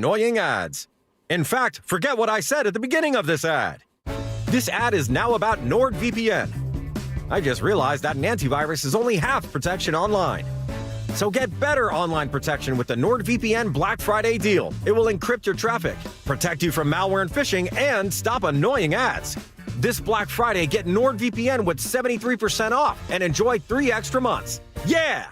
annoying ads. In fact, forget what I said at the beginning of this ad. This ad is now about NordVPN. I just realized that an antivirus is only half protection online. So get better online protection with the NordVPN Black Friday deal. It will encrypt your traffic, protect you from malware and phishing, and stop annoying ads. This Black Friday, get NordVPN with 73% off and enjoy 3 extra months. Yeah!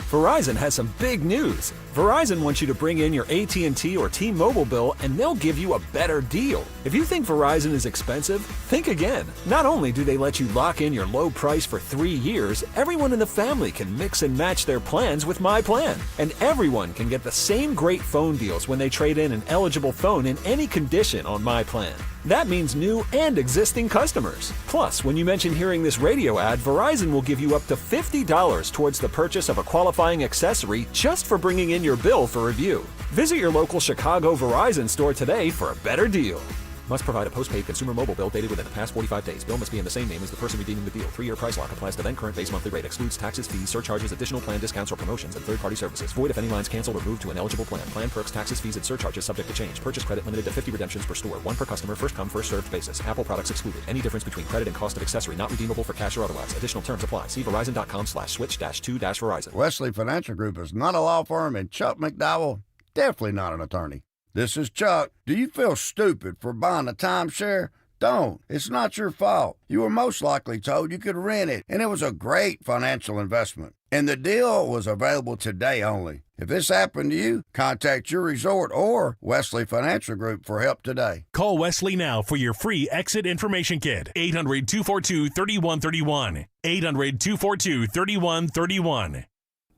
Verizon has some big news. Verizon wants you to bring in your AT&T or T-Mobile bill and they'll give you a better deal. If you think Verizon is expensive, think again. Not only do they let you lock in your low price for 3 years, everyone in the family can mix and match their plans with My Plan. And everyone can get the same great phone deals when they trade in an eligible phone in any condition on My Plan. That means new and existing customers. Plus, when you mention hearing this radio ad, Verizon will give you up to $50 towards the purchase of a qualifying accessory just for bringing in your bill for review. Visit your local Chicago Verizon store today for a better deal. Must provide a postpaid consumer mobile bill dated within the past 45 days. Bill must be in the same name as the person redeeming the deal. 3-year price lock applies to then current base monthly rate. Excludes taxes, fees, surcharges, additional plan discounts or promotions, and third-party services. Void if any lines canceled or moved to an eligible plan. Plan perks, taxes, fees, and surcharges subject to change. Purchase credit limited to 50 redemptions per store. 1 per customer. First come, first served basis. Apple products excluded. Any difference between credit and cost of accessory not redeemable for cash or otherwise. Additional terms apply. See Verizon.com/switch-to-Verizon. Wesley Financial Group is not a law firm, and Chuck McDowell, definitely not an attorney. This is Chuck. Do you feel stupid for buying a timeshare? Don't. It's not your fault. You were most likely told you could rent it, and it was a great financial investment. And the deal was available today only. If this happened to you, contact your resort or Wesley Financial Group for help today. Call Wesley now for your free exit information kit. 800-242-3131. 800-242-3131.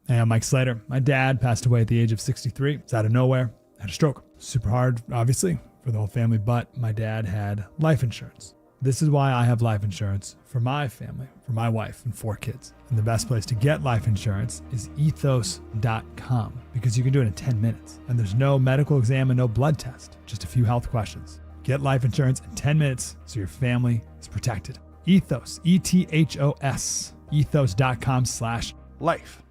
Hey, I'm Mike Slater. My dad passed away at the age of 63. It's out of nowhere. Had a stroke. Super hard, obviously, for the whole family, but my dad had life insurance. This is why I have life insurance for my family, for my wife and 4 kids. And the best place to get life insurance is ethos.com because you can do it in 10 minutes. And there's no medical exam and no blood test, just a few health questions. Get life insurance in 10 minutes so your family is protected. Ethos, E-T-H-O-S, ethos.com/life.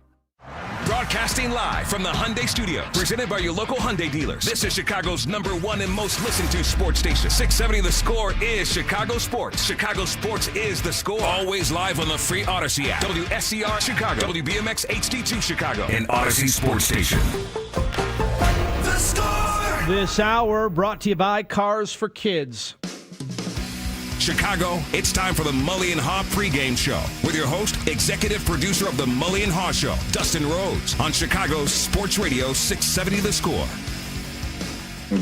Broadcasting live from the Hyundai Studios, presented by your local Hyundai dealers. This is Chicago's #1 and most listened to sports station. 670 The Score is Chicago Sports. Chicago Sports is The Score. Always live on the free Odyssey app. WSCR Chicago, WBMX HD2 Chicago, and Odyssey Sports Station. The Score! This hour brought to you by Cars for Kids. Chicago, it's time for the Mully and Haugh pregame show with your host, executive producer of the Mully and Haugh Show, Dustin Rhodes, on Chicago's Sports Radio 670 The Score.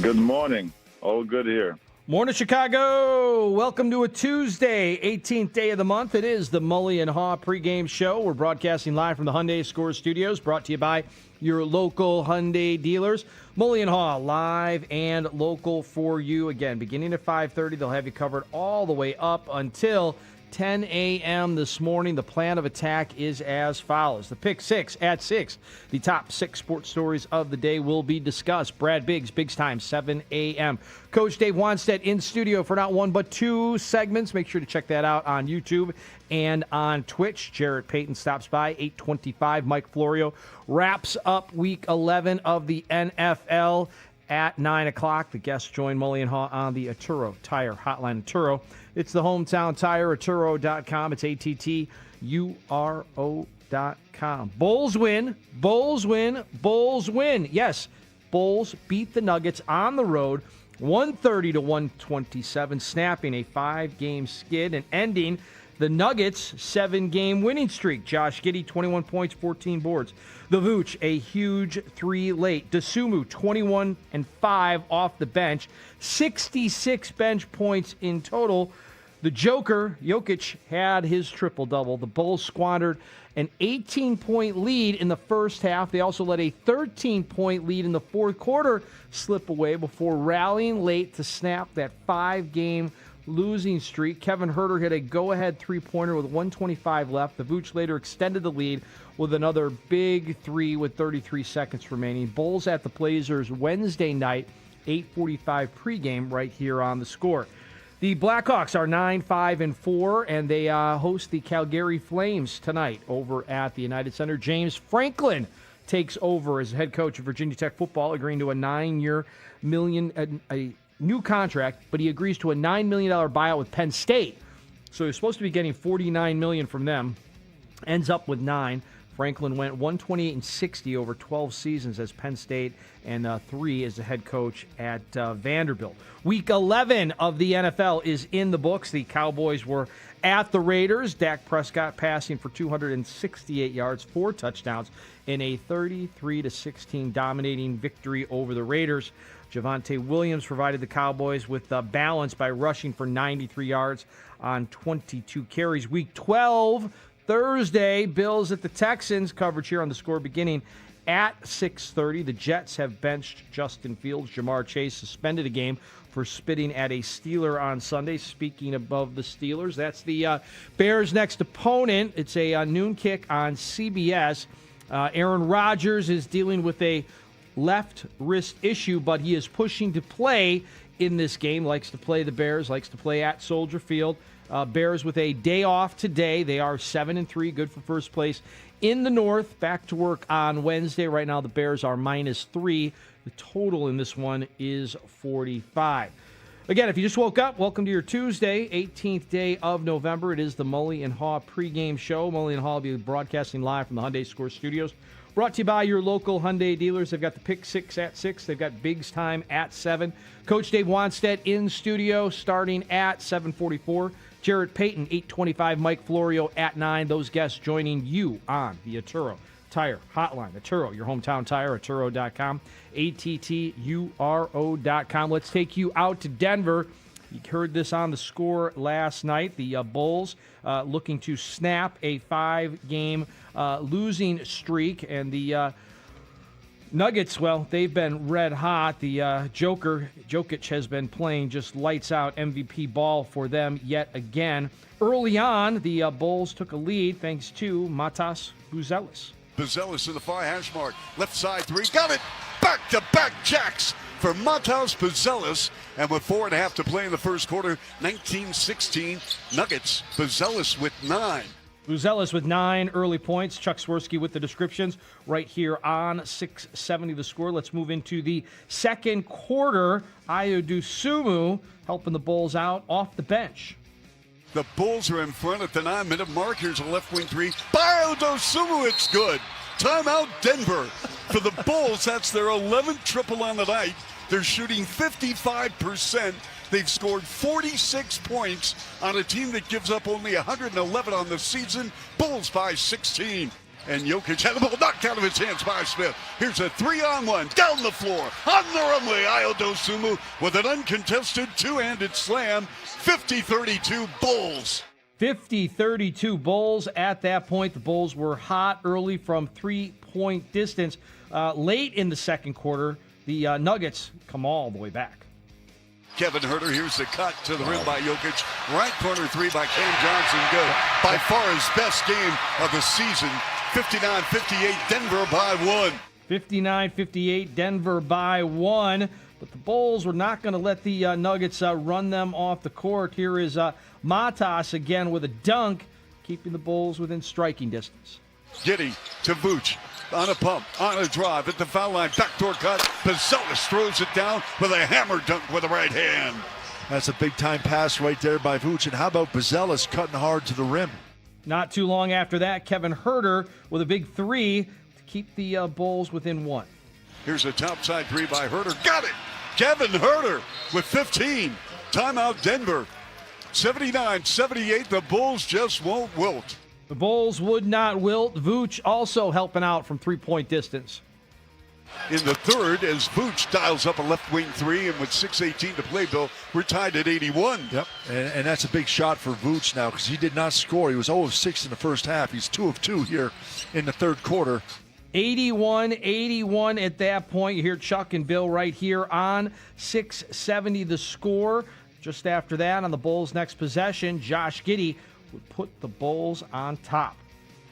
Good morning. All good here. Morning, Chicago. Welcome to a Tuesday, 18th day of the month. It is the Mully and Haugh pregame show. We're broadcasting live from the Hyundai Score Studios, brought to you by your local Hyundai dealers. Mully and Haugh, live and local for you. Again, beginning at 5:30, they'll have you covered all the way up until 10 a.m. this morning. The plan of attack is as follows. The Pick 6 at 6. The top 6 sports stories of the day will be discussed. Brad Biggs time, 7 a.m. Coach Dave Wanstead in studio for not 1 but 2 segments. Make sure to check that out on YouTube and on Twitch. Jarrett Payton stops by, 8:25. Mike Florio wraps up Week 11 of the NFL at 9 o'clock. The guests join Mully and Haugh on the Atturo Tire Hotline. Atturo, it's the hometown tire, Atturo.com. It's ATTURO.com. Bulls win. Bulls win. Bulls win. Yes, Bulls beat the Nuggets on the road, 130-127, snapping a 5-game skid and ending the Nuggets' 7-game winning streak. Josh Giddey, 21 points, 14 boards. The Vooch, a huge 3 late. Dosunmu, 21 and 5 off the bench. 66 bench points in total. The Joker, Jokic, had his triple-double. The Bulls squandered an 18-point lead in the first half. They also let a 13-point lead in the fourth quarter slip away before rallying late to snap that 5-game losing streak. Kevin Huerter hit a go-ahead three-pointer with 1:25 left. The Vooch later extended the lead with another big 3 with 33 seconds remaining. Bulls at the Blazers Wednesday night, 8:45 pregame right here on the Score. The Blackhawks are 9-5-4, and they host the Calgary Flames tonight over at the United Center. James Franklin takes over as head coach of Virginia Tech football, agreeing to a 9-year a new contract, but he agrees to a $9 million buyout with Penn State. So he's supposed to be getting $49 million from them. Ends up with 9. Franklin went 128-60 over 12 seasons as Penn State and 3 as the head coach at Vanderbilt. Week 11 of the NFL is in the books. The Cowboys were at the Raiders. Dak Prescott passing for 268 yards, 4 touchdowns in a 33-16 dominating victory over the Raiders. Javonte Williams provided the Cowboys with balance by rushing for 93 yards on 22 carries. Week 12, Thursday, Bills at the Texans. Coverage here on the Score beginning at 6:30. The Jets have benched Justin Fields. Jamar Chase suspended a game for spitting at a Steeler on Sunday. Speaking above the Steelers, that's the Bears' next opponent. It's a noon kick on CBS. Aaron Rodgers is dealing with a left wrist issue, but he is pushing to play in this game. Likes to play the Bears, likes to play at Soldier Field. Bears with a day off today. They are 7-3, good for first place in the North. Back to work on Wednesday. Right now the Bears are -3. The total in this one is 45. Again, if you just woke up, welcome to your Tuesday, 18th day of November. It is the Mully and Haugh pregame show. Mully and Haugh will be broadcasting live from the Hyundai Score Studios. Brought to you by your local Hyundai dealers. They've got the Pick 6 at 6. They've got Biggs Time at 7. Coach Dave Wanstead in studio starting at 7:44. Jarrett Payton, 8:25. Mike Florio at 9. Those guests joining you on the Atturo Tire Hotline. Atturo, your hometown tire, Atturo.com. ATTURO.com. Let's take you out to Denver. You heard this on the Score last night. The Bulls looking to snap a 5-game losing streak. And the Nuggets, well, they've been red hot. The Jokic has been playing just lights out MVP ball for them yet again. Early on, the Bulls took a lead thanks to Matas Buzelis. Buzelis to the far hash mark. Left side 3. Got it! Back-to-back jacks for Matas Buzelis. And with 4.5 to play in the first quarter, 19-16 Nuggets. Buzelis with 9. Buzelis with 9 early points. Chuck Swirsky with the descriptions right here on 670 The Score. Let's move into the second quarter. Ayo Dosunmu helping the Bulls out off the bench. The Bulls are in front at the 9-minute mark. Here's a left wing 3. Ayo Dosunmu, it's good. Timeout Denver. For the Bulls, that's their 11th triple on the night. They're shooting 55%. They've scored 46 points on a team that gives up only 111 on the season. Bulls by 16. And Jokic had the ball knocked out of his hands by Smith. Here's a 3-on-1 down the floor. On the runway, Ayo Dosunmu with an uncontested two-handed slam. 50-32 Bulls. 50-32 Bulls. At that point, the Bulls were hot early from 3-point distance. Late in the second quarter, the Nuggets come all the way back. Kevin Huerter, here's the cut to the rim by Jokic. Right corner 3 by Cam Johnson. Good. By far his best game of the season. 59-58, Denver by 1. 59-58, Denver by 1. But the Bulls were not going to let the Nuggets run them off the court. Here is Matas again with a dunk, keeping the Bulls within striking distance. Giddey to Vooch. On a pump, on a drive, at the foul line, backdoor cut. Buzelis throws it down with a hammer dunk with the right hand. That's a big-time pass right there by Vooch. And how about Buzelis cutting hard to the rim? Not too long after that, Kevin Huerter with a big 3 to keep the Bulls within 1. Here's a topside 3 by Huerter. Got it! Kevin Huerter with 15. Timeout Denver. 79-78, the Bulls just won't wilt. The Bulls would not wilt. Vooch also helping out from 3-point distance. In the third, as Vooch dials up a left wing 3, and with 6:18 to play, Bill, we're tied at 81. Yep, and that's a big shot for Vooch now because he did not score. He was 0 of 6 in the first half. He's 2 of 2 here in the third quarter. 81 at that point. You hear Chuck and Bill right here on 670 The Score. Just after that, on the Bulls' next possession, Josh Giddey would put the Bulls on top.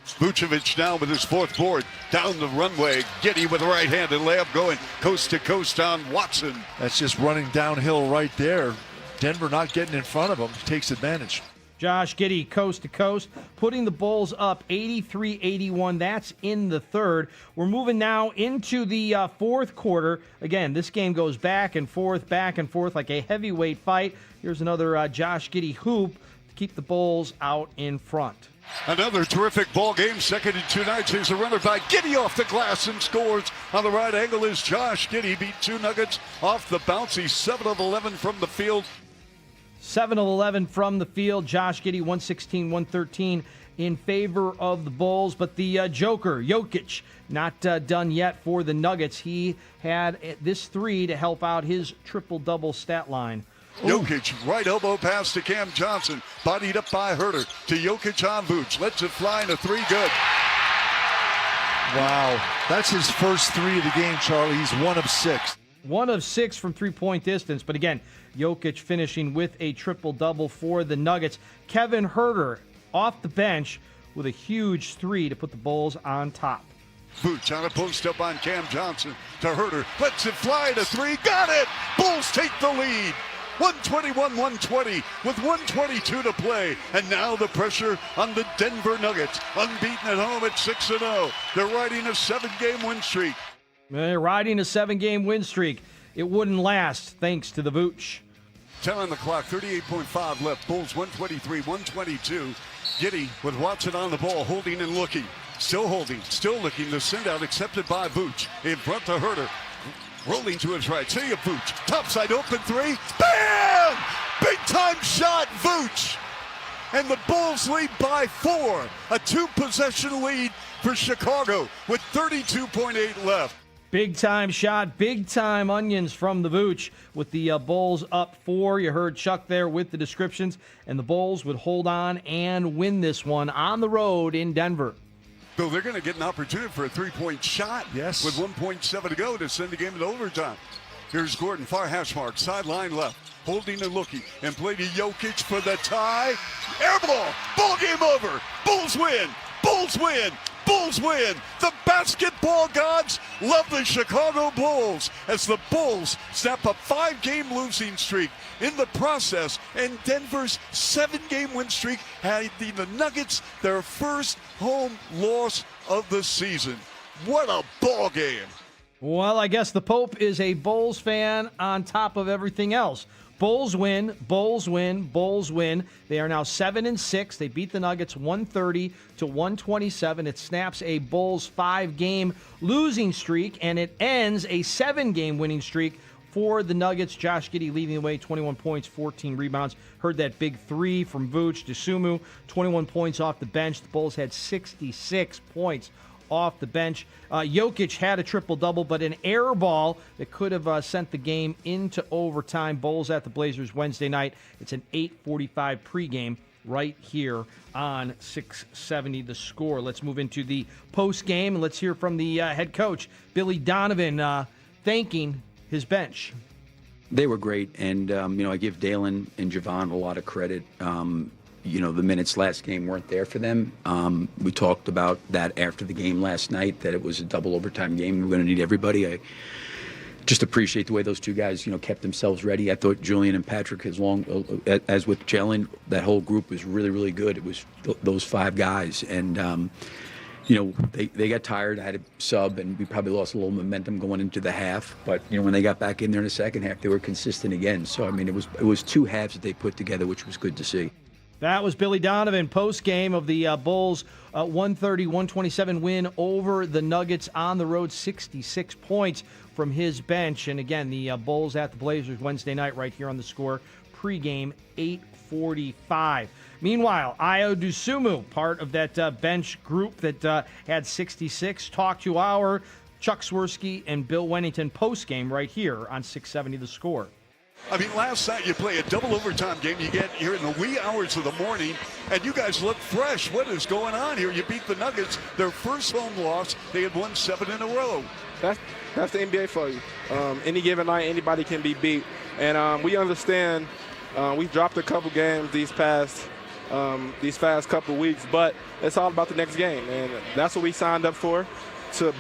Vucevic now with his 4th board. Down the runway. Giddey with a right-handed layup going coast to coast on Watson. That's just running downhill right there. Denver not getting in front of him. Takes advantage. Josh Giddey, coast to coast, putting the Bulls up 83-81. That's in the third. We're moving now into the fourth quarter. Again, this game goes back and forth like a heavyweight fight. Here's another Josh Giddey hoop to keep the Bulls out in front. Another terrific ball game. Second in 2 nights. Here's a runner by Giddey off the glass and scores. On the right angle is Josh Giddey. Beat 2 Nuggets off the bounce. He's 7 of 11 from the field. 7 of 11 from the field. Josh Giddey, 116-113 in favor of the Bulls. But the Joker, Jokic, not done yet for the Nuggets. He had this 3 to help out his triple-double stat line. Jokic, right elbow pass to Cam Johnson. Bodied up by Herter to Jokic on Vooch. Lets it fly in a 3, good. Wow. That's his first 3 of the game, Charlie. He's 1 of 6. 1 of 6 from three-point distance. But again, Jokic finishing with a triple-double for the Nuggets. Kevin Herter off the bench with a huge 3 to put the Bulls on top. Vooch on a post up on Cam Johnson to Herter. Lets it fly to 3. Got it! Bulls take the lead. 121-120 with 122 to play. And now the pressure on the Denver Nuggets. Unbeaten at home at 6-0. They're riding a 7-game win streak. They're riding a 7-game win streak. It wouldn't last thanks to the Vooch. 10 on the clock, 38.5 left. Bulls 123-122. Giddey with Watson on the ball, holding and looking. Still holding, still looking. The send out accepted by Vooch. In front to Herter. Rolling to his right. See you, Vooch. Topside open 3. Bam! Big time shot, Vooch. And the Bulls lead by 4. A 2-possession lead for Chicago with 32.8 left. Big time shot, big time onions from the Vooch with the Bulls up 4. You heard Chuck there with the descriptions. And the Bulls would hold on and win this one on the road in Denver. So they're going to get an opportunity for a 3-point shot. Yes. With 1.7 to go to send the game into overtime. Here's Gordon, far hash mark, sideline left. Holding and looking. And play to Jokic for the tie. Air ball. Ball game over. Bulls win. Bulls win. Bulls win. The basketball gods love the Chicago Bulls as the Bulls snap a 5-game losing streak in the process, and Denver's 7-game win streak had the Nuggets their first home loss of the season. What a ball game. Well, I guess the Pope is a Bulls fan on top of everything else. Bulls win, Bulls win, Bulls win. They are now 7-6. They beat the Nuggets 130-127. It snaps a Bulls 5-game losing streak, and it ends a 7-game winning streak for the Nuggets. Josh Giddey leading the way, 21 points, 14 rebounds. Heard that big 3 from Vooch. Dosunmu, 21 points off the bench. The Bulls had 66 points off the bench. Jokic had a triple-double, but an air ball that could have sent the game into overtime. Bulls at the Blazers Wednesday night. It's an 8:45 pregame right here on 670 The Score. Let's move into the post-game, and let's hear from the head coach, Billy Donovan, thanking his bench. They were great, and I give Dalen and Javon a lot of credit. The minutes last game weren't there for them. We talked about that after the game last night, that it was a double overtime game. We're going to need everybody. I just appreciate the way those 2 guys, kept themselves ready. I thought Julian and Patrick, as with Jalen, that whole group was really, really good. It was those 5 guys. And, they got tired. I had a sub, and we probably lost a little momentum going into the half. But, when they got back in there in the second half, they were consistent again. So, it was 2 halves that they put together, which was good to see. That was Billy Donovan post-game of the Bulls' 130-127 win over the Nuggets on the road, 66 points from his bench. And again, the Bulls at the Blazers Wednesday night right here on The Score, pregame 8:45. Meanwhile, Ayo Dosunmu, part of that bench group that had 66, talked to our Chuck Swirsky and Bill Wennington post-game right here on 670 The Score. Last night you play a double overtime game. You get here in the wee hours of the morning, and you guys look fresh. What is going on here? You beat the Nuggets, their first home loss. They had won 7 in a row. That's the NBA for you. Any given night, anybody can be beat. And we understand we dropped a couple games these past couple weeks, but it's all about the next game. And that's what we signed up for, to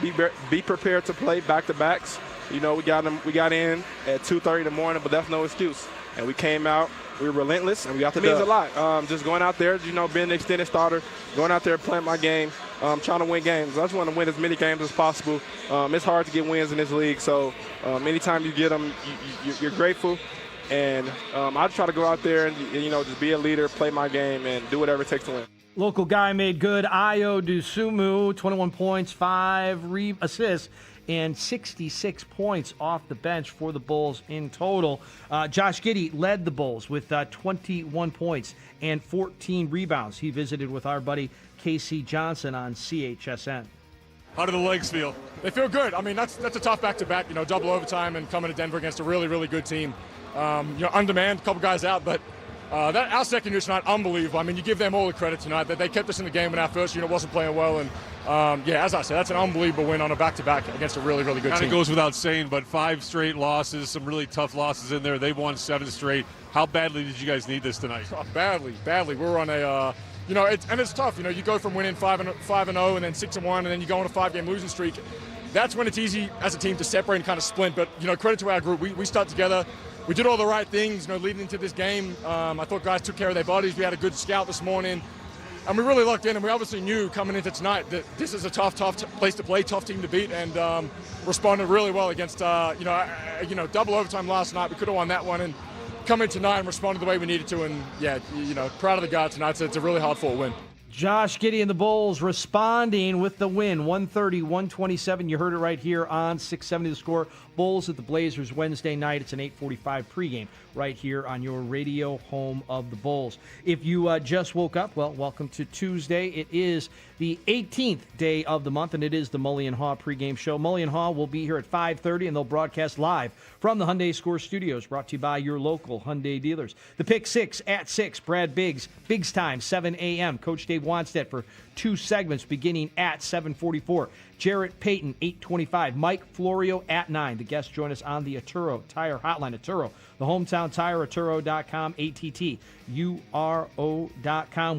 be prepared to play back-to-backs. We got in at 2:30 in the morning, but that's no excuse. and we came out. We were relentless, and we got the dub. It means a lot. Just going out there, being an extended starter, going out there playing my game, trying to win games. I just want to win as many games as possible. It's hard to get wins in this league, so anytime you get them, you're grateful. And I try to go out there and just be a leader, play my game, and do whatever it takes to win. Local guy made good. Ayo Dosunmu, 21 points, 5 assists, and 66 points off the bench for the Bulls in total. Josh Giddey led the Bulls with 21 points and 14 rebounds. He visited with our buddy Casey Johnson on CHSN. How do the legs feel? They feel good. I mean, that's a tough back-to-back, double overtime and coming to Denver against a really, really good team. On demand, a couple guys out, but our second unit's not unbelievable. I mean, you give them all the credit tonight that they kept us in the game when our first unit wasn't playing well. And, as I said, that's an unbelievable win on a back-to-back against a really, really good team. Kind of goes without saying, but 5 straight losses, some really tough losses in there. They've won 7 straight. How badly did you guys need this tonight? Oh, badly. We're on a, it's tough. You go from winning 5-0 and then 6-1, and then you go on a 5-game losing streak. That's when it's easy as a team to separate and kind of splint. But, credit to our group. We stuck together. We did all the right things, leading into this game. I thought guys took care of their bodies. We had a good scout this morning. And we really locked in, and we obviously knew coming into tonight that this is a tough place to play, tough team to beat, and responded really well against, double overtime last night. We could have won that one, and come in tonight and responded the way we needed to, and, proud of the guys tonight. So it's a really hard-fought win. Josh Giddey and the Bulls responding with the win, 130-127. You heard it right here on 670 The Score. Bulls at the Blazers Wednesday night. It's an 8:45 pregame right here on your radio home of the Bulls. If you just woke up, well, welcome to Tuesday. It is the 18th day of the month, and it is the Mully and Haugh pregame show. Mully and Haugh will be here at 5:30, and they'll broadcast live from the Hyundai Score Studios, brought to you by your local Hyundai dealers. The Pick 6 at 6, Brad Biggs time, 7 a.m. Coach Dave Wanstead for 2 segments beginning at 7:44. Jarrett Payton, 8:25. Mike Florio at 9. The guests join us on the Atturo Tire Hotline. Atturo, the hometown tire, Atturo.com, ATTURO.com.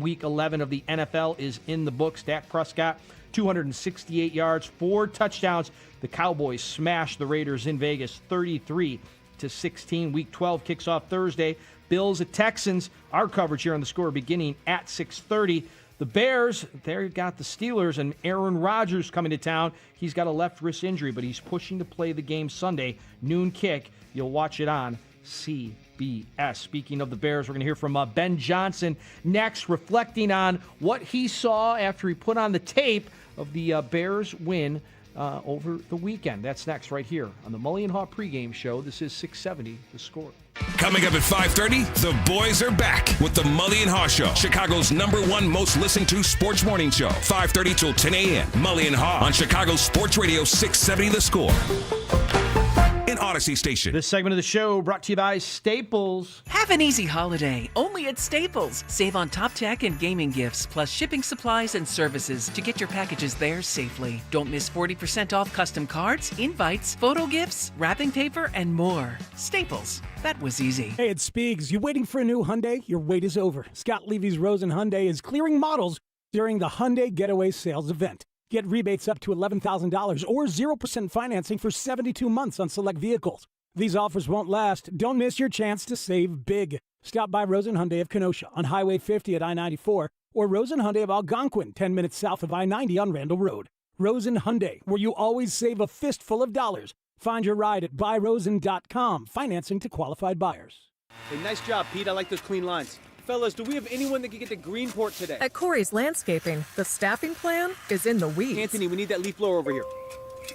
Week 11 of the NFL is in the books. Dak Prescott, 268 yards, 4 touchdowns. The Cowboys smashed the Raiders in Vegas, 33-16. Week 12 kicks off Thursday. Bills at Texans. Our coverage here on the Score beginning at 6:30. The Bears, they've got the Steelers, and Aaron Rodgers coming to town. He's got a left wrist injury, but he's pushing to play the game Sunday, noon kick. You'll watch it on CBS. Speaking of the Bears, we're going to hear from Ben Johnson next, reflecting on what he saw after he put on the tape of the Bears win over the weekend. That's next right here on the Mully and Haugh pregame show. This is 670 The Score. Coming up at 5:30, the boys are back with the Mully and Haugh Show, Chicago's #1 most listened to sports morning show. 5:30 till 10 a.m. Mully and Haugh on Chicago Sports Radio 670 The Score. In Odyssey Station. This segment of the show brought to you by Staples. Have an easy holiday, only at Staples. Save on top tech and gaming gifts, plus shipping supplies and services to get your packages there safely. Don't miss 40% off custom cards, invites, photo gifts, wrapping paper, and more. Staples. That was easy. Hey, it's Spiegs. You waiting for a new Hyundai? Your wait is over. Scott Levy's Rosen Hyundai is clearing models during the Hyundai Getaway Sales event. Get rebates up to $11,000 or 0% financing for 72 months on select vehicles. These offers won't last. Don't miss your chance to save big. Stop by Rosen Hyundai of Kenosha on Highway 50 at I-94 or Rosen Hyundai of Algonquin, 10 minutes south of I-90 on Randall Road. Rosen Hyundai, where you always save a fistful of dollars. Find your ride at buyrosen.com. Financing to qualified buyers. Hey, nice job, Pete. I like those clean lines. Fellas, do we have anyone that can get to Greenport today? At Corey's Landscaping, the staffing plan is in the weeds. Anthony, we need that leaf blower over here.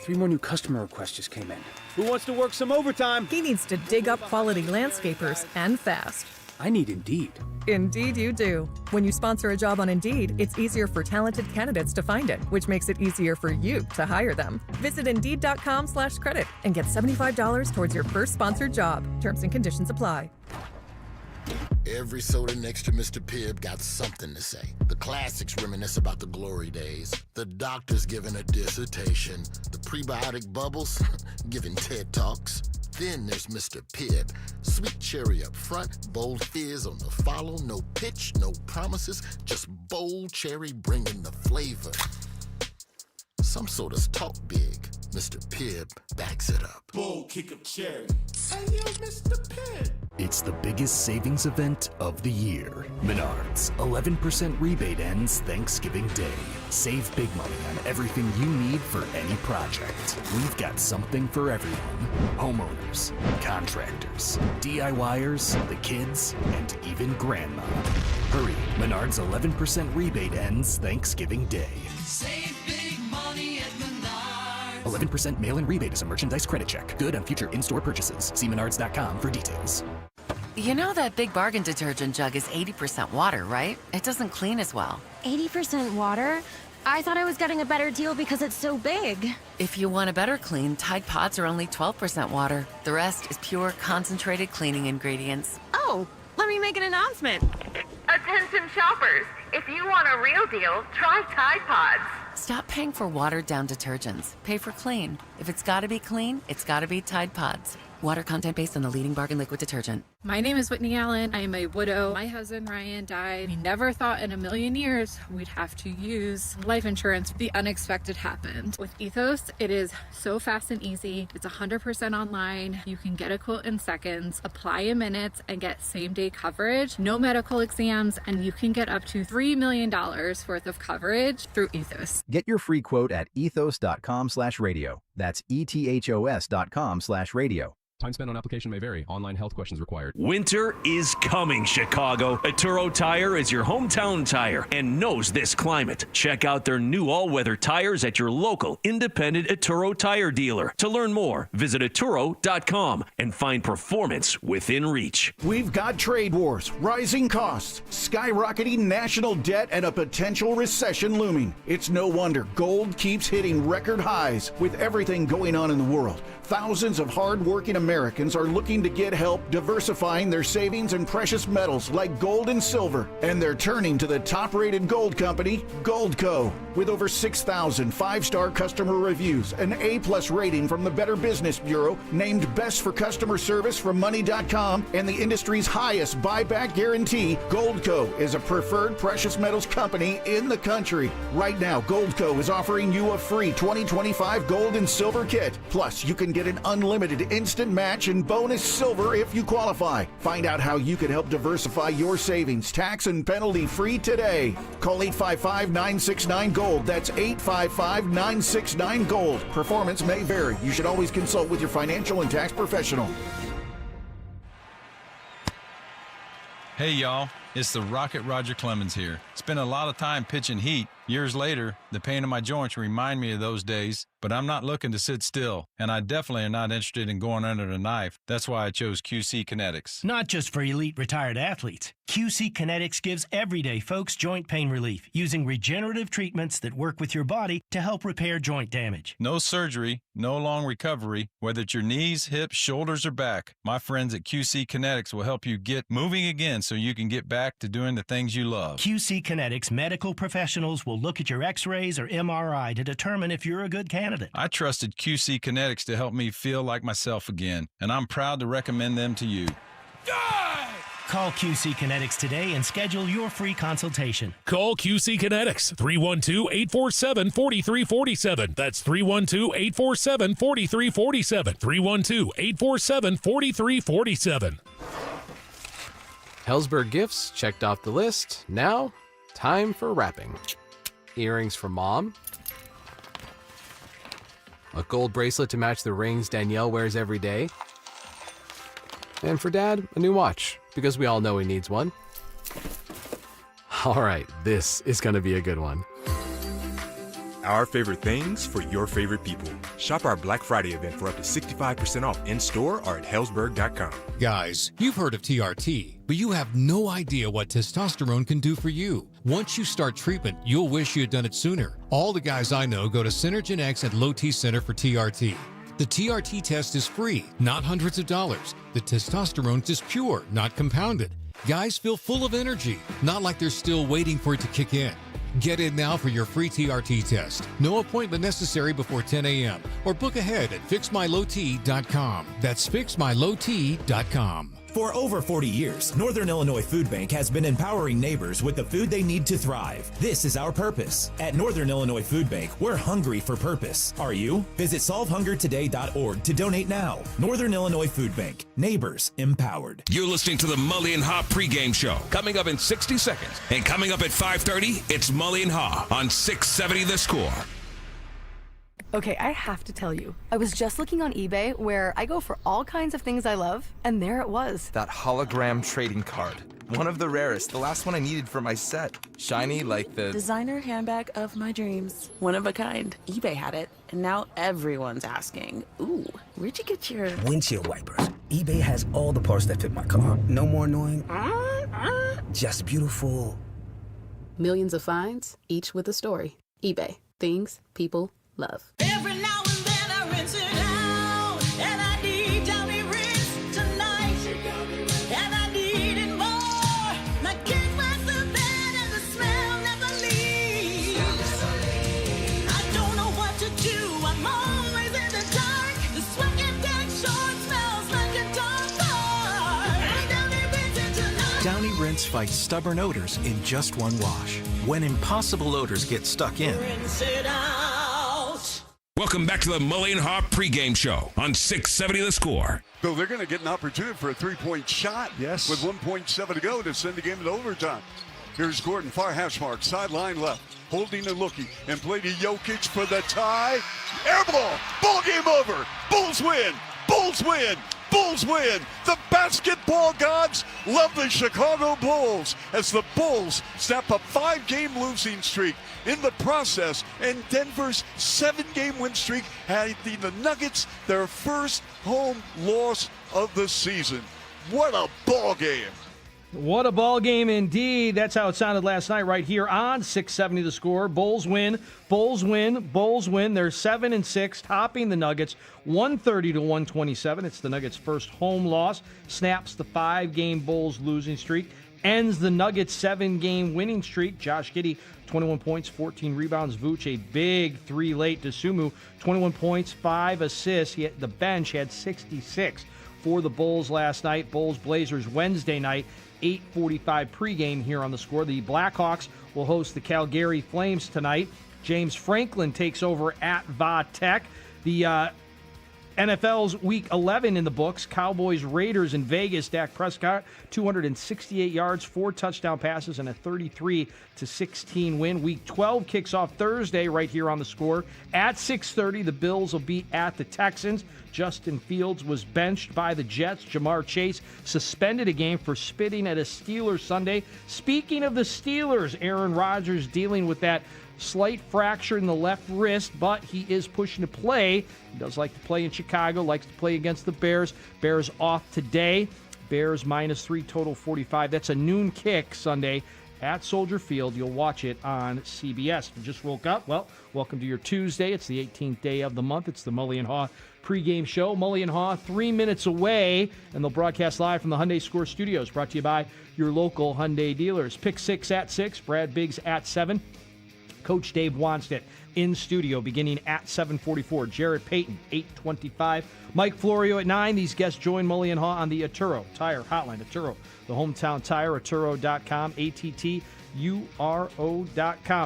3 more new customer requests just came in. Who wants to work some overtime? He needs to dig up quality landscapers and fast. I need Indeed. Indeed you do. When you sponsor a job on Indeed, it's easier for talented candidates to find it, which makes it easier for you to hire them. Visit Indeed.com/credit and get $75 towards your first sponsored job. Terms and conditions apply. Every soda next to Mr. Pibb got something to say. The classics reminisce about the glory days. The doctor's giving a dissertation. The prebiotic bubbles giving TED Talks. Then there's Mr. Pibb. Sweet cherry up front, bold fizz on the follow. No pitch, no promises, just bold cherry bringing the flavor. Some sodas talk big. Mr. Pibb backs it up. Bold kick of cherry. Hey, yo, Mr. Pibb. It's the biggest savings event of the year. Menards, 11% rebate ends Thanksgiving Day. Save big money on everything you need for any project. We've got something for everyone. Homeowners, contractors, DIYers, the kids, and even grandma. Hurry, Menards 11% rebate ends Thanksgiving Day. Save big money at Menards. 11% mail-in rebate is a merchandise credit check. Good on future in-store purchases. See menards.com for details. You know that Big Bargain detergent jug is 80% water, right? It doesn't clean as well. 80% water? I thought I was getting a better deal because it's so big. If you want a better clean, Tide Pods are only 12% water. The rest is pure, concentrated cleaning ingredients. Oh, let me make an announcement. Attention shoppers! If you want a real deal, try Tide Pods. Stop paying for watered-down detergents. Pay for clean. If it's gotta be clean, it's gotta be Tide Pods. Water content based on the leading bargain liquid detergent. My name is Whitney Allen. I am a widow. My husband Ryan died. We never thought in a million years we'd have to use life insurance. The unexpected happened. With Ethos, it is so fast and easy. It's 100% online. You can get a quote in seconds, apply in minutes, and get same-day coverage. No medical exams, and you can get up to $3 million worth of coverage through Ethos. Get your free quote at ethos.com/radio. That's ethos.com/radio. Time spent on application may vary. Online health questions required. Winter is coming, Chicago. Atturo Tire is your hometown tire and knows this climate. Check out their new all-weather tires at your local independent Atturo Tire dealer. To learn more, visit Atturo.com and find performance within reach. We've got trade wars, rising costs, skyrocketing national debt, and a potential recession looming. It's no wonder gold keeps hitting record highs. With everything going on in the world, thousands of hard-working Americans are looking to get help diversifying their savings in precious metals like gold and silver, and they're turning to the top-rated gold company, Goldco. With over 6,000 five-star customer reviews, an A-plus rating from the Better Business Bureau, named Best for Customer Service from Money.com, and the industry's highest buyback guarantee, Goldco is a preferred precious metals company in the country. Right now, Goldco is offering you a free 2025 gold and silver kit. Plus, you can get an unlimited instant match and bonus silver if you qualify. Find out how you can help diversify your savings, tax and penalty free today. Call 855-969-GOLD. That's 855-969-GOLD. Performance may vary. You should always consult with your financial and tax professional. Hey y'all, it's the Rocket Roger Clemens here. Spent a lot of time pitching heat. Years later, the pain in my joints remind me of those days, but I'm not looking to sit still, and I definitely am not interested in going under the knife. That's why I chose QC Kinetics. Not just for elite retired athletes. QC Kinetics gives everyday folks joint pain relief using regenerative treatments that work with your body to help repair joint damage. No surgery, no long recovery, whether it's your knees, hips, shoulders, or back. My friends at QC Kinetics will help you get moving again so you can get back to doing the things you love. QC Kinetics medical professionals will look at your x-rays or MRI to determine if you're a good candidate. I trusted QC Kinetics to help me feel like myself again, and I'm proud to recommend them to you. Call QC Kinetics today and schedule your free consultation. Call QC Kinetics, 312-847-4347. That's 312-847-4347. 312-847-4347. Helzberg gifts checked off the list. Now, time for wrapping. Earrings for Mom. A gold bracelet to match the rings Danielle wears every day. And for Dad, a new watch, because we all know he needs one. All right, this is going to be a good one. Our favorite things for your favorite people. Shop our Black Friday event for up to 65% off in-store or at Helzberg.com. Guys, you've heard of TRT, but you have no idea what testosterone can do for you. Once you start treatment, you'll wish you had done it sooner. All the guys I know go to Synergen X at Low T Center for TRT. The TRT test is free, not hundreds of dollars. The testosterone is pure, not compounded. Guys feel full of energy, not like they're still waiting for it to kick in. Get in now for your free TRT test. No appointment necessary before 10 a.m. or book ahead at fixmylowt.com. That's fixmylowt.com. For over 40 years, Northern Illinois Food Bank has been empowering neighbors with the food they need to thrive. This is our purpose. At Northern Illinois Food Bank, we're hungry for purpose. Are you? Visit solvehungertoday.org to donate now. Northern Illinois Food Bank. Neighbors empowered. You're listening to the Mully and Haugh pregame show. Coming up in 60 seconds. And coming up at 5:30, it's Mully and Haugh on 670 The Score. Okay, I have to tell you, I was just looking on eBay where I go for all kinds of things I love, and there it was. That hologram trading card. One of the rarest, the last one I needed for my set. Shiny like the designer handbag of my dreams. One of a kind. eBay had it, and now everyone's asking, ooh, where'd you get your windshield wipers? eBay has all the parts that fit my car. No more annoying, just beautiful. Millions of finds, each with a story. eBay. Things people love. Every now and then I rinse it out, and I need Downy rinse tonight, and I need it more. My kids wet the bed and the smell never leaves. I don't know what to do, I'm always in the dark. The sweat and dead short smells like a dog park. Downy rinse it tonight. Downy Rinse fights stubborn odors in just one wash. When impossible odors get stuck in, Rinse it out. Welcome back to the Mully and Haugh pregame show on 670 The Score. So they're going to get an opportunity for a three-point shot. Yes. With 1.7 to go to send the game into overtime. Here's Gordon, far hash mark, sideline left, holding and looking, and play to Jokic for the tie. Air ball! Ball game over! Bulls win! Bulls win! Bulls win! The basketball gods love the Chicago Bulls as the Bulls snap a 5-game losing streak in the process, and Denver's 7-game win streak handing the Nuggets their first home loss of the season. What a ball game! What a ball game indeed. That's how it sounded last night right here on 670 The Score. Bulls win. Bulls win. Bulls win. They're 7-6, topping the Nuggets 130-127. It's the Nuggets' first home loss. Snaps the 5-game Bulls losing streak. Ends the Nuggets' 7-game winning streak. Josh Giddey, 21 points, 14 rebounds. Vooch, a big three late. Dosunmu, 21 points, 5 assists. The bench had 66 for the Bulls last night. Bulls-Blazers Wednesday night. 8:45 pregame here on The Score. The Blackhawks will host the Calgary Flames tonight. James Franklin takes over at Va Tech. The NFL's Week 11 in the books. Cowboys, Raiders in Vegas. Dak Prescott, 268 yards, 4 touchdown passes, and a 33-16 win. Week 12 kicks off Thursday right here on The Score. At 6:30, the Bills will be at the Texans. Justin Fields was benched by the Jets. Jamar Chase suspended a game for spitting at a Steelers Sunday. Speaking of the Steelers, Aaron Rodgers dealing with that slight fracture in the left wrist, but he is pushing to play. He does like to play in Chicago, likes to play against the Bears. Bears off today. Bears -3, total 45. That's a noon kick Sunday at Soldier Field. You'll watch it on CBS. If you just woke up, well, welcome to your Tuesday. It's the 18th day of the month. It's the Mully and Haugh pregame show. Mully and Haugh, 3 minutes away, and they'll broadcast live from the Hyundai Score Studios, brought to you by your local Hyundai dealers. Pick 6 at 6, Brad Biggs at 7. Coach Dave Wanstead in studio beginning at 7:44. Jarrett Payton, 8:25. Mike Florio at 9. These guests join Mully and Haugh on the Arturo Tire Hotline. Arturo, the hometown tire, Arturo.com, ATTURO.com.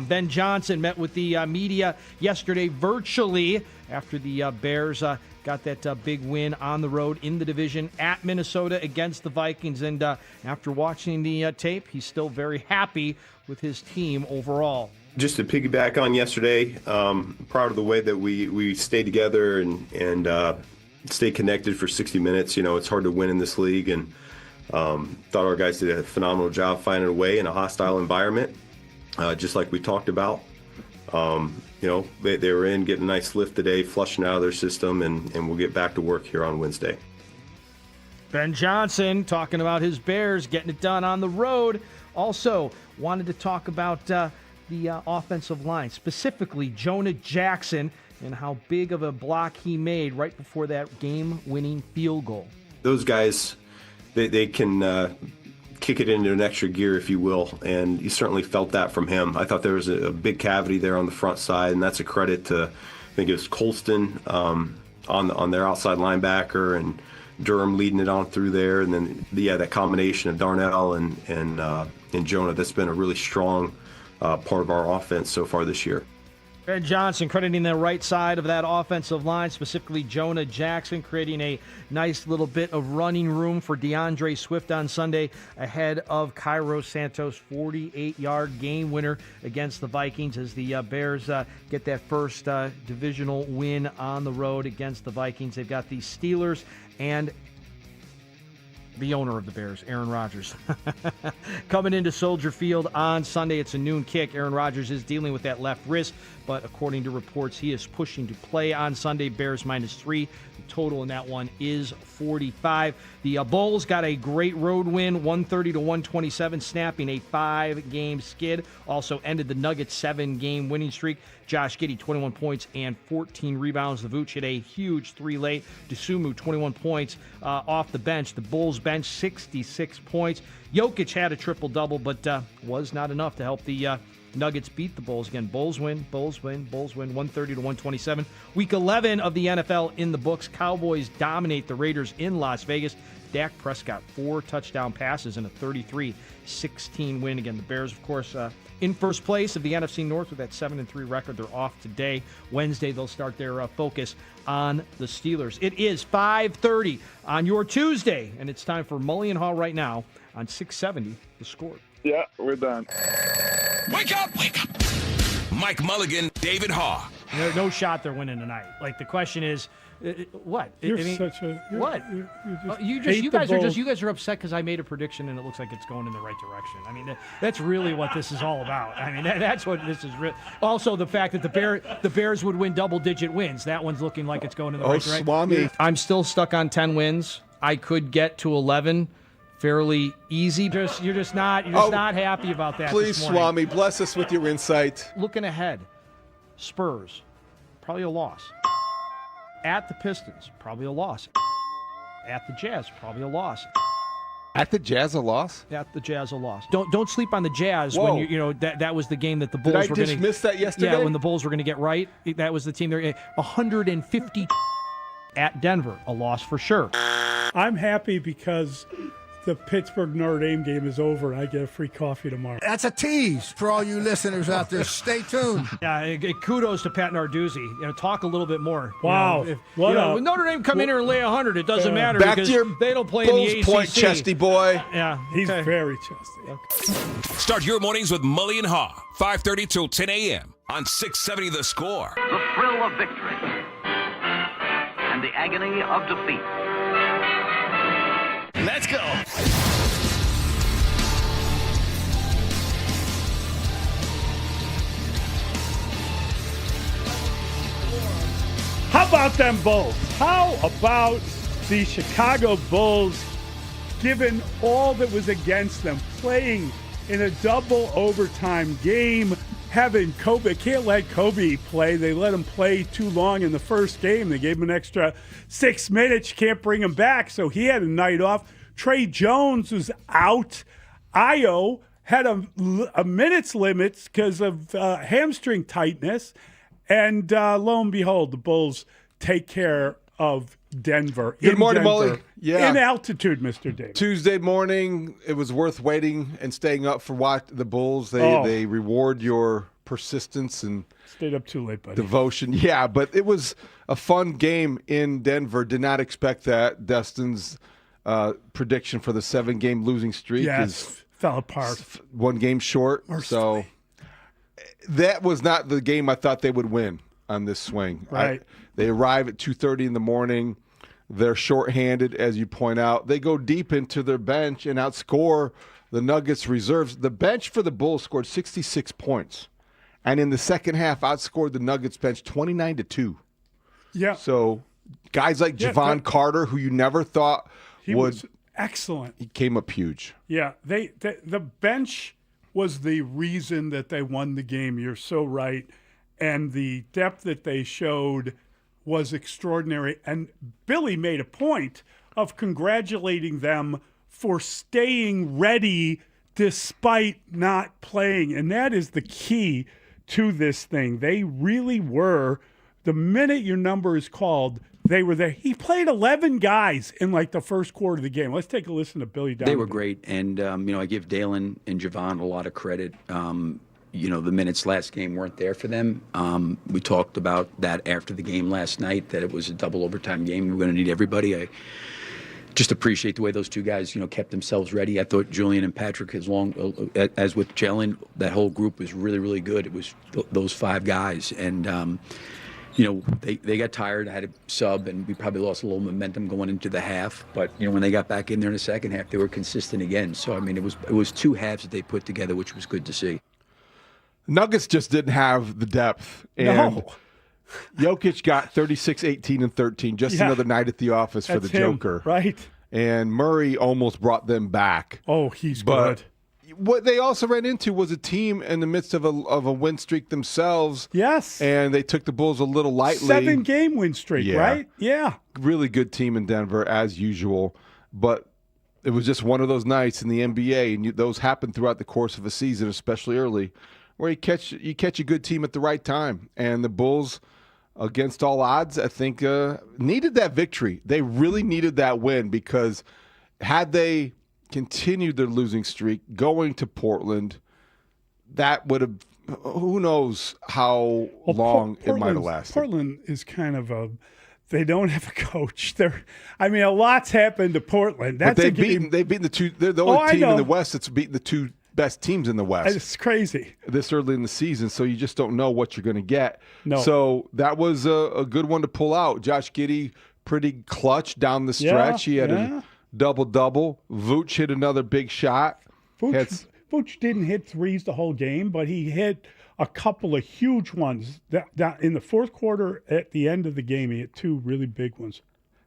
Ben Johnson met with the media yesterday virtually after the Bears got that big win on the road in the division at Minnesota against the Vikings. And after watching the tape, he's still very happy with his team overall. Just to piggyback on yesterday, proud of the way that we stayed together and stayed connected for 60 minutes. You know, it's hard to win in this league, and thought our guys did a phenomenal job finding a way in a hostile environment, just like we talked about. You know, they were in, getting a nice lift today, flushing out of their system, and we'll get back to work here on Wednesday. Ben Johnson talking about his Bears getting it done on the road. Also wanted to talk about the offensive line, specifically Jonah Jackson, and how big of a block he made right before that game-winning field goal. Those guys, they can kick it into an extra gear, if you will, and you certainly felt that from him. I thought there was a big cavity there on the front side, and that's a credit to, I think it was Colston on their outside linebacker, and Durham leading it on through there, and then that combination of Darnell and Jonah, that's been a really strong part of our offense so far this year. Ben Johnson crediting the right side of that offensive line, specifically Jonah Jackson, creating a nice little bit of running room for DeAndre Swift on Sunday ahead of Cairo Santos' 48-yard game winner against the Vikings as the Bears get that first divisional win on the road against the Vikings. They've got the Steelers and the owner of the Bears, Aaron Rodgers, coming into Soldier Field on Sunday. It's a noon kick. Aaron Rodgers is dealing with that left wrist, but according to reports, he is pushing to play on Sunday. Bears -3. The total in that one is 45. The Bulls got a great road win, 130-127, snapping a 5-game skid. Also ended the Nuggets' 7-game winning streak. Josh Giddey, 21 points and 14 rebounds. The Vooch hit a huge 3 late. DeSumo, 21 points off the bench. The Bulls bench, 66 points. Jokic had a triple-double, but was not enough to help the Nuggets beat the Bulls. Again, Bulls win, 130-127. Week 11 of the NFL in the books. Cowboys dominate the Raiders in Las Vegas. Dak Prescott, 4 touchdown passes in a 33-16 win. Again, the Bears, of course, in first place of the NFC North with that 7-3 record. They're off today. Wednesday, they'll start their focus on the Steelers. It is 5:30 on your Tuesday, and it's time for Mully and Haugh right now on 670 The Score. Yeah, we're done. Wake up! Wake up! Mike Mulligan, David Haugh. There's no shot they're winning tonight. Like, the question is, what? You're such a... What? You guys are upset because I made a prediction and it looks like it's going in the right direction. I mean, that's really what this is all about. I mean, that's what this is. Also, the fact that the Bears would win double-digit wins. That one's looking like it's going in the right direction. Swami. I'm still stuck on 10 wins. I could get to 11 fairly easy. You're just not happy about that. Please, Swami, bless us with your insight. Looking ahead, Spurs, probably a loss. At the Pistons, probably a loss. At the Jazz, probably a loss. At the Jazz, a loss? At the Jazz, a loss. Don't sleep on the Jazz. Whoa. When that was the game that the Bulls were going to... Did I dismiss that yesterday? Yeah, when the Bulls were going to get right. That was the team. They're 150 at Denver, a loss for sure. I'm happy because the Pittsburgh Notre Dame game is over and I get a free coffee tomorrow. That's a tease for all you listeners out there. Stay tuned. Yeah, kudos to Pat Narduzzi. Talk a little bit more. Wow. When Notre Dame come in here and lay 100, it doesn't matter because they don't play in the ACC. Point, chesty boy. Yeah, he's very chesty. Okay. Start your mornings with Mully and Haugh, 5:30 till 10 a.m. on 670 The Score. The thrill of victory and the agony of defeat. Let's go. How about them Bulls? How about the Chicago Bulls, given all that was against them, playing in a double overtime game, having Kobe, can't let Kobe play. They let him play too long in the first game. They gave him an extra 6 minutes. You can't bring him back, so he had a night off. Trey Jones was out. Io had a minutes limit because of hamstring tightness. And lo and behold, the Bulls take care of Denver. Good morning, Denver. Mully. Yeah. In altitude, Mr. Davis. Tuesday morning, it was worth waiting and staying up for the Bulls. They reward your persistence and stayed up too late, buddy. Devotion. Yeah, but it was a fun game in Denver. Did not expect that. Destin's prediction for the 7-game losing streak is fell apart. 1 game short. So that was not the game I thought they would win on this swing. Right. They arrive at 2:30 in the morning. They're shorthanded, as you point out. They go deep into their bench and outscore the Nuggets reserves. The bench for the Bulls scored 66 points. And in the second half, outscored the Nuggets bench 29-2. Yeah. So guys like Javon Carter, who you never thought was excellent. He came up huge. Yeah. The bench was the reason that they won the game. You're so right. And the depth that they showed was extraordinary. And Billy made a point of congratulating them for staying ready despite not playing. And that is the key to this thing. They really were, the minute your number is called, They were there. He played 11 guys in like the first quarter of the game. Let's take a listen to Billy Donovan. They were great, and I give Dalen and Javon a lot of credit. The minutes last game weren't there for them. We talked about that after the game last night, that it was a double overtime game. We're going to need everybody. I just appreciate the way those two guys, kept themselves ready. I thought Julian and Patrick, as with Jalen, that whole group was really, really good. It was those 5 guys, and they got tired. I had a sub, and we probably lost a little momentum going into the half. But when they got back in there in the second half, they were consistent again. So it was 2 halves that they put together, which was good to see. Nuggets just didn't have the depth. And No. Jokic got 36, 18, and 13. Just another night at the office for the That's him, Joker. right? And Murray almost brought them back. Oh, he's but good. What they also ran into was a team in the midst of a win streak themselves. Yes. And they took the Bulls a little lightly. 7-game win streak, right? Yeah. Really good team in Denver, as usual. But it was just one of those nights in the NBA, and those happen throughout the course of a season, especially early, where you catch a good team at the right time. And the Bulls, against all odds, I think needed that victory. They really needed that win, because had they continued their losing streak going to Portland, that would have, who knows how long it might have lasted. Portland is kind of they don't have a coach. A lot's happened to Portland. They've beaten the two. They're the only team in the West that's beaten the 2 best teams in the West. It's crazy. This early in the season, so you just don't know what you're going to get. No. So that was a good one to pull out. Josh Giddey, pretty clutch down the stretch. He had a double-double. Vooch hit another big shot. Vooch didn't hit threes the whole game, but he hit a couple of huge ones. That in the fourth quarter, at the end of the game, he hit 2 really big ones.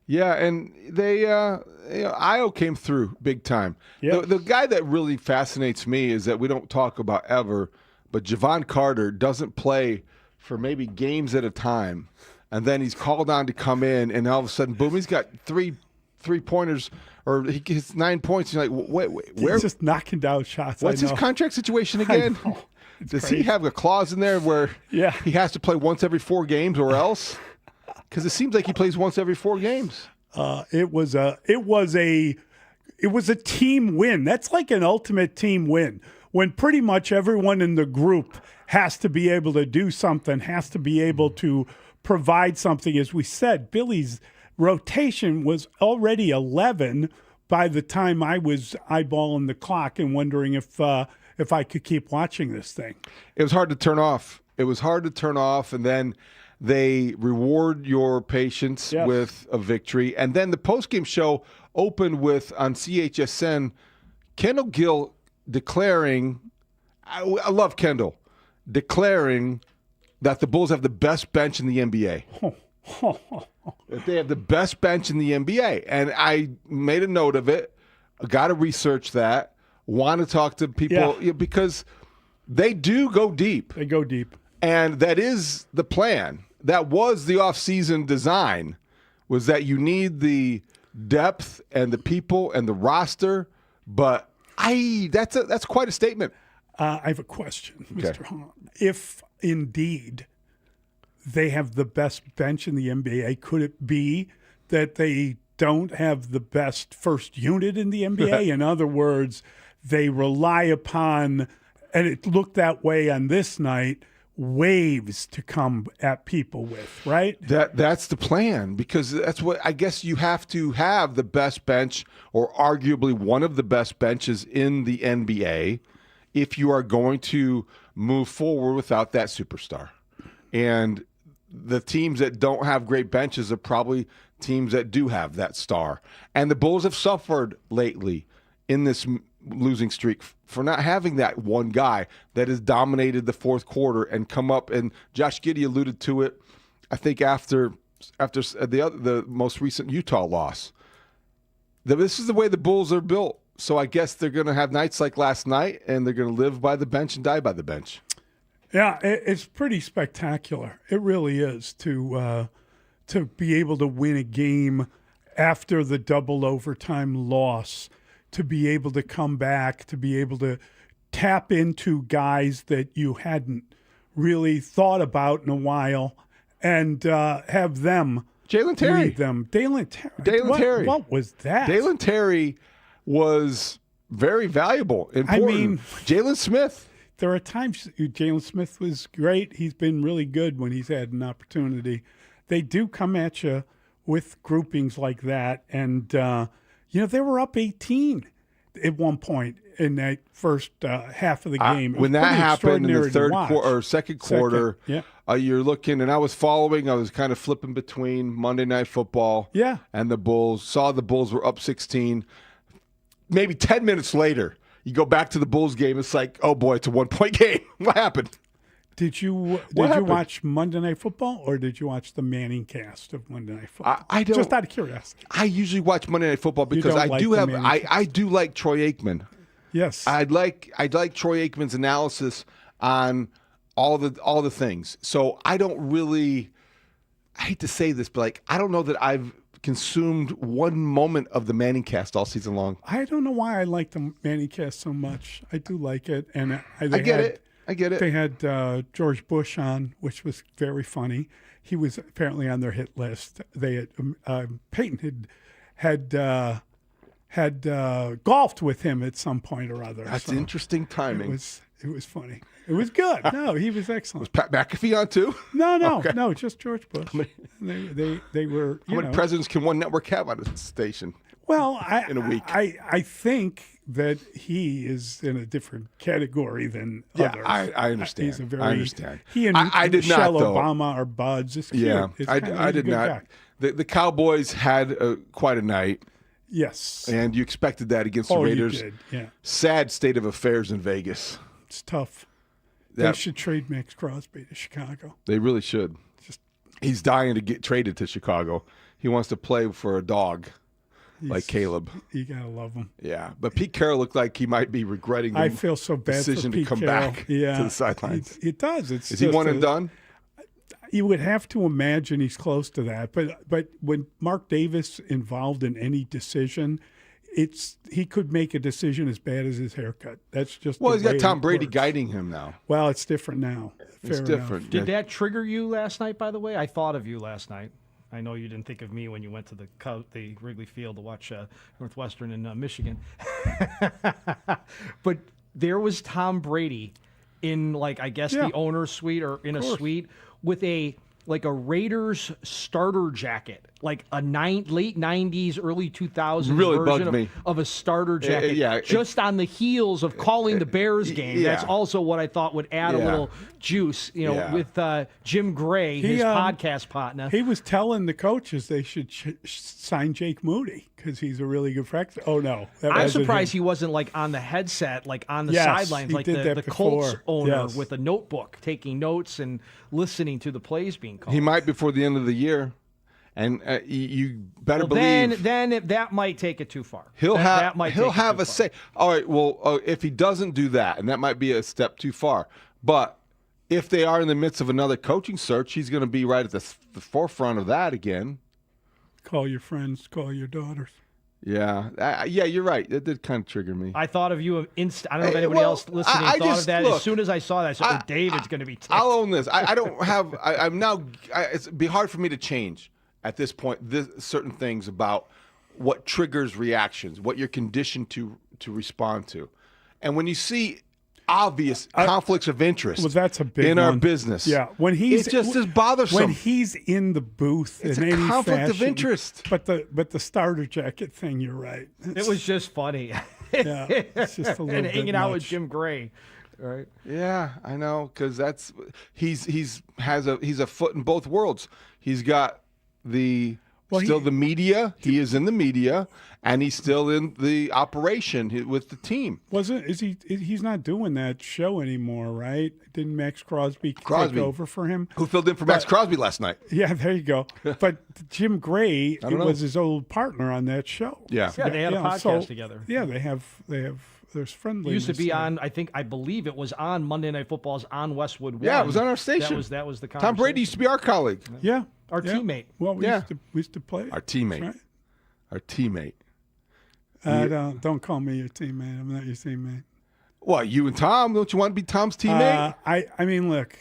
Yeah, and they, Io came through big time. Yeah. The guy that really fascinates me is that we don't talk about ever, but Javon Carter doesn't play for maybe games at a time, and then he's called on to come in, and all of a sudden, boom, he's got 3-pointers, or he gets 9 points. You're like, wait, where? He's just knocking down shots. What's his contract situation again? Does he have a clause in there where he has to play once every 4 games or else? Because it seems like he plays once every 4 games. It was a team win. That's like an ultimate team win, when pretty much everyone in the group has to be able to do something, has to be able to provide something. As we said, Billy's rotation was already 11 by the time I was eyeballing the clock and wondering if I could keep watching this thing. It was hard to turn off. And then they reward your patience with a victory. And then the postgame show opened with, on CHSN, Kendall Gill declaring, I love Kendall, declaring that the Bulls have the best bench in the NBA. That they have the best bench in the NBA. And I made a note of it. I got to research that. Want to talk to people because they do go deep. They go deep. And that is the plan. That was the offseason design, was that you need the depth and the people and the roster. But that's quite a statement. I have a question, Mr. Haugh. If indeed they have the best bench in the NBA, could it be that they don't have the best first unit in the NBA? In other words, they rely upon, and it looked that way on this night, waves to come at people with, right? That's the plan, because that's what I guess you have to have, the best bench, or arguably one of the best benches in the NBA, if you are going to move forward without that superstar. And the teams that don't have great benches are probably teams that do have that star. And the Bulls have suffered lately in this losing streak for not having that one guy that has dominated the fourth quarter and come up. And Josh Giddey alluded to it, I think, after the most recent Utah loss. This is the way the Bulls are built. So I guess they're going to have nights like last night, and they're going to live by the bench and die by the bench. Yeah, it's pretty spectacular. It really is to be able to win a game after the double overtime loss, to be able to come back, to be able to tap into guys that you hadn't really thought about in a while, and have them Jalen Terry. read them. Dalen Terry. Dalen Terry. What was that? Dalen Terry was very valuable. Important. I mean, Jalen Smith. There are times Jalen Smith was great. He's been really good when he's had an opportunity. They do come at you with groupings like that. And, they were up 18 at one point in that first half of the game. When that happened in the third quarter or second quarter, you're looking, and I was following. I was kind of flipping between Monday Night Football and the Bulls. Saw the Bulls were up 16. Maybe 10 minutes later, you go back to the Bulls game. It's like, oh, boy, it's a one-point game. What happened? Did you watch Monday Night Football, or did you watch the Manning cast of Monday Night Football? I don't. Just out of curiosity. I usually watch Monday Night Football because I do like Troy Aikman. Yes, I'd like Troy Aikman's analysis on all the things. So I don't really. I hate to say this, but I don't know that I've consumed one moment of the Manning cast all season long. I don't know why I like the Manning cast so much. I do like it, and I get it. I get it. They had George Bush on, which was very funny. He was apparently on their hit list. They had Peyton had golfed with him at some point or other. That's interesting timing. It was funny. It was good. No, he was excellent. Was Pat McAfee on too? No, Okay. no, just George Bush. They were. How many presidents can one network have on a station? Well, in a week, I think that he is in a different category than others. I understand. He's a very. I understand. He and I did Michelle not, though. Obama are buds. It's cute. Yeah, It's I he's a did good not. guy. The Cowboys had quite a night. Yes, and you expected that against the you Raiders. did, yeah. Sad state of affairs in Vegas. It's tough. They should trade Max Crosby to Chicago. They really should. He's dying to get traded to Chicago. He wants to play for a dog. Like Caleb. You got to love him. Yeah. But Pete Carroll looked like he might be regretting the I feel so bad decision for Pete to come Carroll. back to the sidelines. It does. Is he one and done? You would have to imagine he's close to that. But when Mark Davis involved in any decision, he could make a decision as bad as his haircut. That's just Well, the he's got way Tom it Brady works. guiding him now. Well, it's different now. It's Fair different. enough. Did that trigger you last night, by the way? I thought of you last night. I know you didn't think of me when you went to the Wrigley Field to watch Northwestern in Michigan. But there was Tom Brady in, I guess, the owner's suite or in a suite with a Raiders starter jacket, like a late 90s, early 2000s Really version bugged me. of a starter jacket, just on the heels of calling the Bears game. yeah. That's also what I thought would add a little juice, with Jim Gray, his podcast partner. He was telling the coaches they should sign Jake Moody because he's a really good practice. Oh, no. I'm surprised he wasn't on the headset, on the sidelines, he like did that the Colts before. owner Yes. with a notebook, taking notes and listening to the plays being called. He might before the end of the year. And you better believe then that might take it too far. he'll have a say. All right, well, if he doesn't do that, and that might be a step too far, but if they are in the midst of another coaching search, he's going to be right at the forefront of that again. Call your friends, call your daughters. Yeah, you're right. That did kind of trigger me. I thought of you. I don't know if anybody else listening thought of that. As soon as I saw that, I said, David's going to be ticked. I'll own this. I don't have. I'm now. It'd be hard for me to change at this point. Certain things about what triggers reactions, what you're conditioned to respond to, and when you see obvious conflicts of interest, that's a big in one. our business. Yeah, when he's it just is bothersome. When he's in the booth, it's in a any conflict of fashion. interest. But the starter jacket thing, you're right. It was just funny. Yeah, it's just a little and bit hanging out with much. Jim Gray. Right. Yeah, I know, because he's a foot in both worlds. He's got the media. He is in the media, and he's still in the operation with the team. He's not doing that show anymore, right? Didn't Max Crosby take over for him? Who filled in for Max Crosby last night? Yeah, there you go. But Jim Gray I don't know. was his old partner on that show. Yeah, they had a podcast together. Yeah, they have. There's friendly. Used to be on. I believe it was on Monday Night Football's on Westwood One. Yeah, it was on our station. That was the conversation. Tom Brady used to be our colleague. Yeah, our teammate. Well, we used to play. Our teammate. Right? Our teammate. Don't call me your teammate. I'm not your teammate. Well, you and Tom, don't you want to be Tom's teammate? I mean, look.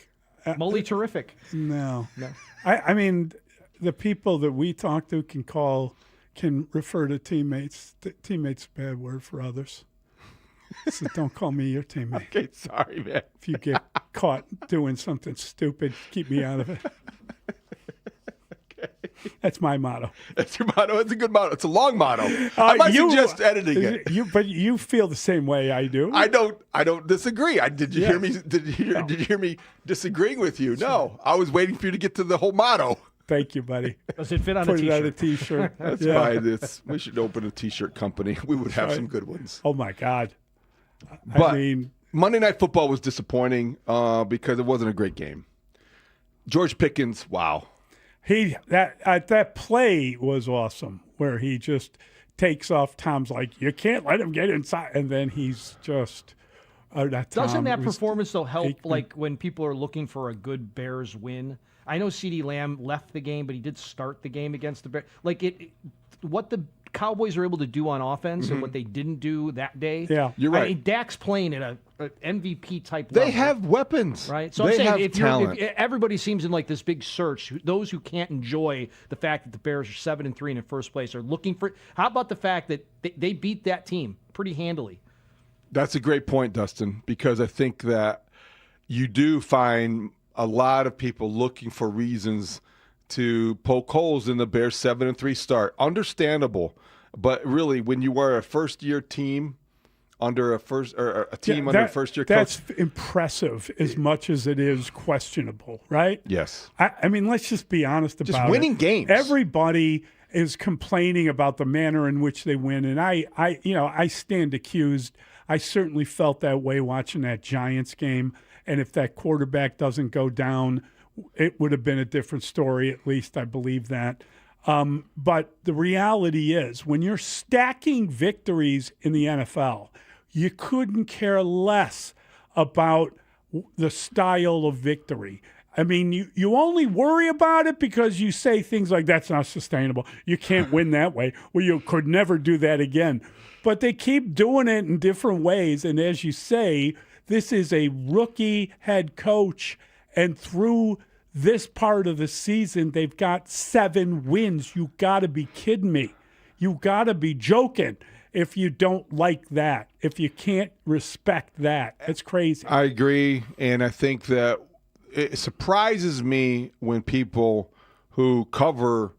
Mully terrific. No. I mean, the people that we talk to can refer to teammates. Teammates a bad word for others. So don't call me your teammate. Okay, sorry, man. If you get caught doing something stupid, keep me out of it. Okay. That's my motto. That's your motto. It's a good motto. It's a long motto. I might suggest editing it. But you feel the same way I do. I don't disagree. Did you hear me? Did you hear me disagreeing with you? No, I was waiting for you to get to the whole motto. Thank you, buddy. Does it fit on Put a it on a T-shirt? T-shirt. That's fine. We should open a T-shirt company. We would have some good ones. Oh my God. But I mean, Monday Night Football was disappointing because it wasn't a great game. George Pickens, wow. That play was awesome, where he just takes off. Tom's like, you can't let him get inside, and then he's just. Doesn't that performance though help? Like when people are looking for a good Bears win. I know CeeDee Lamb left the game, but he did start the game against the Bears. Like what the Cowboys are able to do on offense and what they didn't do that day. Yeah, you're right. I mean, Dak's playing at an MVP type level. They have weapons, right? So they I'm saying have if everybody seems in like this big search, those who can't enjoy the fact that the Bears are 7-3 and in first place are looking for. How about the fact that they beat that team pretty handily? That's a great point, Dustin, because I think that you do find a lot of people looking for reasons to poke holes in the Bears 7-3 start. Understandable, but really, when you are a first-year team under a team under a first-year coach, that's impressive as much as it is questionable, right? Yes. I mean, let's just be honest about it. Just winning games. Everybody is complaining about the manner in which they win, and I stand accused. I certainly felt that way watching that Giants game, and if that quarterback doesn't go down, it would have been a different story. At least I believe that. But the reality is, when you're stacking victories in the NFL, you couldn't care less about the style of victory. I mean, you only worry about it because you say things like, that's not sustainable. You can't win that way. Well, you could never do that again. But they keep doing it in different ways. And as you say, this is a rookie head coach. And through this part of the season, they've got 7 wins. You got to be kidding me. You got to be joking if you don't like that, if you can't respect that. It's crazy. I agree. And I think that it surprises me when people who cover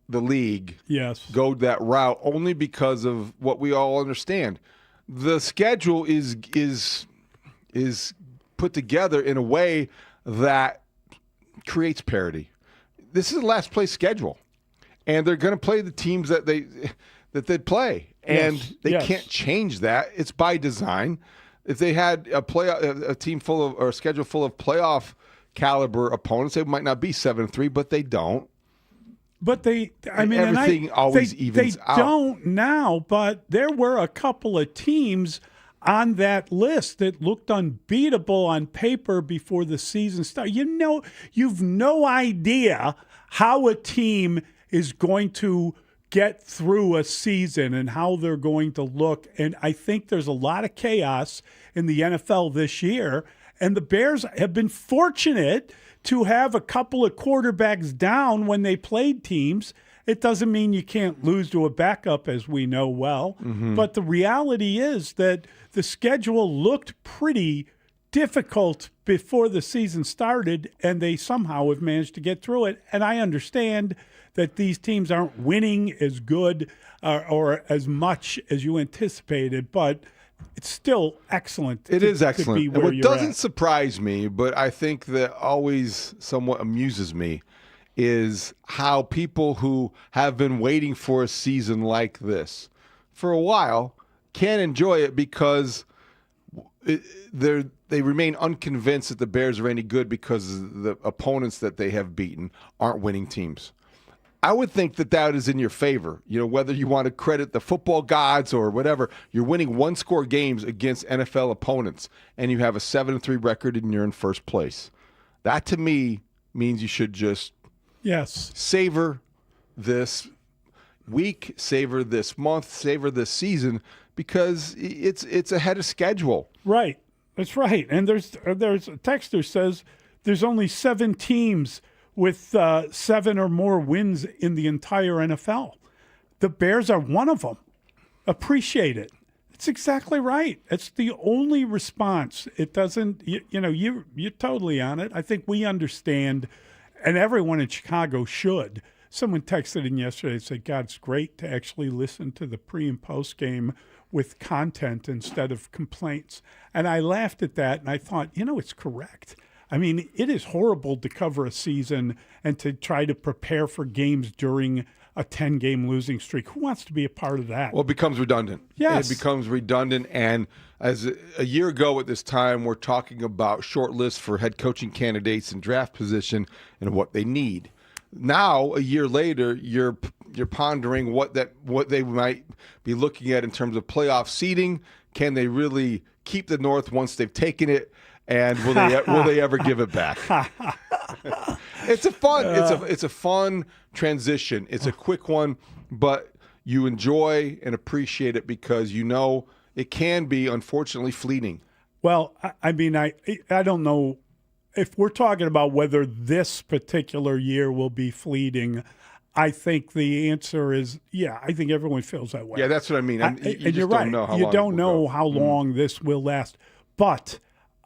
the league go that route, only because of what we all understand. The schedule is put together in a way that creates parity. This is the last place schedule, and they're going to play the teams that they play, and they can't change that. It's by design. If they had a team full of, or a schedule full of playoff caliber opponents, they might not be 7-3, but they don't. But everything always evens out. They don't now, but there were a couple of teams on that list that looked unbeatable on paper before the season started. You've no idea how a team is going to get through a season and how they're going to look. And I think there's a lot of chaos in the NFL this year. And the Bears have been fortunate to have a couple of quarterbacks down when they played teams. It doesn't mean you can't lose to a backup, as we know well. Mm-hmm. But the reality is that the schedule looked pretty difficult before the season started, and they somehow have managed to get through it. And I understand that these teams aren't winning as good or as much as you anticipated, but it's still excellent. It is excellent. To be where and what you're doesn't at. surprise me, but I think that always somewhat amuses me, is how people who have been waiting for a season like this for a while can't enjoy it because they remain unconvinced that the Bears are any good because the opponents that they have beaten aren't winning teams. I would think that is in your favor. Whether you want to credit the football gods or whatever, you're winning one-score games against NFL opponents, and you have a 7-3 record and you're in first place. That, to me, means you should just savor this week, savor this month, savor this season, because it's ahead of schedule. Right. That's right. And there's a text that says there's only 7 teams with 7 or more wins in the entire NFL. The Bears are one of them. Appreciate it. It's exactly right. It's the only response. It doesn't, you're totally on it. I think we understand, and everyone in Chicago should. Someone texted in yesterday and said, God, it's great to actually listen to the pre and post game with content instead of complaints. And I laughed at that, and I thought, it's correct. I mean, it is horrible to cover a season and to try to prepare for games during a 10-game losing streak. Who wants to be a part of that? Well, it becomes redundant. Yes. It becomes redundant. And as a year ago at this time, we're talking about short lists for head coaching candidates and draft position and what they need. Now, a year later, you're pondering what they might be looking at in terms of playoff seeding. Can they really keep the North once they've taken it? And will they ever give it back? It's a fun transition. It's a quick one, but you enjoy and appreciate it because it can be unfortunately fleeting. Well, I mean, I don't know if we're talking about whether this particular year will be fleeting. I think the answer is, yeah, I think everyone feels that way. Yeah, that's what I mean. And you're right. You don't know how long this will last. But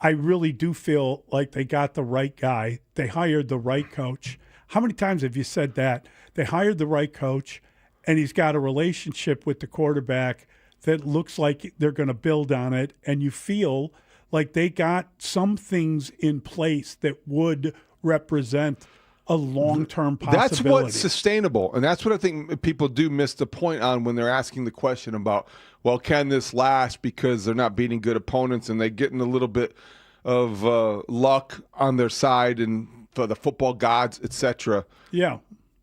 I really do feel like they got the right guy. They hired the right coach. How many times have you said that? They hired the right coach, and he's got a relationship with the quarterback that looks like they're going to build on it, and you feel like they got some things in place that would represent a long-term possibility. That's what's sustainable, and that's what I think people do miss the point on when they're asking the question about, well, can this last because they're not beating good opponents and they're getting a little bit of luck on their side and for the football gods, etc. Yeah.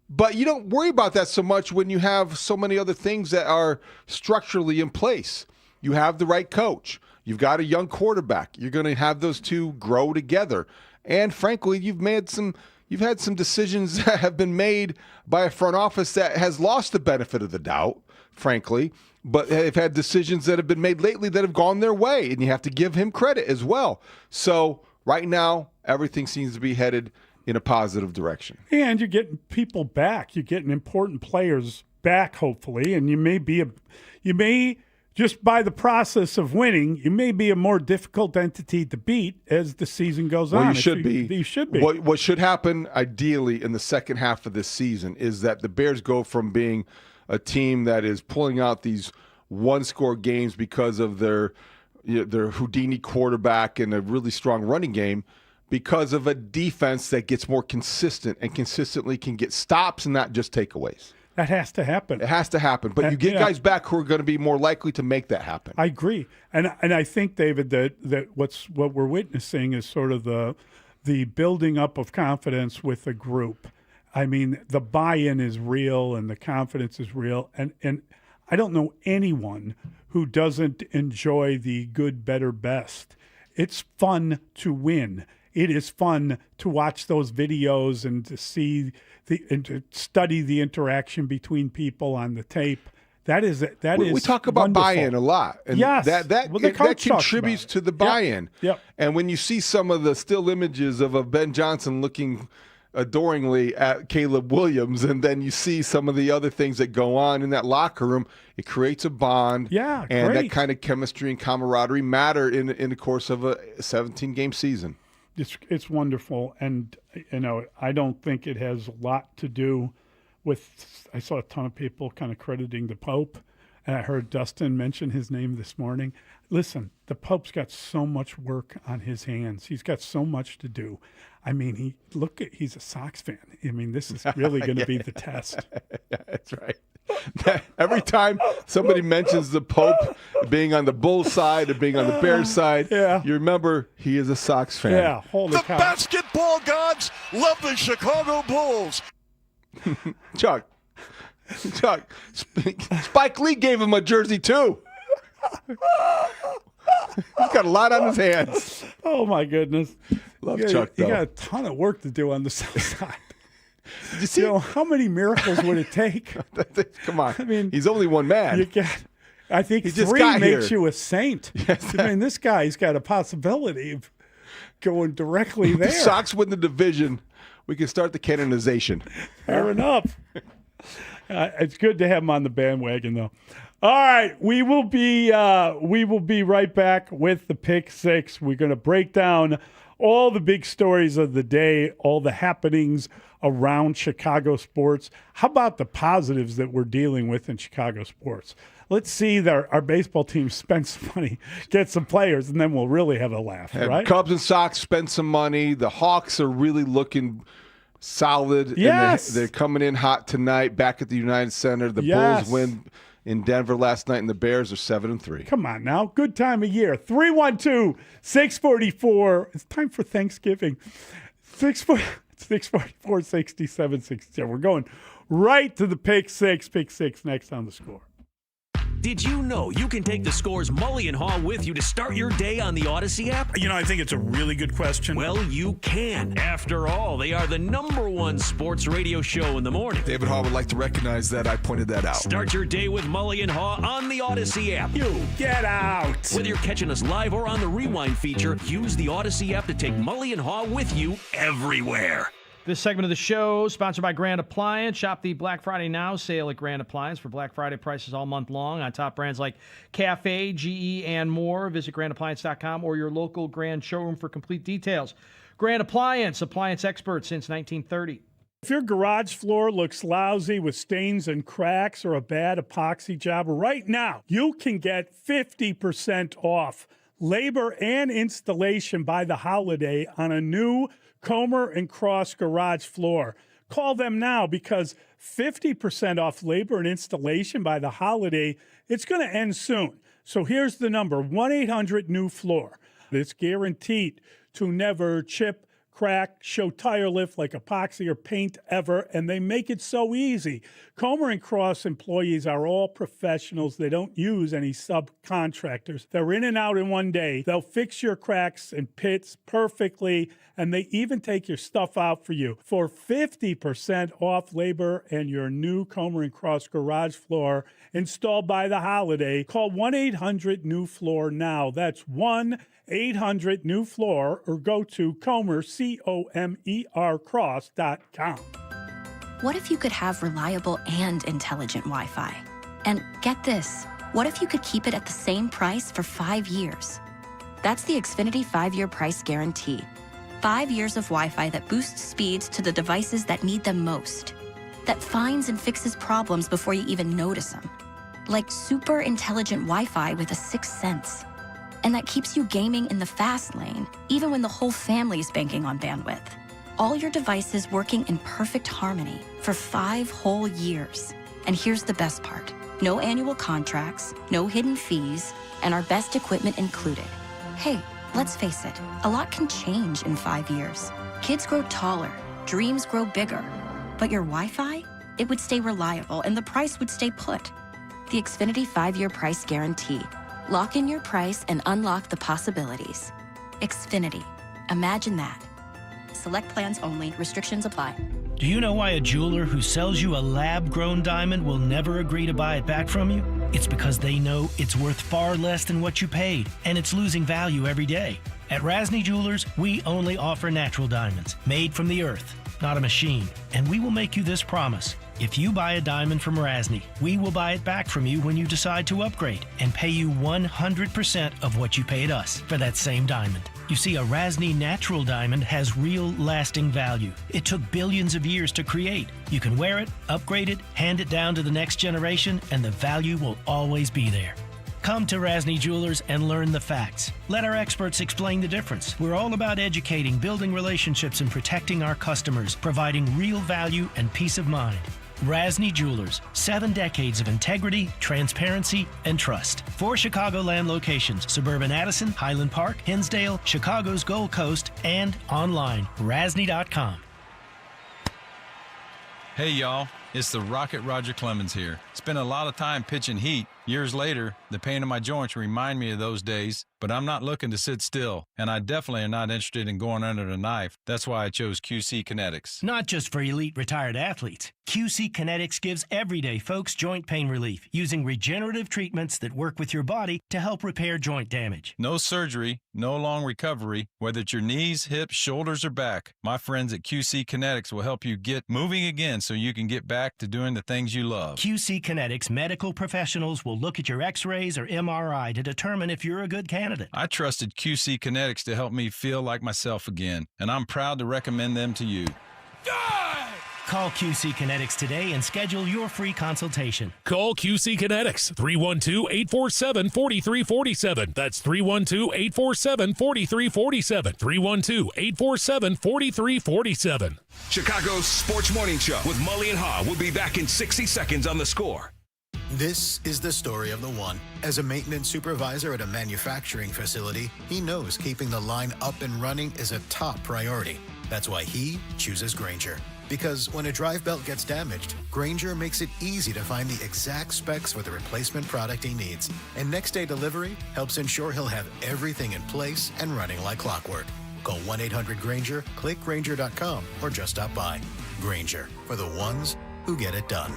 But you don't worry about that so much when you have so many other things that are structurally in place. You have the right coach. You've got a young quarterback. You're going to have those two grow together. And frankly, you've had some decisions that have been made by a front office that has lost the benefit of the doubt, frankly, but they've had decisions that have been made lately that have gone their way, and you have to give him credit as well. So right now, everything seems to be headed in a positive direction. And you're getting people back. You're getting important players back, hopefully, and you may just by the process of winning, you may be a more difficult entity to beat as the season goes on. You should be. You should be. What should happen, ideally, in the second half of this season is that the Bears go from being a team that is pulling out these one-score games because of their Houdini quarterback and a really strong running game, because of a defense that gets more consistent and consistently can get stops and not just takeaways. That has to happen. It has to happen. But you get guys back who are going to be more likely to make that happen. I agree. And I think, David, that what we're witnessing is sort of the building up of confidence with the group. I mean, the buy-in is real and the confidence is real. And I don't know anyone who doesn't enjoy the good, better, best. It's fun to win. It is fun to watch those videos and to see and to study the interaction between people on the tape. We talk about wonderful. Buy-in a lot. And yes. that contributes to the buy-in. Yep. And when you see some of the still images of Ben Johnson looking adoringly at Caleb Williams, and then you see some of the other things that go on in that locker room, it creates a bond. Yeah, and great. that kind of chemistry and camaraderie matter in the course of a 17-game season. It's wonderful, and I don't think it has a lot to do with. I saw a ton of people kind of crediting the Pope, and I heard Dustin mention his name this morning. Listen, the Pope's got so much work on his hands. He's got so much to do. I mean, he's a Sox fan. I mean, this is really going to be the test. Yeah, that's right. Every time somebody mentions the Pope being on the Bulls side or being on the Bears side, you remember he is a Sox fan. Yeah, holy the cow. Basketball gods love the Chicago Bulls. Chuck, Spike Lee gave him a jersey too. He's got a lot on his hands. Oh, my goodness. Love Chuck, though. You got a ton of work to do on the South side. Did you see? How many miracles would it take? Come on. I mean, he's only one man. I think he 3 makes you a saint. Yes. I mean, this guy's got a possibility of going directly there. The Sox win the division we can start the canonization. Fair enough. It's good to have him on the bandwagon, though. All right, we will be right back with the Pick Six. We're going to break down all the big stories of the day, all the happenings around Chicago sports. How about the positives that we're dealing with in Chicago sports? Let's see that our baseball team spend some money, get some players, and then we'll really have a laugh, right? Cubs and Sox spend some money. The Hawks are really looking solid. Yes. And they're coming in hot tonight back at the United Center. The Bulls win in Denver last night, and the Bears are 7-3. Come on now. Good time of year. 312-644. It's time for Thanksgiving. 644-6760. We're going right to the Pick Six. Pick Six next on The Score. Did you know you can take the Score's Mully and Haugh with you to start your day on the Odyssey app? I think it's a really good question. Well, you can. After all, they are the #1 sports radio show in the morning. David Haugh would like to recognize that I pointed that out. Start your day with Mully and Haugh on the Odyssey app. You get out. Whether you're catching us live or on the Rewind feature, use the Odyssey app to take Mully and Haugh with you everywhere. This segment of the show sponsored by Grand Appliance. Shop the Black Friday Now sale at Grand Appliance for Black Friday prices all month long on top brands like Cafe, GE, and more. Visit grandappliance.com or your local Grand showroom for complete details. Grand Appliance, appliance expert since 1930. If your garage floor looks lousy with stains and cracks or a bad epoxy job, right now you can get 50% off labor and installation by the holiday on a new Comer and Cross garage floor. Call them now because 50% off labor and installation by the holiday, it's going to end soon. So here's the number, 1-800-NEW-FLOOR. It's guaranteed to never chip, crack, show tire lift like epoxy or paint ever, and they make it so easy. Comer and Cross employees are all professionals. They don't use any subcontractors. They're in and out in one day. They'll fix your cracks and pits perfectly, and they even take your stuff out for you. For 50% off labor and your new Comer and Cross garage floor installed by the holiday, call 1-800-NEW-FLOOR now. That's 1-800-NEW-FLOOR or go to Comer, COMER Cross.com. What if you could have reliable and intelligent Wi-Fi? And get this, what if you could keep it at the same price for 5 years? That's the Xfinity 5-year price guarantee. 5 years of Wi-Fi that boosts speeds to the devices that need them most. That finds and fixes problems before you even notice them. Like super intelligent Wi-Fi with a 6th sense. And that keeps you gaming in the fast lane, even when the whole family is banking on bandwidth. All your devices working in perfect harmony for 5 whole years. And here's the best part. No annual contracts, no hidden fees, and our best equipment included. Hey, let's face it, a lot can change in 5 years. Kids grow taller, dreams grow bigger. But your Wi-Fi? It would stay reliable and the price would stay put. The Xfinity 5-year price guarantee. Lock in your price and unlock the possibilities. Xfinity. Imagine that. Select plans only. Restrictions apply. Do you know why a jeweler who sells you a lab-grown diamond will never agree to buy it back from you? It's because they know it's worth far less than what you paid, and it's losing value every day. At Rasny Jewelers, we only offer natural diamonds, made from the earth, not a machine. And we will make you this promise. If you buy a diamond from Rasny, we will buy it back from you when you decide to upgrade and pay you 100% of what you paid us for that same diamond. You see, a Rasny natural diamond has real lasting value. It took billions of years to create. You can wear it, upgrade it, hand it down to the next generation, and the value will always be there. Come to Rasny Jewelers and learn the facts. Let our experts explain the difference. We're all about educating, building relationships, and protecting our customers, providing real value and peace of mind. Rasny Jewelers, 7 decades of integrity, transparency, and trust. 4 Chicagoland locations: suburban Addison, Highland Park, Hinsdale, Chicago's Gold Coast, and online, rasny.com. Hey, y'all. It's the Rocket Roger Clemens here. Spent a lot of time pitching heat. Years later, The pain in my joints remind me of those days, but I'm not looking to sit still, and I definitely am not interested in going under the knife. That's why I chose QC Kinetics. Not just for elite retired athletes. QC Kinetics gives everyday folks joint pain relief using regenerative treatments that work with your body to help repair joint damage. No surgery, no long recovery, whether it's your knees, hips, shoulders, or back. My friends at QC Kinetics will help you get moving again so you can get back to doing the things you love. QC Kinetics medical professionals will look at your x-rays or MRI to determine if you're a good candidate. I trusted QC Kinetics to help me feel like myself again, and I'm proud to recommend them to you. Call QC Kinetics today and schedule your free consultation. Call QC Kinetics, 312-847-4347. That's 312-847-4347. 312-847-4347. Chicago's Sports Morning Show with Mully and Haugh will be back in 60 seconds on The Score. This is the story of the one. As a maintenance supervisor at a manufacturing facility, he knows keeping the line up and running is a top priority. That's why he chooses Grainger. Because when a drive belt gets damaged, Grainger makes it easy to find the exact specs for the replacement product he needs. And next day delivery helps ensure he'll have everything in place and running like clockwork. Call 1-800-GRAINGER, click Grainger.com, or just stop by. Grainger, for the ones who get it done.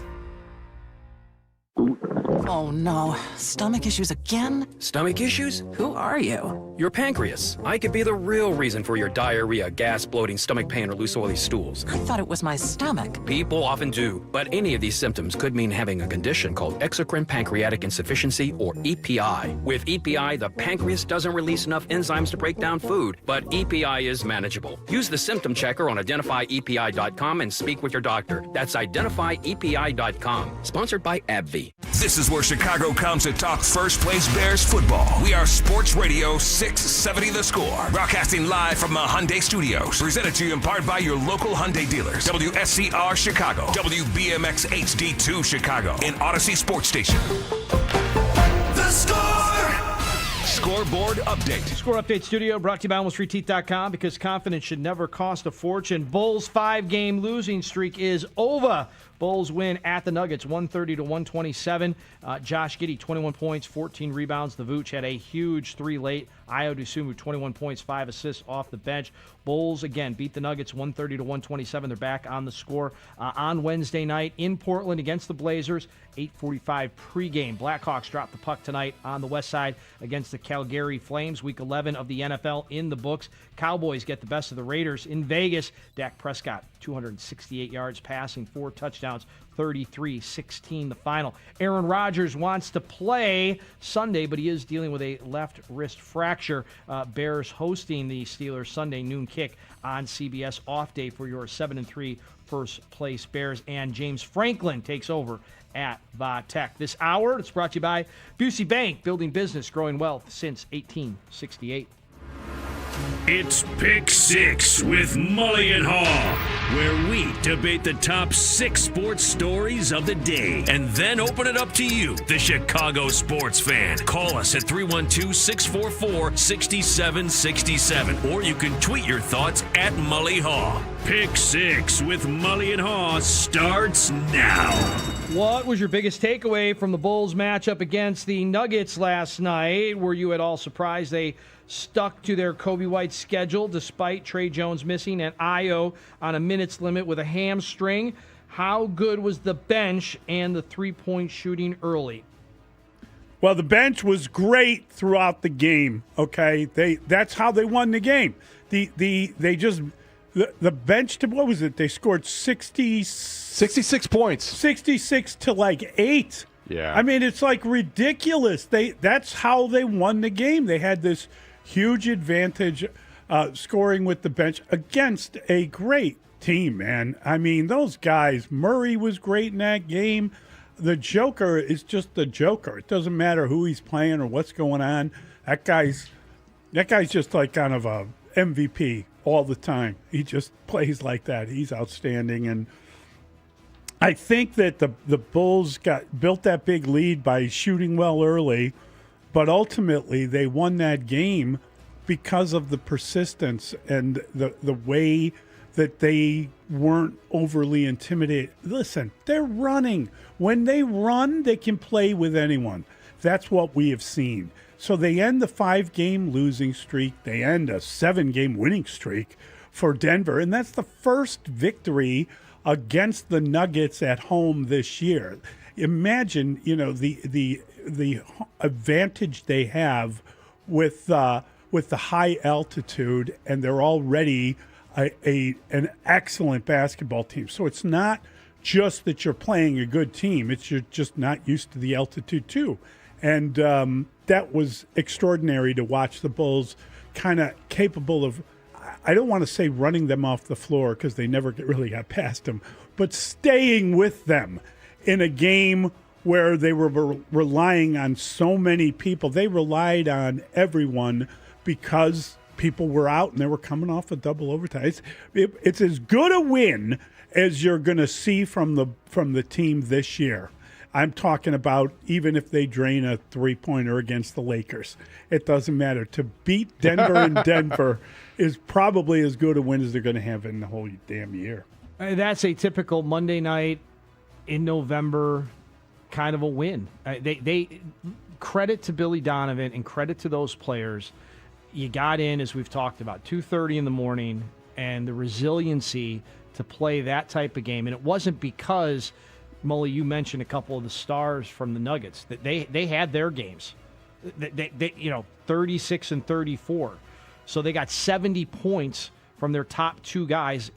Oh no, stomach issues again? Stomach issues? Who are you? Your pancreas. I could be the real reason for your diarrhea, gas, bloating, stomach pain, or loose oily stools. I thought it was my stomach. People often do, but any of these symptoms could mean having a condition called exocrine pancreatic insufficiency, or EPI. With EPI, the pancreas doesn't release enough enzymes to break down food, but EPI is manageable. Use the symptom checker on identifyepi.com and speak with your doctor. That's identifyepi.com. Sponsored by AbbVie. This is where Chicago comes to talk first place Bears football. We are Sports Radio 670 The Score. Broadcasting live from the Hyundai Studios. Presented to you in part by your local Hyundai dealers. WSCR Chicago. WBMX HD2 Chicago. And Odyssey Sports Station. The Score! Scoreboard update. Score update studio brought to you by AlmostFreeTeeth.com, because confidence should never cost a fortune. Bulls' 5-game losing streak is over. Bulls win at the Nuggets 130-127. Josh Giddey, 21 points, 14 rebounds. The Vooch had a huge 3 late. Ayo Dosunmu, 21 points, 5 assists off the bench. Bulls, again, beat the Nuggets 130-127. They're back on the score on Wednesday night in Portland against the Blazers. 8:45 pregame. Blackhawks drop the puck tonight on the west side against the Calgary Flames. Week 11 of the NFL in the books. Cowboys get the best of the Raiders in Vegas. Dak Prescott, 268 yards passing, 4 touchdowns, 33-16 the final. Aaron Rodgers wants to play Sunday, but he is dealing with a left wrist fracture. Bears hosting the Steelers Sunday noon kick on CBS. Off day for your 7-3 first place Bears. And James Franklin takes over at Va Tech. This hour, it's brought to you by Busey Bank, building business, growing wealth since 1868. It's Pick 6 with Mully and Haugh, where we debate the top 6 sports stories of the day and then open it up to you, the Chicago sports fan. Call us at 312-644-6767, or you can tweet your thoughts at Mully Haugh. Pick 6 with Mully and Haugh starts now. What was your biggest takeaway from the Bulls matchup against the Nuggets last night? Were you at all surprised they stuck to their Kobe White schedule despite Trey Jones missing and Ayo on a minutes limit with a hamstring? How good was the bench and the three-point shooting early? Well, the bench was great throughout the game. Okay, that's how they won the game. The bench, what was it? They scored 66 points. 66 to like 8. Yeah. I mean, it's like ridiculous. That's how they won the game. They had this huge advantage scoring with the bench against a great team, man. I mean, those guys, Murray was great in that game. The Joker is just the Joker. It doesn't matter who he's playing or what's going on. That guy's just like kind of a MVP all the time. He just plays like that. He's outstanding. And I think that the Bulls built that big lead by shooting well early, but ultimately they won that game because of the persistence and the way that they weren't overly intimidated. Listen, they're running. When they run, they can play with anyone. That's what we have seen. So they end the 5-game losing streak. They end a 7-game winning streak for Denver. And that's the first victory against the Nuggets at home this year. Imagine, the advantage they have with the high altitude, and they're already an excellent basketball team. So it's not just that you're playing a good team; it's you're just not used to the altitude too. And that was extraordinary to watch the Bulls kind of capable of, I don't want to say running them off the floor because they never really got past them, but staying with them in a game where they were relying on so many people. They relied on everyone because people were out and they were coming off a double overtime. It's as good a win as you're going to see from the team this year. I'm talking about even if they drain a three-pointer against the Lakers. It doesn't matter. To beat Denver in Denver is probably as good a win as they're going to have in the whole damn year. That's a typical Monday night in November kind of a win. They credit to Billy Donovan and credit to those players. You got in, as we've talked about, 2:30 in the morning, and the resiliency to play that type of game. And it wasn't because, Mully, you mentioned a couple of the stars from the Nuggets, that they had their games. They 36 and 34. So they got 70 points from their top two guys.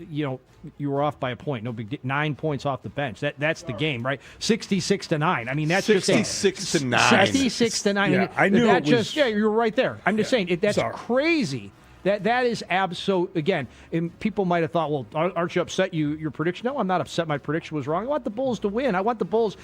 You were off by a point. No big deal. 9 points off the bench. That's the game, right? 66-9. I mean, that's 66 to 9. 66 to 9. Yeah, I knew it was. Yeah, you were right there. I'm just saying that's crazy. That is absolute. Again, and people might have thought, well, aren't you upset? Your prediction? No, I'm not upset. My prediction was wrong. I want the Bulls to win. I want the Bulls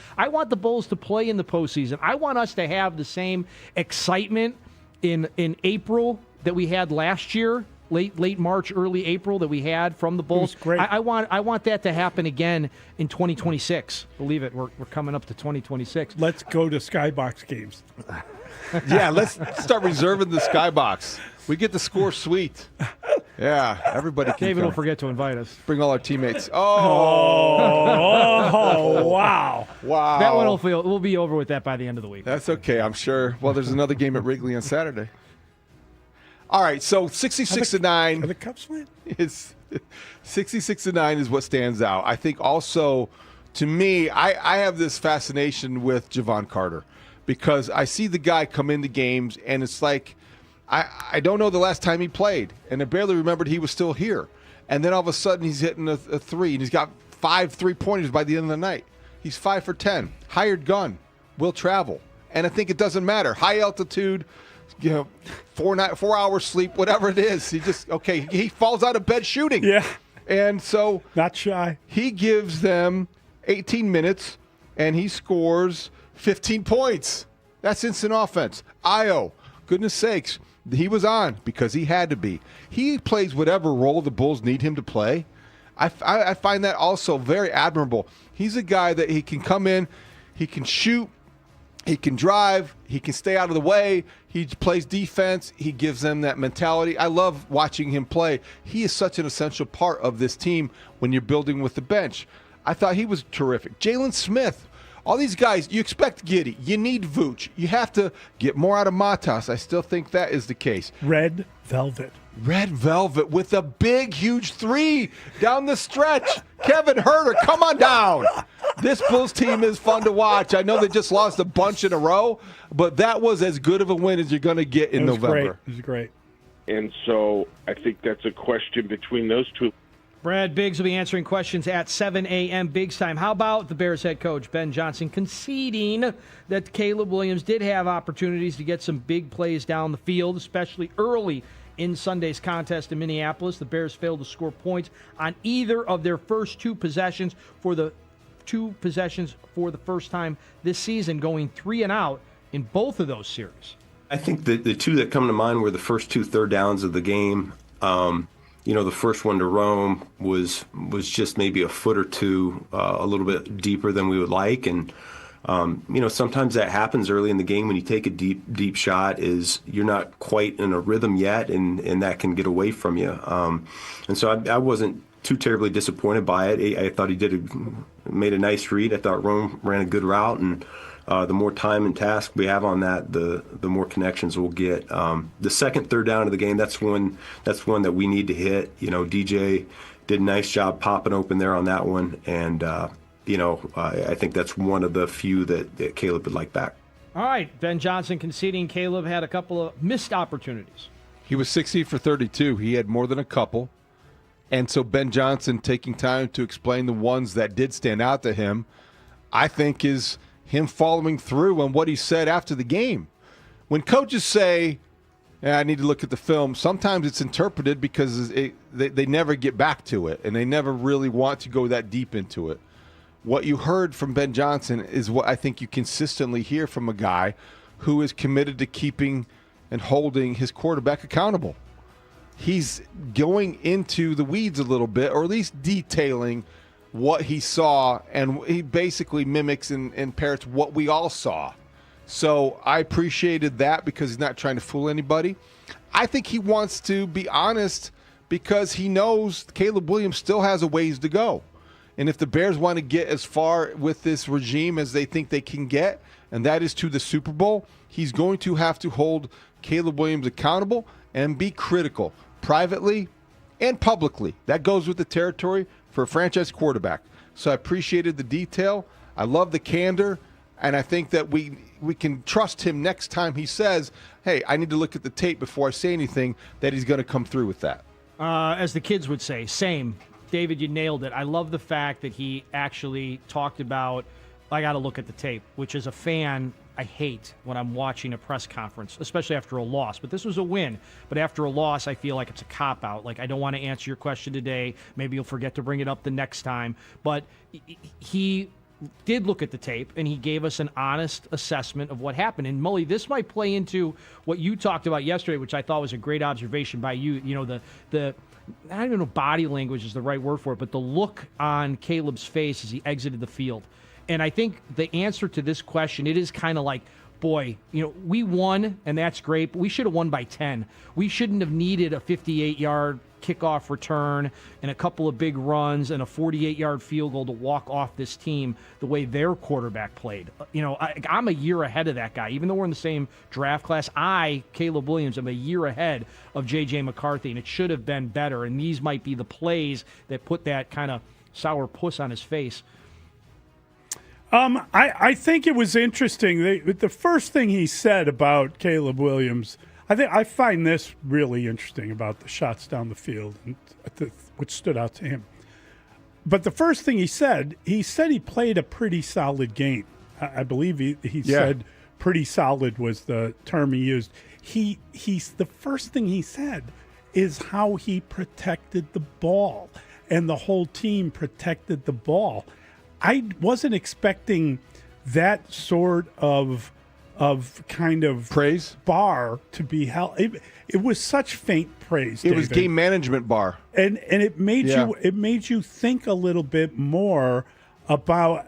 to play in the postseason. I want us to have the same excitement in April that we had last year. Late March, early April that we had from the Bulls. It was great. I want that to happen again in 2026. Believe it, we're coming up to 2026. Let's go to Skybox games. Yeah, let's start reserving the Skybox. We get the score suite. Yeah, everybody can David come. will forget to invite us. Bring all our teammates. Oh, wow. Wow. That one we'll be over with that by the end of the week. That's okay, I'm sure. Well, there's another game at Wrigley on Saturday. All right, so 66-9. Are the Cubs win? It's 66-9 is what stands out. I think also, to me, I have this fascination with Javon Carter because I see the guy come into games and it's like I don't know the last time he played, and I barely remembered he was still here. And then all of a sudden he's hitting a three, and he's got 5 3-pointers by the end of the night. He's 5 for 10. Hired gun, will travel. And I think it doesn't matter. High altitude, 4 hours sleep, whatever it is. He falls out of bed shooting. Yeah. And so not shy. He gives them 18 minutes, and he scores 15 points. That's instant offense. Io, goodness sakes, he was on because he had to be. He plays whatever role the Bulls need him to play. I find that also very admirable. He's a guy that he can come in, he can shoot, he can drive, he can stay out of the way, he plays defense, he gives them that mentality. I love watching him play. He is such an essential part of this team when you're building with the bench. I thought he was terrific. Jalen Smith, all these guys, you expect Giddey, you need Vooch, you have to get more out of Matas. I still think that is the case. Red Velvet with a big, huge 3 down the stretch. Kevin Herter, come on down. This Bulls team is fun to watch. I know they just lost a bunch in a row, but that was as good of a win as you're going to get in November. It was great. And so I think that's a question between those two. Brad Biggs will be answering questions at 7 a.m. Biggs time. How about the Bears head coach, Ben Johnson, conceding that Caleb Williams did have opportunities to get some big plays down the field, especially early in Sunday's contest in Minneapolis. The Bears failed to score points on either of their first 2 possessions for the first time this season, going 3 and out in both of those series. I think the 2 that come to mind were the first 2 third downs of the game. The first one to Rome was just maybe a foot or 2 a little bit deeper than we would like. And, sometimes that happens early in the game when you take a deep shot is you're not quite in a rhythm yet, and that can get away from you. And so I wasn't too terribly disappointed by it. I thought he made a nice read. I thought Rome ran a good route, and the more time and task we have on that, the more connections we'll get. The second, third down of the game, that's one that we need to hit. DJ did a nice job popping open there on that one, and I think that's one of the few that Caleb would like back. All right, Ben Johnson conceding Caleb had a couple of missed opportunities. He was 60 for 32. He had more than a couple. And so Ben Johnson taking time to explain the ones that did stand out to him, I think is him following through on what he said after the game. When coaches say, I need to look at the film, sometimes it's interpreted because they never get back to it, and they never really want to go that deep into it. What you heard from Ben Johnson is what I think you consistently hear from a guy who is committed to keeping and holding his quarterback accountable. He's going into the weeds a little bit, or at least detailing what he saw, and he basically mimics and parrots what we all saw. So I appreciated that because he's not trying to fool anybody. I think he wants to be honest because he knows Caleb Williams still has a ways to go. And if the Bears want to get as far with this regime as they think they can get, and that is to the Super Bowl, he's going to have to hold Caleb Williams accountable and be critical, privately and publicly. That goes with the territory for a franchise quarterback. So I appreciated the detail. I love the candor, and I think that we can trust him next time he says, hey, I need to look at the tape before I say anything, that he's going to come through with that. As the kids would say, same. David, you nailed it. I love the fact that he actually talked about, I got to look at the tape, which as a fan, I hate when I'm watching a press conference, especially after a loss. But this was a win. But after a loss, I feel like it's a cop-out. Like, I don't want to answer your question today. Maybe you'll forget to bring it up the next time. But he did look at the tape, and he gave us an honest assessment of what happened. And, Mully, this might play into what you talked about yesterday, which I thought was a great observation by you. The I don't even know body language is the right word for it, but the look on Caleb's face as he exited the field. And I think the answer to this question, it is kind of like, boy, we won, and that's great, but we should have won by 10. We shouldn't have needed a 58-yard kickoff return and a couple of big runs and a 48-yard field goal to walk off this team the way their quarterback played. I'm a year ahead of that guy. Even though we're in the same draft class, Caleb Williams, am a year ahead of J.J. McCarthy, and it should have been better. And these might be the plays that put that kind of sour puss on his face. I think it was interesting. The first thing he said about Caleb Williams, I find this really interesting about the shots down the field and what stood out to him. But the first thing he said he played a pretty solid game. I believe he said pretty solid was the term he used. The first thing he said is how he protected the ball, and the whole team protected the ball. I wasn't expecting that sort of kind of praise bar to be held. It was such faint praise. It was game management bar, and it made you think a little bit more about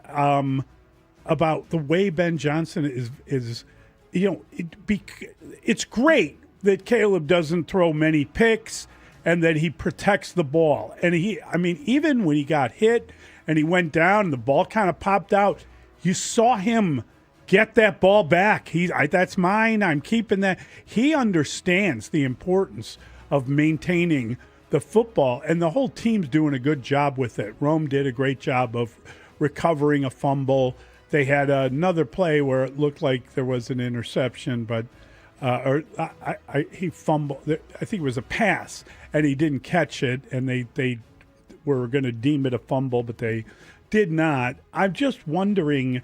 the way Ben Johnson is. It's great that Caleb doesn't throw many picks and that he protects the ball. And even when he got hit and he went down and the ball kind of popped out, you saw him get that ball back. That's mine. I'm keeping that. He understands the importance of maintaining the football, and the whole team's doing a good job with it. Rome did a great job of recovering a fumble. They had another play where it looked like there was an interception, but he fumbled. I think it was a pass, and he didn't catch it, and they were going to deem it a fumble, but they did not. I'm just wondering,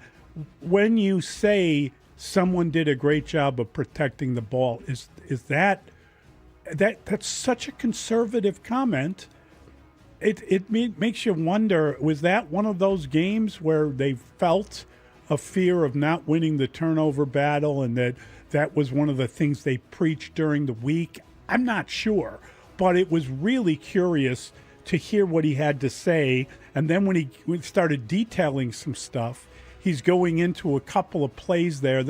when you say someone did a great job of protecting the ball, is that's such a conservative comment? It makes you wonder, was that one of those games where they felt a fear of not winning the turnover battle, and that was one of the things they preached during the week? I'm not sure, but it was really curious to hear what he had to say. And then when he started detailing some stuff, he's going into a couple of plays there.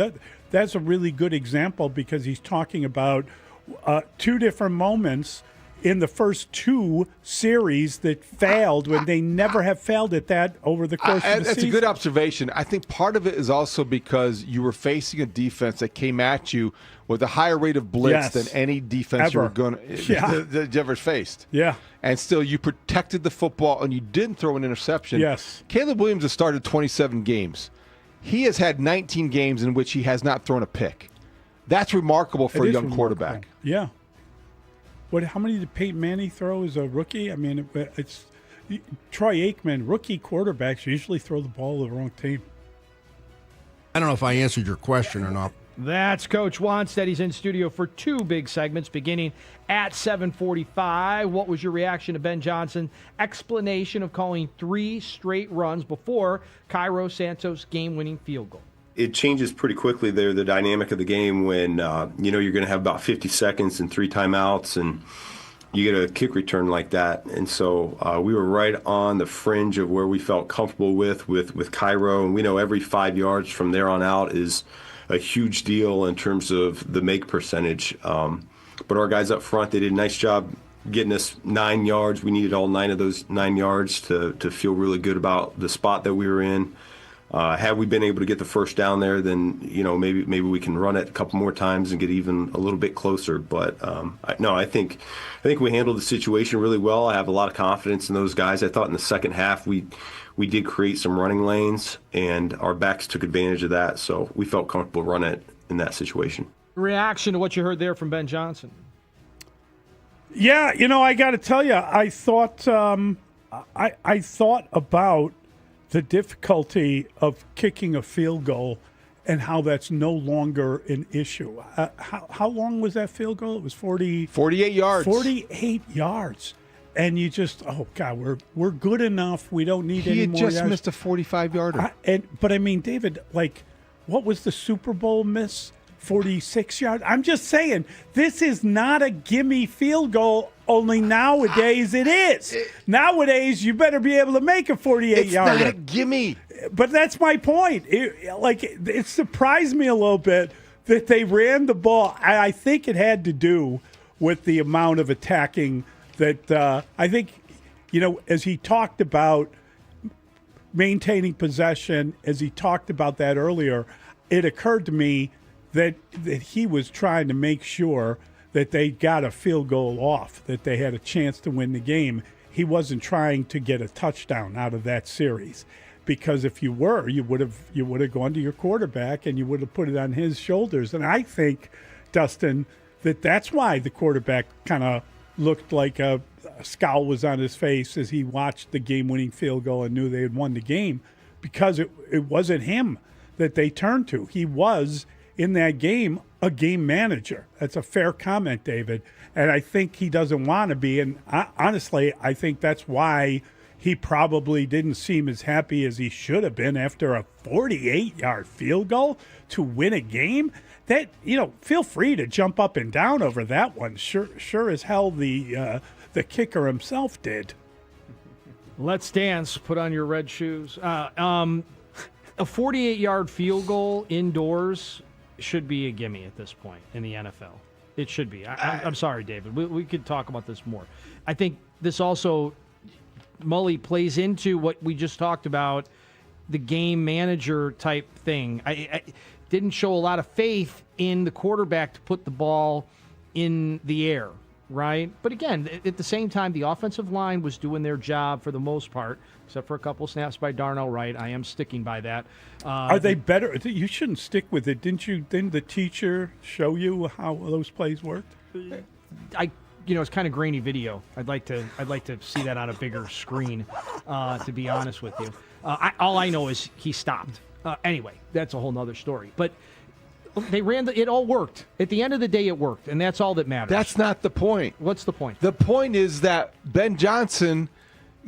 That's a really good example, because he's talking about two different moments in the first 2 series that failed when they never have failed at that over the course of the season. That's a good observation. I think part of it is also because you were facing a defense that came at you with a higher rate of blitz than any defense you were going to ever faced. Yeah. And still, you protected the football and you didn't throw an interception. Yes. Caleb Williams has started 27 games. He has had 19 games in which he has not thrown a pick. That's remarkable for a young quarterback. Yeah. How many did Peyton Manning throw as a rookie? I mean, it's Troy Aikman. Rookie quarterbacks usually throw the ball to the wrong team. I don't know if I answered your question or not. That's Coach Wanstead. He's in studio for 2 big segments beginning at 7:45. What was your reaction to Ben Johnson's explanation of calling 3 straight runs before Cairo Santos' game-winning field goal? It changes pretty quickly there, the dynamic of the game, when you're going to have about 50 seconds and 3 timeouts, and you get a kick return like that. And so we were right on the fringe of where we felt comfortable with Cairo, and we know every 5 yards from there on out is a huge deal in terms of the make percentage. But our guys up front, they did a nice job getting us 9 yards. We needed all 9 of those 9 yards to feel really good about the spot that we were in. Had we been able to get the first down there, then maybe we can run it a couple more times and get even a little bit closer. But I think we handled the situation really well. I have a lot of confidence in those guys. I thought in the second half we did create some running lanes, and our backs took advantage of that. So we felt comfortable running it in that situation. Reaction to what you heard there from Ben Johnson? Yeah, I got to tell you, I thought I thought about the difficulty of kicking a field goal and how that's no longer an issue. How long was that field goal? It was 48 yards. 48 yards. And you just, oh, God, we're good enough. We don't need any more yards. He had just missed a 45-yarder. But, I mean, David, what was the Super Bowl miss? 46 yards? I'm just saying, this is not a gimme field goal, only nowadays it is. Nowadays, you better be able to make a 48-yarder. It's not a gimme. But that's my point. It surprised me a little bit that they ran the ball. I think it had to do with the amount of attacking that I think, as he talked about maintaining possession, as he talked about that earlier, it occurred to me that he was trying to make sure that they got a field goal off, that they had a chance to win the game. He wasn't trying to get a touchdown out of that series, because if you were, you would have gone to your quarterback and you would have put it on his shoulders. And I think, Dustin, that's why the quarterback kind of looked like a scowl was on his face as he watched the game-winning field goal and knew they had won the game, because it wasn't him that they turned to. He was, in that game, a game manager. That's a fair comment, David. And I think he doesn't want to be. And honestly, I think that's why he probably didn't seem as happy as he should have been after a 48-yard field goal to win a game. That, feel free to jump up and down over that one. Sure as hell the kicker himself did. Let's dance. Put on your red shoes. A 48-yard field goal indoors should be a gimme at this point in the NFL. It should be. I'm sorry, David. We could talk about this more. I think this also, Mully, plays into what we just talked about, the game manager type thing. I didn't show a lot of faith in the quarterback to put the ball in the air, right? But again, at the same time, the offensive line was doing their job for the most part, except for a couple snaps by Darnell Wright. I am sticking by that. Are they better? You shouldn't stick with it. Didn't the teacher show you how those plays worked? It's kind of grainy video. I'd like to see that on a bigger screen, to be honest with you. All I know is he stopped. Anyway, that's a whole nother story. But they ran it all worked. At the end of the day, it worked, and that's all that matters. That's not the point. What's the point? The point is that Ben Johnson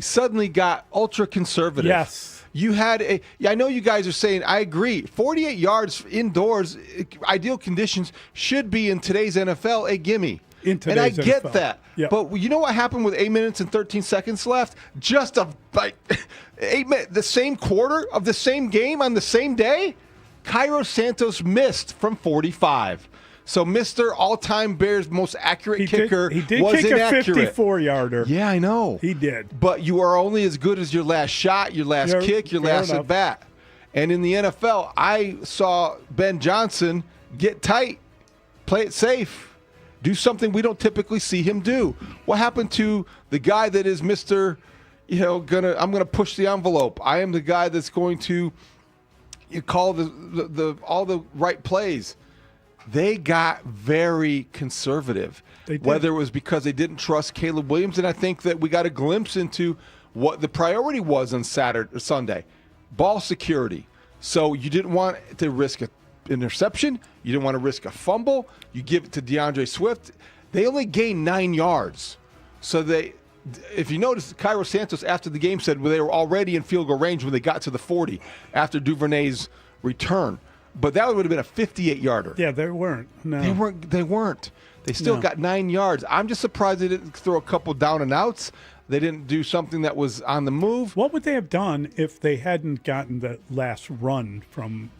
suddenly got ultra conservative. Yes. You had I know you guys are saying, I agree, 48 yards indoors, ideal conditions, should be in today's NFL a gimme. And I get NFL. that. Yep. But you know what happened with 8 minutes and 13 seconds left? Just 8 minutes, the same quarter of the same game on the same day? Cairo Santos missed from 45. So Mr. All-Time Bears most accurate kicker he did was kick inaccurate. a 54-yarder. Yeah, I know. He did. But you are only as good as your last shot, your last kick, your fair last enough. at-bat. And in the NFL, I saw Ben Johnson get tight, play it safe, do something we don't typically see him do. What happened to the guy that is Mr., I'm gonna push the envelope. I am the guy that's going to call all the right plays. They got very conservative. Whether it was because they didn't trust Caleb Williams, and I think that we got a glimpse into what the priority was on Sunday. Ball security. So you didn't want to risk an interception. You didn't want to risk a fumble. You give it to DeAndre Swift. They only gained 9 yards. So if you notice, Cairo Santos after the game said they were already in field goal range when they got to the 40 after Duvernay's return. But that would have been a 58-yarder. Yeah, they weren't. No. They weren't. They still got 9 yards. I'm just surprised they didn't throw a couple down and outs. They didn't do something that was on the move. What would they have done if they hadn't gotten the last run from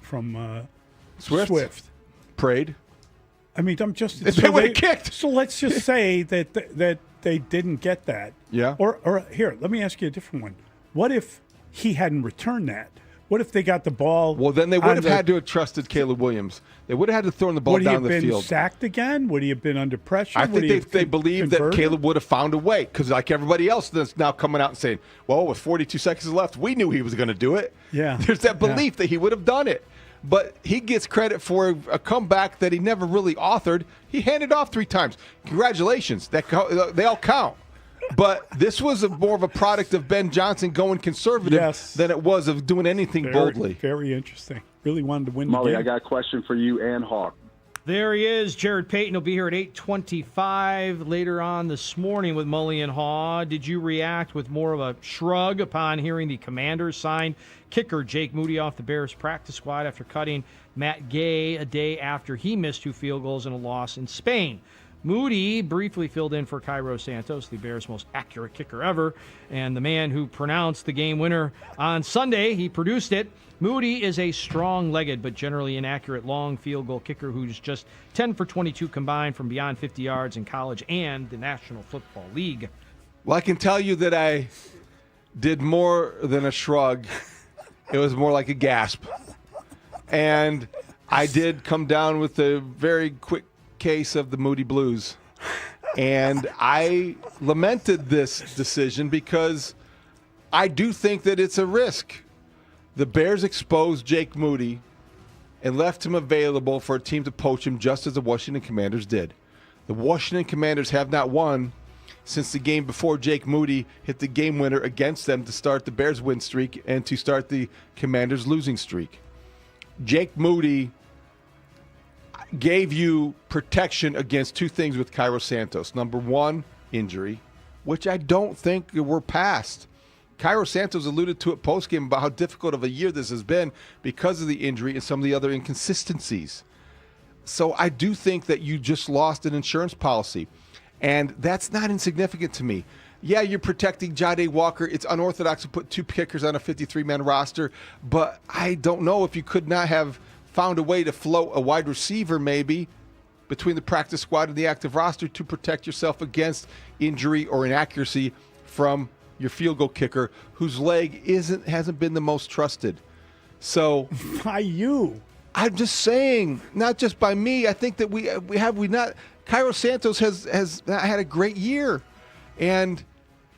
Swift? Prayed. I mean, They would have kicked. So let's just say that they didn't get that. Yeah. Or here, let me ask you a different one. What if he hadn't returned that? What if they got the ball? Well, then they would have had to have trusted Caleb Williams. They would have had to throw the ball down the Would he have been field. sacked again? Would he have been under pressure? I think they believe that Caleb would have found a way because, like everybody else that's now coming out and saying, well, with 42 seconds left, we knew he was going to do it. Yeah. There's that belief that he would have done it. But he gets credit for a comeback that he never really authored. He handed off 3 times. Congratulations. They all count. But this was more of a product of Ben Johnson going conservative than it was of doing anything boldly. Very interesting. Really wanted to win the Mully, game. I got a question for you and Haugh. There he is. Jared Payton will be here at 8:25 later on this morning with Mully and Haugh. Did you react with more of a shrug upon hearing the Commanders sign kicker Jake Moody off the Bears practice squad after cutting Matt Gay a day after he missed 2 field goals in a loss in Spain? Moody briefly filled in for Cairo Santos, the Bears' most accurate kicker ever, and the man who pronounced the game winner on Sunday. He produced it. Moody is a strong-legged but generally inaccurate long field goal kicker who's just 10 for 22 combined from beyond 50 yards in college and the National Football League. Well, I can tell you that I did more than a shrug. It was more like a gasp. And I did come down with a very quick case of the Moody Blues. And I lamented this decision because I do think that it's a risk. The Bears exposed Jake Moody and left him available for a team to poach him just as the Washington Commanders did. The Washington Commanders have not won since the game before Jake Moody hit the game winner against them to start the Bears win streak and to start the Commanders losing streak. Jake Moody gave you protection against 2 things with Cairo Santos. Number 1, injury, which I don't think we're past. Cairo Santos alluded to it postgame about how difficult of a year this has been because of the injury and some of the other inconsistencies. So I do think that you just lost an insurance policy, and that's not insignificant to me. Yeah, you're protecting Jade Walker. It's unorthodox to put 2 kickers on a 53-man roster, but I don't know if you could not have found a way to float a wide receiver maybe between the practice squad and the active roster to protect yourself against injury or inaccuracy from your field goal kicker whose leg hasn't been the most trusted. So by you. I'm just saying, not just by me. I think that we not Cairo Santos has had a great year. And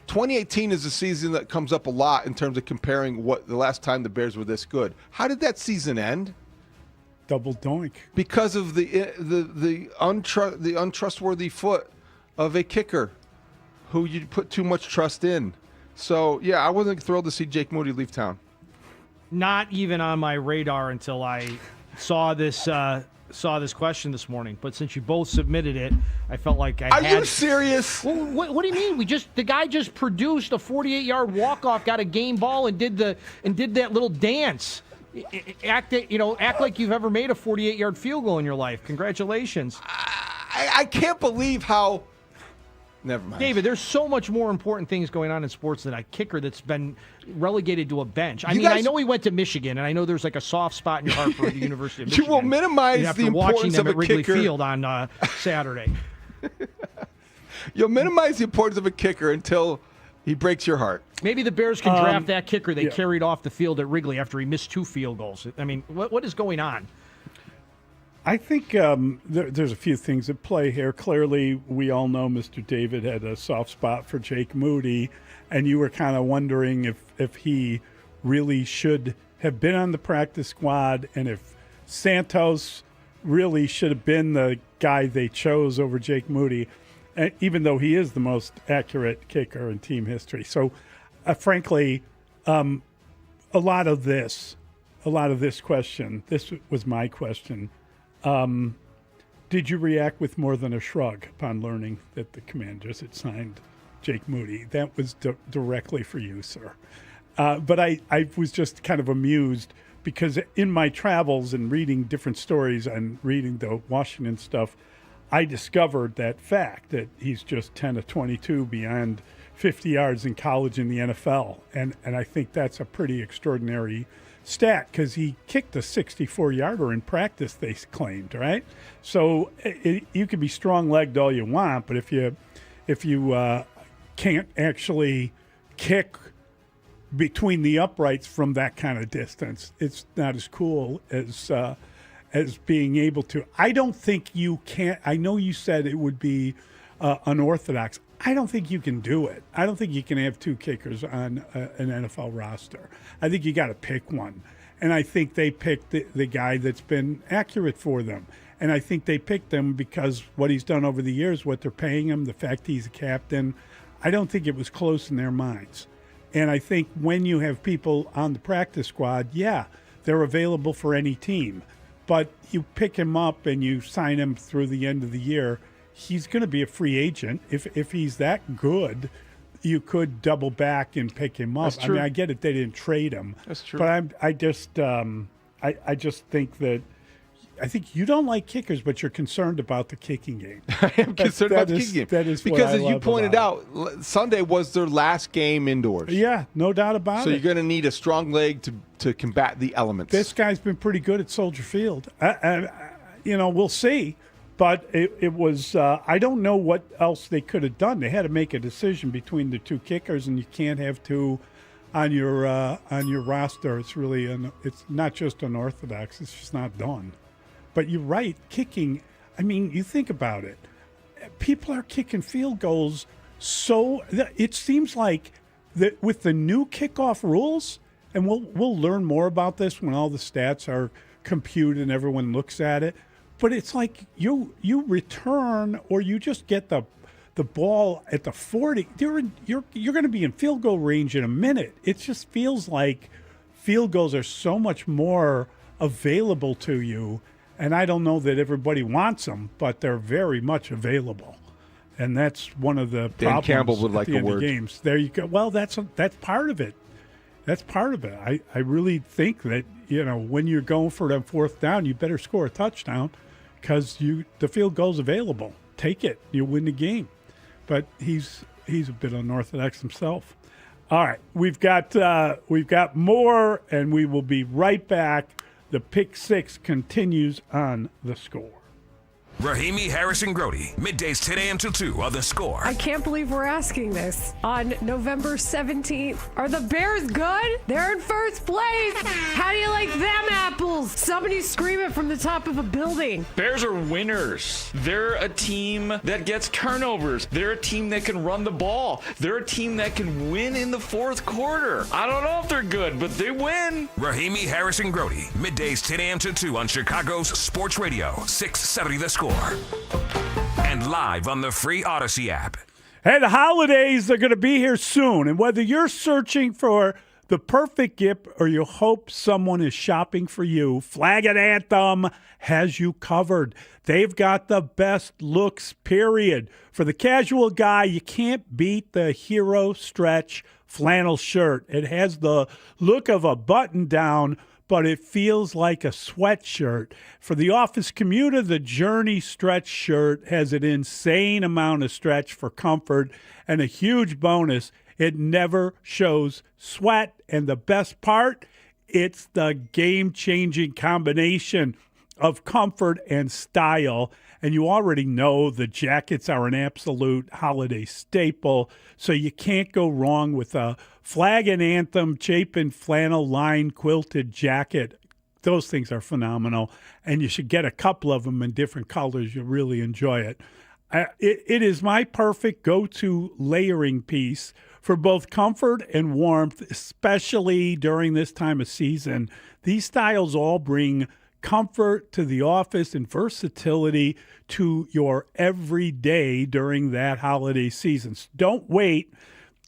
2018 is a season that comes up a lot in terms of comparing what the last time the Bears were this good. How did that season end? Double doink. Because of the untrustworthy foot of a kicker who you put too much trust in. So, yeah, I wasn't thrilled to see Jake Moody leave town. Not even on my radar until I saw this question this morning. But since you both submitted it, I felt like I had... Are you serious? Well, what do you mean? The guy just produced a 48-yard walk-off, got a game ball, and did that little dance. Act like you've ever made a 48-yard field goal in your life. Congratulations. I can't believe how Never mind. David, there's so much more important things going on in sports than a kicker that's been relegated to a bench. I know he went to Michigan, and I know there's like a soft spot in your heart for the University of Michigan. You will minimize after the importance watching them of a at Wrigley kicker. Field on Saturday. You'll minimize the importance of a kicker until he breaks your heart. Maybe the Bears can draft that kicker they carried off the field at Wrigley after he missed 2 field goals. I mean, what is going on? I think there's a few things at play here. Clearly, we all know Mr. David had a soft spot for Jake Moody, and you were kind of wondering if he really should have been on the practice squad and if Santos really should have been the guy they chose over Jake Moody, even though he is the most accurate kicker in team history. So, frankly, a lot of this question, this was my question. Did you react with more than a shrug upon learning that the Commanders had signed Jake Moody? That was directly for you, sir. But I was just kind of amused because in my travels and reading different stories and reading the Washington stuff, I discovered that fact that he's just 10 of 22 beyond 50 yards in college in the NFL. And I think that's a pretty extraordinary stat because he kicked a 64-yarder in practice, they claimed, right? So you can be strong-legged all you want, but if you can't actually kick between the uprights from that kind of distance, it's not as cool as being able to. I don't think you can. I know you said it would be unorthodox. I don't think you can do it. I don't think you can have 2 kickers on an NFL roster. I think you got to pick one. And I think they picked the guy that's been accurate for them. And I think they picked him because what he's done over the years, what they're paying him, the fact he's a captain, I don't think it was close in their minds. And I think when you have people on the practice squad, yeah, they're available for any team. But you pick him up and you sign him through the end of the year, he's going to be a free agent. If he's that good, you could double back and pick him up. That's true. I mean, I get it; they didn't trade him. That's true. But I just think that I think you don't like kickers, but you're concerned about the kicking game. I am concerned about the kicking game. That is because, what I as you love pointed about out, Sunday was their last game indoors. Yeah, no doubt about So it. you're going to need a strong leg to combat the elements. This guy's been pretty good at Soldier Field. We'll see. But it was, I don't know what else they could have done. They had to make a decision between the 2 kickers, and you can't have 2 on your roster. It's really, it's not just unorthodox. It's just not done. But you're right, kicking, I mean, you think about it. People are kicking field goals so, it seems like that with the new kickoff rules, and we'll learn more about this when all the stats are computed and everyone looks at it. But it's like you return or you just get the ball at the 40. You're going to be in field goal range in a minute. It just feels like field goals are so much more available to you. And I don't know that everybody wants them, but they're very much available. And that's one of the Dan problems Campbell would at like the a end of word. games. There you go. Well, that's part of it. That's part of it. I really think that, when you're going for that 4th down, you better score a touchdown because the field goal's available. Take it. You win the game. But he's a bit unorthodox himself. All right, we've got more, and we will be right back. The Pick 6 continues on The Score. Rahimi, Harrison, Grody, middays 10 a.m. till 2 on The Score. I can't believe we're asking this. On November 17th, are the Bears good? They're in first place. How do you like them apples? Somebody's screaming from the top of a building. Bears are winners. They're a team that gets turnovers. They're a team that can run the ball. They're a team that can win in the 4th quarter. I don't know if they're good, but they win. Rahimi, Harrison, Grody, middays 10 a.m. till 2 on Chicago's Sports Radio, 670 The Score. And live on the free Odyssey app. Hey, the holidays are going to be here soon. And whether you're searching for the perfect gift or you hope someone is shopping for you, Flag and Anthem has you covered. They've got the best looks, period. For the casual guy, you can't beat the Hero Stretch flannel shirt. It has the look of a button-down, but it feels like a sweatshirt. For the office commuter, the Journey stretch shirt has an insane amount of stretch for comfort, and a huge bonus, it never shows sweat. And the best part, it's the game-changing combination of comfort and style. And you already know the jackets are an absolute holiday staple, so you can't go wrong with a Flag and Anthem Chapin flannel lined quilted jacket. Those things are phenomenal, and you should get a couple of them in different colors. You'll really enjoy it. It is my perfect go-to layering piece for both comfort and warmth, especially during this time of season. These styles all bring comfort to the office and versatility to your everyday during that holiday season. So don't wait.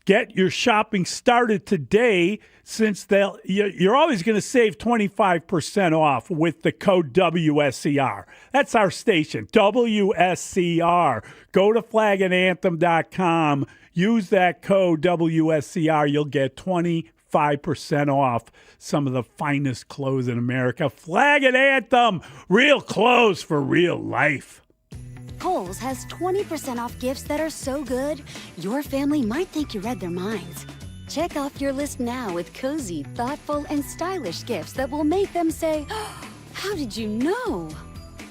Get your shopping started today, since you're always going to save 25% off with the code WSCR. That's our station, WSCR. Go to flagandanthem.com. Use that code WSCR. You'll get 25% off some of the finest clothes in America. Flag and Anthem, real clothes for real life. Kohl's has 20% off gifts that are so good, your family might think you read their minds. Check off your list now with cozy, thoughtful, and stylish gifts that will make them say, oh, how did you know?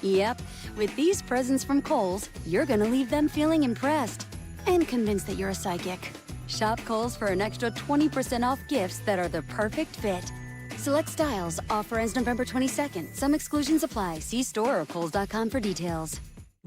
Yep, with these presents from Kohl's, you're going to leave them feeling impressed and convinced that you're a psychic. Shop Kohl's for an extra 20% off gifts that are the perfect fit. Select styles. Offer ends November 22nd. Some exclusions apply. See store or kohls.com for details.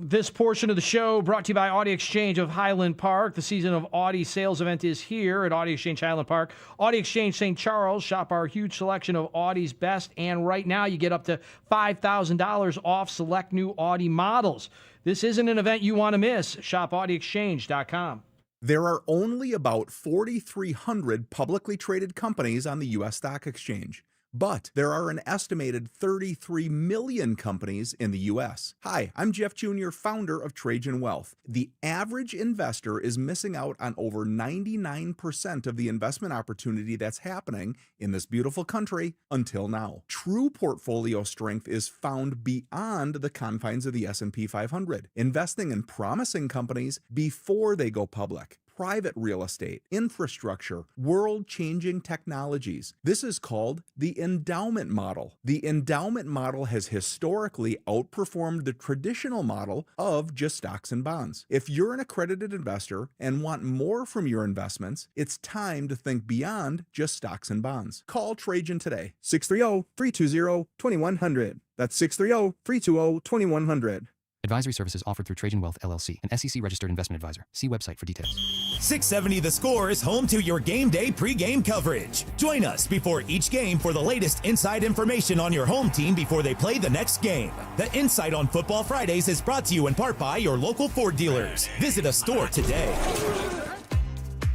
This portion of the show brought to you by Audi Exchange of Highland Park. The season of Audi sales event is here at Audi Exchange Highland Park. Audi Exchange St. Charles. Shop our huge selection of Audi's best. And right now you get up to $5,000 off select new Audi models. This isn't an event you want to miss. Shop AudiExchange.com. There are only about 4,300 publicly traded companies on the U.S. Stock Exchange. But there are an estimated 33 million companies in the U.S. Hi, I'm Jeff Jr., founder of Trajan Wealth. The average investor is missing out on over 99% of the investment opportunity that's happening in this beautiful country until now. True portfolio strength is found beyond the confines of the S&P 500, investing in promising companies before they go public. Private real estate, infrastructure, world-changing technologies. This is called the endowment model. The endowment model has historically outperformed the traditional model of just stocks and bonds. If you're an accredited investor and want more from your investments, it's time to think beyond just stocks and bonds. Call Trajan today, 630-320-2100. That's 630-320-2100. Advisory services offered through Trajan Wealth, LLC, an SEC-registered investment advisor. See website for details. 670 The Score is home to your game day pregame coverage. Join us before each game for the latest inside information on your home team before they play the next game. The Insight on Football Fridays is brought to you in part by your local Ford dealers. Visit a store today.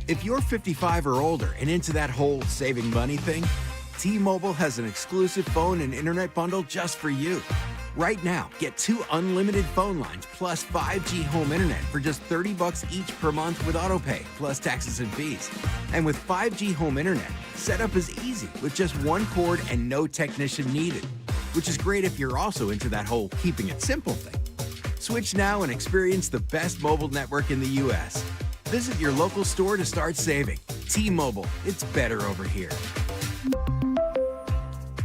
If you're 55 or older and into that whole saving money thing, T-Mobile has an exclusive phone and internet bundle just for you. Right now, get 2 unlimited phone lines plus 5G home internet for just $30 each per month with AutoPay, plus taxes and fees. And with 5G home internet, setup is easy with just 1 cord and no technician needed, which is great if you're also into that whole keeping it simple thing. Switch now and experience the best mobile network in the U.S. Visit your local store to start saving. T-Mobile, it's better over here.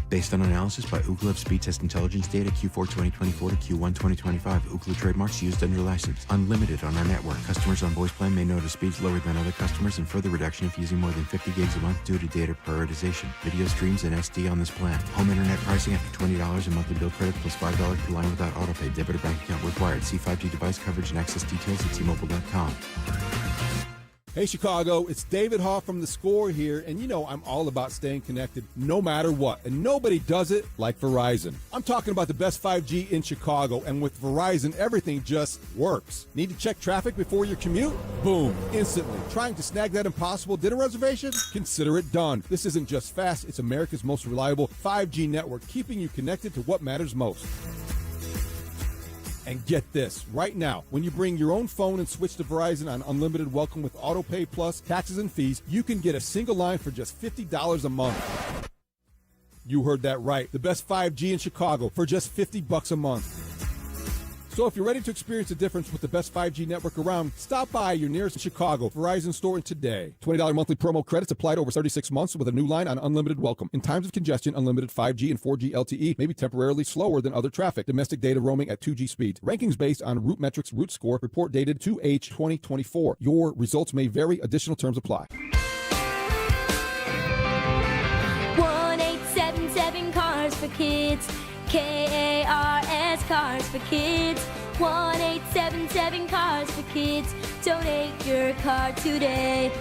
Based on analysis by Ookla of speed test intelligence data Q4 2024 to Q1 2025. Ookla trademarks used under license. Unlimited on our network. Customers on voice plan may notice speeds lower than other customers and further reduction if using more than 50 gigs a month due to data prioritization. Video streams and SD on this plan. Home internet pricing after $20 in monthly bill credit plus $5 per line without autopay. Debit or bank account required. See 5G device coverage and access details at T-Mobile.com. Hey Chicago, it's David Haugh from The Score here, and you know I'm all about staying connected no matter what, and nobody does it like Verizon. I'm talking about the best 5G in Chicago, and with Verizon, everything just works. Need to check traffic before your commute? Boom, instantly. Trying to snag that impossible dinner reservation? Consider it done. This isn't just fast, it's America's most reliable 5G network, keeping you connected to what matters most. And get this, right now, when you bring your own phone and switch to Verizon on unlimited welcome with AutoPay Plus, taxes and fees, you can get a single line for just $50 a month. You heard that right. The best 5G in Chicago for just $50 a month. So if you're ready to experience the difference with the best 5G network around, stop by your nearest Chicago Verizon store today. $20 monthly promo credits applied over 36 months with a new line on unlimited welcome. In times of congestion, unlimited 5G and 4G LTE may be temporarily slower than other traffic. Domestic data roaming at 2G speeds. Rankings based on Root Metrics Root Score. Report dated 2H 2024. Your results may vary. Additional terms apply. 1-877 Cars for Kids. KARS Cars for Kids. 1-877 Cars for Kids. Donate your car today.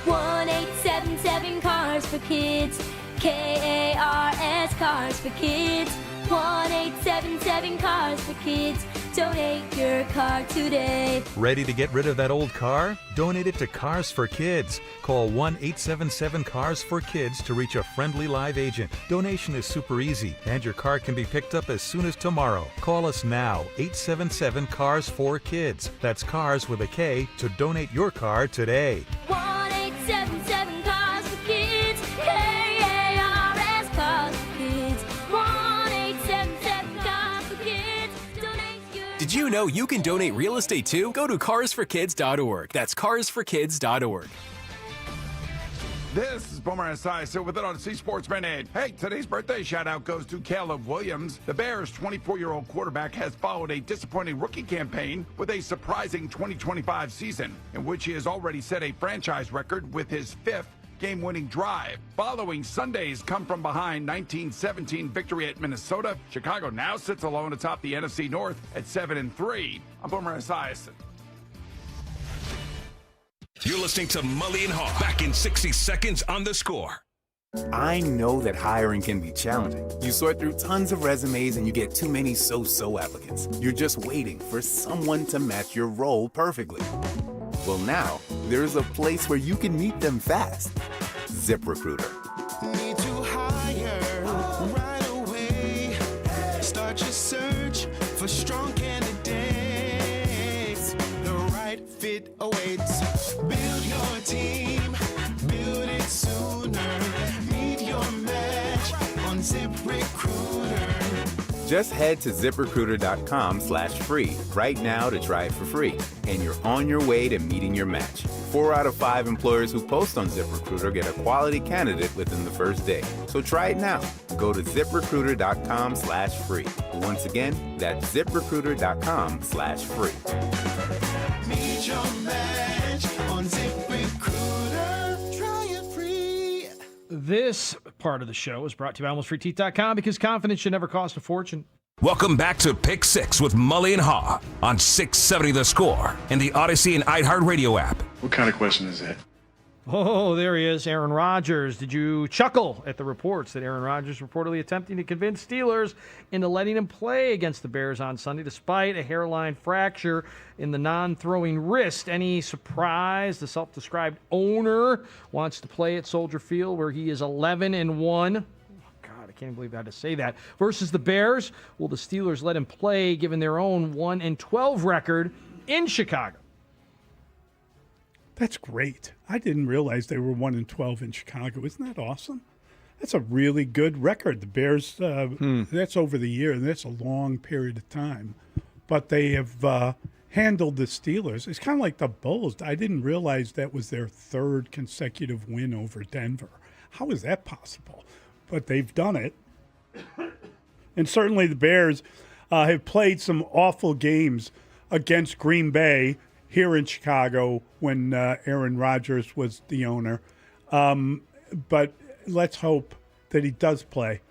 1-877 Cars for Kids. KARS Cars for Kids. 1-877 Cars for Kids. Donate your car today. Ready to get rid of that old car? Donate it to Cars for Kids. Call 1-877-CARS-FOR-KIDS to reach a friendly live agent. Donation is super easy, and your car can be picked up as soon as tomorrow. Call us now, 877-CARS-FOR-KIDS. That's Cars with a K to donate your car today. 1-877 Cars for Kids. KARS Cars for Kids. 1-877 Cars for Kids. Donate your. Did you know you can donate real estate too? Go to carsforkids.org. That's carsforkids.org. This is Boomer Esiason with it on C Sports Minute. Hey, today's birthday shout-out goes to Caleb Williams. The Bears' 24-year-old quarterback has followed a disappointing rookie campaign with a surprising 2025 season, in which he has already set a franchise record with his 5th game-winning drive. Following Sunday's come-from-behind 1917 victory at Minnesota, Chicago now sits alone atop the NFC North at 7-3. I'm Boomer Esiason. You're listening to Mully and Haugh. Back in 60 seconds on The Score. I know that hiring can be challenging. You sort through tons of resumes and you get too many so-so applicants. You're just waiting for someone to match your role perfectly. Well, now, there's a place where you can meet them fast. ZipRecruiter. Need to hire right away. Start your search for strong candidates. The right fit awaits. Build your team, build it sooner. Meet your match on ZipRecruiter. Just head to ZipRecruiter.com/free right now to try it for free. And you're on your way to meeting your match. 4 out of 5 employers who post on ZipRecruiter get a quality candidate within the first day. So try it now. Go to ZipRecruiter.com/free. Once again, that's ZipRecruiter.com/free. Meet your match on ZipRecruiter. Try it free. This part of the show is brought to you by AlmostFreeTeeth.com because confidence should never cost a fortune. Welcome back to Pick 6 with Mully and Haugh on 670 The Score and the Odyssey and iHeartRadio app. What kind of question is that? Oh, there he is, Aaron Rodgers. Did you chuckle at the reports that Aaron Rodgers reportedly attempting to convince Steelers into letting him play against the Bears on Sunday despite a hairline fracture in the non-throwing wrist? Any surprise? The self-described owner wants to play at Soldier Field where he is 11-1. I can't believe I had to say that. Versus the Bears, will the Steelers let him play given their own 1-12 record in Chicago? That's great. I didn't realize they were 1-12 in Chicago. Isn't that awesome? That's a really good record. The Bears, that's over the year, and that's a long period of time. But they have handled the Steelers. It's kind of like the Bulls. I didn't realize that was their 3rd consecutive win over Denver. How is that possible? But they've done it. And certainly the Bears have played some awful games against Green Bay here in Chicago when Aaron Rodgers was the owner. But let's hope that he does play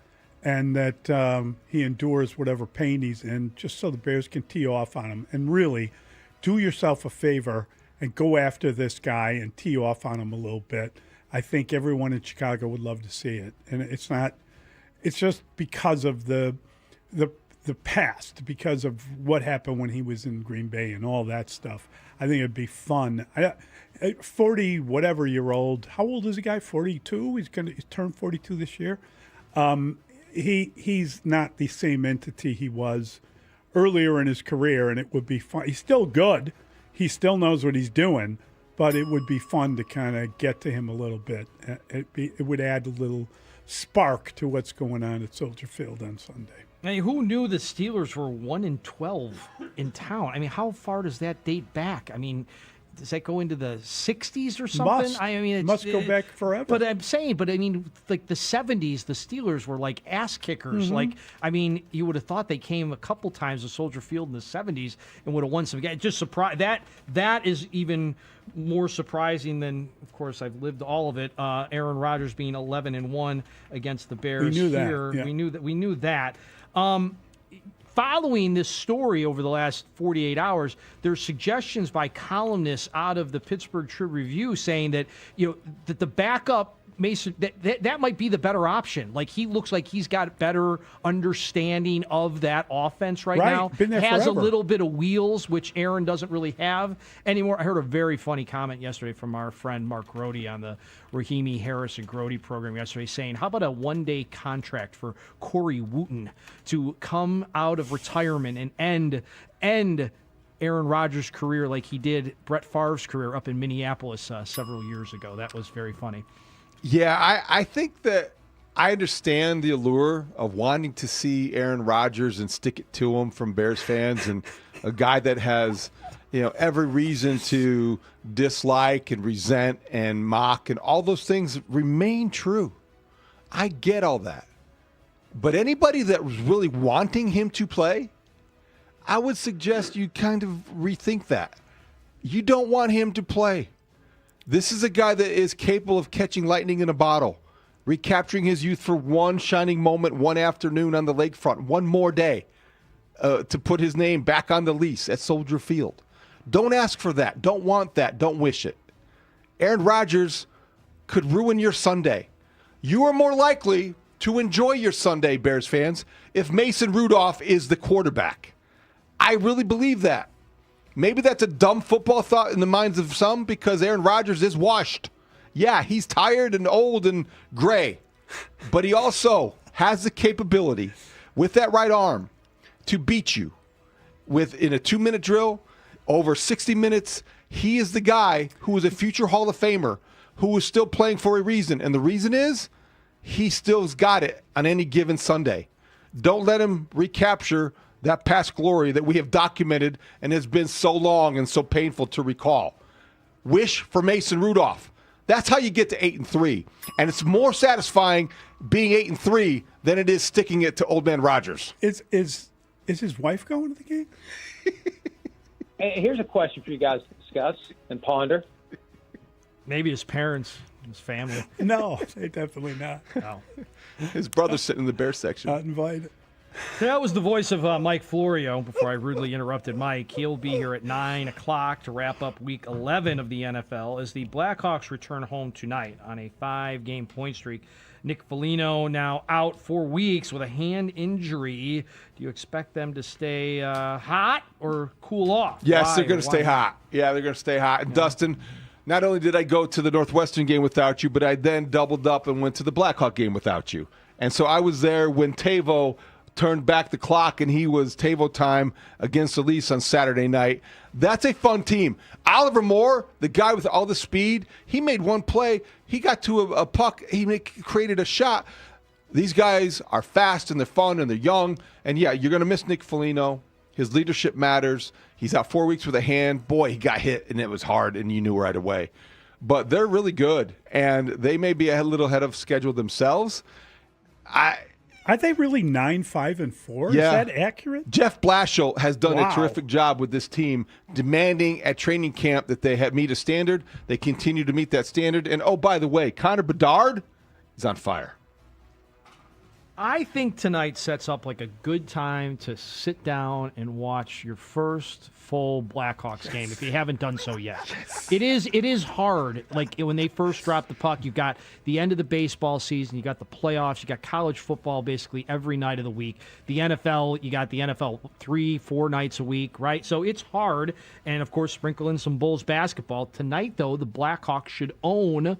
and that he endures whatever pain he's in just so the Bears can tee off on him. And really, do yourself a favor and go after this guy and tee off on him a little bit. I think everyone in Chicago would love to see it. And it's just because of the past, because of what happened when he was in Green Bay and all that stuff. I think it'd be fun. 40 whatever year old. How old is the guy? 42. He's turned 42 this year. He's not the same entity he was earlier in his career, and it would be fun. He's still good. He still knows what he's doing. But it would be fun to kind of get to him a little bit. It would add a little spark to what's going on at Soldier Field on Sunday. I mean, who knew the Steelers were 1-12 in town? I mean, how far does that date back? I mean, does that go into the 60s or something? It must go back forever. But I'm saying, like the 70s, the Steelers were like ass kickers. Mm-hmm. Like, I mean, you would have thought they came a couple times to Soldier Field in the 70s and would have won some games. Just surprised. That is even more surprising than, of course, I've lived all of it. Aaron Rodgers being 11-1 against the Bears. We knew that, here. yeah. We knew that. Following this story over the last 48 hours, there's suggestions by columnists out of the Pittsburgh Tribune-Review saying that that the backup Mason that might be the better option. Like, he looks like he's got better understanding of that offense right now. Been there has forever. a little bit of wheels, which Aaron doesn't really have anymore. I heard a very funny comment yesterday from our friend Mark Grody on the Rahimi Harris and Grody program yesterday, saying, how about a one-day contract for Corey Wooten to come out of retirement and end Aaron Rodgers' career like he did Brett Favre's career up in Minneapolis several years ago. That was very funny. Yeah, I think that I understand the allure of wanting to see Aaron Rodgers and stick it to him from Bears fans, and a guy that has, every reason to dislike and resent and mock, and all those things remain true. I get all that. But anybody that was really wanting him to play, I would suggest you kind of rethink that. You don't want him to play. This is a guy that is capable of catching lightning in a bottle, recapturing his youth for one shining moment, one afternoon on the lakefront, one more day to put his name back on the lease at Soldier Field. Don't ask for that. Don't want that. Don't wish it. Aaron Rodgers could ruin your Sunday. You are more likely to enjoy your Sunday, Bears fans, if Mason Rudolph is the quarterback. I really believe that. Maybe that's a dumb football thought in the minds of some because Aaron Rodgers is washed. Yeah, he's tired and old and gray. But he also has the capability with that right arm to beat you in a 2-minute drill over 60 minutes. He is the guy who is a future Hall of Famer who is still playing for a reason. And the reason is he still's got it on any given Sunday. Don't let him recapture that past glory that we have documented and has been so long and so painful to recall. Wish for Mason Rudolph. That's how you get to 8-3. And it's more satisfying being 8-3 than it is sticking it to old man Rodgers. Is his wife going to the game? Hey, here's a question for you guys to discuss and ponder. Maybe his parents, his family. No, they definitely not. No. His brother's sitting in the Bears section. Not invited. That was the voice of Mike Florio before I rudely interrupted Mike. He'll be here at 9 o'clock to wrap up Week 11 of the NFL as the Blackhawks return home tonight on a 5-game point streak. Nick Foligno now out 4 weeks with a hand injury. Do you expect them to stay hot or cool off? Yes, they're going to stay hot. Yeah, they're going to stay hot. And Dustin, not only did I go to the Northwestern game without you, but I then doubled up and went to the Blackhawk game without you. And so I was there when Tavo turned back the clock and he was Tavo time against Elise on Saturday night. That's a fun team. Oliver Moore, the guy with all the speed, he made one play. He got to a puck. He created a shot. These guys are fast and they're fun and they're young. And yeah, you're going to miss Nick Foligno. His leadership matters. He's out 4 weeks with a hand. Boy, he got hit and it was hard and you knew right away. But they're really good and they may be a little ahead of schedule themselves. Are they really 9-5-4? Yeah. Is that accurate? Jeff Blashill has done Wow. a terrific job with this team, demanding at training camp that they meet a standard. They continue to meet that standard. And, oh, by the way, Connor Bedard is on fire. I think tonight sets up like a good time to sit down and watch your first full Blackhawks game if you haven't done so yet. It is hard. Like when they first drop the puck, you've got the end of the baseball season, you got the playoffs, you got college football basically every night of the week. The NFL, you got the NFL 3-4 nights a week, right? So it's hard. And of course, sprinkle in some Bulls basketball. Tonight, though, the Blackhawks should own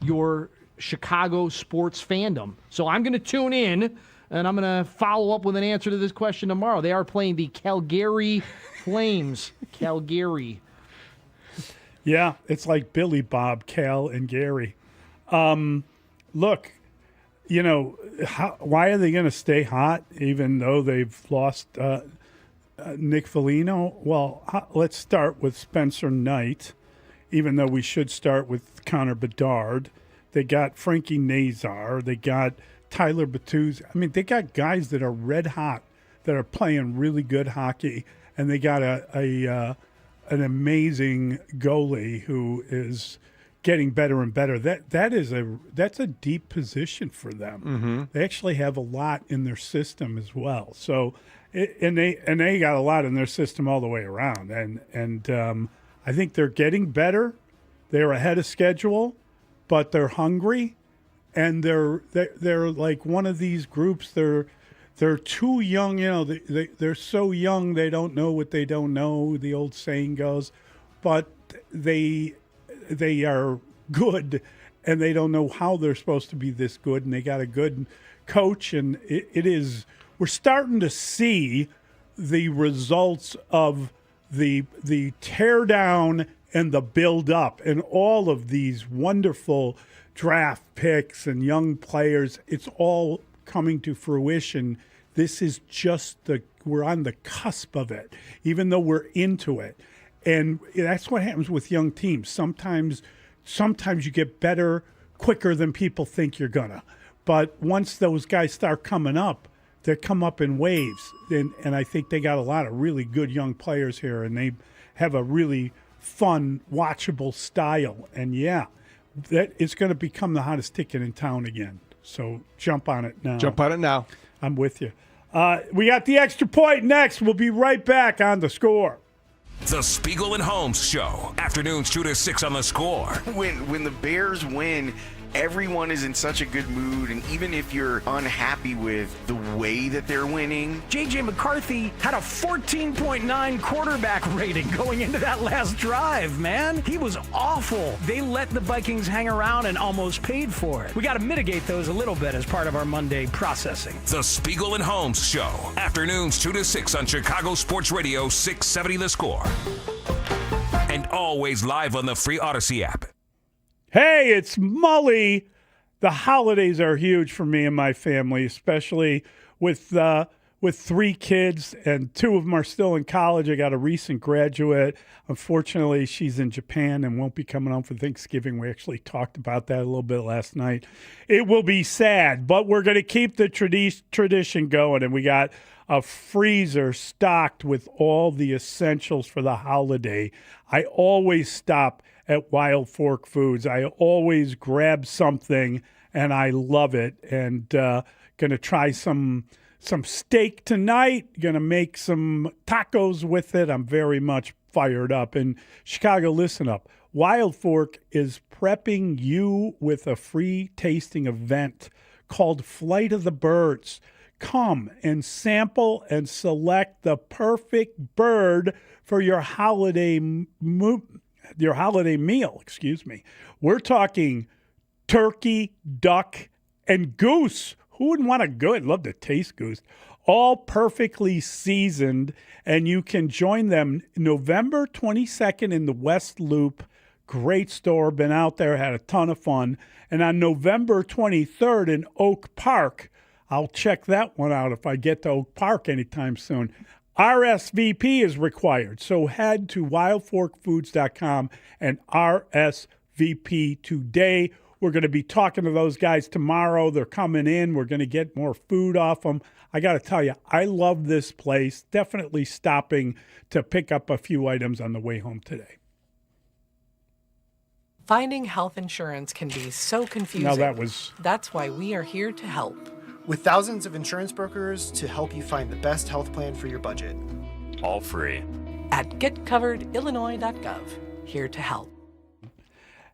your Chicago sports fandom. So I'm going to tune in, and I'm going to follow up with an answer to this question tomorrow. They are playing the Calgary Flames. Calgary. Yeah, it's like Billy Bob, Cal, and Gary. Look, why are they going to stay hot even though they've lost Nick Foligno? Well, let's start with Spencer Knight, even though we should start with Connor Bedard. They got Frankie Nazar. They got Tyler Bertuzzi. I mean, they got guys that are red hot, that are playing really good hockey, and they got an amazing goalie who is getting better and better. That's a deep position for them. Mm-hmm. They actually have a lot in their system as well. So, and they got a lot in their system all the way around. And I think they're getting better. They're ahead of schedule, but they're hungry, and they're like one of these groups. They're too young. They're so young they don't know what they don't know. The old saying goes, but they are good, and they don't know how they're supposed to be this good, and they got a good coach, and we're starting to see the results of the tear down and the build up and all of these wonderful draft picks and young players. It's all coming to fruition. This is we're on the cusp of it, even though we're into it. And that's what happens with young teams. Sometimes you get better quicker than people think you're gonna. But once those guys start coming up, they come up in waves. And I think they got a lot of really good young players here, and they have a really fun, watchable style. And that it's going to become the hottest ticket in town again. So jump on it now. Jump on it now. I'm with you. We got the extra point next. We'll be right back on The Score. The Spiegel and Holmes Show. Afternoons 2 to 6 on The Score. When the Bears win, everyone is in such a good mood, and even if you're unhappy with the way that they're winning. J.J. McCarthy had a 14.9 quarterback rating going into that last drive, man. He was awful. They let the Vikings hang around and almost paid for it. We got to mitigate those a little bit as part of our Monday processing. The Spiegel and Holmes Show. Afternoons 2 to 6 on Chicago Sports Radio 670 The Score. And always live on the free Odyssey app. Hey, it's Mully. The holidays are huge for me and my family, especially with 3 kids, and 2 of them are still in college. I got a recent graduate. Unfortunately, she's in Japan and won't be coming home for Thanksgiving. We actually talked about that a little bit last night. It will be sad, but we're going to keep the tradition going, and we got a freezer stocked with all the essentials for the holiday. I always stop at Wild Fork Foods. I always grab something, and I love it. And going to try some steak tonight. Going to make some tacos with it. I'm very much fired up. And Chicago, listen up. Wild Fork is prepping you with a free tasting event called Flight of the Birds. Come and sample and select the perfect bird for your holiday meal. We're talking turkey, duck, and goose. Who wouldn't want a goose? I'd love to taste goose. All perfectly seasoned, and you can join them November 22nd in the West Loop. Great store. Been out there, had a ton of fun. And on November 23rd in Oak Park, I'll check that one out if I get to Oak Park anytime soon. RSVP is required, so head to wildforkfoods.com and RSVP today. We're going to be talking to those guys tomorrow. They're coming in. We're going to get more food off them. I got to tell you, I love this place. Definitely stopping to pick up a few items on the way home today. Finding health insurance can be so confusing. That's why we are here to help. With thousands of insurance brokers to help you find the best health plan for your budget. All free. At getcoveredillinois.gov. Here to help.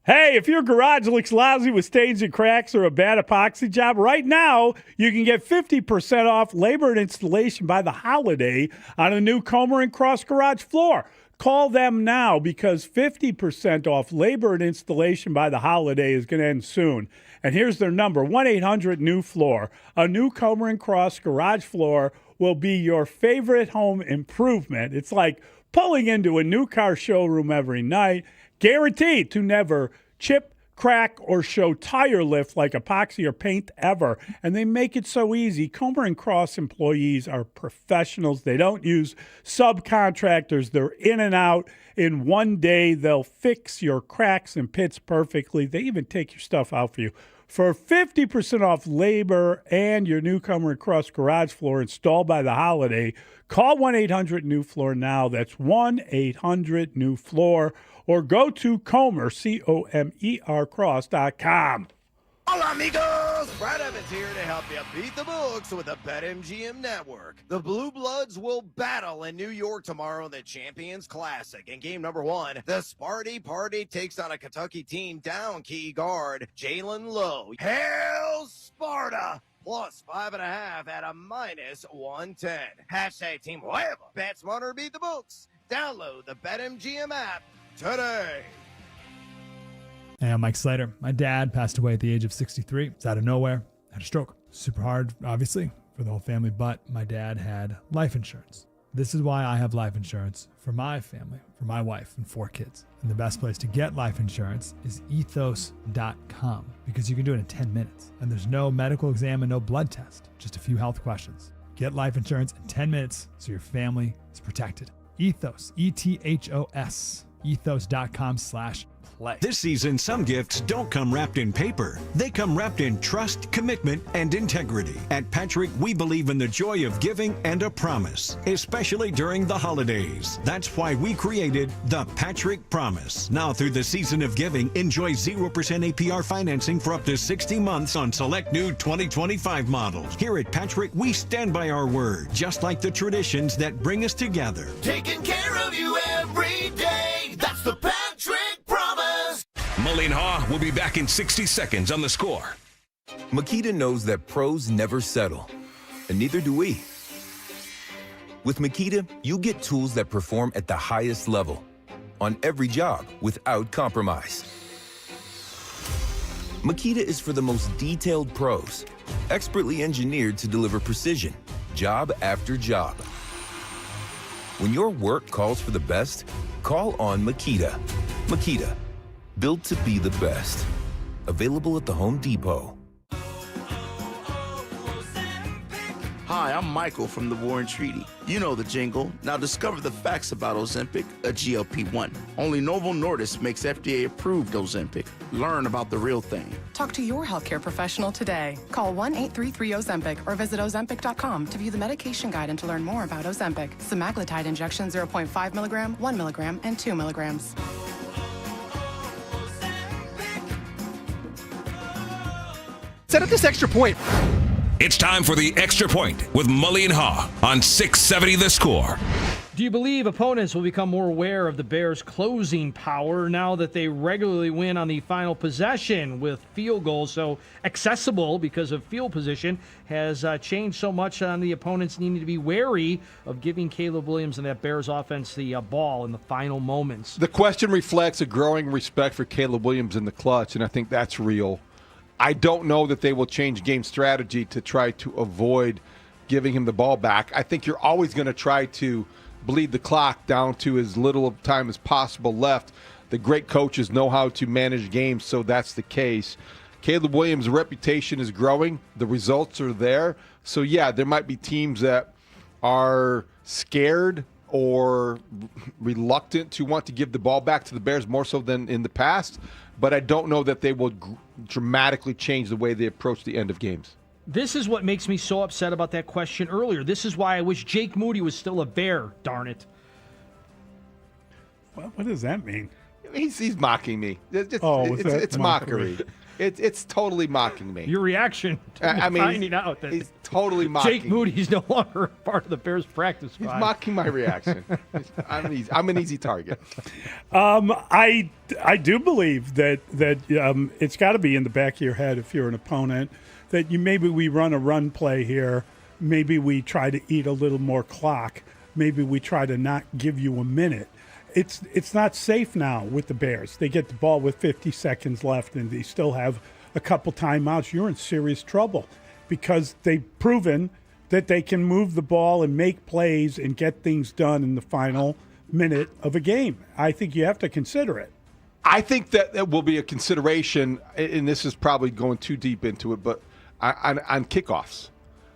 Hey, if your garage looks lousy with stains and cracks or a bad epoxy job, right now you can get 50% off labor and installation by the holiday on a new Comer and Cross garage floor. Call them now because 50% off labor and installation by the holiday is going to end soon. And here's their number, 1-800-NEW-FLOOR. A new Comer and Cross garage floor will be your favorite home improvement. It's like pulling into a new car showroom every night, guaranteed to never chip, crack, or show tire lift like epoxy or paint ever. And they make it so easy. Comer & Cross employees are professionals. They don't use subcontractors. They're in and out. In one day, they'll fix your cracks and pits perfectly. They even take your stuff out for you. For 50% off labor and your new Comer & Cross garage floor installed by the holiday, call 1-800-NEW-FLOOR now. That's 1-800-NEW-FLOOR. Or go to Comer, Comer Cross.com. Hola, amigos! Brad Evans here to help you beat the books with the BetMGM Network. The Blue Bloods will battle in New York tomorrow in the Champions Classic. In game number 1, the Sparty Party takes on a Kentucky team down key guard Jalen Lowe. Hail Sparta! Plus 5.5 at a minus 110. Hashtag Team Hueva. Bet smarter, beat the books. Download the BetMGM app today. Hey, I'm Mike Slater. My dad passed away at the age of 63. It's out of nowhere. Had a stroke. Super hard, obviously, for the whole family, but my dad had life insurance. This is why I have life insurance for my family, for my wife and 4 kids. And the best place to get life insurance is ethos.com, because you can do it in 10 minutes. And there's no medical exam and no blood test, just a few health questions. Get life insurance in 10 minutes so your family is protected. Ethos, ETHOS, ethos.com/play. This season, some gifts don't come wrapped in paper. They come wrapped in trust, commitment, and integrity. At Patrick, we believe in the joy of giving and a promise, especially during the holidays. That's why we created the Patrick Promise. Now through the season of giving, enjoy 0% APR financing for up to 60 months on select new 2025 models. Here at Patrick, we stand by our word, just like the traditions that bring us together. Taking care of you every day. That's the Patrick Promise. Mully and Haugh will be back in 60 seconds on The Score. Makita knows that pros never settle, and neither do we. With Makita, you get tools that perform at the highest level on every job without compromise. Makita is for the most detailed pros, expertly engineered to deliver precision, job after job. When your work calls for the best, call on Makita. Makita, built to be the best. Available at the Home Depot. Hi, I'm Michael from the War and Treaty. You know the jingle. Now discover the facts about Ozempic, a GLP-1. Only Novo Nordisk makes FDA-approved Ozempic. Learn about the real thing. Talk to your healthcare professional today. Call 1-833-OZEMPIC or visit Ozempic.com to view the medication guide and to learn more about Ozempic. Semaglutide injection 0.5 milligram, 1 milligram, and 2 milligrams. Set up this extra point. It's time for the Extra Point with Mully and Haugh on 670 The Score. Do you believe opponents will become more aware of the Bears' closing power now that they regularly win on the final possession with field goals? So accessible because of field position has changed so much on the opponents needing to be wary of giving Caleb Williams and that Bears offense the ball in the final moments. The question reflects a growing respect for Caleb Williams in the clutch, and I think that's real. I don't know that they will change game strategy to try to avoid giving him the ball back. I think you're always going to try to bleed the clock down to as little time as possible left. The great coaches know how to manage games, so that's the case. Caleb Williams' reputation is growing. The results are there. So, yeah, there might be teams that are scared or reluctant to want to give the ball back to the Bears more so than in the past. But I don't know that they will dramatically change the way they approach the end of games. This is what makes me so upset about that question earlier. This is why I wish Jake Moody was still a Bear, darn it. What does that mean? He's mocking me. It's mockery. It's totally mocking me. Your reaction to finding out that he's totally mocking. Jake Moody's no longer part of the Bears practice squad. He's mocking my reaction. I'm an easy target. I do believe that it's got to be in the back of your head if you're an opponent that maybe we run a run play here, maybe we try to eat a little more clock, maybe we try to not give you a minute. It's not safe now with the Bears. They get the ball with 50 seconds left and they still have a couple timeouts. You're in serious trouble because they've proven that they can move the ball and make plays and get things done in the final minute of a game. I think you have to consider it. I think that will be a consideration, and this is probably going too deep into it, but on kickoffs.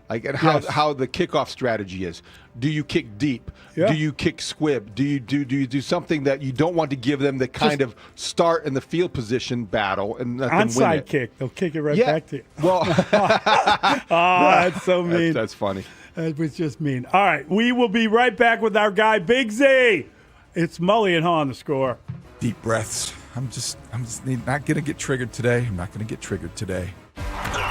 Like, and how the kickoff strategy is. Do you kick deep? Yeah. Do you kick squib? Do you do something that you don't want to give them the kind of start in the field position battle and let them win Onside it? kick. They'll kick it right back to you. Well, that's so mean. That's funny. That was just mean. All right, we will be right back with our guy Big Z. It's Mully and Haugh on the score. Deep breaths. I'm just not going to get triggered today. I'm not going to get triggered today.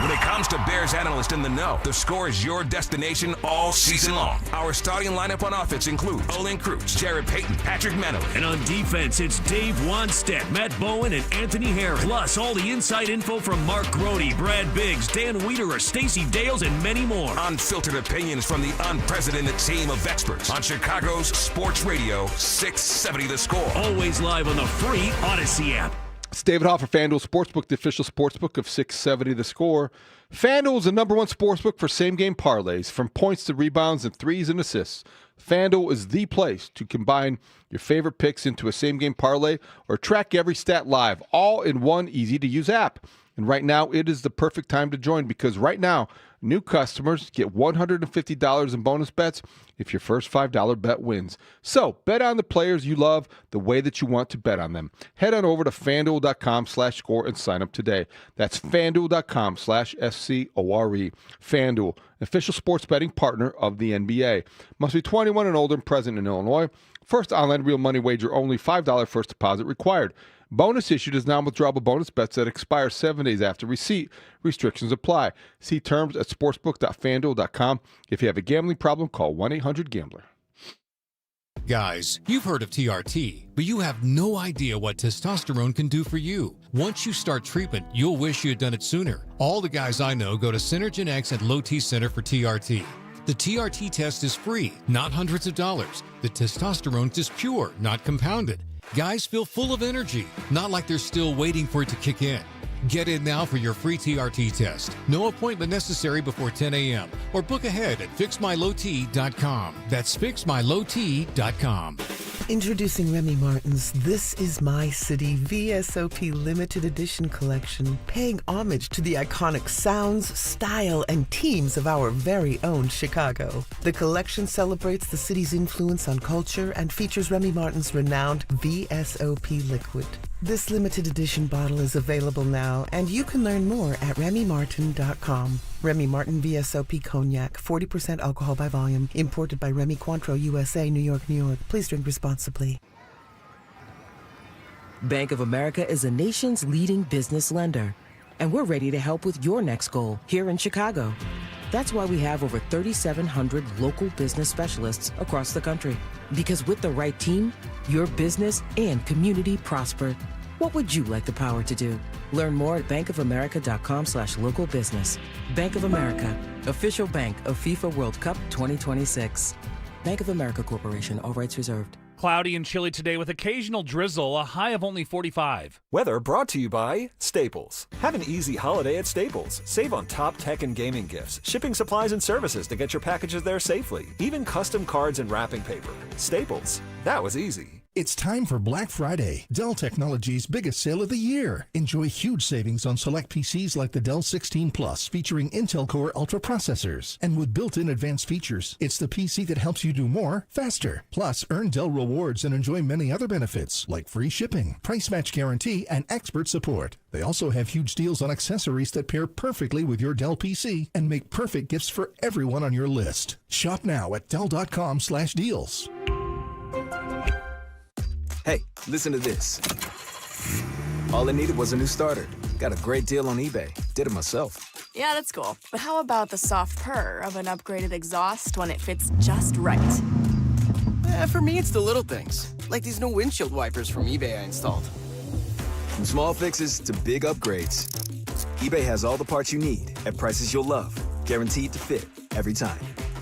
When it comes to Bears analysts in the know, the score is your destination all season long. Our starting lineup on offense includes Olin Kreutz, Jared Payton, Patrick Manley. And on defense, it's Dave Wanstead, Matt Bowen, and Anthony Harris. Plus, all the inside info from Mark Grody, Brad Biggs, Dan Wiederer, Stacey Dales, and many more. Unfiltered opinions from the unprecedented team of experts on Chicago's Sports Radio 670 The Score. Always live on the free Odyssey app. It's David Haugh for FanDuel Sportsbook, the official sportsbook of 670 The Score. FanDuel is the number one sportsbook for same-game parlays, from points to rebounds and threes and assists. FanDuel is the place to combine your favorite picks into a same-game parlay or track every stat live, all in one easy-to-use app. And right now, it is the perfect time to join, because right now, new customers get $150 in bonus bets if your first $5 bet wins. So bet on the players you love the way that you want to bet on them. Head on over to FanDuel.com/score and sign up today. That's FanDuel.com/SCORE. FanDuel, official sports betting partner of the NBA. Must be 21 and older and present in Illinois. First online real money wager only. $5 first deposit required. Bonus issued is non-withdrawable bonus bets that expire 7 days after receipt. Restrictions apply. See terms at sportsbook.fanduel.com. If you have a gambling problem, call 1-800-GAMBLER. Guys, you've heard of TRT, but you have no idea what testosterone can do for you. Once you start treatment, you'll wish you had done it sooner. All the guys I know go to Synergen X at Low T Center for TRT. The TRT test is free, not hundreds of dollars. The testosterone is pure, not compounded. Guys feel full of energy, not like they're still waiting for it to kick in. Get in now for your free TRT test. No appointment necessary before 10 a.m. or book ahead at fixmylowt.com. That's fixmylowt.com. Introducing Remy Martin's This Is My City VSOP limited edition collection, paying homage to the iconic sounds, style, and teams of our very own Chicago. The collection celebrates the city's influence on culture and features Remy Martin's renowned VSOP liquid. This limited edition bottle is available now, and you can learn more at RemyMartin.com. Remy Martin VSOP Cognac, 40% alcohol by volume, imported by Remy Cointreau, USA, New York, New York. Please drink responsibly. Bank of America is a nation's leading business lender, and we're ready to help with your next goal here in Chicago. That's why we have over 3,700 local business specialists across the country. Because with the right team, your business and community prosper. What would you like the power to do? Learn more at bankofamerica.com/local business. Bank of America, official bank of FIFA World Cup 2026. Bank of America Corporation, all rights reserved. Cloudy and chilly today with occasional drizzle, a high of only 45. Weather brought to you by Staples. Have an easy holiday at Staples. Save on top tech and gaming gifts, shipping supplies and services to get your packages there safely, even custom cards and wrapping paper. Staples. That was easy. It's time for Black Friday, Dell Technologies' biggest sale of the year. Enjoy huge savings on select PCs like the Dell 16 Plus, featuring Intel Core Ultra processors. And with built-in advanced features, it's the PC that helps you do more, faster. Plus, earn Dell rewards and enjoy many other benefits, like free shipping, price match guarantee, and expert support. They also have huge deals on accessories that pair perfectly with your Dell PC and make perfect gifts for everyone on your list. Shop now at Dell.com/deals. Hey, listen to this. All I needed was a new starter. Got a great deal on eBay. Did it myself. Yeah, that's cool. But how about the soft purr of an upgraded exhaust when it fits just right? For me, it's the little things, like these new windshield wipers from eBay I installed. From small fixes to big upgrades, eBay has all the parts you need at prices you'll love. Guaranteed to fit every time.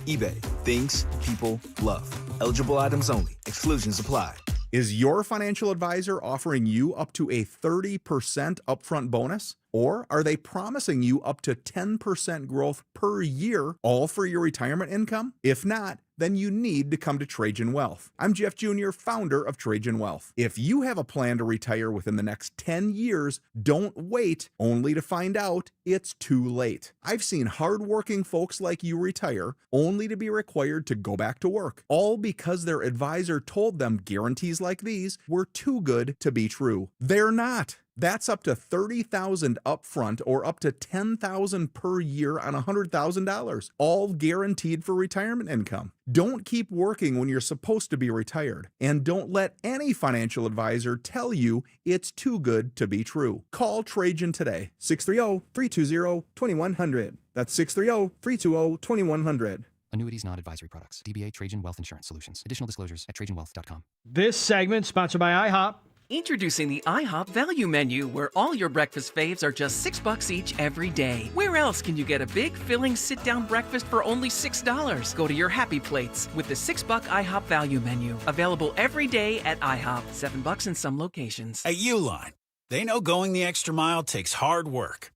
eBay. Things people love. Eligible items only. Exclusions apply. Is your financial advisor offering you up to a 30% upfront bonus? Or are they promising you up to 10% growth per year, all for your retirement income? If not, then you need to come to Trajan Wealth. I'm Jeff Jr., founder of Trajan Wealth. If you have a plan to retire within the next 10 years, don't wait only to find out it's too late. I've seen hardworking folks like you retire only to be required to go back to work, all because their advisor told them guarantees like these were too good to be true. They're not. That's up to $30,000 upfront or up to $10,000 per year on $100,000, all guaranteed for retirement income. Don't keep working when you're supposed to be retired, and don't let any financial advisor tell you it's too good to be true. Call Trajan today, 630-320-2100. That's 630-320-2100. Annuities, non-advisory products. DBA Trajan Wealth Insurance Solutions. Additional disclosures at TrajanWealth.com. This segment sponsored by IHOP. Introducing the IHOP Value Menu, where all your breakfast faves are just $6 each every day. Where else can you get a big, filling, sit-down breakfast for only $6? Go to your happy plates with the $6 IHOP Value Menu. Available every day at IHOP. $7 in some locations. At Uline, they know going the extra mile takes hard work.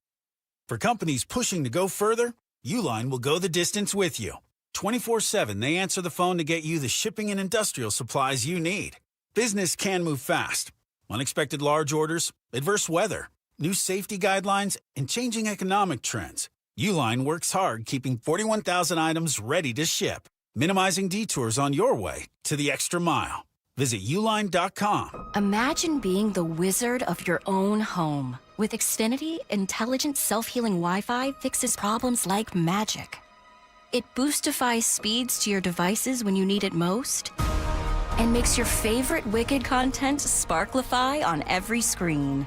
For companies pushing to go further, Uline will go the distance with you. 24/7, they answer the phone to get you the shipping and industrial supplies you need. Business can move fast. Unexpected large orders, adverse weather, new safety guidelines, and changing economic trends. Uline works hard keeping 41,000 items ready to ship, minimizing detours on your way to the extra mile. Visit uline.com. Imagine being the wizard of your own home. With Xfinity, intelligent self-healing Wi-Fi fixes problems like magic. It boostifies speeds to your devices when you need it most, and makes your favorite Wicked content sparklify on every screen.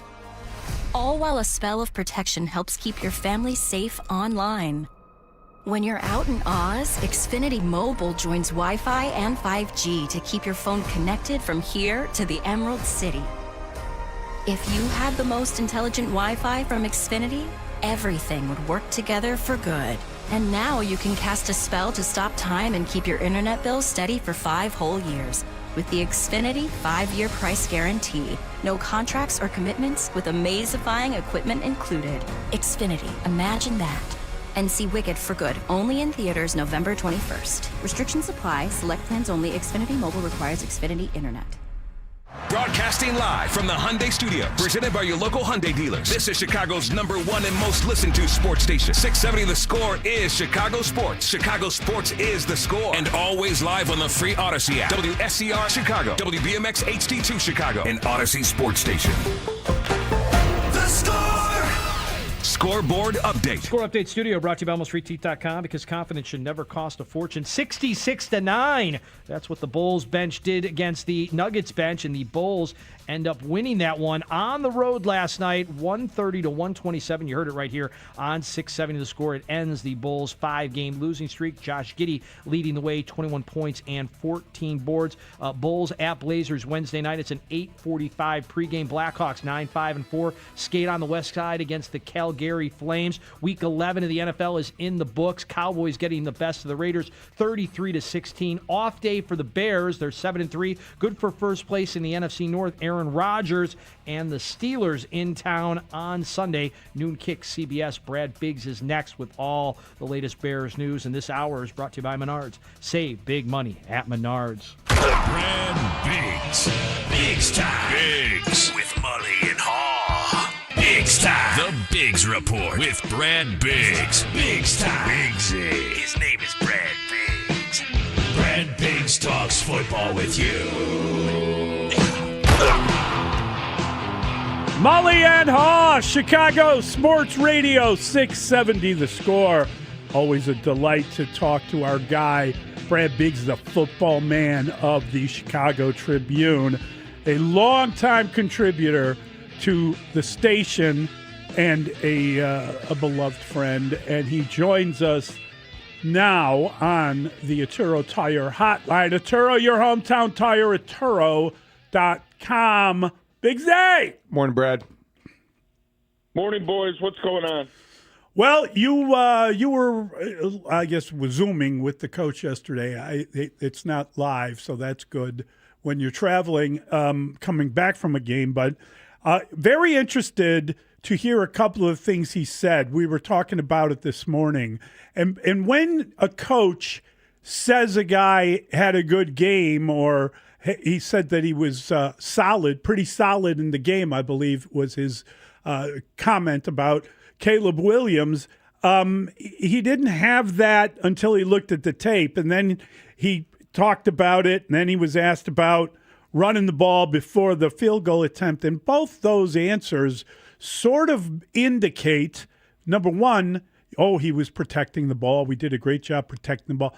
All while a spell of protection helps keep your family safe online. When you're out in Oz, Xfinity Mobile joins Wi-Fi and 5G to keep your phone connected from here to the Emerald City. If you had the most intelligent Wi-Fi from Xfinity, everything would work together for good. And now you can cast a spell to stop time and keep your internet bill steady for 5 whole years. With the Xfinity 5-year price guarantee. No contracts or commitments with amazifying equipment included. Xfinity, imagine that. And see Wicked for good, only in theaters November 21st. Restrictions apply, select plans only. Xfinity Mobile requires Xfinity Internet. Broadcasting live from the Hyundai Studios, presented by your local Hyundai dealers. This is Chicago's #1 and most listened to sports station. 670 The Score is Chicago Sports. Chicago Sports is The Score. And always live on the free Odyssey app. WSCR Chicago, WBMX HD2 Chicago, and Odyssey Sports Station. The Score! Scoreboard update. Score update studio brought to you by AlmostFreeTeeth.com, because confidence should never cost a fortune. 66-9. That's what the Bulls bench did against the Nuggets bench, and the Bulls end up winning that one on the road last night, 130-127. You heard it right here on 670 The Score. It ends the Bulls' 5-game losing streak. Josh Giddey leading the way, 21 points and 14 boards. Bulls at Blazers Wednesday night. It's an 8:45 pregame. Blackhawks 9-5-4 skate on the west side against the Calgary Flames. Week 11 of the NFL is in the books. Cowboys getting the best of the Raiders, 33-16. Off day for the Bears. They're 7-3, good for first place in the NFC North. Aaron Rodgers and the Steelers in town on Sunday. Noon kick CBS. Brad Biggs is next with all the latest Bears news. And this hour is brought to you by Menards. Save big money at Menards. Brad Biggs. Biggs time. Biggs with Mully and Haugh. Biggs time. The Biggs Report with Brad Biggs. Biggs time. Biggsy. His name is Brad Biggs. Brad Biggs talks football with you. Mully and Haugh, Chicago Sports Radio 670 The Score. Always a delight to talk to our guy, Brad Biggs, the football man of the Chicago Tribune, a longtime contributor to the station and a beloved friend. And he joins us now on the Atturo Tire Hotline. Atturo, your hometown tire, Atturo.com. Biggsy! Morning, Brad. Morning, boys. What's going on? Well, you were, I guess, Zooming with the coach yesterday. It's not live, so that's good when you're traveling, coming back from a game. But very interested to hear a couple of things he said. We were talking about it this morning. And when a coach says a guy had a good game, or he said that he was solid, pretty solid in the game, I believe was his comment about Caleb Williams. He didn't have that until he looked at the tape, and then he talked about it, and then he was asked about running the ball before the field goal attempt. And both those answers sort of indicate, number one, he was protecting the ball. We did a great job protecting the ball.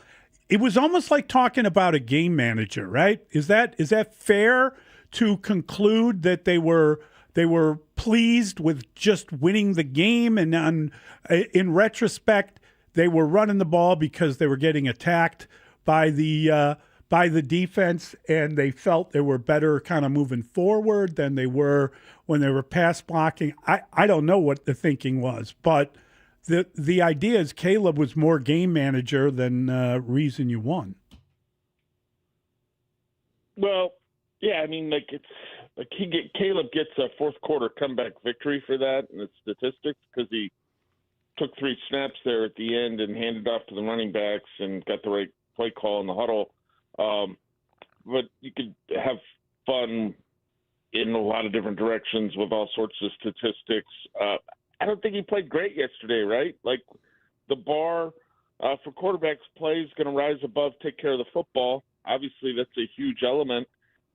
It was almost like talking about a game manager, right? Is that fair to conclude that they were pleased with just winning the game, and in retrospect, they were running the ball because they were getting attacked by the defense, and they felt they were better kind of moving forward than they were when they were pass blocking? I don't know what the thinking was, but the idea is Caleb was more game manager than reason you won. Well, yeah, I mean, Caleb gets a fourth quarter comeback victory for that in the statistics because he took 3 snaps there at the end and handed off to the running backs and got the right play call in the huddle. But you could have fun in a lot of different directions with all sorts of statistics. I don't think he played great yesterday, right? Like, the bar for quarterbacks play is going to rise above take care of the football. Obviously, that's a huge element,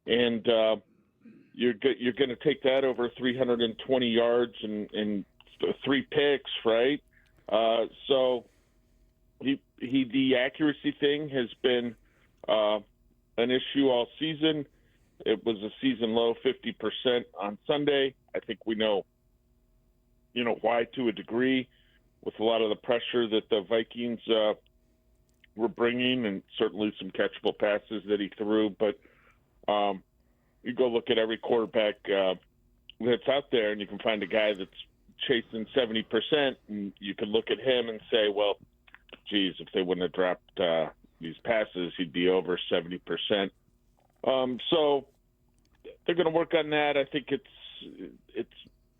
and you're going to take that over 320 yards and 3 picks, right? So the accuracy thing has been an issue all season. It was a season low 50% on Sunday. I think we know why to a degree with a lot of the pressure that the Vikings were bringing, and certainly some catchable passes that he threw. But you go look at every quarterback that's out there, and you can find a guy that's chasing 70%, and you can look at him and say, well, geez, if they wouldn't have dropped these passes, he'd be over 70%. So they're going to work on that. I think it's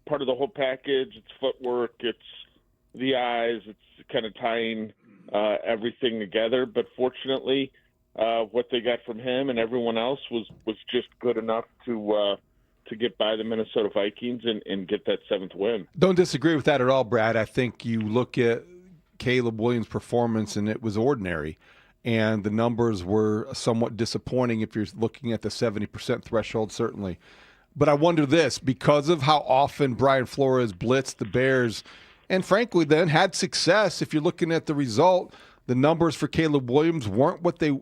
part of the whole package. It's footwork. It's the eyes. It's kind of tying everything together. But fortunately, what they got from him and everyone else was just good enough to get by the Minnesota Vikings and get that 7th win. Don't disagree with that at all, Brad. I think you look at Caleb Williams' performance, and it was ordinary. And the numbers were somewhat disappointing if you're looking at the 70% threshold, certainly. But I wonder this, because of how often Brian Flores blitzed the Bears, and frankly then had success, if you're looking at the result, the numbers for Caleb Williams weren't what the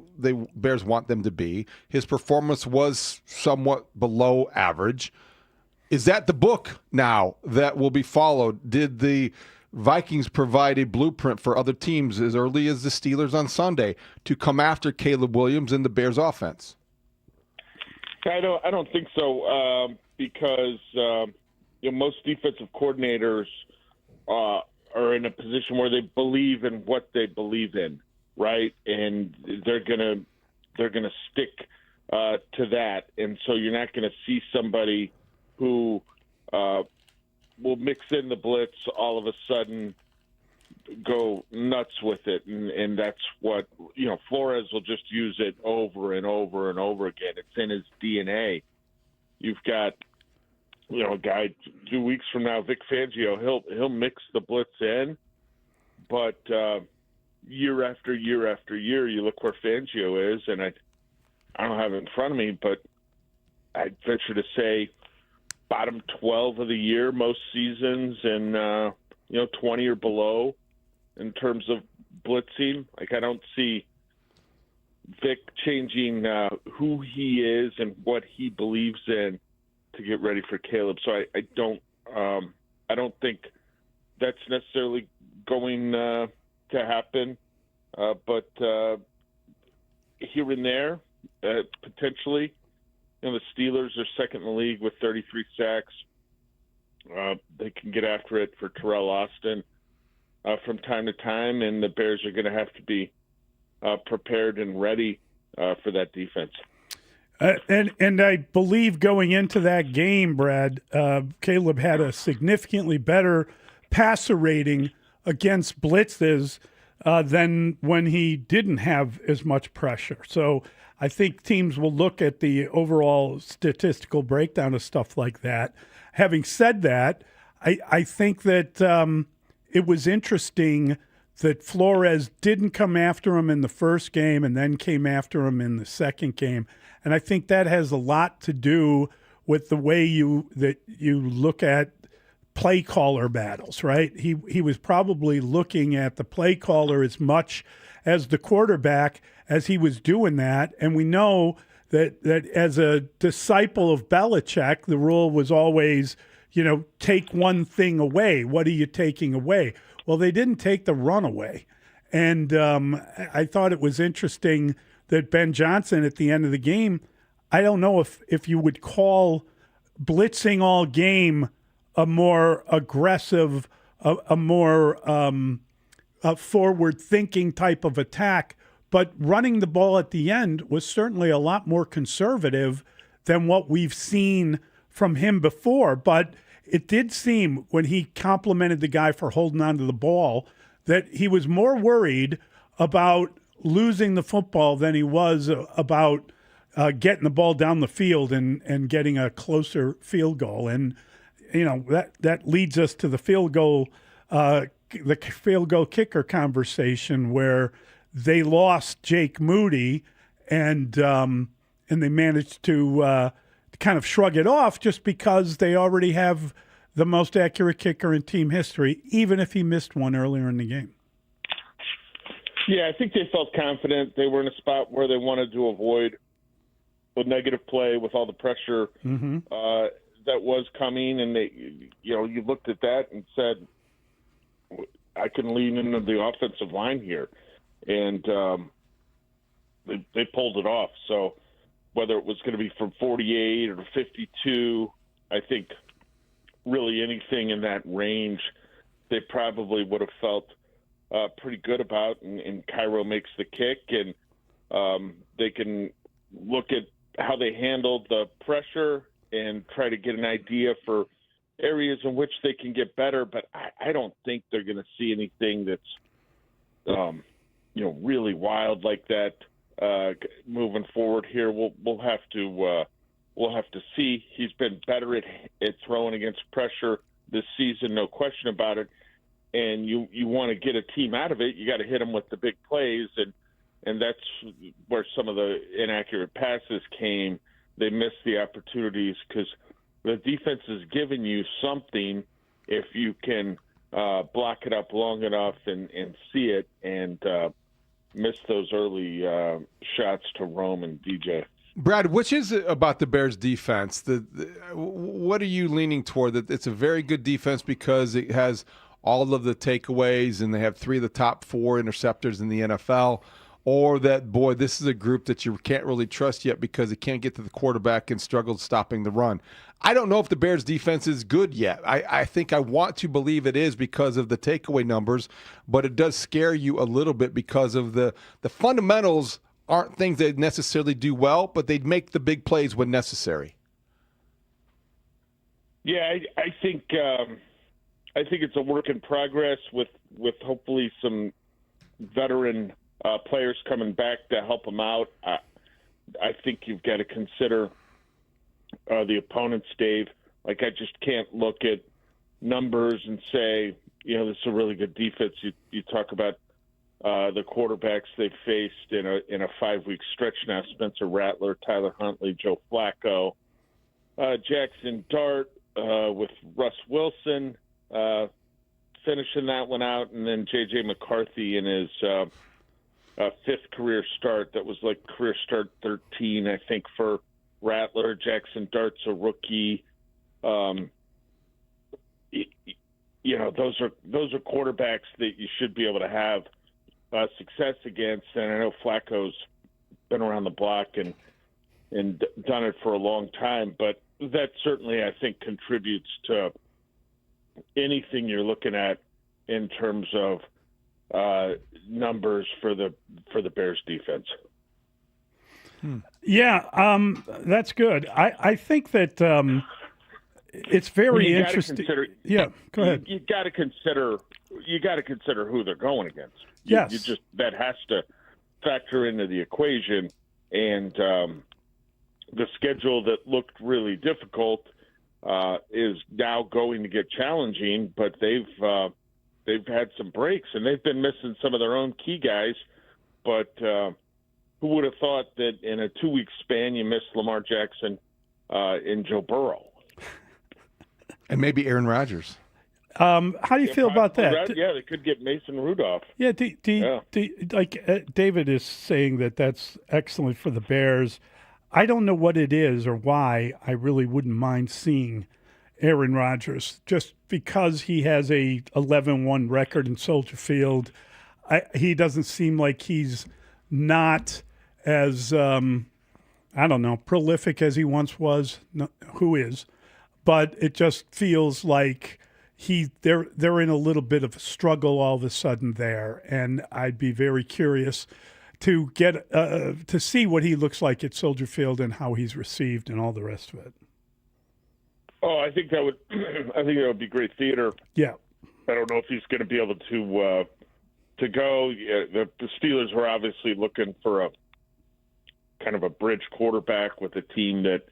Bears want them to be. His performance was somewhat below average. Is that the book now that will be followed? Did the Vikings provide a blueprint for other teams as early as the Steelers on Sunday to come after Caleb Williams and the Bears offense? I don't think so, because most defensive coordinators are in a position where they believe in what they believe in, right? And they're gonna stick to that, and so you're not going to see somebody who will mix in the blitz all of a sudden go nuts with it, and that's what Flores will just use it over and over and over again. It's in his DNA. You've got a guy 2 weeks from now, Vic Fangio, he'll mix the blitz in, but year after year after year, you look where Fangio is, and I don't have it in front of me, but I'd venture to say bottom 12 of the year most seasons, and 20 or below in terms of blitzing. Like, I don't see Vic changing who he is and what he believes in to get ready for Caleb. So I don't think that's necessarily going to happen. But here and there, potentially, the Steelers are second in the league with 33 sacks. They can get after it for Terrell Austin from time to time, and the Bears are going to have to be prepared and ready for that defense. And I believe going into that game, Brad, Caleb had a significantly better passer rating against blitzes than when he didn't have as much pressure. So I think teams will look at the overall statistical breakdown of stuff like that. Having said that, I think that it was interesting that Flores didn't come after him in the first game and then came after him in the second game. And I think that has a lot to do with the way you look at play caller battles, right? He was probably looking at the play caller as much as the quarterback as he was doing that. And we know that as a disciple of Belichick, the rule was always, take one thing away. What are you taking away? Well, they didn't take the run away. And I thought it was interesting that Ben Johnson at the end of the game, I don't know if you would call blitzing all game a more aggressive, a more forward-thinking type of attack, but running the ball at the end was certainly a lot more conservative than what we've seen from him before. But it did seem when he complimented the guy for holding on to the ball that he was more worried about losing the football than he was about getting the ball down the field and getting a closer field goal. And, that leads us to the field goal kicker conversation where they lost Jake Moody and they managed to kind of shrug it off just because they already have the most accurate kicker in team history, even if he missed one earlier in the game. Yeah, I think they felt confident. They were in a spot where they wanted to avoid a negative play with all the pressure that was coming, and you looked at that and said, I can lean into the offensive line here, and they pulled it off. So whether it was going to be from 48 or 52, I think really anything in that range they probably would have felt pretty good about, and Cairo makes the kick, and they can look at how they handled the pressure and try to get an idea for areas in which they can get better. But I don't think they're going to see anything that's really wild like that moving forward here. We'll have to see. He's been better at throwing against pressure this season, no question about it. And you want to get a team out of it, you got to hit them with the big plays, and that's where some of the inaccurate passes came. They missed the opportunities because the defense is giving you something if you can block it up long enough and see it and miss those early shots to Rome and DJ. Brad, which is it about the Bears defense? What are you leaning toward? That it's a very good defense because it has all of the takeaways and they have 3 of the top 4 interceptors in the NFL, or that, boy, this is a group that you can't really trust yet because it can't get to the quarterback and struggles stopping the run. I don't know if the Bears defense is good yet. I think I want to believe it is because of the takeaway numbers, but it does scare you a little bit because of the fundamentals aren't things they necessarily do well, but they'd make the big plays when necessary. Yeah, I think it's a work in progress with hopefully some veteran players coming back to help them out. I think you've got to consider the opponents, Dave. Like, I just can't look at numbers and say, this is a really good defense. You talk about the quarterbacks they've faced in a 5-week stretch now: Spencer Rattler, Tyler Huntley, Joe Flacco, Jackson Dart with Russ Wilson finishing that one out, and then J.J. McCarthy in his 5th career start. That was like career start 13, I think, for Rattler. Jackson Dart's a rookie. Those are quarterbacks that you should be able to have success against. And I know Flacco's been around the block and done it for a long time, but that certainly, I think, contributes to anything you're looking at in terms of numbers for the Bears defense. Yeah, that's good. I think that it's very you interesting. Yeah, go ahead. You got to consider who they're going against. Yes, you just that has to factor into the equation, and the schedule that looked really difficult is now going to get challenging. But they've had some breaks, and they've been missing some of their own key guys. But who would have thought that in a 2-week span you missed Lamar Jackson and Joe Burrow? And maybe Aaron Rodgers. How do you feel about that? Yeah, they could get Mason Rudolph. Yeah, David is saying that's excellent for the Bears. I don't know what it is or why I really wouldn't mind seeing Aaron Rodgers, just because he has a 11-1 record in Soldier Field. He doesn't seem like he's not as, prolific as he once was. No, who is? But it just feels like they're in a little bit of a struggle all of a sudden there, and I'd be very curious to get to see what he looks like at Soldier Field and how he's received and all the rest of it. Oh, I think that would be great theater. Yeah, I don't know if he's going to be able to go. The Steelers were obviously looking for a kind of a bridge quarterback with a team that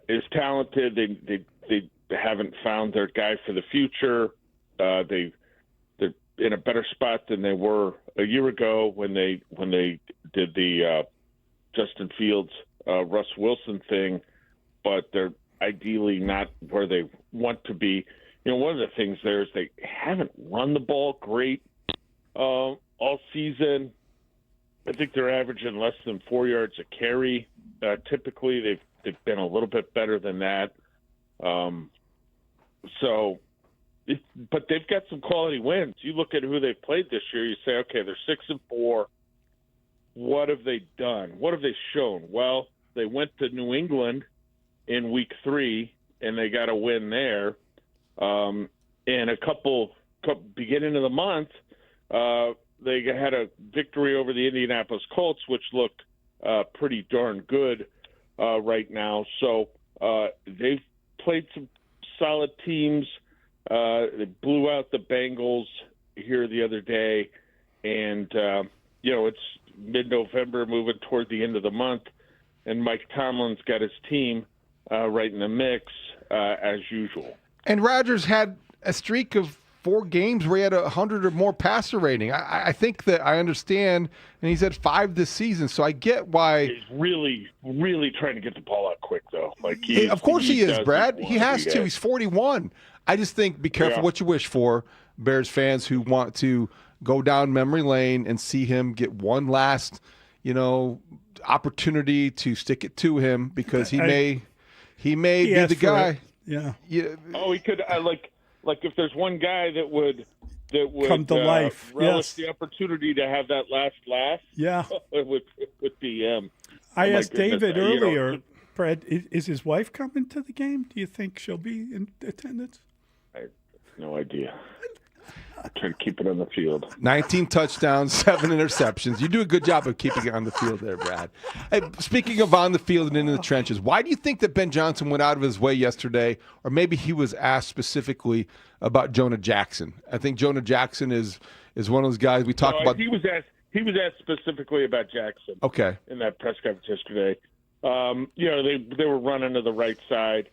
is talented. They haven't found their guy for the future. They're in a better spot than they were a year ago when they did the Justin Fields, Russ Wilson thing, but they're ideally not where they want to be. One of the things there is they haven't run the ball great all season. I think they're averaging less than 4 yards a carry. Typically, they've been a little bit better than that. But they've got some quality wins. You look at who they've played this year, you say, okay, they're 6-4. What have they done? What have they shown? Well, they went to New England in week 3, and they got a win there. And a couple beginning of the month, they had a victory over the Indianapolis Colts, which looked pretty darn good right now. So they've played some solid teams. They blew out the Bengals here the other day, and it's mid-November, moving toward the end of the month, and Mike Tomlin's got his team right in the mix as usual. And Rodgers had a streak of 4 games where he had 100 or more passer rating. I think that I understand, and he's at 5 this season, so I get why. He's really, really trying to get the ball out quick, though. Of course he is, Brad. He has to. He's 41. I just think be careful what you wish for, Bears fans who want to go down memory lane and see him get one last, opportunity to stick it to him, because he may be the guy. Yeah. Oh, he could. Like if there's one guy that would come to life, relish the opportunity to have that last laugh. Yeah, it would be him. I asked David earlier, Brad, is his wife coming to the game? Do you think she'll be in attendance? I have no idea. I try to keep it on the field. 19 touchdowns, 7 interceptions. You do a good job of keeping it on the field there, Brad. Hey, speaking of on the field and in the trenches, why do you think that Ben Johnson went out of his way yesterday, or maybe he was asked specifically about Jonah Jackson? I think Jonah Jackson is one of those guys we talked about. He was asked specifically about Jackson. Okay. In that press conference yesterday, they were running to the right side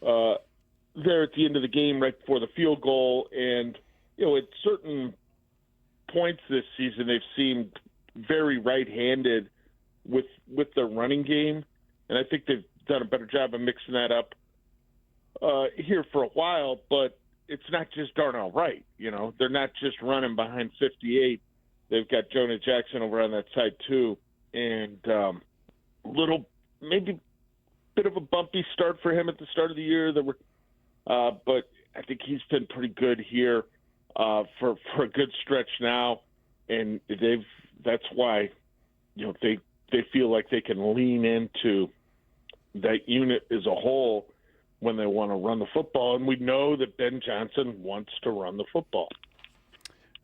there at the end of the game, right before the field goal, and at certain points this season, they've seemed very right-handed with their running game, and I think they've done a better job of mixing that up here for a while. But it's not just Darnell Wright. They're not just running behind 58. They've got Jonah Jackson over on that side too, and maybe bit of a bumpy start for him at the start of the year. But I think he's been pretty good here. For a good stretch now, and that's why they feel like they can lean into that unit as a whole when they want to run the football, and we know that Ben Johnson wants to run the football.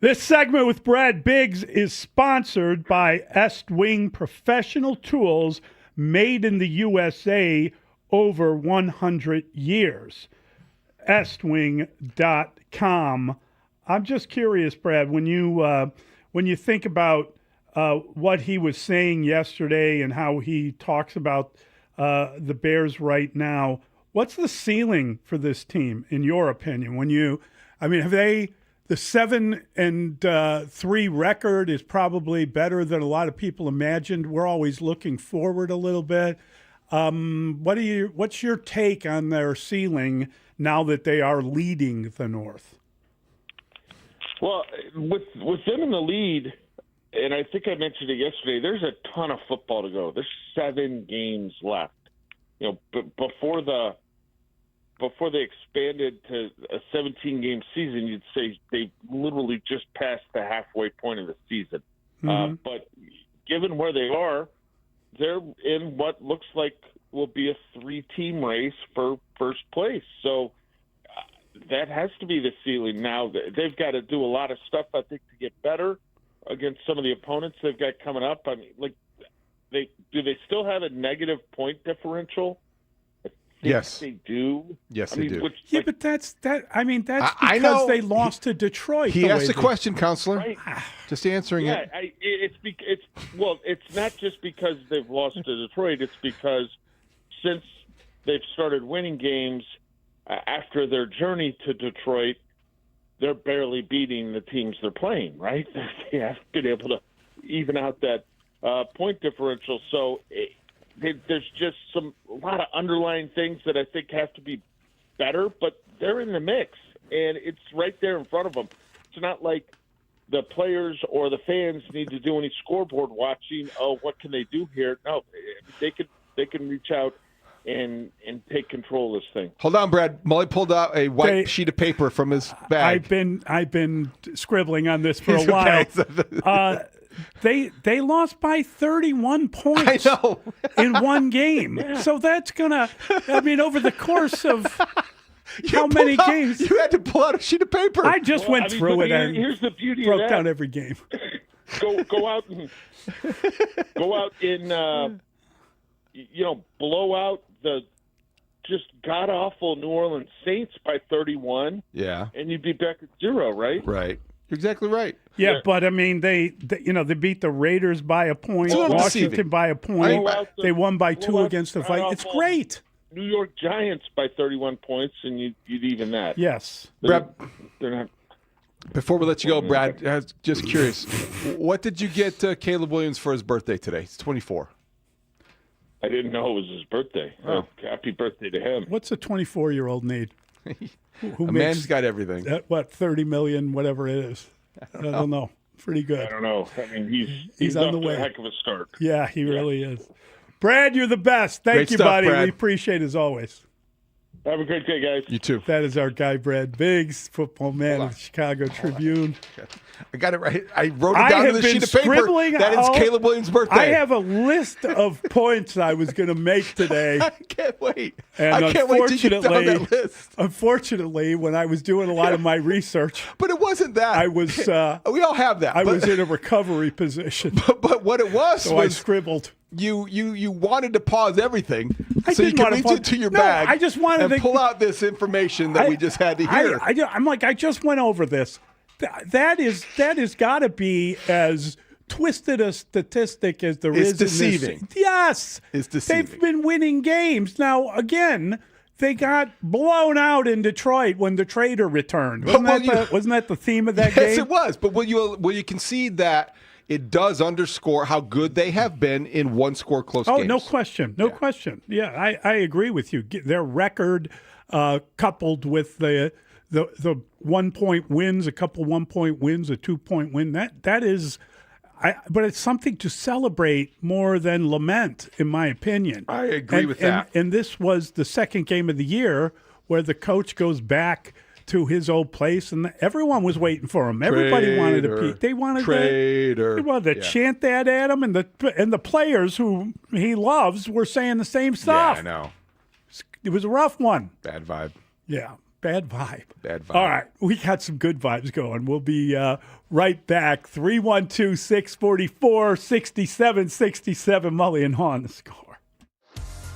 This segment with Brad Biggs is sponsored by Est Wing Professional Tools, made in the USA, over 100 years. Estwing.com. I'm just curious, Brad, when you think about what he was saying yesterday and how he talks about the Bears right now, what's the ceiling for this team, in your opinion? Have they, the 7-3 record is probably better than a lot of people imagined. We're always looking forward a little bit. What's your take on their ceiling now that they are leading the North? Well, with them in the lead, and I think I mentioned it yesterday, there's a ton of football to go. There's 7 games left. Before they expanded to a 17-game season, you'd say they literally just passed the halfway point of the season. Mm-hmm. But given where they are, they're in what looks like will be a 3-team race for first place. So that has to be the ceiling now. They've got to do a lot of stuff, I think, to get better against some of the opponents they've got coming up. I mean, do they still have a negative point differential? Yes, they do. Yes, they do. But that's because they lost to Detroit. He asked a question, counselor. Right. Just answering it. It's not just because they've lost to Detroit. It's because since they've started winning games after their journey to Detroit, they're barely beating the teams they're playing. Right? They haven't been able to even out that point differential. So. There's just a lot of underlying things that I think have to be better, but they're in the mix, and it's right there in front of them. It's not like the players or the fans need to do any scoreboard watching. Oh, what can they do here? No, they can reach out and take control of this thing. Hold on, Brad. Mully pulled out a white sheet of paper from his bag. I've been scribbling on this for a while. They lost by 31 points in one game. Yeah. So that's over the course of how many games? You had to pull out a sheet of paper. I just went through it and here's the beauty broke of that. down every game. Go out and blow out the just god-awful New Orleans Saints by 31. Yeah. And you'd be back at 0, right? Right. You're exactly right. Yeah, but I mean, they beat the Raiders by a point, Washington by a point. They won by 2 against the Vikings. It's great. New York Giants by 31 points, and you'd even that. Yes. Brad, they're not. Before we let you go, Brad, I was just curious, what did you get Caleb Williams for his birthday today? He's 24. I didn't know it was his birthday. Oh. Happy birthday to him. What's a 24-year-old need? A man's got everything. 30 million, whatever it is. I don't know. Pretty good. I don't know. I mean, he's on off the way. To a heck of a start. Yeah, he really is. Brad, you're the best. Thank you, stuff, buddy. Brad. We appreciate it as always. Have a great day, guys. You too. That is our guy, Brad Biggs, football man of the Chicago Tribune. I got it right. I wrote it down on the sheet of paper. That is Caleb Williams' birthday. I have a list of points I was going to make today. I can't wait. And I can't wait to get down that list. Unfortunately, when I was doing a lot of my research, but it wasn't that. I was. We all have that. I was in a recovery position. But what it was so was I scribbled. You wanted to pause everything so you didn't could reach into your bag. I just wanted to pull out this information that we just had to hear. I'm like, I just went over this. That has got to be as twisted a statistic as there is. It's deceiving. Yes. It's deceiving. They've been winning games. Now, again, they got blown out in Detroit when the Trader returned. Wasn't that the theme of that game? Yes, it was. But will you concede that it does underscore how good they have been in one-score close games? Oh, no question. No question. Yeah, I agree with you. Their record coupled with the 1-point wins, a couple 1-point wins, a 2-point win, that is but it's something to celebrate more than lament, in my opinion. I agree with that. And this was the second game of the year where the coach goes back to his old place, and everyone was waiting for him. Everybody wanted to peek. They wanted to chant that at him, and the players who he loves were saying the same stuff. Yeah, I know. It was a rough one. Bad vibe. Yeah. Bad vibe. Bad vibe. All right. We got some good vibes going. We'll be right back. 312-644-6767. Mully and Haugh on the score.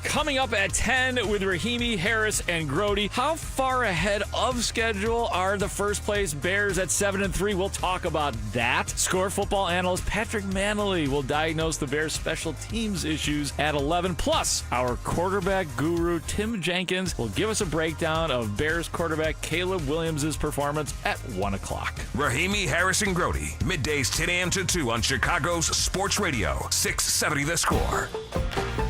Coming up at 10 with Rahimi, Harris, and Grody. How far ahead of schedule are the first-place Bears at 7-3? We'll talk about that. Score football analyst Patrick Manley will diagnose the Bears' special teams issues at 11. Plus, our quarterback guru Tim Jenkins will give us a breakdown of Bears quarterback Caleb Williams' performance at 1 o'clock. Rahimi, Harris, and Grody. Middays 10 a.m. to 2 on Chicago's Sports Radio, 670 The Score.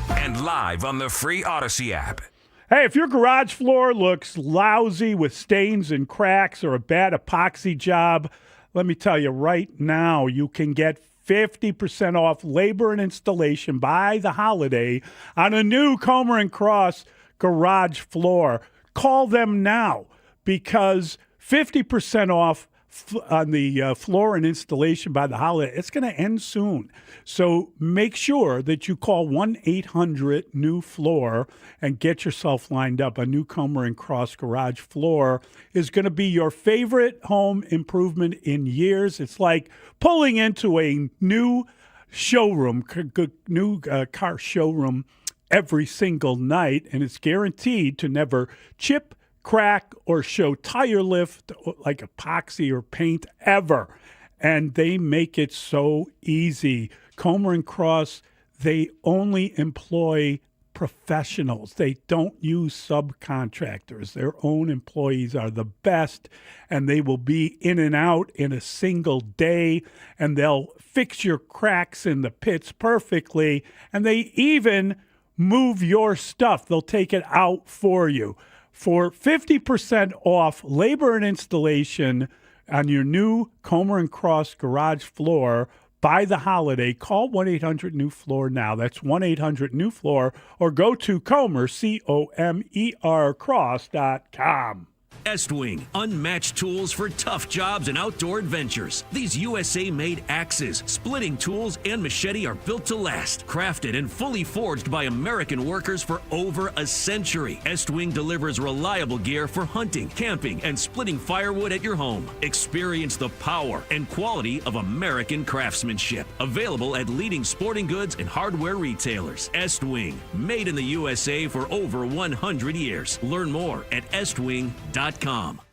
And live on the free Odyssey app. Hey, if your garage floor looks lousy with stains and cracks or a bad epoxy job, let me tell you right now, you can get 50% off labor and installation by the holiday on a new Comer and Cross garage floor. Call them now because 50% off on the floor and installation by the holiday, it's going to end soon. So make sure that you call 1-800-NEW-FLOOR and get yourself lined up. A new Comer and Cross garage floor is going to be your favorite home improvement in years. It's like pulling into a new showroom, new car showroom every single night, and it's guaranteed to never chip, crack, or show tire lift like epoxy or paint ever. And they make it so easy. Comer and Cross, they only employ professionals. They don't use subcontractors. Their own employees are the best, and they will be in and out in a single day, and they'll fix your cracks in the pits perfectly, and they even move your stuff. They'll take it out for you. For 50% off labor and installation on your new Comer and Cross garage floor by the holiday, call 1-800-NEW-FLOOR now. That's 1-800-NEW-FLOOR, or go to Comer, C-O-M-E-R, cross.com. Estwing, unmatched tools for tough jobs and outdoor adventures. These USA-made axes, splitting tools, and machete are built to last, crafted and fully forged by American workers for over a century. Estwing delivers reliable gear for hunting, camping, and splitting firewood at your home. Experience the power and quality of American craftsmanship. Available at leading sporting goods and hardware retailers. Estwing, made in the USA for over 100 years. Learn more at estwing.com.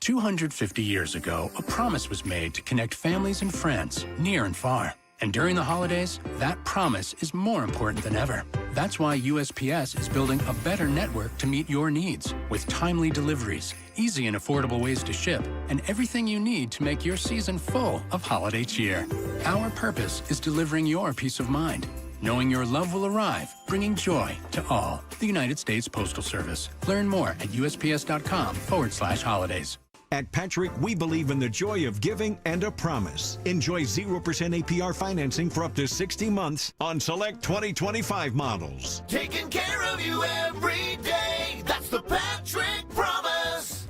250 years ago, a promise was made to connect families and friends near and far. And during the holidays, that promise is more important than ever. That's why USPS is building a better network to meet your needs with timely deliveries, easy and affordable ways to ship, and everything you need to make your season full of holiday cheer. Our purpose is delivering your peace of mind, knowing your love will arrive, bringing joy to all. The United States Postal Service. Learn more at USPS.com/holidays. At Patrick, we believe in the joy of giving and a promise. Enjoy 0% APR financing for up to 60 months on select 2025 models. Taking care of you every day. That's the Patrick promise.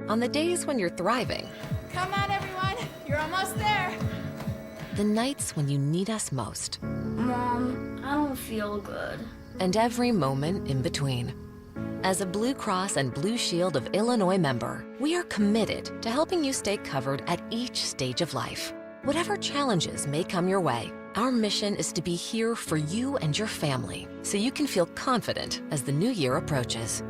On the days when you're thriving. Come on, everyone. You're almost there. The nights when you need us most. Mom, I don't feel good. And every moment in between. As a Blue Cross and Blue Shield of Illinois member, we are committed to helping you stay covered at each stage of life. Whatever challenges may come your way, our mission is to be here for you and your family so you can feel confident as the new year approaches.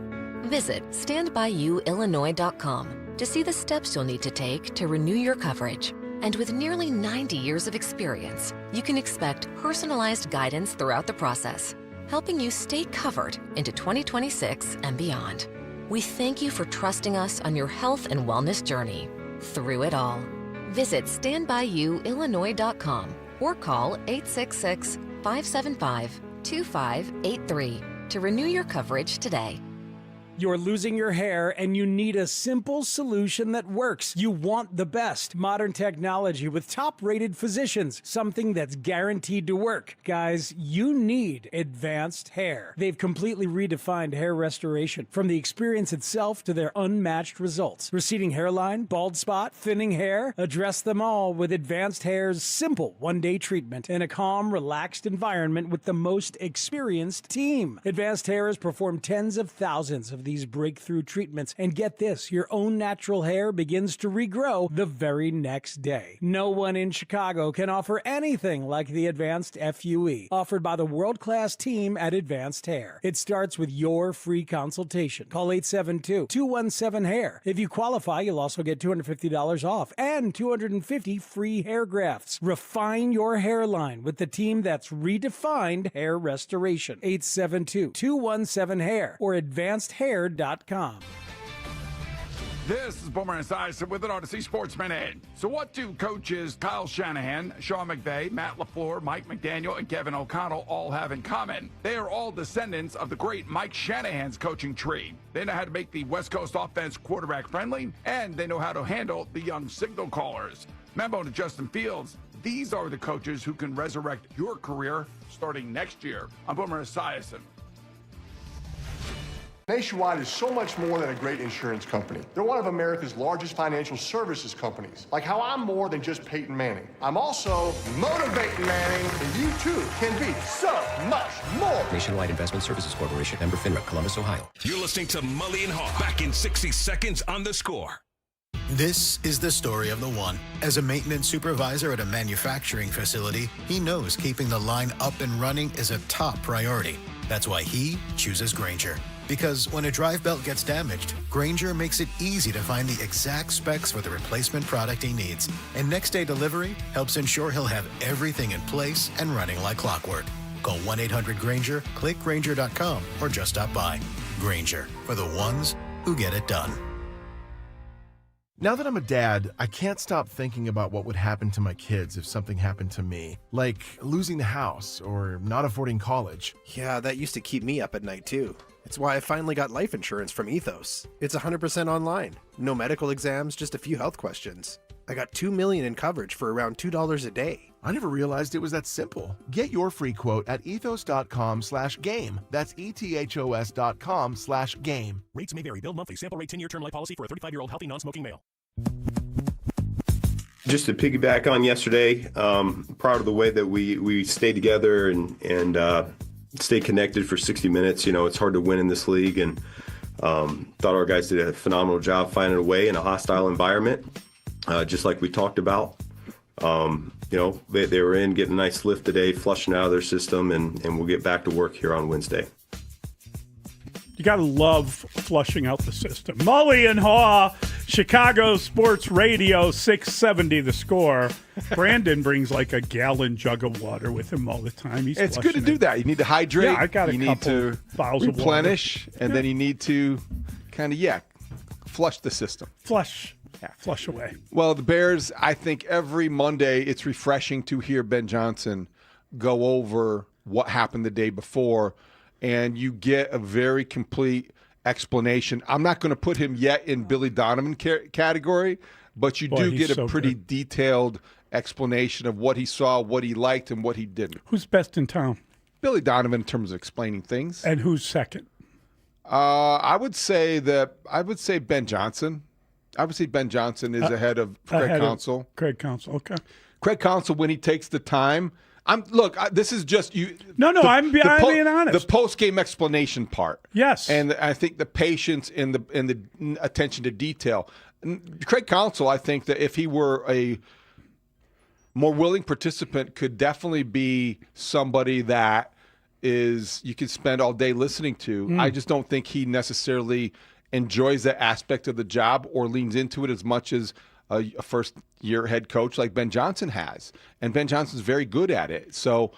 Visit standbyouillinois.com to see the steps you'll need to take to renew your coverage. And with nearly 90 years of experience, you can expect personalized guidance throughout the process, helping you stay covered into 2026 and beyond. We thank you for trusting us on your health and wellness journey through it all. Visit standbyouillinois.com or call 866-575-2583 to renew your coverage today. You're losing your hair and you need a simple solution that works. You want the best modern technology with top-rated physicians, something that's guaranteed to work. Guys, you need Advanced Hair. They've completely redefined hair restoration, from the experience itself to their unmatched results. Receding hairline, bald spot, thinning hair, address them all with Advanced Hair's simple one-day treatment in a calm, relaxed environment with the most experienced team. Advanced Hair has performed tens of thousands of these breakthrough treatments. And get this, your own natural hair begins to regrow the very next day. No one in Chicago can offer anything like the Advanced FUE, offered by the world-class team at Advanced Hair. It starts with your free consultation. Call 872-217-HAIR. If you qualify, you'll also get $250 off and 250 free hair grafts. Refine your hairline with the team that's redefined hair restoration. 872-217-HAIR or advancedhair.com. This is Boomer Esiason with an Odyssey Sports Minute. So what do coaches Kyle Shanahan, Sean McVay, Matt LaFleur, Mike McDaniel, and Kevin O'Connell all have in common? They are all descendants of the great Mike Shanahan's coaching tree. They know how to make the West Coast offense quarterback friendly, and they know how to handle the young signal callers. Membo to Justin Fields, these are the coaches who can resurrect your career starting next year. I'm Boomer Esiason. Nationwide is so much more than a great insurance company. They're one of America's largest financial services companies. Like how I'm more than just Peyton Manning. I'm also motivating Manning, and you too can be so much more. Nationwide Investment Services Corporation, member FINRA, Columbus, Ohio. You're listening to Mully and Haugh. Back in 60 seconds on The Score. This is the story of the one. As a maintenance supervisor at a manufacturing facility, he knows keeping the line up and running is a top priority. That's why he chooses Grainger. Because when a drive belt gets damaged, Grainger makes it easy to find the exact specs for the replacement product he needs. And next day delivery helps ensure he'll have everything in place and running like clockwork. Call 1-800-GRAINGER, click Grainger.com, or just stop by. Grainger, for the ones who get it done. Now that I'm a dad, I can't stop thinking about what would happen to my kids if something happened to me, like losing the house or not affording college. Yeah, that used to keep me up at night too. It's why I finally got life insurance from Ethos. It's 100% online. No medical exams, just a few health questions. I got $2 million in coverage for around $2 a day. I never realized it was that simple. Get your free quote at ethos.com/game. That's ethos.com/game. Rates may vary. Bill monthly. Sample rate 10-year term life policy for a 35-year-old healthy non-smoking male. Just to piggyback on yesterday, proud of the way that we stayed together and stay connected for 60 minutes. You know, it's hard to win in this league, and thought our guys did a phenomenal job finding a way in a hostile environment, just like we talked about. You know, they were in, getting a nice lift today, flushing out of their system, and we'll get back to work here on Wednesday. You got to love flushing out the system. Mully and Haugh, Chicago Sports Radio, 670 The Score. Brandon brings like a gallon jug of water with him all the time. It's good to do that. You need to hydrate. Yeah, I got a you couple need to bottles of replenish, water. and then you need to kind of, flush the system. Flush away. Well, the Bears, I think every Monday it's refreshing to hear Ben Johnson go over what happened the day before, and you get a very complete explanation. I'm not going to put him yet in Billy Donovan category, but you do get a pretty detailed explanation of what he saw, what he liked, and what he didn't. Who's best in town? Billy Donovan in terms of explaining things. And who's second? I would say Ben Johnson. I would say Ben Johnson is ahead of Craig Counsell. Craig Counsell, okay. Craig Counsell, when he takes the time. This is just you. No, I'm being honest. The post-game explanation part. Yes. And I think the patience and the attention to detail. Craig Counsell, I think that if he were a more willing participant, could definitely be somebody that you could spend all day listening to. I just don't think he necessarily enjoys that aspect of the job or leans into it as much as a first-year head coach like Ben Johnson has. And Ben Johnson's very good at it. So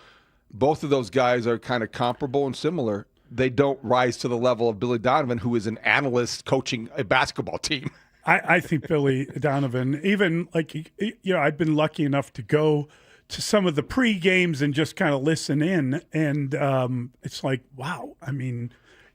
both of those guys are kind of comparable and similar. They don't rise to the level of Billy Donovan, who is an analyst coaching a basketball team. I think Billy Donovan, even I've been lucky enough to go to some of the pre-games and just kind of listen in. And it's like, wow, I mean,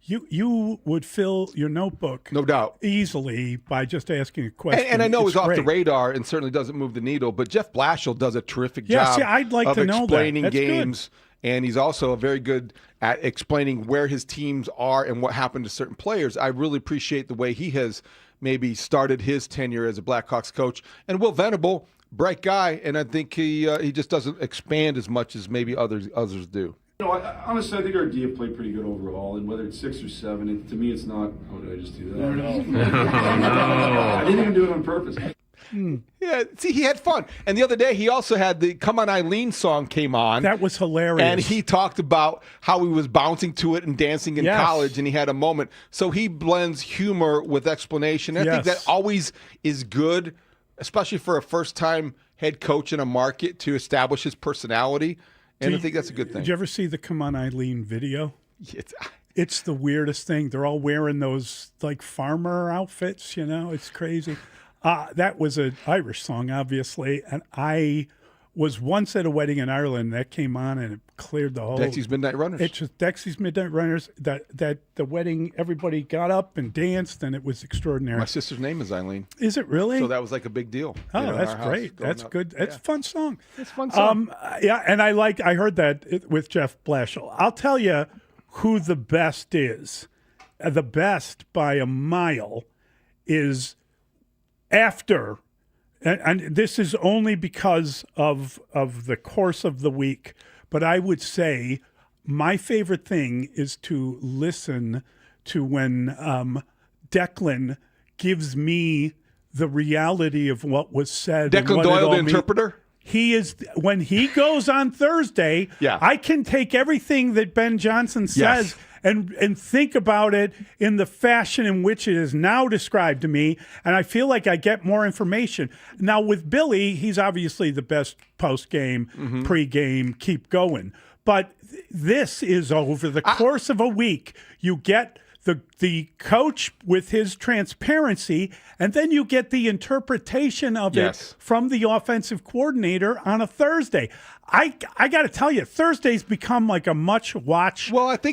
You would fill your notebook, no doubt, easily by just asking a question. And I know it's off the radar and certainly doesn't move the needle, but Jeff Blashill does a terrific job I'd like of to know explaining that. games, and he's also very good at explaining where his teams are and what happened to certain players. I really appreciate the way he has maybe started his tenure as a Blackhawks coach. And Will Venable, bright guy, and I think he just doesn't expand as much as maybe others do. Honestly, I think our D have played pretty good overall, and whether it's 6 or 7, to me, it's not. Oh, did I just do that? Oh, no. I didn't even do it on purpose. Yeah, see, he had fun. And the other day, he also had the Come On Eileen song came on. That was hilarious. And he talked about how he was bouncing to it and dancing in Yes. college, and he had a moment. So he blends humor with explanation. I think that always is good, especially for a first-time head coach in a market to establish his personality. And I think that's a good thing. Did you ever see the Come On Eileen video? It's the weirdest thing. They're all wearing those like farmer outfits, It's crazy. That was an Irish song, obviously, and I was once at a wedding in Ireland that came on and it cleared the whole. Dexy's Midnight Runners. It's just Dexy's Midnight Runners. That the wedding, everybody got up and danced, and it was extraordinary. My sister's name is Eileen. Is it really? So that was like a big deal. Oh, in that's our house great. growing That's up. good. That's a fun song. It's a fun song. Yeah, and I heard that with Jeff Blashill. I'll tell you who the best is. The best by a mile is after, and this is only because of the course of the week, but I would say my favorite thing is to listen to when Declan gives me the reality of what was said. and Declan what it Doyle, all the mean- interpreter? He is, when he goes on Thursday, I can take everything that Ben Johnson says and think about it in the fashion in which it is now described to me, and I feel like I get more information. Now, with Billy, he's obviously the best post-game, pre-game, keep going. But this is over the course of a week. You get the coach with his transparency, and then you get the interpretation of it from the offensive coordinator on a Thursday. I got to tell you, Thursday's become like a much-watched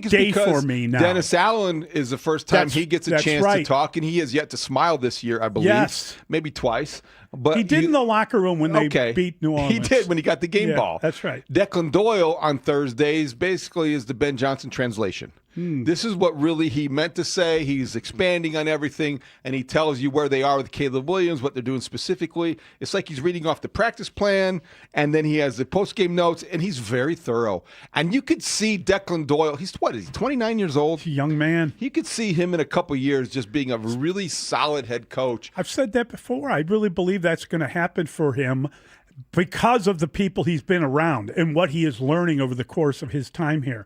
day for me now. Dennis Allen is the first time he gets a chance to talk, and he has yet to smile this year, I believe. Yes. Maybe twice. But he did in the locker room when they beat New Orleans. He did when he got the game ball. That's right. Declan Doyle on Thursdays basically is the Ben Johnson translation. This is what really he meant to say. He's expanding on everything, and he tells you where they are with Caleb Williams, what they're doing specifically. It's like he's reading off the practice plan, and then he has the post-game notes, and he's very thorough. And you could see Declan Doyle. He's 29 years old? He's a young man. You could see him in a couple years just being a really solid head coach. I've said that before. I really believe that's going to happen for him because of the people he's been around and what he is learning over the course of his time here.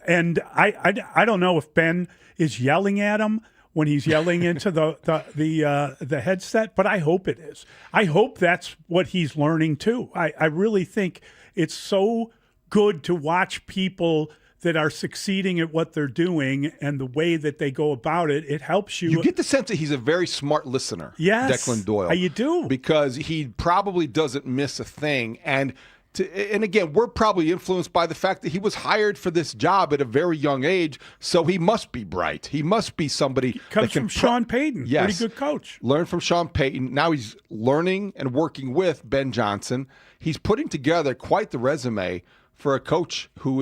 And I don't know if Ben is yelling at him when he's yelling into the headset, but I hope it is. I hope that's what he's learning too. I really think it's so good to watch people that are succeeding at what they're doing and the way that they go about it. It helps you. You get the sense that he's a very smart listener. Yes, Declan Doyle. You do. Because he probably doesn't miss a thing. And again, we're probably influenced by the fact that he was hired for this job at a very young age, so he must be bright. He must be somebody Comes from Sean Payton. Yes. Pretty good coach. Learn from Sean Payton. Now he's learning and working with Ben Johnson. He's putting together quite the resume for a coach who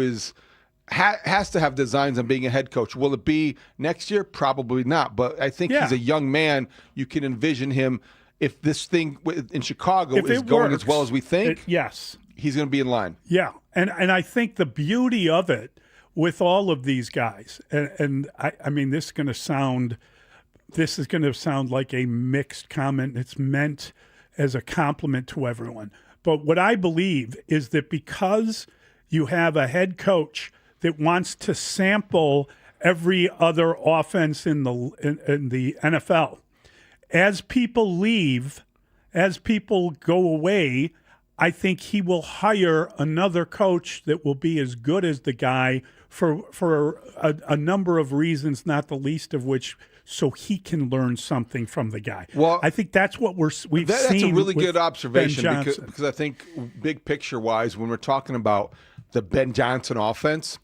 has to have designs on being a head coach. Will it be next year? Probably not. But I think he's a young man. You can envision him, if this thing in Chicago is going as well as we think. Yes. He's going to be in line. Yeah, and I think the beauty of it with all of these guys, and I mean, this is going to sound like a mixed comment. It's meant as a compliment to everyone. But what I believe is that because you have a head coach that wants to sample every other offense in the NFL, as people leave, as people go away, I think he will hire another coach that will be as good as the guy for a number of reasons, not the least of which so he can learn something from the guy. Well, I think that's what we've seen. That's a really with good observation Ben Johnson. because I think big picture-wise, when we're talking about the Ben Johnson offense,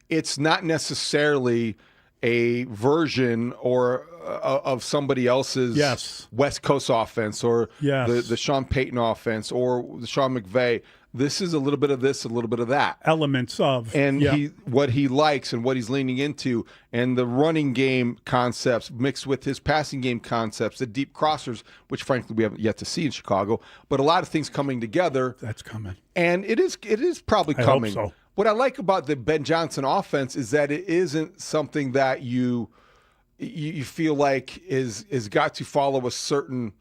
it's not necessarily a version or of somebody else's West Coast offense or the Sean Payton offense or the Sean McVay. This is a little bit of this, a little bit of that. Elements of. And what he likes and what he's leaning into, and the running game concepts mixed with his passing game concepts, the deep crossers, which frankly we haven't yet to see in Chicago, but a lot of things coming together. That's coming. And it is probably I coming. hope so. what I like about the Ben Johnson offense is that it isn't something that you feel like is got to follow a certain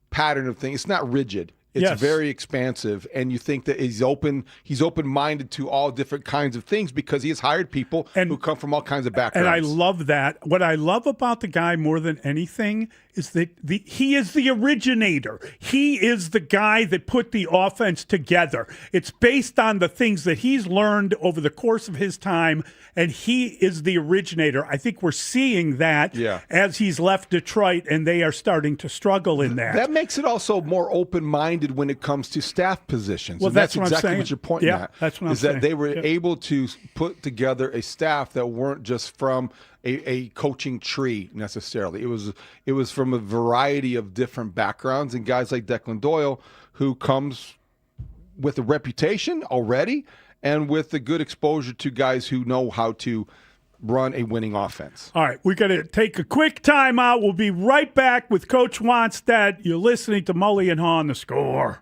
pattern of things. It's not rigid. It's very expansive, and you think that he's open-minded to all different kinds of things because he has hired people who come from all kinds of backgrounds. And I love that. What I love about the guy more than anything is that he is the originator. He is the guy that put the offense together. It's based on the things that he's learned over the course of his time, and he is the originator. I think we're seeing that as he's left Detroit, and they are starting to struggle in that. That makes it also more open-minded when it comes to staff positions. Well, and that's that's what I'm exactly saying. what you're pointing at. That's what I'm is saying. that they were able to put together a staff that weren't just from a coaching tree necessarily. It was from a variety of different backgrounds, and guys like Declan Doyle, who comes with a reputation already and with a good exposure to guys who know how to run a winning offense. All right, we're going to take a quick timeout. We'll be right back with Coach Wanstead. You're listening to Mully and Haugh on The Score.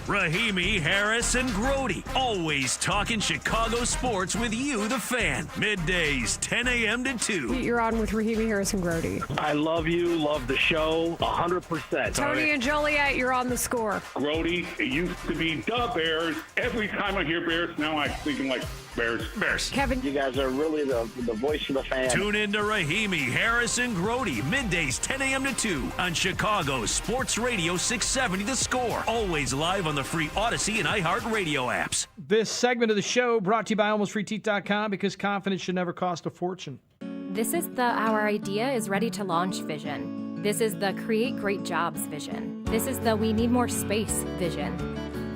Rahimi, Harris, and Grody. Always talking Chicago sports with you, the fan. Middays, 10 a.m. to 2. You're on with Rahimi, Harris, and Grody. I love you, love the show, 100%. Tony and Joliet, you're on The Score. Grody, it used to be the Bears. Every time I hear Bears, now I'm thinking like Bears. Kevin. You guys are really the voice of the fan. Tune in to Rahimi, Harris, and Grody. Middays, 10 a.m. to 2 on Chicago Sports Radio 670 The Score. Always live on the free Odyssey and iHeartRadio apps. This segment of the show brought to you by AlmostFreeTeeth.com, because confidence should never cost a fortune. This is the Our Idea is Ready to Launch vision. This is the Create Great Jobs vision. This is the We Need More Space vision.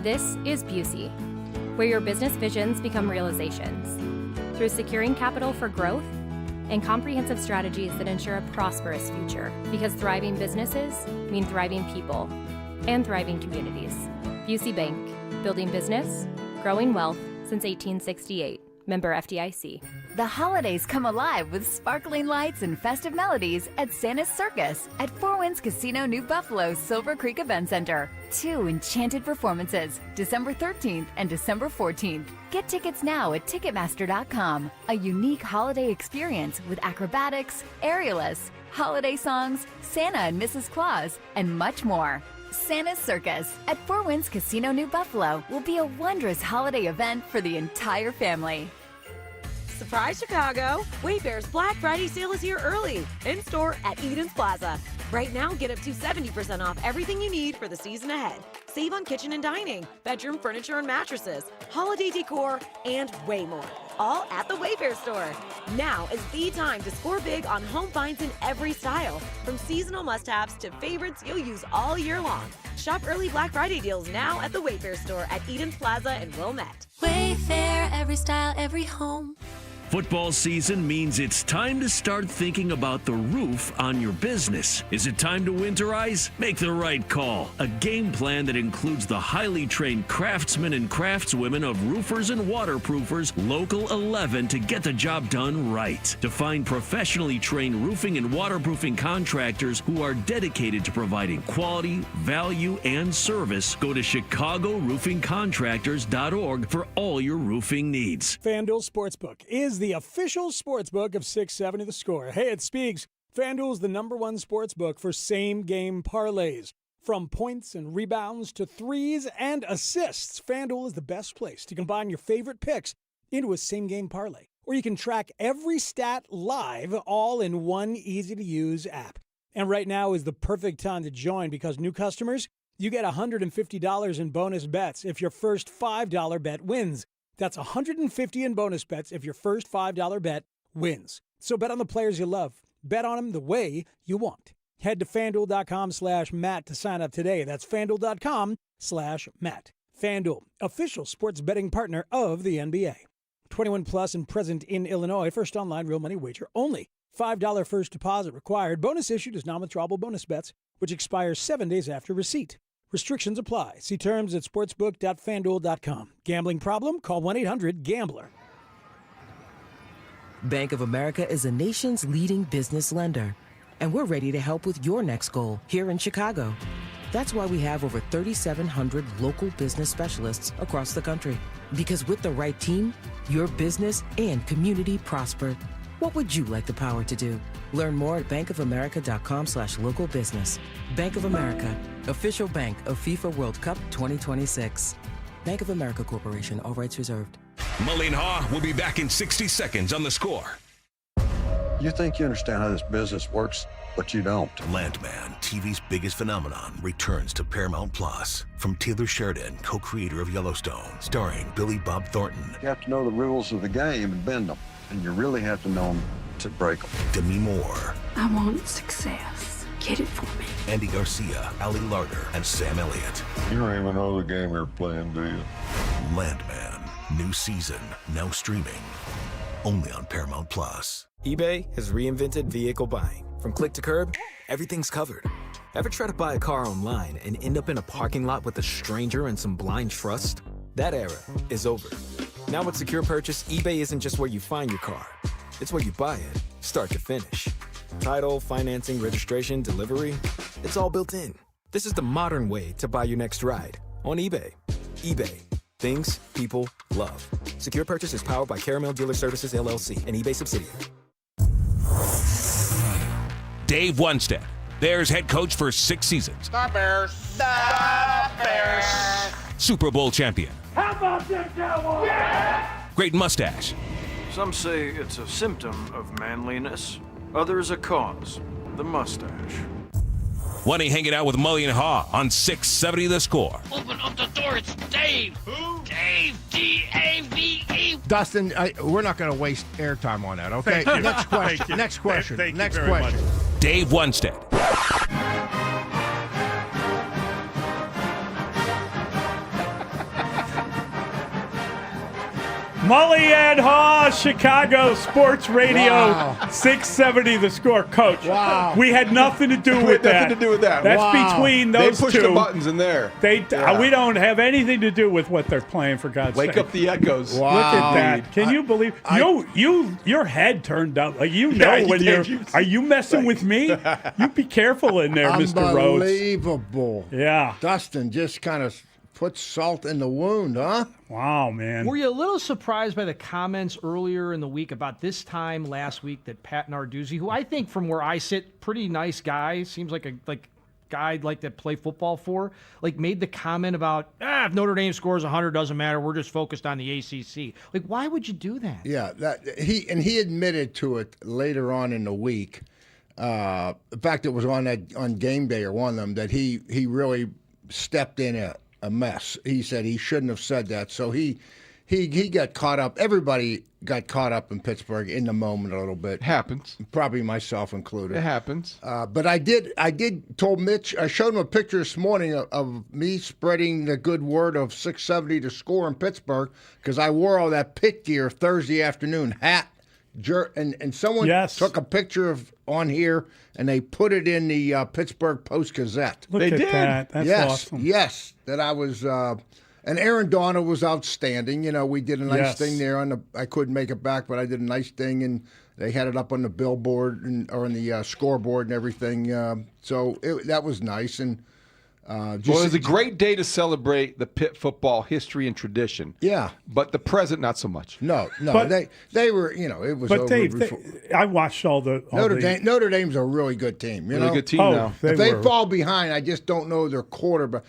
This is Busey, where your business visions become realizations through securing capital for growth and comprehensive strategies that ensure a prosperous future, because thriving businesses mean thriving people and thriving communities. Busey Bank, building business, growing wealth since 1868. Member FDIC. The holidays come alive with sparkling lights and festive melodies at Santa's Circus at Four Winds Casino New Buffalo's Silver Creek Event Center. 2 enchanted performances, December 13th and December 14th. Get tickets now at Ticketmaster.com. A unique holiday experience with acrobatics, aerialists, holiday songs, Santa and Mrs. Claus, and much more. Santa's Circus at Four Winds Casino New Buffalo will be a wondrous holiday event for the entire family. Surprise Chicago! Wayfair's Black Friday sale is here early. In store at Eden's Plaza. Right now, get up to 70% off everything you need for the season ahead. Save on kitchen and dining, bedroom furniture and mattresses, holiday decor, and way more. All at the Wayfair store. Now is the time to score big on home finds in every style, from seasonal must-haves to favorites you'll use all year long. Shop early Black Friday deals now at the Wayfair store at Eden's Plaza in Wilmette. Wayfair, every style, every home. Football season means it's time to start thinking about the roof on your business. Is it time to winterize? Make the right call. A game plan that includes the highly trained craftsmen and craftswomen of roofers and waterproofers, Local 11, to get the job done right. To find professionally trained roofing and waterproofing contractors who are dedicated to providing quality, value, and service, go to ChicagoRoofingContractors.org for all your roofing needs. FanDuel Sportsbook is the official sportsbook of 670 The Score. Hey, it's Spiegs. FanDuel is the #1 sportsbook for same-game parlays. From points and rebounds to threes and assists, FanDuel is the best place to combine your favorite picks into a same-game parlay, where you can track every stat live, all in one easy-to-use app. And right now is the perfect time to join, because new customers, you get $150 in bonus bets if your first $5 bet wins. That's $150 in bonus bets if your first $5 bet wins. So bet on the players you love. Bet on them the way you want. Head to FanDuel.com/Matt to sign up today. That's FanDuel.com/Matt. FanDuel, official sports betting partner of the NBA. 21 plus and present in Illinois. First online real money wager only. $5 first deposit required. Bonus issued as non-withdrawable bonus bets, which expires 7 days after receipt. Restrictions apply. See terms at sportsbook.fanduel.com. Gambling problem? Call 1-800-GAMBLER. Bank of America is the nation's leading business lender, and we're ready to help with your next goal here in Chicago. That's why we have over 3,700 local business specialists across the country. Because with the right team, your business and community prosper. What would you like the power to do? Learn more at bankofamerica.com/local business. Bank of America, official bank of FIFA World Cup 2026. Bank of America Corporation, all rights reserved. Mully and Haugh will be back in 60 seconds on The Score. You think you understand how this business works, but you don't. Landman, TV's biggest phenomenon, returns to Paramount Plus. From Taylor Sheridan, co-creator of Yellowstone, starring Billy Bob Thornton. You have to know the rules of the game and bend them. And you really have to know them to break them. Demi Moore. I want success. Get it for me. Andy Garcia, Ali Larter, and Sam Elliott. You don't even know the game you're playing, do you? Landman, new season, now streaming, only on Paramount Plus. eBay has reinvented vehicle buying. From click to curb, everything's covered. Ever try to buy a car online and end up in a parking lot with a stranger and some blind trust? That era is over. Now with Secure Purchase, eBay isn't just where you find your car. It's where you buy it, start to finish. Title, financing, registration, delivery, it's all built in. This is the modern way to buy your next ride on eBay. eBay. Things people love. Secure Purchase is powered by Caramel Dealer Services, LLC, an eBay subsidiary. Dave Wannstedt, Bears head coach for 6 seasons. The Bears. The Bears. Super Bowl champion. How about them Cowboys? Yeah! Great mustache. Some say it's a symptom of manliness. Others a cause. The mustache. One hanging out with Mully and Haugh on 670 The Score. Open up the door. It's Dave. Who? Dave. D-A-V-E. Dustin, we're not going to waste airtime on that, okay? Thank you. Next question. Thank you. Next question. Thank you Next very question. much. Dave Wannstedt. Mully and Haugh, Chicago Sports Radio, Wow. 670 The Score. Coach, Wow. we had nothing to do with that. Nothing to do with that. That's Wow. between They those pushed two. the buttons in there. We don't have anything to do with what they're playing, for God's sake. Wake up the echoes. Wow. Look at that. Can you believe? Your head turned up. Like, you know, Yeah, when you you're. did. Are you messing with me? You be careful in there, Mr. Rhodes. Unbelievable. Yeah. Dustin just kind of put salt in the wound, huh? Wow, man. Were you a little surprised by the comments earlier in the week about this time last week that Pat Narduzzi, who I think from where I sit, pretty nice guy, seems like a guy I'd like to play football for, made the comment about, if Notre Dame scores 100, doesn't matter, we're just focused on the ACC. Why would you do that? Yeah, he admitted to it later on in the week. In fact, it was on game day or one of them that he really stepped in a mess. He said he shouldn't have said that. So he got caught up. Everybody got caught up in Pittsburgh in the moment a little bit. Happens. Probably myself included. It happens. But I told Mitch, I showed him a picture this morning of me spreading the good word of 670 to score in Pittsburgh because I wore all that pit gear Thursday afternoon, hat, and someone took a picture of on here and they put it in the Pittsburgh Post-Gazette. Look at that. That's awesome. Yes, that I was. And Aaron Donald was outstanding. You know, we did a nice thing there I couldn't make it back, but I did a nice thing, and they had it up on the billboard or on the scoreboard and everything. So that was nice. And Well, it was a great day to celebrate the Pitt football history and tradition. Yeah. But the present, not so much. No. But- they were, it was But over Dave, before. I watched all the Notre Dame's a really good team. Really good team now. If they fall behind, I just don't know their quarterback.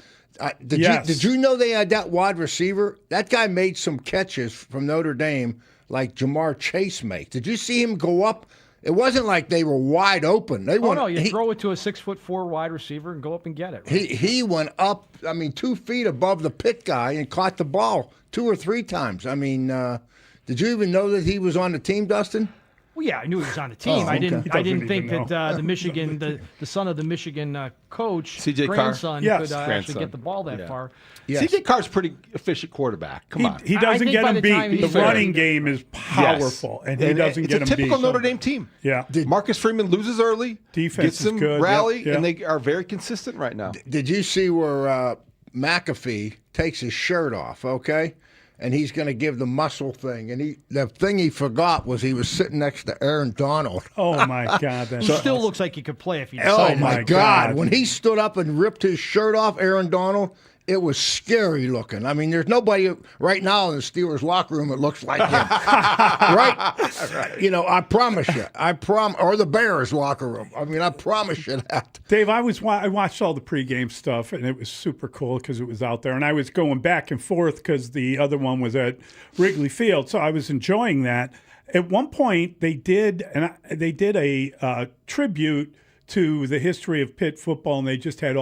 Did you know they had that wide receiver? That guy made some catches from Notre Dame like Jamar Chase makes. Did you see him go up? It wasn't like they were wide open. You throw it to a 6'4" wide receiver and go up and get it. Right? He went up, 2 feet above the Pitt guy and caught the ball 2 or 3 times. Did you even know that he was on the team, Dustin? Well, yeah, I knew he was on the team. Oh, I okay. didn't think that the Michigan, the son of the Michigan coach, CJ Carr. grandson, could actually Grandson. get the ball that far. Yes. CJ Carr's a pretty efficient quarterback. Come on. He doesn't think get by him the beat. time The he's running game is powerful, and he doesn't get him It's a beat. typical Notre Dame team. Yeah. Marcus Freeman loses early, Defense gets is them good. rally, Yep. and they are very consistent right now. Did you see where McAfee takes his shirt off, okay? and he's going to give the muscle thing. And the thing he forgot was he was sitting next to Aaron Donald. Oh, my God. He still looks like he could play if he Oh, decided. my God. When he stood up and ripped his shirt off, Aaron Donald, it was scary looking. I mean, there's nobody right now in the Steelers locker room that looks like him. Right? You know, I promise you. Or the Bears locker room. I mean, I promise you that. Dave, I watched all the pregame stuff, and it was super cool because it was out there. And I was going back and forth because the other one was at Wrigley Field, so I was enjoying that. At one point, they did a tribute to the history of Pitt football, and they just had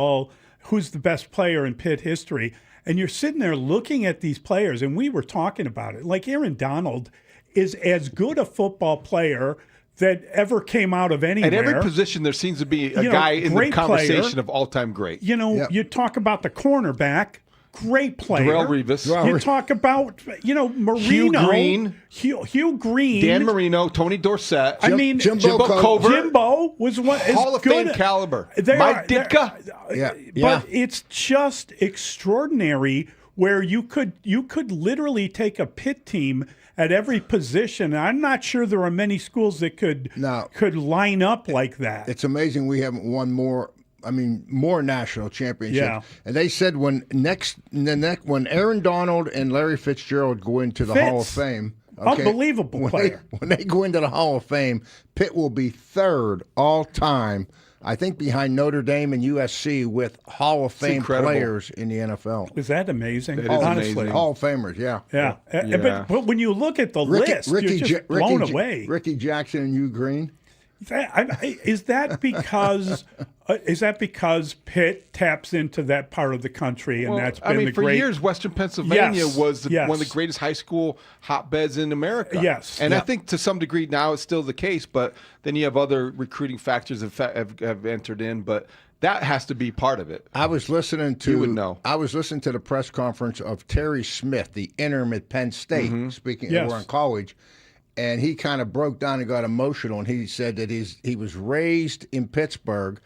who's the best player in Pitt history. And you're sitting there looking at these players, and we were talking about it. Like Aaron Donald is as good a football player that ever came out of anywhere. At every position, there seems to be a guy in the conversation of all-time great. You know, you talk about the cornerback, great player. Darrelle Revis. You talk about, Marino. Hugh Green. Dan Marino, Tony Dorsett. Jimbo Covert. Jimbo was one Hall of Fame caliber. Mike Ditka. But it's just extraordinary where you could literally take a Pitt team at every position. I'm not sure there are many schools that could line up like that. It's amazing we haven't won more national championships. Yeah. And they said when Aaron Donald and Larry Fitzgerald go into the Hall of Fame, unbelievable player. When they go into the Hall of Fame, Pitt will be third all time, I think, behind Notre Dame and USC with Hall of Fame players in the NFL. Is that amazing? That is honestly amazing. Hall of Famers, yeah. But when you look at the list, you're just blown away. Ricky Jackson and Hugh Green. Is that because Pitt taps into that part of the country, and that's been for years, Western Pennsylvania was one of the greatest high school hotbeds in America. Yes, and I think to some degree now it's still the case, but then you have other recruiting factors that have entered in, but that has to be part of it. I was listening to the press conference of Terry Smith, the interim at Penn State, speaking over in college. And he kind of broke down and got emotional, and he said that he was raised in Pittsburgh,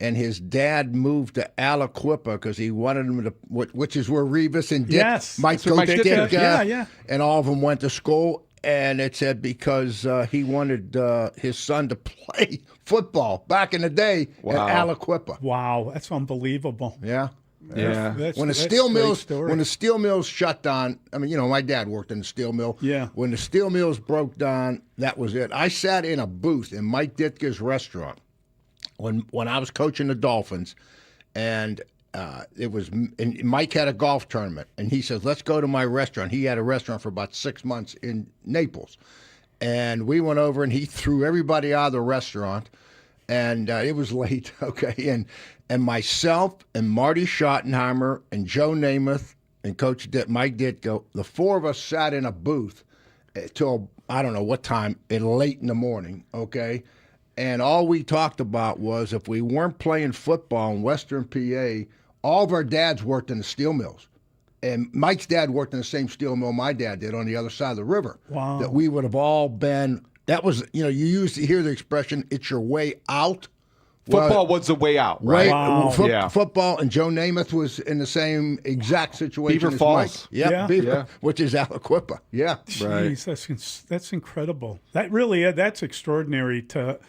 and his dad moved to Aliquippa because he wanted him to, which is where Revis and Mike Ditka, and all of them went to school. And it said because he wanted his son to play football back in the day at Aliquippa. Wow, that's unbelievable. Yeah. Yeah. When the steel mills shut down, my dad worked in the steel mill. Yeah. When the steel mills broke down, that was it. I sat in a booth in Mike Ditka's restaurant when I was coaching the Dolphins, and Mike had a golf tournament, and he says, "Let's go to my restaurant." He had a restaurant for about 6 months in Naples, and we went over, and he threw everybody out of the restaurant. And it was late, okay, and myself and Marty Schottenheimer and Joe Namath and Coach Mike Ditka, the four of us sat in a booth till I don't know what time, late in the morning, okay? And all we talked about was if we weren't playing football in Western PA, all of our dads worked in the steel mills. And Mike's dad worked in the same steel mill my dad did on the other side of the river. Wow. That we would have all been... That was, you used to hear the expression, it's your way out. Football was the way out, right? Football, and Joe Namath was in the same exact situation Beaver as Falls. Mike. Yep, Beaver, which is Aliquippa. Yeah. Jeez, that's incredible. That's extraordinary to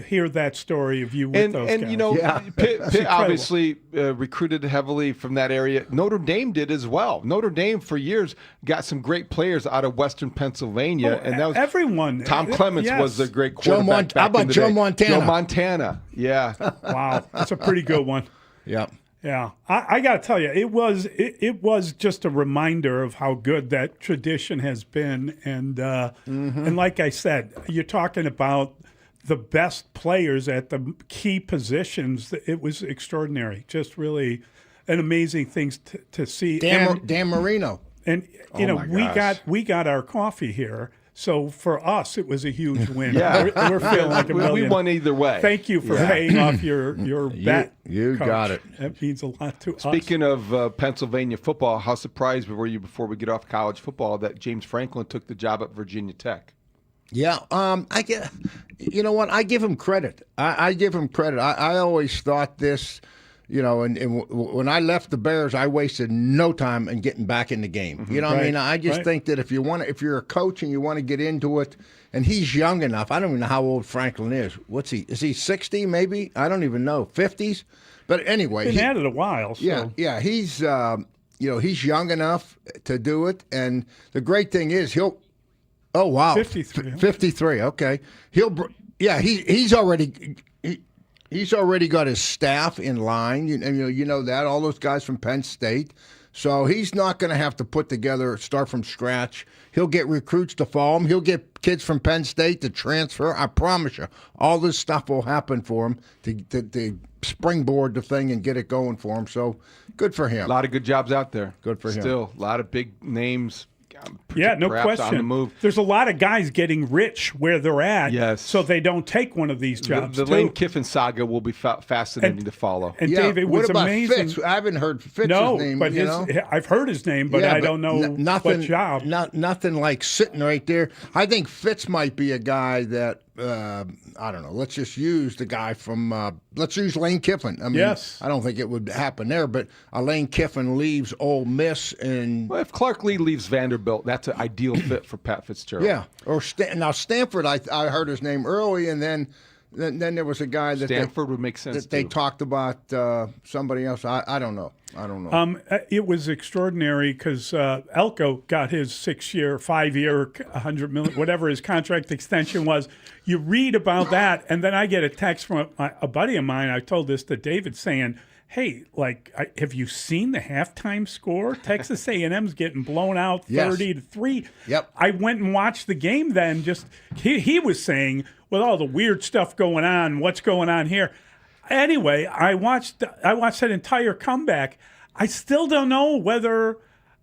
hear that story of you with those guys. Pitt obviously recruited heavily from that area. Notre Dame did as well. Notre Dame for years got some great players out of Western Pennsylvania, and that was everyone. Tom Clements was a great quarterback. How about Joe Montana? Joe Montana, yeah. Wow, that's a pretty good one. Yeah. Yeah, I got to tell you, it was just a reminder of how good that tradition has been, and like I said, you're talking about the best players at the key positions. It was extraordinary. Just really an amazing thing to see. Dan Marino. And we got our coffee here. So for us, it was a huge win. Yeah. We're feeling like a million. We won either way. Thank you for paying off your bet. You Coach. got it. That means a lot to us. Speaking of Pennsylvania football, how surprised were you before we get off college football that James Franklin took the job at Virginia Tech? Yeah, you know what? I give him credit. I give him credit. I always thought this, When I left the Bears, I wasted no time in getting back in the game. You know what I mean? I just think that if you're a coach and you want to get into it, and he's young enough. I don't even know how old Franklin is. What's he? Is he 60 maybe? I don't even know. 50s? But anyway. Been at it a while. So. Yeah. He's, he's young enough to do it. And the great thing is oh, wow. 53. 53, okay. He's already... He's already got his staff in line, you know that, all those guys from Penn State. So he's not going to have to start from scratch. He'll get recruits to follow him. He'll get kids from Penn State to transfer. I promise you, all this stuff will happen for him to springboard the thing and get it going for him. So good for him. A lot of good jobs out there. Good for him. Still, a lot of big names. No question. On the move. There's a lot of guys getting rich where they're at, so they don't take one of these jobs. The Lane Kiffin saga will be fascinating to follow. And Dave, it was what about amazing. Fitz? I haven't heard Fitz's name. But I've heard his name, but I don't know what job. Nothing like sitting right there. I think Fitz might be a guy that I don't know. Let's just use the guy from. Let's use Lane Kiffin. I mean, I don't think it would happen there, but Lane Kiffin leaves Ole Miss, and if Clark Lee leaves Vanderbilt, that's an ideal fit for Pat Fitzgerald. Yeah, or now Stanford. I heard his name early, and then there was a guy that Stanford would make sense. That they talked about somebody else. I don't know. It was extraordinary because Elko got his 6-year, 5-year, $100 million, whatever his contract extension was. You read about that, and then I get a text from a buddy of mine. I told this to David, saying, "Hey, have you seen the halftime score? Texas A&M's getting blown out 30-3." Yep. I went and watched the game. Then he was saying, with all the weird stuff going on, what's going on here? Anyway, I watched that entire comeback. I still don't know whether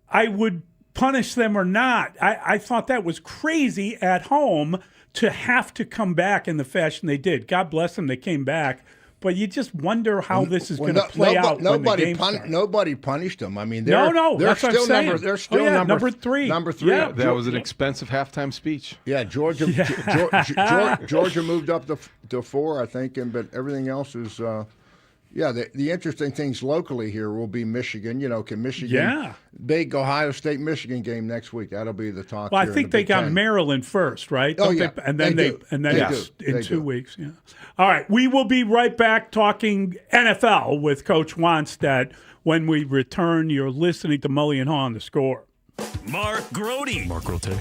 I would punish them or not. I thought that was crazy at home to have to come back in the fashion they did. God bless them, they came back. But you just wonder how this is going to play out. Nobody punished them. I mean, they're still number three. Number three. Yeah, that was an expensive halftime speech. Yeah, Georgia moved up to 4, I think, but everything else is. The interesting things locally here will be Michigan. Can Michigan big Ohio State Michigan game next week? That'll be the talk. Well, here I think they got Maryland first, right? And then in 2 weeks. Yeah. All right, we will be right back talking NFL with Coach Wannstedt when we return. You're listening to Mully and Haugh on The Score. Mark Grote,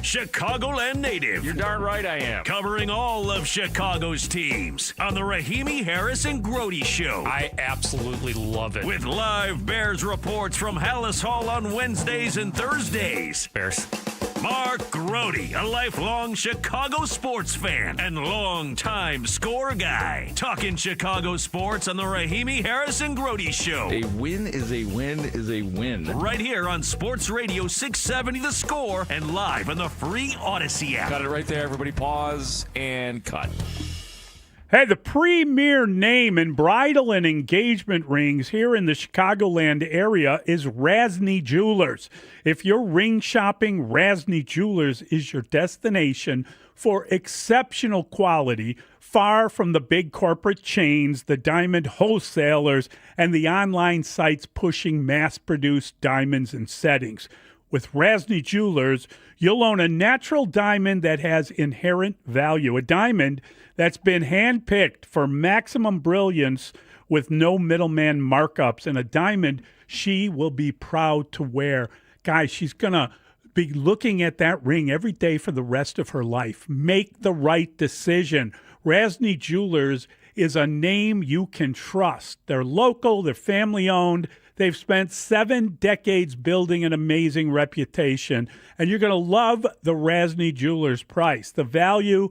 Chicagoland native. You're darn right I am. Covering all of Chicago's teams on the Rahimi Harris and Grote Show. I absolutely love it. With live Bears reports from Hallis Hall on Wednesdays and Thursdays. Bears. Mark Grote, a lifelong Chicago sports fan and longtime score guy. Talking Chicago sports on the Rahimi Harris and Grote Show. A win is a win is a win. Right here on Sports Radio 670 The Score and live on the free Odyssey app. Cut it right there. Everybody pause and cut. Hey, the premier name in bridal and engagement rings here in the Chicagoland area is Rasny Jewelers. If you're ring shopping, Rasny Jewelers is your destination for exceptional quality, far from the big corporate chains, the diamond wholesalers, and the online sites pushing mass-produced diamonds and settings. With Rasny Jewelers, you'll own a natural diamond that has inherent value, a diamond that's been handpicked for maximum brilliance with no middleman markups, and a diamond she will be proud to wear. Guys, she's going to be looking at that ring every day for the rest of her life. Make the right decision. Rasny Jewelers is a name you can trust. They're local, they're family-owned. They've spent 7 decades building an amazing reputation, and you're going to love the Rasny Jewelers price. The value,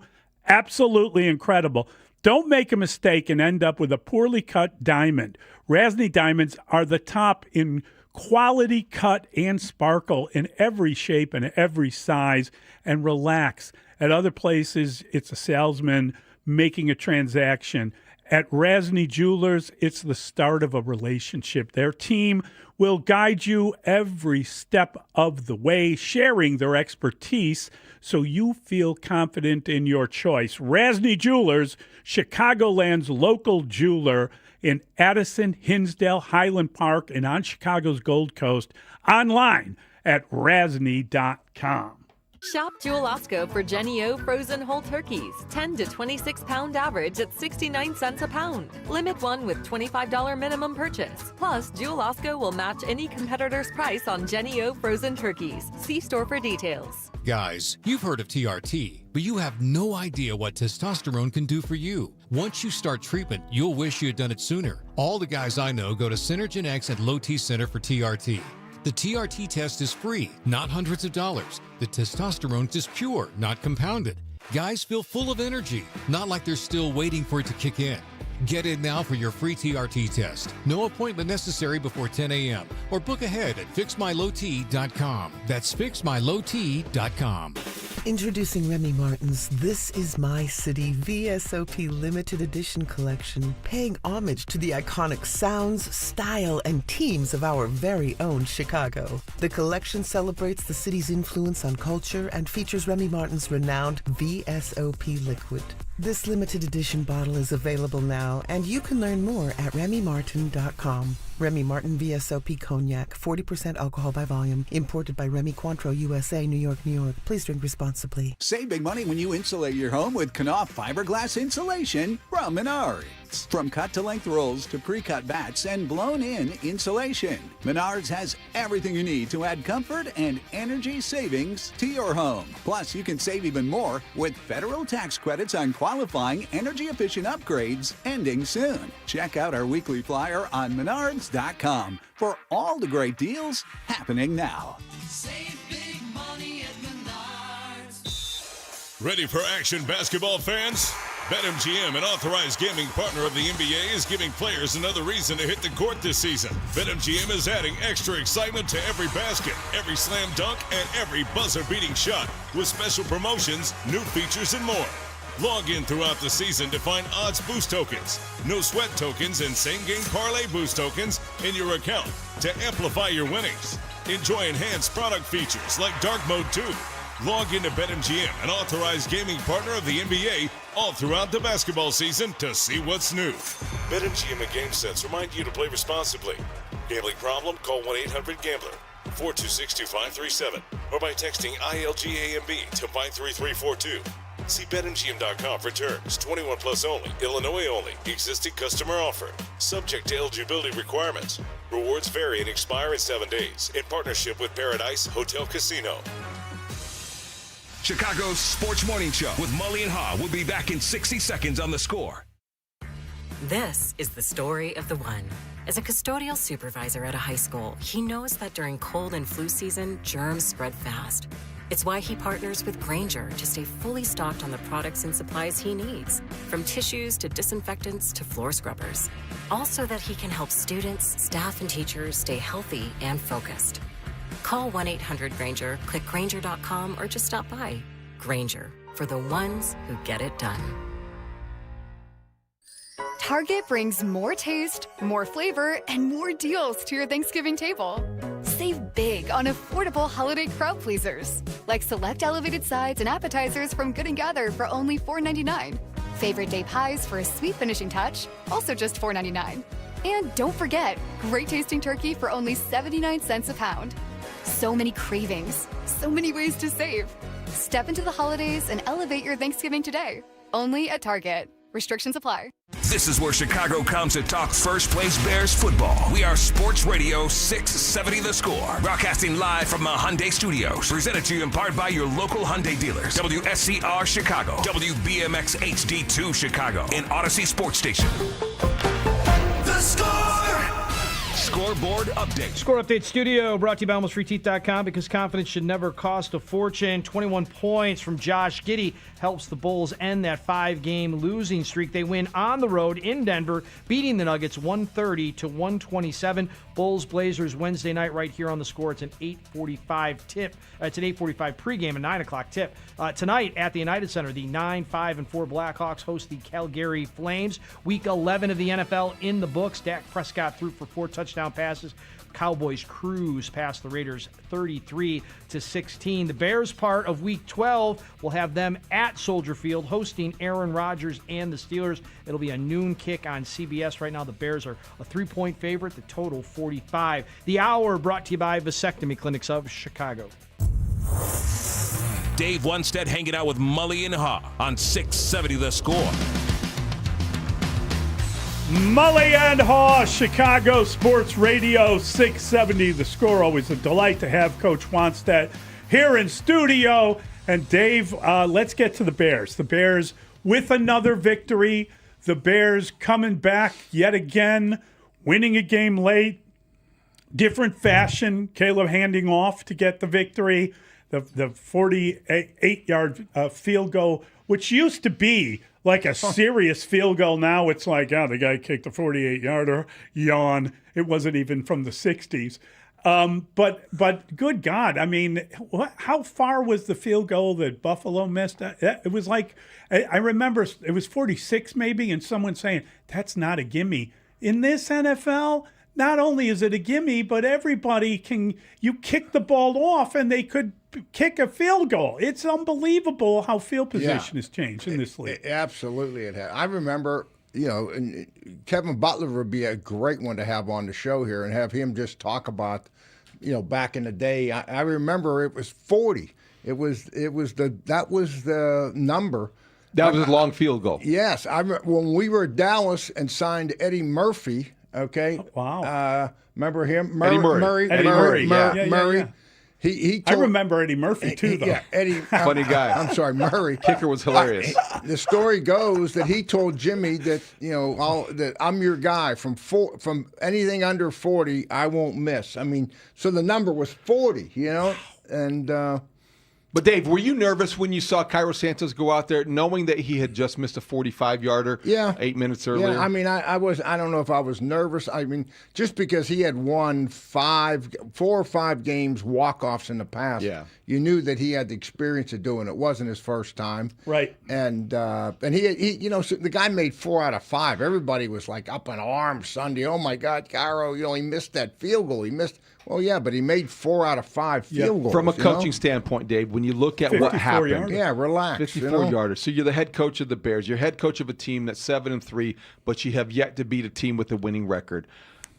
absolutely incredible. Don't make a mistake and end up with a poorly cut diamond. Rasny diamonds are the top in quality cut and sparkle in every shape and every size. And relax. At other places, it's a salesman making a transaction. At Rasny Jewelers, it's the start of a relationship. Their team will guide you every step of the way, sharing their expertise so you feel confident in your choice. Rasny Jewelers, Chicagoland's local jeweler, in Addison, Hinsdale, Highland Park, and on Chicago's Gold Coast. Online at rasny.com. Shop Jewel Osco for Jenny O frozen whole turkeys, 10 to 26 pound average at 69 cents a pound. Limit one with $25 minimum purchase. Plus, Jewel Osco will match any competitor's price on Jenny O frozen turkeys. See store for details. Guys, you've heard of TRT, but you have no idea what testosterone can do for you. Once you start treatment, you'll wish you had done it sooner. All the guys I know go to Synergen X at Low T Center for TRT. The TRT test is free, not hundreds of dollars. The testosterone is pure, not compounded. Guys feel full of energy, not like they're still waiting for it to kick in. Get in now for your free TRT test. No appointment necessary before 10 a.m. or book ahead at fixmylowt.com. That's fixmylowt.com. Introducing Remy Martin's This Is My City VSOP limited edition collection, paying homage to the iconic sounds, style, and teams of our very own Chicago. The collection celebrates the city's influence on culture and features Remy Martin's renowned VSOP liquid. This limited edition bottle is available now, and you can learn more at RemyMartin.com. Remy Martin VSOP Cognac, 40% alcohol by volume, imported by Remy Cointreau, USA, New York, New York. Please drink responsibly. Save big money when you insulate your home with Knauf fiberglass insulation from Menards. From cut-to-length rolls to pre-cut bats and blown-in insulation, Menards has everything you need to add comfort and energy savings to your home. Plus, you can save even more with federal tax credits on qualifying energy-efficient upgrades ending soon. Check out our weekly flyer on Menards.com for all the great deals happening now. Save big money at Menards. Ready for action, basketball fans? BetMGM, an authorized gaming partner of the NBA, is giving players another reason to hit the court this season. BetMGM is adding extra excitement to every basket, every slam dunk, and every buzzer-beating shot with special promotions, new features, and more. Log in throughout the season to find odds boost tokens, no sweat tokens, and same-game parlay boost tokens in your account to amplify your winnings. Enjoy enhanced product features like Dark Mode 2. Log into BetMGM, an authorized gaming partner of the NBA, all throughout the basketball season to see what's new. BetMGM and GameSense remind you to play responsibly. Gambling problem? Call 1-800-GAMBLER, 426-2537, or by texting ILGAMB to 53342. See BetMGM.com for terms. 21 plus only. Illinois only. Existing customer offer. Subject to eligibility requirements. Rewards vary and expire in 7 days. In partnership with Paradise Hotel Casino. Chicago's Sports Morning Show with Mully and Haugh will be back in 60 seconds on The Score. This is the story of the one. As a custodial supervisor at a high school, he knows that during cold and flu season, germs spread fast. It's why he partners with Grainger to stay fully stocked on the products and supplies he needs, from tissues to disinfectants to floor scrubbers. All so that he can help students, staff, and teachers stay healthy and focused. Call 1-800-GRAINGER, click Grainger.com, or just stop by. Grainger, for the ones who get it done. Target brings more taste, more flavor, and more deals to your Thanksgiving table. Save big on affordable holiday crowd pleasers, like select elevated sides and appetizers from Good & Gather for only $4.99. Favorite day pies for a sweet finishing touch, also just $4.99. And don't forget, great tasting turkey for only 79 cents a pound. So many cravings, so many ways to save. Step into the holidays and elevate your Thanksgiving today. Only at Target. Restrictions apply. This is where Chicago comes to talk first place Bears football. We are Sports Radio 670 The Score. Broadcasting live from the Hyundai Studios. Presented to you in part by your local Hyundai dealers. WSCR Chicago. WBMX HD2 Chicago. And Odyssey Sports Station. The Score! Scoreboard update. Score Update Studio brought to you by AlmostFreeTeeth.com, because confidence should never cost a fortune. 21 points from Josh Giddey helps the Bulls end that 5-game losing streak. They win on the road in Denver, beating the Nuggets 130-127. Bulls Blazers Wednesday night right here on The Score. It's an 8:45 tip. It's an 8:45 pregame, a 9 o'clock tip. Tonight at the United Center, the 9-5-4 Blackhawks host the Calgary Flames. Week 11 of the NFL in the books. Dak Prescott threw for 4 touchdowns touchdown passes. Cowboys cruise past the Raiders 33-16. The Bears, part of Week 12, will have them at Soldier Field hosting Aaron Rodgers and the Steelers. It'll be a noon kick on CBS. Right now, the Bears are a 3-point favorite, the total 45. The Hour brought to you by Vasectomy Clinics of Chicago. Dave Wunstead hanging out with Mully and Haugh on 670 The Score. Mully and Haugh, Chicago Sports Radio 670 The Score. Always a delight to have Coach Wunstead here in studio. And Dave, let's get to the Bears. The Bears with another victory. The Bears coming back yet again, winning a game late. Different fashion. Caleb handing off to get the victory. The 48-yard field goal, which used to be like a serious field goal. Now it's like, the guy kicked a 48-yarder, yawn. It wasn't even from the 60s. But good God, I mean, how far was the field goal that Buffalo missed? It was like, I remember it was 46 maybe, and someone saying, that's not a gimme. In this NFL, not only is it a gimme, but everybody you kick the ball off and they could kick a field goal. It's unbelievable how field position has changed in this league. Absolutely it has. I remember, and Kevin Butler would be a great one to have on the show here and have him just talk about, back in the day. I remember it was 40. That was the number. That was a long field goal. Yes. I remember when we were at Dallas and signed Eddie Murphy, okay? Wow. Remember him? Eddie Murray. Murray. Yeah. He told, I remember Eddie Murphy too, though. Yeah, Eddie. Funny guy. I'm sorry, Murray. Kicker was hilarious. The story goes that he told Jimmy that that I'm your guy from anything under 40, I won't miss. I mean, so the number was 40, and. But Dave, were you nervous when you saw Cairo Santos go out there, knowing that he had just missed a 45-yarder? Yeah. 8 minutes earlier. Yeah, I mean, I don't know if I was nervous. I mean, just because he had won 4 or 5 games walk-offs in the past, you knew that he had the experience of doing it. It wasn't his first time, right? And he so the guy made 4 out of 5. Everybody was like up in arms Sunday. Oh my God, Cairo! He missed that field goal. He missed. Well, yeah, but he made 4 out of 5 field goals. From a coaching standpoint, Dave, when you look at what happened, yarder. Yeah, relax. 54-yarder. So you're the head coach of the Bears. You're head coach of a team that's 7-3, but you have yet to beat a team with a winning record.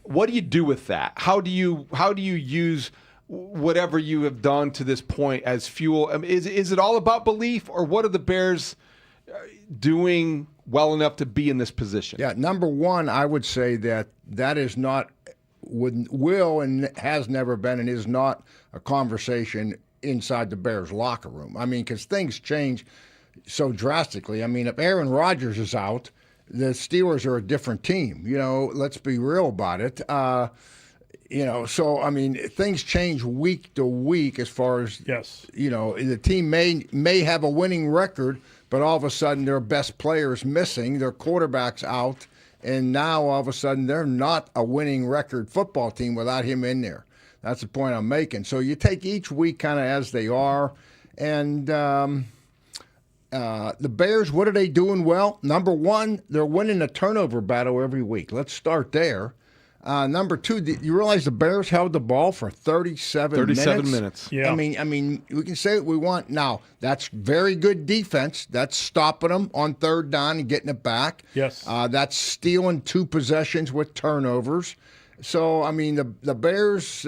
What do you do with that? How do you use whatever you have done to this point as fuel? I mean, is it all about belief, or what are the Bears doing well enough to be in this position? Yeah, number one, I would say that is not. Will and has never been and is not a conversation inside the Bears locker room. I mean, because things change so drastically. I mean, if Aaron Rodgers is out, the Steelers are a different team. Let's be real about it. So, I mean, things change week to week as far as, the team may have a winning record, but all of a sudden their best player's missing, their quarterback's out. And now, all of a sudden, they're not a winning record football team without him in there. That's the point I'm making. So you take each week kind of as they are. And the Bears, what are they doing well? Number one, they're winning a turnover battle every week. Let's start there. Number two, you realize the Bears held the ball for 37 minutes? Yeah. I mean, we can say what we want. Now, that's very good defense. That's stopping them on third down and getting it back. Yes. That's stealing 2 possessions with turnovers. So, I mean, the Bears,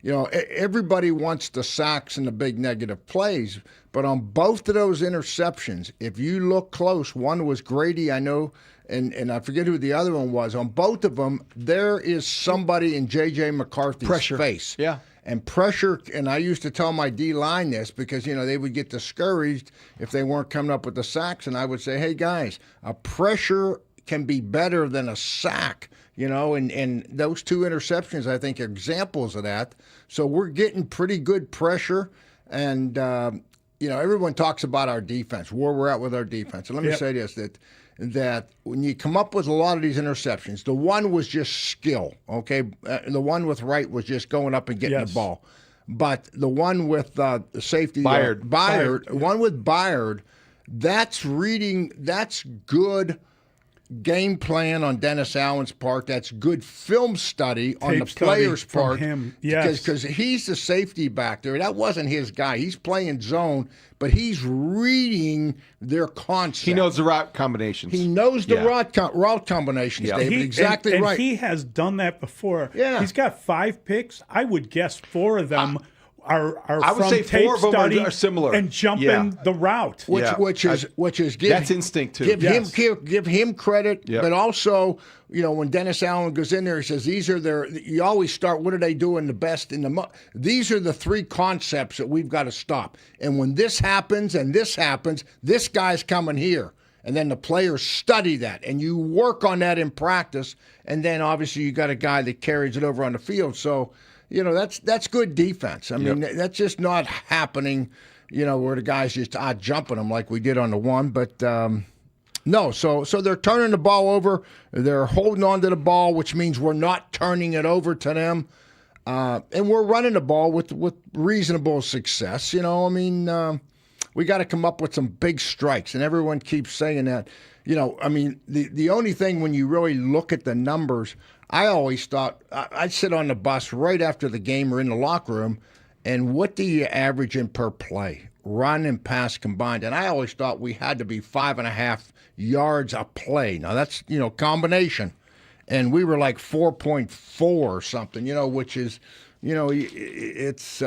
everybody wants the sacks and the big negative plays. But on both of those interceptions, if you look close, one was Grady, I know, and I forget who the other one was. On both of them, there is somebody in J.J. McCarthy's face. Yeah. And pressure, and I used to tell my D-line this because, they would get discouraged if they weren't coming up with the sacks. And I would say, hey, guys, a pressure can be better than a sack, and those 2 interceptions, I think, are examples of that. So we're getting pretty good pressure. And, everyone talks about our defense, where we're at with our defense. And let me say this, that when you come up with a lot of these interceptions, the one was just skill, okay? The one with Wright was just going up and getting the ball. But the one with the safety, Byard, one with Byard, that's good game plan on Dennis Allen's part. That's good film study on the player's part. Him. Yes. Because he's the safety back there. That wasn't his guy. He's playing zone, but he's reading their concept. He knows the route combinations. He knows the route combinations, David. Exactly and right. He has done that before. Yeah. He's got 5 picks. I would guess 4 of them are I would from say tape 4 of them study are similar. and jumping the route. Which is give, that's instinct too. Give him credit, Yep. but also, when Dennis Allen goes in there, he says these are their. You always start. What are they doing the best in the? These are the 3 concepts that we've got to stop. And when this happens and this happens, this guy's coming here, and then the players study that, and you work on that in practice, and then obviously you got a guy that carries it over on the field. So. That's good defense. I mean, that's just not happening, where the guys just jumping them like we did on the one. But no, so they're turning the ball over. They're holding on to the ball, which means we're not turning it over to them. And we're running the ball with reasonable success. We got to come up with some big strikes, and everyone keeps saying that. The only thing when you really look at the numbers, I always thought I'd sit on the bus right after the game or in the locker room, and what do you average in per play, run and pass combined? And I always thought we had to be 5.5 yards a play. Now that's combination, and we were like 4.4 or something. Which is, it's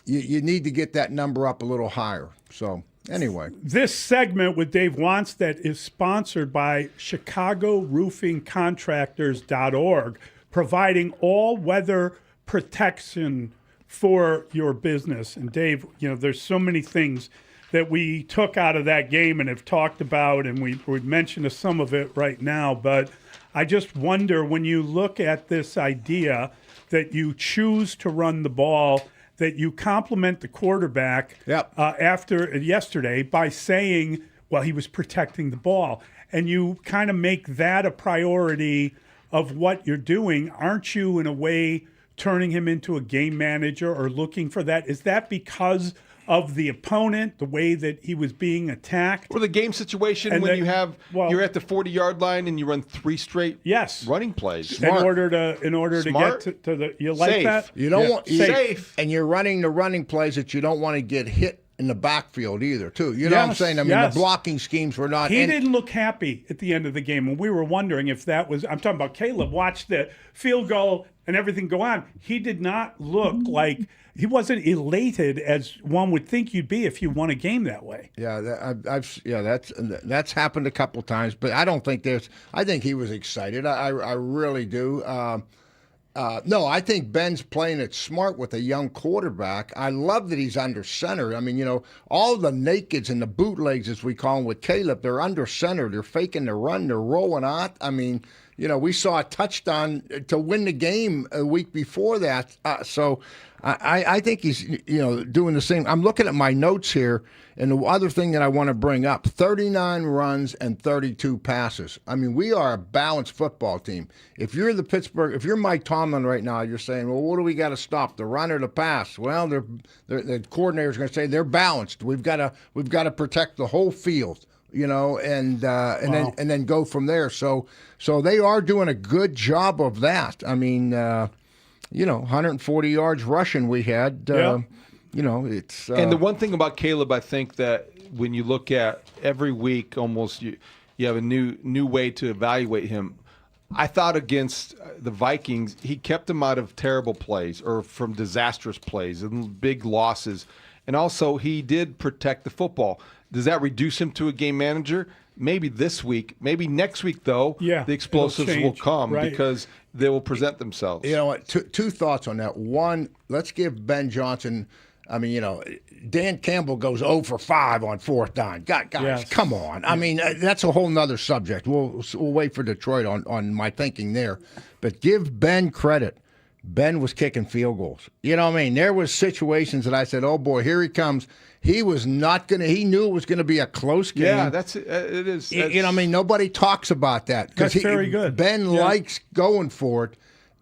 you need to get that number up a little higher. So. Anyway, this segment with Dave Wannstedt is sponsored by ChicagoRoofingContractors.org, providing all-weather protection for your business. And Dave, there's so many things that we took out of that game and have talked about, and we mentioned some of it right now. But I just wonder, when you look at this idea that you choose to run the ball, that you compliment the quarterback after yesterday by saying, well, he was protecting the ball. And you kind of make that a priority of what you're doing. Aren't you, in a way, turning him into a game manager or looking for that? Is that because of the opponent, the way that he was being attacked? Or the game situation when you're at the 40-yard line and you run 3 straight running plays. Smart. In order to get to the, you like Safe. that? You don't want safe, and you're running the running plays that you don't want to get hit in the backfield either, too. You know what I'm saying? I mean, the blocking schemes were not. He didn't look happy at the end of the game, and we were wondering if that was. I'm talking about Caleb. Watched the field goal and everything go on. He did not look like. He wasn't elated as one would think you'd be if you won a game that way. Yeah, that's happened a couple times, but I don't think there's. I think he was excited. I really do. No, I think Ben's playing it smart with a young quarterback. I love that he's under center. I mean, all the nakeds and the bootlegs, as we call them with Caleb, they're under center. They're faking the run. They're rolling out. I mean, we saw a touchdown to win the game a week before that. So I think he's, doing the same. I'm looking at my notes here, and the other thing that I want to bring up, 39 runs and 32 passes. I mean, we are a balanced football team. If you're if you're Mike Tomlin right now, you're saying, well, what do we got to stop, the run or the pass? Well, the coordinator's going to say they're balanced. We've got to protect the whole field. And then go from there. So they are doing a good job of that. I mean, 140 yards rushing we had. It's and the one thing about Caleb, I think that when you look at every week, almost you have a new way to evaluate him. I thought against the Vikings, he kept them out of terrible plays or from disastrous plays and big losses, and also he did protect the football. Does that reduce him to a game manager? Maybe this week. Maybe next week, though, the explosives will come because they will present themselves. You know what? Two thoughts on that. One, let's give Ben Johnson. I mean, Dan Campbell goes 0 for 5 on 4th down. Guys, come on. I mean, that's a whole nother subject. We'll wait for Detroit on my thinking there. But give Ben credit. Ben was kicking field goals. You know what I mean? There was situations that I said, oh, boy, here he comes. He was not going to – he knew it was going to be a close game. Yeah, it is. You know what I mean? Nobody talks about that. That's very good. Ben likes going for it,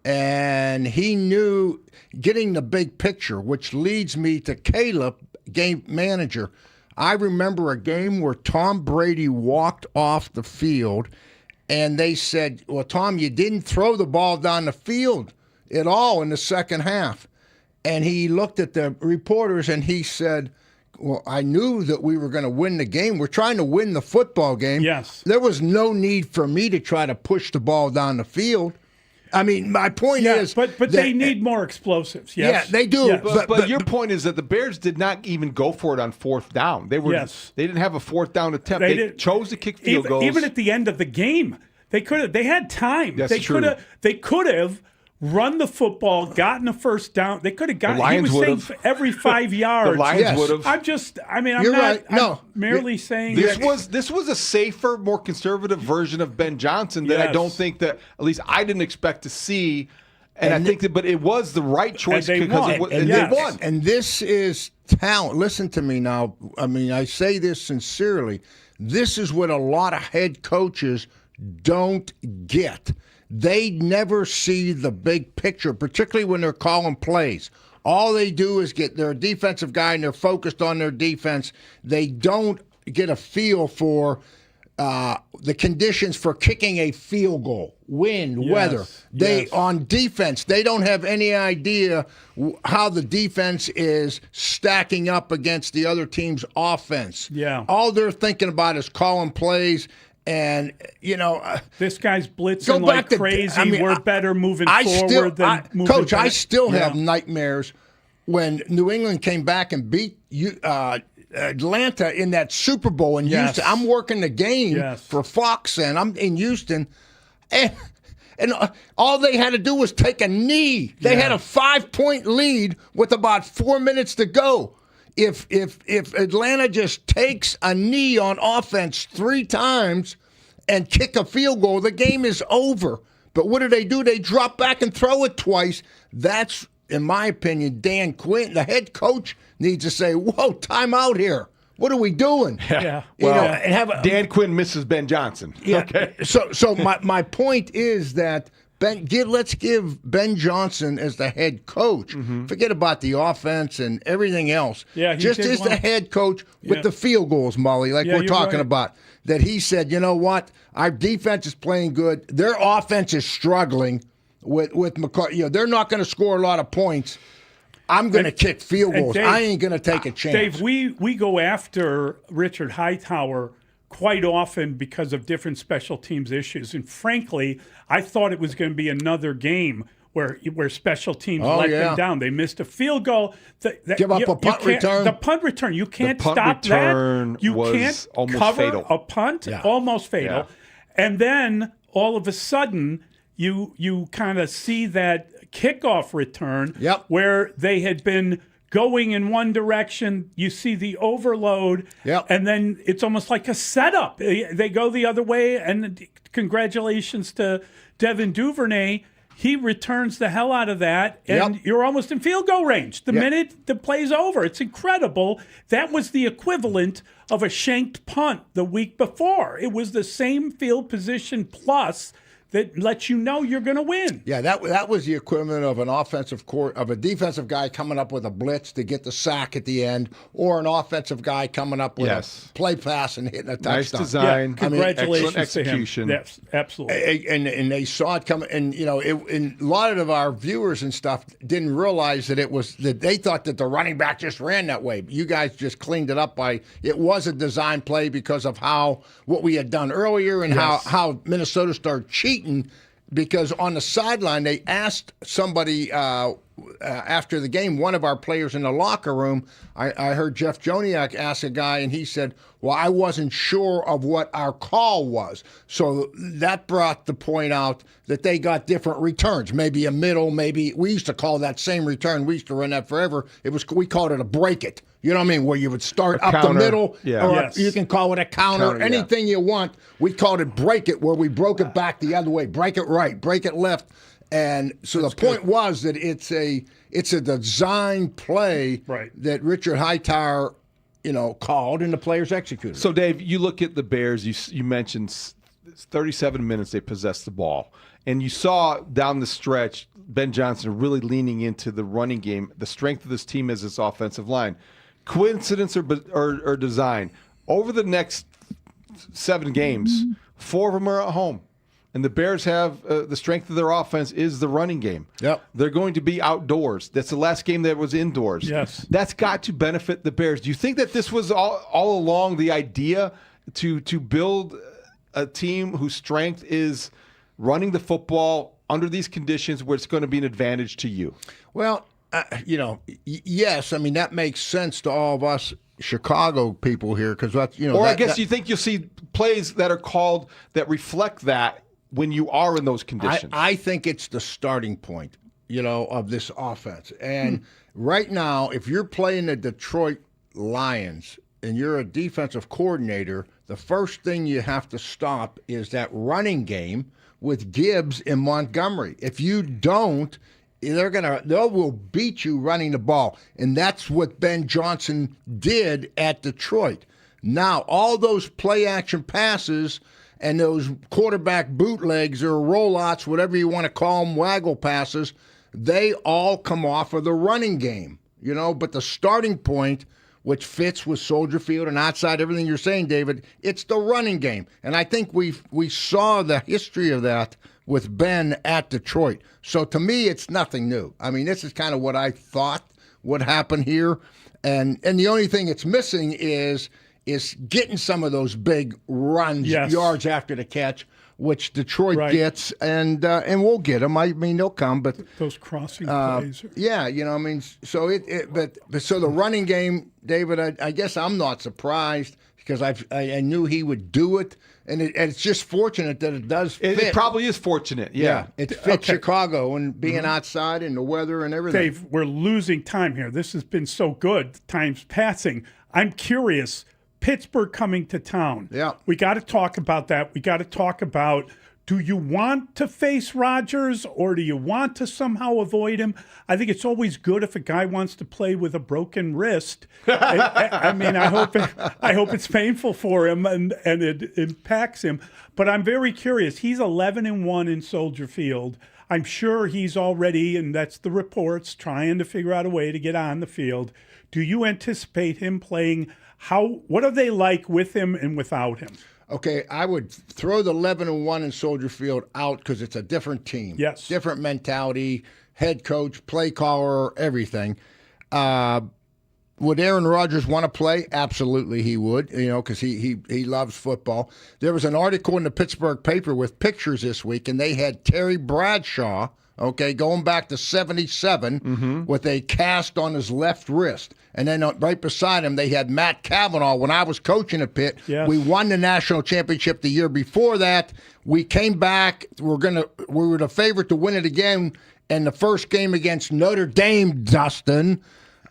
and he knew getting the big picture, which leads me to Caleb, game manager. I remember a game where Tom Brady walked off the field, and they said, well, Tom, you didn't throw the ball down the field at all in the second half. And he looked at the reporters and he said, well, I knew that we were going to win the game. We're trying to win the football game. Yes. There was no need for me to try to push the ball down the field. I mean, my point is... But they need more explosives, yes. Yeah, they do. Yes. But your point is that the Bears did not even go for it on fourth down. They didn't have a fourth down attempt. They chose to kick field goals. Even at the end of the game, they could have. They had time. That's true. They could have run the football, gotten a first down. They could have gotten. The Lions he was saying would've. every 5 yards. The Lions would have. I'm You're not. right. No. I'm merely saying this was a safer, more conservative version of Ben Johnson that I don't think that at least I didn't expect to see. And I think but it was the right choice they because won. they won. And this is talent. Listen to me now. I mean, I say this sincerely. This is what a lot of head coaches don't get. They never see the big picture, particularly when they're calling plays. All they do is get their defensive guy and they're focused on their defense. They don't get a feel for the conditions for kicking a field goal, wind, weather. On defense, they don't have any idea how the defense is stacking up against the other team's offense. Yeah. All they're thinking about is calling plays. And, this guy's blitzing like crazy. We're better moving forward than moving Coach, back. I still have nightmares when New England came back and beat Atlanta in that Super Bowl in Houston. I'm working the game for Fox, and I'm in Houston. And all they had to do was take a knee. They had a 5-point lead with about 4 minutes to go. If Atlanta just takes a knee on offense 3 times and kick a field goal, the game is over. But what do? They drop back and throw it twice. That's, in my opinion, Dan Quinn, the head coach, needs to say, whoa, time out here. What are we doing? Yeah. Well, Dan Quinn misses Ben Johnson. Yeah. Okay. So my point is that let's give Ben Johnson as the head coach. Forget about the offense and everything else. Yeah, just as the head coach with the field goals, Mully, like we're talking about. That he said, you know what? Our defense is playing good. Their offense is struggling with McCarthy. They're not going to score a lot of points. I'm going to kick field goals. Dave, I ain't going to take a chance. Dave, we go after Richard Hightower quite often because of different special teams issues. And frankly, I thought it was going to be another game where special teams let them down. They missed a field goal. Give up a punt return. The punt return. You can't the punt stop return that. You was can't almost cover fatal. a punt. Yeah. Almost fatal. Yeah. And then all of a sudden, you kind of see that kickoff return where they had been going in one direction. You see the overload, and then it's almost like a setup. They go the other way, and congratulations to Devin Duvernay. He returns the hell out of that, and you're almost in field goal range. The minute the play's over, it's incredible. That was the equivalent of a shanked punt the week before. It was the same field position plus that lets you know you're going to win. Yeah, that was the equivalent of of a defensive guy coming up with a blitz to get the sack at the end, or an offensive guy coming up with a play pass and hitting a touchdown. Nice design. Congratulations excellent execution. to him. Yes, absolutely. And they saw it coming, and and a lot of our viewers and stuff didn't realize that they thought that the running back just ran that way. You guys just cleaned it up it was a design play because of what we had done earlier and how Minnesota started cheating. Because on the sideline, they asked somebody after the game, one of our players in the locker room, I heard Jeff Joniak ask a guy, and he said, well, I wasn't sure of what our call was. So that brought the point out that they got different returns, maybe a middle, maybe we used to call that same return. We used to run that forever. We called it a break it. You know what I mean? Where you would start up the middle, or you can call it a counter, anything you want. We called it break it, where we broke it back the other way. Break it right, break it left. And so the point was that it's a design play that Richard Hightower, called and the players executed. So, Dave, you look at the Bears. You mentioned 37 minutes they possessed the ball, and you saw down the stretch Ben Johnson really leaning into the running game. The strength of this team is its offensive line. Coincidence or design? Over the next 7 games, 4 of them are at home. And the Bears have the strength of their offense is the running game. Yep. They're going to be outdoors. That's the last game that was indoors. Yes. That's got to benefit the Bears. Do you think that this was all along the idea to build a team whose strength is running the football under these conditions where it's going to be an advantage to you? Well, yes. I mean, that makes sense to all of us Chicago people here because that's, Or I guess you think you'll see plays that are called that reflect that when you are in those conditions. I think it's the starting point, of this offense. And right now, if you're playing the Detroit Lions and you're a defensive coordinator, the first thing you have to stop is that running game with Gibbs and Montgomery. If you don't, they will beat you running the ball. And that's what Ben Johnson did at Detroit. Now, all those play action passes and those quarterback bootlegs or rollouts, whatever you want to call them, waggle passes, they all come off of the running game, But the starting point, which fits with Soldier Field and outside everything you're saying, David, it's the running game. And I think we saw the history of that with Ben at Detroit. So to me, it's nothing new. I mean, this is kind of what I thought would happen here. And the only thing it's missing is getting some of those big runs, yards after the catch, which Detroit gets, and we'll get them. I mean, they'll come, but those crossing plays. Yeah, so so the running game, David, I guess I'm not surprised because I knew he would do it, and it's just fortunate that it does fit. It probably is fortunate, yeah. It fits Chicago and being outside and the weather and everything. Dave, we're losing time here. This has been so good. Time's passing. I'm curious. Pittsburgh coming to town. Yeah. We got to talk about that. We got to talk about, do you want to face Rodgers or do you want to somehow avoid him? I think it's always good if a guy wants to play with a broken wrist. I mean, I hope it's painful for him and it impacts him. But I'm very curious. He's 11-1 in Soldier Field. I'm sure he's already, and that's the reports, trying to figure out a way to get on the field. Do you anticipate him playing? What are they like with him and without him? Okay, I would throw the 11-1 in Soldier Field out because it's a different team. Yes. Different mentality, head coach, play caller, everything. Would Aaron Rodgers want to play? Absolutely he would, because he loves football. There was an article in the Pittsburgh paper with pictures this week, and they had Terry Bradshaw, going back to 77 with a cast on his left wrist. And then right beside him, they had Matt Cavanaugh. When I was coaching at Pitt, we won the national championship the year before that. We came back. We were the favorite to win it again. And the first game against Notre Dame, Dustin,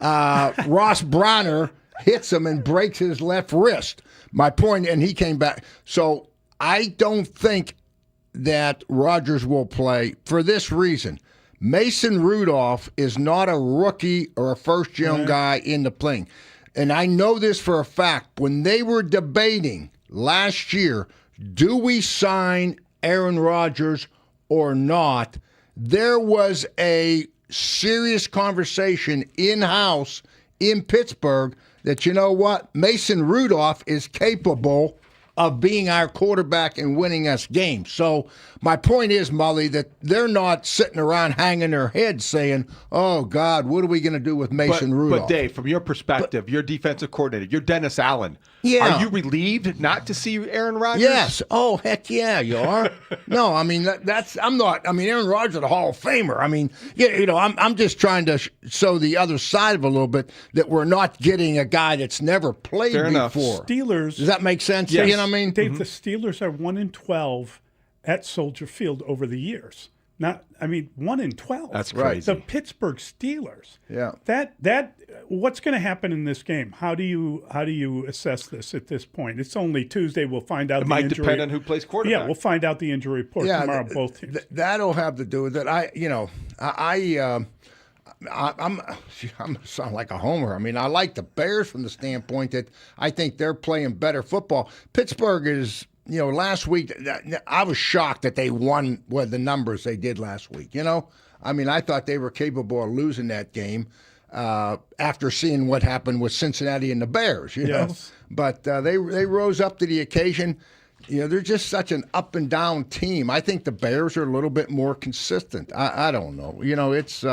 Ross Bronner hits him and breaks his left wrist. My point, and he came back. So I don't think that Rodgers will play for this reason. Mason Rudolph is not a rookie or a first-young guy in the playing. And I know this for a fact. When they were debating last year, do we sign Aaron Rodgers or not, there was a serious conversation in-house in Pittsburgh that, you know what, Mason Rudolph is capable of being our quarterback and winning us games. So my point is, Mully, that they're not sitting around hanging their heads saying, oh, God, what are we going to do with Mason Rudolph? But, Dave, from your perspective, you're defensive coordinator. You're Dennis Allen. Yeah. Are you relieved not to see Aaron Rodgers? Yes. Oh, heck yeah, you are. No, I mean, I'm not. I mean, Aaron Rodgers is a Hall of Famer. I mean, I'm just trying to show the other side of it a little bit that we're not getting a guy that's never played before. Steelers. Does that make sense? Yes. You know what I mean? Dave, the Steelers are 1-12 at Soldier Field over the years. 1-12. That's crazy. The Pittsburgh Steelers. Yeah. That what's going to happen in this game? How do you assess this at this point? It's only Tuesday. We'll find out. It might depend on who plays quarterback. Yeah, we'll find out the injury report tomorrow. Both teams. That'll have to do with it. I'm sound like a homer. I mean, I like the Bears from the standpoint that I think they're playing better football. Pittsburgh is. Last week, I was shocked that they won the numbers they did last week. I mean, I thought they were capable of losing that game after seeing what happened with Cincinnati and the Bears, But they rose up to the occasion. they're just such an up and down team. I think the Bears are a little bit more consistent. I don't know. It's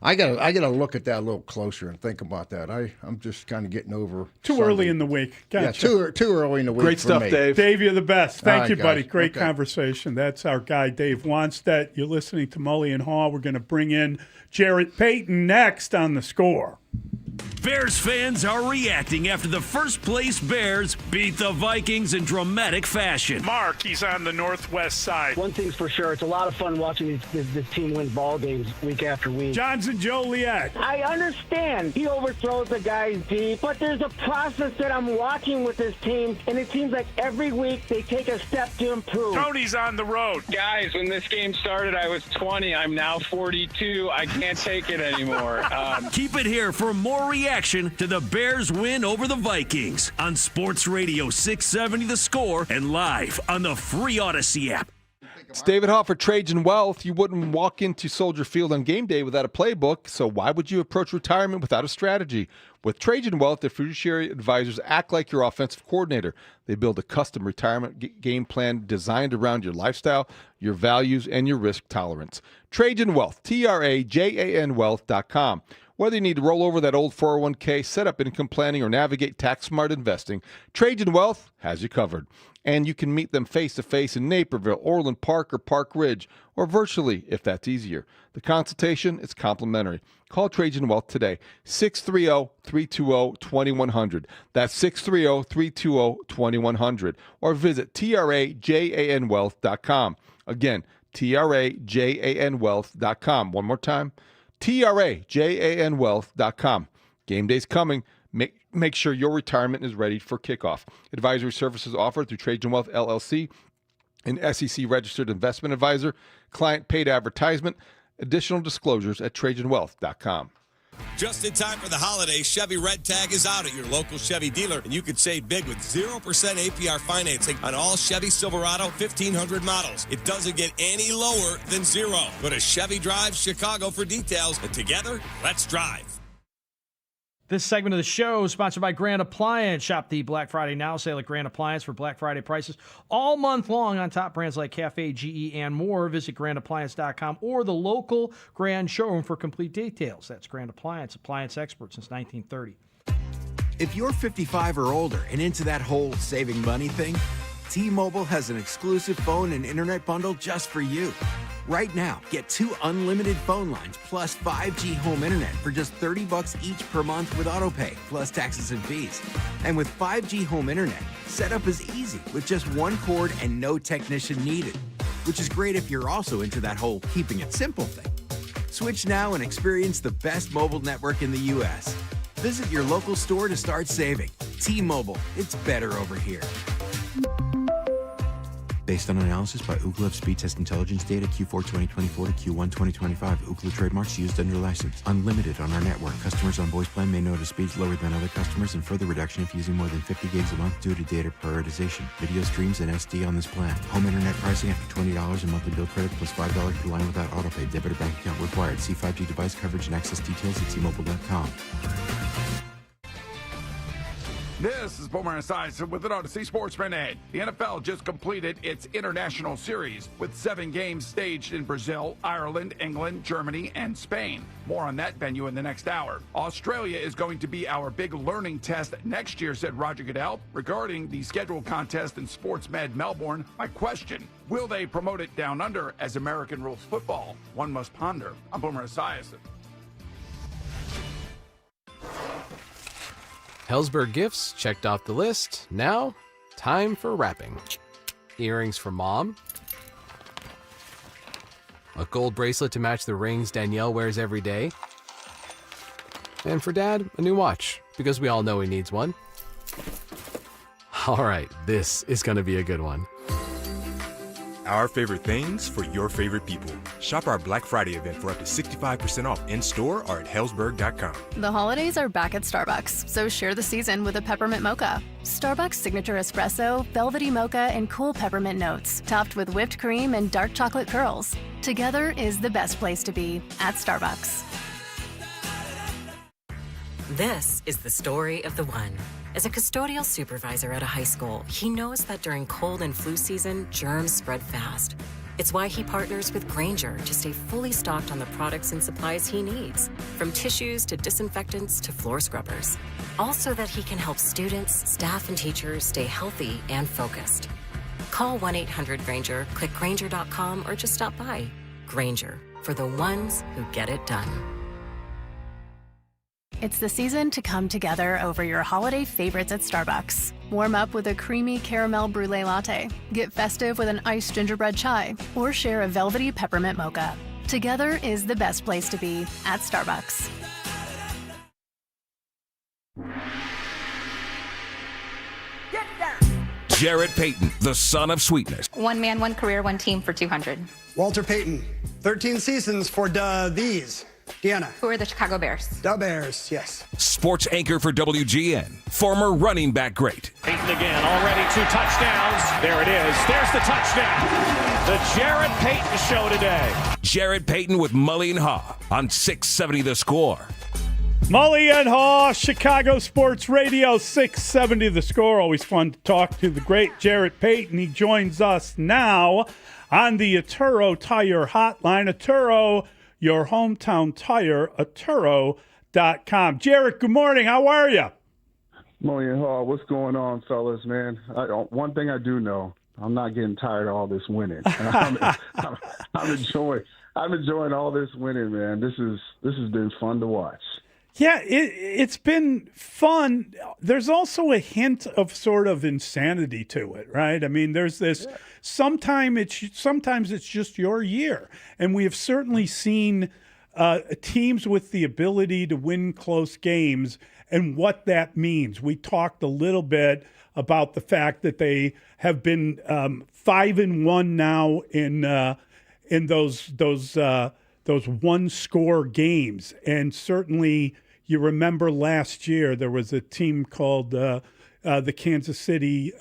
I gotta look at that a little closer and think about that. I'm just kind of getting over too Sunday. early in the week. Gotcha. Yeah, too early in the week. Great for stuff, me. Dave. Dave, you're the best. Thank you, guys. buddy. Great Okay. conversation. That's our guy, Dave Wanstedt. You're listening to Mully and Haugh. We're going to bring in Jarrett Payton next on The Score. Bears fans are reacting after the first-place Bears beat the Vikings in dramatic fashion. Mark, he's on the northwest side. One thing's for sure, it's a lot of fun watching this team win ball games week after week. Johnson Joliet. I understand he overthrows the guys deep, but there's a process that I'm watching with this team, and it seems like every week they take a step to improve. Tony's on the road. Guys, when this game started, I was 20. I'm now 42. I can't take it anymore. Keep it here for more reaction to the Bears win over the Vikings on Sports Radio 670 The Score and live on the free Odyssey app. It's David Haugh for Trajan Wealth. You wouldn't walk into Soldier Field on game day without a playbook, so why would you approach retirement without a strategy? With Trajan Wealth, their fiduciary advisors act like your offensive coordinator. They build a custom retirement game plan designed around your lifestyle, your values, and your risk tolerance. Trajan Wealth, TRAJAN Wealth.com. Whether you need to roll over that old 401k, set up income planning, or navigate tax-smart investing, Trajan Wealth has you covered. And you can meet them face-to-face in Naperville, Orland Park, or Park Ridge, or virtually if that's easier. The consultation is complimentary. Call Trajan Wealth today, 630-320-2100. That's 630-320-2100. Or visit TRAJANWealth.com. Again, TRAJANWealth.com. One more time, TRAJANWealth.com. Game day's coming. Make sure your retirement is ready for kickoff. Advisory services offered through Trajan Wealth LLC, an SEC-registered investment advisor. Client paid advertisement. Additional disclosures at TrajanWealth.com. Just in time for the holidays, Chevy Red Tag is out at your local Chevy dealer, and you could save big with 0% APR financing on all Chevy Silverado 1500 models. It doesn't get any lower than zero. Go to Chevy Drive Chicago for details, and together, let's drive. This segment of the show is sponsored by Grand Appliance. Shop the Black Friday Now sale at Grand Appliance for Black Friday prices all month long on top brands like Cafe, GE, and more. Visit grandappliance.com or the local Grand showroom for complete details. That's Grand Appliance, appliance expert since 1930. If you're 55 or older and into that whole saving money thing, T-Mobile has an exclusive phone and internet bundle just for you. Right now, get 2 unlimited phone lines plus 5G home internet for just $30 each per month with autopay, plus taxes and fees. And with 5G home internet, setup is easy with just 1 cord and no technician needed, which is great if you're also into that whole keeping it simple thing. Switch now and experience the best mobile network in the U.S. Visit your local store to start saving. T-Mobile, it's better over here. Based on analysis by Ookla of speed test intelligence data Q4 2024 to Q1 2025. Ookla trademarks used under license. Unlimited on our network. Customers on voice plan may notice speeds lower than other customers and further reduction if using more than 50 gigs a month due to data prioritization. Video streams and SD on this plan. Home internet pricing after $20 a monthly bill credit plus $5 per line without autopay. Debit or bank account required. See 5G device coverage and access details at T-Mobile.com. This is Boomer Esiason with an Odyssey Sports Minute. The NFL just completed its international series with 7 games staged in Brazil, Ireland, England, Germany, and Spain. More on that venue in the next hour. Australia is going to be our big learning test next year, said Roger Goodell. Regarding the scheduled contest in SportsMed Melbourne, my question, will they promote it down under as American rules football? One must ponder. I'm Boomer Esiason. Hellsberg gifts checked off the list. Now, time for wrapping. Earrings for mom. A gold bracelet to match the rings Danielle wears every day. And for dad, a new watch, because we all know he needs one. All right, this is going to be a good one. Our favorite things for your favorite people. Shop our Black Friday event for up to 65% off in-store or at Hellsberg.com. The holidays are back at Starbucks, so share the season with a peppermint mocha. Starbucks signature espresso, velvety mocha, and cool peppermint notes, topped with whipped cream and dark chocolate curls. Together is the best place to be at Starbucks. This is the story of the one. As a custodial supervisor at a high school, he knows that during cold and flu season, germs spread fast. It's why he partners with Grainger to stay fully stocked on the products and supplies he needs, from tissues to disinfectants to floor scrubbers. All so that he can help students, staff, and teachers stay healthy and focused. Call 1-800-GRAINGER, click Grainger.com, or just stop by. Grainger, for the ones who get it done. It's the season to come together over your holiday favorites at Starbucks. Warm up with a creamy caramel brulee latte, get festive with an iced gingerbread chai, or share a velvety peppermint mocha. Together is the best place to be at Starbucks. Jarrett Payton, the son of sweetness. One man, one career, one team for 200. Walter Payton, 13 seasons for these. Deanna. Who are the Chicago Bears? The Bears, yes. Sports anchor for WGN, former running back great. Payton again, already 2 touchdowns. There it is. There's the touchdown. The Jarrett Payton Show today. Jarrett Payton with Mully and Haugh on 670 The Score. Mully and Haugh, Chicago Sports Radio, 670 The Score. Always fun to talk to the great Jarrett Payton. He joins us now on the Atturo Tire Hotline. Atturo, your hometown tire, Atturo.com. Jarrett, good morning. How are you? Mully and Haugh, what's going on, fellas, man? One thing I do know, I'm not getting tired of all this winning. I'm enjoying all this winning, man. This has been fun to watch. Yeah, it's been fun. There's also a hint of sort of insanity to it, right? I mean, there's this. Yeah. Sometimes it's just your year, and we have certainly seen teams with the ability to win close games and what that means. We talked a little bit about the fact that they have been 5-1 now in those one-score games, and certainly you remember last year there was a team called the Kansas City.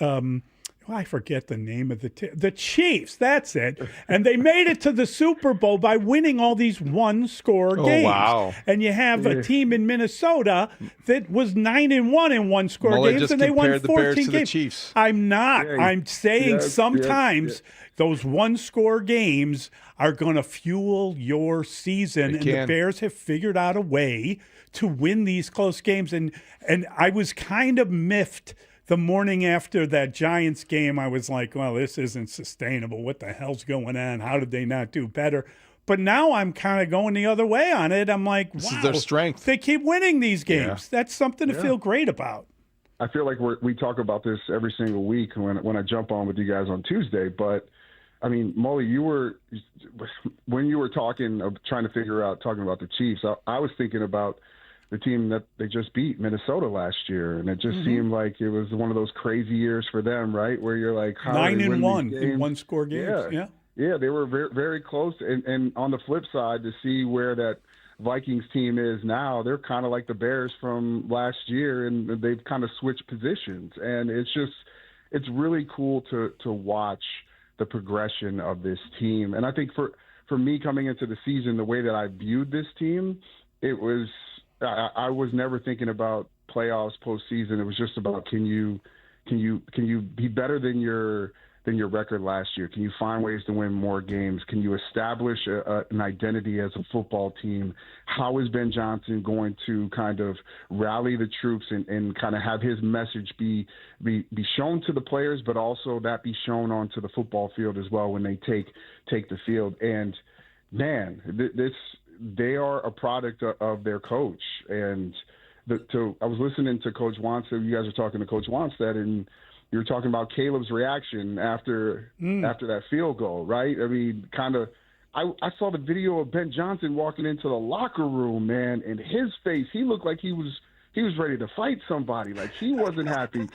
I forget the name of the Chiefs. That's it. And they made it to the Super Bowl by winning all these one-score games. Wow! And you have a team in Minnesota that was 9-1 in one-score games, and they won 14 games. The Chiefs. I'm not. Yeah, I'm saying sometimes those one-score games are going to fuel your season, and the Bears have figured out a way to win these close games. And I was kind of miffed the morning after that Giants game. I was like, well, this isn't sustainable. What the hell's going on? How did they not do better? But now I'm kind of going the other way on it. I'm like, wow, this is their strength. They keep winning these games. Yeah. That's something to feel great about. I feel like we talk about this every single week when I jump on with you guys on Tuesday. But, I mean, Mully, when you were trying to figure out, talking about the Chiefs, I was thinking about the team that they just beat, Minnesota, last year, and it just seemed like it was one of those crazy years for them, right? Where you're like, how 9-1 in one-score games. Yeah, they were very, very close. And on the flip side, to see where that Vikings team is now, they're kind of like the Bears from last year, and they've kind of switched positions. And it's really cool to watch the progression of this team. And I think for me coming into the season, the way that I viewed this team, it was. I was never thinking about playoffs, postseason. It was just about can you be better than your record last year? Can you find ways to win more games? Can you establish an identity as a football team? How is Ben Johnson going to kind of rally the troops and kind of have his message be shown to the players, but also that be shown onto the football field as well when they take the field? And man, they are a product of their coach. And I was listening to Coach Wannstedt. You guys are talking to Coach Wannstedt, and you were talking about Caleb's reaction after that field goal, right? I mean, I saw the video of Ben Johnson walking into the locker room, man, and his face, he looked like he was ready to fight somebody. Like, he wasn't happy.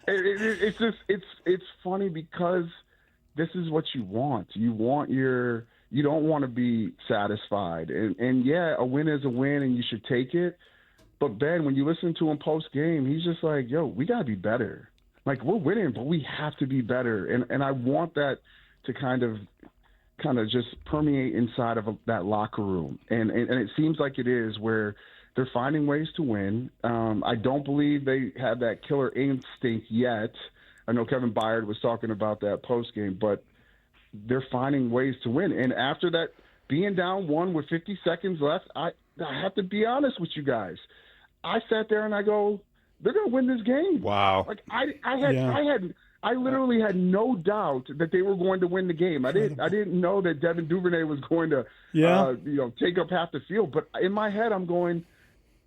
It's funny because this is what you want. You don't want to be satisfied. And yeah, a win is a win and you should take it. But Ben, when you listen to him post-game, he's just like, yo, we got to be better. Like, we're winning, but we have to be better. And I want that to kind of kind of just permeate inside of that locker room. And it seems like it is, where they're finding ways to win. I don't believe they have that killer instinct yet. I know Kevin Byard was talking about that post-game, but they're finding ways to win. And after that, being down 1 with 50 seconds left, I have to be honest with you guys. I sat there and I go, they're going to win this game. Wow. Like I literally had no doubt that they were going to win the game. I didn't know that Devin Duvernay was going to take up half the field. But in my head, I'm going,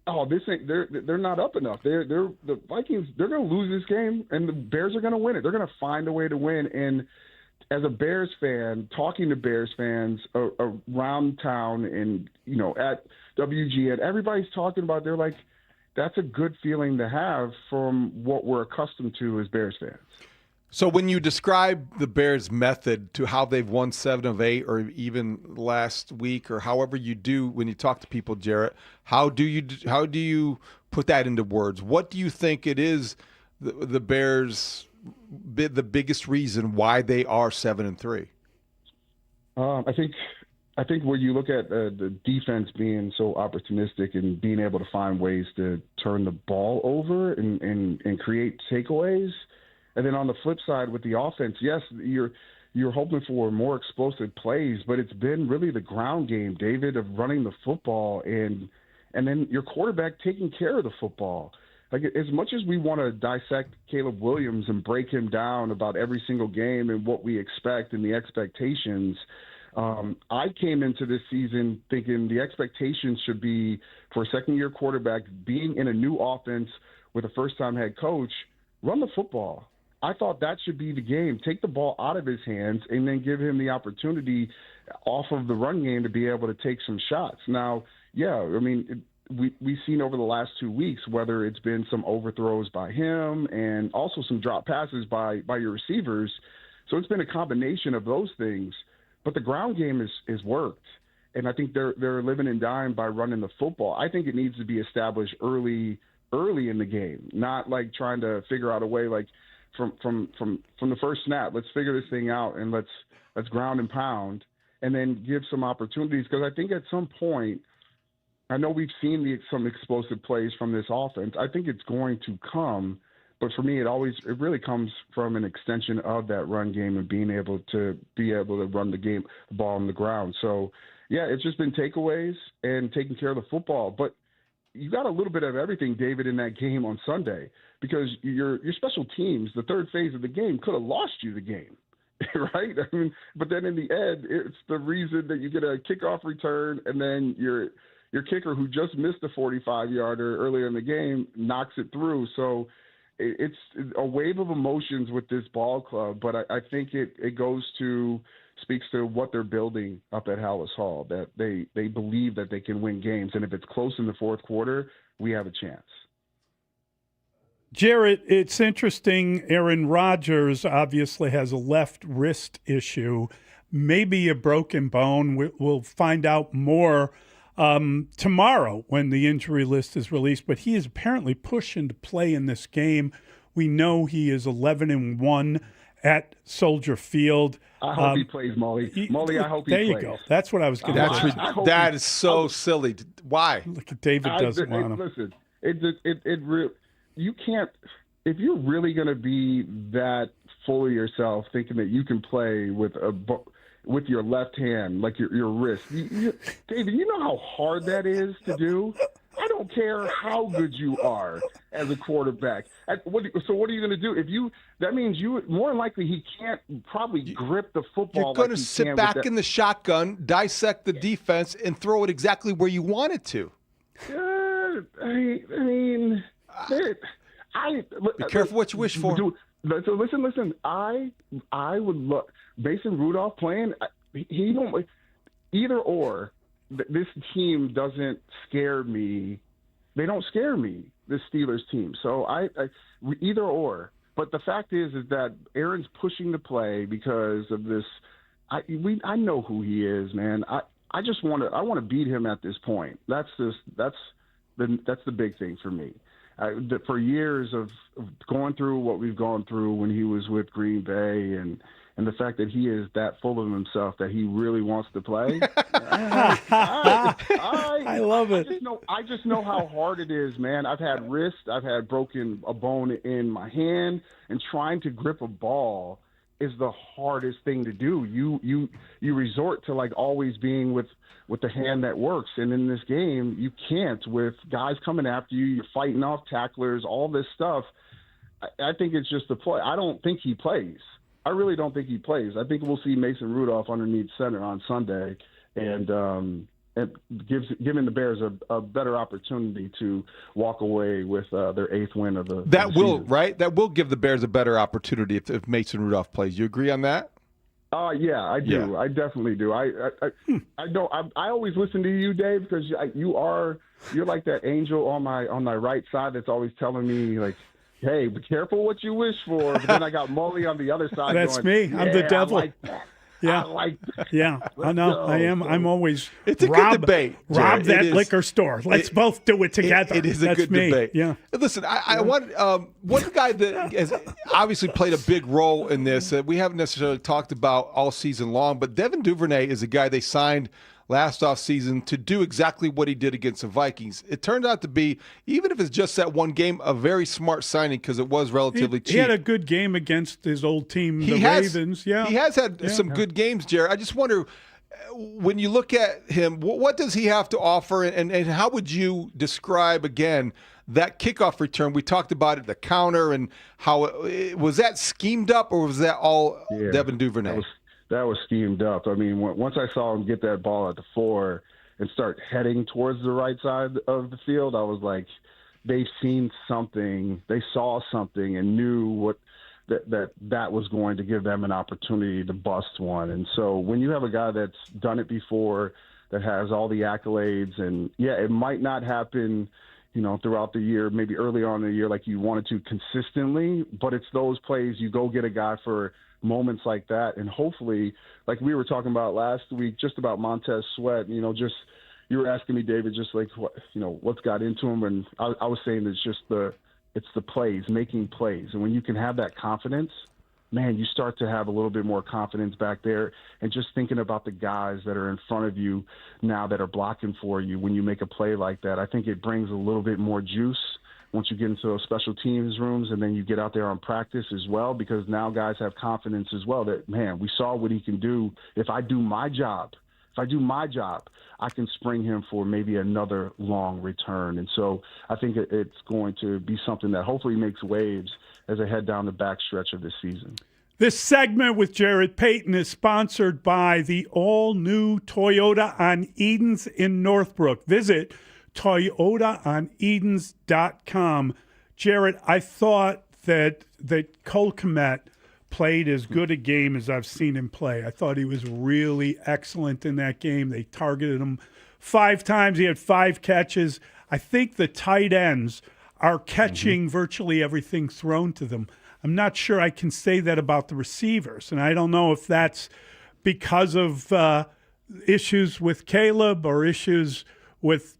oh, this ain't. They're not up enough. The Vikings. They're going to lose this game, and the Bears are going to win it. They're going to find a way to win. And as a Bears fan, talking to Bears fans around town, and at WGN, everybody's talking about. They're like, that's a good feeling to have from what we're accustomed to as Bears fans. So when you describe the Bears' method to how they've won 7 of 8, or even last week, or however you do when you talk to people, Jarrett, how do you put that into words? What do you think it is the Bears' the biggest reason why they are 7-3? I think when you look at the defense being so opportunistic and being able to find ways to turn the ball over and create takeaways. And then on the flip side with the offense, yes, you're hoping for more explosive plays, but it's been really the ground game, David, of running the football and then your quarterback taking care of the football. Like, as much as we want to dissect Caleb Williams and break him down about every single game and what we expect and the expectations, I came into this season thinking the expectations should be for a second-year quarterback being in a new offense with a first-time head coach, run the football. I thought that should be the game. Take the ball out of his hands and then give him the opportunity off of the run game to be able to take some shots. Now, yeah, I mean, we've seen over the last 2 weeks, whether it's been some overthrows by him and also some drop passes by your receivers. So it's been a combination of those things. But the ground game is worked. And I think they're living and dying by running the football. I think it needs to be established early in the game, not like trying to figure out a way like from the first snap, let's figure this thing out and let's ground and pound and then give some opportunities. Because I think at some point, I know we've seen some explosive plays from this offense. I think it's going to come, but for me, it really comes from an extension of that run game and being able to run the ball on the ground. So yeah, it's just been takeaways and taking care of the football, but you got a little bit of everything, David, in that game on Sunday, because your special teams, the third phase of the game, could have lost you the game, right? I mean, but then in the end, it's the reason that you get a kickoff return, and then your kicker, who just missed a 45-yarder earlier in the game, knocks it through. So it's a wave of emotions with this ball club, but I think it speaks to what they're building up at Haugh, that they believe that they can win games. And if it's close in the fourth quarter, we have a chance. Jarrett, it's interesting. Aaron Rodgers obviously has a left wrist issue, maybe a broken bone. We'll find out more tomorrow when the injury list is released, but he is apparently pushing to play in this game. We know he is 11-1 at Soldier Field. I hope he plays, Mully. Mully, I hope he plays. There you go. That's what I was going to say. That is so silly. Why? Look at David doesn't want him. Listen, you can't, if you're really going to be that full of yourself, thinking that you can play with your left hand, like your wrist. David, you know how hard that is to do? I don't care how good you are as a quarterback. So what are you going to do? That means more than likely he can't probably grip the football. You're going to sit back in the shotgun, dissect the defense, and throw it exactly where you want it to. Be careful what you wish for. So listen. I would look. Mason Rudolph playing. He don't either or. This team doesn't scare me. They don't scare me, this Steelers team. So I either or. But the fact is that Aaron's pushing to play because of this. I know who he is, man. I want to beat him at this point. That's the big thing for me. For years of going through what we've gone through when he was with Green Bay and and the fact that he is that full of himself that he really wants to play. I love it. I just know how hard it is, man. I've had wrists, I've had broken a bone in my hand, and trying to grip a ball is the hardest thing to do. You resort to like always being with the hand that works, and in this game you can't, with guys coming after you, you're fighting off tacklers, all this stuff. I think it's just the play. I don't think he plays. I really don't think he plays. I think we'll see Mason Rudolph underneath center on Sunday, and giving the Bears a better opportunity to walk away with their 8th win of the will season. right. That will give the Bears a better opportunity if Mason Rudolph plays. You agree on that? Yeah, I do. Yeah. I definitely do. I don't. I always listen to you, Dave, because you're like that angel on my right side that's always telling me like, hey, be careful what you wish for. But then I got Mully on the other side. That's going, me. I'm the devil. I like that. Yeah. I like that. Yeah. I know. Go. I am. I'm always. It's a good debate. Rob Jared. that liquor store. Let's both do it together. It is a That's good me. debate. Yeah. Listen, I want one guy that has obviously played a big role in this that we haven't necessarily talked about all season long, but Devin Duvernay is a guy they signed last offseason to do exactly what he did against the Vikings. It turned out to be, even if it's just that one game, a very smart signing because it was relatively cheap. He had a good game against his old team, the Ravens. Yeah, he has had some good games, Jared. I just wonder, when you look at him, what does he have to offer, and how would you describe, again, that kickoff return? We talked about it, the counter, and how was that schemed up, or was that all Devin Duvernay? That was schemed up. I mean, once I saw him get that ball at the 4 and start heading towards the right side of the field, I was like, they've seen something, they saw something, and knew what that was going to give them an opportunity to bust one. And so when you have a guy that's done it before, that has all the accolades, and it might not happen, throughout the year, maybe early on in the year like you wanted to consistently, but it's those plays you go get a guy for moments like that, and hopefully, like we were talking about last week, just about Montez Sweat, you were asking me, David, just like what's got into him, and I was saying it's the plays, making plays, and when you can have that confidence, man, you start to have a little bit more confidence back there, and just thinking about the guys that are in front of you now that are blocking for you when you make a play like that, I think it brings a little bit more juice once you get into those special teams rooms, and then you get out there on practice as well, because now guys have confidence as well that, man, we saw what he can do. If I do my job, I can spring him for maybe another long return. And so I think it's going to be something that hopefully makes waves as I head down the backstretch of this season. This segment with Jared Payton is sponsored by the all-new Toyota on Edens in Northbrook. Visit ToyotaOnEdens.com. Jared, I thought that Cole Kmet played as good a game as I've seen him play. I thought he was really excellent in that game. They targeted him 5 times. He had 5 catches. I think the tight ends are catching virtually everything thrown to them. I'm not sure I can say that about the receivers, and I don't know if that's because of issues with Caleb or issues with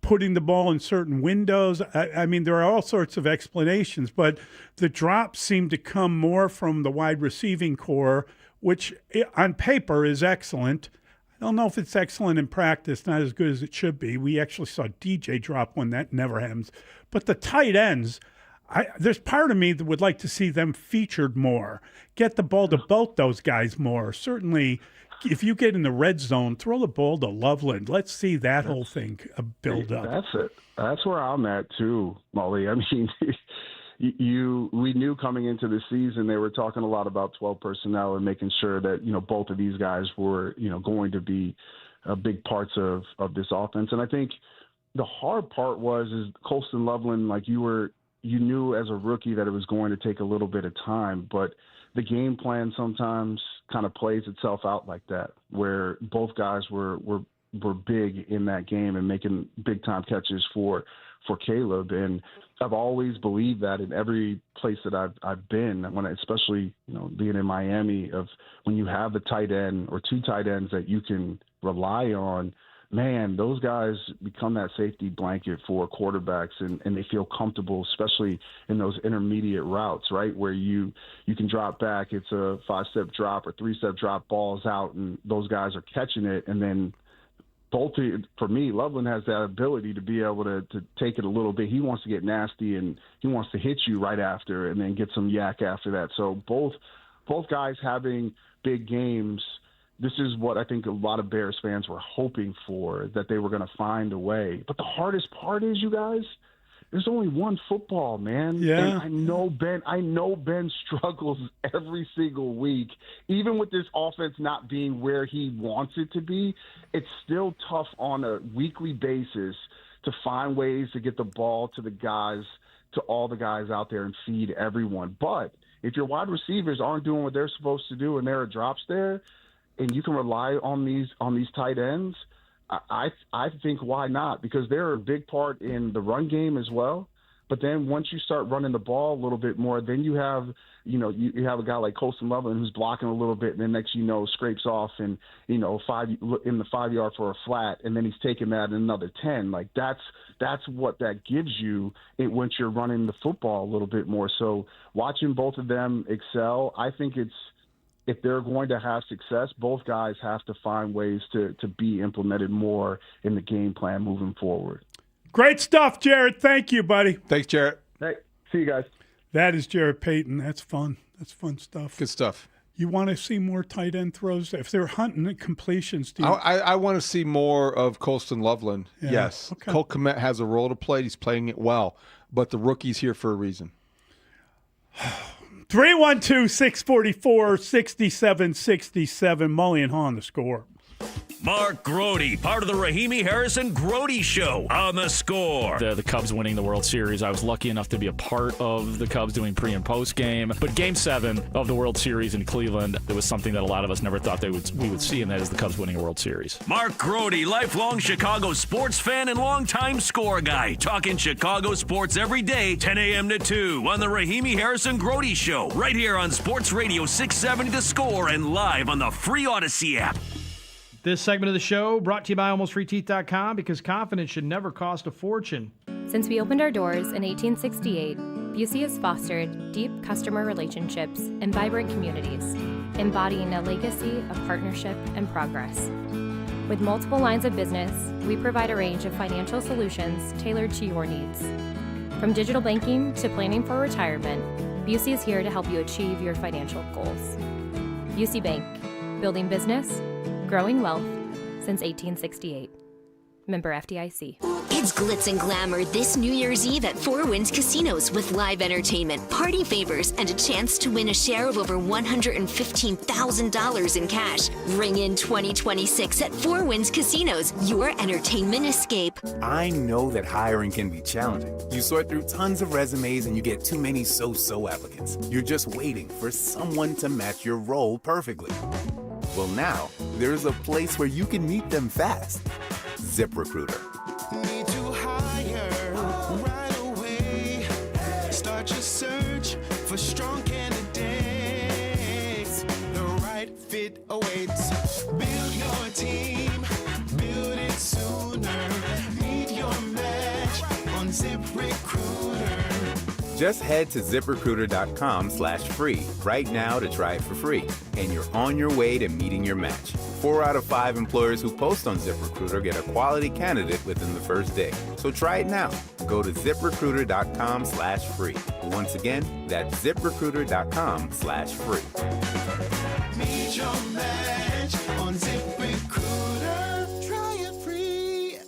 putting the ball in certain windows. I mean, there are all sorts of explanations, but the drops seem to come more from the wide receiving core, which on paper is excellent. I don't know if it's excellent in practice, not as good as it should be. We actually saw DJ drop one. That never happens. But the tight ends, there's part of me that would like to see them featured more, get the ball to both those guys more. Certainly, if you get in the red zone, throw the ball to Loveland. Let's see that whole thing build up. That's it. That's where I'm at too, Mully. I mean, we knew coming into the season they were talking a lot about 12 personnel and making sure that both of these guys were going to be big parts of this offense. And I think the hard part is Colston Loveland, like you knew as a rookie that it was going to take a little bit of time, but the game plan sometimes kind of plays itself out like that, where both guys were big in that game and making big time catches for Caleb. And I've always believed that in every place that I've been, especially being in Miami, of when you have the tight end or 2 tight ends that you can rely on, man, those guys become that safety blanket for quarterbacks, and they feel comfortable, especially in those intermediate routes, right, where you can drop back. It's a 5-step drop or 3-step drop, balls out, and those guys are catching it. And then for me, Loveland has that ability to be able to take it a little bit. He wants to get nasty, and he wants to hit you right after and then get some yak after that. So both guys having big games, this is what I think a lot of Bears fans were hoping for, that they were going to find a way. But the hardest part is, you guys, there's only one football, man. Yeah. And I know Ben struggles every single week. Even with this offense not being where he wants it to be, it's still tough on a weekly basis to find ways to get the ball to the guys, to all the guys out there and feed everyone. But if your wide receivers aren't doing what they're supposed to do and there are drops there, and you can rely on these tight ends, I think why not? Because they're a big part in the run game as well. But then once you start running the ball a little bit more, then you have a guy like Colston Loveland who's blocking a little bit, and then next scrapes off and in the 5-yard for a flat, and then he's taking that another 10. Like that's what that gives you once you're running the football a little bit more. So watching both of them excel, I think if they're going to have success, both guys have to find ways to be implemented more in the game plan moving forward. Great stuff, Jarrett. Thank you, buddy. Thanks, Jarrett. Hey, see you guys. That is Jarrett Payton. That's fun. That's fun stuff. Good stuff. You want to see more tight end throws? If they're hunting at completions, I want to see more of Colston Loveland. Yeah. Yes. Okay. Cole Kmet has a role to play. He's playing it well. But the rookie's here for a reason. 312-644-6767. Mully and Haugh on the score. Mark Grody, part of the Rahimi Harrison Grody Show on the score. The Cubs winning the World Series. I was lucky enough to be a part of the Cubs doing pre and post game. But Game 7 of the World Series in Cleveland, it was something that a lot of us never thought we would see, and that is the Cubs winning a World Series. Mark Grody, lifelong Chicago sports fan and longtime score guy, talking Chicago sports every day, 10 a.m. to 2 on the Rahimi Harrison Grody Show, right here on Sports Radio 670 The Score and live on the free Odyssey app. This segment of the show brought to you by AlmostFreeTeeth.com, because confidence should never cost a fortune. Since we opened our doors in 1868, Busey has fostered deep customer relationships and vibrant communities, embodying a legacy of partnership and progress. With multiple lines of business, we provide a range of financial solutions tailored to your needs. From digital banking to planning for retirement, Busey is here to help you achieve your financial goals. Busey Bank, building business, growing wealth since 1868. Member FDIC. It's glitz and glamour this New Year's Eve at Four Winds Casinos with live entertainment, party favors, and a chance to win a share of over $115,000 in cash. Ring in 2026 at Four Winds Casinos, your entertainment escape. I know that hiring can be challenging. You sort through tons of resumes and you get too many so-so applicants. You're just waiting for someone to match your role perfectly. Well, now, there's a place where you can meet them fast. ZipRecruiter. Need to hire right away. Start your search for strong candidates. The right fit awaits. Build your team, build it sooner. Meet your match on ZipRecruiter. Just head to ZipRecruiter.com/free right now to try it for free. And you're on your way to meeting your match. 4 out of 5 employers who post on ZipRecruiter get a quality candidate within the first day. So try it now. Go to ZipRecruiter.com/free. Once again, that's ZipRecruiter.com/free. Meet your match on ZipRecruiter. Try it free.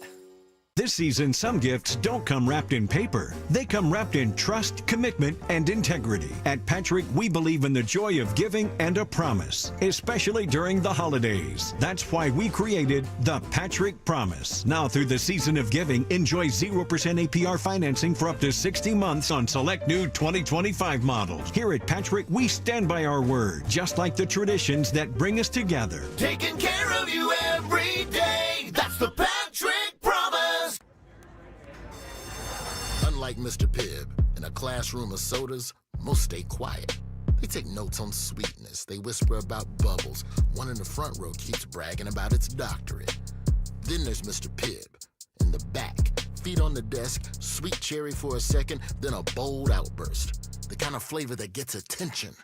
This season, some gifts don't come wrapped in paper. They come wrapped in trust, commitment, and integrity. At Patrick, we believe in the joy of giving and a promise, especially during the holidays. That's why we created the Patrick Promise. Now through the season of giving, enjoy 0% APR financing for up to 60 months on select new 2025 models. Here at Patrick, we stand by our word, just like the traditions that bring us together. Taking care of you every day. That's the Patrick Promise. Unlike Mr. Pibb, in a classroom of sodas, most stay quiet. They take notes on sweetness. They whisper about bubbles. One in the front row keeps bragging about its doctorate. Then there's Mr. Pibb in the back. Feet on the desk, sweet cherry for a second, then a bold outburst. The kind of flavor that gets attention.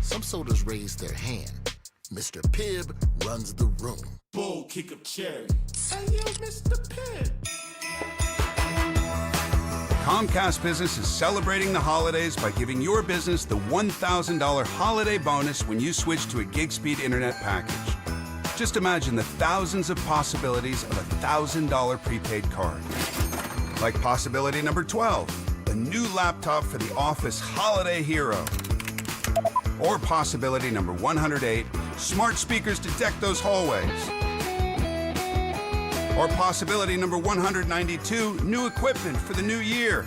Some sodas raise their hand. Mr. Pibb runs the room. Bold kick of cherry. Hey, yo, Mr. Pibb. Comcast Business is celebrating the holidays by giving your business the $1,000 holiday bonus when you switch to a gig speed internet package. Just imagine the thousands of possibilities of a $1,000 prepaid card. Like possibility number 12, a new laptop for the office holiday hero. Or possibility number 108, smart speakers to deck those hallways. Or possibility number 192, new equipment for the new year.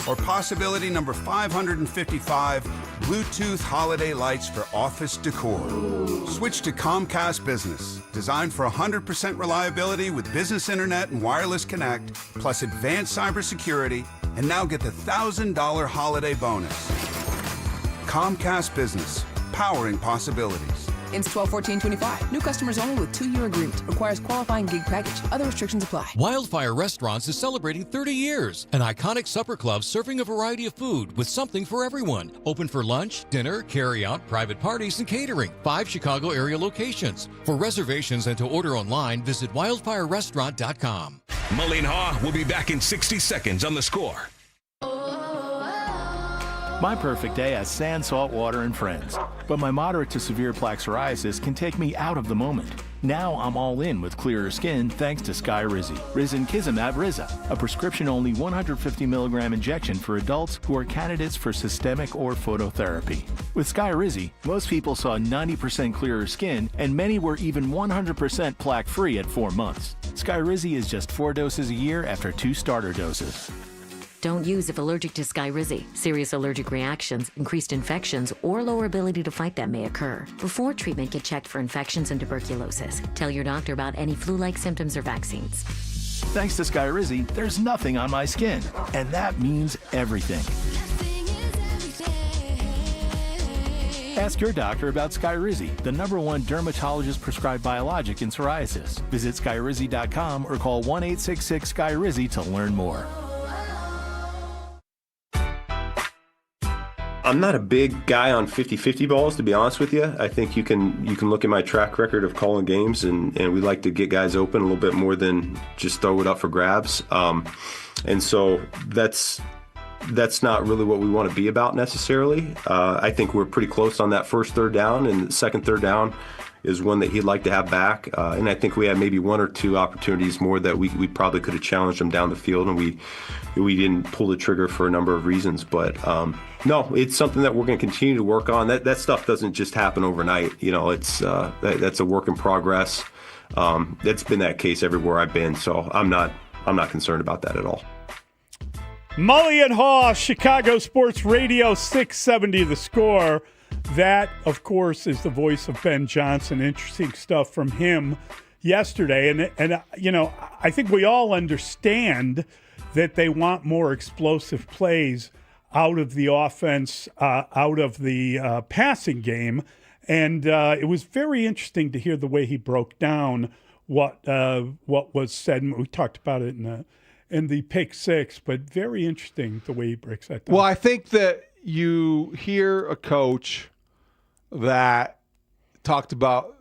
Or possibility number 555, Bluetooth holiday lights for office decor. Switch to Comcast Business, designed for 100% reliability with business internet and wireless connect, plus advanced cybersecurity, and now get the $1,000 holiday bonus. Comcast Business, powering possibilities. Ends 12/14/25. New customers only with 2-year agreement. Requires qualifying gig package. Other restrictions apply. Wildfire Restaurants is celebrating 30 years. An iconic supper club serving a variety of food with something for everyone. Open for lunch, dinner, carry-out, private parties, and catering. 5 Chicago area locations. For reservations and to order online, visit wildfirerestaurant.com. Mully and Haugh will be back in 60 seconds on The Score. My perfect day has sand, salt water, and friends. But my moderate to severe plaque psoriasis can take me out of the moment. Now I'm all in with clearer skin thanks to Skyrizi. Risankizumab Riza, a prescription-only 150 milligram injection for adults who are candidates for systemic or phototherapy. With Skyrizi, most people saw 90% clearer skin, and many were even 100% plaque-free at 4 months. Skyrizi is just 4 doses a year after 2 starter doses. Don't use if allergic to Skyrizi. Serious allergic reactions, increased infections, or lower ability to fight them may occur. Before treatment, get checked for infections and tuberculosis. Tell your doctor about any flu-like symptoms or vaccines. Thanks to Skyrizi, there's nothing on my skin, and that means everything. Ask your doctor about Skyrizi, the #1 dermatologist-prescribed biologic in psoriasis. Visit Skyrizi.com or call 1-866-SKYRIZI to learn more. I'm not a big guy on 50-50 balls, to be honest with you. I think you can look at my track record of calling games, and we like to get guys open a little bit more than just throw it up for grabs. And so that's not really what we want to be about necessarily. I think we're pretty close on that first third down, and the second third down is one that he'd like to have back. And I think we had maybe 1 or 2 opportunities more that we probably could have challenged him down the field, and we didn't pull the trigger for a number of reasons. But no, it's something that we're going to continue to work on. That stuff doesn't just happen overnight. You know, it's that's a work in progress. That's been that case everywhere I've been. So I'm not concerned about that at all. Mully and Haugh, Chicago Sports Radio 670 The Score. That, of course, is the voice of Ben Johnson. Interesting stuff from him yesterday. And you know, I think we all understand that they want more explosive plays out of the offense, out of the passing game. And it was very interesting to hear the way he broke down what was said. And we talked about it in the pick six, but very interesting the way he breaks that down. Well, I think that you hear a coach that talked about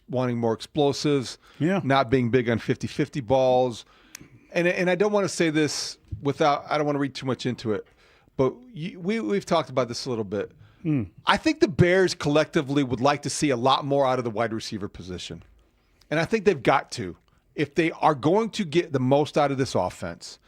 wanting more explosives, not being big on 50-50 balls. And I don't want to say this I don't want to read too much into it, but we've talked about this a little bit. I think the Bears collectively would like to see a lot more out of the wide receiver position. And I think they've got to, if they are going to get the most out of this offense.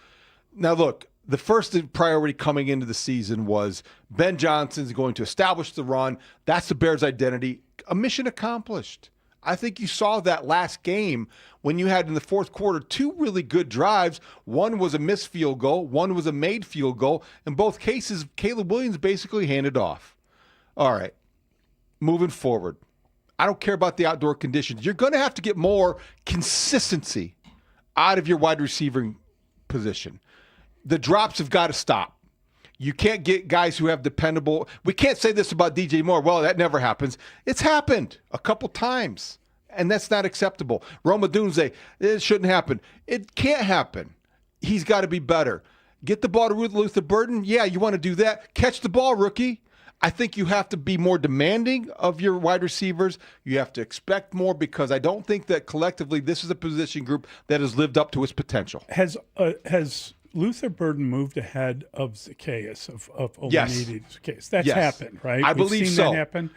Now, look, the first priority coming into the season was Ben Johnson's going to establish the run. That's the Bears' identity. A mission accomplished. I think you saw that last game when you had in the fourth quarter 2 really good drives. One was a missed field goal. One was a made field goal. In both cases, Caleb Williams basically handed off. All right, moving forward. I don't care about the outdoor conditions. You're going to have to get more consistency out of your wide receiver position. The drops have got to stop. You can't get guys who have dependable. We can't say this about DJ Moore. Well, that never happens. It's happened a couple times. and that's not acceptable. Rome Odunze, it shouldn't happen. It can't happen. He's got to be better. Get the ball to Luther Burden. Yeah, you want to do that. Catch the ball, rookie. I think you have to be more demanding of your wide receivers. You have to expect more because I don't think that collectively this is a position group that has lived up to its potential. Has Luther Burden moved ahead of Zacchaeus, of Olamide Zacchaeus? That's happened, right? I believe We've seen so. that happen.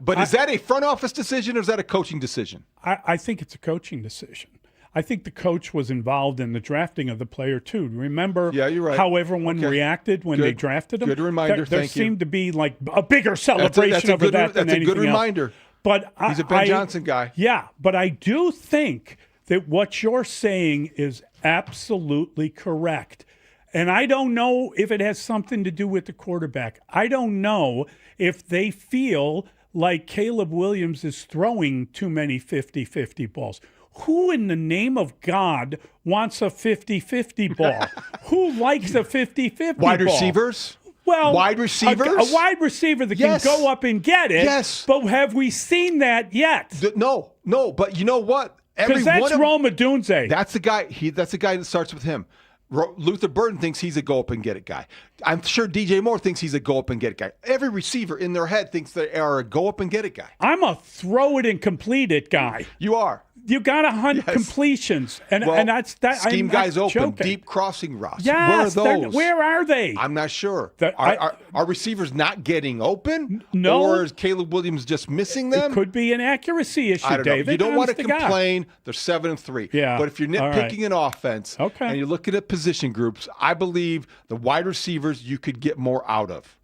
But is that a front office decision or is that a coaching decision? I think it's a coaching decision. I think the coach was involved in the drafting of the player too. Remember you're right. how everyone reacted when they drafted him? Good reminder. There Thank you. seemed to be like a bigger celebration over that than anything else. That's a good reminder. But he's a Ben Johnson guy. Yeah, but I do think that what you're saying is absolutely correct. And I don't know if it has something to do with the quarterback. I don't know if they feel like Caleb Williams is throwing too many 50-50 balls. Who in the name of God wants a 50-50 ball? Who likes a 50-50 ball? Wide receivers? Well, wide receivers? A wide receiver that can go up and get it. Yes. But have we seen that yet? No. But you know what? Because that's Rome Odunze. That's the guy. That's the guy that starts with him. Luther Burden thinks he's a go up and get it guy. I'm sure DJ Moore thinks he's a go up and get it guy. Every receiver in their head thinks they are a go up and get it guy. I'm a throw it and complete it guy. You are. You got to hunt completions, and that's that. Scheme guys open, joking. deep crossing routes. Yes, where are those? Where are they? I'm not sure. Are receivers not getting open? No. Or is Caleb Williams just missing them? It could be an accuracy issue, I don't know. David. You don't want to Honest to complain. They're 7-3. Yeah. But if you're nitpicking an offense and you're looking at position groups, I believe the wide receivers you could get more out of.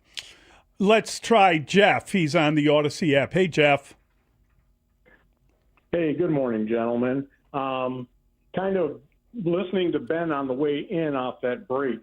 Let's try Jeff. He's on the Odyssey app. Hey, Jeff. Hey, good morning, gentlemen. Kind of listening to Ben on the way in off that break,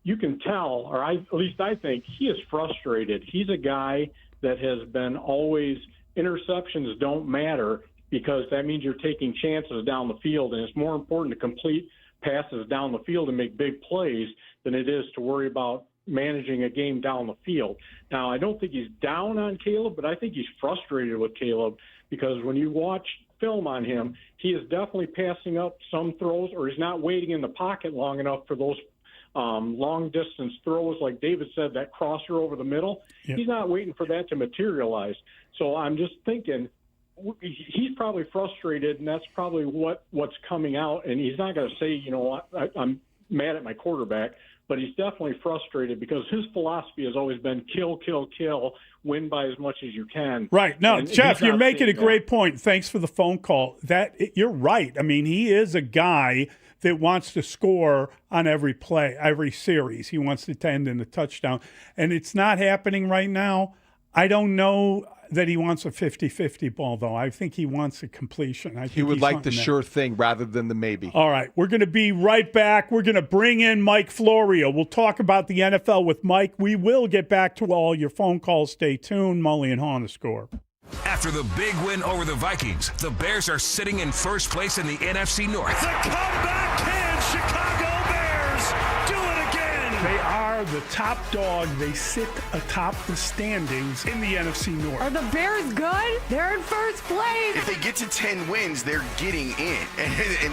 you can tell, or at least I think, he is frustrated. He's a guy that has been always, interceptions don't matter because that means you're taking chances down the field, and it's more important to complete passes down the field and make big plays than it is to worry about managing a game down the field. Now, I don't think he's down on Caleb, but I think he's frustrated with Caleb because when you watch film on him, he is definitely passing up some throws, or he's not waiting in the pocket long enough for those long distance throws, like David said, that crosser over the middle. Yep. He's not waiting for that to materialize. So I'm just thinking he's probably frustrated, and that's probably what's coming out. And he's not going to say, you know what, I'm mad at my quarterback, but he's definitely frustrated because his philosophy has always been kill, kill, kill, win by as much as you can. Right. No, and Jeff, you're making a great point. Thanks for the phone call. You're right. I mean, he is a guy that wants to score on every play, every series. He wants to end in a touchdown. And it's not happening right now. I don't know that he wants a 50-50 ball, though. I think he wants a completion. He would like the sure thing rather than the maybe. All right. We're going to be right back. We're going to bring in Mike Florio. We'll talk about the NFL with Mike. We will get back to all your phone calls. Stay tuned. Mully and Haugh on the Score. After the big win over the Vikings, the Bears are sitting in first place in the NFC North. It's a comeback can. Chicago Bears do it again. They are the top dog. They sit atop the standings in the NFC North. Are the Bears good? They're in first place. If they get to 10 wins, they're getting in.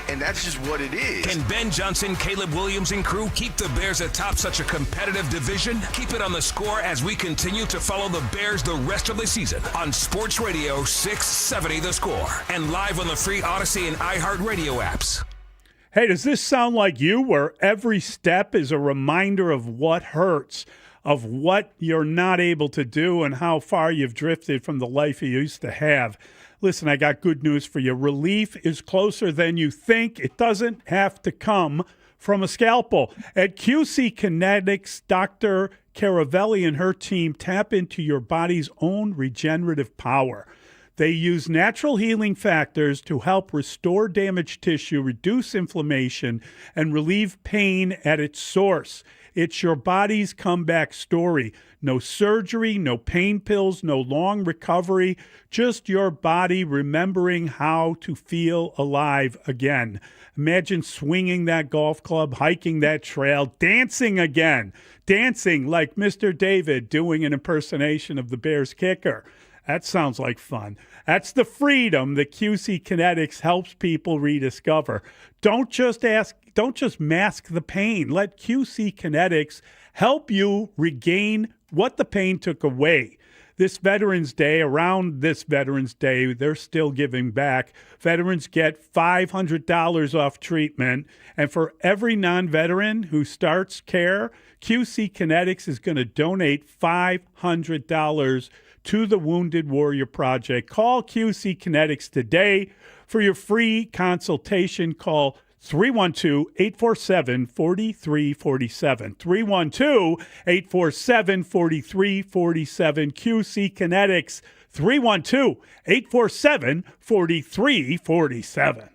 And that's just what it is. Can Ben Johnson, Caleb Williams, and crew keep the Bears atop such a competitive division? Keep it on the Score as we continue to follow the Bears the rest of the season on Sports Radio 670 The Score and live on the free Odyssey and iHeartRadio apps. Hey, does this sound like you, where every step is a reminder of what hurts, of what you're not able to do, and how far you've drifted from the life you used to have? Listen, I got good news for you. Relief is closer than you think. It doesn't have to come from a scalpel. At QC Kinetics, Dr. Caravelli and her team tap into your body's own regenerative power. They use natural healing factors to help restore damaged tissue, reduce inflammation, and relieve pain at its source. It's your body's comeback story. No surgery, no pain pills, no long recovery, just your body remembering how to feel alive again. Imagine swinging that golf club, hiking that trail, dancing again. Dancing like Mr. David doing an impersonation of the Bears kicker. That sounds like fun. That's the freedom that QC Kinetics helps people rediscover. Don't just mask the pain. Let QC Kinetics help you regain what the pain took away. Around this Veterans Day, they're still giving back. Veterans get $500 off treatment. And for every non-veteran who starts care, QC Kinetics is going to donate $500 to the Wounded Warrior Project. Call QC Kinetics today for your free consultation. Call 312-847-4347. 312-847-4347. QC Kinetics. 312-847-4347.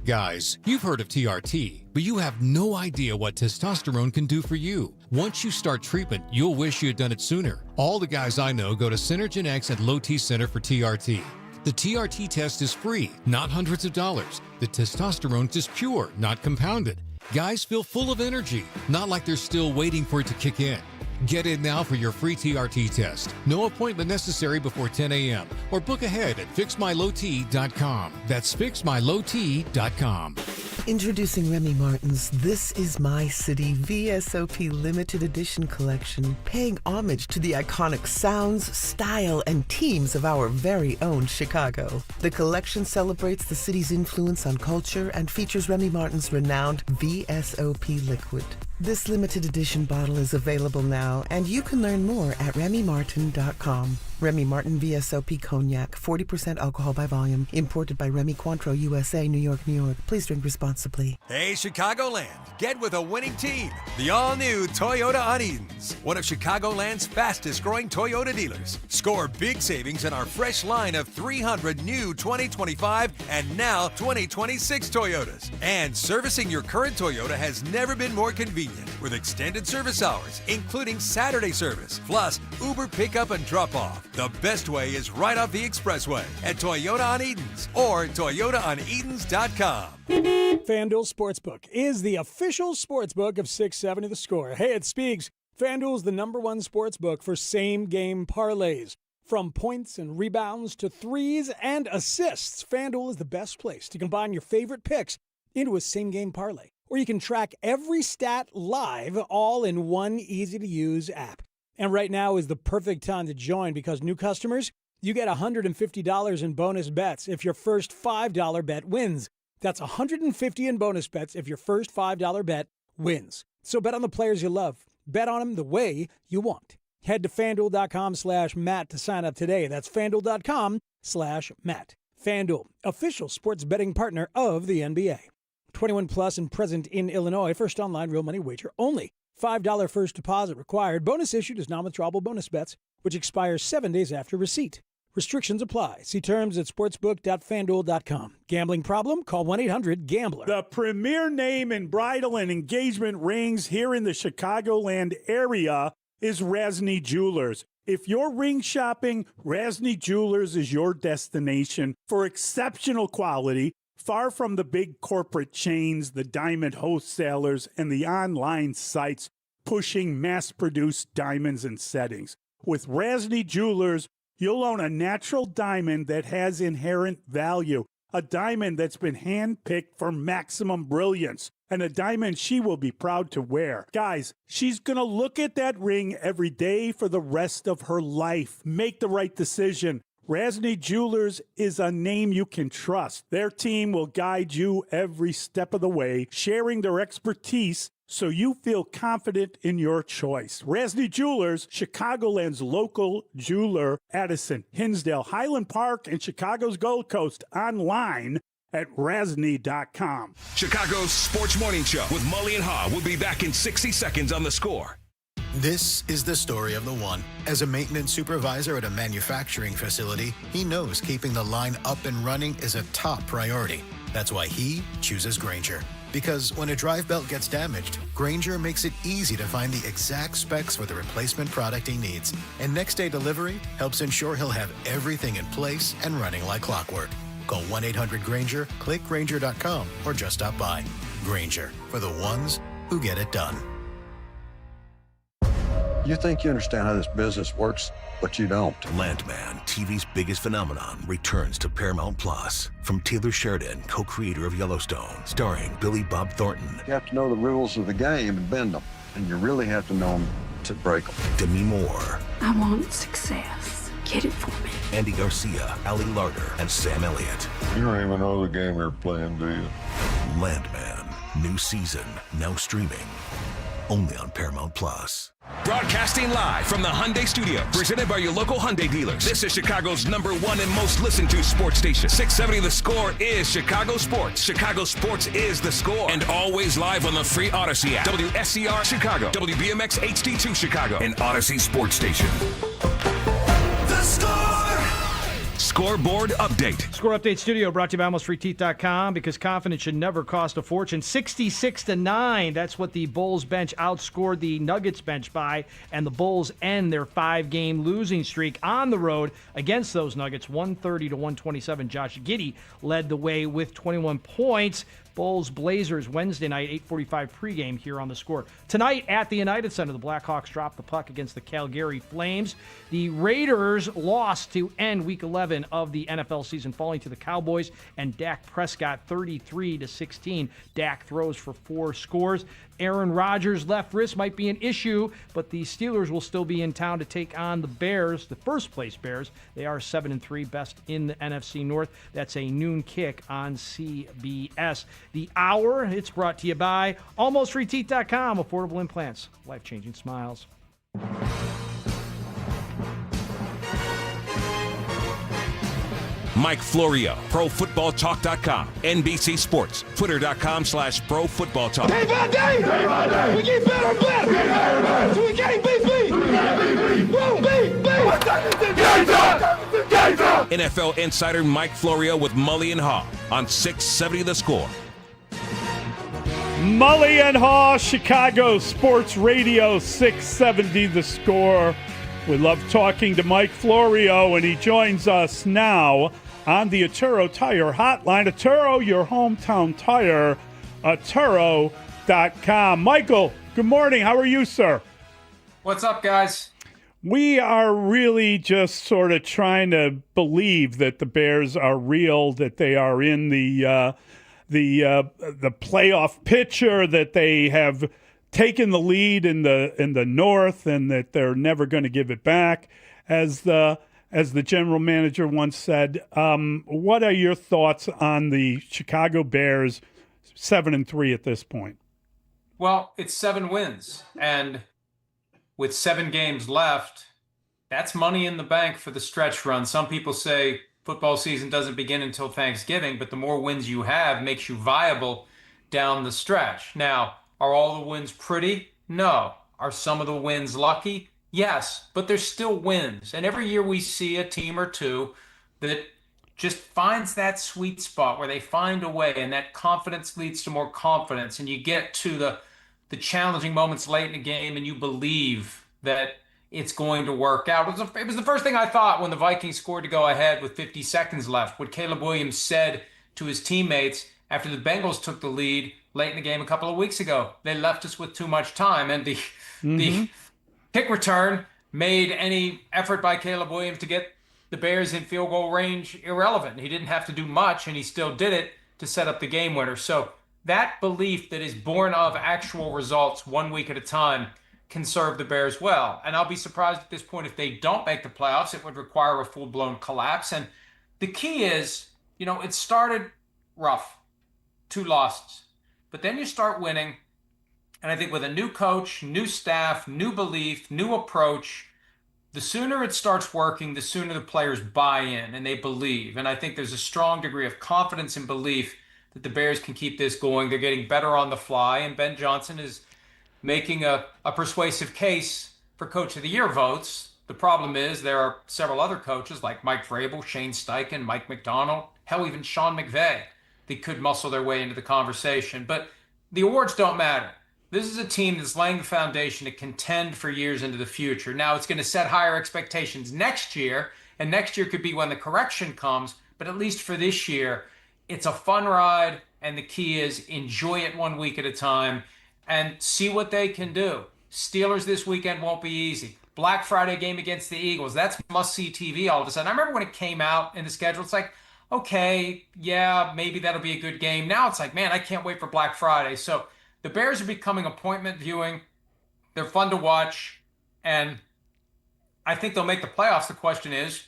Guys, you've heard of TRT, but you have no idea what testosterone can do for you. Once you start treatment, you'll wish you had done it sooner. All the guys I know go to Synergen X at Low T Center for TRT. The TRT test is free, not hundreds of dollars. The testosterone is pure, not compounded. Guys feel full of energy, not like they're still waiting for it to kick in. Get in now for your free TRT test. No appointment necessary before 10 a.m. or book ahead at fixmylowt.com. That's fixmylowt.com. Introducing Remy Martin's This Is My City VSOP limited edition collection, paying homage to the iconic sounds, style, and teams of our very own Chicago. The collection celebrates the city's influence on culture and features Remy Martin's renowned VSOP liquid. This limited edition bottle is available now, and you can learn more at RemyMartin.com. Remy Martin VSOP Cognac, 40% alcohol by volume, imported by Remy Cointreau, USA, New York, New York. Please drink responsibly. Hey, Chicagoland, get with a winning team. The all-new Toyota on Edens, one of Chicagoland's fastest-growing Toyota dealers. Score big savings in our fresh line of 300 new 2025 and now 2026 Toyotas. And servicing your current Toyota has never been more convenient, with extended service hours, including Saturday service, plus Uber pickup and drop-off. The best way is right off the expressway at Toyota on Edens or ToyotaOnEdens.com. FanDuel Sportsbook is the official sportsbook of 670 The Score. Hey, it's Spiegs. FanDuel's the #1 sportsbook for same-game parlays. From points and rebounds to threes and assists, FanDuel is the best place to combine your favorite picks into a same-game parlay, where you can track every stat live all in one easy-to-use app. And right now is the perfect time to join because new customers, you get $150 in bonus bets if your first $5 bet wins. That's $150 in bonus bets if your first $5 bet wins. So bet on the players you love. Bet on them the way you want. Head to FanDuel.com/Matt to sign up today. That's FanDuel.com/Matt. FanDuel, official sports betting partner of the NBA. 21 plus and present in Illinois. First online real money wager only. $5 first deposit required. Bonus issued as non-withdrawable bonus bets, which expires 7 days after receipt. Restrictions apply. See terms at sportsbook.fanduel.com. Gambling problem? Call 1-800-GAMBLER. The premier name in bridal and engagement rings here in the Chicagoland area is Rasny Jewelers. If you're ring shopping, Rasny Jewelers is your destination for exceptional quality, far from the big corporate chains, the diamond wholesalers, and the online sites pushing mass-produced diamonds and settings. With Rasny Jewelers, you'll own a natural diamond that has inherent value, a diamond that's been hand-picked for maximum brilliance, and a diamond she will be proud to wear. Guys, she's going to look at that ring every day for the rest of her life. Make the right decision. Rasny Jewelers is a name you can trust. Their team will guide you every step of the way, sharing their expertise so you feel confident in your choice. Rasny Jewelers, Chicagoland's local jeweler, Addison, Hinsdale, Highland Park, and Chicago's Gold Coast. Online at Rasny.com. Chicago's Sports Morning Show with Mully and Haugh will be back in 60 seconds on The Score. This is the story of the one. As a maintenance supervisor at a manufacturing facility, he knows keeping the line up and running is a top priority. That's why he chooses Grainger. Because when a drive belt gets damaged, Grainger makes it easy to find the exact specs for the replacement product he needs. And next day delivery helps ensure he'll have everything in place and running like clockwork. Call 1-800-GRAINGER, click Grainger.com, or just stop by. Grainger, for the ones who get it done. You think you understand how this business works, but you don't. Landman, TV's biggest phenomenon, returns to Paramount Plus. From Taylor Sheridan, co-creator of Yellowstone, starring Billy Bob Thornton. You have to know the rules of the game and bend them, and you really have to know them to break them. Demi Moore. I want success. Get it for me. Andy Garcia, Ali Larder, and Sam Elliott. You don't even know the game you're playing, do you? Landman, new season, now streaming, only on Paramount Plus. Broadcasting live from the Hyundai Studios, presented by your local Hyundai dealers. This is Chicago's #1 and most listened to sports station. 670 The Score is Chicago Sports. Chicago Sports is The Score. And always live on the free Odyssey app. WSCR Chicago, WBMX HD2 Chicago, and Odyssey Sports Station. The Score! Scoreboard update. Score Update Studio brought to you by AlmostFreeTeeth.com, because confidence should never cost a fortune. 66-9. That's what the Bulls bench outscored the Nuggets bench by, and the Bulls end their 5-game losing streak on the road against those Nuggets, 130-127. Josh Giddey led the way with 21 points. Bulls Blazers Wednesday night, 8:45 pregame here on The Score. Tonight at the United Center, the Blackhawks drop the puck against the Calgary Flames. The Raiders lost to end Week 11 of the NFL season, falling to the Cowboys and Dak Prescott 33-16. Dak throws for 4 scores. Aaron Rodgers' left wrist might be an issue, but the Steelers will still be in town to take on the Bears, the first-place Bears. They are 7-3, best in the NFC North. That's a noon kick on CBS. The Hour, it's brought to you by AlmostFreeTeeth.com. Affordable implants, life-changing smiles. Mike Florio, ProFootballTalk.com, NBC Sports, Twitter.com/ProFootballTalk. Day by day, we get better and better. So we can't be beat. Won't be beat. NFL insider Mike Florio with Mully and Haugh on 670 The Score. Mully and Haugh, Chicago Sports Radio 670 The Score. We love talking to Mike Florio, and he joins us now on the Atturo Tire Hotline. Atturo, your hometown tire, Atturo.com. Michael, good morning. How are you, sir? What's up, guys? We are really just sort of trying to believe that the Bears are real, that they are in the playoff picture, that they have taken the lead in the North, and that they're never going to give it back. As the general manager once said, what are your thoughts on the Chicago Bears 7-3 at this point? Well, it's 7 wins, and with 7 games left, that's money in the bank for the stretch run. Some people say football season doesn't begin until Thanksgiving, but the more wins you have makes you viable down the stretch. Now, are all the wins pretty? No. Are some of the wins lucky? Yes, but there's still wins. And every year we see a team or two that just finds that sweet spot where they find a way, and that confidence leads to more confidence, and you get to the challenging moments late in the game and you believe that it's going to work out. It was the first thing I thought when the Vikings scored to go ahead with 50 seconds left. What Caleb Williams said to his teammates after the Bengals took the lead late in the game a couple of weeks ago. They left us with too much time, and the kick return made any effort by Caleb Williams to get the Bears in field goal range irrelevant. He didn't have to do much, and he still did it to set up the game winner. So that belief that is born of actual results 1 week at a time can serve the Bears well. And I'll be surprised at this point if they don't make the playoffs. It would require a full-blown collapse. And the key is, it started rough, 2 losses. But then you start winning, and I think with a new coach, new staff, new belief, new approach, the sooner it starts working, the sooner the players buy in and they believe. And I think there's a strong degree of confidence and belief that the Bears can keep this going. They're getting better on the fly, and Ben Johnson is making a persuasive case for Coach of the Year votes. The problem is there are several other coaches like Mike Vrabel, Shane Steichen, Mike McDonald, hell, even Sean McVay, that could muscle their way into the conversation. But the awards don't matter. This is a team that's laying the foundation to contend for years into the future. Now, it's going to set higher expectations next year, and next year could be when the correction comes. But at least for this year, it's a fun ride, and the key is enjoy it 1 week at a time and see what they can do. Steelers this weekend won't be easy. Black Friday game against the Eagles. That's must-see TV all of a sudden. I remember when it came out in the schedule, it's like, okay, yeah, maybe that'll be a good game. Now it's like, man, I can't wait for Black Friday. So the Bears are becoming appointment viewing. They're fun to watch. And I think they'll make the playoffs. The question is,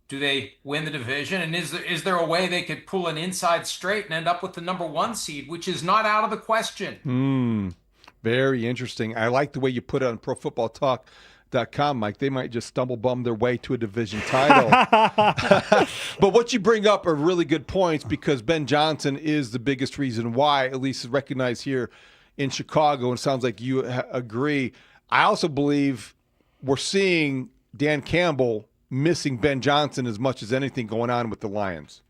do they win the division? And is there a way they could pull an inside straight and end up with the number 1 seed, which is not out of the question? Very interesting. I like the way you put it on ProFootballTalk.com, Mike. They might just stumble bum their way to a division title. But what you bring up are really good points, because Ben Johnson is the biggest reason why, at least is recognized here in Chicago, and it sounds like you agree. I also believe we're seeing Dan Campbell missing Ben Johnson as much as anything going on with the Lions.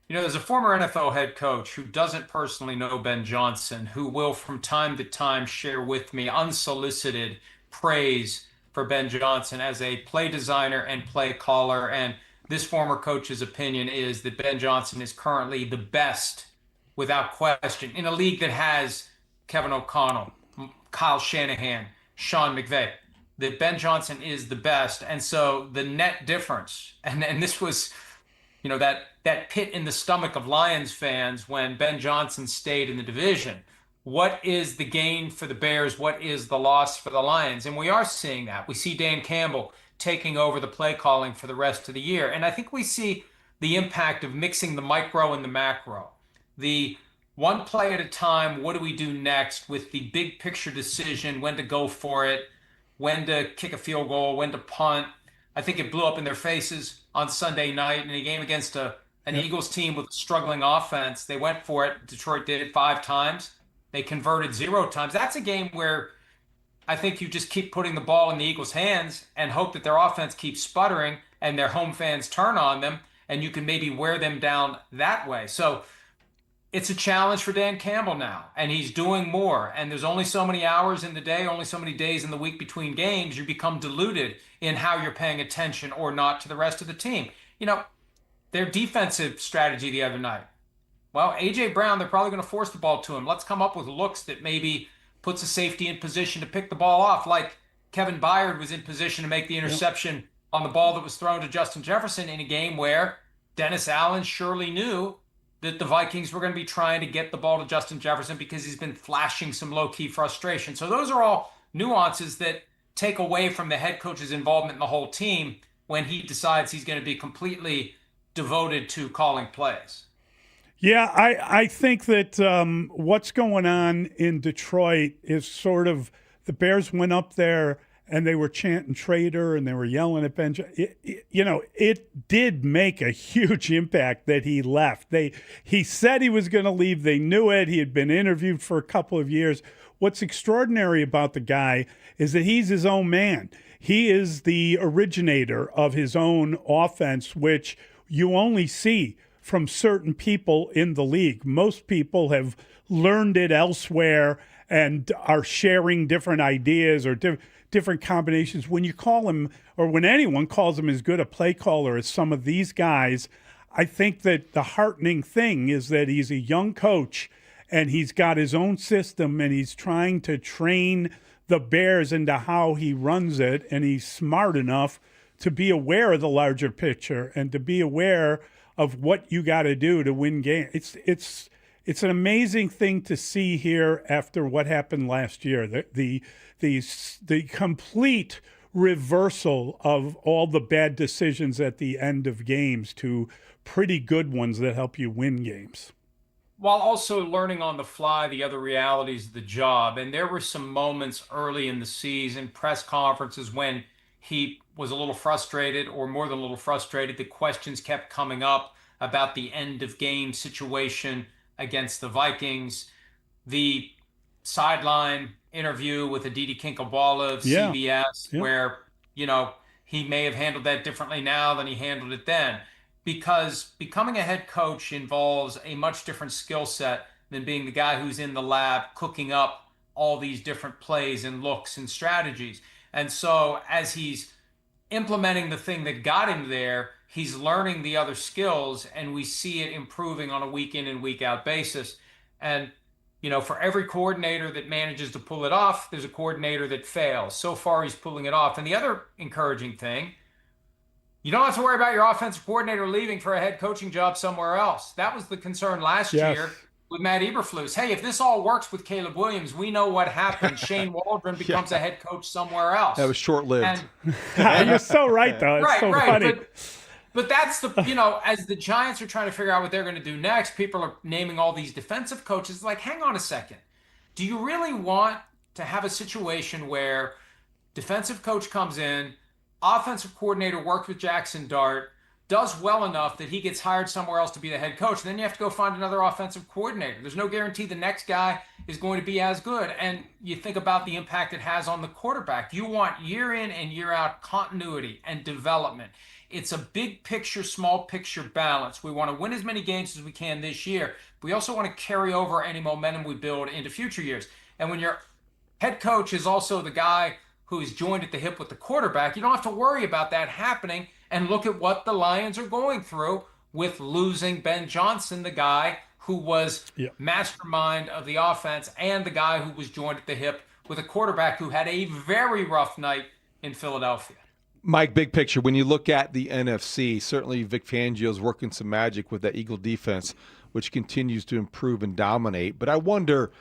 You know, there's a former NFL head coach who doesn't personally know Ben Johnson, who will from time to time share with me unsolicited praise for Ben Johnson as a play designer and play caller. And this former coach's opinion is that Ben Johnson is currently the best, without question, in a league that has Kevin O'Connell, Kyle Shanahan, Sean McVay. That Ben Johnson is the best. And so the net difference, and this was, you know, that pit in the stomach of Lions fans when Ben Johnson stayed in the division. What is the gain for the Bears? What is the loss for the Lions? And we are seeing that. We see Dan Campbell taking over the play calling for the rest of the year. And I think we see the impact of mixing the micro and the macro. The one play at a time, what do we do next, with the big picture decision, when to go for it, when to kick a field goal, when to punt. I think it blew up in their faces on Sunday night in a game against an Eagles team with a struggling offense. They went for it. Detroit did it 5 times. They converted 0 times. That's a game where I think you just keep putting the ball in the Eagles' hands and hope that their offense keeps sputtering and their home fans turn on them, and you can maybe wear them down that way. So it's a challenge for Dan Campbell now, and he's doing more. And there's only so many hours in the day, only so many days in the week between games. You become diluted in how you're paying attention or not to the rest of the team. You know, their defensive strategy the other night. Well, A.J. Brown, they're probably going to force the ball to him. Let's come up with looks that maybe puts a safety in position to pick the ball off, like Kevin Byard was in position to make the interception on the ball that was thrown to Justin Jefferson in a game where Dennis Allen surely knew that the Vikings were going to be trying to get the ball to Justin Jefferson because he's been flashing some low-key frustration. So those are all nuances that take away from the head coach's involvement in the whole team when he decides he's going to be completely devoted to calling plays. Yeah, I think that what's going on in Detroit is sort of the Bears went up there and they were chanting traitor and they were yelling at Ben. It did make a huge impact that he left. He said he was going to leave. They knew it. He had been interviewed for a couple of years. What's extraordinary about the guy is that he's his own man. He is the originator of his own offense, which you only see from certain people in the league. Most people have learned it elsewhere and are sharing different ideas or different combinations. When you call him, or when anyone calls him as good a play caller as some of these guys, I think that the heartening thing is that he's a young coach and he's got his own system and he's trying to train the Bears into how he runs it, and he's smart enough to be aware of the larger picture and to be aware of what you got to do to win games. It's an amazing thing to see here after what happened last year. The complete reversal of all the bad decisions at the end of games to pretty good ones that help you win games. While also learning on the fly the other realities of the job. And there were some moments early in the season, press conferences, when he was a little frustrated, or more than a little frustrated. The questions kept coming up about the end of game situation against the Vikings. The sideline interview with Aditi Kinkhabwala of CBS, where, he may have handled that differently now than he handled it then. Because becoming a head coach involves a much different skill set than being the guy who's in the lab cooking up all these different plays and looks and strategies. And so as he's implementing the thing that got him there, he's learning the other skills, and we see it improving on a week in and week out basis. And For every coordinator that manages to pull it off, there's a coordinator that fails. So far, he's pulling it off. And the other encouraging thing, you don't have to worry about your offensive coordinator leaving for a head coaching job somewhere else. That was the concern last year with Matt Eberflus. Hey, if this all works with Caleb Williams, we know what happened. Shane Waldron becomes a head coach somewhere else. That was short-lived. You're so right, though. It's so funny. But that's as the Giants are trying to figure out what they're going to do next, people are naming all these defensive coaches. Like, hang on a second. Do you really want to have a situation where defensive coach comes in, offensive coordinator works with Jackson Dart, does well enough that he gets hired somewhere else to be the head coach, and then you have to go find another offensive coordinator? There's no guarantee the next guy is going to be as good. And you think about the impact it has on the quarterback. You want year in and year out continuity and development. It's a big picture, small picture balance. We want to win as many games as we can this year. We also want to carry over any momentum we build into future years. And when your head coach is also the guy who is joined at the hip with the quarterback, you don't have to worry about that happening. And look at what the Lions are going through with losing Ben Johnson, the guy who was mastermind of the offense and the guy who was joined at the hip with a quarterback who had a very rough night in Philadelphia. Mike, big picture, when you look at the NFC, certainly Vic Fangio's working some magic with that Eagle defense, which continues to improve and dominate. But I wonder,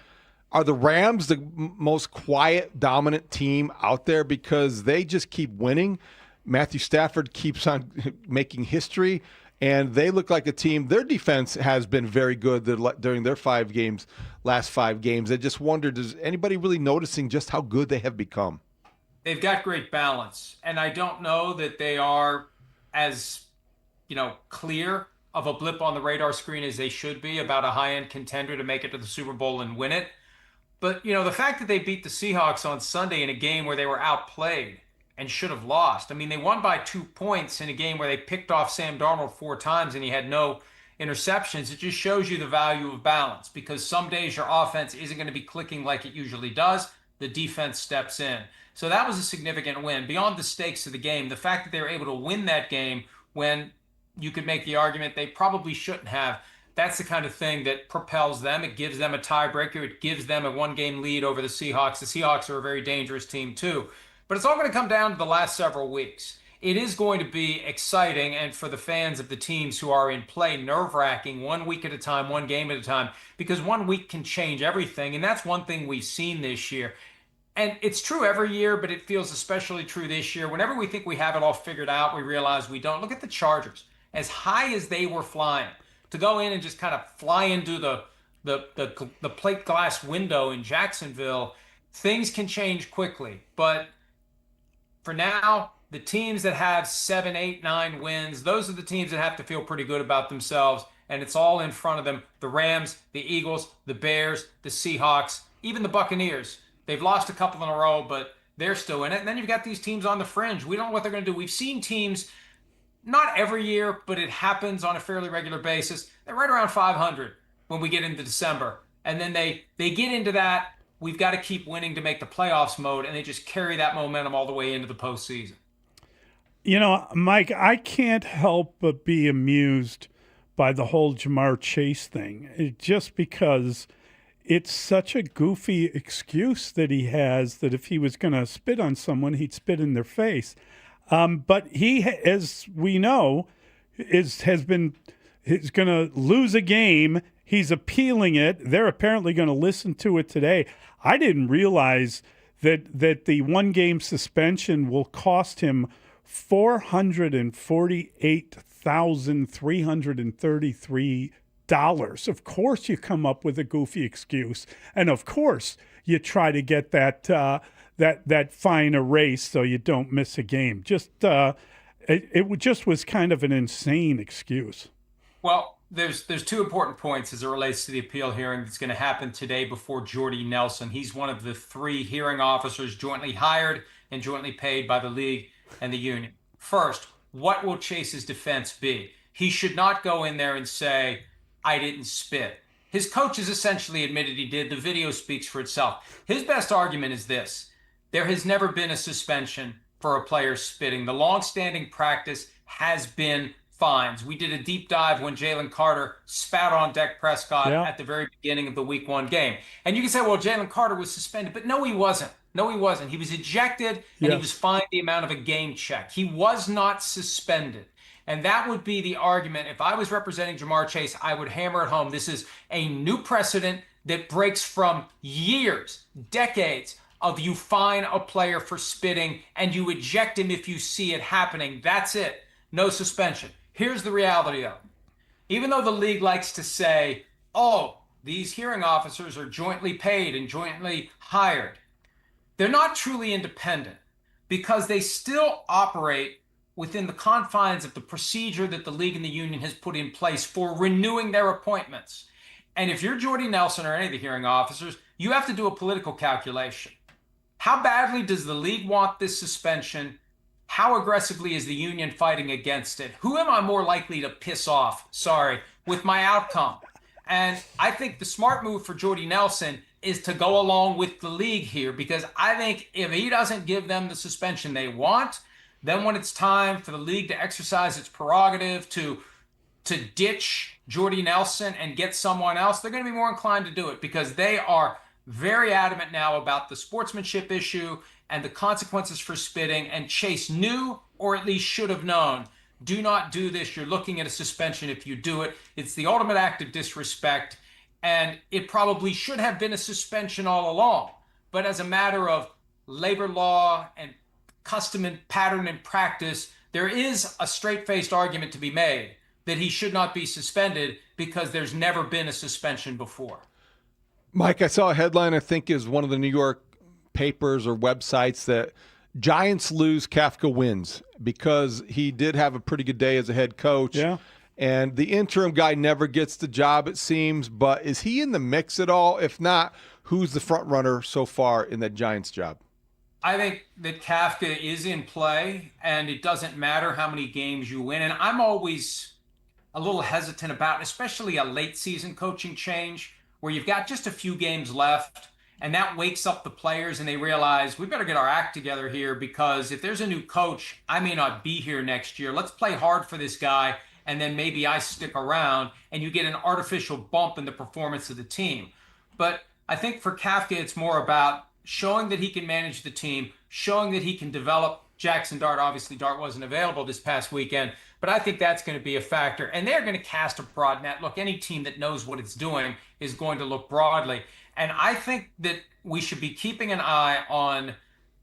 are the Rams the most quiet, dominant team out there because they just keep winning? Matthew Stafford keeps on making history, and they look like a team. Their defense has been very good during their last 5 games. I just wondered, is anybody really noticing just how good they have become? They've got great balance, and I don't know that they are as, clear of a blip on the radar screen as they should be about a high-end contender to make it to the Super Bowl and win it. But, the fact that they beat the Seahawks on Sunday in a game where they were outplayed and should have lost. I mean, they won by 2 points in a game where they picked off Sam Darnold 4 times and he had no interceptions. It just shows you the value of balance, because some days your offense isn't going to be clicking like it usually does. The defense steps in. So that was a significant win. Beyond the stakes of the game, the fact that they were able to win that game when you could make the argument they probably shouldn't have, that's the kind of thing that propels them. It gives them a tiebreaker. It gives them a 1-game lead over the Seahawks. The Seahawks are a very dangerous team too. But it's all going to come down to the last several weeks. It is going to be exciting, and for the fans of the teams who are in play, nerve-wracking, 1 week at a time, 1 game at a time, because 1 week can change everything, and that's one thing we've seen this year. And it's true every year, but it feels especially true this year. Whenever we think we have it all figured out, we realize we don't. Look at the Chargers. As high as they were flying, to go in and just kind of fly into the plate glass window in Jacksonville, things can change quickly. But for now, the teams that have 7, 8, 9 wins, those are the teams that have to feel pretty good about themselves, and it's all in front of them. The Rams, the Eagles, the Bears, the Seahawks, even the Buccaneers. They've lost a couple in a row, but they're still in it. And then you've got these teams on the fringe. We don't know what they're going to do. We've seen teams, not every year, but it happens on a fairly regular basis. They're right around 500 when we get into December. And then they get into that, we've got to keep winning to make the playoffs mode, and they just carry that momentum all the way into the postseason. Mike, I can't help but be amused by the whole Jamar Chase thing, just because it's such a goofy excuse that he has that if he was going to spit on someone, he'd spit in their face. But he, as we know, is going to lose a game. He's appealing it. They're apparently going to listen to it today. I didn't realize that the 1-game suspension will cost him $448,333. Of course you come up with a goofy excuse, and of course you try to get that fine erased so you don't miss a game. It just was kind of an insane excuse. Well, there's 2 important points as it relates to the appeal hearing that's going to happen today before Jordy Nelson. He's one of the 3 hearing officers jointly hired and jointly paid by the league and the union. First, what will Chase's defense be? He should not go in there and say, I didn't spit. His coaches essentially admitted he did. The video speaks for itself. His best argument is this: there has never been a suspension for a player spitting. The longstanding practice has been fines. We did a deep dive when Jalen Carter spat on Dak Prescott at the very beginning of the Week 1 game. And you can say, well, Jalen Carter was suspended, but no, he wasn't. No, he wasn't. He was ejected, and he was fined the amount of a game check. He was not suspended. And that would be the argument. If I was representing Jamar Chase, I would hammer it home. This is a new precedent that breaks from years, decades of you fine a player for spitting and you eject him if you see it happening. That's it. No suspension. Here's the reality, though. Even though the league likes to say, oh, these hearing officers are jointly paid and jointly hired, they're not truly independent because they still operate within the confines of the procedure that the league and the union has put in place for renewing their appointments. And if you're Jordy Nelson or any of the hearing officers, you have to do a political calculation. How badly does the league want this suspension? How aggressively is the union fighting against it? Who am I more likely to piss off, with my outcome? And I think the smart move for Jordy Nelson is to go along with the league here, because I think if he doesn't give them the suspension they want, then when it's time for the league to exercise its prerogative to ditch Jordy Nelson and get someone else, they're going to be more inclined to do it because they are very adamant now about the sportsmanship issue and the consequences for spitting, and Chase knew, or at least should have known, do not do this. You're looking at a suspension if you do it. It's the ultimate act of disrespect, and it probably should have been a suspension all along. But as a matter of labor law and custom and pattern and practice, there is a straight-faced argument to be made that he should not be suspended because there's never been a suspension before. Mike, I saw a headline, I think is one of the New York papers or websites, that Giants lose, Kafka wins, because he did have a pretty good day as a head coach. Yeah. And the interim guy never gets the job, it seems. But is he in the mix at all? If not, who's the front runner so far in that Giants job? I think that Kafka is in play, and it doesn't matter how many games you win. And I'm always a little hesitant about, especially a late season coaching change where you've got just a few games left, and that wakes up the players and they realize we better get our act together here, because if there's a new coach, I may not be here next year. Let's play hard for this guy, and then maybe I stick around, and you get an artificial bump in the performance of the team. But I think for Kafka, it's more about showing that he can manage the team, showing that he can develop Jackson Dart. Obviously, Dart wasn't available this past weekend, but I think that's going to be a factor. And they're going to cast a broad net. Look, any team that knows what it's doing is going to look broadly. And I think that we should be keeping an eye on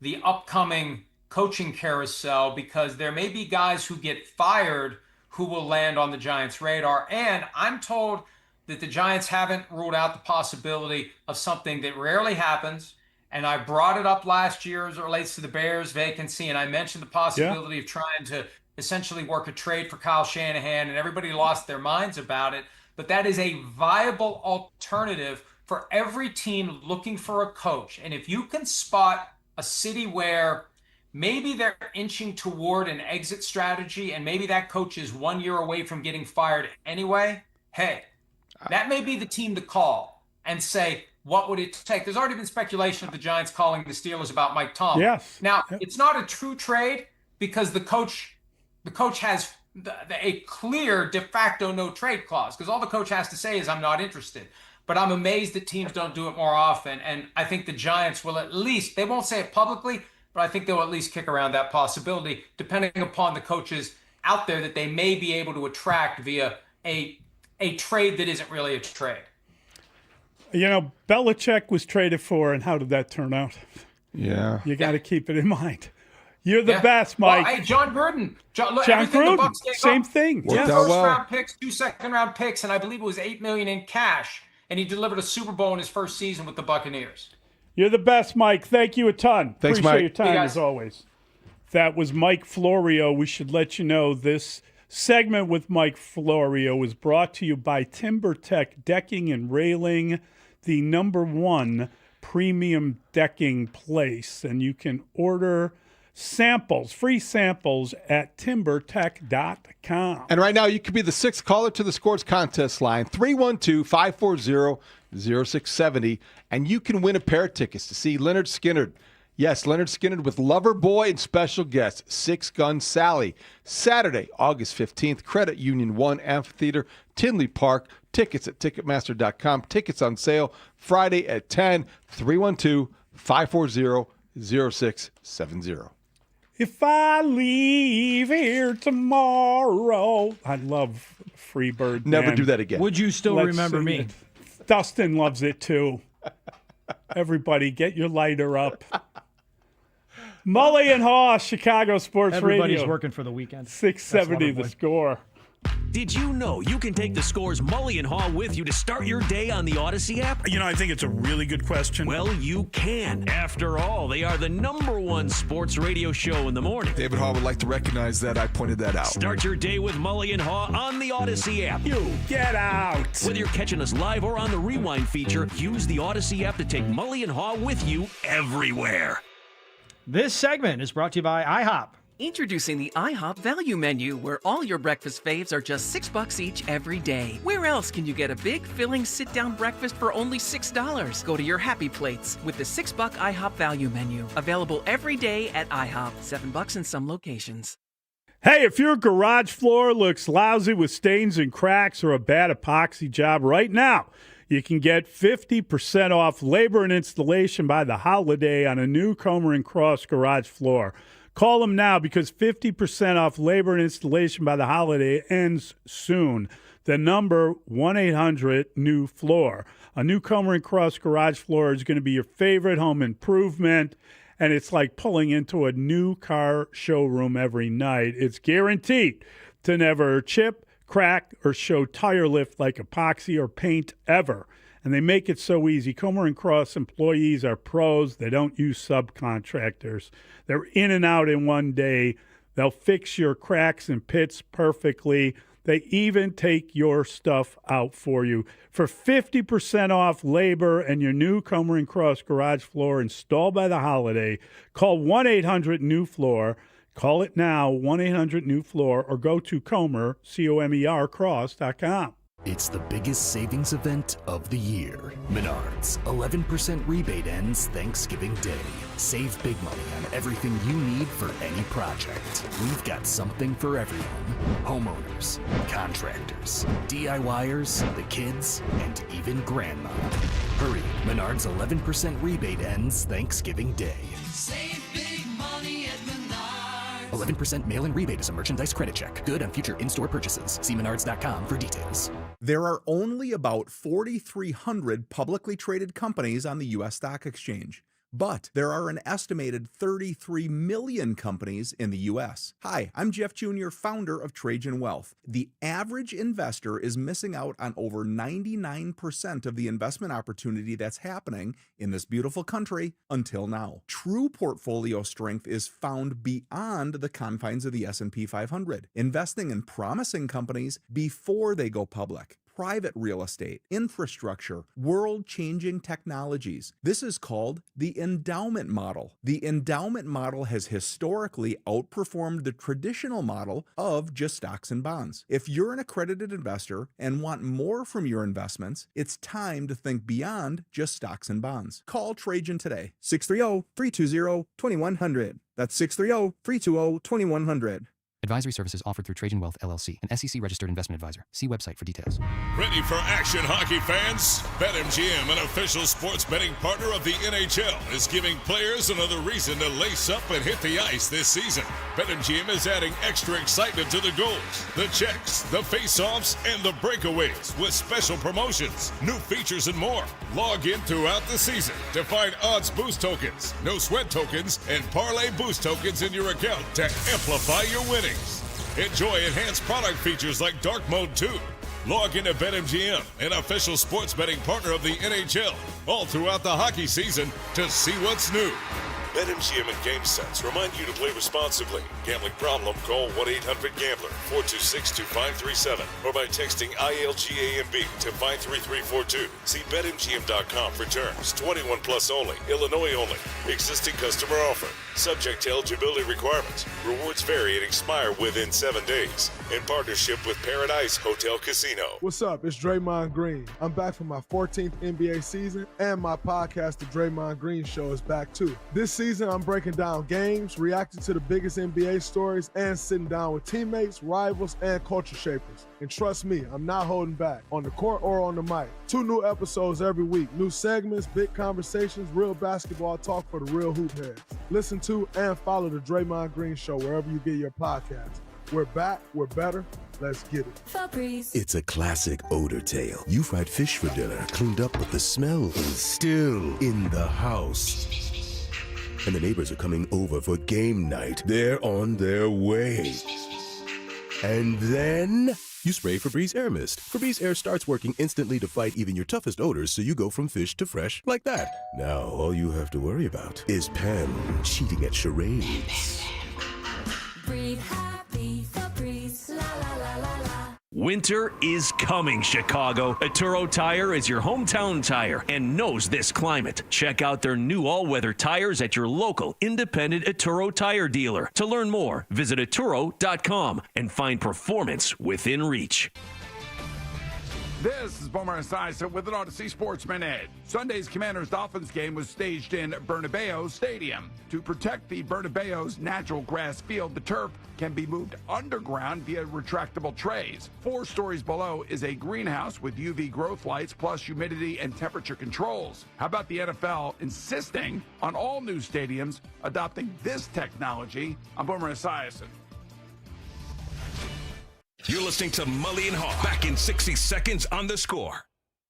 the upcoming coaching carousel, because there may be guys who get fired who will land on the Giants' radar. And I'm told that the Giants haven't ruled out the possibility of something that rarely happens. And I brought it up last year as it relates to the Bears vacancy, and I mentioned the possibility of trying to essentially work a trade for Kyle Shanahan, and everybody lost their minds about it. But that is a viable alternative for every team looking for a coach. And if you can spot a city where maybe they're inching toward an exit strategy and maybe that coach is 1 year away from getting fired anyway, hey, that may be the team to call and say, what would it take? There's already been speculation of the Giants calling the Steelers about Mike Tomlin. Yes. Now, it's not a true trade because the coach has a clear de facto no trade clause, because all the coach has to say is, I'm not interested. But I'm amazed that teams don't do it more often. And I think the Giants will at least, they won't say it publicly, but I think they'll at least kick around that possibility, depending upon the coaches out there that they may be able to attract via a trade that isn't really a trade. You know, Belichick was traded for, and how did that turn out? Yeah. You got to keep it in mind. You're the best, Mike. Well, hey, John Gruden. John Gruden, same thing. Two first-round picks, 2 second-round picks, and I believe it was $8 million in cash. And he delivered a Super Bowl in his first season with the Buccaneers. You're the best, Mike. Thank you a ton. Thanks, Appreciate Mike. your time, as always. That was Mike Florio. We should let you know this segment with Mike Florio is brought to you by TimberTech Decking and Railing, the #1 premium decking place. And you can order samples, free samples at timbertech.com. And right now, you could be the 6th caller to the Scores contest line, 312-540-0670, and you can win a pair of tickets to see Leonard Skinner Yes, Leonard Skinner with Loverboy and special guest, Six Gun Sally. Saturday, August 15th, Credit Union 1 Amphitheater, Tinley Park. Tickets at Ticketmaster.com. Tickets on sale Friday at 10, 312-540-0670. If I leave here tomorrow. I love Freebird. Never man. do that again. Would you still Let's remember sing me? it. Dustin loves it too. Everybody, get your lighter up. Mully and Haugh, Chicago Sports Everybody's Radio. working for the weekend. 670 the score. Did you know you can take the Score's Mully and Haugh with you to start your day on the Odyssey app? You know, I think it's a really good question. Well, you can. After all, they are the #1 sports radio show in the morning. David Haugh would like to recognize that I pointed that out. Start your day with Mully and Haugh on the Odyssey app. You get out. Whether you're catching us live or on the Rewind feature, use the Odyssey app to take Mully and Haugh with you everywhere. This segment is brought to you by IHOP. Introducing the IHOP Value Menu, where all your breakfast faves are just $6 each every day. Where else can you get a big, filling, sit-down breakfast for only $6? Go to your happy plates with the $6 IHOP Value Menu. Available every day at IHOP. $7 in some locations. Hey, if your garage floor looks lousy with stains and cracks or a bad epoxy job right now, you can get 50% off labor and installation by the holiday on a new Comer & Cross garage floor. Call them now because 50% off labor and installation by the holiday ends soon. The number 1-800-NEW-FLOOR. A new Comer & Cross garage floor is going to be your favorite home improvement, and it's like pulling into a new car showroom every night. It's guaranteed to never chip, crack, or show tire lift like epoxy or paint ever. And they make it so easy. Comer & Cross employees are pros. They don't use subcontractors. They're in and out in one day. They'll fix your cracks and pits perfectly. They even take your stuff out for you. For 50% off labor and your new Comer & Cross garage floor installed by the holiday, call 1-800-NEW-FLOOR. Call it now, 1-800-NEW-FLOOR, or go to Comer, C-O-M-E-R, cross.com. It's the biggest savings event of the year. Menards, 11% rebate ends Thanksgiving Day. Save big money on everything you need for any project. We've got something for everyone. Homeowners, contractors, DIYers, the kids, and even grandma. Hurry, Menards 11% rebate ends Thanksgiving Day. Save big money at Menards. 11% mail-in rebate is a merchandise credit check. Good on future in-store purchases. See menards.com for details. There are only about 4,300 publicly traded companies on the U.S. Stock Exchange. But there are an estimated 33 million companies in the U.S. Hi, I'm Jeff Jr., founder of Trajan Wealth. The average investor is missing out on over 99% of the investment opportunity that's happening in this beautiful country until now. True portfolio strength is found beyond the confines of the S&P 500, investing in promising companies before they go public. Private real estate, infrastructure, world-changing technologies. This is called the endowment model. The endowment model has historically outperformed the traditional model of just stocks and bonds. If you're an accredited investor and want more from your investments, it's time to think beyond just stocks and bonds. Call Trajan today, 630-320-2100. That's 630-320-2100. Advisory services offered through Trajan Wealth, LLC, an SEC-registered investment advisor. See website for details. Ready for action, hockey fans? BetMGM, an official sports betting partner of the NHL, is giving players another reason to lace up and hit the ice this season. BetMGM is adding extra excitement to the goals, the checks, the face-offs, and the breakaways with special promotions, new features, and more. Log in throughout the season to find odds boost tokens, no sweat tokens, and parlay boost tokens in your account to amplify your winnings. Enjoy enhanced product features like Dark Mode 2. Log into BetMGM, an official sports betting partner of the NHL, all throughout the hockey season to see what's new. BetMGM and GameSense remind you to play responsibly. Gambling problem? Call 1-800-GAMBLER, 426-2537, or by texting ILGAMB to 53342. See BetMGM.com for terms. 21 plus only. Illinois only. Existing customer offer. Subject to eligibility requirements. Rewards vary and expire within 7 days. in partnership with Paradise Hotel Casino. What's up? It's Draymond Green. I'm back for my 14th NBA season, and my podcast, The Draymond Green Show, is back too. This season, I'm breaking down games, reacting to the biggest NBA stories, and sitting down with teammates, rivals, and culture shapers. And trust me, I'm not holding back, on the court or on the mic. 2 new episodes every week. New segments, big conversations, real basketball talk for the real hoop heads. Listen to and follow The Draymond Green Show wherever you get your podcasts. We're back, we're better, let's get it. Febreze. It's a classic odor tale. You fried fish for dinner, cleaned up, but the smell is still in the house. And the neighbors are coming over for game night. They're on their way. And then you spray Febreze Air Mist. Febreze Air starts working instantly to fight even your toughest odors, so you go from fish to fresh like that. Now all you have to worry about is Pam cheating at charades. Breathe happy, Febreze, la la la la la. Winter is coming, Chicago. Atturo Tire is your hometown tire and knows this climate. Check out their new all-weather tires at your local independent Atturo Tire dealer. To learn more, visit Atturo.com and find performance within reach. This is Boomer Esiason with an Odyssey Sports Minute. Sunday's Commanders-Dolphins game was staged in Bernabeu Stadium. To protect the Bernabeu's natural grass field, the turf can be moved underground via retractable trays. 4 stories below is a greenhouse with UV growth lights plus humidity and temperature controls. How about the NFL insisting on all new stadiums adopting this technology? I'm Boomer Esiason. You're listening to Mully and Haugh. Back in 60 seconds on The Score.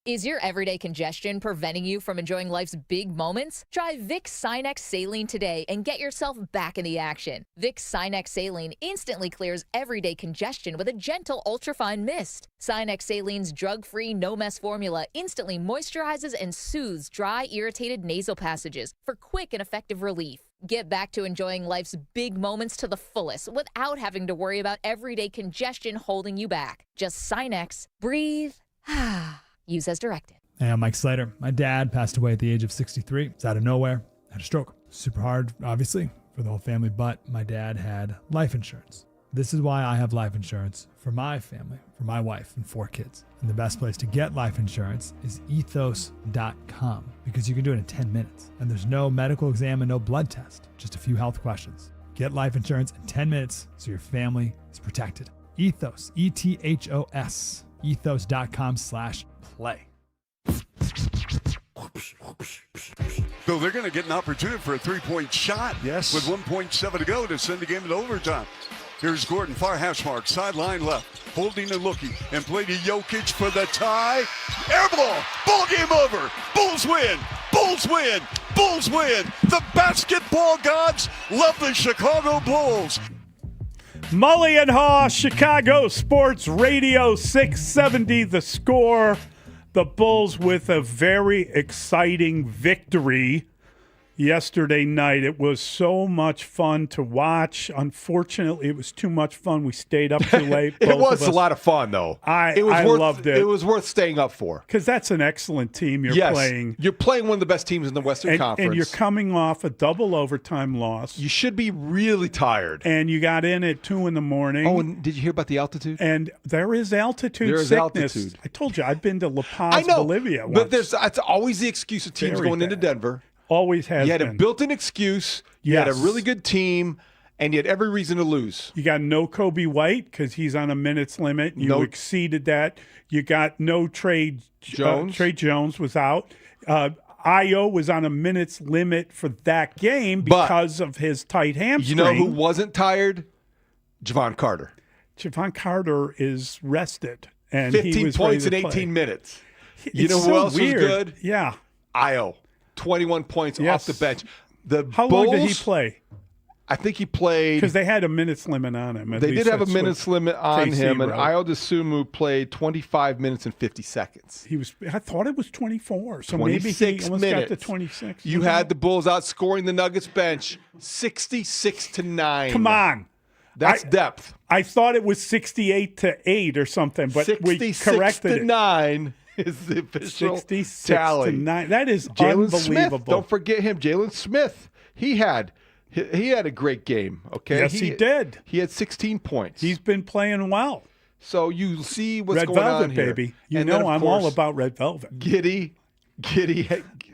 Is your everyday congestion preventing you from enjoying life's big moments? Try Vicks Sinex Saline today and get yourself back in the action. Vicks Sinex Saline instantly clears everyday congestion with a gentle ultrafine mist. Sinex Saline's drug-free, no-mess formula instantly moisturizes and soothes dry, irritated nasal passages for quick and effective relief. Get back to enjoying life's big moments to the fullest without having to worry about everyday congestion holding you back. Just Sinex, breathe, use as directed. Hey, I'm Mike Slater. My dad passed away at the age of 63. It's out of nowhere. Had a stroke. Super hard, obviously, for the whole family, but my dad had life insurance. This is why I have life insurance for my family, for my wife and 4 kids. And the best place to get life insurance is ethos.com because you can do it in 10 minutes. And there's no medical exam and no blood test, just a few health questions. Get life insurance in 10 minutes so your family is protected. Ethos, E-T-H-O-S, ethos.com/play. So they're going to get an opportunity for a 3-point shot. Yes. With 1.7 to go to send the game into overtime. Here's Gordon, far hash mark, sideline left, holding and looking, and play to Jokic for the tie. Air ball, ball game over. Bulls win, Bulls win, Bulls win. The basketball gods love the Chicago Bulls. Mully and Haugh, Chicago Sports Radio 670, The Score. The Bulls with a very exciting victory yesterday night. It was so much fun to watch. Unfortunately, it was too much fun. We stayed up too late. It was a lot of fun, though. I loved it. It was worth staying up for. Because that's an excellent team you're playing. You're playing one of the best teams in the Western Conference. And you're coming off a double overtime loss. You should be really tired. And you got in at 2 a.m. Oh, and did you hear about the altitude? And there is altitude sickness. Altitude. I told you, I've been to La Paz, Bolivia once. But it's always the excuse of teams going into Denver. Always has been. You had a built-in excuse. You had a really good team, and you had every reason to lose. You got no Kobe White because he's on a minutes limit. You exceeded that. You got no Trey Jones. Trey Jones was out. Io was on a minutes limit for that game because of his tight hamstring. You know who wasn't tired? Javon Carter. Javon Carter is rested. And 15 he was points in 18 minutes. You know who else was good? Yeah. Io. 21 points off the bench. How long did he play? I think he played... Because they had a minutes limit on him. They did have a minutes limit on him, and Io DeSumo played 25 minutes and 50 seconds. I thought it was 24, so 26 maybe he almost minutes. got to 26. You had the Bulls outscoring the Nuggets bench 66-9. Come on. That's depth. I thought it was 68-8 or something, but we corrected it. 66-9. Is the official 66 tally. to 9. That is Jalen unbelievable. Smith, don't forget him. Jalen Smith. He had He had a great game, okay? Yes, he did. He had 16 points. He's been playing well. So you see what's Red going Velvet, on here. baby. You And know then, of I'm course, all about Red Velvet. Giddy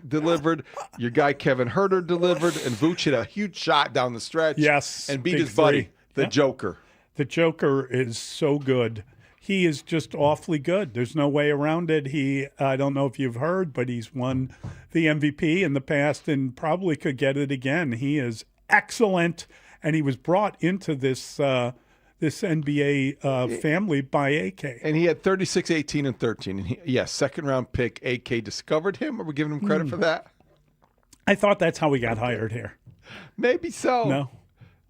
delivered. Your guy Kevin Herter delivered, and Vooch hit a huge shot down the stretch. Yes, and beat big his buddy, three. the Yep. Joker. The Joker is so good. He is just awfully good. There's no way around it. I don't know if you've heard, but he's won the MVP in the past and probably could get it again. He is excellent, and he was brought into this NBA family by AK. And he had 36, 18, and 13. And second-round pick. AK discovered him. Are we giving him credit for that? I thought that's how he got hired here. Maybe so. No.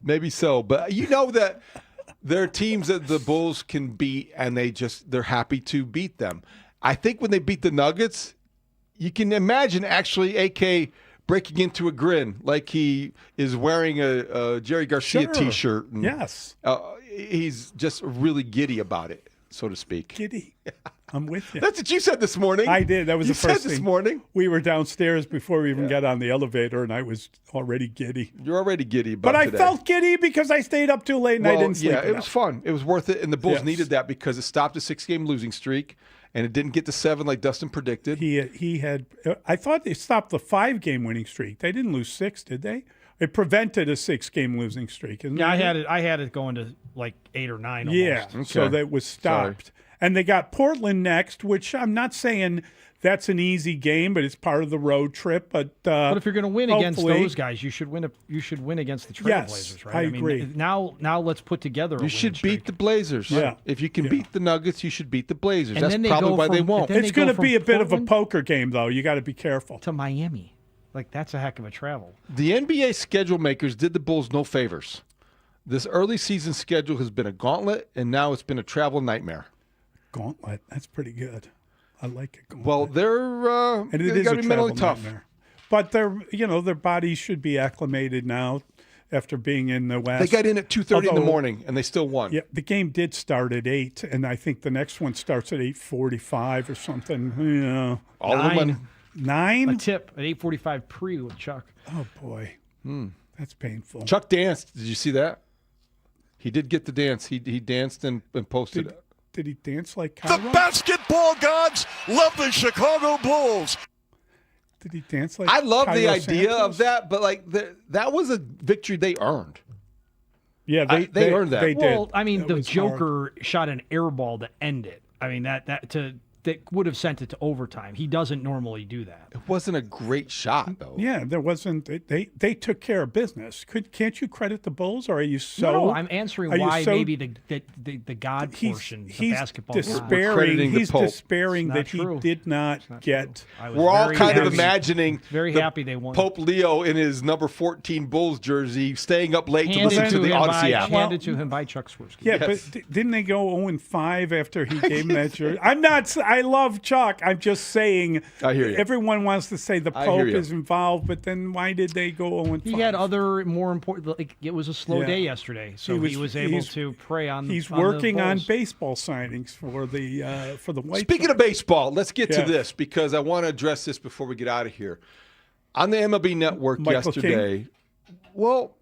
Maybe so. But you know that there are teams that the Bulls can beat, and they're happy to beat them. I think when they beat the Nuggets, you can imagine actually AK breaking into a grin like he is wearing a Jerry Garcia T-shirt. And, yes. He's just really giddy about it, so to speak. Giddy. I'm with you. That's what you said this morning. I did. That was you the first said this thing. morning. We were downstairs before we even got on the elevator, and I was already giddy. You're already giddy about But I today. felt giddy because I stayed up too late and I didn't sleep Yeah, it enough. was fun. It was worth it, and the Bulls Yes. needed that because it stopped a 6-game losing streak, and it didn't get to 7 like Dustin predicted. He had. I thought they stopped the 5-game winning streak. They didn't lose 6, did they? It prevented a 6-game losing streak. Isn't Yeah, it? I had it going to like 8 or 9 almost. Yeah, so that was stopped. And they got Portland next, which I'm not saying that's an easy game, but it's part of the road trip. But if you're going to win against hopefully- those guys, you should win against the Trailblazers, Yes, right? I mean, agree. now let's put together. You should beat the Blazers. Yeah. If you can beat the Nuggets, you should beat the Blazers. And That's then they probably go why they from- won't. then It's they go going to from be a bit of a Portland poker game, though. You got to be careful. to Miami. Like that's a heck of a travel. The NBA schedule makers did the Bulls no favors. This early season schedule has been a gauntlet, and now it's been a travel nightmare. Gauntlet. That's pretty good. I like it. Gauntlet. Well, they're and it they is got a to be mentally travel tough. nightmare. But their bodies should be acclimated now after being in the West. They got in at 2:30 in the Although- morning, and they still won. Yeah, the game did start at 8, and I think the next one starts at 8:45 or something. Yeah. All the money. 9? A tip at 8:45 pre with Chuck. Oh boy, that's painful. Chuck danced. Did you see that? He did get the dance. He danced and posted it. Did he dance like The Cairo? basketball gods love the Chicago Bulls. Did he dance like? I love the Cairo idea Santos? of that, but that was a victory they earned. Yeah, they earned that. They Well, did. I mean, That the was Joker shot an air ball to end it. I mean, that would have sent it to overtime. He doesn't normally do that. It wasn't a great shot, though. Yeah, there wasn't. They took care of business. Can't you credit the Bulls, or are you so? No, I'm answering are you why so- maybe the God portion, the he's basketball. God. despairing. crediting the He's Pope. despairing It's that not he true. did not get. I was We're all very kind of happy. imagining Very the happy they won. Pope Leo in his number 14 Bulls jersey, staying up late to Handed listen to the him Odyssey by, app. handed to him by Chuck Swirsky. Yeah, Yes. but didn't they go 0-5 after he gave him that jersey? I'm not. I love Chuck. I'm just saying. I hear you. Everyone wants to say the I hear Pope you. is involved, but then why did they go 0-5? He had other more important. Like it was a slow Yeah. day yesterday, so he was able he's- to prey on. He's on the working on Bulls. baseball signings for the White Speaking Sox. of baseball, let's get Yeah. to this because I want to address this before we get out of here. On the MLB Network Michael yesterday, well,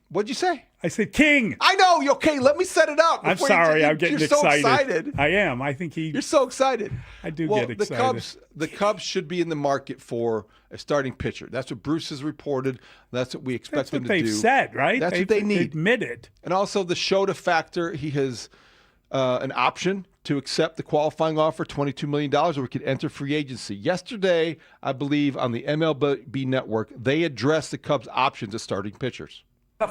what'd you say? I said King. I know. Okay, let me set it up. I'm before you- sorry. I'm getting you're so excited. I am. I think You're so excited. I do Well, get excited. The Cubs should be in the market for a starting pitcher. That's what Bruce has reported. That's what we expect That's them what to they've do. said, right? That's what They've they need. admitted. And also the Shota factor. He has an option to accept the qualifying offer, $22 million, or we could enter free agency. Yesterday, I believe, on the MLB Network, they addressed the Cubs' options as starting pitchers.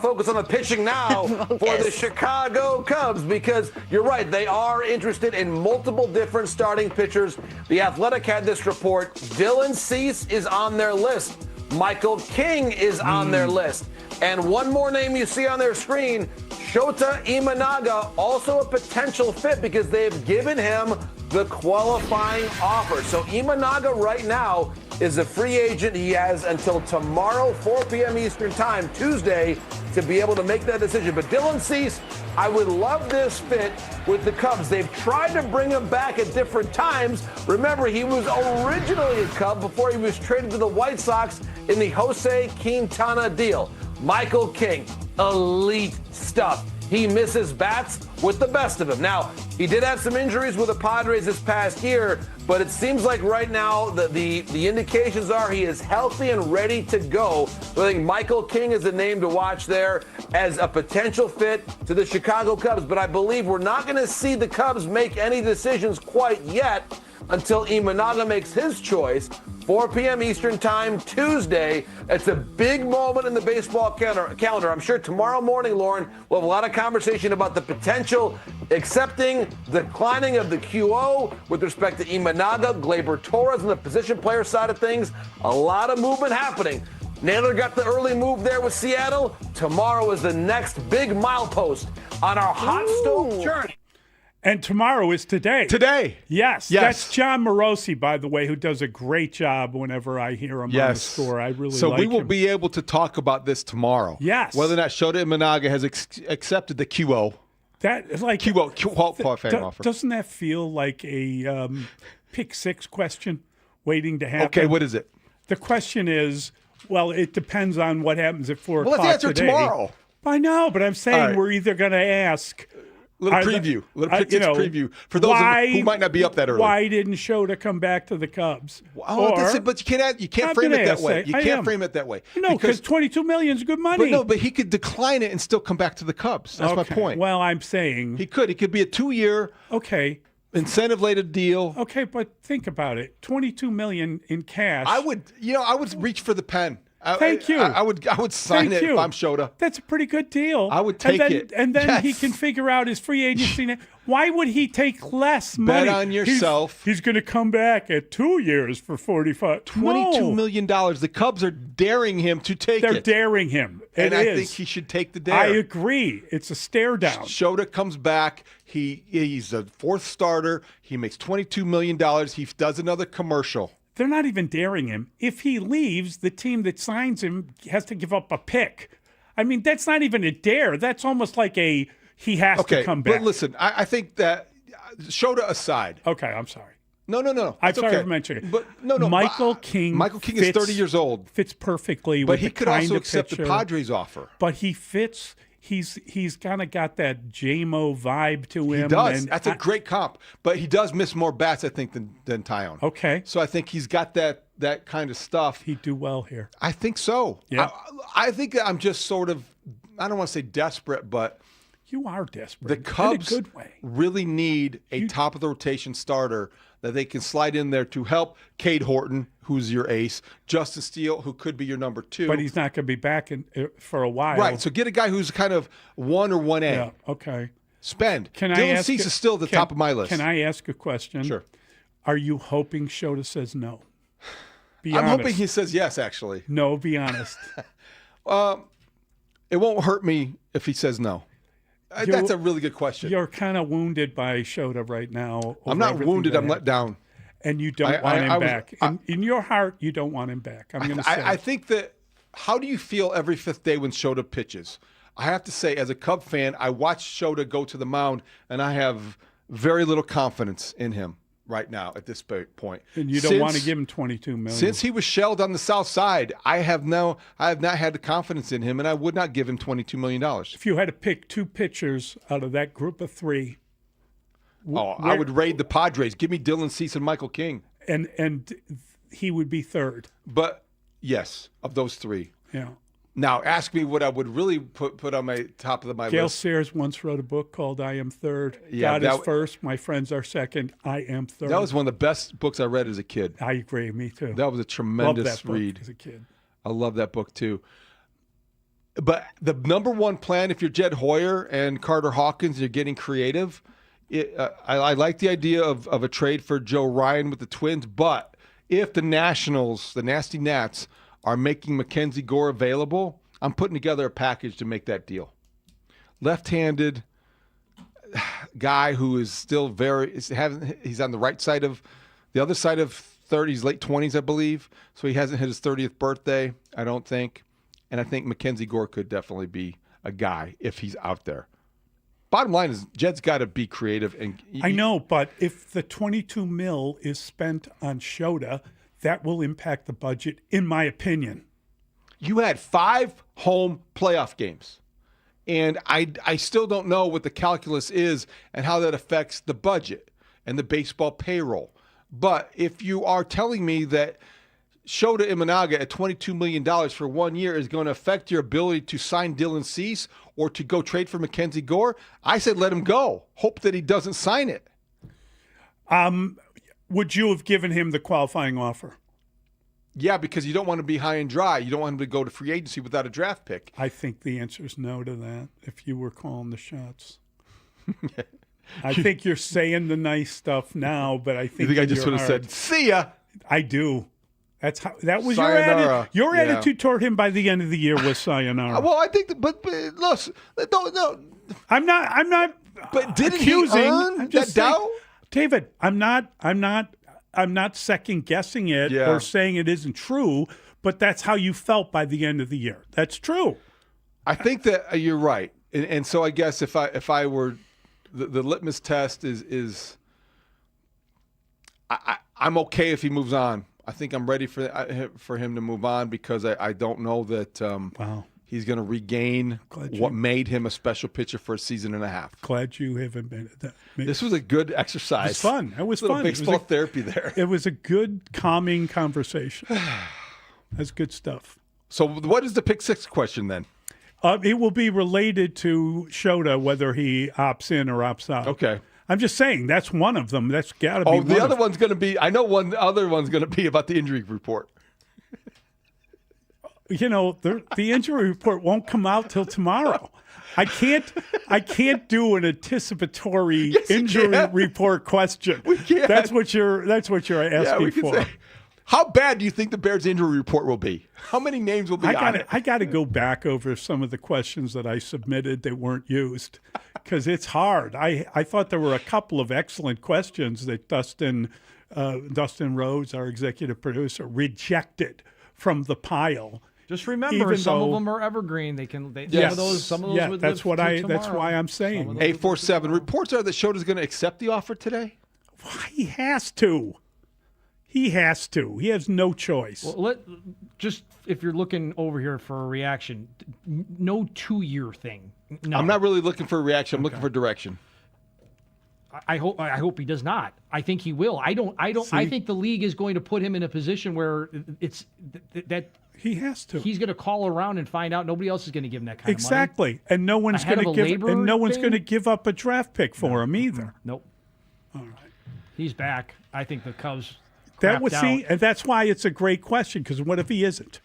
Focus on the pitching now for the Chicago Cubs because you're right, they are interested in multiple different starting pitchers. The Athletic had this report. Dylan Cease is on their list. Michael King is on their list. And one more name you see on their screen, Shota Imanaga, also a potential fit because they've given him the qualifying offer. So Imanaga right now is a free agent. He has until tomorrow, 4 p.m. Eastern time, Tuesday, to be able to make that decision. But Dylan Cease, I would love this fit with the Cubs. They've tried to bring him back at different times. Remember, he was originally a Cub before he was traded to the White Sox in the Jose Quintana deal. Michael King, elite stuff. He misses bats with the best of them. Now, he did have some injuries with the Padres this past year, but it seems like right now the indications are he is healthy and ready to go. So I think Michael King is a name to watch there as a potential fit to the Chicago Cubs. But I believe we're not going to see the Cubs make any decisions quite yet until Imanaga makes his choice. 4 p.m. Eastern Time, Tuesday. It's a big moment in the baseball calendar. I'm sure tomorrow morning, Lauren, we'll have a lot of conversation about the potential accepting, declining of the QO with respect to Imanaga, Gleyber Torres, and the position player side of things. A lot of movement happening. Naylor got the early move there with Seattle. Tomorrow is the next big milepost on our hot stove journey. And tomorrow is today. Today. Yes. That's John Morosi, by the way, who does a great job whenever I hear him on the score. I really so like we will him. be able to talk about this tomorrow. Yes. Whether or not Shota Imanaga has accepted the QO. That is like qualifying offer. Doesn't that feel like a pick six question waiting to happen? Okay, what is it? The question is, well, it depends on what happens at 4 o'clock let's answer today. tomorrow. I know, but I'm saying All right. we're either going to ask. Little preview. Little pick six preview for those who might not be up that early. Why didn't Shota come back to the Cubs? But you can't frame it that way. You can't frame it that way. No, because $22 million is good money. But he could decline it and still come back to the Cubs. That's my point. Well, I'm saying he could. It could be a 2-year incentive-lated deal. Okay, but think about it. $22 million in cash. I would reach for the pen. Thank you. I would sign it if I'm Shota. That's a pretty good deal. I would take it. And then he can figure out his free agency. Why would he take less money? Bet on yourself. He's going to come back at 2 years for $22 million. The Cubs are daring him to take it. They're daring him. And I think he should take the dare. I agree. It's a stare down. Shota comes back. He's a fourth starter. He makes $22 million. He does another commercial. They're not even daring him. If he leaves, the team that signs him has to give up a pick. I mean, that's not even a dare. That's almost like he has to come back. But listen, I think that Shota aside. Okay, I'm sorry. No. I'm sorry for mentioning it. But no. Michael King is 30 years old. Fits perfectly but with he the could kind also of accept pitcher. the Padres offer. But he fits. He's kind of got that JMO vibe to him. He does. And That's a great comp. But he does miss more bats, I think, than Tyone. Okay. So I think he's got that kind of stuff. He'd do well here. I think so. Yeah. I think that I'm just sort of, I don't want to say desperate, but you are desperate. The Cubs in a good way. really need a top of the rotation starter that they can slide in there to help Cade Horton, who's your ace, Justin Steele, who could be your number 2. But he's not going to be back for a while. Right. So get a guy who's kind of 1 or 1A. Yeah. Okay. Spend. Can Dylan I ask? Cease is still at the top of my list. Can I ask a question? Sure. Are you hoping Shota says no? I'm hoping he says yes, actually. No, be honest. It won't hurt me if he says no. That's a really good question. You're kind of wounded by Shota right now. I'm not wounded. I'm let down. And you don't want him back. In your heart, you don't want him back. I'm going to say. I think that. How do you feel every fifth day when Shota pitches? I have to say, as a Cub fan, I watch Shota go to the mound, and I have very little confidence in him right now at this point. And you don't want to give him $22 million. Since he was shelled on the south side, I have not had the confidence in him, and I would not give him $22 million. If you had to pick 2 pitchers out of that group of 3, I would raid the Padres. Give me Dylan Cease and Michael King. And he would be 3rd. But yes, of those 3. Yeah. Now, ask me what I would really put on my top of my Gale list. Sayers once wrote a book called I Am Third. Yeah, God is first, my friends are second, I am third. That was one of the best books I read as a kid. I agree, me too. That was a tremendous Loved that read. book as a kid. I love that book too. But the number one plan, if you're Jed Hoyer and Carter Hawkins, you're getting creative. I like the idea of a trade for Joe Ryan with the Twins, but if the Nationals, the Nasty Nats, are making Mackenzie Gore available, I'm putting together a package to make that deal. Left-handed guy who is still he's on the right side of the other side of 30s, late 20s, I believe. So he hasn't hit his 30th birthday, I don't think. And I think Mackenzie Gore could definitely be a guy if he's out there. Bottom line is Jed's got to be creative. And I know, but if the $22 million is spent on Shota, that will impact the budget, in my opinion. You had 5 home playoff games. And I still don't know what the calculus is and how that affects the budget and the baseball payroll. But if you are telling me that Shota Imanaga at $22 million for 1 year is going to affect your ability to sign Dylan Cease or to go trade for Mackenzie Gore, I said let him go. Hope that he doesn't sign it. Would you have given him the qualifying offer? Yeah, because you don't want to be high and dry. You don't want him to go to free agency without a draft pick. I think the answer is no to that if you were calling the shots. I think you're saying the nice stuff now, but I think you think I just would have said, see ya? I do. That was Sayonara. your attitude toward him by the end of the year was sayonara. Well, I think, but look, no. I'm not. But didn't accusing, he earn I'm just that saying, doubt? David, I'm not second guessing it or saying it isn't true, but that's how you felt by the end of the year. That's true. I think that you're right, and so I guess if I were the litmus test is I'm okay if he moves on. I think I'm ready for him to move on because I don't know that he's going to regain what made him a special pitcher for a season and a half. Glad you haven't been at that. This was a good exercise. It was fun. It was fun. fun. Baseball therapy there. It was a good, calming conversation. That's good stuff. So what is the pick 6 question then? It will be related to Shota, whether he opts in or opts out. Okay. I'm just saying that's one of them. That's got to be. Oh, the other one's going to be. I know one. The other one's going to be about the injury report. You know, the injury report won't come out till tomorrow. I can't do an anticipatory injury report question. We can't. That's what you're asking for. Say, how bad do you think the Bears' injury report will be? How many names will be on it? I got to go back over some of the questions that I submitted that weren't used because it's hard. I thought there were a couple of excellent questions that Dustin Rhodes, our executive producer, rejected from the pile. Just remember, some of them are evergreen. Some of those would that's live what till that's tomorrow. why I'm saying. 847 reports are that Shota's going to accept the offer today. Why he has to. He has to. He has no choice. Well, if you're looking over here for a reaction, no 2-year thing. No. I'm not really looking for a reaction. I'm looking for direction. I hope he does not. I think he will. I think the league is going to put him in a position where it's that he has to. He's going to call around and find out nobody else is going to give him that kind of money. Exactly. And no one's going to give up a draft pick for him either. Nope. All right. He's back. I think the Cubs and that's why it's a great question, because what if he isn't?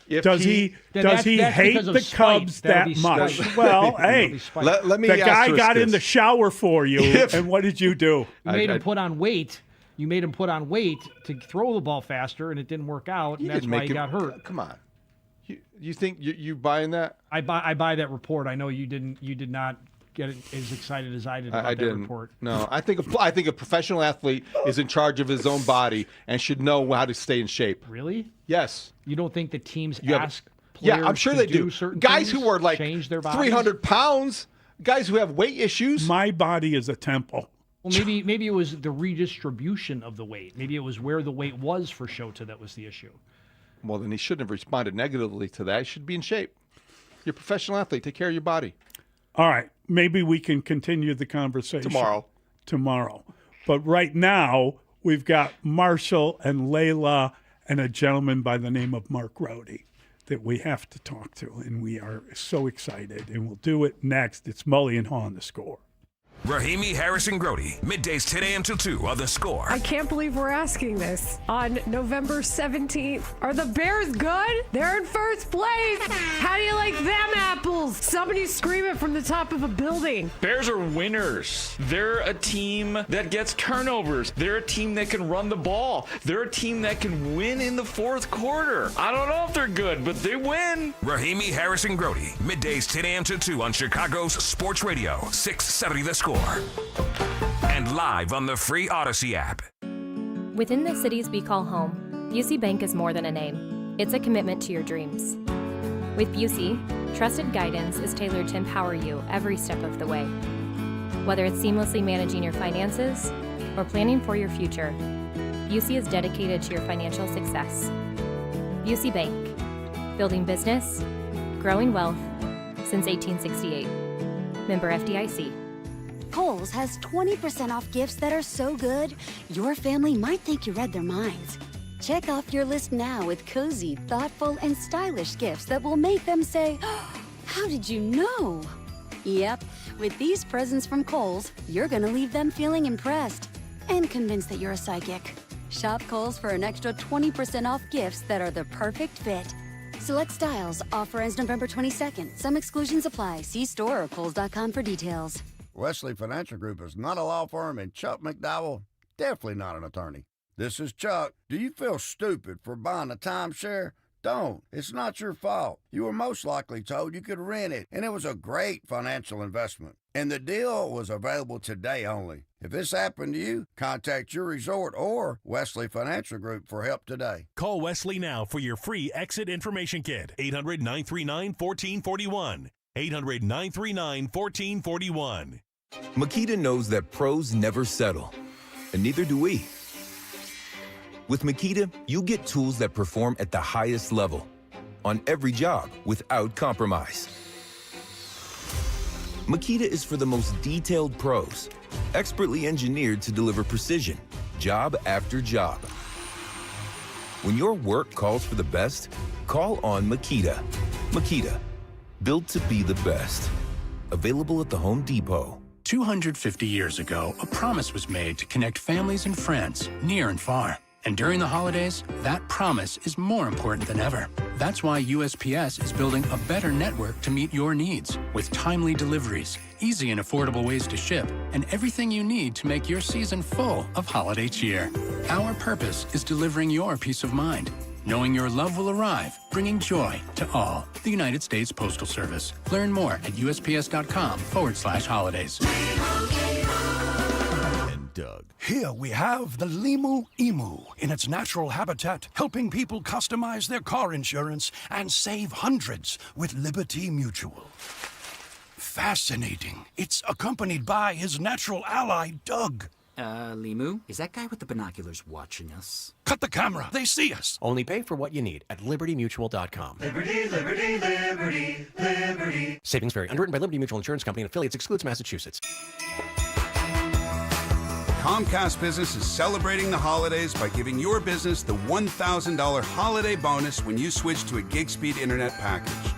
Does he hate the Cubs that much? Well, hey, let me the guy got this. in the shower for you, and what did you do? You made him put on weight. You made him put on weight to throw the ball faster, and it didn't work out, and that's why he got hurt. Come on, you think you buying that? I buy that report. I know you did not get as excited as I did about that report. No, I think a professional athlete is in charge of his own body and should know how to stay in shape. Really? Yes. You don't think that teams ask players Yeah, I'm sure to they do do. certain Guys things, who are like change their bodies? 300 pounds, guys who have weight issues. My body is a temple. Well, maybe it was the redistribution of the weight. Maybe it was where the weight was for Shota that was the issue. Well, then he shouldn't have responded negatively to that. He should be in shape. You're a professional athlete. Take care of your body. All right. Maybe we can continue the conversation tomorrow. But right now, we've got Marshall and Layla and a gentleman by the name of Mark Rowdy that we have to talk to, and we are so excited, and we'll do it next. It's Mully and Haugh on The Score. Rahimi, Harrison, Grody, middays 10 a.m. till 2 on The Score. I can't believe we're asking this. On November 17th, are the Bears good? They're in first place. How do you like them apples? Somebody scream it from the top of a building. Bears are winners. They're a team that gets turnovers. They're a team that can run the ball. They're a team that can win in the fourth quarter. I don't know if they're good, but they win. Rahimi, Harrison, Grody, middays 10 a.m. till 2 on Chicago's Sports Radio, 670 The Score. And live on the free Odyssey app. Within the cities we call home, Busey Bank is more than a name. It's a commitment to your dreams. With Busey, trusted guidance is tailored to empower you every step of the way. Whether it's seamlessly managing your finances or planning for your future, Busey is dedicated to your financial success. Busey Bank, Building business, growing wealth since 1868. Member FDIC. Kohl's has 20% off gifts that are so good, your family might think you read their minds. Check off your list now with cozy, thoughtful, and stylish gifts that will make them say, oh, how did you know? Yep, with these presents from Kohl's, you're gonna leave them feeling impressed and convinced that you're a psychic. Shop Kohl's for an extra 20% off gifts that are the perfect fit. Select styles. Offer ends November 22nd. Some exclusions apply. See store or kohls.com for details. Wesley Financial Group is not a law firm, and Chuck McDowell, definitely not an attorney. This is Chuck. Do you feel stupid for buying a timeshare? Don't. It's not your fault. You were most likely told you could rent it, and it was a great financial investment. And the deal was available today only. If this happened to you, contact your resort or Wesley Financial Group for help today. Call Wesley now for your free exit information kit. 800-939-1441. 800-939-1441. Makita knows that pros never settle, and neither do we. With Makita, you get tools that perform at the highest level on every job without compromise. Makita is for the most detailed pros, expertly engineered to deliver precision, job after job. When your work calls for the best, call on Makita. Makita, built to be the best. Available at the Home Depot. 250 years ago, a promise was made to connect families and friends near and far. And during the holidays, that promise is more important than ever. That's why USPS is building a better network to meet your needs, with timely deliveries, easy and affordable ways to ship, and everything you need to make your season full of holiday cheer. Our purpose is delivering your peace of mind, knowing your love will arrive, bringing joy to all. The United States Postal Service. Learn more at USPS.com/holidays. Doug. Here we have the Limu Emu in its natural habitat, helping people customize their car insurance and save hundreds with Liberty Mutual. Fascinating. It's accompanied by his natural ally, Doug. Limu? Is that guy with the binoculars watching us? Cut the camera. They see us. Only pay for what you need at libertymutual.com. Liberty, liberty, liberty, liberty. Savings vary. Underwritten by Liberty Mutual Insurance Company and affiliates. Excludes Massachusetts. Comcast Business is celebrating the holidays by giving your business the $1,000 holiday bonus when you switch to a gig speed internet package.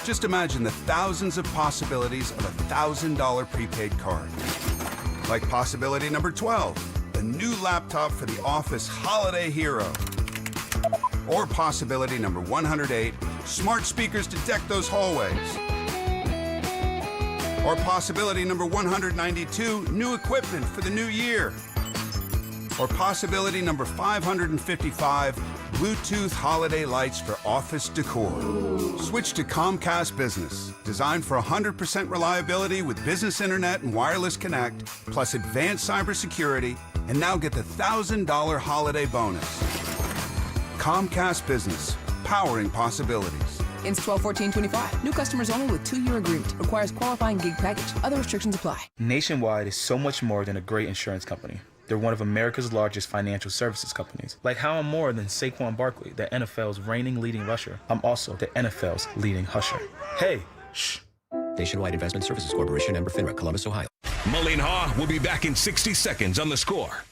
Just imagine the thousands of possibilities of a $1,000 prepaid card. Like possibility number 12, a new laptop for the office holiday hero. Or possibility number 108, smart speakers to deck those hallways. Or possibility number 192, new equipment for the new year. Or possibility number 555, Bluetooth holiday lights for office decor. Switch to Comcast Business, designed for 100% reliability with business internet and wireless connect, plus advanced cybersecurity, and now get the $1,000 holiday bonus. Comcast Business, powering possibilities. Ends 12/14/25. New customers only with 2-year agreement. Requires qualifying gig package. Other restrictions apply. Nationwide is so much more than a great insurance company. They're one of America's largest financial services companies. Like how I'm more than Saquon Barkley, the NFL's reigning leading rusher. I'm also the NFL's leading husher. Hey, shh. Nationwide Investment Services Corporation, member FINRA, Columbus, Ohio. Mully and Haugh will be back in 60 seconds on The Score.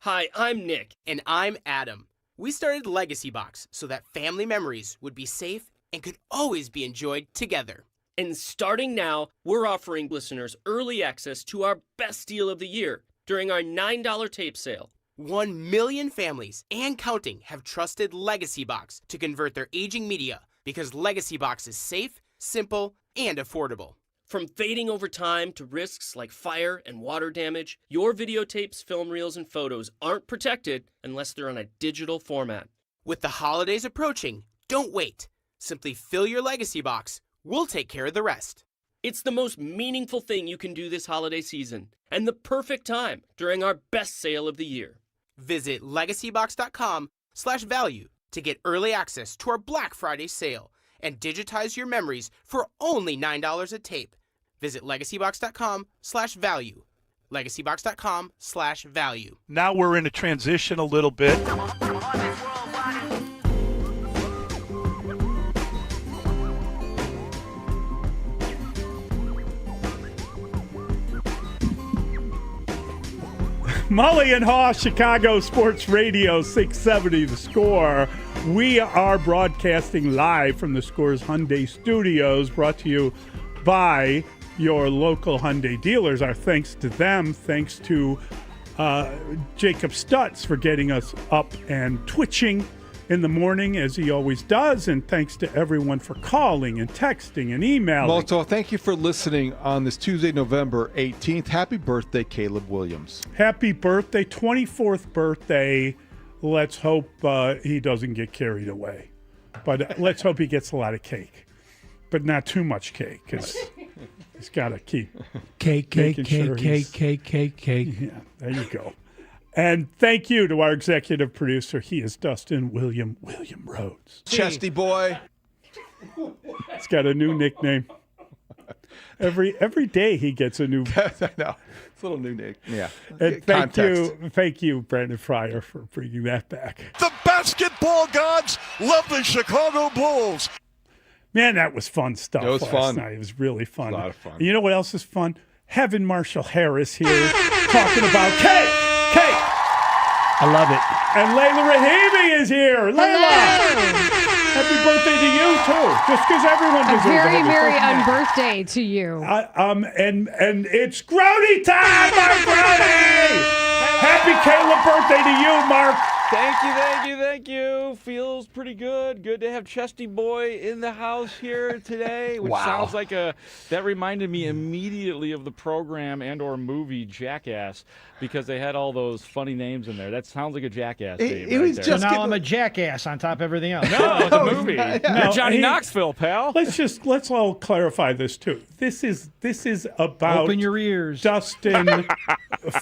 Hi, I'm Nick. And I'm Adam. We started Legacy Box so that family memories would be safe and could always be enjoyed together. And starting now, we're offering listeners early access to our best deal of the year during our $9 tape sale. 1 million families and counting have trusted Legacy Box to convert their aging media because Legacy Box is safe, simple, and affordable. From fading over time to risks like fire and water damage, your videotapes, film reels, and photos aren't protected unless they're on a digital format. With the holidays approaching, don't wait. Simply fill your Legacy Box. We'll take care of the rest. It's the most meaningful thing you can do this holiday season, and the perfect time during our best sale of the year. Visit legacybox.com/value to get early access to our Black Friday sale and digitize your memories for only $9 a tape. Visit legacybox.com/value. legacybox.com/value. Now we're in a transition a little bit. Mully and Haugh, Chicago Sports Radio 670 The Score. We are broadcasting live from the Score's Hyundai Studios, brought to you by your local Hyundai dealers. Our thanks to them. Thanks to Jacob Stutz for getting us up and twitching in the morning, as he always does. And thanks to everyone for calling and texting and emailing. Malto, thank you for listening on this Tuesday, November 18th. Happy birthday, Caleb Williams. Happy birthday, 24th birthday. Let's hope he doesn't get carried away. But let's hope he gets a lot of cake. But not too much cake, because he's got to keep cake. Yeah, there you go. And thank you to our executive producer. He is Dustin William Rhodes. Chesty boy. He's got a new nickname. Every day he gets a new. I know. It's a little new nick. Yeah. And thank you, Brandon Fryer, for bringing that back. The basketball gods love the Chicago Bulls. Man, that was fun stuff. It was last fun. night. It was really fun. It was a lot of fun. And you know what else is fun? Having Marshall Harris here talking about cake. I love it. And Layla Rahimi is here. Layla, happy birthday to you too. Just because everyone A deserves very a merry happy unbirthday to you. and it's Grody time, Mark Grody. Happy Caleb birthday to you, Mark. Thank you. Feels pretty good. Good to have Chesty Boy in the house here today, which sounds like that reminded me immediately of the program and or movie Jackass, because they had all those funny names in there. That sounds like a Jackass name It right was there. just now I'm a jackass on top of everything else. No, it's a movie. You're Johnny Knoxville, pal. Let's all clarify this too. This is about Open your ears. Dustin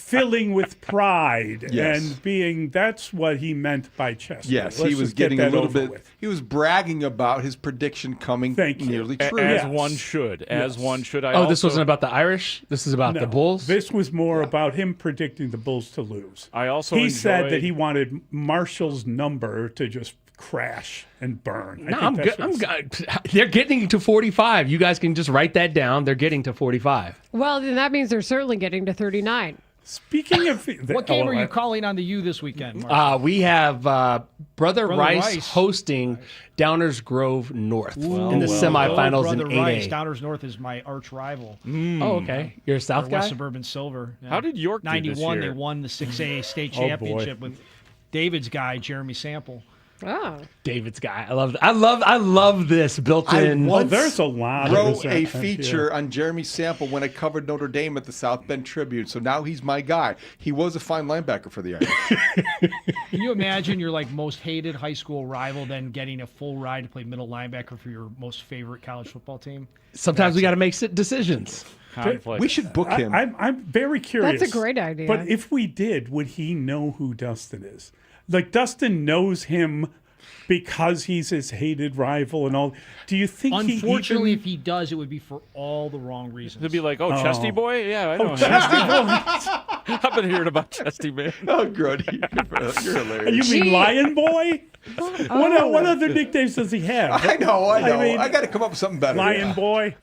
filling with pride Yes. and being. That's what he meant by Chester. Yes, Let's he was just get getting a that little over bit. with. He was bragging about his prediction coming nearly true. As one should. As one should. This wasn't about the Irish. This is about the Bulls. This was more about him predicting the Bulls to lose. I also he said that he wanted Marshall's number to just crash and burn. No, I'm good. They're getting to 45. You guys can just write that down. They're getting to 45. Well, then that means they're certainly getting to 39. Speaking of What game are you calling on the U this weekend, Mark? We have Brother Rice hosting Downers Grove North in the semifinals in Brother 8A. Rice. Downers North is my arch rival. Oh, okay. You're a South Or guy? West Suburban Silver. Yeah. How did York do this 91, year? they won the 6A state Oh, boy. championship with David's guy, Jeremy Sample. Oh. David's guy. I love this built in. there's a lot of wrote a resentment feature on Jeremy Sample when I covered Notre Dame at the South Bend Tribune. So now he's my guy. He was a fine linebacker for the Irish. Can you imagine your most hated high school rival then getting a full ride to play middle linebacker for your most favorite college football team? Sometimes we got to make decisions. Conflict. We should book him. I'm very curious. That's a great idea. But if we did, would he know who Dustin is? Like, Dustin knows him because he's his hated rival and all. Do you think Unfortunately, if he does, it would be for all the wrong reasons. To be like, Chesty Boy? Yeah, I know him. Chesty Boy. I've been hearing about Chesty, man. Oh, Grody. You're hilarious. You mean Lion Boy? What other nicknames does he have? I know. I mean, got to come up with something better. Lion Boy.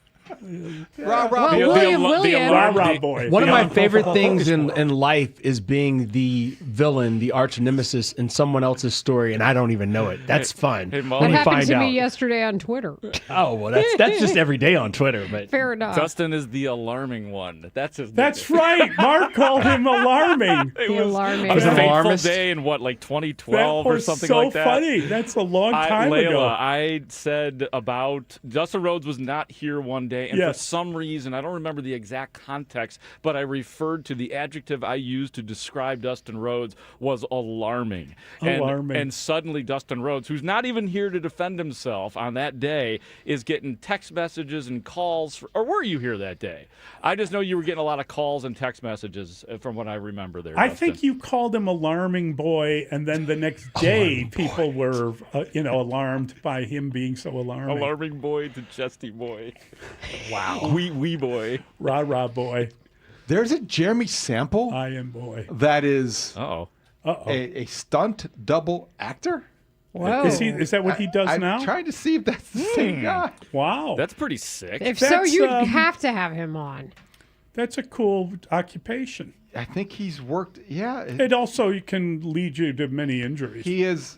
Rah, Well, William. Rah, boy. One of my favorite things in life is being the villain, the arch nemesis in someone else's story, and I don't even know it. That's fun. Hey, Let That me happened find to out. me yesterday on Twitter. Oh, well, that's just every day on Twitter. But Fair enough. Dustin is the alarming one. That's his That's nickname. right. Mark called him alarming. It The was alarming. a fateful alarmist. day in 2012 That or was something so like that. funny. That's a long time ago. Layla, I said about Dustin Rhodes was not here one day, and for some reason, I don't remember the exact context, but I referred to the adjective I used to describe Dustin Rhodes was alarming. Alarming. And suddenly Dustin Rhodes, who's not even here to defend himself on that day, is getting text messages and calls. Or were you here that day? I just know you were getting a lot of calls and text messages from what I remember there. I Dustin. think you called him alarming boy, and then the next day people were, alarmed by him being so alarming. Alarming boy to Chesty boy. Wow. Wee boy. Rah rah boy. There's a Jeremy Sample I am boy. that is Uh-oh. a stunt double actor. Whoa. Is that what he does now? I'm trying to see if that's the same guy. Wow. That's pretty sick. If so, That's, you have to have him on. That's a cool occupation. I think he's worked. Yeah, It also can lead you to many injuries. he is.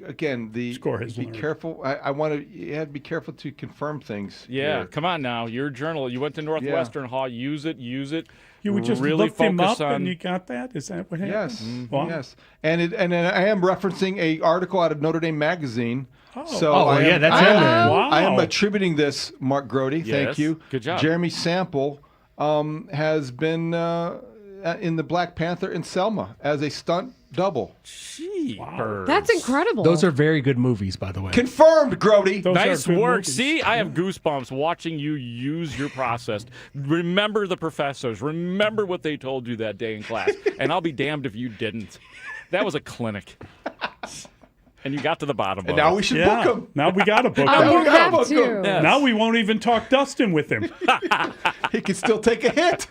Again, Score has be learned. careful. I want to. You have to be careful to confirm things. Yeah, here. come on now. You're a journal. You went to Northwestern, Haugh. Use it. You would just really look him focus up on. and you got that? Is that what happened? Yes, Wow. yes, and I am referencing a article out of Notre Dame Magazine. Oh. So Oh, I yeah, am, that's I in am, there. Wow. I am attributing this, Mark Grody. Yes. Thank you. Good job. Jeremy Sample has been in the Black Panther in Selma as a stunt double. Jeepers. That's incredible. Those are very good movies, by the way. Confirmed, Grody. Those Nice are good work. movies. See, I have goosebumps watching you use your process. Remember the professors. Remember what they told you that day in class. And I'll be damned if you didn't. That was a clinic. And you got to the bottom And of now it. we should book him. Now we got to book I him. will have to. Yes. Now we won't even talk Dustin with him. He can still take a hit.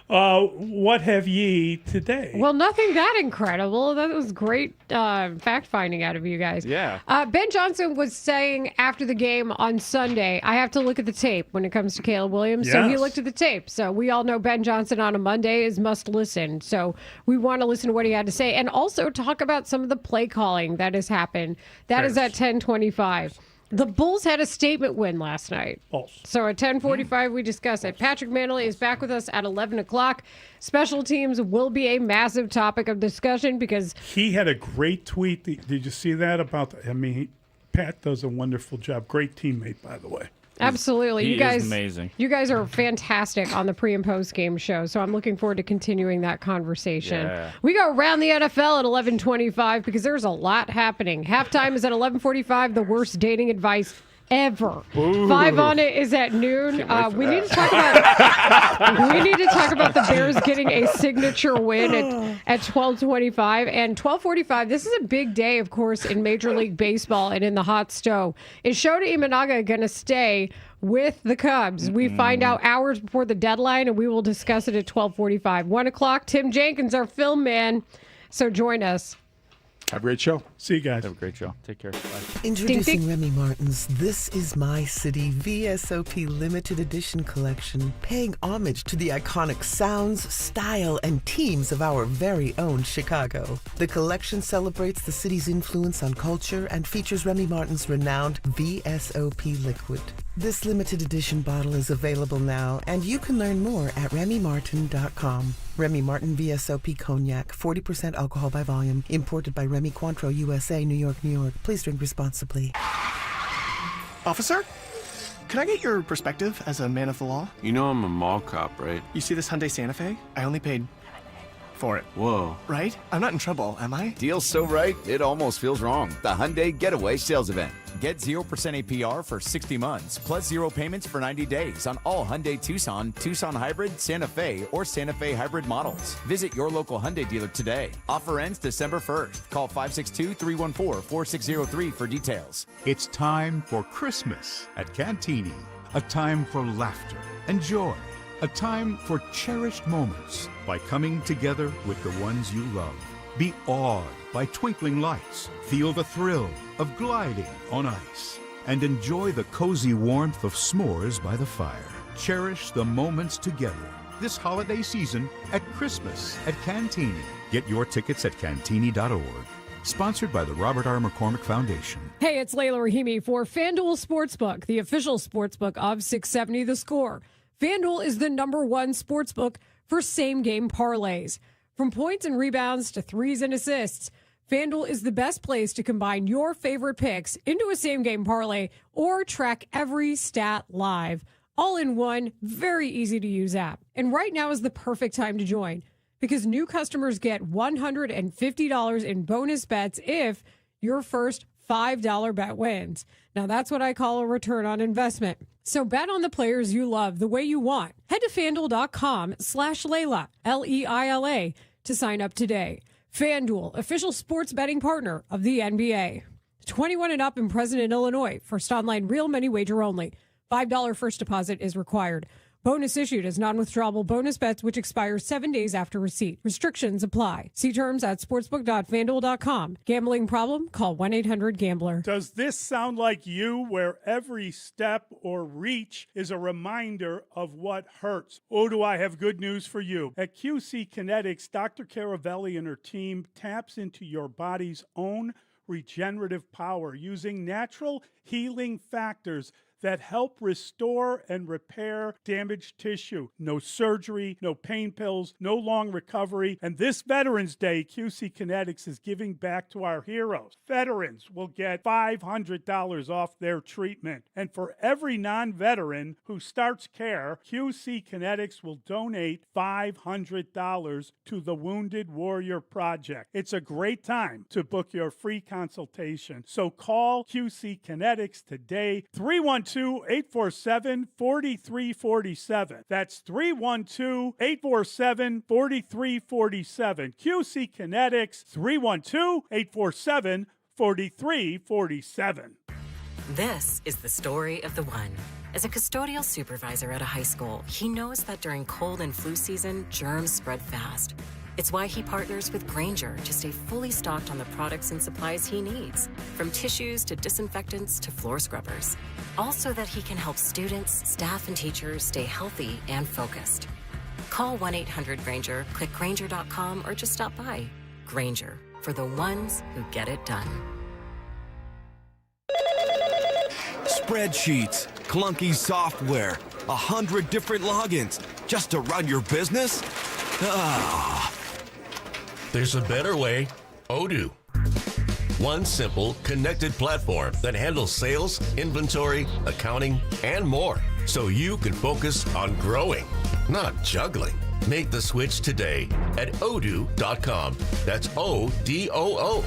What have ye today? Well, nothing that incredible. That was great fact finding out of you guys. Yeah. Ben Johnson was saying after the game on Sunday, I have to look at the tape when it comes to Caleb Williams. So he Yes. looked at the tape. So we all know Ben Johnson on a Monday is must listen. So we want to listen to what he had to say and also talk about some of the play calling that has happened. That is at 10:25. The Bulls had a statement win last night. Bulls. So at 10:45, we discuss it. Patrick Manley is back with us at 11 o'clock. Special teams will be a massive topic of discussion because He had a great tweet. Did you see that about? Pat does a wonderful job. Great teammate, by the way. absolutely, He you guys, is amazing. You guys are fantastic on the pre and post game show. So I'm looking forward to continuing that conversation. Yeah. We go around the NFL at 11:25 because there's a lot happening. Halftime is at 11:45. The worst dating advice ever. Ooh. 5 on it is at noon. Can't wait for We that. need to talk about we need to talk about the Bears getting a signature win at 12:25 and 12:45. This is a big day, of course, in Major League Baseball and in the hot stove. Is Shota Imanaga going to stay with the Cubs? We find out hours before the deadline, and we will discuss it at 12:45. 1 o'clock. Tim Jenkins, our film man. So join us. Have a great show. See you guys. Have a great show. Take care. Bye. Introducing Ding, Remy Martin's This Is My City VSOP Limited Edition Collection, paying homage to the iconic sounds, style, and teams of our very own Chicago. The collection celebrates the city's influence on culture and features Remy Martin's renowned VSOP liquid. This limited edition bottle is available now, and you can learn more at RemyMartin.com. Remy Martin VSOP Cognac, 40% alcohol by volume, imported by Remy Cointreau, USA, New York, New York. Please drink responsibly. Officer, can I get your perspective as a man of the law? You know I'm a mall cop, right? You see this Hyundai Santa Fe? I only paid for it. Whoa. Right? I'm not in trouble, am I? Deal's so right, it almost feels wrong. The Hyundai Getaway Sales Event. Get 0% APR for 60 months, plus 0 payments for 90 days on all Hyundai Tucson, Tucson Hybrid, Santa Fe, or Santa Fe Hybrid models. Visit your local Hyundai dealer today. Offer ends December 1st. Call 562-314-4603 for details. It's time for Christmas at Cantini. A time for laughter and joy. A time for cherished moments by coming together with the ones you love. Be awed by twinkling lights. Feel the thrill of gliding on ice. And enjoy the cozy warmth of s'mores by the fire. Cherish the moments together this holiday season at Christmas at Cantini. Get your tickets at Cantini.org. Sponsored by the Robert R. McCormick Foundation. Hey, it's Layla Rahimi for FanDuel Sportsbook, the official sportsbook of 670 The Score. FanDuel is the #1 sportsbook for same-game parlays. From points and rebounds to threes and assists, FanDuel is the best place to combine your favorite picks into a same-game parlay or track every stat live, all in one very easy-to-use app. And right now is the perfect time to join because new customers get $150 in bonus bets if your first $5 bet wins. Now, that's what I call a return on investment. So bet on the players you love the way you want. Head to FanDuel.com/Layla, Leila, to sign up today. FanDuel, official sports betting partner of the NBA. 21 and up and present in Illinois. First online real money wager only. $5 first deposit is required. Bonus issued as non-withdrawable bonus bets which expire 7 days after receipt. Restrictions apply. See terms at sportsbook.fanduel.com. Gambling problem? Call 1-800-GAMBLER. Does this sound like you, where every step or reach is a reminder of what hurts? Oh, do I have good news for you. At QC Kinetics, Dr. Caravelli and her team taps into your body's own regenerative power using natural healing factors that help restore and repair damaged tissue. No surgery, no pain pills, no long recovery. And this Veterans Day, QC Kinetics is giving back to our heroes. Veterans will get $500 off their treatment. And for every non-veteran who starts care, QC Kinetics will donate $500 to the Wounded Warrior Project. It's a great time to book your free consultation. So call QC Kinetics today, 312-847-4347. That's 312-847-4347. QC Kinetics, 312-847-4347. This is the story of the one. As a custodial supervisor at a high school, he knows that during cold and flu season, germs spread fast. It's why he partners with Grainger to stay fully stocked on the products and supplies he needs, from tissues to disinfectants to floor scrubbers. Also that he can help students, staff, and teachers stay healthy and focused. Call 1-800-GRAINGER, click Grainger.com, or just stop by. Grainger, for the ones who get it done. Spreadsheets, clunky software, 100 different logins just to run your business? Ah. There's a better way. Odoo. One simple, connected platform that handles sales, inventory, accounting, and more, so you can focus on growing, not juggling. Make the switch today at odoo.com. That's ODOO.com.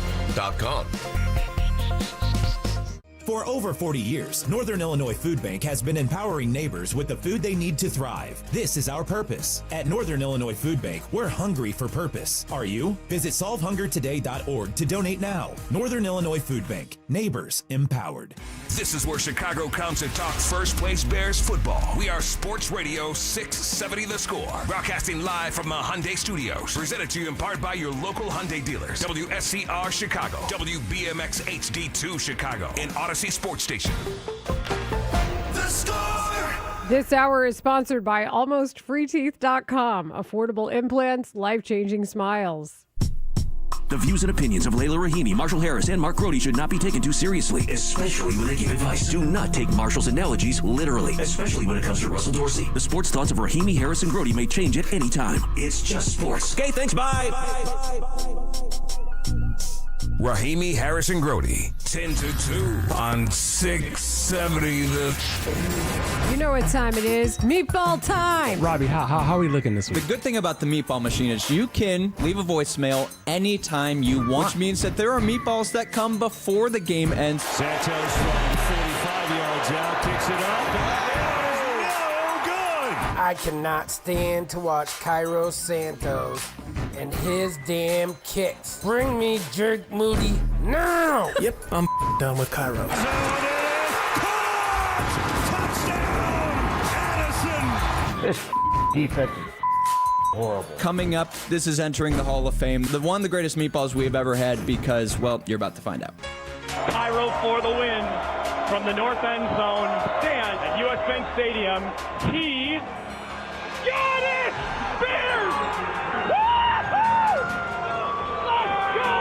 For over 40 years, Northern Illinois Food Bank has been empowering neighbors with the food they need to thrive. This is our purpose. At Northern Illinois Food Bank, we're hungry for purpose. Are you? Visit solvehungertoday.org to donate now. Northern Illinois Food Bank. Neighbors empowered. This is where Chicago comes to talk first place Bears football. We are Sports Radio 670 The Score. Broadcasting live from the Hyundai Studios. Presented to you in part by your local Hyundai dealers. WSCR Chicago. WBMX HD2 Chicago. And Odyssey Sports Station. The Score! This hour is sponsored by AlmostFreeTeeth.com. Affordable implants, life-changing smiles. The views and opinions of Layla Rahimi, Marshall Harris, and Mark Grody should not be taken too seriously, especially when they give advice. Do not take Marshall's analogies literally, especially when it comes to Russell Dorsey. The sports thoughts of Rahimi, Harris, and Grody may change at any time. It's just sports. Okay, thanks, bye. Rahimi, Harris, and Grody, 10 to 2 on 670 The. You know what time it is. Meatball time. Robbie, how are we looking this week? The good thing about the meatball machine is you can leave a voicemail anytime you want, which means that there are meatballs that come before the game ends. Santos from 45 yards out, kicks it up. I cannot stand to watch Cairo Santos and his damn kicks. Bring me Jerk Moody now! Yep, I'm done with Cairo. This defense is horrible. Coming up, this is entering the Hall of Fame. One of the greatest meatballs we have ever had because, well, you're about to find out. Cairo for the win from the north end zone. Stand at U.S. Bank Stadium. He got it! Bears! Woo-hoo! Let's go!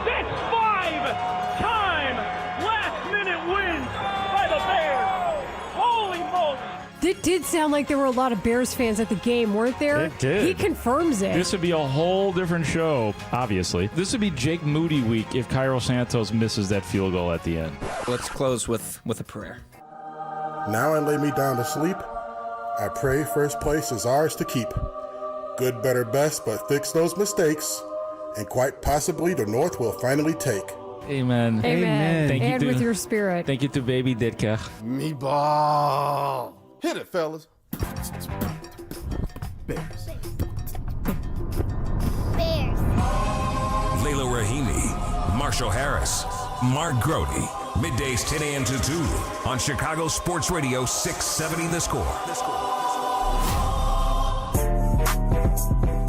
That's 5-time last-minute wins by the Bears. Holy smokes! It did sound like there were a lot of Bears fans at the game, weren't there? It did. He confirms it. This would be a whole different show, obviously. This would be Jake Moody week if Cairo Santos misses that field goal at the end. Let's close with a prayer. Now I lay me down to sleep. I pray first place is ours to keep. Good, better, best, but fix those mistakes. And quite possibly the North will finally take. Amen. Amen. Thank and you with your spirit. Thank you to Baby Ditka. Meatball. Hit it, fellas. Bears. Layla Rahimi, Marshall Harris, Mark Grody. Middays 10 a.m. to 2 on Chicago Sports Radio 670 The Score.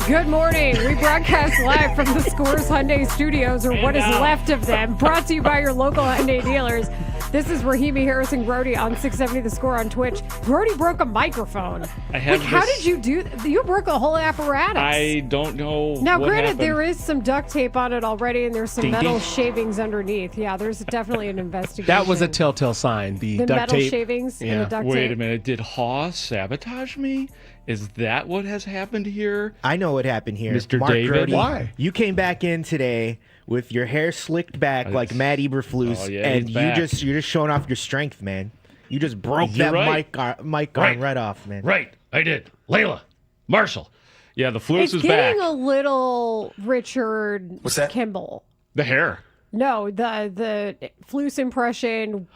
Good morning. We broadcast live from the Scores Hyundai Studios, or what is left of them, brought to you by your local Hyundai dealers. This is Rahimi Harrison Grody on 670 The Score on Twitch. Grody broke a microphone. How did you do that? You broke a whole apparatus. I don't know. Now, what granted, happened. there is some duct tape on it already, and there's some Ding, metal ding. shavings underneath. Yeah, there's definitely an investigation. That was a telltale sign. The duct metal tape. shavings and the duct tape. Wait a minute. Did Haugh sabotage me? Is that what has happened here? I know what happened here. Mr. Mark David? Grody, Why? You came back in today with your hair slicked back like Matt Eberflus, Oh, yeah, and he's back. you're just showing off your strength, man. You just broke You're that right. mic arm right off, man. Right, I did. Layla, Marshall. Yeah, the flus It's is back. getting a little Richard Kimball. The hair. No, the flus impression,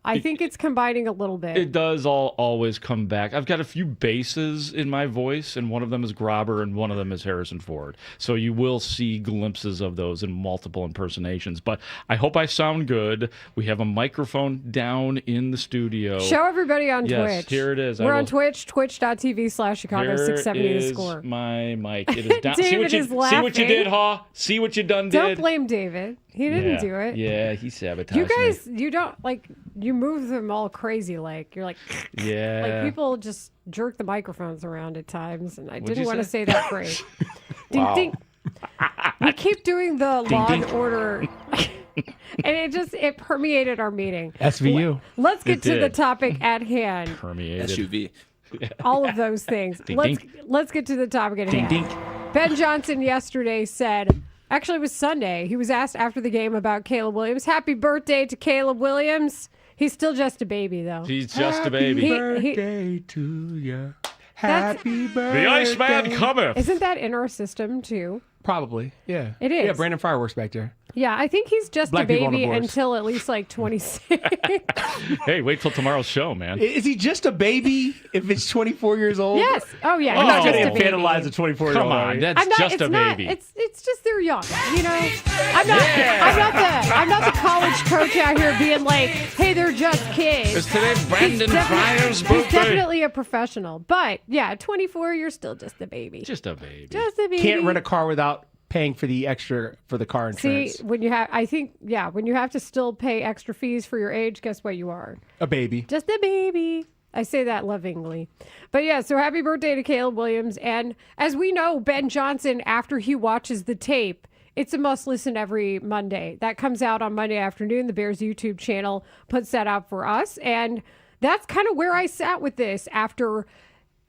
I think it's combining a little bit. It does always come back. I've got a few bases in my voice, and one of them is Grobber, and one of them is Harrison Ford. So you will see glimpses of those in multiple impersonations. But I hope I sound good. We have a microphone down in the studio. Show everybody on Yes, Twitch. here it is. We're on Twitch, twitch.tv/Chicago 670 Here The is Score. my mic. It is down. David is See what you did, laughing. Haugh? See what you done Don't did? blame David. He didn't do it. Yeah, he sabotaged You guys, me. you don't, you move them all crazy. You're like, Yeah. like people just jerk the microphones around at times, and I What'd didn't you want to say? say that phrase. Ding, Wow. ding. We keep doing the Ding, Law ding. and Order, and it permeated our meeting. SVU. Let's get It to the did. topic at hand. Permeated. SUV. All of those things. Ding, Let's get to the topic at Ding, hand. ding. Ben Johnson yesterday said, actually it was Sunday, he was asked after the game about Caleb Williams. Happy birthday to Caleb Williams. He's still just a baby, though. He's just a baby. Birthday to you. Happy birthday. The Iceman cometh. Isn't that in our system, too? Probably, yeah. It is. Yeah, Brandon Fireworks back there. Yeah, I think he's just Black a people on the baby boards. until at least 26. Hey, wait till tomorrow's show, man. Is he just a baby if it's 24 years old? Yes. Oh, yeah. I'm not he's going just to a baby. infantilize a 24-year-old. Come on, that's just a baby. It's just they're young, you know. I'm not the college coach out here being like, hey, they're just kids. Is today Brandon Fryer's He's birthday? definitely a professional, but yeah, 24, you're still just a baby. Just a baby. Just a baby. Can't rent a car without paying for the extra for the car insurance. See, when you have, when you have to still pay extra fees for your age, guess what you are? A baby. Just a baby. I say that lovingly. But yeah, so happy birthday to Caleb Williams. And as we know, Ben Johnson, after he watches the tape, it's a must listen every Monday. That comes out on Monday afternoon. The Bears YouTube channel puts that out for us. And that's kind of where I sat with this after.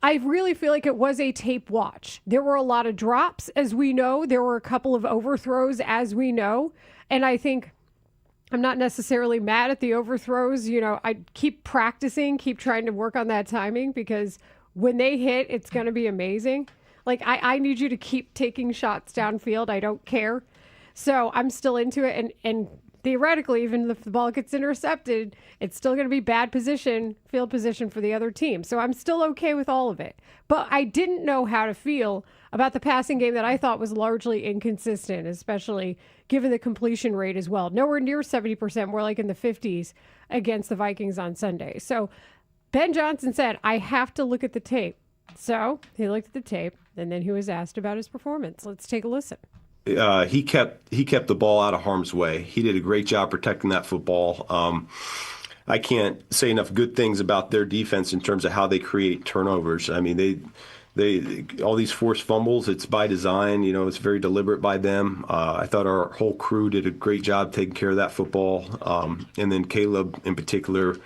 I really feel like it was a tape watch. There were a lot of drops, as we know. There were a couple of overthrows, as we know. And I think I'm not necessarily mad at the overthrows. You know, I keep practicing, keep trying to work on that timing, because when they hit, it's going to be amazing. Like, I need you to keep taking shots downfield. I don't care. So I'm still into it. And theoretically, even if the ball gets intercepted, it's still going to be bad position, field position for the other team. So I'm still okay with all of it. But I didn't know how to feel about the passing game that I thought was largely inconsistent, especially given the completion rate as well. Nowhere near 70%, more like in the 50s against the Vikings on Sunday. So Ben Johnson said, I have to look at the tape. So he looked at the tape, and then he was asked about his performance. Let's take a listen. He kept the ball out of harm's way. He did a great job protecting that football. I can't say enough good things about their defense in terms of how they create turnovers. I mean, they all these forced fumbles, it's by design. You know, it's very deliberate by them. I thought our whole crew did a great job taking care of that football. And then Caleb in particular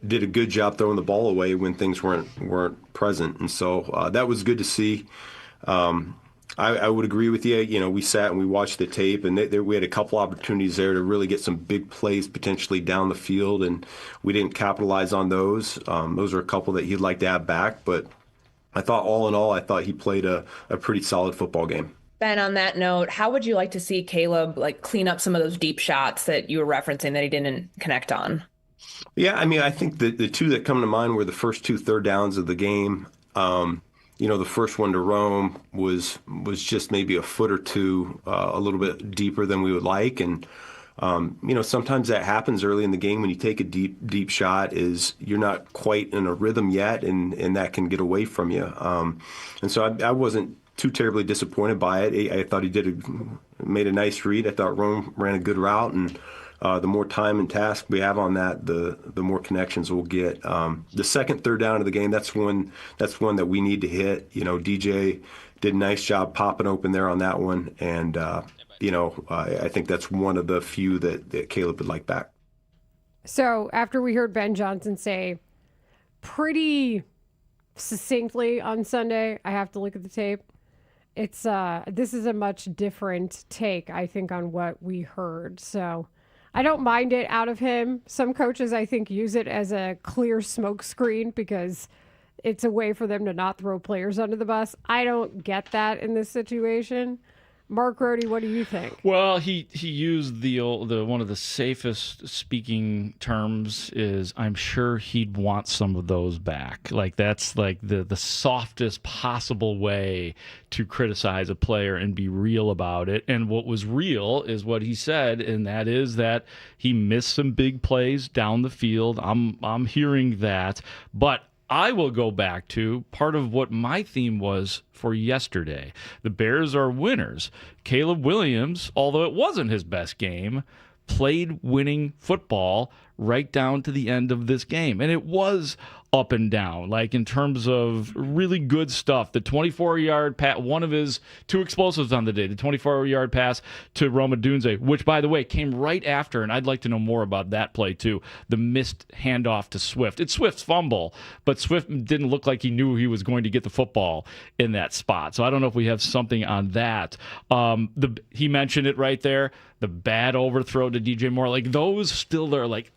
did a good job throwing the ball away when things weren't present. And so that was good to see. I would agree with you. You know, we sat and we watched the tape, and we had a couple opportunities there to really get some big plays potentially down the field, and we didn't capitalize on those. Those are a couple that he'd like to have back, but I thought all in all, I thought he played a pretty solid football game. Ben, on that note, how would you like to see Caleb clean up some of those deep shots that you were referencing that he didn't connect on? Yeah, I mean, I think the two that come to mind were the first 2 third downs of the game. You know, the first one to Rome was just maybe a foot or two, a little bit deeper than we would like. And, you know, sometimes that happens early in the game when you take a deep shot is you're not quite in a rhythm yet, and that can get away from you. And so I wasn't too terribly disappointed by it. I thought he made a nice read. I thought Rome ran a good route, and the more time and task we have on that, the more connections we'll get. The second, third down of the game, that's one that we need to hit. DJ did a nice job popping open there on that one, and I think that's one of the few that Caleb would like back. So after we heard Ben Johnson say pretty succinctly on Sunday, I have to look at the tape. It's this is a much different take, I think, on what we heard. So I don't mind it out of him. Some coaches, I think, use it as a clear smoke screen because it's a way for them to not throw players under the bus. I don't get that in this situation. Mark Rohde, what do you think? Well, he used the one of the safest speaking terms is, I'm sure he'd want some of those back. Like, that's like the softest possible way to criticize a player and be real about it. And what was real is what he said, and that is that he missed some big plays down the field. I'm hearing that, but I will go back to part of what my theme was for yesterday. The Bears are winners. Caleb Williams, although it wasn't his best game, played winning football right down to the end of this game. And it was up and down, like in terms of really good stuff. The 24-yard pass, one of his two explosives on the day, the 24-yard pass to Rome Odunze, which, by the way, came right after, and I'd like to know more about that play too, the missed handoff to Swift. It's Swift's fumble, but Swift didn't look like he knew he was going to get the football in that spot. So I don't know if we have something on that. He mentioned it right there. The bad overthrow to DJ Moore, like those still are like,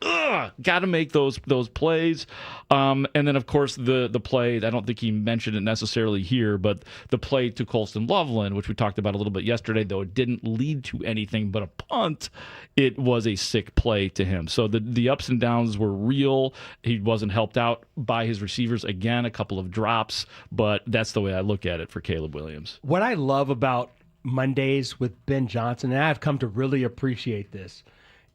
got to make those plays. And then, of course, the play, I don't think he mentioned it necessarily here, but the play to Colston Loveland, which we talked about a little bit yesterday, though it didn't lead to anything but a punt, it was a sick play to him. So the ups and downs were real. He wasn't helped out by his receivers. Again, a couple of drops, but that's the way I look at it for Caleb Williams. What I love about Mondays with Ben Johnson, and I've come to really appreciate this,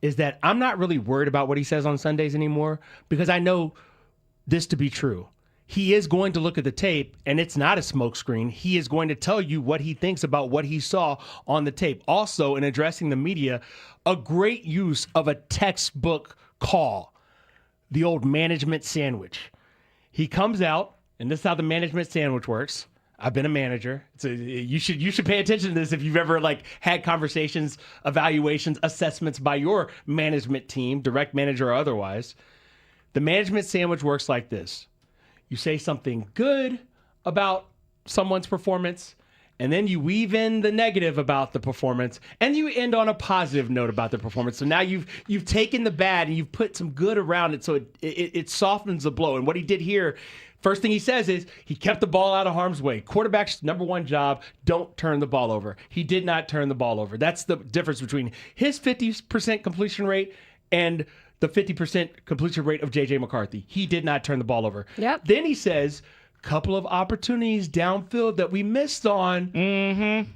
is that I'm not really worried about what he says on Sundays anymore because I know this to be true. He is going to look at the tape, and it's not a smokescreen. He is going to tell you what he thinks about what he saw on the tape. Also, in addressing the media, a great use of a textbook call, the old management sandwich. He comes out, and this is how the management sandwich works. I've been a manager. You should pay attention to this if you've ever had conversations, evaluations, assessments by your management team, direct manager or otherwise. The management sandwich works like this. You say something good about someone's performance, and then you weave in the negative about the performance, and you end on a positive note about the performance. So now you've taken the bad and you've put some good around it, so it softens the blow. And what he did here, first thing he says is he kept the ball out of harm's way. Quarterback's number one job, don't turn the ball over. He did not turn the ball over. That's the difference between his 50% completion rate and the 50% completion rate of J.J. McCarthy. He did not turn the ball over. Yep. Then he says, couple of opportunities downfield that we missed on. Mm-hmm.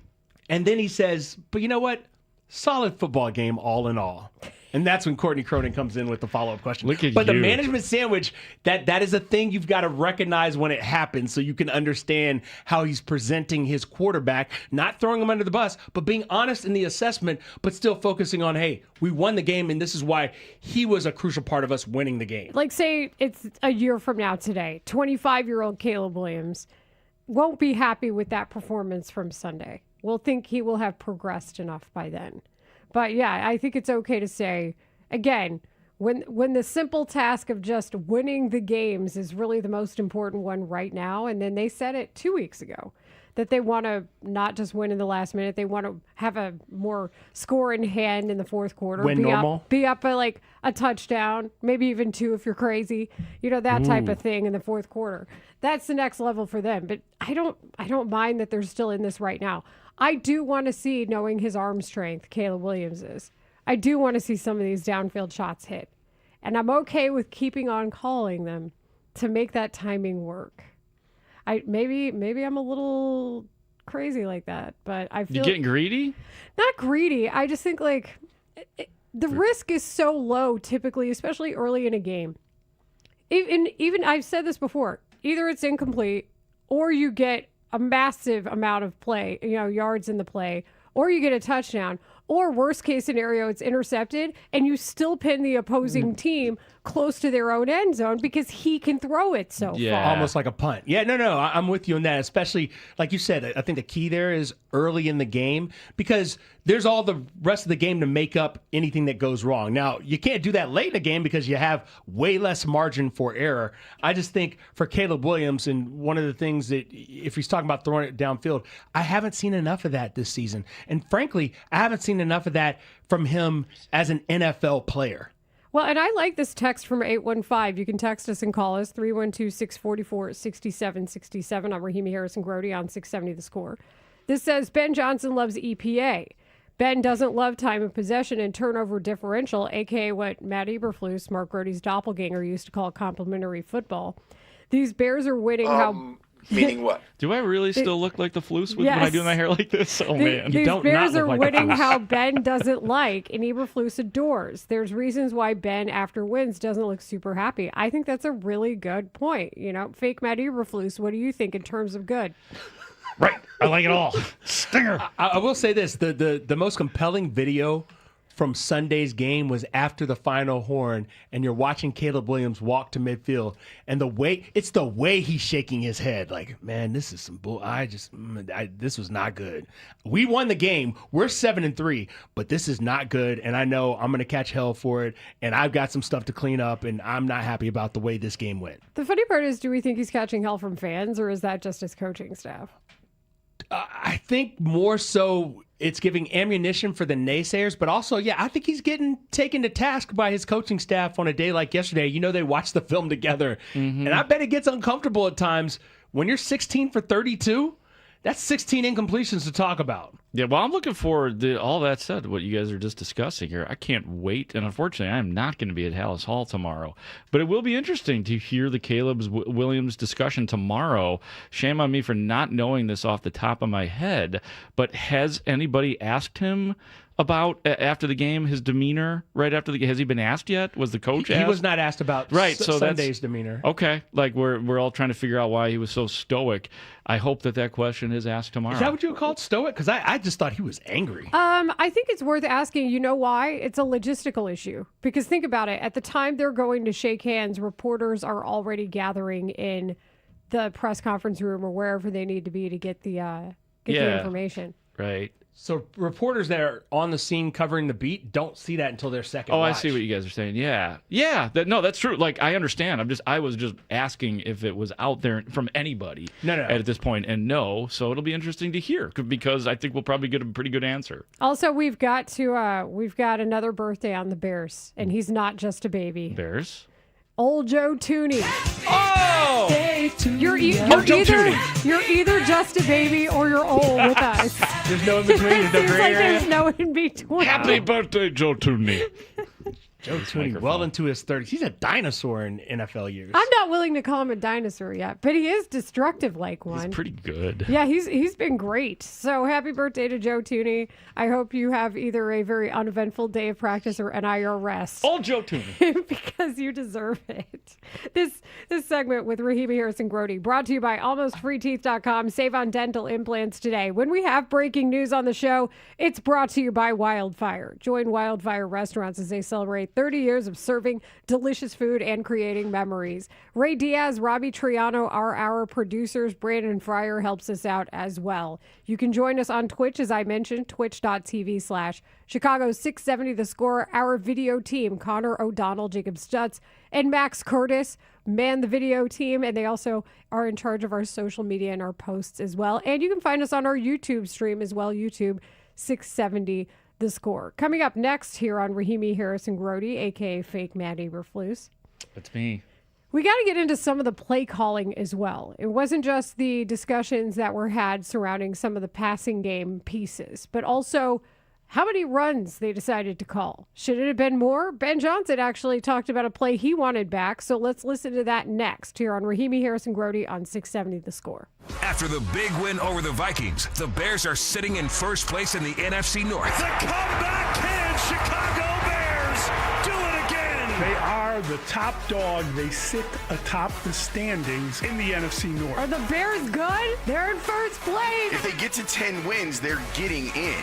And then he says, but you know what? Solid football game all in all. And that's when Courtney Cronin comes in with the follow-up question. But the management sandwich, that is a thing you've got to recognize when it happens so you can understand how he's presenting his quarterback, not throwing him under the bus, but being honest in the assessment, but still focusing on, hey, we won the game, and this is why he was a crucial part of us winning the game. Like, say it's a year from now today, 25-year-old Caleb Williams won't be happy with that performance from Sunday. We'll think he will have progressed enough by then. But yeah, I think it's okay to say, again, when the simple task of just winning the games is really the most important one right now, and then they said it 2 weeks ago, that they want to not just win in the last minute, they want to have a more score in hand in the fourth quarter. Be up by like a touchdown, maybe even two if you're crazy, that type of thing in the fourth quarter. That's the next level for them. But I don't mind that they're still in this right now. I do want to see, knowing his arm strength, Caleb Williams is, I do want to see some of these downfield shots hit. And I'm okay with keeping on calling them to make that timing work. Maybe I'm a little crazy like that, but I feel... You getting greedy? Not greedy. I just think the risk is so low typically, especially early in a game. Even I've said this before, either it's incomplete or you get a massive amount of play, yards in the play, or you get a touchdown, or worst case scenario, it's intercepted, and you still pin the opposing team close to their own end zone because he can throw it so far. Almost like a punt. Yeah, no, I'm with you on that, especially, like you said, I think the key there is early in the game because there's all the rest of the game to make up anything that goes wrong. Now, you can't do that late in the game because you have way less margin for error. I just think for Caleb Williams, and one of the things that, if he's talking about throwing it downfield, I haven't seen enough of that this season. And frankly, I haven't seen enough of that from him as an NFL player. Well, and I like this text from 815. You can text us and call us, 312-644-6767. I'm Rahimi Harrison-Grody on 670 The Score. This says, Ben Johnson loves EPA. Ben doesn't love time of possession and turnover differential, a.k.a. what Matt Eberflus, Mark Grote's doppelganger, used to call complimentary football. These Bears are winning Meaning what? Do I really still look like the Flus when I do my hair like this? Oh, man. These Bears are winning how Ben doesn't like and Eberflus adores. There's reasons why Ben, after wins, doesn't look super happy. I think that's a really good point. Fake Matt Eberflus, what do you think in terms of good? Right. I like it all. Stinger. I will say this. The most compelling video from Sunday's game was after the final horn, and you're watching Caleb Williams walk to midfield, and the way he's shaking his head, like, man, this is some bull. This was not good. We won the game. We're 7-3, but this is not good, and I know I'm going to catch hell for it, and I've got some stuff to clean up, and I'm not happy about the way this game went. The funny part is, do we think he's catching hell from fans, or is that just his coaching staff? I think more so it's giving ammunition for the naysayers, but also, I think he's getting taken to task by his coaching staff on a day like yesterday. They watch the film together, and I bet it gets uncomfortable at times when you're 16 for 32. That's 16 incompletions to talk about. Yeah, well, I'm looking forward to all that said, what you guys are just discussing here. I can't wait, and unfortunately, I am not going to be at Hallis Hall tomorrow. But it will be interesting to hear the Caleb Williams discussion tomorrow. Shame on me for not knowing this off the top of my head, but has anybody asked him about, after the game, his demeanor right after the game? Has he been asked yet? Was the coach asked? He was not asked about Sunday's demeanor. Okay, like we're all trying to figure out why he was so stoic. I hope that question is asked tomorrow. Is that what you would call it, stoic? Because I just thought he was angry. I think it's worth asking. You know why? It's a logistical issue. Because think about it. At the time they're going to shake hands, reporters are already gathering in the press conference room or wherever they need to be to get the information. Right. So reporters that are on the scene covering the beat don't see that until their second watch. I see what you guys are saying. Yeah. That's true. Like, I understand. I was just asking if it was out there from anybody at this point, and no. So it'll be interesting to hear because I think we'll probably get a pretty good answer. Also, we've got another birthday on the Bears, and he's not just a baby. Bears? Old Joe Tooney. Oh! You're either just a baby or you're old with us. There's no in between. There's no gray area. There's no in between. Happy birthday, Joe Tooney. Joe Tooney, well into his 30s. He's a dinosaur in NFL years. I'm not willing to call him a dinosaur yet, but he is destructive like one. He's pretty good. Yeah, he's been great. So happy birthday to Joe Tooney. I hope you have either a very uneventful day of practice or NIR rest. Old Joe Tooney. Because you deserve it. This segment with Rahimi Harrison-Grody brought to you by AlmostFreeTeeth.com. Save on dental implants today. When we have breaking news on the show, it's brought to you by Wildfire. Join Wildfire Restaurants as they celebrate 30 years of serving delicious food and creating memories. Ray Diaz, Robbie Triano are our producers. Brandon Fryer helps us out as well. You can join us on Twitch, as I mentioned, twitch.tv/Chicago 670 The Score. Our video team, Connor O'Donnell, Jacob Stutz, and Max Curtis man the video team, and they also are in charge of our social media and our posts as well. And you can find us on our YouTube stream as well, YouTube 670 The Score. Coming up next here on Rahimi Harrison-Grody, a.k.a. Fake Matt Eberflus. That's me. We got to get into some of the play calling as well. It wasn't just the discussions that were had surrounding some of the passing game pieces, but also how many runs they decided to call. Should it have been more? Ben Johnson actually talked about a play he wanted back, so let's listen to that next here on Rahimi Harrison-Grody on 670 The Score. After the big win over the Vikings, the Bears are sitting in first place in the NFC North. The comeback can! Chicago Bears do it again! They are the top dog. They sit atop the standings in the NFC North. Are the Bears good? They're in first place. If they get to 10 wins, they're getting in.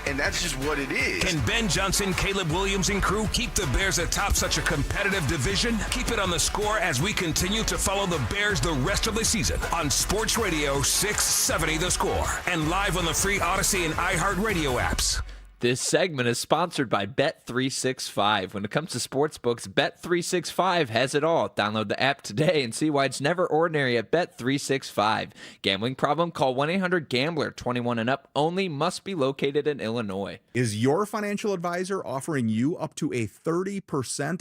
And that's just what it is. Can Ben Johnson, Caleb Williams, and crew keep the Bears atop such a competitive division? Keep it on The Score as we continue to follow the Bears the rest of the season on Sports Radio 670 The Score and live on the free Odyssey and iHeartRadio apps. This segment is sponsored by Bet365. When it comes to sportsbooks, Bet365 has it all. Download the app today and see why it's never ordinary at Bet365. Gambling problem? Call 1-800-GAMBLER. 21 and up only. Must be located in Illinois. Is your financial advisor offering you up to a 30%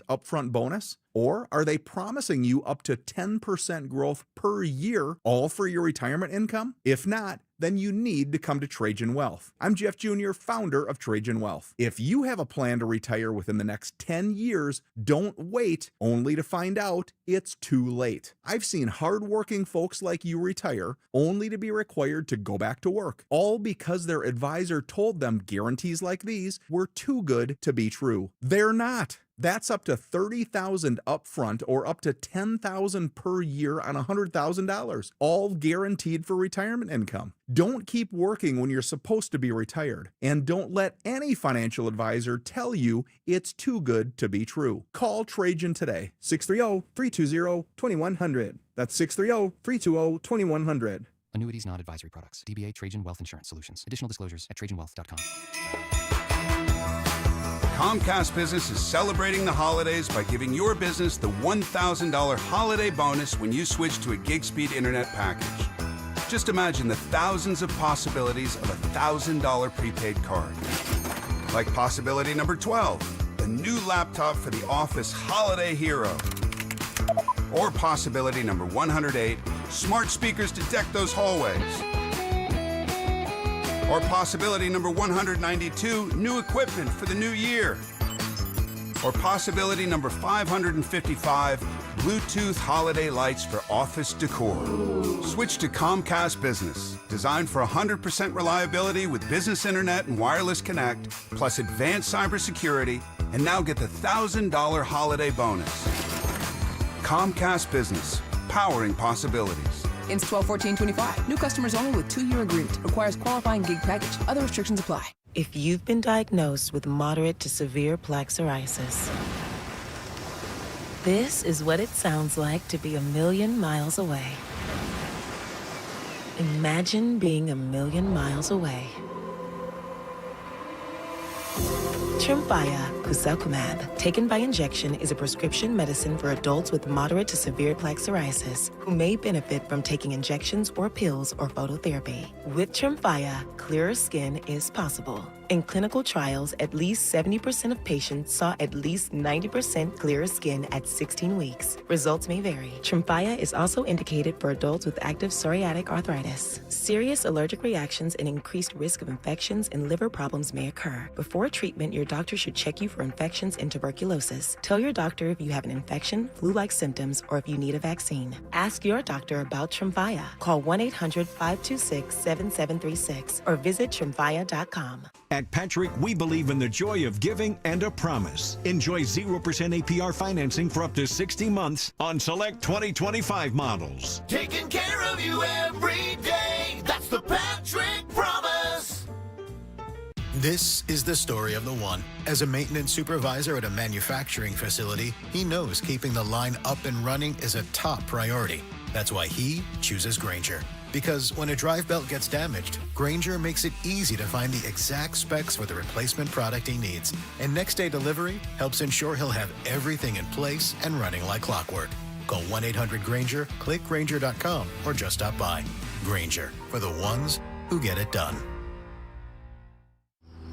upfront bonus? Or are they promising you up to 10% growth per year, all for your retirement income? If not, then you need to come to Trajan Wealth. I'm Jeff Jr., founder of Trajan Wealth. If you have a plan to retire within the next 10 years, don't wait only to find out it's too late. I've seen hardworking folks like you retire only to be required to go back to work, all because their advisor told them guarantees like these were too good to be true. They're not. That's up to $30,000 upfront or up to $10,000 per year on $100,000, all guaranteed for retirement income. Don't keep working when you're supposed to be retired, and don't let any financial advisor tell you it's too good to be true. Call Trajan today, 630-320-2100. That's 630-320-2100. Annuities, not advisory products. DBA Trajan Wealth Insurance Solutions. Additional disclosures at trajanwealth.com. Comcast Business is celebrating the holidays by giving your business the $1,000 holiday bonus when you switch to a gig speed internet package. Just imagine the thousands of possibilities of a $1,000 prepaid card. Like possibility number 12, the new laptop for the office holiday hero. Or possibility number 108, smart speakers to deck those hallways. Or possibility number 192, new equipment for the new year. Or possibility number 555, Bluetooth holiday lights for office decor. Switch to Comcast Business, designed for 100% reliability with business internet and wireless connect, plus advanced cybersecurity, and now get the $1,000 holiday bonus. Comcast Business, powering possibilities. Ends 12/14/25. New customers only with 2-year agreement. Requires qualifying gig package. Other restrictions apply. If you've been diagnosed with moderate to severe plaque psoriasis, this is what it sounds like to be 1,000,000 miles away. Imagine being 1,000,000 miles away. Tremfya guselkumab, taken by injection, is a prescription medicine for adults with moderate to severe plaque psoriasis who may benefit from taking injections or pills or phototherapy. With Tremfya, clearer skin is possible. In clinical trials, at least 70% of patients saw at least 90% clearer skin at 16 weeks. Results may vary. Tremfya is also indicated for adults with active psoriatic arthritis. Serious allergic reactions and increased risk of infections and liver problems may occur. Before treatment, your doctor should check you for infections and tuberculosis. Tell your doctor if you have an infection, flu-like symptoms, or if you need a vaccine. Ask your doctor about Tremfya. Call 1-800-526-7736 or visit tremfya.com. At Patrick, we believe in the joy of giving and a promise. Enjoy 0% APR financing for up to 60 months on select 2025 models. Taking care of you every day. That's the Patrick promise. This is the story of the one. As a maintenance supervisor at a manufacturing facility, he knows keeping the line up and running is a top priority. That's why he chooses Grainger. Because when a drive belt gets damaged, Grainger makes it easy to find the exact specs for the replacement product he needs. And next day delivery helps ensure he'll have everything in place and running like clockwork. Call 1-800-GRAINGER, click Grainger.com, or just stop by. Grainger, for the ones who get it done.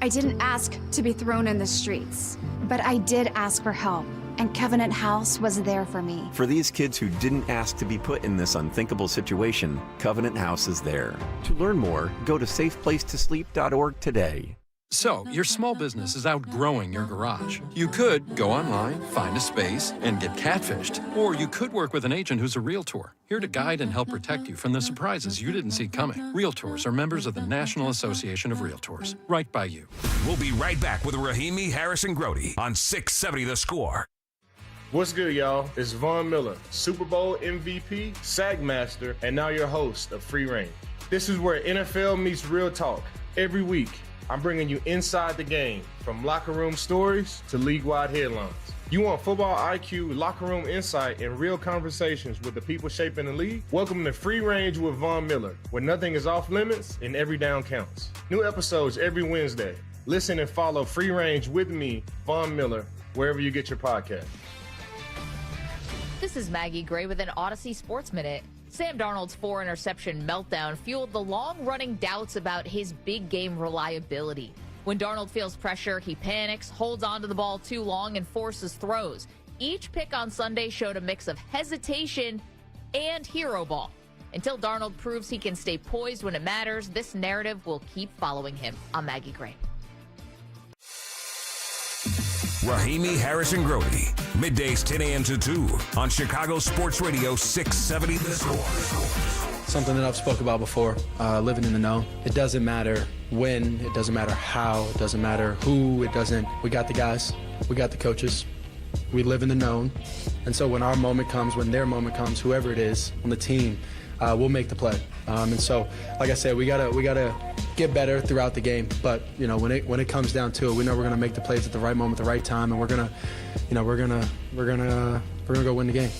I didn't ask to be thrown in the streets, but I did ask for help, and Covenant House was there for me. For these kids who didn't ask to be put in this unthinkable situation, Covenant House is there. To learn more, go to safeplacetosleep.org today. So, your small business is outgrowing your garage. You could go online, find a space, and get catfished. Or you could work with an agent who's a realtor, here to guide and help protect you from the surprises you didn't see coming. Realtors are members of the National Association of Realtors. Right by you. We'll be right back with Rahimi, Harris, and Grody on 670 The Score. What's good, y'all? It's Von Miller, Super Bowl MVP, Sack Master, and now your host of Free Range. This is where NFL meets real talk. Every week, I'm bringing you inside the game, from locker room stories to league-wide headlines. You want football IQ, locker room insight, and real conversations with the people shaping the league? Welcome to Free Range with Von Miller, where nothing is off limits and every down counts. New episodes every Wednesday. Listen and follow Free Range with me, Von Miller, wherever you get your podcast. This is Maggie Gray with an Odyssey Sports Minute. Sam Darnold's 4-interception meltdown fueled the long-running doubts about his big game reliability. When Darnold feels pressure, he panics, holds onto the ball too long, and forces throws. Each pick on Sunday showed a mix of hesitation and hero ball. Until Darnold proves he can stay poised when it matters, this narrative will keep following him. I'm Maggie Gray. Rahimi Harrison Grody, middays 10 a.m. to 2 on Chicago Sports Radio 670 The Score. Something that I've spoke about before, living in the know. It doesn't matter when, it doesn't matter how, it doesn't matter who, we got the guys, we got the coaches, we live in the known. And so when our moment comes, when their moment comes, whoever it is on the team, we'll make the play. And so, like I said, we gotta get better throughout the game. But when it comes down to it, we know we're gonna make the plays at the right moment, at the right time, and we're gonna go win the game.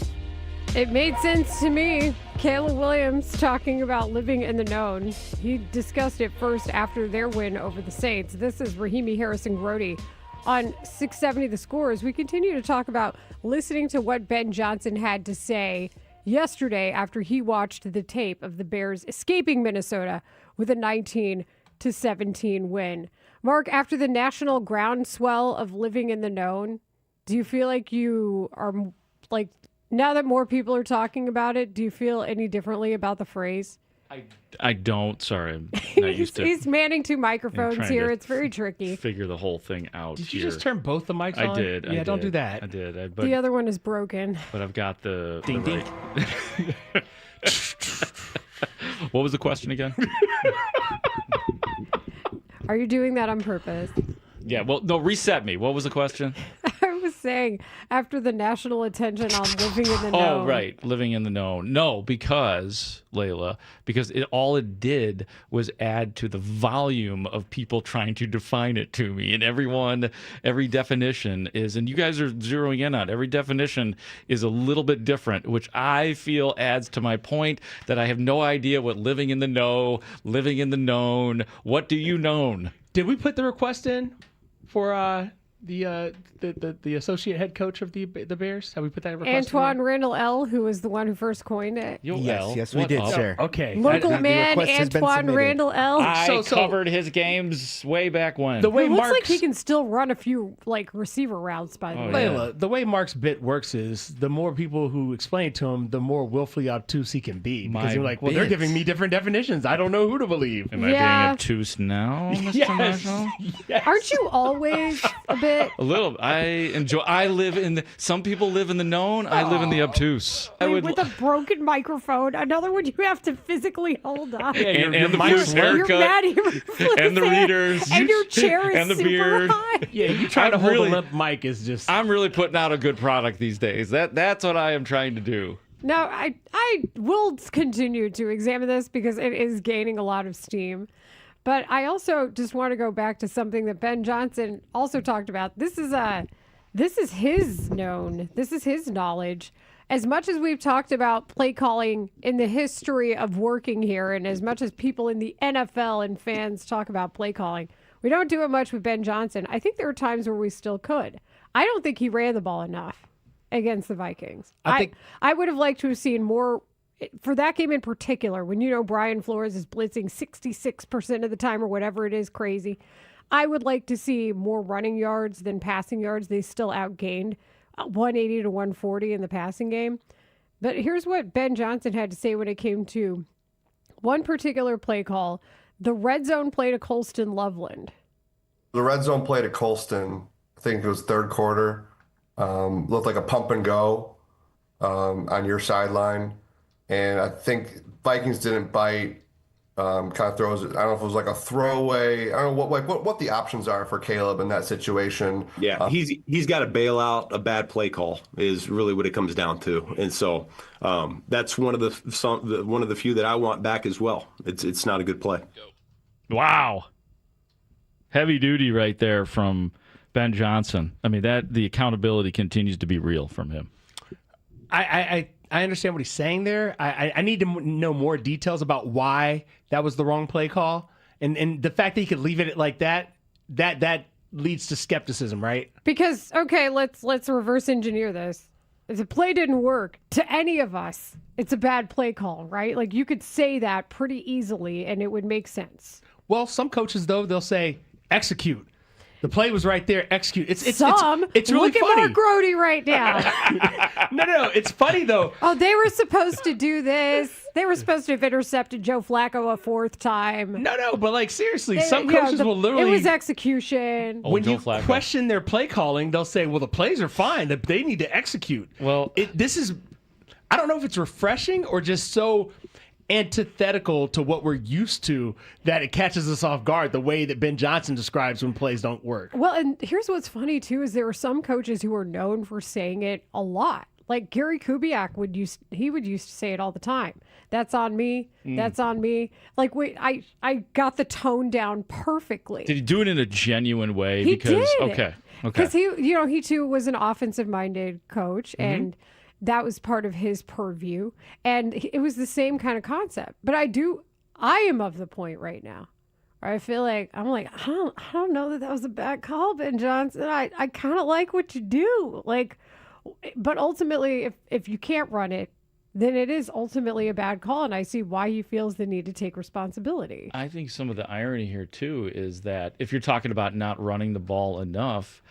It made sense to me. Caleb Williams talking about living in the known. He discussed it first after their win over the Saints. This is Rahimi Harrison Grody on 670 The Score. As we continue to talk about listening to what Ben Johnson had to say yesterday after he watched the tape of the Bears escaping Minnesota with a 19-17 win. Mark, after the national groundswell of living in the known, do you feel like you are, like, now that more people are talking about it, do you feel any differently about the phrase? I don't. Sorry, I'm not used to. He's manning two microphones here. It's very tricky. Figure the whole thing out. Did you just turn both the mics on? I did. Yeah, don't do that. I did. The other one is broken. But I've got the ding ding. Right. What was the question again? Are you doing that on purpose? Yeah. Well, no. Reset me. What was the question? I was saying after the national attention on living in the known. Oh, right. Living in the known. No, because, Layla, all it did was add to the volume of people trying to define it to me. And every definition is, and you guys are zeroing in on, every definition is a little bit different, which I feel adds to my point that I have no idea what living in the know, living in the known, what do you known? Did we put the request in for the associate head coach of the Bears? Have we put that request Antoine Randall L., who was the one who first coined it. Yes, we did, sir. Okay. Local man Antoine Randall L. I covered his games way back when. The way it looks like he can still run a few receiver routes, by the way. Layla, the way Mark's bit works is the more people who explain it to him, the more willfully obtuse he can be. Because you're like, well, they're giving me different definitions. I don't know who to believe. Am I being obtuse now, Mr. Marshall? Yes. Aren't you always a bit? A little. Some people live in the known. I live in the obtuse. With a broken microphone, another one you have to physically hold up. Yeah, and the flute haircut, and the readers, and your chair is and the super beard. high. Yeah, you trying to hold a limp mic is just. I'm really putting out a good product these days. That's what I am trying to do. No, I will continue to examine this because it is gaining a lot of steam. But I also just want to go back to something that Ben Johnson also talked about. This is his known. This is his knowledge. As much as we've talked about play calling in the history of working here, and as much as people in the NFL and fans talk about play calling, we don't do it much with Ben Johnson. I think there are times where we still could. I don't think he ran the ball enough against the Vikings. I would have liked to have seen more. For that game in particular, when Brian Flores is blitzing 66% of the time or whatever it is, crazy, I would like to see more running yards than passing yards. They still outgained 180 to 140 in the passing game. But here's what Ben Johnson had to say when it came to one particular play call, the red zone play to Colston Loveland. The red zone play to Colston, I think it was third quarter, looked like a pump and go on your sideline. And I think Vikings didn't bite kind of throws it. I don't know if it was like a throwaway. I don't know what the options are for Caleb in that situation. Yeah, he's got to bail out a bad play call is really what it comes down to, and so that's one of the few that I want back as well. It's not a good play. Wow, heavy duty right there from Ben Johnson. I mean, that the accountability continues to be real from him. I understand what he's saying there. I need to know more details about why that was the wrong play call, and the fact that he could leave it like that leads to skepticism, right? Because okay, let's reverse engineer this. If the play didn't work to any of us, it's a bad play call, right? Like you could say that pretty easily, and it would make sense. Well, some coaches though they'll say execute. The play was right there. Execute. It's really Look funny. at Mark Grody right now. No. It's funny though. Oh, they were supposed to do this. They were supposed to have intercepted Joe Flacco a fourth time. No. But like seriously, some coaches will literally. It was execution. When you question their play calling, they'll say, "Well, the plays are fine. They need to execute." Well, this is. I don't know if it's refreshing or just so antithetical to what we're used to that it catches us off guard the way that Ben Johnson describes when plays don't work. Well, and here's what's funny too is there are some coaches who are known for saying it a lot. Like Gary Kubiak would used to say it all the time. That's on me. That's on me. Like wait, I got the tone down perfectly. Did he do it in a genuine way? He because did. Okay. Because he too was an offensive minded coach and that was part of his purview. And it was the same kind of concept. But I am of the point right now where I feel like, I don't know that was a bad call, Ben Johnson. I kind of like what you do. Like, but ultimately, if you can't run it, then it is ultimately a bad call. And I see why he feels the need to take responsibility. I think some of the irony here, too, is that if you're talking about not running the ball enough,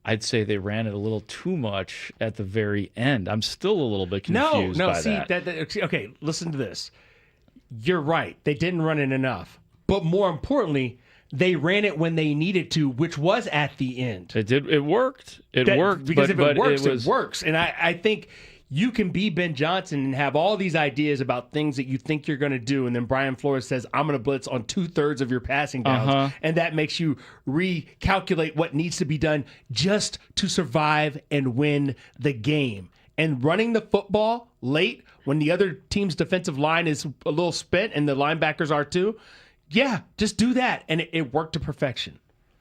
I'd say they ran it a little too much at the very end. I'm still a little bit confused by that. Okay, listen to this. You're right. They didn't run it enough. But more importantly, they ran it when they needed to, which was at the end. It did. It worked. It worked. Because if it works, it works. And I think you can be Ben Johnson and have all these ideas about things that you think you're going to do, and then Brian Flores says, I'm going to blitz on 2/3 of your passing downs, and that makes you recalculate what needs to be done just to survive and win the game. And running the football late when the other team's defensive line is a little spent and the linebackers are too, yeah, just do that. And it worked to perfection.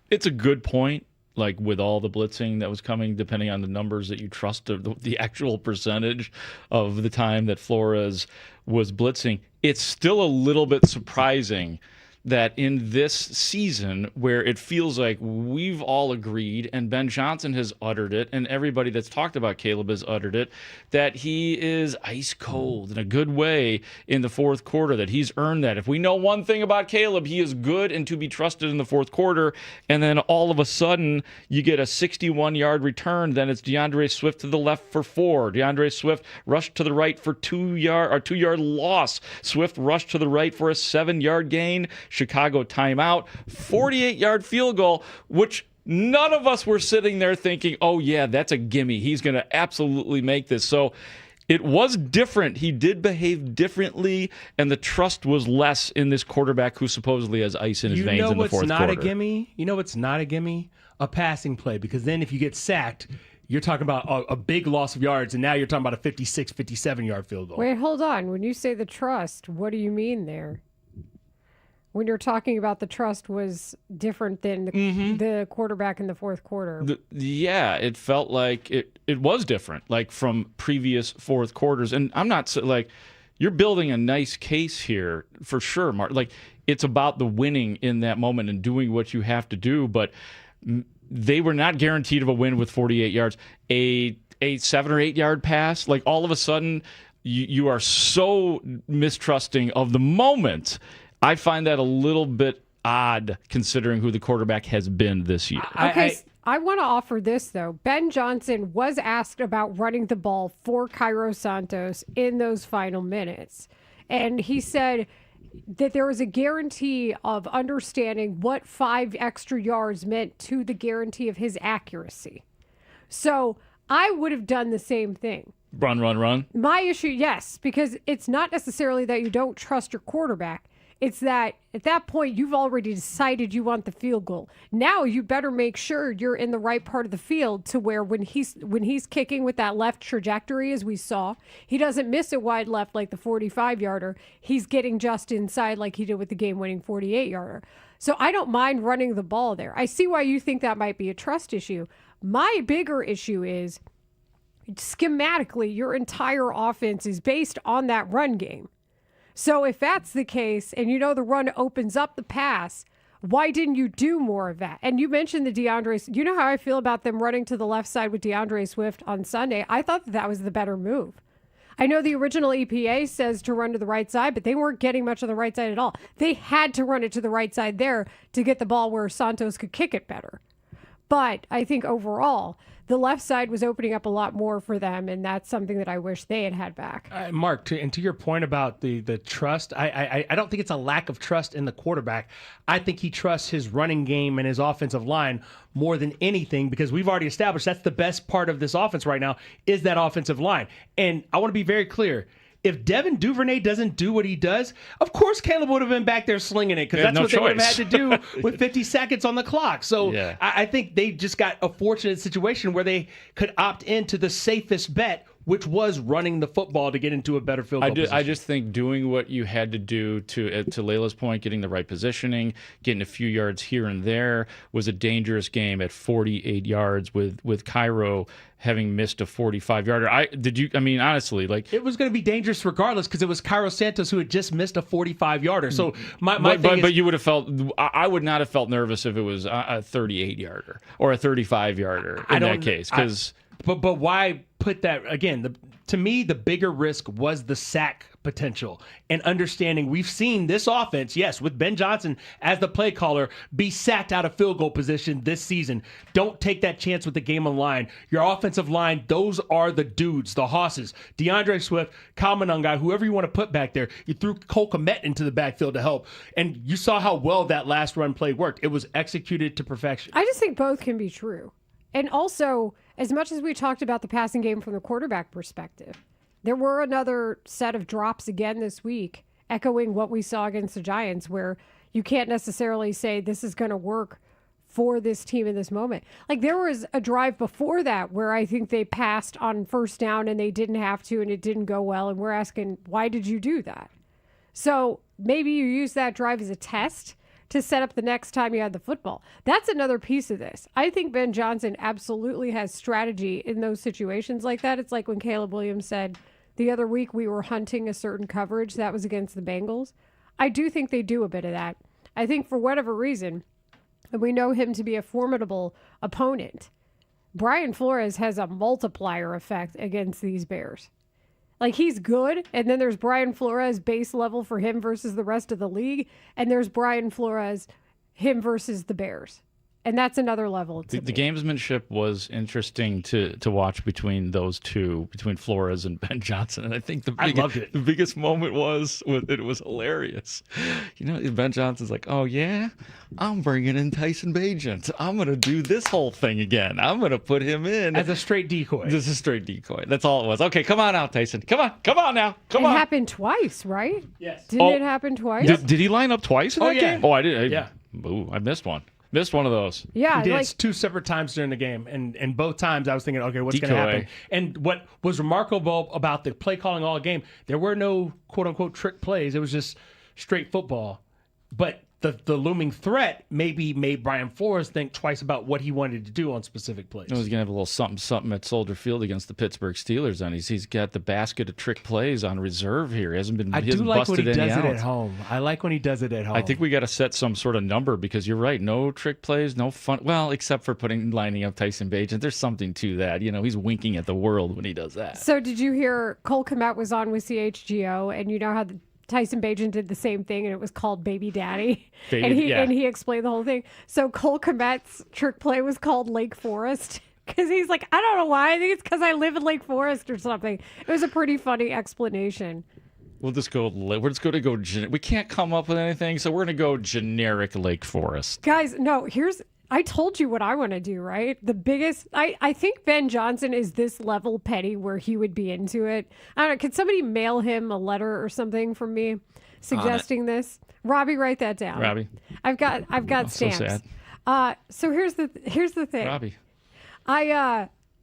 It's a good point. Like with all the blitzing that was coming, depending on the numbers that you trust, the actual percentage of the time that Flores was blitzing, it's still a little bit surprising that in this season where it feels like we've all agreed and Ben Johnson has uttered it and everybody that's talked about Caleb has uttered it, that he is ice cold in a good way in the fourth quarter, that he's earned that. If we know one thing about Caleb, he is good and to be trusted in the fourth quarter, and then all of a sudden you get a 61-yard return, then it's DeAndre Swift to the left for 4. DeAndre Swift rushed to the right for 2-yard loss. Swift rushed to the right for a 7-yard gain. Chicago timeout, 48-yard field goal, which none of us were sitting there thinking, oh, yeah, that's a gimme. He's going to absolutely make this. So it was different. He did behave differently, and the trust was less in this quarterback who supposedly has ice in his veins in the fourth quarter. You know what's not a gimme? You know what's not a gimme? A passing play, because then if you get sacked, you're talking about a big loss of yards, and now you're talking about a 56, 57-yard field goal. Wait, hold on. When you say the trust, what do you mean there? When you're talking about the trust was different than the quarterback in the fourth quarter. Yeah, it felt like it was different, like from previous fourth quarters. And I'm not like, you're building a nice case here for sure, Mark. Like, it's about the winning in that moment and doing what you have to do. But they were not guaranteed of a win with 48 yards. A 7 or 8 yard pass, like all of a sudden you are so mistrusting of the moment. I find that a little bit odd considering who the quarterback has been this year. Okay, I want to offer this, though. Ben Johnson was asked about running the ball for Cairo Santos in those final minutes. And he said that there was a guarantee of understanding what 5 extra yards meant to the guarantee of his accuracy. So I would have done the same thing. Run. My issue, yes, because it's not necessarily that you don't trust your quarterback. It's that at that point, you've already decided you want the field goal. Now you better make sure you're in the right part of the field to where when he's kicking with that left trajectory, as we saw, he doesn't miss it wide left like the 45-yarder. He's getting just inside like he did with the game-winning 48-yarder. So I don't mind running the ball there. I see why you think that might be a trust issue. My bigger issue is schematically, your entire offense is based on that run game. So if that's the case, and you know the run opens up the pass, why didn't you do more of that? And you mentioned the DeAndre. You know how I feel about them running to the left side with DeAndre Swift on Sunday. I thought that was the better move. I know the original EPA says to run to the right side, but they weren't getting much on the right side at all. They had to run it to the right side there to get the ball where Santos could kick it better. But I think overall, the left side was opening up a lot more for them, and that's something that I wish they had back. Mark, to your point about the trust, I don't think it's a lack of trust in the quarterback. I think he trusts his running game and his offensive line more than anything, because we've already established that's the best part of this offense right now is that offensive line. And I want to be very clear. If Devin Duvernay doesn't do what he does, of course Caleb would have been back there slinging it, because that's what they would have had to do with 50 seconds on the clock. So yeah. I think they just got a fortunate situation where they could opt into the safest bet, which was running the football to get into a better field goal position. I just think doing what you had to do to Layla's point, getting the right positioning, getting a few yards here and there, was a dangerous game at 48 yards with Cairo having missed a 45-yarder. Honestly, like, it was going to be dangerous regardless, because it was Cairo Santos who had just missed a 45-yarder. So but you would have felt, I would not have felt nervous if it was a 38-yarder or a 35-yarder in that case, because. But why put that again? To me, the bigger risk was the sack potential and understanding. We've seen this offense, yes, with Ben Johnson as the play caller, be sacked out of field goal position this season. Don't take that chance with the game on line. Your offensive line, those are the dudes, the hosses. DeAndre Swift, Kyle Monangai, whoever you want to put back there. You threw Cole Kmet into the backfield to help, and you saw how well that last run play worked. It was executed to perfection. I just think both can be true. And also, as much as we talked about the passing game from the quarterback perspective, there were another set of drops again this week, echoing what we saw against the Giants, where you can't necessarily say this is going to work for this team in this moment. Like, there was a drive before that where I think they passed on first down and they didn't have to, and it didn't go well. And we're asking, why did you do that? So maybe you use that drive as a test to set up the next time you had the football. That's another piece of this. I think Ben Johnson absolutely has strategy in those situations like that. It's like when Caleb Williams said the other week we were hunting a certain coverage that was against the Bengals. I do think they do a bit of that. I think for whatever reason, and we know him to be a formidable opponent, Brian Flores has a multiplier effect against these Bears. Like, he's good, and then there's Brian Flores base level for him versus the rest of the league, and there's Brian Flores, him versus the Bears. And that's another level. The gamesmanship was interesting to watch between those two, between Flores and Ben Johnson. And I think the biggest moment was it was hilarious. You know, Ben Johnson's like, oh, yeah, I'm bringing in Tyson Bagent. I'm going to do this whole thing again. I'm going to put him in. As a straight decoy. This is a straight decoy. That's all it was. Okay, come on out, Tyson. Come on now. Come on. It happened twice, right? Yes. Didn't it happen twice? Did he line up twice in that game? Oh, I did. Yeah. Ooh, I missed one. Missed one of those. Yeah, he did two separate times during the game, and both times I was thinking, okay, what's going to happen? And what was remarkable about the play calling all game, there were no quote unquote trick plays. It was just straight football. But the looming threat maybe made Brian Flores think twice about what he wanted to do on specific plays. He's going to have a little something at Soldier Field against the Pittsburgh Steelers, and he's got the basket of trick plays on reserve here. He hasn't been. I do like when he does it at home. I like when he does it at home. I think we got to set some sort of number, because you're right. No trick plays, no fun. Well, except for lining up Tyson Bagent. There's something to that. You know, he's winking at the world when he does that. So did you hear Cole Kmet was on with CHGO, and you know how Tyson Bagent did the same thing, and it was called Baby Daddy. And he explained the whole thing. So Cole Kmet's trick play was called Lake Forest, because he's like, I don't know why. I think it's because I live in Lake Forest or something. It was a pretty funny explanation. We're just going to go. We can't come up with anything, so we're going to go generic Lake Forest. Guys, no, here's I told you what I want to do, right? The biggest, I think Ben Johnson is this level petty where he would be into it. I don't know. Could somebody mail him a letter or something from me suggesting this? Robbie, write that down. Robbie. I've got stamps. So sad. So here's the thing. Robbie.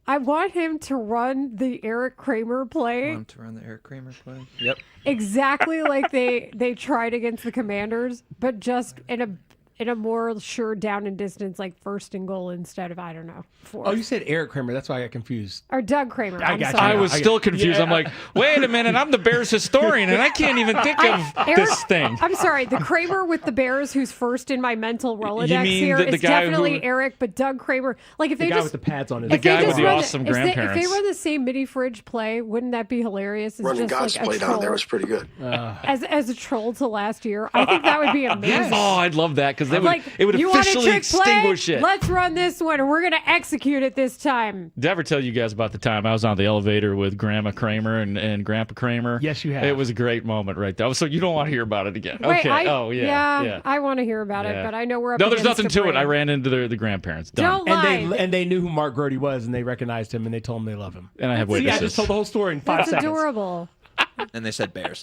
I want him to run the Eric Kramer play. Want to run the Eric Kramer play? Yep. Exactly like they tried against the Commanders, but just in a more sure down and distance, like first and goal instead of, I don't know, fourth. Oh, you said Eric Kramer. That's why I got confused. Or Doug Kramer. I got you. I was still confused. I'm like, wait a minute, I'm the Bears historian, and I can't even think of this thing. I'm sorry, the Kramer with the Bears, who's first in my mental Rolodex mean here, the is guy definitely who- Eric, but Doug Kramer, like if The they guy just with the pads on his The guy with the run awesome if they grandparents. run the same mini fridge play, wouldn't that be hilarious? It's Running just God's like a play down there troll. was pretty good. As a troll to last year, I think that would be amazing. Oh, I'd love that because Like, it would you want a officially trick play? extinguish it. Let's run this one, and we're going to execute it this time. Did I ever tell you guys about the time I was on the elevator with Grandma Kramer and Grandpa Kramer? Yes, you have. It was a great moment right there. So you don't want to hear about it again. Wait, Okay. Yeah. I want to hear about it, Yeah. but I know we're up No, there's against nothing a to it. break. I ran into the grandparents. Done. Don't lie. And they knew who Mark Grody was, and they recognized him, and they told him they love him. And I have See, I witnesses. just told the whole story in 5 That's seconds. adorable. And they said Bears.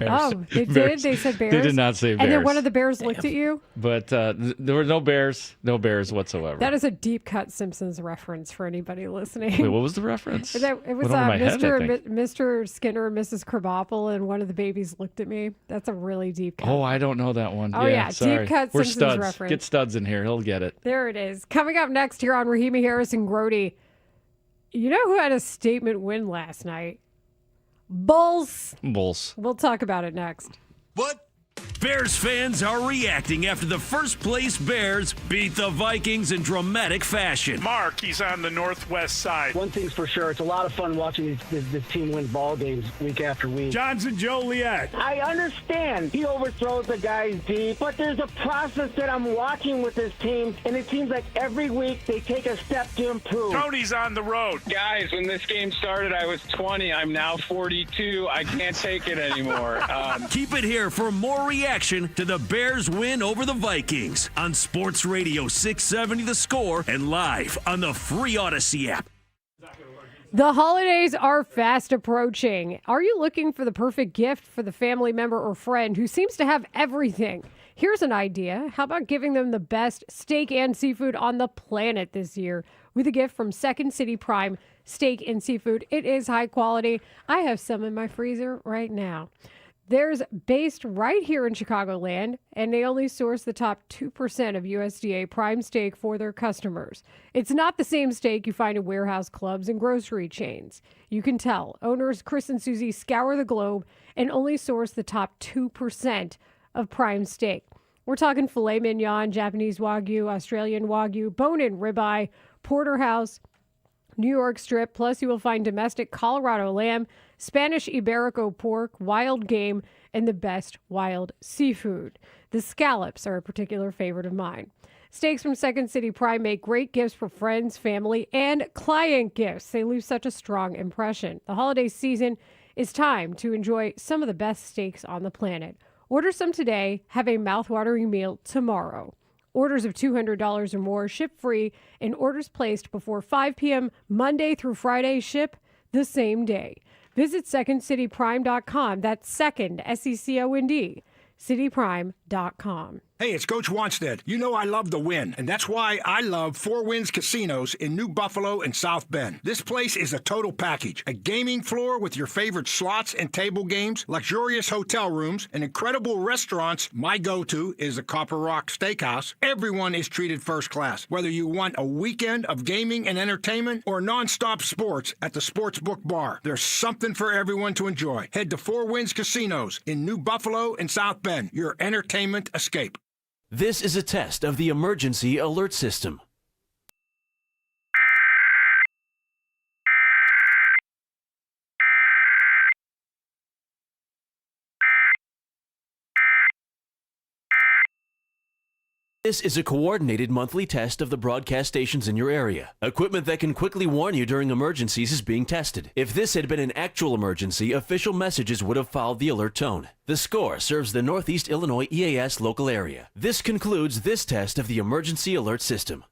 Oh, they did? Bears. They said bears? They did not say And then bears. one of the bears looked at you? But there were no bears whatsoever. That is a deep cut Simpsons reference for anybody listening. Wait, what was the reference? It was Went over my head, I think. Mr. Skinner and Mrs. Krabappel, and one of the babies looked at me. That's a really deep cut. Oh, I don't know that one. Oh, yeah, sorry. deep cut We're Simpsons studs. reference. Get studs in here. He'll get it. There it is. Coming up next here on Rahimi Harris and Grody. You know who had a statement win last night? Bulls. We'll talk about it next. What? Bears fans are reacting after the first place Bears beat the Vikings in dramatic fashion. Mark, he's on the northwest side. One thing's for sure, it's a lot of fun watching this team win ball games week after week. Johnson Joliet. I understand he overthrows the guys deep, but there's a process that I'm watching with this team, and it seems like every week they take a step to improve. Tony's on the road. Guys, when this game started, I was 20. I'm now 42. I can't take it anymore. Keep it here for more reaction to the Bears win over the Vikings on Sports Radio 670 The Score and live on the free Odyssey app. The holidays are fast approaching. Are you looking for the perfect gift for the family member or friend who seems to have everything? Here's an idea. How about giving them the best steak and seafood on the planet this year with a gift from Second City Prime Steak and Seafood? It is high quality. I have some in my freezer right now. There's based right here in Chicagoland, and they only source the top 2% of USDA prime steak for their customers. It's not the same steak you find in warehouse clubs and grocery chains. You can tell. Owners Chris and Susie scour the globe and only source the top 2% of prime steak. We're talking filet mignon, Japanese Wagyu, Australian Wagyu, bone-in ribeye, porterhouse, New York strip, plus you will find domestic Colorado lamb, Spanish Iberico pork, wild game, and the best wild seafood. The scallops are a particular favorite of mine. Steaks from Second City Prime make great gifts for friends, family, and client gifts. They leave such a strong impression. The holiday season is time to enjoy some of the best steaks on the planet. Order some today, have a mouthwatering meal tomorrow. Orders of $200 or more ship free, and orders placed before 5 p.m. Monday through Friday ship the same day. Visit secondcityprime.com. That's second, SECOND, cityprime.com. Hey, it's Coach Wanstead. You know I love the win, and that's why I love Four Winds Casinos in New Buffalo and South Bend. This place is a total package. A gaming floor with your favorite slots and table games, luxurious hotel rooms, and incredible restaurants. My go-to is the Copper Rock Steakhouse. Everyone is treated first class, whether you want a weekend of gaming and entertainment or nonstop sports at the Sportsbook Bar. There's something for everyone to enjoy. Head to Four Winds Casinos in New Buffalo and South Bend, your entertainment escape. This is a test of the emergency alert system. This is a coordinated monthly test of the broadcast stations in your area. Equipment that can quickly warn you during emergencies is being tested. If this had been an actual emergency, official messages would have followed the alert tone. The Score serves the Northeast Illinois EAS local area. This concludes this test of the emergency alert system.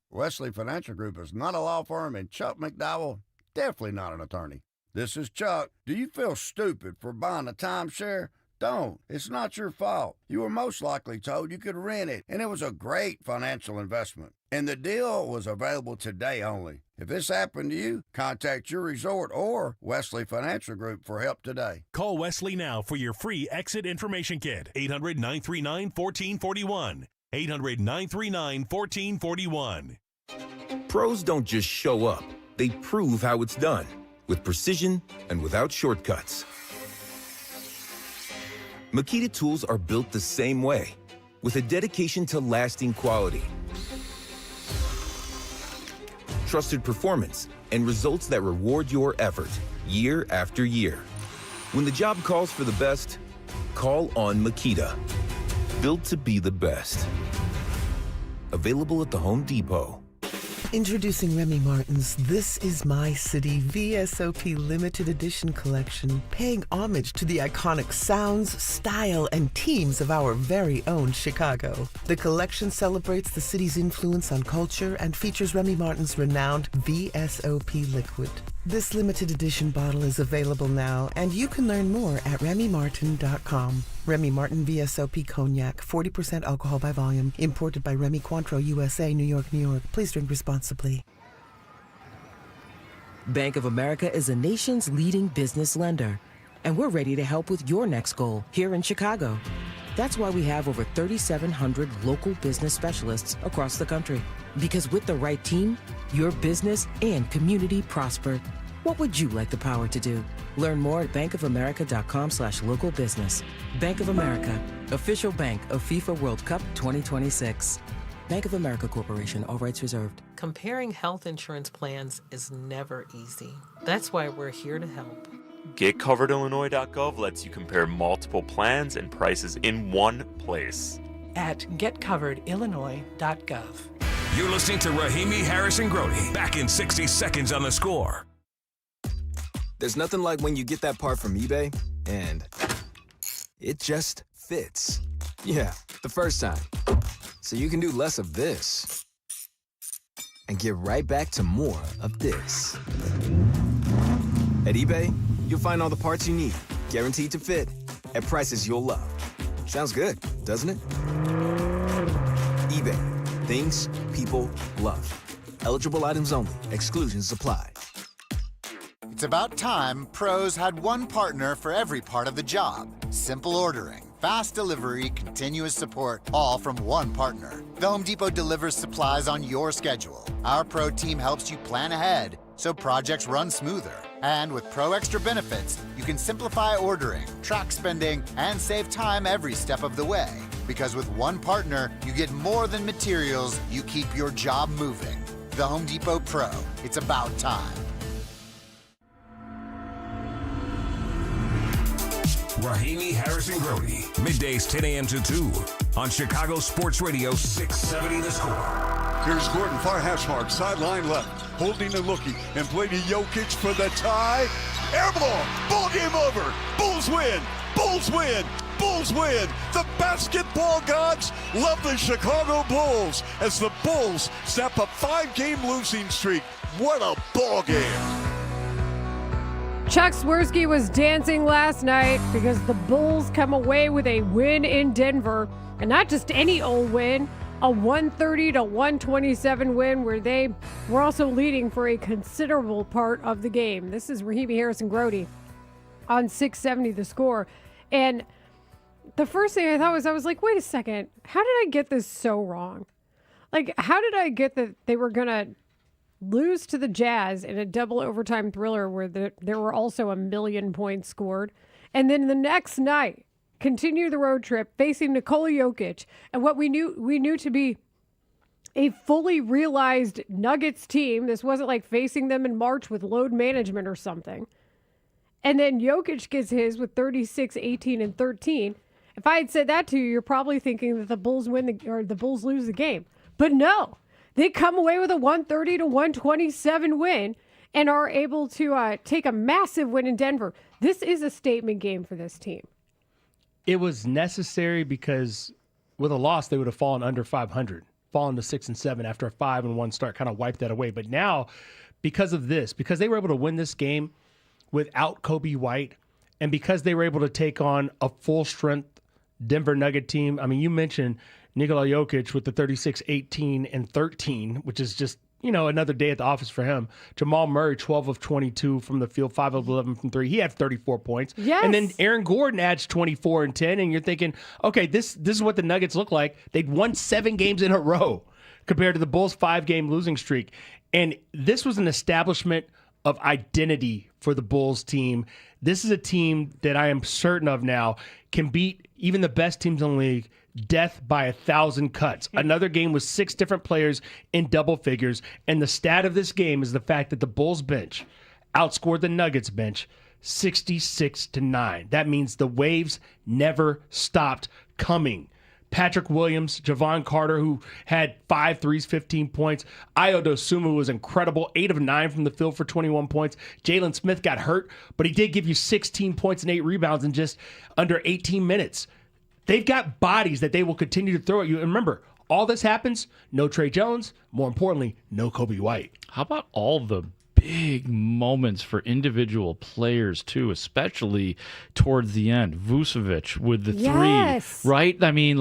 Wesley Financial Group is not a law firm, and Chuck McDowell, definitely not an attorney. This is Chuck. Do you feel stupid for buying a timeshare? Don't. It's not your fault. You were most likely told you could rent it, and it was a great financial investment. And the deal was available today only. If this happened to you, contact your resort or Wesley Financial Group for help today. Call Wesley now for your free exit information kit. 800-939-1441. 800-939-1441. Pros don't just show up. They prove how it's done. With precision and without shortcuts. Makita tools are built the same way, with a dedication to lasting quality, trusted performance, and results that reward your effort year after year. When the job calls for the best, call on Makita. Built to be the best. Available at the Home Depot. Introducing Remy Martin's This Is My City VSOP Limited Edition Collection, paying homage to the iconic sounds, style, and teams of our very own Chicago. The collection celebrates the city's influence on culture and features Remy Martin's renowned VSOP liquid. This limited edition bottle is available now, and you can learn more at RemyMartin.com. Remy Martin VSOP Cognac, 40% alcohol by volume, imported by Remy Cointreau, USA, New York, New York. Please drink responsibly. Bank of America is a nation's leading business lender, and we're ready to help with your next goal here in Chicago. That's why we have over 3,700 local business specialists across the country. Because with the right team, your business and community prosper. What would you like the power to do? Learn more at bankofamerica.com/local business. Bank of America, official bank of FIFA World Cup 2026. Bank of America Corporation, all rights reserved. Comparing health insurance plans is never easy. That's why we're here to help. GetCoveredIllinois.gov lets you compare multiple plans and prices in one place. At GetCoveredIllinois.gov. You're listening to Rahimi Harrison Grody. Back in 60 seconds on The Score. There's nothing like when you get that part from eBay and it just fits. Yeah, the first time. So you can do less of this and get right back to more of this. At eBay, you'll find all the parts you need, guaranteed to fit, at prices you'll love. Sounds good, doesn't it? eBay. Things people love. Eligible items only. Exclusions apply. It's about time pros had one partner for every part of the job. Simple ordering, fast delivery, continuous support, all from one partner. The Home Depot delivers supplies on your schedule. Our pro team helps you plan ahead so projects run smoother. And with Pro Extra benefits, you can simplify ordering, track spending, and save time every step of the way. Because with one partner, you get more than materials, you keep your job moving. The Home Depot Pro. It's about time. Rahimi Harrison Grody. Middays 10 a.m. to 2 on Chicago Sports Radio 670 The Score. Here's Gordon, far hash mark, sideline left, holding and looking, and played to Jokic for the tie. Air ball, ball game over. Bulls win, Bulls win, Bulls win. The basketball gods love the Chicago Bulls as the Bulls snap a 5-game losing streak. What a ball game. Chuck Swirsky was dancing last night because the Bulls come away with a win in Denver. And not just any old win, a 130-127 win where they were also leading for a considerable part of the game. This is Rahimi Harrison Grody on 670 The Score. And the first thing I thought was, I was like, wait a second, how did I get this so wrong? Like, how did I get that they were going to lose to the Jazz in a double overtime thriller where there were also 1 million points scored, and then the next night continue the road trip facing Nikola Jokic and what we knew to be a fully realized Nuggets team? This wasn't like facing them in March with load management or something. And then Jokic gets his with 36, 18, and 13. If I had said that to you, you're probably thinking that the Bulls the Bulls lose the game. But no, they come away with a 130-127 win and are able to take a massive win in Denver. This is a statement game for this team. It was necessary because with a loss, they would have fallen under 500, fallen to 6-7 after a 5-1 start, kind of wiped that away. But now, because of this, because they were able to win this game without Kobe White, and because they were able to take on a full-strength Denver Nugget team. I mean, you mentioned Nikola Jokic with the 36, 18, and 13, which is just, another day at the office for him. Jamal Murray, 12 of 22 from the field, 5 of 11 from 3. He had 34 points. Yes. And then Aaron Gordon adds 24 and 10, and you're thinking, okay, this is what the Nuggets look like. They'd won 7 games in a row compared to the Bulls' 5-game losing streak. And this was an establishment of identity for the Bulls team. This is a team that I am certain of now can beat even the best teams in the league, death by 1,000 cuts. Another game with 6 different players in double figures. And the stat of this game is the fact that the Bulls bench outscored the Nuggets bench 66-9. That means the waves never stopped coming. Patrick Williams, Javon Carter, who had 5 threes, 15 points. Ayo Dosunmu was incredible, 8 of 9 from the field for 21 points. Jalen Smith got hurt, but he did give you 16 points and 8 rebounds in just under 18 minutes. They've got bodies that they will continue to throw at you. And remember, all this happens, no Trey Jones, more importantly, no Kobe White. How about all the big moments for individual players, too, especially towards the end? Vucevic with the 3, right? I mean,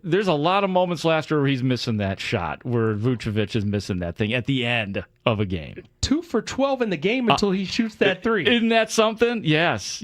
there's a lot of moments last year where he's missing that shot, where Vucevic is missing that thing at the end of a game. 2 for 12 in the game until he shoots that 3. Isn't that something? Yes.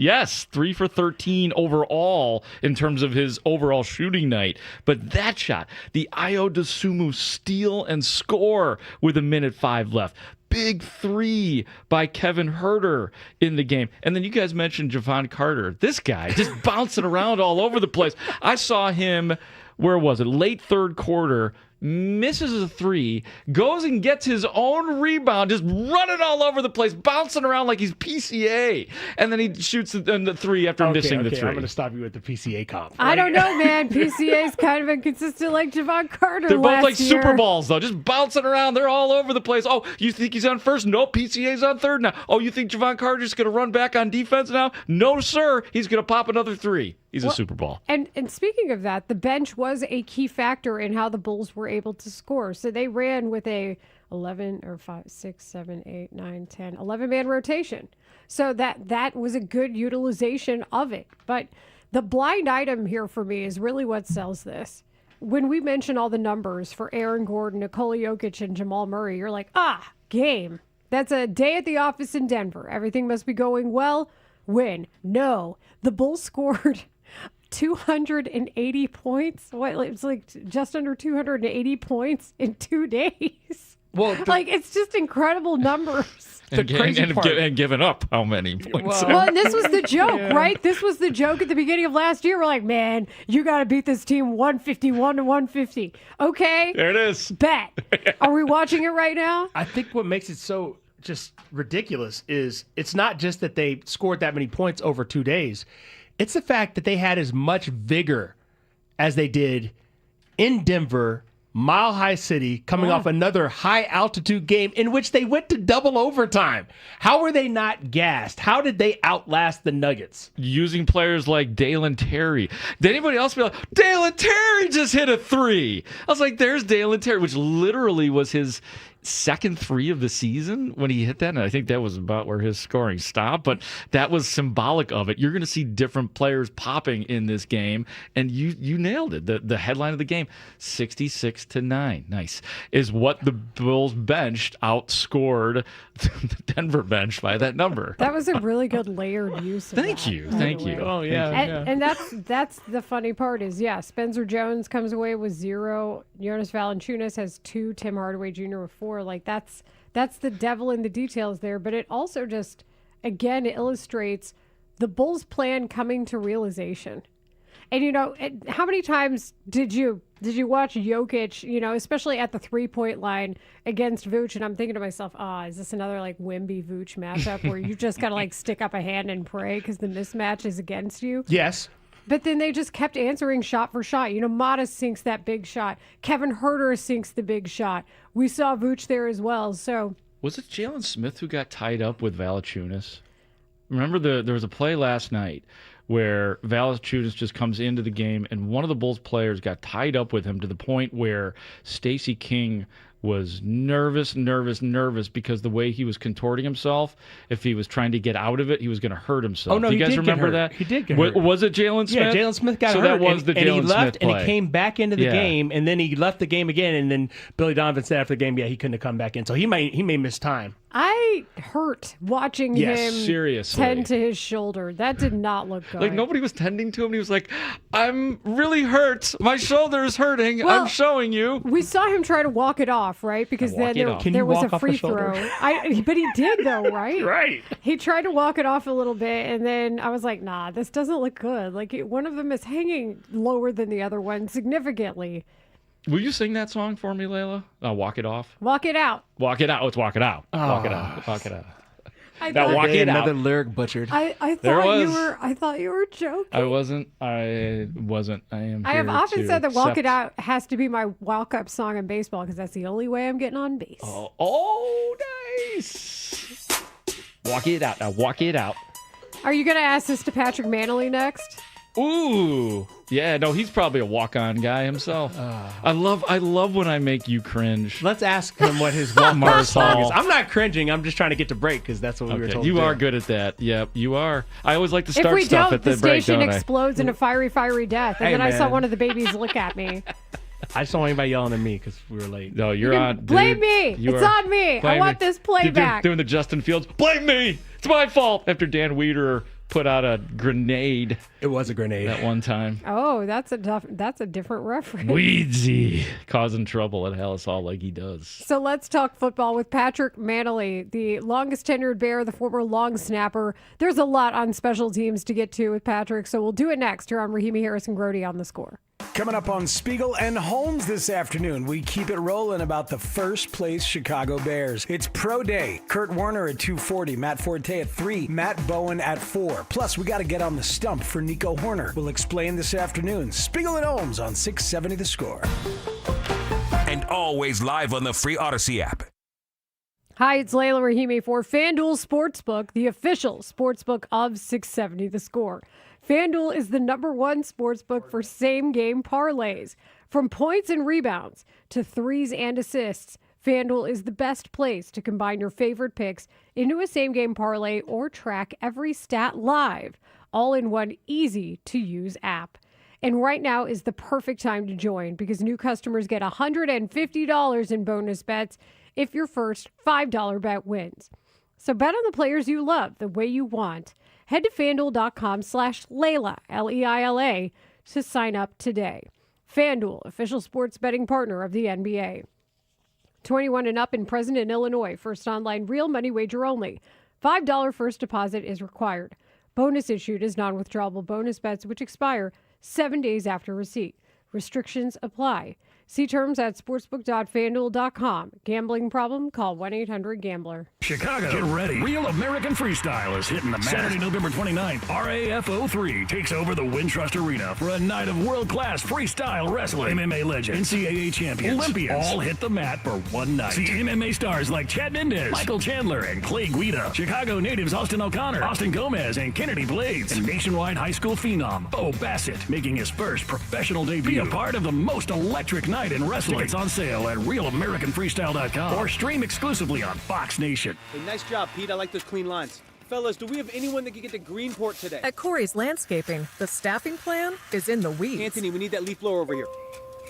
3 for 13 overall in terms of his overall shooting night. But that shot, the Ayo Dosunmu steal and score with 1:05 left. Big 3 by Kevin Huerter in the game. And then you guys mentioned Javon Carter. This guy just bouncing around all over the place. I saw him, where was it? Late third quarter, misses a 3, goes and gets his own rebound, just running all over the place, bouncing around like he's PCA. And then he shoots the 3 after missing the 3. I'm going to stop you with the PCA comp. I don't know, man. PCA's kind of inconsistent like Javon Carter. They're both like year. Super Balls, though, just bouncing around. They're all over the place. Oh, you think he's on first? No, PCA's on third now. Oh, you think Javon Carter's going to run back on defense now? No, sir. He's going to pop another 3. He's a Super Ball. And speaking of that, the bench was a key factor in how the Bulls were able to score. So they ran with a 11 or 5, 6, 7, 8, 9, 10, 11-man rotation. So that was a good utilization of it. But the blind item here for me is really what sells this. When we mention all the numbers for Aaron Gordon, Nikola Jokic, and Jamal Murray, you're like, game. That's a day at the office in Denver. Everything must be going well. Win. No. The Bulls scored 280 points. It's like just under 280 points in 2 days. Well, it's just incredible numbers. And giving up how many points? Well, and this was the joke, right? This was the joke at the beginning of last year. We're like, man, you got to beat this team 151-150. Okay. There it is. Bet. Are we watching it right now? I think what makes it so just ridiculous is it's not just that they scored that many points over 2 days. It's the fact that they had as much vigor as they did in Denver, Mile High City, coming off another high-altitude game in which they went to double overtime. How were they not gassed? How did they outlast the Nuggets? Using players like Dalen Terry. Did anybody else be like, Dalen Terry just hit a 3? I was like, there's Dalen Terry, which literally was his second 3 of the season when he hit that, and I think that was about where his scoring stopped, but that was symbolic of it. You're going to see different players popping in this game, and you nailed it. The headline of the game, 66-9, nice, is what the Bulls benched outscored the Denver bench by that number. That was a really good layered use of Thank you. Oh, yeah. And that's the funny part is, Spencer Jones comes away with 0. Jonas Valanciunas has 2. Tim Hardaway Jr. with 4. Like that's the devil in the details there. But it also just, again, illustrates the Bulls' plan coming to realization. And, how many times did you watch Jokic, especially at the 3-point line against Vooch? And I'm thinking to myself, is this another Wemby Vooch matchup where you just got to stick up a hand and pray because the mismatch is against you? Yes. But then they just kept answering shot for shot. Mata sinks that big shot. Kevin Herter sinks the big shot. We saw Vooch there as well. So Was it Jalen Smith who got tied up with Valanciunas? Remember there was a play last night where Valanciunas just comes into the game, and one of the Bulls players got tied up with him to the point where Stacey King was nervous because the way he was contorting himself, if he was trying to get out of it, he was going to hurt himself. Oh, no, do you he guys did get remember hurt. that? He did get hurt. Was it Jalen Smith? Yeah, Jalen Smith got hurt. So that was the and he Jalen left, Smith play. and he came back into the game, and then he left the game again, and then Billy Donovan said after the game, he couldn't have come back in. So he may miss time. I hurt watching him seriously. tend to his shoulder. That did not look good. Like, nobody was tending to him. He was like, I'm really hurt. My shoulder is hurting. Well, I'm showing you. We saw him try to walk it off, right? Because then there was a free throw. But he did, though, right? Right. He tried to walk it off a little bit, and then I was like, nah, this doesn't look good. Like, one of them is hanging lower than the other one significantly. Will you sing that song for me, Layla? Walk it off. Walk it out. Walk it out. Let's walk it out. Walk it out. Walk it out. Now walk it out. Another lyric butchered. I thought you were joking. I wasn't. I am. I have here often to said that "Walk It accept- Out" has to be my walk-up song in baseball because that's the only way I'm getting on base. Oh, nice. Walk it out. Now walk it out. Are you going to ask this to Patrick Manley next? Ooh, yeah. No, he's probably a walk-on guy himself. I love when I make you cringe. Let's ask him what his walk-on song is. I'm not cringing. I'm just trying to get to break because that's what we were told. You to are do. good at that. Yep, you are. I always like to If start we stuff don't, at the the break, station don't I? explodes in a fiery death. And Hey, then I saw man. one of the babies look at me. I just don't want anybody yelling at me because we were late. No, you're on. Dude. Blame me. You It's are- on me. I blame want me. this You're playback. doing the Justin Fields. Blame me. It's my fault. After Dan Wiederer put out a grenade. It was a grenade. That one time. Oh, that's a different reference. Weedsy. Causing trouble at Hallis Hall like he does. So let's talk football with Patrick Manley, the longest tenured Bear, the former long snapper. There's a lot on special teams to get to with Patrick, so we'll do it next here on Rahimi Harrison Grody on The Score. Coming up on Spiegel and Holmes this afternoon, we keep it rolling about the first place Chicago Bears. It's Pro Day. Kurt Warner at 2:40, Matt Forte at 3, Matt Bowen at 4. Plus, we got to get on the stump for Nico Horner. We'll explain this afternoon. Spiegel and Holmes on 670 The Score. And always live on the free Odyssey app. Hi, it's Layla Rahimi for FanDuel Sportsbook, the official sportsbook of 670 The Score. FanDuel is the #1 sportsbook for same-game parlays. From points and rebounds to threes and assists, FanDuel is the best place to combine your favorite picks into a same-game parlay or track every stat live, all in one easy-to-use app. And right now is the perfect time to join because new customers get $150 in bonus bets if your first $5 bet wins. So bet on the players you love the way you want. Head to FanDuel.com/Layla, Leila, to sign up today. FanDuel, official sports betting partner of the NBA. 21 and up and present in Illinois. First online real money wager only. $5 first deposit is required. Bonus issued as non-withdrawable bonus bets which expire 7 days after receipt. Restrictions apply. See terms at sportsbook.fanduel.com. Gambling problem? Call 1-800-GAMBLER. Chicago, get ready. Real American Freestyle is hitting the mat. Saturday, November 29th, RAFO3 takes over the Wintrust Arena for a night of world-class freestyle wrestling. MMA legends, NCAA champions, Olympians all hit the mat for one night. See MMA stars like Chad Mendez, Michael Chandler, and Clay Guida. Chicago natives Austin O'Connor, Austin Gomez, and Kennedy Blades. And nationwide high school phenom, Bo Bassett, making his first professional debut. Be a part of the most electric night in wrestling. Tickets on sale at realamericanfreestyle.com or stream exclusively on Fox Nation. Hey, nice job, Pete. I like those clean lines. Fellas, do we have anyone that can get to Greenport today? At Corey's Landscaping, the staffing plan is in the weeds. Anthony, we need that leaf blower over here.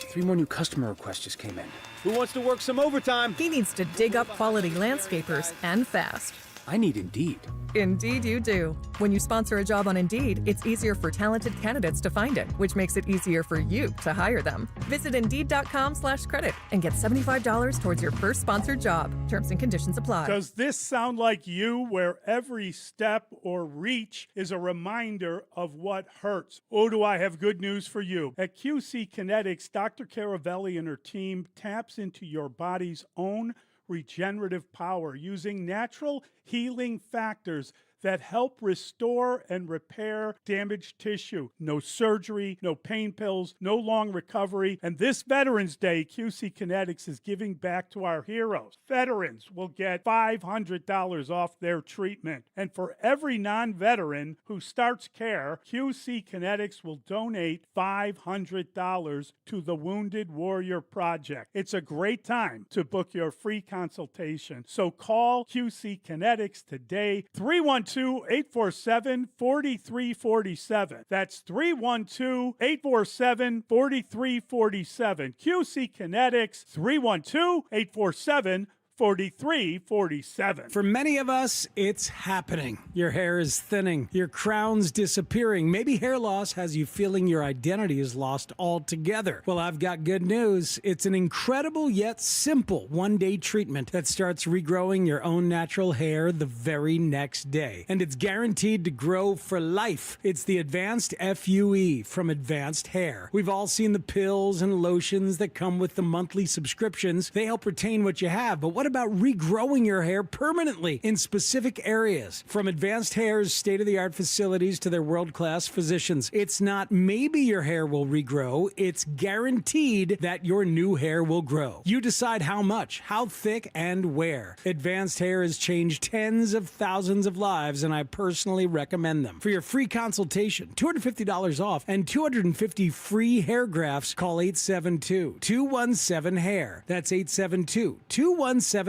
3 more new customer requests just came in. Who wants to work some overtime? He needs to dig up quality landscapers and fast. I need Indeed. Indeed you do. When you sponsor a job on Indeed, it's easier for talented candidates to find it, which makes it easier for you to hire them. Visit Indeed.com/credit and get $75 towards your first sponsored job. Terms and conditions apply. Does this sound like you, where every step or reach is a reminder of what hurts? Oh, do I have good news for you. At QC Kinetics, Dr. Caravelli and her team taps into your body's own regenerative power using natural healing factors that help restore and repair damaged tissue. No surgery, no pain pills, no long recovery. And this Veterans Day, QC Kinetics is giving back to our heroes. Veterans will get $500 off their treatment. And for every non-veteran who starts care, QC Kinetics will donate $500 to the Wounded Warrior Project. It's a great time to book your free consultation. So call QC Kinetics today, 312-847-4347. That's 312-847-4347. QC Kinetics, 312-847-4347. 4347. For many of us, it's happening. Your hair is thinning. Your crown's disappearing. Maybe hair loss has you feeling your identity is lost altogether. Well, I've got good news. It's an incredible yet simple one-day treatment that starts regrowing your own natural hair the very next day. And it's guaranteed to grow for life. It's the Advanced FUE from Advanced Hair. We've all seen the pills and lotions that come with the monthly subscriptions. They help retain what you have, but what about regrowing your hair permanently in specific areas? From Advanced Hair's state-of-the-art facilities to their world-class physicians, it's not maybe your hair will regrow, it's guaranteed that your new hair will grow. You decide how much, how thick, and where. Advanced Hair has changed tens of thousands of lives, and I personally recommend them. For your free consultation, $250 off, and 250 free hair grafts, call 872-217-HAIR. That's 872-217-HAIR,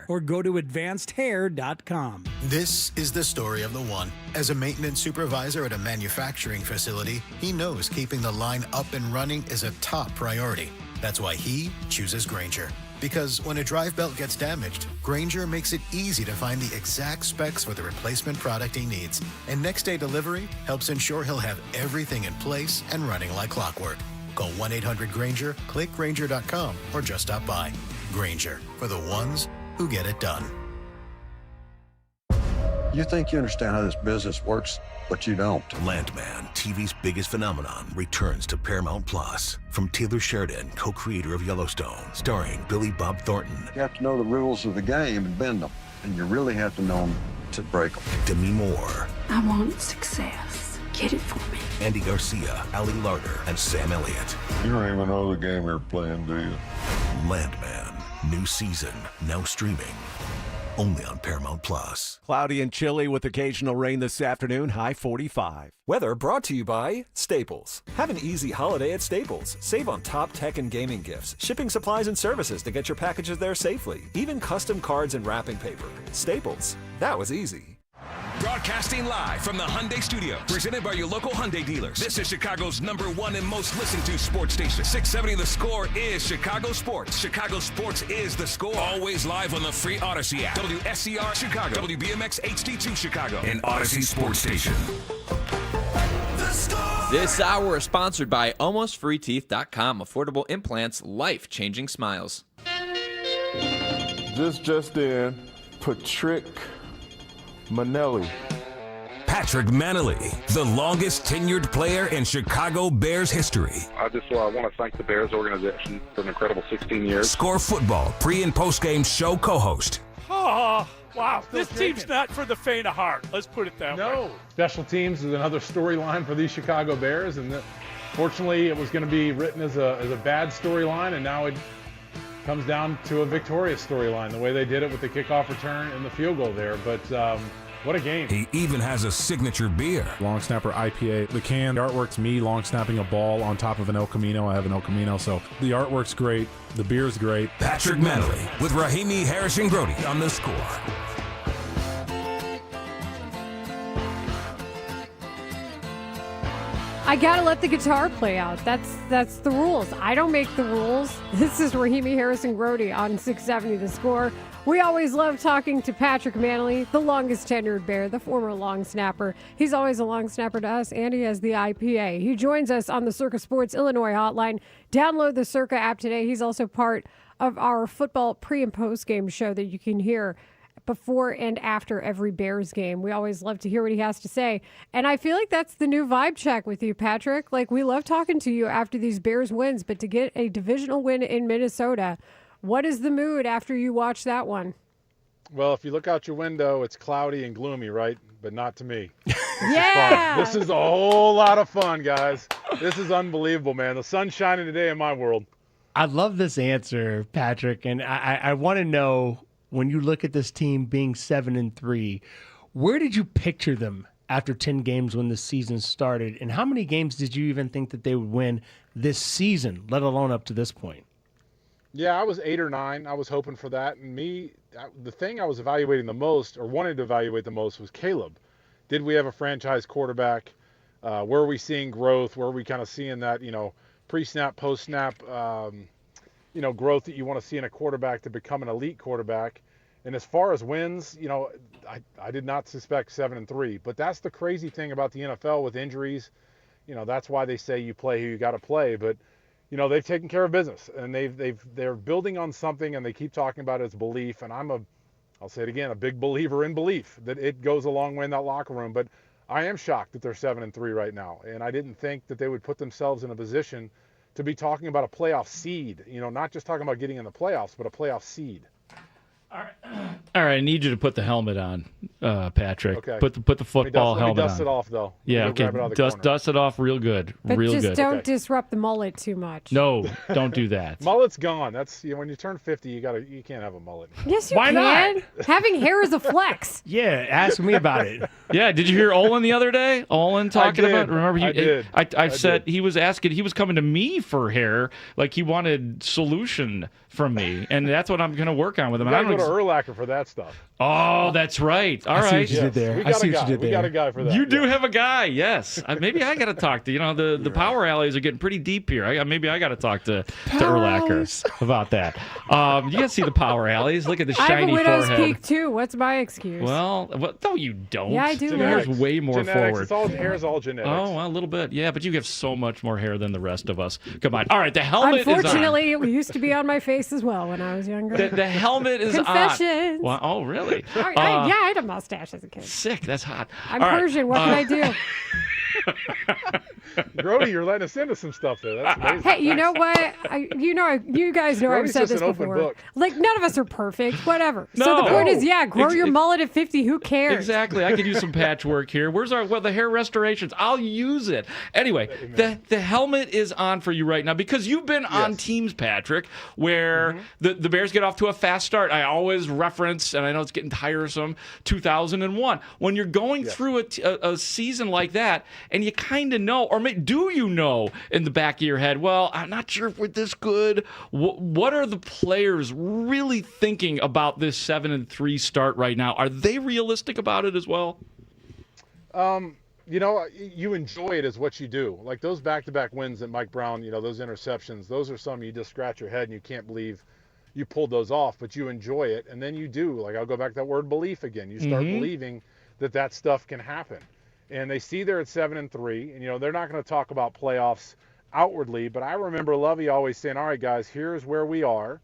or go to advancedhair.com. This is the story of the one. As a maintenance supervisor at a manufacturing facility, he knows keeping the line up and running is a top priority. That's why he chooses Grainger. Because when a drive belt gets damaged, Grainger makes it easy to find the exact specs for the replacement product he needs. And next day delivery helps ensure he'll have everything in place and running like clockwork. Call 1-800-GRAINGER, click Grainger.com, or just stop by. Grainger, for the ones who get it done. You think you understand how this business works, but you don't. Landman, TV's biggest phenomenon, returns to Paramount Plus. From Taylor Sheridan, co-creator of Yellowstone, starring Billy Bob Thornton. You have to know the rules of the game and bend them, and you really have to know them to break them. Demi Moore. I want success. Get it for me. Andy Garcia, Ali Larter, and Sam Elliott. You don't even know the game you're playing, do you? Landman, new season, now streaming. Only on Paramount Plus. Cloudy and chilly with occasional rain this afternoon, high 45. Weather brought to you by Staples. Have an easy holiday at Staples. Save on top tech and gaming gifts, shipping supplies and services to get your packages there safely, even custom cards and wrapping paper. Staples. That was easy. Broadcasting live from the Hyundai Studios, presented by your local Hyundai dealers. This is Chicago's #1 and most listened to sports station. 670 The Score is Chicago Sports. Chicago Sports is The Score. Always live on the free Odyssey app. WSCR Chicago, WBMX HD2 Chicago, and Odyssey Sports Station. The Score. This hour is sponsored by AlmostFreeTeeth.com. Affordable implants, life-changing smiles. This just in, Patrick Manelli. Patrick Manelli, the longest tenured player in Chicago Bears history. I just want to thank the Bears organization for an incredible 16 years. Score Football pre- and post-game show co-host. Oh, wow. This team's not for the faint of heart. Let's put it that way. No. Special teams is another storyline for these Chicago Bears, and fortunately it was going to be written as a bad storyline, and now it comes down to a victorious storyline, the way they did it with the kickoff return and the field goal there. But what a game. He even has a signature beer. Long Snapper IPA. The can, the artwork's me long snapping a ball on top of an El Camino. I have an El Camino, so the artwork's great. The beer's great. Patrick Manelli with Rahimi Harrison-Grody on The Score. I gotta let the guitar play out. That's the rules. I don't make the rules. This is Rahimi Harrison-Grody on 670 The Score. We always love talking to Patrick Manelli, the longest tenured Bear, the former long snapper. He's always a long snapper to us, and he has the IPA. He joins us on the Circa Sports Illinois hotline. Download the Circa app today. He's also part of our football pre- and post-game show that you can hear before and after every Bears game. We always love to hear what he has to say. And I feel like that's the new vibe check with you, Patrick. Like, we love talking to you after these Bears wins, but to get a divisional win in Minnesota, what is the mood after you watch that one? Well, if you look out your window, it's cloudy and gloomy, right? but not to me. Yeah. This is a whole lot of fun, guys. This is unbelievable, man. The sun's shining today in my world. I love this answer, Patrick, and I want to know, when you look at this team being 7-3, where did you picture them after 10 games when the season started, and how many games did you even think that they would win this season, let alone up to this point? Yeah, I was 8 or 9. I was hoping for that. And the thing I was evaluating the most, or wanted to evaluate the most, was Caleb. Did we have a franchise quarterback? Where are we seeing growth? Where are we kind of seeing that, pre-snap, post-snap, growth that you want to see in a quarterback to become an elite quarterback? And as far as wins, I did not suspect 7-3. But that's the crazy thing about the NFL with injuries. That's why they say you play who you got to play. But they've taken care of business, and they're building on something, and they keep talking about it as belief. And I'll say it again, a big believer in belief, that it goes a long way in that locker room. But I am shocked that they're 7-3 right now, and I didn't think that they would put themselves in a position to be talking about a playoff seed. Not just talking about getting in the playoffs, but a playoff seed. All right, I need you to put the helmet on, Patrick. Okay. Put the football helmet on. Let me dust it off, though. Yeah, okay. Dust it off real good. But real just good. don't disrupt the mullet too much. No, don't do that. Mullet's gone. That's when you turn 50, you can't have a mullet. Yes, you Why can. not? Having hair is a flex. Yeah, ask me about it. Yeah, did you hear Olin the other day? Olin talking did. about, remember? I did. I said he was asking, he was coming to me for hair, like he wanted solution from me, and that's what I'm going to work on with him. You got to go to Urlacher for that stuff. Oh, that's right. All I see right. what you did there. We I got see a what guy. you did there. We got a guy for that. You do have a guy, yes. Maybe I got to talk to, the power alleys are getting pretty deep here. Maybe I got to talk to Urlacher about that. You got to see the power alleys. Look at the shiny I have a widow's forehead. peak too. What's my excuse? Well, no, you don't. Yeah, I do. Your hair's way more genetics. forward. Hair's all genetics. Oh, well, a little bit. Yeah, but you have so much more hair than the rest of us. Come on. All right, the helmet Unfortunately, is on. it used to be on my face as well when I was younger. The helmet is Confessions. on. Well, oh, really? I had a mustache as a kid. Sick. That's hot. I'm All right. Persian. What can I do? Grody, you're letting us into some stuff there. That's amazing. Hey, you know what? You guys know I've Brody's said just this an open before. book. Like, none of us are perfect. Whatever. So No. the point is, grow your mullet at 50. Who cares? Exactly. I could use some patchwork here. Where's the hair restorations? I'll use it. Anyway, the helmet is on for you right now because you've been on teams, Patrick, where the Bears get off to a fast start. I always reference, and I know it's getting tiresome, 2001. When you're going through a season like that, and you kind of know, or do you know in the back of your head, well, I'm not sure if we're this good. What are the players really thinking about this 7-3 start right now? Are they realistic about it as well? You enjoy it as what you do. Like those back-to-back wins that Mike Brown, those interceptions, those are some you just scratch your head and you can't believe you pulled those off, but you enjoy it. And then you do, like I'll go back to that word belief again. You start believing that stuff can happen. And they see they're at 7-3, and they're not going to talk about playoffs outwardly, but I remember Lovey always saying, all right, guys, here's where we are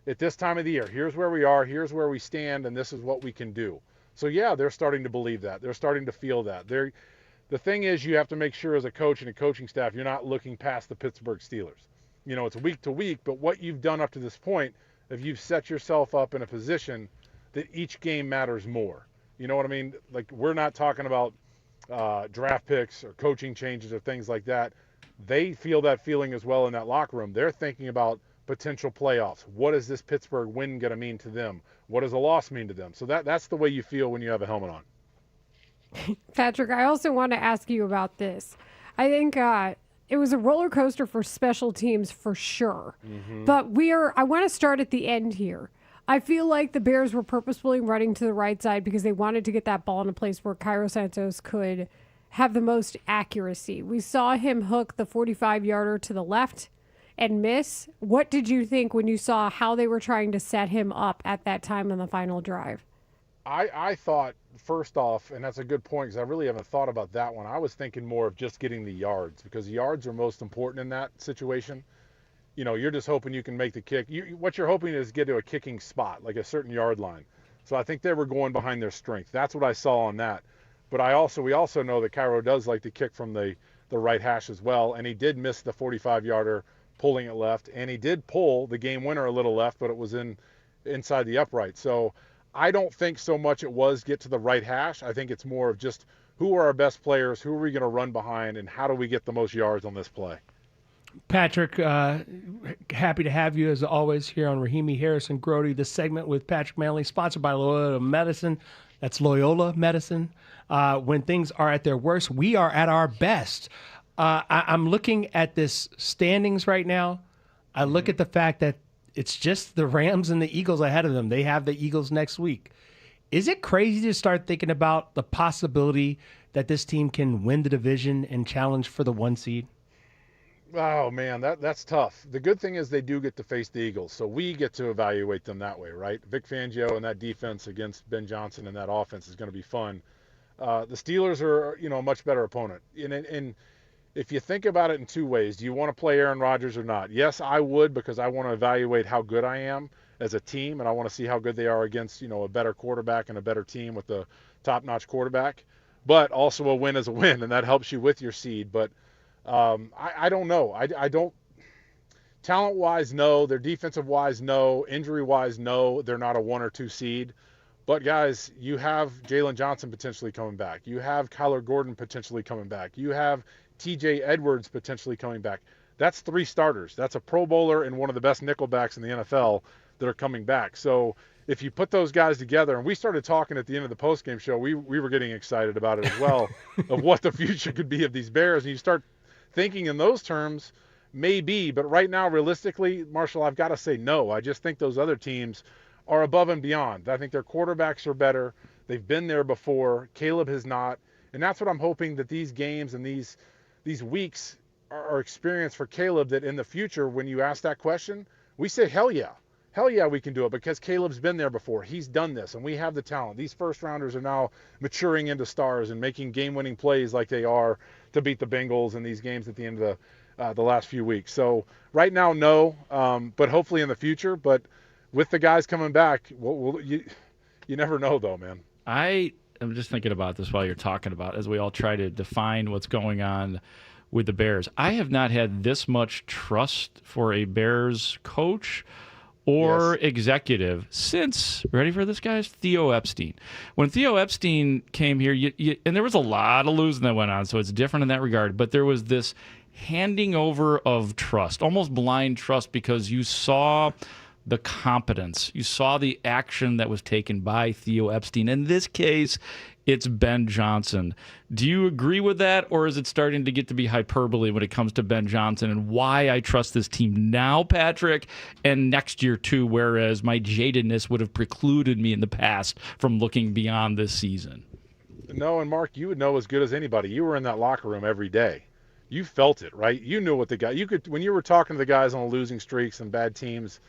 at this time of the year. Here's where we are, here's where we stand, and this is what we can do. So, yeah, they're starting to believe that. They're starting to feel that. The thing is, you have to make sure as a coach and a coaching staff, you're not looking past the Pittsburgh Steelers. It's week to week, but what you've done up to this point, if you've set yourself up in a position that each game matters more. You know what I mean? Like, we're not talking about draft picks or coaching changes or things like that. They feel that feeling as well in that locker room. They're thinking about potential playoffs. What is this Pittsburgh win going to mean to them? What does a loss mean to them? So that's the way you feel when you have a helmet on. Patrick, I also want to ask you about this. I think it was a roller coaster for special teams for sure. But I want to start at the end here. I feel like the Bears were purposefully running to the right side because they wanted to get that ball in a place where Cairo Santos could have the most accuracy. We saw him hook the 45-yarder to the left and miss. What did you think when you saw how they were trying to set him up at that time on the final drive? I thought, first off, and that's a good point because I really haven't thought about that one. I was thinking more of just getting the yards because the yards are most important in that situation. You're just hoping you can make the kick. What you're hoping is get to a kicking spot, like a certain yard line. So I think they were going behind their strength. That's what I saw on that. But we also know that Cairo does like to kick from the right hash as well, and he did miss the 45-yarder pulling it left, and he did pull the game winner a little left, but it was inside the upright. So I don't think so much it was get to the right hash. I think it's more of just who are our best players, who are we going to run behind, and how do we get the most yards on this play. Patrick, happy to have you as always here on Rahimi Harrison Grody, the segment with Patrick Manley, sponsored by Loyola Medicine. That's Loyola Medicine. When things are at their worst, we are at our best. I'm looking at this standings right now. I look at the fact that it's just the Rams and the Eagles ahead of them. They have the Eagles next week. Is it crazy to start thinking about the possibility that this team can win the division and challenge for the 1 seed? Oh, man, that's tough. The good thing is they do get to face the Eagles, so we get to evaluate them that way, right? Vic Fangio and that defense against Ben Johnson and that offense is going to be fun. The Steelers are, a much better opponent. And if you think about it in two ways, do you want to play Aaron Rodgers or not? Yes, I would, because I want to evaluate how good I am as a team, and I want to see how good they are against, a better quarterback and a better team with a top-notch quarterback. But also a win is a win, and that helps you with your seed. But I don't know. I don't. Talent-wise, no. Their defensive-wise, no. Injury-wise, no. They're not a 1 or 2 seed. But, guys, you have Jalen Johnson potentially coming back. You have Kyler Gordon potentially coming back. You have TJ Edwards potentially coming back. That's 3 starters. That's a Pro Bowler and one of the best nickelbacks in the NFL that are coming back. So if you put those guys together, and we started talking at the end of the postgame show, we were getting excited about it as well, of what the future could be of these Bears. And you start thinking in those terms, maybe. But right now, realistically, Marshall, I've got to say no. I just think those other teams are above and beyond. I think their quarterbacks are better. They've been there before. Caleb has not. And that's what I'm hoping that these games and these weeks are experience for Caleb, that in the future, when you ask that question, we say, hell yeah, we can do it, because Caleb's been there before. He's done this, and we have the talent. These first rounders are now maturing into stars and making game-winning plays like they are to beat the Bengals in these games at the end of the last few weeks. So right now, no, but hopefully in the future. But with the guys coming back, you never know, though, man. I'm just thinking about this while you're talking about, as we all try to define what's going on with the Bears. I have not had this much trust for a Bears coach or executive since, ready for this, guys? Theo Epstein. When Theo Epstein came here, and there was a lot of losing that went on, so it's different in that regard, but there was this handing over of trust, almost blind trust, because you saw the competence. You saw the action that was taken by Theo Epstein. In this case, it's Ben Johnson. Do you agree with that, or is it starting to get to be hyperbole when it comes to Ben Johnson and why I trust this team now, Patrick, and next year too, whereas my jadedness would have precluded me in the past from looking beyond this season? No, and Mark, you would know as good as anybody. You were in that locker room every day. You felt it, right? You knew what the guy, when you were talking to the guys on losing streaks and bad teams,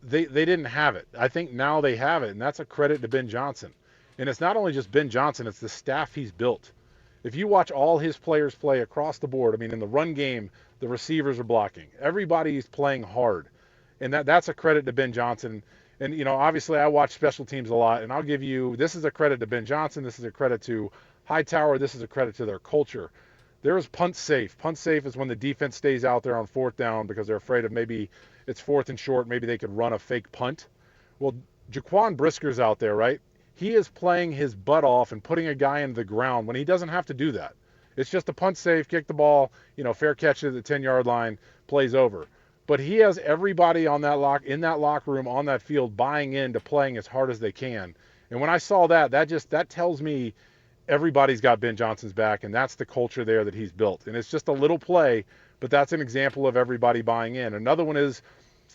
they didn't have it. I think now they have it, and that's a credit to Ben Johnson. And it's not only just Ben Johnson, it's the staff he's built. If you watch all his players play across the board, I mean, in the run game, the receivers are blocking. Everybody's playing hard. And that's a credit to Ben Johnson. And, obviously I watch special teams a lot, and I'll give you, this is a credit to Ben Johnson, this is a credit to Hightower, this is a credit to their culture. There is punt safe. Punt safe is when the defense stays out there on 4th down because they're afraid of maybe it's 4th and short, maybe they could run a fake punt. Well, Jaquan Brisker's out there, right? He is playing his butt off and putting a guy into the ground when he doesn't have to do that. It's just a punt safe, kick the ball, fair catch at the 10-yard line, plays over. But he has everybody in that locker room, on that field, buying into playing as hard as they can. And when I saw that tells me everybody's got Ben Johnson's back, and that's the culture there that he's built. And it's just a little play, but that's an example of everybody buying in. Another one is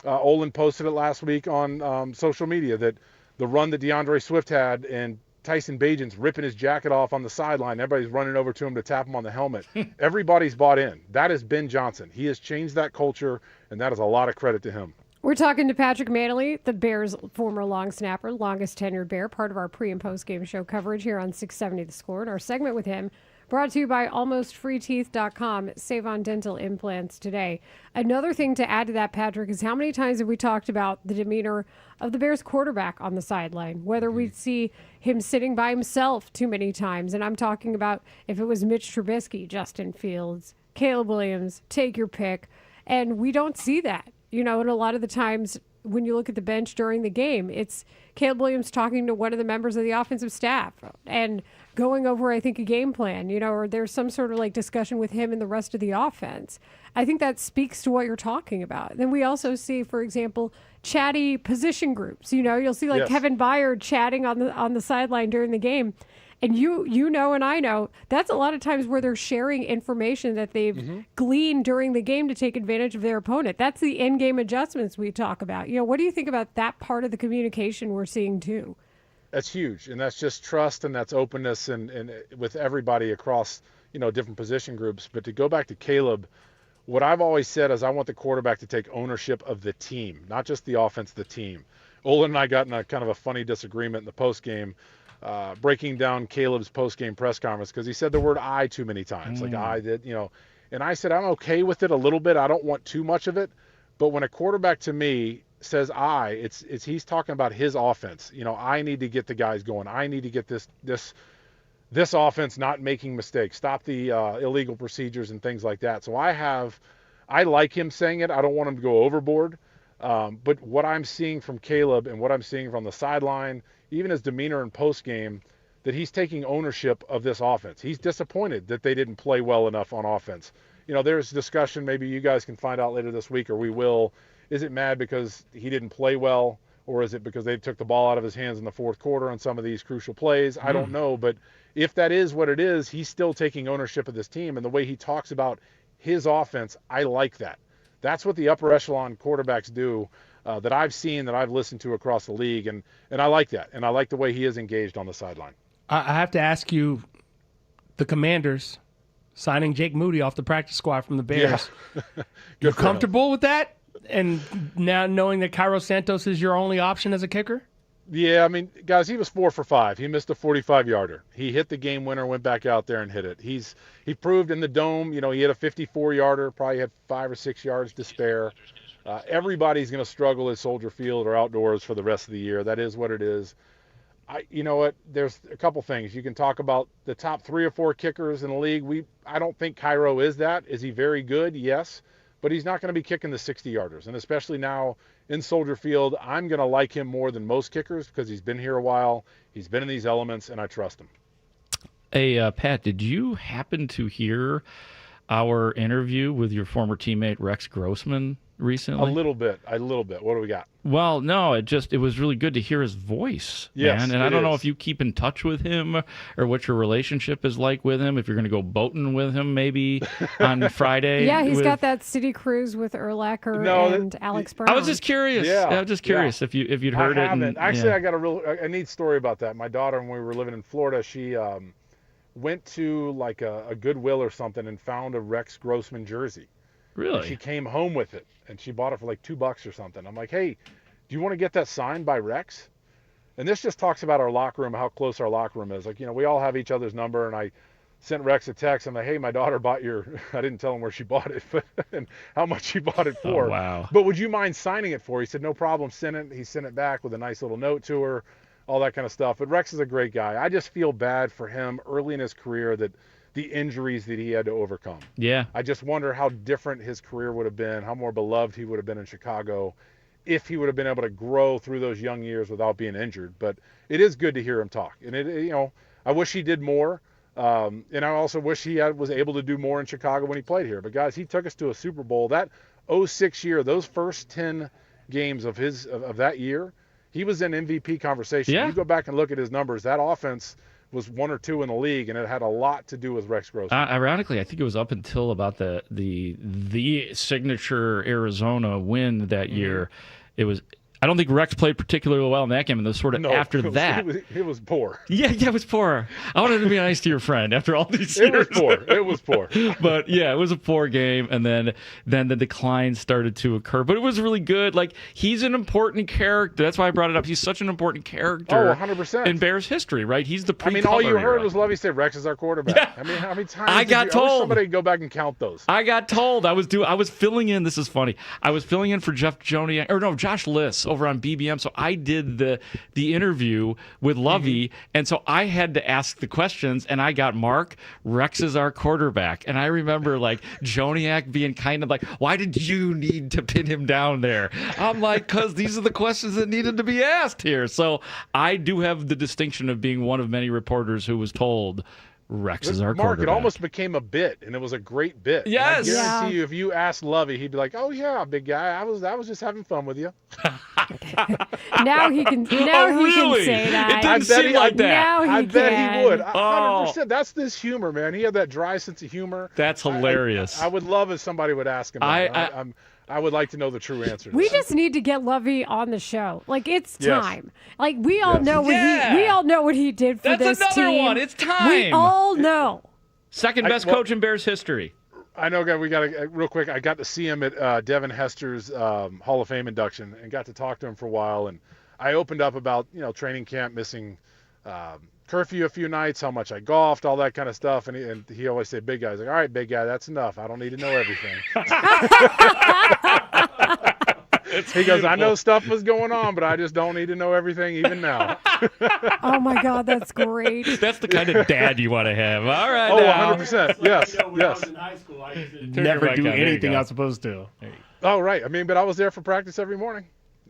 Olin posted it last week on social media, that the run that DeAndre Swift had and Tyson Bagent's ripping his jacket off on the sideline. Everybody's running over to him to tap him on the helmet. Everybody's bought in. That is Ben Johnson. He has changed that culture, and that is a lot of credit to him. We're talking to Patrick Manley, the Bears' former long snapper, longest tenured Bear, part of our pre- and post-game show coverage here on 670 The Score. And our segment with him brought to you by AlmostFreeTeeth.com. Save on dental implants today. Another thing to add to that, Patrick, is how many times have we talked about the demeanor of the Bears quarterback on the sideline, whether we see him sitting by himself too many times. And I'm talking about if it was Mitch Trubisky, Justin Fields, Caleb Williams, take your pick. And we don't see that. And a lot of the times when you look at the bench during the game. It's Caleb Williams talking to one of the members of the offensive staff and going over, I think, a game plan, or there's some sort of like discussion with him and the rest of the offense. I think that speaks to what you're talking about. Then we also see, for example, chatty position groups. You'll see like Kevin Byard chatting on the sideline during the game. And you know and I know that's a lot of times where they're sharing information that they've gleaned during the game to take advantage of their opponent. That's the in-game adjustments we talk about. What do you think about that part of the communication we're seeing too? That's huge, and that's just trust, and that's openness, and with everybody across different position groups. But to go back to Caleb, what I've always said is I want the quarterback to take ownership of the team, not just the offense, the team. Olin and I got in a kind of a funny disagreement in the post game. Breaking down Caleb's post-game press conference because he said the word I too many times. Like I did, and I said, I'm okay with it a little bit. I don't want too much of it. But when a quarterback to me says it's he's talking about his offense. I need to get the guys going. I need to get this offense not making mistakes, stop the illegal procedures and things like that. So I like him saying it. I don't want him to go overboard. But what I'm seeing from Caleb and what I'm seeing from the sideline, even his demeanor in postgame, that he's taking ownership of this offense. He's disappointed that they didn't play well enough on offense. There's discussion, maybe you guys can find out later this week, or we will. Is it mad because he didn't play well, or is it because they took the ball out of his hands in the fourth quarter on some of these crucial plays? I don't know, but if that is what it is, he's still taking ownership of this team, and the way he talks about his offense, I like that. That's what the upper echelon quarterbacks do that I've seen, that I've listened to across the league, and I like that, and I like the way he is engaged on the sideline. I have to ask you, the Commanders signing Jake Moody off the practice squad from the Bears. Yeah. You comfortable with that? And now knowing that Cairo Santos is your only option as a kicker? Yeah, I mean, guys, he was 4 for 5. He missed a 45-yarder. He hit the game winner, went back out there and hit it. He proved in the dome, he hit a 54-yarder, probably had 5 or 6 yards to spare. Everybody's going to struggle at Soldier Field or outdoors for the rest of the year. That is what it is. You know what? There's a couple things. You can talk about the top 3 or 4 kickers in the league. I don't think Cairo is that. Is he very good? Yes. But he's not going to be kicking the 60-yarders. And especially now in Soldier Field, I'm going to like him more than most kickers because he's been here a while. He's been in these elements, and I trust him. Hey, Pat, did you happen to hear our interview with your former teammate Rex Grossman recently? A little bit. What do we got? Well, no, it was really good to hear his voice, yes, man. And I don't know if you keep in touch with him or what your relationship is like with him, if you're going to go boating with him maybe on Friday. Yeah, he's got that city cruise with Urlacher and Alex Brown. I was just curious. Yeah, I was just curious if you'd heard I it. And, actually, I got a neat story about that. My daughter, when we were living in Florida, she went to like a Goodwill or something and found a Rex Grossman jersey. Really? And she came home with it, and she bought it for like $2 or something. I'm like, hey, do you want to get that signed by Rex? And this just talks about our locker room, how close our locker room is. Like, we all have each other's number, and I sent Rex a text. I'm like, hey, my daughter bought I didn't tell him where she bought it, but and how much she bought it for. Oh, wow. But would you mind signing it for her? He said, no problem, send it. He sent it back with a nice little note to her, all that kind of stuff. But Rex is a great guy. I just feel bad for him early in his career that the injuries that he had to overcome. Yeah. I just wonder how different his career would have been, how more beloved he would have been in Chicago if he would have been able to grow through those young years without being injured. But it is good to hear him talk. And, I wish he did more. And I also wish he was able to do more in Chicago when he played here. But, guys, he took us to a Super Bowl. That 06 year, those first 10 games of that year, he was in MVP conversation. Yeah. You go back and look at his numbers, that offense was 1 or 2 in the league, and it had a lot to do with Rex Grossman. Ironically, I think it was up until about the signature Arizona win that year. It was. I don't think Rex played particularly well in that game, and the sort of after that. It was poor. Yeah, it was poor. I wanted to be nice to your friend after all these years. It was poor. But yeah, it was a poor game, and then the decline started to occur. But it was really good. Like, he's an important character. That's why I brought it up. He's such an important character. Oh, 100%. In Bears history, right? He's the pre-color all you heard era. was Lovey say Rex is our quarterback. Yeah. I mean, how many times I wish somebody go back and count those. I got told. I was filling in. This is funny. I was filling in for Josh Liss over on BBM. So I did the interview with Lovey, and so I had to ask the questions, and I got Mark. Rex is our quarterback. And I remember, like, Joniak being kind of like, why did you need to pin him down there? I'm like, because these are the questions that needed to be asked here. So I do have the distinction of being one of many reporters who was told Rex is our Mark, quarterback. it almost became a bit, and it was a great bit. Yes. And I guarantee you, if you asked Lovey, he'd be like, "Oh yeah, big guy, I was just having fun with you." Now he can. Now he can say that. It didn't seem like that. Now he I bet can. he would. 100%. That's this humor, man. He had that dry sense of humor. That's hilarious. I would love if somebody would ask him. I would like to know the true answer. To We that. just need to get Lovey on the show. Like, it's Yes. time. Like, we all know what Yeah. we all know what he did for That's this another team. one. It's time. We all know. Second best coach in Bears history. I know, guys. We got to real quick. I got to see him at Devin Hester's Hall of Fame induction and got to talk to him for a while. And I opened up about training camp, missing curfew a few nights, how much I golfed, all that kind of stuff. And he always said, "Big guy." He's like, "All right, big guy, that's enough. I don't need to know everything." He goes, "I know stuff was going on, but I just don't need to know everything even now." Oh my God, that's great. That's the kind of dad you want to have. All right. Oh, now. 100%. Yes. When I Yes. was in high school, I used to Turn never your mic do on. There you anything go. I was supposed to. Oh, right. I mean, but I was there for practice every morning.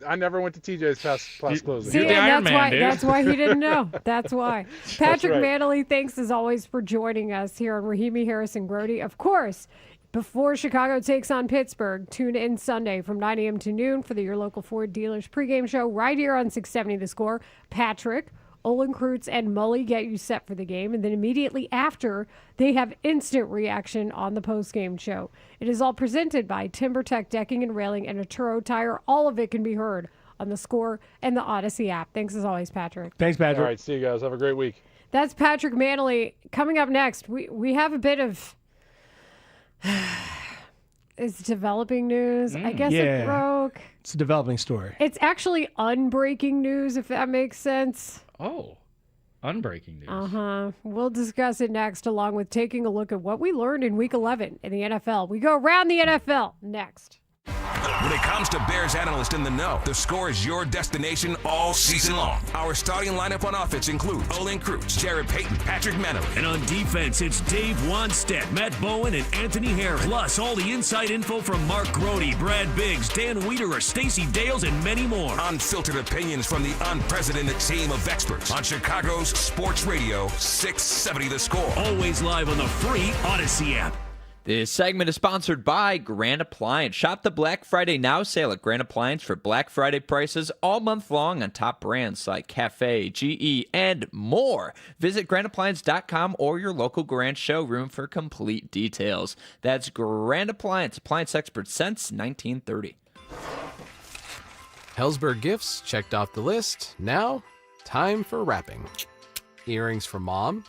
I never went to TJ's past closing. See, You're the and Iron that's Man, why. dude. That's why he didn't know. That's why. Patrick right. Manley, thanks as always for joining us here on Rahimi Harrison Grody. Of course, before Chicago takes on Pittsburgh, tune in Sunday from 9 a.m. to noon for Your Local Ford Dealers pregame show right here on 670 The Score. Patrick, Olin Kreutz, and Mully get you set for the game, and then immediately after, they have instant reaction on the postgame show. It is all presented by TimberTech Decking and Railing and Arturo Tire. All of it can be heard on the Score and the Odyssey app. Thanks as always, Patrick. Thanks, Patrick. All right. See you guys. Have a great week. That's Patrick Manley. Coming up next, we have a bit of it's developing news. I guess yeah. it broke. It's a developing story. It's actually unbreaking news, if that makes sense. Oh, unbreaking news. Uh-huh. We'll discuss it next, along with taking a look at what we learned in Week 11 in the NFL. We go around the NFL next. When it comes to Bears analysts in the know, The Score is your destination all season long. Our starting lineup on offense includes Olin Kreutz, Jared Payton, Patrick Manley. And on defense, it's Dave Wanstead, Matt Bowen, and Anthony Harris. Plus, all the inside info from Mark Grody, Brad Biggs, Dan Wiederer, Stacey Dales, and many more. Unfiltered opinions from the unprecedented team of experts on Chicago's Sports Radio 670 The Score. Always live on the free Odyssey app. This segment is sponsored by Grand Appliance. Shop the Black Friday Now sale at Grand Appliance for Black Friday prices all month long on top brands like Cafe, GE, and more. Visit grandappliance.com or your local Grand showroom for complete details. That's Grand Appliance, appliance experts since 1930. Hellsberg gifts checked off the list. Now, time for wrapping. Earrings for mom.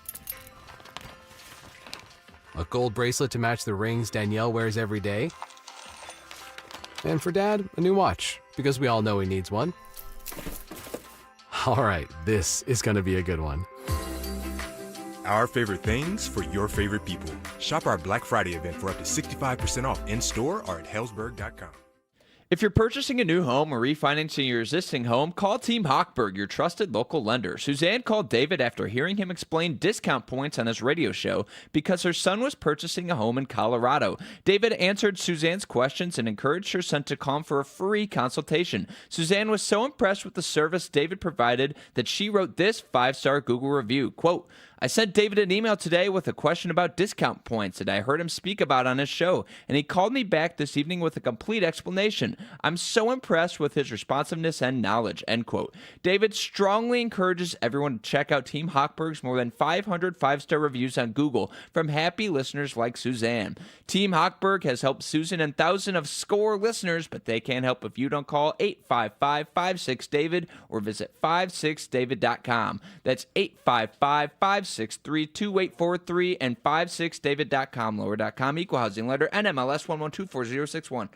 A gold bracelet to match the rings Danielle wears every day. And for Dad, a new watch, because we all know he needs one. All right, this is going to be a good one. Our favorite things for your favorite people. Shop our Black Friday event for up to 65% off in-store or at hellsberg.com. If you're purchasing a new home or refinancing your existing home, call Team Hochberg, your trusted local lender. Suzanne called David after hearing him explain discount points on his radio show because her son was purchasing a home in Colorado. David answered Suzanne's questions and encouraged her son to call for a free consultation. Suzanne was so impressed with the service David provided that she wrote this 5-star Google review. Quote, I sent David an email today with a question about discount points that I heard him speak about on his show, and he called me back this evening with a complete explanation. I'm so impressed with his responsiveness and knowledge, end quote. David strongly encourages everyone to check out Team Hochberg's more than 500 5-star reviews on Google from happy listeners like Suzanne. Team Hochberg has helped Susan and thousands of SCORE listeners, but they can't help if you don't call 855-56-DAVID or visit 56david.com. That's 855-563-2843 and 56david.com, lower.com, equal housing letter, NMLS 1124061.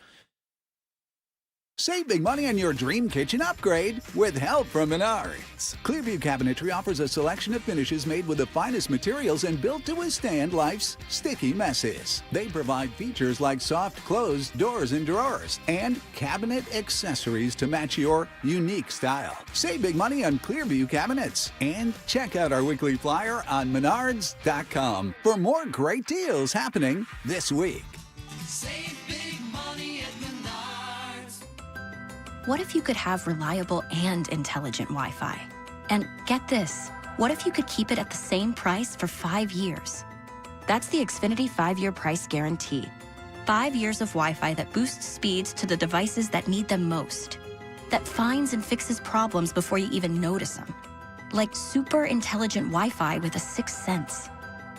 Save big money on your dream kitchen upgrade with help from Menards. Clearview Cabinetry offers a selection of finishes made with the finest materials and built to withstand life's sticky messes. They provide features like soft closed doors and drawers and cabinet accessories to match your unique style. Save big money on Clearview cabinets and check out our weekly flyer on menards.com for more great deals happening this week. Save big money at Menards. What if you could have reliable and intelligent Wi-Fi? And get this, what if you could keep it at the same price for 5 years? That's the Xfinity 5-year price guarantee. 5 years of Wi-Fi that boosts speeds to the devices that need them most. That finds and fixes problems before you even notice them. Like super intelligent Wi-Fi with a sixth sense.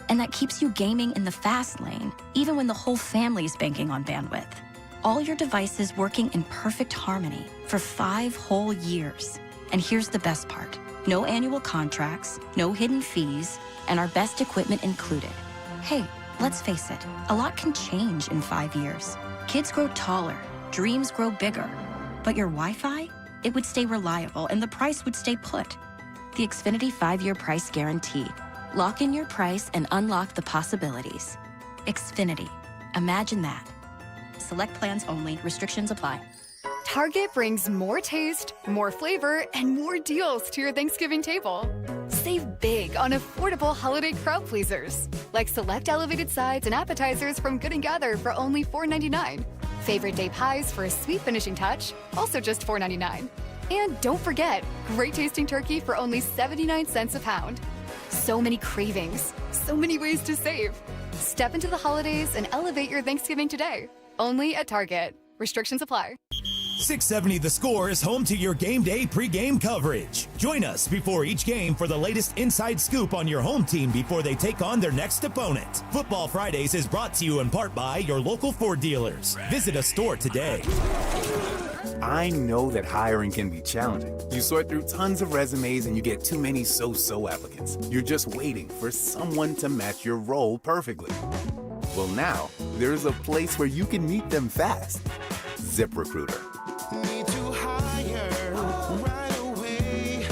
And that keeps you gaming in the fast lane, even when the whole family's banking on bandwidth. All your devices working in perfect harmony for 5 whole years. And here's the best part. No annual contracts, no hidden fees, and our best equipment included. Hey, let's face it, a lot can change in 5 years. Kids grow taller, dreams grow bigger. But your Wi-Fi? It would stay reliable and the price would stay put. The Xfinity 5-year price guarantee. Lock in your price and unlock the possibilities. Xfinity. Imagine that. Select plans only. Restrictions apply. Target brings more taste, more flavor, and more deals to your Thanksgiving table. Save big on affordable holiday crowd pleasers, like select elevated sides and appetizers from Good & Gather for only $4.99. Favorite day pies for a sweet finishing touch, also just $4.99. And don't forget, great tasting turkey for only 79 cents a pound. So many cravings, so many ways to save. Step into the holidays and elevate your Thanksgiving today. Only at Target. Restrictions apply. 670 The Score is home to your game day pregame coverage. Join us before each game for the latest inside scoop on your home team before they take on their next opponent. Football Fridays is brought to you in part by your local Ford dealers. Visit a store today. I know that hiring can be challenging. You sort through tons of resumes and you get too many so-so applicants. You're just waiting for someone to match your role perfectly. Well, now, there's a place where you can meet them fast. ZipRecruiter. Need to hire right away.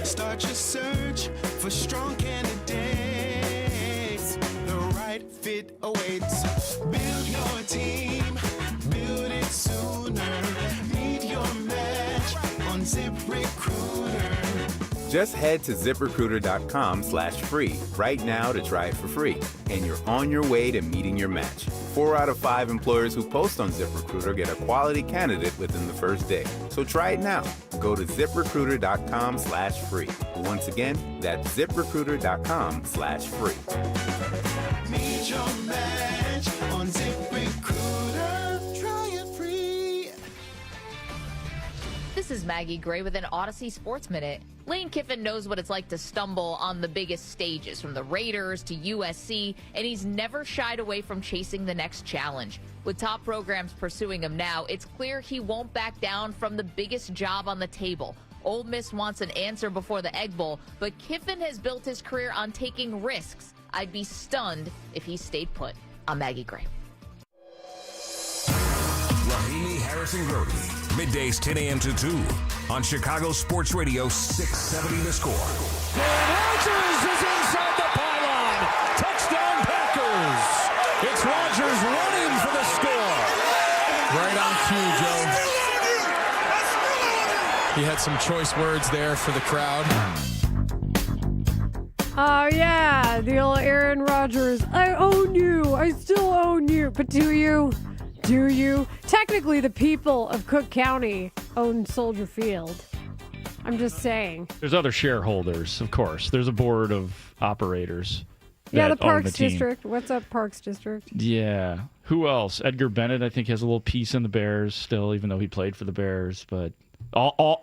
Start your search for strong candidates. The right fit awaits. Build your team. Build it sooner. Meet your match on ZipRecruiter. Just head to ZipRecruiter.com/free right now to try it for free. And you're on your way to meeting your match. 4 out of 5 employers who post on ZipRecruiter get a quality candidate within the first day. So try it now. Go to ZipRecruiter.com/free. Once again, that's ZipRecruiter.com/free. Meet your match on ZipRecruiter. Try it free. This is Maggie Gray with an Odyssey Sports Minute. Lane Kiffin knows what it's like to stumble on the biggest stages, from the Raiders to USC, and he's never shied away from chasing the next challenge. With top programs pursuing him now, it's clear he won't back down from the biggest job on the table. Ole Miss wants an answer before the Egg Bowl, but Kiffin has built his career on taking risks. I'd be stunned if he stayed put. I'm Maggie Gray. Rahimi Harrison Brody. Middays 10 a.m. to 2 on Chicago Sports Radio 670 The Score. Rodgers is inside the pylon. Touchdown Packers. It's Rodgers running for the score. Right on cue, Joe. He had some choice words there for the crowd. Oh, yeah, the old Aaron Rodgers. I own you. I still own you. But do you? Do you? Technically, the people of Cook County own Soldier Field. I'm just saying. There's other shareholders, of course. There's a board of operators. Yeah, the that own Parks team. District. What's up, Parks District? Yeah. Who else? Edgar Bennett, I think, has a little piece in the Bears still, even though he played for the Bears. But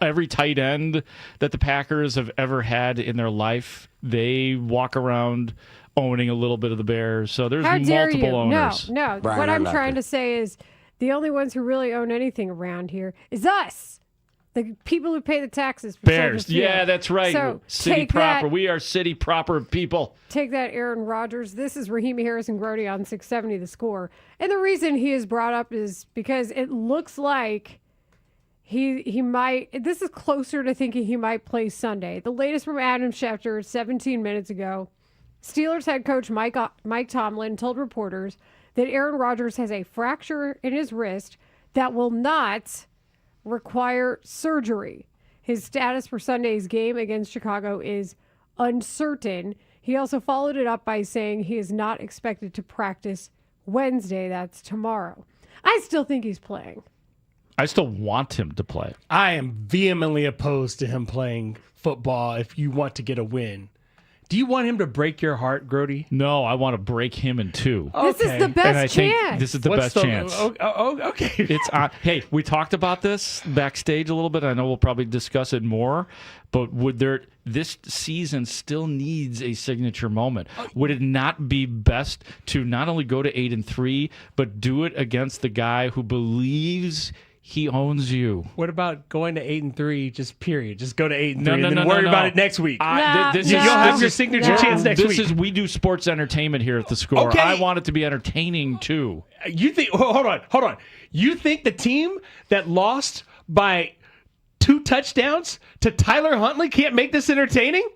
every tight end that the Packers have ever had in their life, they walk around owning a little bit of the Bears. So there's multiple owners. No. Brian What I'm Urlacher. trying to say is the only ones who really own anything around here is us. The people who pay the taxes for Bears. Soldier Field. Yeah, that's right. So City take proper. that. We are city proper people. Take that, Aaron Rodgers. This is Rahimi Harrison Grody on 670 The Score. And the reason he is brought up is because it looks like He might. This is closer to thinking he might play Sunday. The latest from Adam Schefter 17 minutes ago. Steelers head coach Mike Tomlin told reporters that Aaron Rodgers has a fracture in his wrist that will not require surgery. His status for Sunday's game against Chicago is uncertain. He also followed it up by saying he is not expected to practice Wednesday. That's tomorrow. I still think he's playing. I still want him to play. I am vehemently opposed to him playing football if you want to get a win. Do you want him to break your heart, Grody? No, I want to break him in two. This is the best chance. This is the best chance. Okay. It's hey, we talked about this backstage a little bit. I know we'll probably discuss it more, but this season still needs a signature moment. Would it not be best to not only go to 8-3, but do it against the guy who believes he owns you? What about going to 8-3? Just period. Just go to 8-3 and then worry about it next week. You'll have your signature chance next week. We do sports entertainment here at the Score. Okay. I want it to be entertaining too. You think? Hold on. You think the team that lost by 2 touchdowns to Tyler Huntley can't make this entertaining?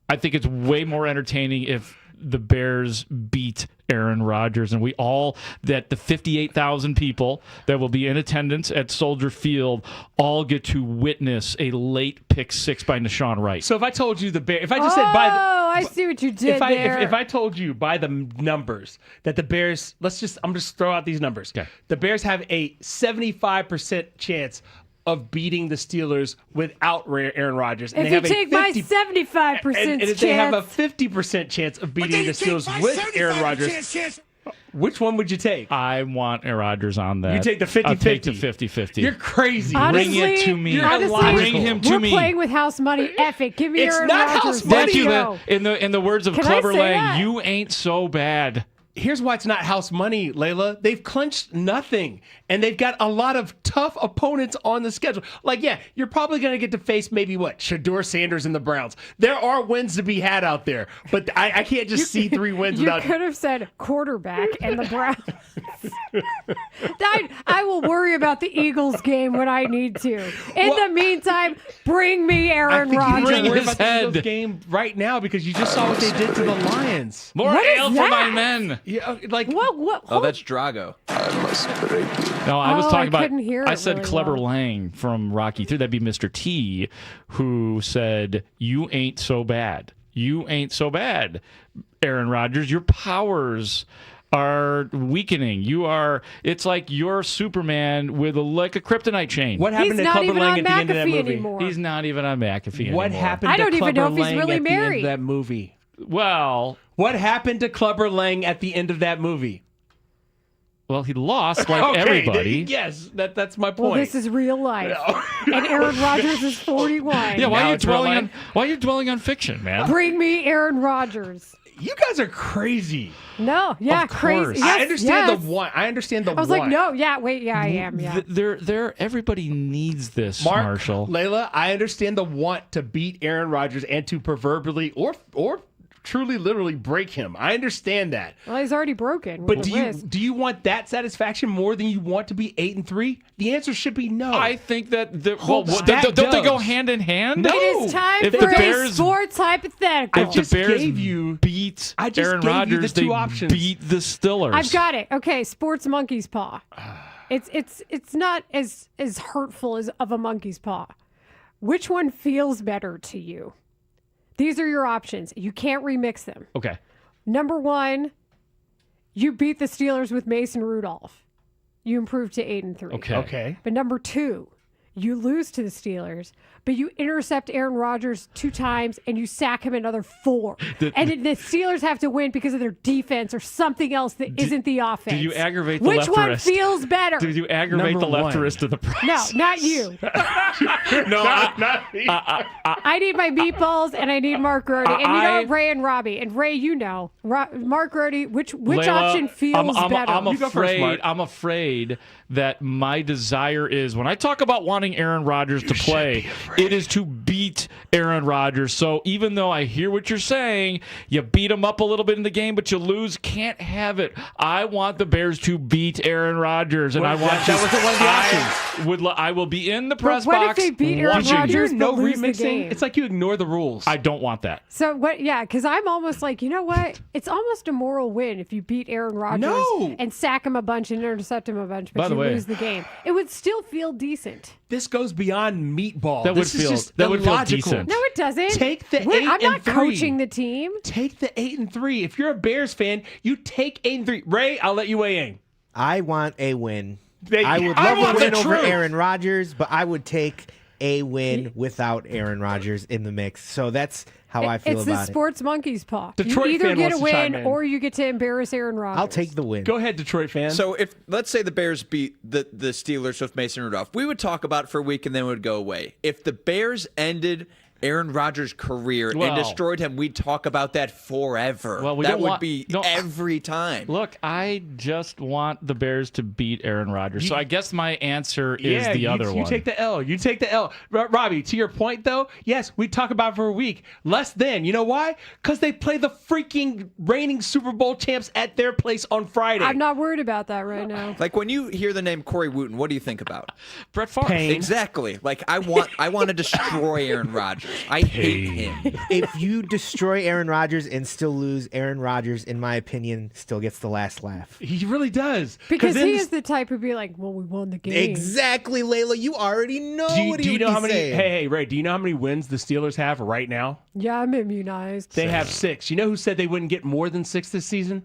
I think it's way more entertaining if the Bears beat Aaron Rodgers, and the 58,000 people that will be in attendance at Soldier Field all get to witness a late pick 6 by Nashawn Wright. So if I told you if I just said by the, I see what you did there. If I told you by the numbers that the Bears, I'm just throw out these numbers. Okay. The Bears have a 75% chance of beating the Steelers without Aaron Rodgers. And if you take my 75% and if chance, they have a 50% chance of beating the Steelers with Aaron Rodgers, which one would you take? I want Aaron Rodgers on that. You take the 50-50. I'll take the 50-50. You're crazy. Honestly, Bring it to me. Bring him to me. We're playing with house money. Eff it. Give me It's Aaron not Rodgers. house money. Thank you. In the words of Can I Clever say Lang, that? you ain't so bad. Here's why it's not house money, Layla. They've clinched nothing, and they've got a lot of tough opponents on the schedule. Like, yeah, you're probably going to get to face maybe Shador Sanders and the Browns. There are wins to be had out there, but I can't just see 3 wins You without. could have said quarterback and the Browns. I will worry about the Eagles game when I need to. In the meantime, bring me Aaron You Rodgers. need to worry about the Eagles game right now because you just saw what they did to the Lions. More What is ale for that? my men. Yeah, like What? Oh, that's Drago. No, I was Oh, talking I about. couldn't hear I it said really Clever well. Lang from Rocky 3. That'd be Mr. T, who said, "You ain't so bad. You ain't so bad, Aaron Rodgers. Your powers are weakening. It's like you're Superman with a kryptonite chain." what happened He's to not Clubber even Lang on at the end of that McAfee movie? anymore. He's not even on McAfee What anymore. happened I to don't even Clubber know if he's Lang really at the end married. of that movie? Well, What happened to Clubber Lang at the end of that movie? he lost like Okay, everybody. Yes, that's my point. Well, this is real life. And Aaron Rodgers is 41. Yeah, why Now are you it's real dwelling life. on? Why are you dwelling on fiction, man? Bring me Aaron Rodgers. You guys are crazy. No, yeah, Of course. crazy. Yes, I understand yes. the want. I understand the I was want. like, no, yeah, wait, yeah, I am, yeah. Everybody needs this, Mark, Marshall. Layla, I understand the want to beat Aaron Rodgers and to proverbially or truly literally break him. I understand that. Well, he's already broken. But with do the wrist. you want that satisfaction more than you want to be 8-3? The answer should be no. I think that Stat don't they go doves. hand in hand? No. It is time If for the a Bears- sports hypothetical. If the Bears gave you- beat I just Aaron gave you the Rodgers, two they options. beat the Steelers. I've got it. Okay, sports monkey's paw. It's not as hurtful as of a monkey's paw. Which one feels better to you? These are your options. You can't remix them. Okay. Number 1, you beat the Steelers with Mason Rudolph. You improve to 8-3. Okay. But number 2, you lose to the Steelers, but you intercept Aaron Rodgers 2 times and you sack him another 4. And the Steelers have to win because of their defense or something else that isn't the offense. Do you aggravate the Which left one wrist? feels better? Did you aggravate Number the left one. wrist of the press? No, not you. No, not me. I need my meatballs and I need Mark Grody. And you know Ray and Robbie. And Ray, you know. Mark Grody, which Layla, option feels better? I'm You go first, afraid. Mark. I'm afraid that my desire is when I talk about wanting wanting Aaron Rodgers to play. It is to beat Aaron Rodgers. So even though I hear what you're saying, you beat him up a little bit in the game, but you lose, can't have it. I want the Bears to beat Aaron Rodgers, and I want that wasn't one of the options. I will be in the press what box. if they beat Aaron watching. Rodgers No but lose the remixing. game? It's like you ignore the rules. I don't want that. So what? Yeah, because I'm almost like, you know what? It's almost a moral win if you beat Aaron Rodgers No. and sack him a bunch and intercept him a bunch, but By the you way- lose the game. It would still feel decent. This goes beyond meatball. That would This is feel- just that would feel illogical. decent. No, it doesn't. Take the We're- 8 I'm and not 3. coaching the team. Take the 8-3. If you're a Bears fan, you take 8-3. Ray, I'll let you weigh in. I want a win. They- I would I love want a win the over truth. Aaron Rodgers, but I would take a win without Aaron Rodgers in the mix. So that's how I feel It's about the it. sports monkeys paw. Detroit you either fan get a wants to chime win in. or you get to embarrass Aaron Rodgers. I'll take the win. Go ahead, Detroit fan. So if let's say the Bears beat the Steelers with Mason Rudolph, we would talk about it for a week and then it would go away. If the Bears ended Aaron Rodgers' career Well- and destroyed him, we'd talk about that forever. Well, we that don't would want- be no, every time. Look, I just want the Bears to beat Aaron Rodgers. So I guess my answer is yeah, the other you one. take the L. You take the L. Robbie, to your point, though, yes, we talk about it for a week. Less than. You know why? Because they play the freaking reigning Super Bowl champs at their place on Friday. I'm not worried about that right now. Like when you hear the name Corey Wooten, what do you think about? Brett Favre. Pain. Exactly. Like I want to destroy Aaron Rodgers. I hate him. If you destroy Aaron Rodgers and still lose, Aaron Rodgers, in my opinion, still gets the last laugh. He really does. Because then he this- is the type who'd be like, well, we won the game. Exactly, Layla. You already know what do he you would know be how many? saying. Hey, Ray, do you know how many wins the Steelers have right now? Yeah, I'm immunized. They have 6. You know who said they wouldn't get more than 6 this season?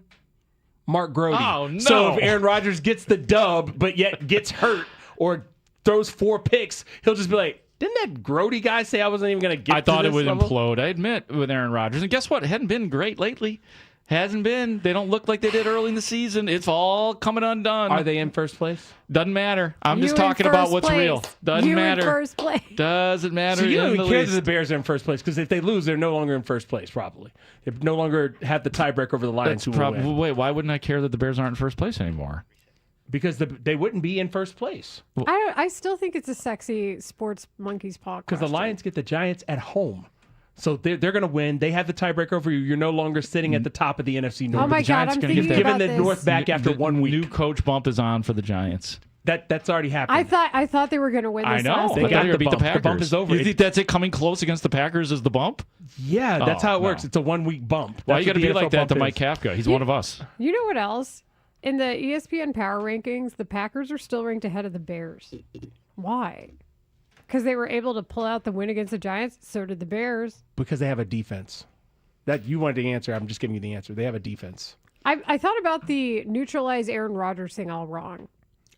Mark Grody. Oh, no. So if Aaron Rodgers gets the dub, but yet gets hurt or throws 4 picks, he'll just be like, didn't that Grody guy say I wasn't even going to get I thought to it this would level? implode. I admit, with Aaron Rodgers. And guess what? It hadn't been great lately. Hasn't been. They don't look like they did early in the season. It's all coming undone. Are they in first place? Doesn't matter. I'm You just in talking about first what's place. real. Doesn't You matter. in first place. Doesn't matter. So you don't in even the care least. that the Bears are in first place because if they lose, they're no longer in first place, probably. They no longer have the tiebreaker over the Lions That's who will win. Wait, why wouldn't I care that the Bears aren't in first place anymore? Because they wouldn't be in first place. I still think it's a sexy sports monkeys paw Because the question. Lions get the Giants at home. So they're going to win. They have the tiebreaker over you. You're no longer sitting at the top of the NFC North. Oh my The Giants God, I'm are gonna thinking get given about the this. North back after The 1 week. New coach bump is on for the Giants. That's already happened. I thought they were going to win this I know. last They They week. got got to the beat the bump. The Packers. bump is over. You think that's it coming close against the Packers is the bump? Yeah, that's Oh, how it no. works. It's a 1 week bump. Why That's you got to what be the like NFL that to bump Mike is. Kafka? He's one of us. You know what else? In the ESPN Power Rankings, the Packers are still ranked ahead of the Bears. Why? Because they were able to pull out the win against the Giants. So did the Bears. Because they have a defense. That you wanted the answer. I'm just giving you the answer. They have a defense. I thought about the neutralize Aaron Rodgers thing all wrong.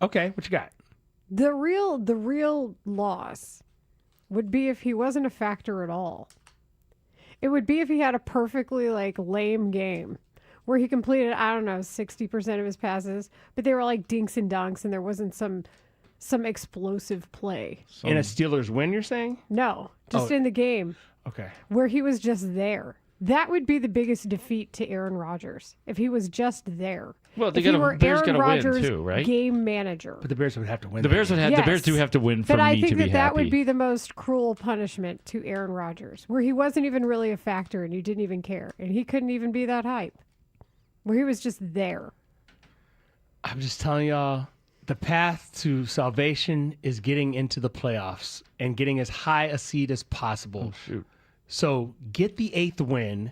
Okay, what you got? The real loss would be if he wasn't a factor at all. It would be if he had a perfectly lame game where he completed, I don't know, 60% of his passes, but they were like dinks and dunks and there wasn't some explosive play. In a Steelers win, you're saying? No, just Oh. in the game Okay. where he was just there. That would be the biggest defeat to Aaron Rodgers if he was just there. Well, they if he gotta- were Bears Aaron gotta win Rodgers' too, right? game manager. But the Bears would have to win. The Bears would have. The Bears do Yes. have to win for But I me think to be that happy. would be the most cruel punishment to Aaron Rodgers, where he wasn't even really a factor and you didn't even care, and he couldn't even be that hype, where he was just there. I'm just telling y'all, the path to salvation is getting into the playoffs and getting as high a seed as possible. Oh, shoot. So get the 8th win.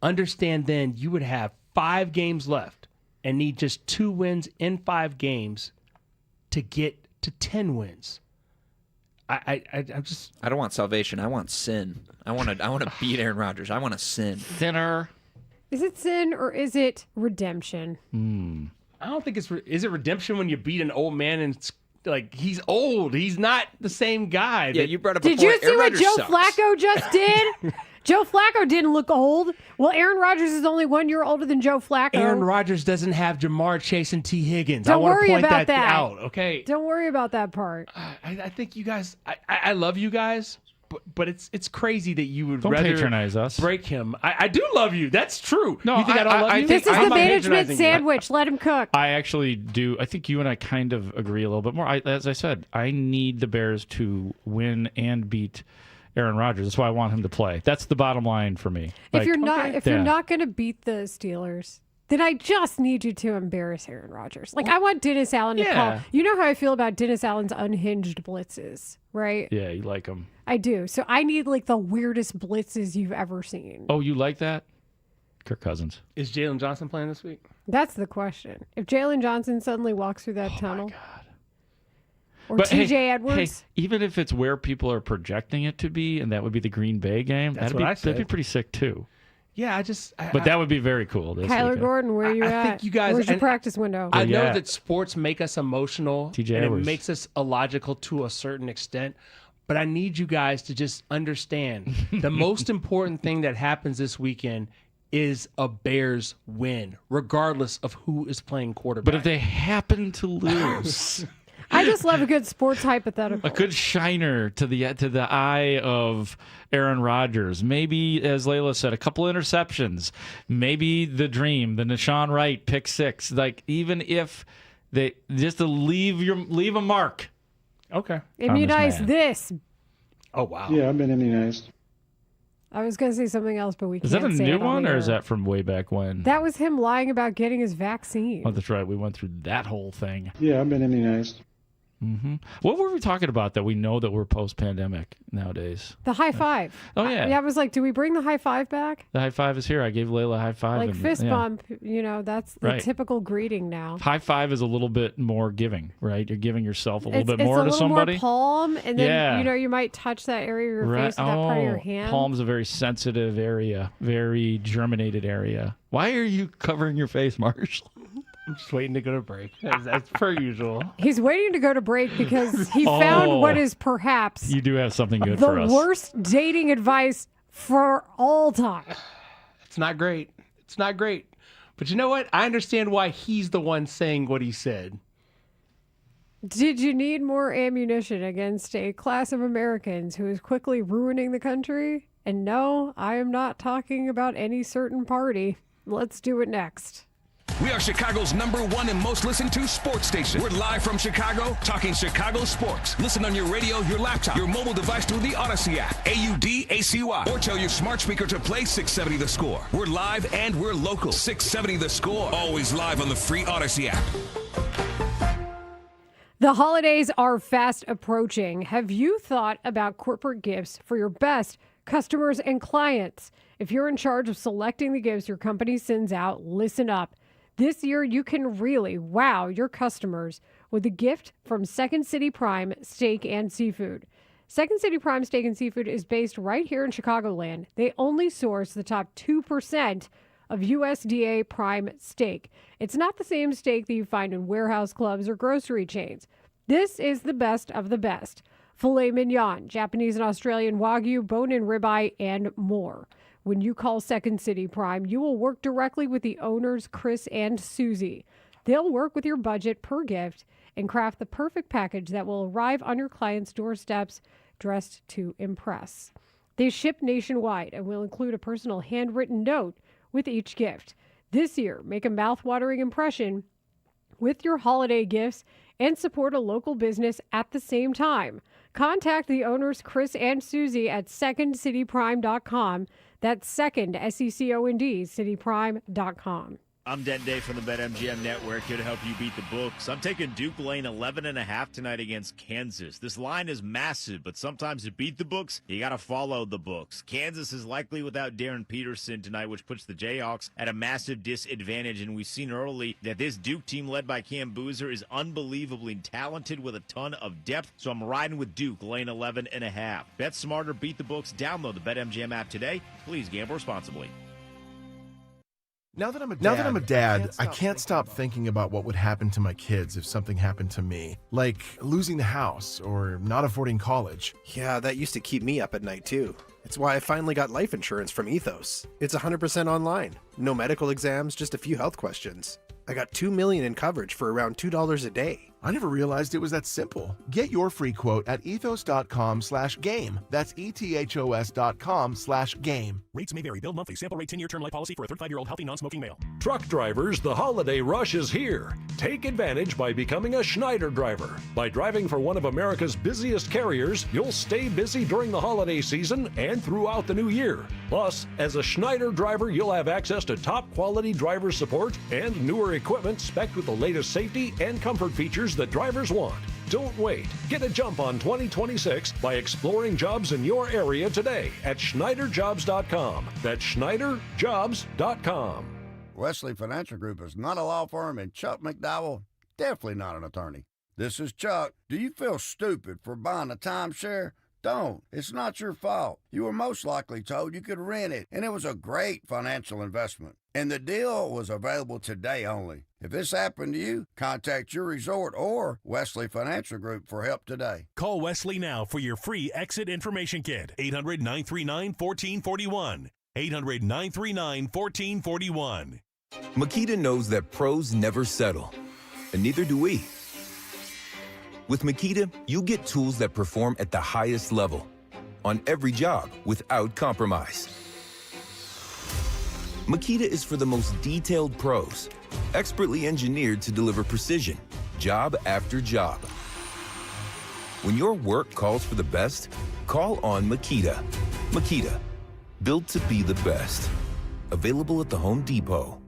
Understand then you would have 5 games left and need just 2 wins in 5 games to get to 10 wins. I'm just. I don't want salvation. I want sin. I want to beat Aaron Rodgers. I want to sin. Sinner. Is it sin or is it redemption? I don't think it's. Is it redemption when you beat an old man and it's like he's old? He's not the same guy. Yeah, you brought up a Did point. you see Aaron what Rodgers Joe sucks. Flacco just did? Joe Flacco didn't look old. Well, Aaron Rodgers is only 1 year older than Joe Flacco. Aaron Rodgers doesn't have Jamar Chase and T. Higgins. Don't I want worry to point about that. out. Okay. Don't worry about that part. I think you guys. I love you guys, but it's crazy that you would Don't rather patronize us. break him. I do love you. That's true. No, you think I don't love you? This is I'm the not management patronizing you. sandwich. Let him cook. I actually do. I think you and I kind of agree a little bit more. As I said, I need the Bears to win and beat Aaron Rodgers. That's why I want him to play. That's the bottom line for me. If you're not going to beat the Steelers, then I just need you to embarrass Aaron Rodgers. Like, I want Dennis Allen to call. You know how I feel about Dennis Allen's unhinged blitzes, right? Yeah, you like him. I do. So I need like the weirdest blitzes you've ever seen. Oh, you like that? Kirk Cousins. Is Jalen Johnson playing this week? That's the question. If Jalen Johnson suddenly walks through that tunnel. Or But TJ Edwards. Hey, even if it's where people are projecting it to be, and that would be the Green Bay game, That's what I said. that'd be pretty sick too. Yeah, But that would be very cool. This Kyler weekend. Gordon, where you I at? think you guys- Where's your and practice window? I know that sports make us emotional, TJ and it Edwards. makes us illogical to a certain extent. But I need you guys to just understand the most important thing that happens this weekend is a Bears win, regardless of who is playing quarterback. But if they happen to lose, I just love a good sports hypothetical. a good shiner to the eye of Aaron Rodgers. Maybe, as Layla said, a couple interceptions. Maybe the dream, the Nashawn Wright pick six. Like, even if they just to leave a mark. Okay. Immunize this. Oh wow. Yeah, I've been immunized. I was going to say something else, but we Is can't that a say new it on one, the or air. is that from way back when? That was him lying about getting his vaccine. Oh, that's right. We went through that whole thing. Yeah, I've been immunized. Mm-hmm. What were we talking about that we know that we're post-pandemic nowadays? The high five. Oh, yeah. I was like, do we bring the high five back? The high five is here. I gave Layla a high five. Like and, fist yeah. bump, that's the Right. typical greeting now. High five is a little bit more giving, right? You're giving yourself a little bit It's more a to little somebody. more palm, and then Yeah. you might touch that area of your Right. face with that part of your hand. Palm's a very sensitive area, very germinated area. Why are you covering your face, Marshall? I'm just waiting to go to break. That's per usual. He's waiting to go to break because he found what is perhaps You do have something good the for us. worst dating advice for all time. It's not great. It's not great. But you know what? I understand why he's the one saying what he said. Did you need more ammunition against a class of Americans who is quickly ruining the country? And no, I am not talking about any certain party. Let's do it next. We are Chicago's #1 and most listened to sports station. We're live from Chicago, talking Chicago sports. Listen on your radio, your laptop, your mobile device through the Odyssey app, AUDACY, or tell your smart speaker to play 670 The Score. We're live and we're local. 670 The Score. Always live on the free Odyssey app. The holidays are fast approaching. Have you thought about corporate gifts for your best customers and clients? If you're in charge of selecting the gifts your company sends out, listen up. This year, you can really wow your customers with a gift from Second City Prime Steak and Seafood. Second City Prime Steak and Seafood is based right here in Chicagoland. They only source the top 2% of USDA prime steak. It's not the same steak that you find in warehouse clubs or grocery chains. This is the best of the best. Filet mignon, Japanese and Australian Wagyu, bone-in ribeye, and more. When you call Second City Prime, you will work directly with the owners, Chris and Susie. They'll work with your budget per gift and craft the perfect package that will arrive on your client's doorsteps dressed to impress. They ship nationwide and will include a personal handwritten note with each gift. This year, make a mouth-watering impression with your holiday gifts and support a local business at the same time. Contact the owners, Chris and Susie, at secondcityprime.com. That's second, SECOND, cityprime.com. I'm Dent Day from the BetMGM Network, here to help you beat the books. I'm taking Duke laying 11.5 tonight against Kansas. This line is massive, but sometimes to beat the books, you got to follow the books. Kansas is likely without Darren Peterson tonight, which puts the Jayhawks at a massive disadvantage. And we've seen early that this Duke team led by Cam Boozer is unbelievably talented with a ton of depth. So I'm riding with Duke laying 11.5. Bet smarter, beat the books. Download the BetMGM app today. Please gamble responsibly. Now that I'm a dad, I can't stop thinking about what would happen to my kids if something happened to me. Like losing the house or not affording college. Yeah, that used to keep me up at night too. It's why I finally got life insurance from Ethos. It's 100% online. No medical exams, just a few health questions. I got $2 million in coverage for around $2 a day. I never realized it was that simple. Get your free quote at ethos.com/game. That's ethos.com/game. Rates may vary. Bill monthly. Sample rate 10-year term life policy for a 35-year-old healthy non-smoking male. Truck drivers, the holiday rush is here. Take advantage by becoming a Schneider driver. By driving for one of America's busiest carriers, you'll stay busy during the holiday season and throughout the new year. Plus, as a Schneider driver, you'll have access to top-quality driver support and newer equipment spec'd with the latest safety and comfort features that drivers want. Don't wait. Get a jump on 2026 by exploring jobs in your area today at SchneiderJobs.com. That's SchneiderJobs.com. Wesley Financial Group is not a law firm, and Chuck McDowell, definitely not an attorney. This is Chuck. Do you feel stupid for buying a timeshare? Don't. It's not your fault. You were most likely told you could rent it, and it was a great financial investment. And the deal was available today only. If this happened to you, contact your resort or Wesley Financial Group for help today. Call Wesley now for your free exit information kit. 800-939-1441. 800-939-1441. Makita knows that pros never settle, and neither do we. With Makita, you get tools that perform at the highest level on every job without compromise. Makita is for the most detailed pros, expertly engineered to deliver precision, job after job. When your work calls for the best, call on Makita. Makita, built to be the best. Available at the Home Depot.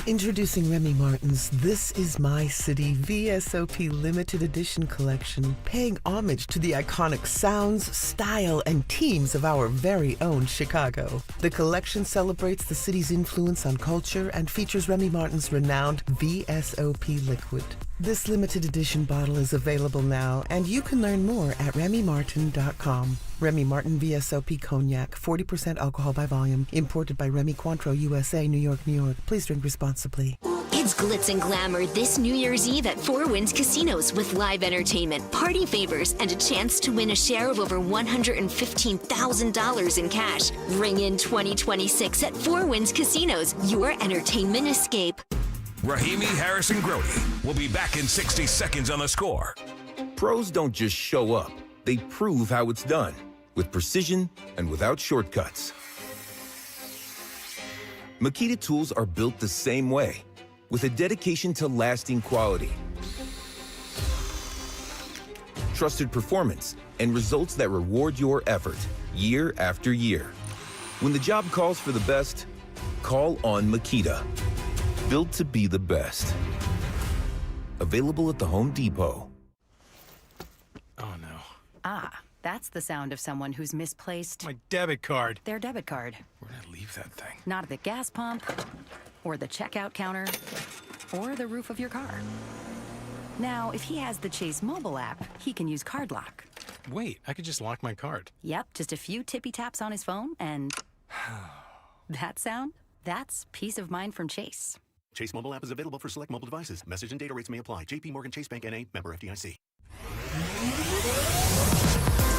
Introducing Remy Martin's This Is My City VSOP Limited Edition Collection, paying homage to the iconic sounds, style, and teams of our very own Chicago. The collection celebrates the city's influence on culture and features Remy Martin's renowned VSOP liquid. This limited edition bottle is available now, and you can learn more at RemyMartin.com. Remy Martin VSOP Cognac, 40% alcohol by volume, imported by Remy Cointreau, USA, New York, New York. Please drink responsibly. It's glitz and glamour this New Year's Eve at Four Winds Casinos with live entertainment, party favors, and a chance to win a share of over $115,000 in cash. Ring in 2026 at Four Winds Casinos, your entertainment escape. Rahimi Harrison Grody will be back in 60 seconds on The Score. Pros don't just show up. They prove how it's done, with precision and without shortcuts. Makita tools are built the same way, with a dedication to lasting quality, trusted performance, and results that reward your effort year after year. When the job calls for the best, call on Makita. Built to be the best. Available at the Home Depot. Oh, no. Ah, that's the sound of someone who's misplaced My debit card. their debit card. Where'd I leave that thing? Not at the gas pump, or the checkout counter, or the roof of your car. Now, if he has the Chase mobile app, he can use Card Lock. Wait, I could just lock my card. Yep, just a few tippy taps on his phone, and that sound? That's peace of mind from Chase. Chase mobile app is available for select mobile devices. Message and data rates may apply. JP Morgan Chase Bank N.A. member FDIC.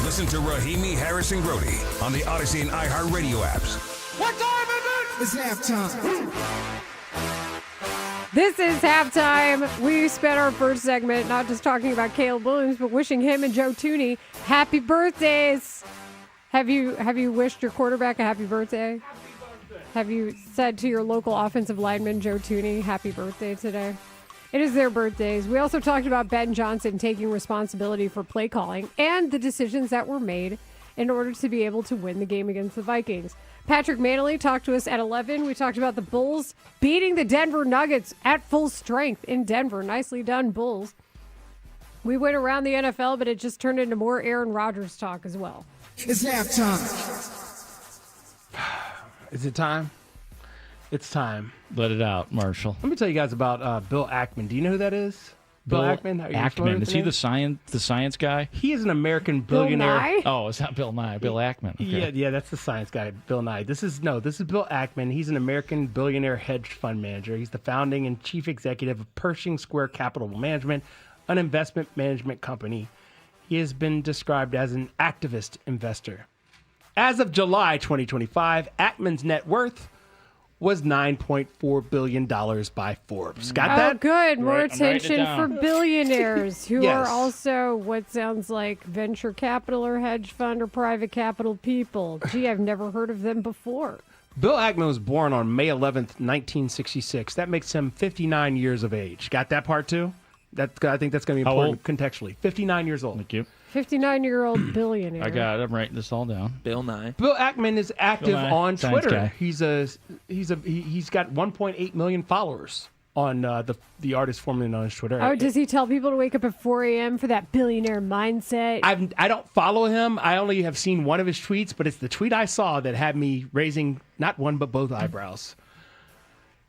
Listen to Rahimi Harrison Grody on the Odyssey and iHeartRadio apps. What time is it? It's halftime. This is halftime. We spent our first segment not just talking about Caleb Williams, but wishing him and Joe Tooney happy birthdays. Have you wished your quarterback a happy birthday? Have you said to your local offensive lineman, Joe Tooney, happy birthday today? It is their birthdays. We also talked about Ben Johnson taking responsibility for play calling and the decisions that were made in order to be able to win the game against the Vikings. Patrick Manley talked to us at 11. We talked about the Bulls beating the Denver Nuggets at full strength in Denver. Nicely done, Bulls. We went around the NFL, but it just turned into more Aaron Rodgers talk as well. It's halftime. Is it time? It's time. Let it out, Marshall. Let me tell you guys about Bill Ackman. Do you know who that is? Bill Ackman? Are you familiar Ackman. with Is he name? the science guy? He is an American billionaire. Nye? Oh, it's not Bill Nye. Bill Ackman. Okay. Yeah, that's the science guy, Bill Nye. This is Bill Ackman. He's an American billionaire hedge fund manager. He's the founding and chief executive of Pershing Square Capital Management, an investment management company. He has been described as an activist investor. As of July 2025, Ackman's net worth was $9.4 billion by Forbes. Got Oh, that? good. More Right, I'm writing it attention for down. billionaires who Yes. are also what sounds like venture capital or hedge fund or private capital people. Gee, I've never heard of them before. Bill Ackman was born on May 11th, 1966. That makes him 59 years of age. Got that part too? I think that's going to be How important contextually. 59 years old. Thank you. 59-year-old billionaire. I got it. I'm writing this all down. Bill Nye. Bill Ackman is active Bill Nye, on science Twitter. guy. He's got 1.8 million followers on the artist formerly known as Twitter. Oh, does he tell people to wake up at 4 a.m. for that billionaire mindset? I don't follow him. I only have seen one of his tweets, but it's the tweet I saw that had me raising not one but both eyebrows.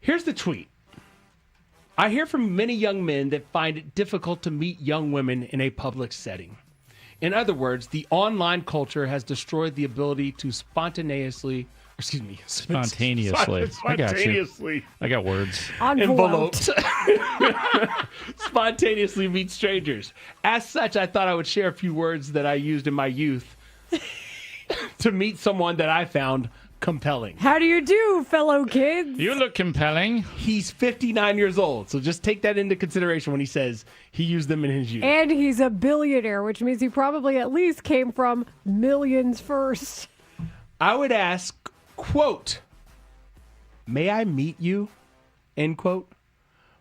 Here's the tweet. I hear from many young men that find it difficult to meet young women in a public setting. In other words, the online culture has destroyed the ability to spontaneously. Spontaneously. I got you. I got words. Enveloped. Spontaneously meet strangers. As such, I thought I would share a few words that I used in my youth to meet someone that I found compelling. How do you do, fellow kids? You look compelling. He's 59 years old, so just take that into consideration when he says he used them in his youth. And he's a billionaire, which means he probably at least came from millions first. I would ask, quote, may I meet you, end quote,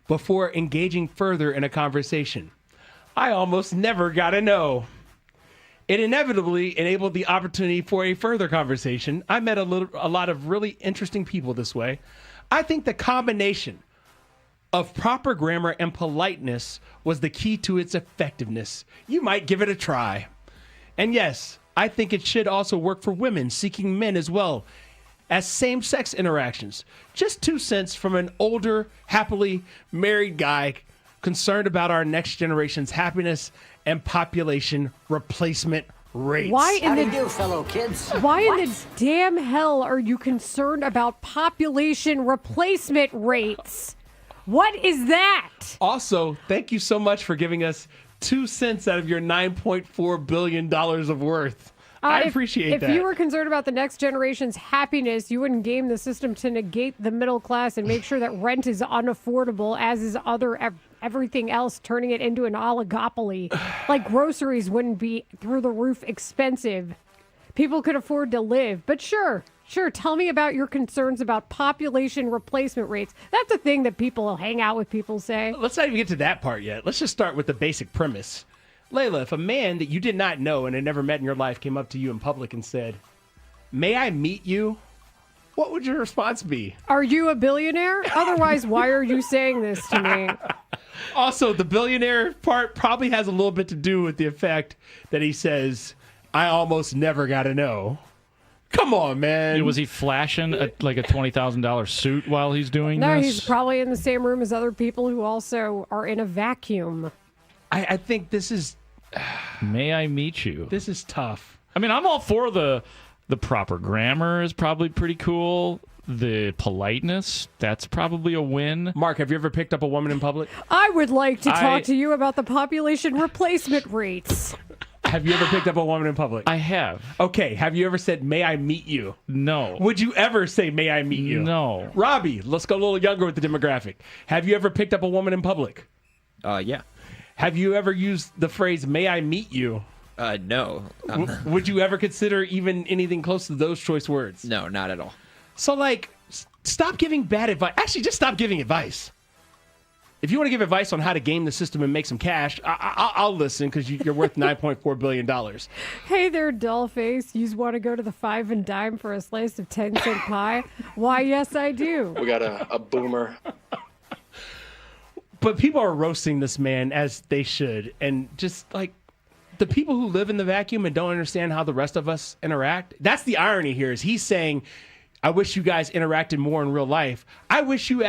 before engaging further in a conversation. I almost never got to know. It inevitably enabled the opportunity for a further conversation. I met a lot of really interesting people this way. I think the combination of proper grammar and politeness was the key to its effectiveness. You might give it a try. And yes, I think it should also work for women seeking men as well as same-sex interactions. Just 2 cents from an older, happily married guy concerned about our next generation's happiness and population replacement rates. Why in fellow kids? Why in the damn hell are you concerned about population replacement rates? What is that? Also, thank you so much for giving us 2 cents out of your $9.4 billion of worth. I appreciate that. If you were concerned about the next generation's happiness, you wouldn't game the system to negate the middle class and make sure that rent is unaffordable, as is everything else, turning it into an oligopoly. Like groceries wouldn't be through the roof expensive. People could afford to live. But sure, tell me about your concerns about population replacement rates. That's a thing that people hang out with people say. Let's not even get to that part yet. Let's just start with the basic premise. Layla, if a man that you did not know and had never met in your life came up to you in public and said, may I meet you? What would your response be? Are you a billionaire? Otherwise, why are you saying this to me? Also, the billionaire part probably has a little bit to do with the effect that he says, I almost never got to know. Come on, man. Was he flashing like a $20,000 suit while he's doing No, this? he's probably in the same room as other people who also are in a vacuum. I think this is... May I meet you? This is tough. I mean, I'm all for the proper grammar is probably pretty cool. The politeness, that's probably a win. Mark, have you ever picked up a woman in public? I would like to talk to you about the population replacement rates. Have you ever picked up a woman in public? I have. Okay, have you ever said, may I meet you? No. Would you ever say, may I meet you? No. Robbie, let's go a little younger with the demographic. Have you ever picked up a woman in public? Yeah. Have you ever used the phrase, may I meet you? No. Would you ever consider even anything close to those choice words? No, not at all. So, like, stop giving bad advice. Actually, just stop giving advice. If you want to give advice on how to game the system and make some cash, I'll listen because you're worth $9.4 billion. Hey there, dollface. You want to go to the 5 and dime for a slice of 10-cent pie? Why, yes, I do. We got a boomer. But people are roasting this man as they should. And just like the people who live in the vacuum and don't understand how the rest of us interact. That's the irony here is he's saying, I wish you guys interacted more in real life. I wish you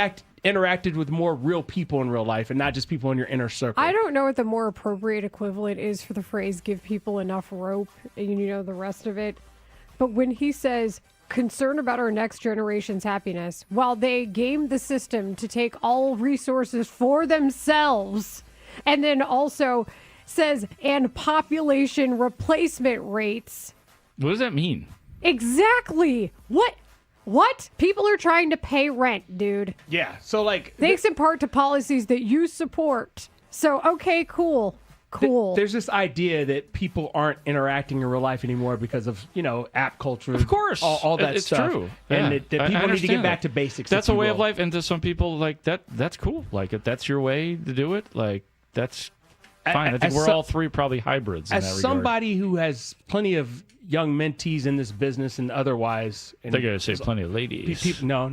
interacted with more real people in real life and not just people in your inner circle. I don't know what the more appropriate equivalent is for the phrase give people enough rope and you know the rest of it. But when he says concern about our next generation's happiness, while they game the system to take all resources for themselves, and then also says, and population replacement rates. What does that mean? Exactly. What What? People are trying to pay rent, dude. Yeah. So like, Thanks in part to policies that you support. So, okay, cool. There's this idea that people aren't interacting in real life anymore because of, app culture. Of course. All that it's stuff. true. And Yeah. that people I need to understand get back that. to basics. That's if a you way of will. life. And to some people, like, that's cool. Like, if that's your way to do it, like, that's fine. I think we're all three probably hybrids in that As regard. somebody who has plenty of young mentees in this business and otherwise, and They're going to say plenty of ladies. No.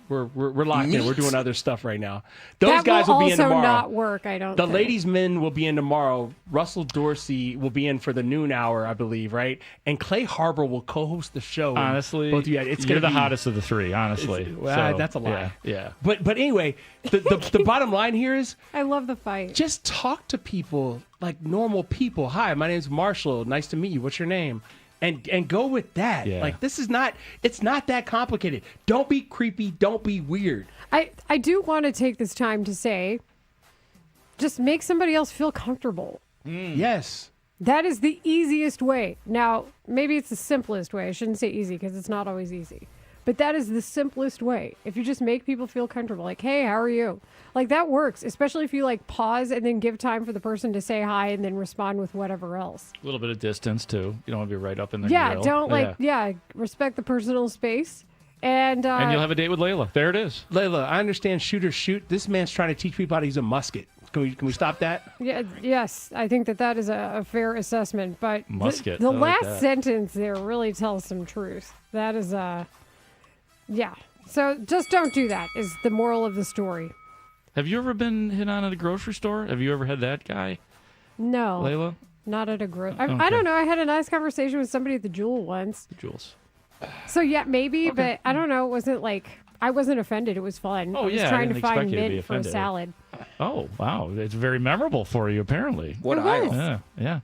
We're locked in. We're doing other stuff right now. Those That guys will be in also tomorrow. not work, I don't The think. ladies' men will be in tomorrow. Russell Dorsey will be in for the noon hour, I believe, right? And Clay Harbor will co-host the show. Honestly, both of you, you're the hottest of the three, honestly. So, that's a lie. Yeah. But anyway, the bottom line here is I love the fight. just talk to people like normal people. Hi, my name's Marshall. Nice to meet you. What's your name? And go with that. Yeah. Like it's not that complicated. Don't be creepy. Don't be weird. I do want to take this time to say, just make somebody else feel comfortable. Yes. That is the easiest way. Now, maybe it's the simplest way. I shouldn't say easy because it's not always easy. But that is the simplest way. If you just make people feel comfortable, like, hey, how are you? Like, that works, especially if you, like, pause and then give time for the person to say hi and then respond with whatever else. A little bit of distance, too. You don't want to be right up in their Yeah, grill. don't, respect the personal space. And you'll have a date with Layla. There it is. Layla, I understand shoot or shoot. This man's trying to teach people how to use a musket. Can we stop that? Yeah, yes, I think that is a fair assessment. But Musket, the I like last that. sentence there really tells some truth. That is yeah. So just don't do that is the moral of the story. Have you ever been hit on at a grocery store? Have you ever had that guy, No. Layla? Not at a I Okay. don't know. I had a nice conversation with somebody at the Jewel once. Jules. So yeah, maybe, but I don't know. It wasn't like I wasn't offended. It was fun. Oh, I was yeah, I trying didn't to find expect you to be mint for a offended. salad. Oh, wow. It's very memorable for you, apparently. What It aisle? was. Yeah.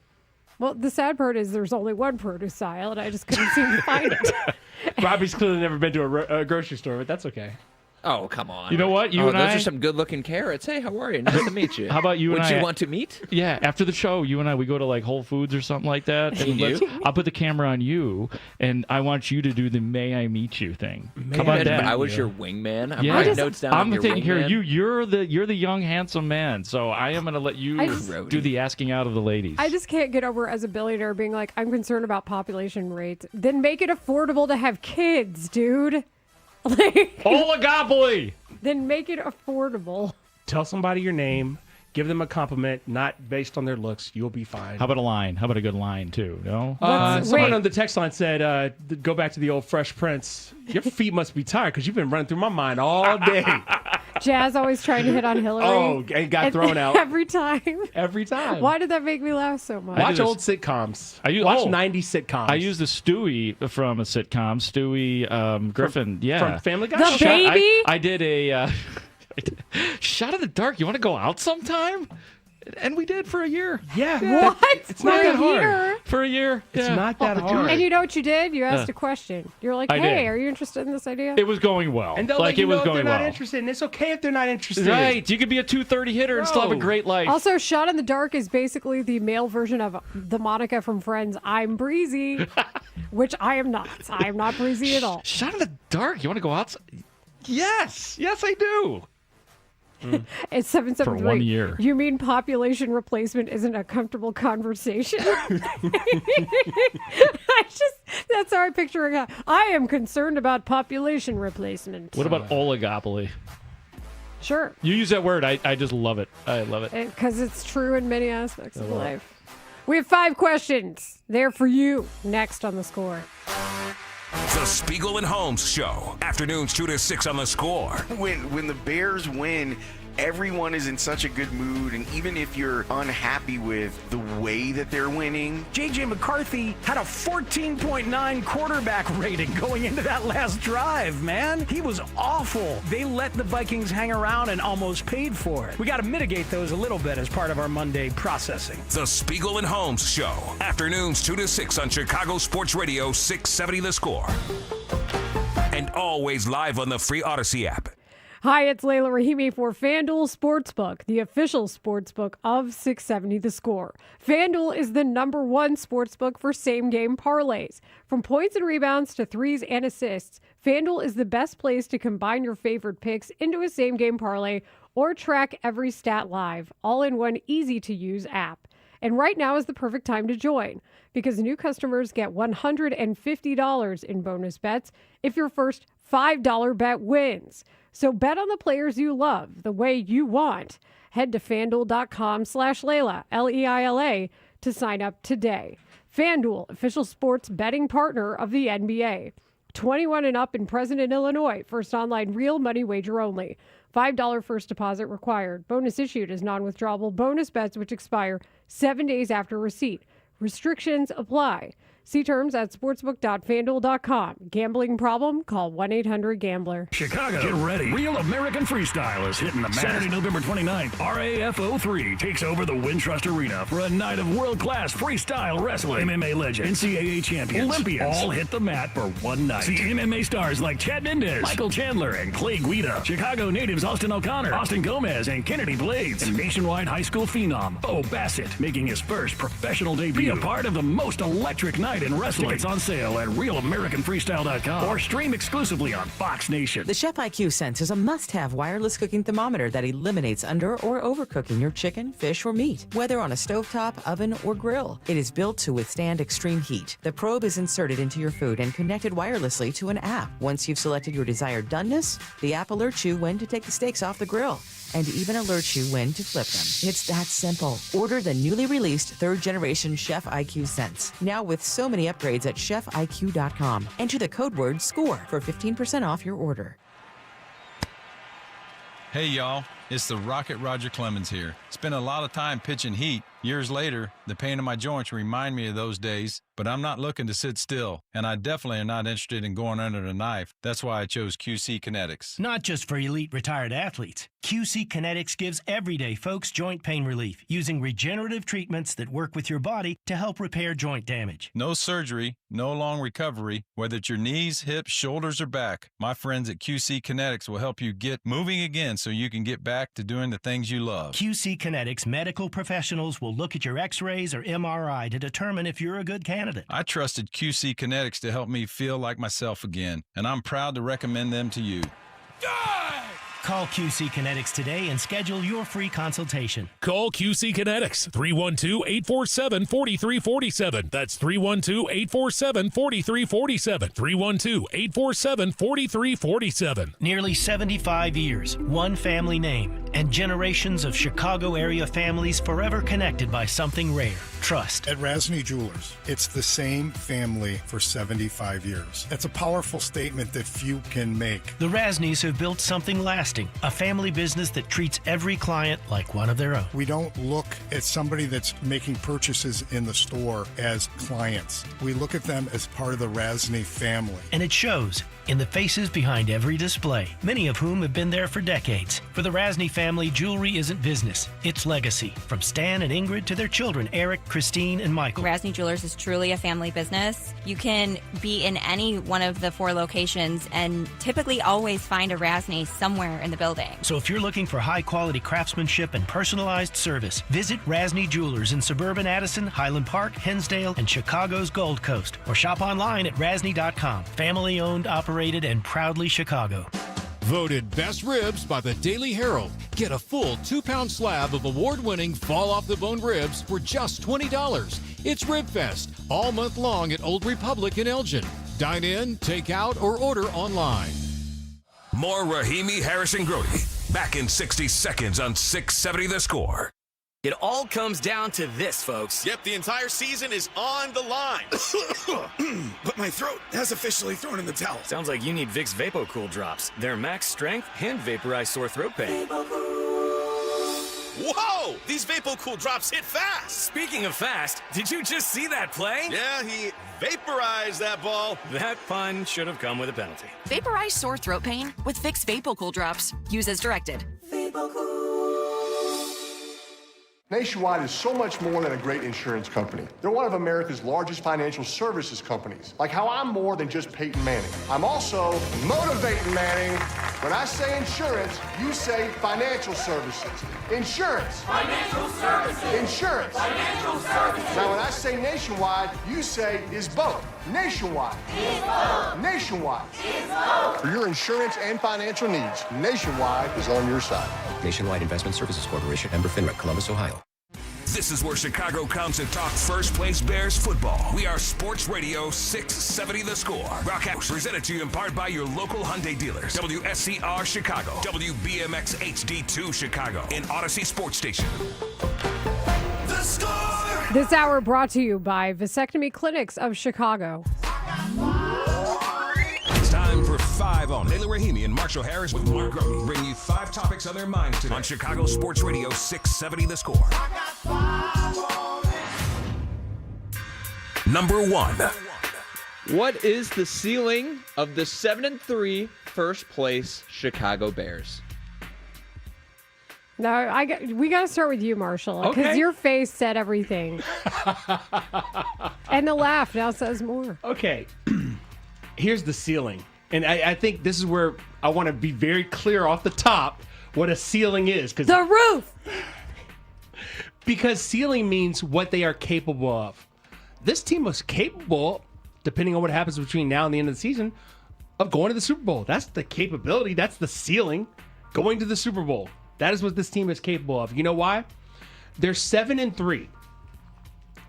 Well, the sad part is there's only one produce aisle, and I just couldn't seem to find it. Robbie's clearly never been to a grocery store, but that's okay. Oh, come on. You know what? You and those I- are some good-looking carrots. Hey, how are you? Nice to meet you. How about you Would and I? you want to meet? Yeah, after the show, you and I, we go to like Whole Foods or something like that. And You? I'll put the camera on you, and I want you to do the "May I meet you" thing. How I about bet that? I was your wingman. I'm Yeah, writing notes down. I'm on your taking care of wingman. you. You're the young handsome man, so I am going to let you I just- do the asking out of the ladies. I just can't get over as a billionaire being like, I'm concerned about population rates. Then make it affordable to have kids, dude. Like, oligopoly. Then make it affordable. Tell somebody your name. Give them a compliment, not based on their looks. You'll be fine. How about a line? How about a good line too? No. Someone on the text line said, "Go back to the old Fresh Prince. Your feet must be tired because you've been running through my mind all day." Jazz always trying to hit on Hillary. Oh, and got thrown out. Every time. Every time. Why did that make me laugh so much? Watch old sitcoms. Watch 90s sitcoms. I use the Stewie from a sitcom, Stewie Griffin. from Family Guy? The baby? I did a Shot in the Dark. You want to go out sometime? And we did for a year. Yeah. What? It's not For that a hard. year? For a year. It's yeah. not that hard. And you know what you did? You asked a question. You're like, I hey, did. are you interested in this idea? It was going well. And they'll like let you it was know if going they're not well. interested, and it's okay if they're not interested. Right. You could be a 2:30 hitter and still have a No. great life. Also, Shot in the Dark is basically the male version of the Monica from Friends, I'm breezy, which I am not. I am not breezy at all. Shot in the Dark. You want to go outside? Yes. Yes, I do. It's 773. For 1 year. You mean population replacement isn't a comfortable conversation? That's how I picture it. I am concerned about population replacement. What about oligopoly? Sure. You use that word. I just love it. I love it. Because it's true in many aspects of life. We have 5 questions there for you next on The Score. The Spiegel and Holmes Show. Afternoons 2 to 6 on The Score. When the Bears win, everyone is in such a good mood, and even if you're unhappy with the way that they're winning, J.J. McCarthy had a 14.9 quarterback rating going into that last drive, man. He was awful. They let the Vikings hang around and almost paid for it. We got to mitigate those a little bit as part of our Monday processing. The Spiegel and Holmes Show. Afternoons 2 to 6 on Chicago Sports Radio 670 The Score. And always live on the free Odyssey app. Hi, it's Layla Rahimi for FanDuel Sportsbook, the official sportsbook of 670 The Score. FanDuel is the #1 sportsbook for same-game parlays. From points and rebounds to threes and assists, FanDuel is the best place to combine your favorite picks into a same-game parlay or track every stat live, all in one easy-to-use app. And right now is the perfect time to join because new customers get $150 in bonus bets if your first $5 bet wins. So bet on the players you love the way you want. Head to FanDuel.com/Layla, Leila, to sign up today. FanDuel, official sports betting partner of the NBA. 21 and up in President, Illinois. First online real money wager only. $5 first deposit required. Bonus issued as non-withdrawable bonus bets which expire 7 days after receipt. Restrictions apply. See terms at sportsbook.fanduel.com. Gambling problem? Call 1-800-GAMBLER. Chicago, get ready. Real American Freestyle is hitting the mat. Saturday, November 29th, RAFO3 takes over the Wintrust Arena for a night of world-class freestyle wrestling. MMA legends, NCAA champions, Olympians all hit the mat for one night. See MMA stars like Chad Mendez, Michael Chandler, and Clay Guida. Chicago natives Austin O'Connor, Austin Gomez, and Kennedy Blades. And nationwide high school phenom, Bo Bassett, making his first professional debut. Be a part of the most electric night in wrestling. Tickets on sale at realamericanfreestyle.com or stream exclusively on Fox Nation. The Chef IQ Sense is a must-have wireless cooking thermometer that eliminates under or overcooking your chicken, fish, or meat, whether on a stovetop, oven, or grill. It is built to withstand extreme heat. The probe is inserted into your food and connected wirelessly to an app. Once you've selected your desired doneness, the app alerts you when to take the steaks off the grill and even alerts you when to flip them. It's that simple. Order the newly released 3rd generation Chef IQ Sense, now with so many upgrades at chefiq.com. Enter the code word SCORE for 15% off your order. Hey y'all, it's the Rocket Roger Clemens here. Spent a lot of time pitching heat. Years later, the pain in my joints remind me of those days, but I'm not looking to sit still, and I definitely am not interested in going under the knife. That's why I chose QC Kinetics. Not just for elite retired athletes. QC Kinetics gives everyday folks joint pain relief using regenerative treatments that work with your body to help repair joint damage. No surgery, no long recovery, whether it's your knees, hips, shoulders, or back. My friends at QC Kinetics will help you get moving again so you can get back to doing the things you love. QC Kinetics medical professionals will look at your x-rays or MRI to determine if you're a good candidate. I trusted QC Kinetics to help me feel like myself again, and I'm proud to recommend them to you. Call QC Kinetics today and schedule your free consultation. Call QC Kinetics, 312-847-4347. That's 312-847-4347. 312-847-4347. Nearly 75 years, one family name, and generations of Chicago area families forever connected by something rare, trust. At Rasny Jewelers, it's the same family for 75 years. That's a powerful statement that few can make. The Rasnys have built something lasting, a family business that treats every client like one of their own. We don't look at somebody that's making purchases in the store as clients. We look at them as part of the Rasny family. And it shows in the faces behind every display, many of whom have been there for decades. For the Rasny family, jewelry isn't business, it's legacy. From Stan and Ingrid to their children, Eric, Christine, and Michael. Rasny Jewelers is truly a family business. You can be in any one of the 4 locations and typically always find a Rasny somewhere in the building. So if you're looking for high-quality craftsmanship and personalized service, visit Rasny Jewelers in suburban Addison, Highland Park, Hinsdale, and Chicago's Gold Coast, or shop online at rasny.com. Family-owned, operated, and proudly Chicago. Voted Best Ribs by the Daily Herald. Get a full 2-pound slab of award-winning fall-off-the-bone ribs for just $20. It's Rib Fest, all month long at Old Republic in Elgin. Dine in, take out, or order online. More Rahimi, Harris, and Grody. Back in 60 seconds on 670 The Score. It all comes down to this, folks. Yep, the entire season is on the line. But my throat has officially thrown in the towel. Sounds like you need Vicks VapoCool drops. They're max strength and vaporize sore throat pain. Whoa! These VapoCool drops hit fast. Speaking of fast, did you just see that play? Yeah, he vaporized that ball. That pun should have come with a penalty. Vaporize sore throat pain with Vicks VapoCool drops. Use as directed. Nationwide is so much more than a great insurance company. They're one of America's largest financial services companies. Like how I'm more than just Peyton Manning. I'm also motivating Manning. When I say insurance, you say financial services. Insurance. Financial services. Insurance. Financial services. Now when I say Nationwide, you say is both. Nationwide. Is both. Nationwide. Is both. For your insurance and financial needs, Nationwide is on your side. Nationwide Investment Services Corporation, member FINRA, Columbus, Ohio. This is where Chicago comes to talk first place Bears football. We are Sports Radio 670 The Score. Broadcast presented to you in part by your local Hyundai dealers. WSCR Chicago. WBMX HD2 Chicago. And Odyssey Sports Station. The Score! This hour brought to you by Vasectomy Clinics of Chicago. It's time for 5 on. Layla Rahimi and Marshall Harris with Mark Grody bring you 5 topics on their minds today on Chicago Sports Radio 670 The Score. Number 1. What is the ceiling of the 7-3 first place Chicago Bears? No, we got to start with you, Marshall, because Okay. your face said everything. And the laugh now says more. Okay. Here's the ceiling. And I think this is where I want to be very clear off the top what a ceiling is. The roof! Because ceiling means what they are capable of. This team was capable, depending on what happens between now and the end of the season, of going to the Super Bowl. That's the capability. That's the ceiling. Going to the Super Bowl. That is what this team is capable of. You know why? They're 7-3.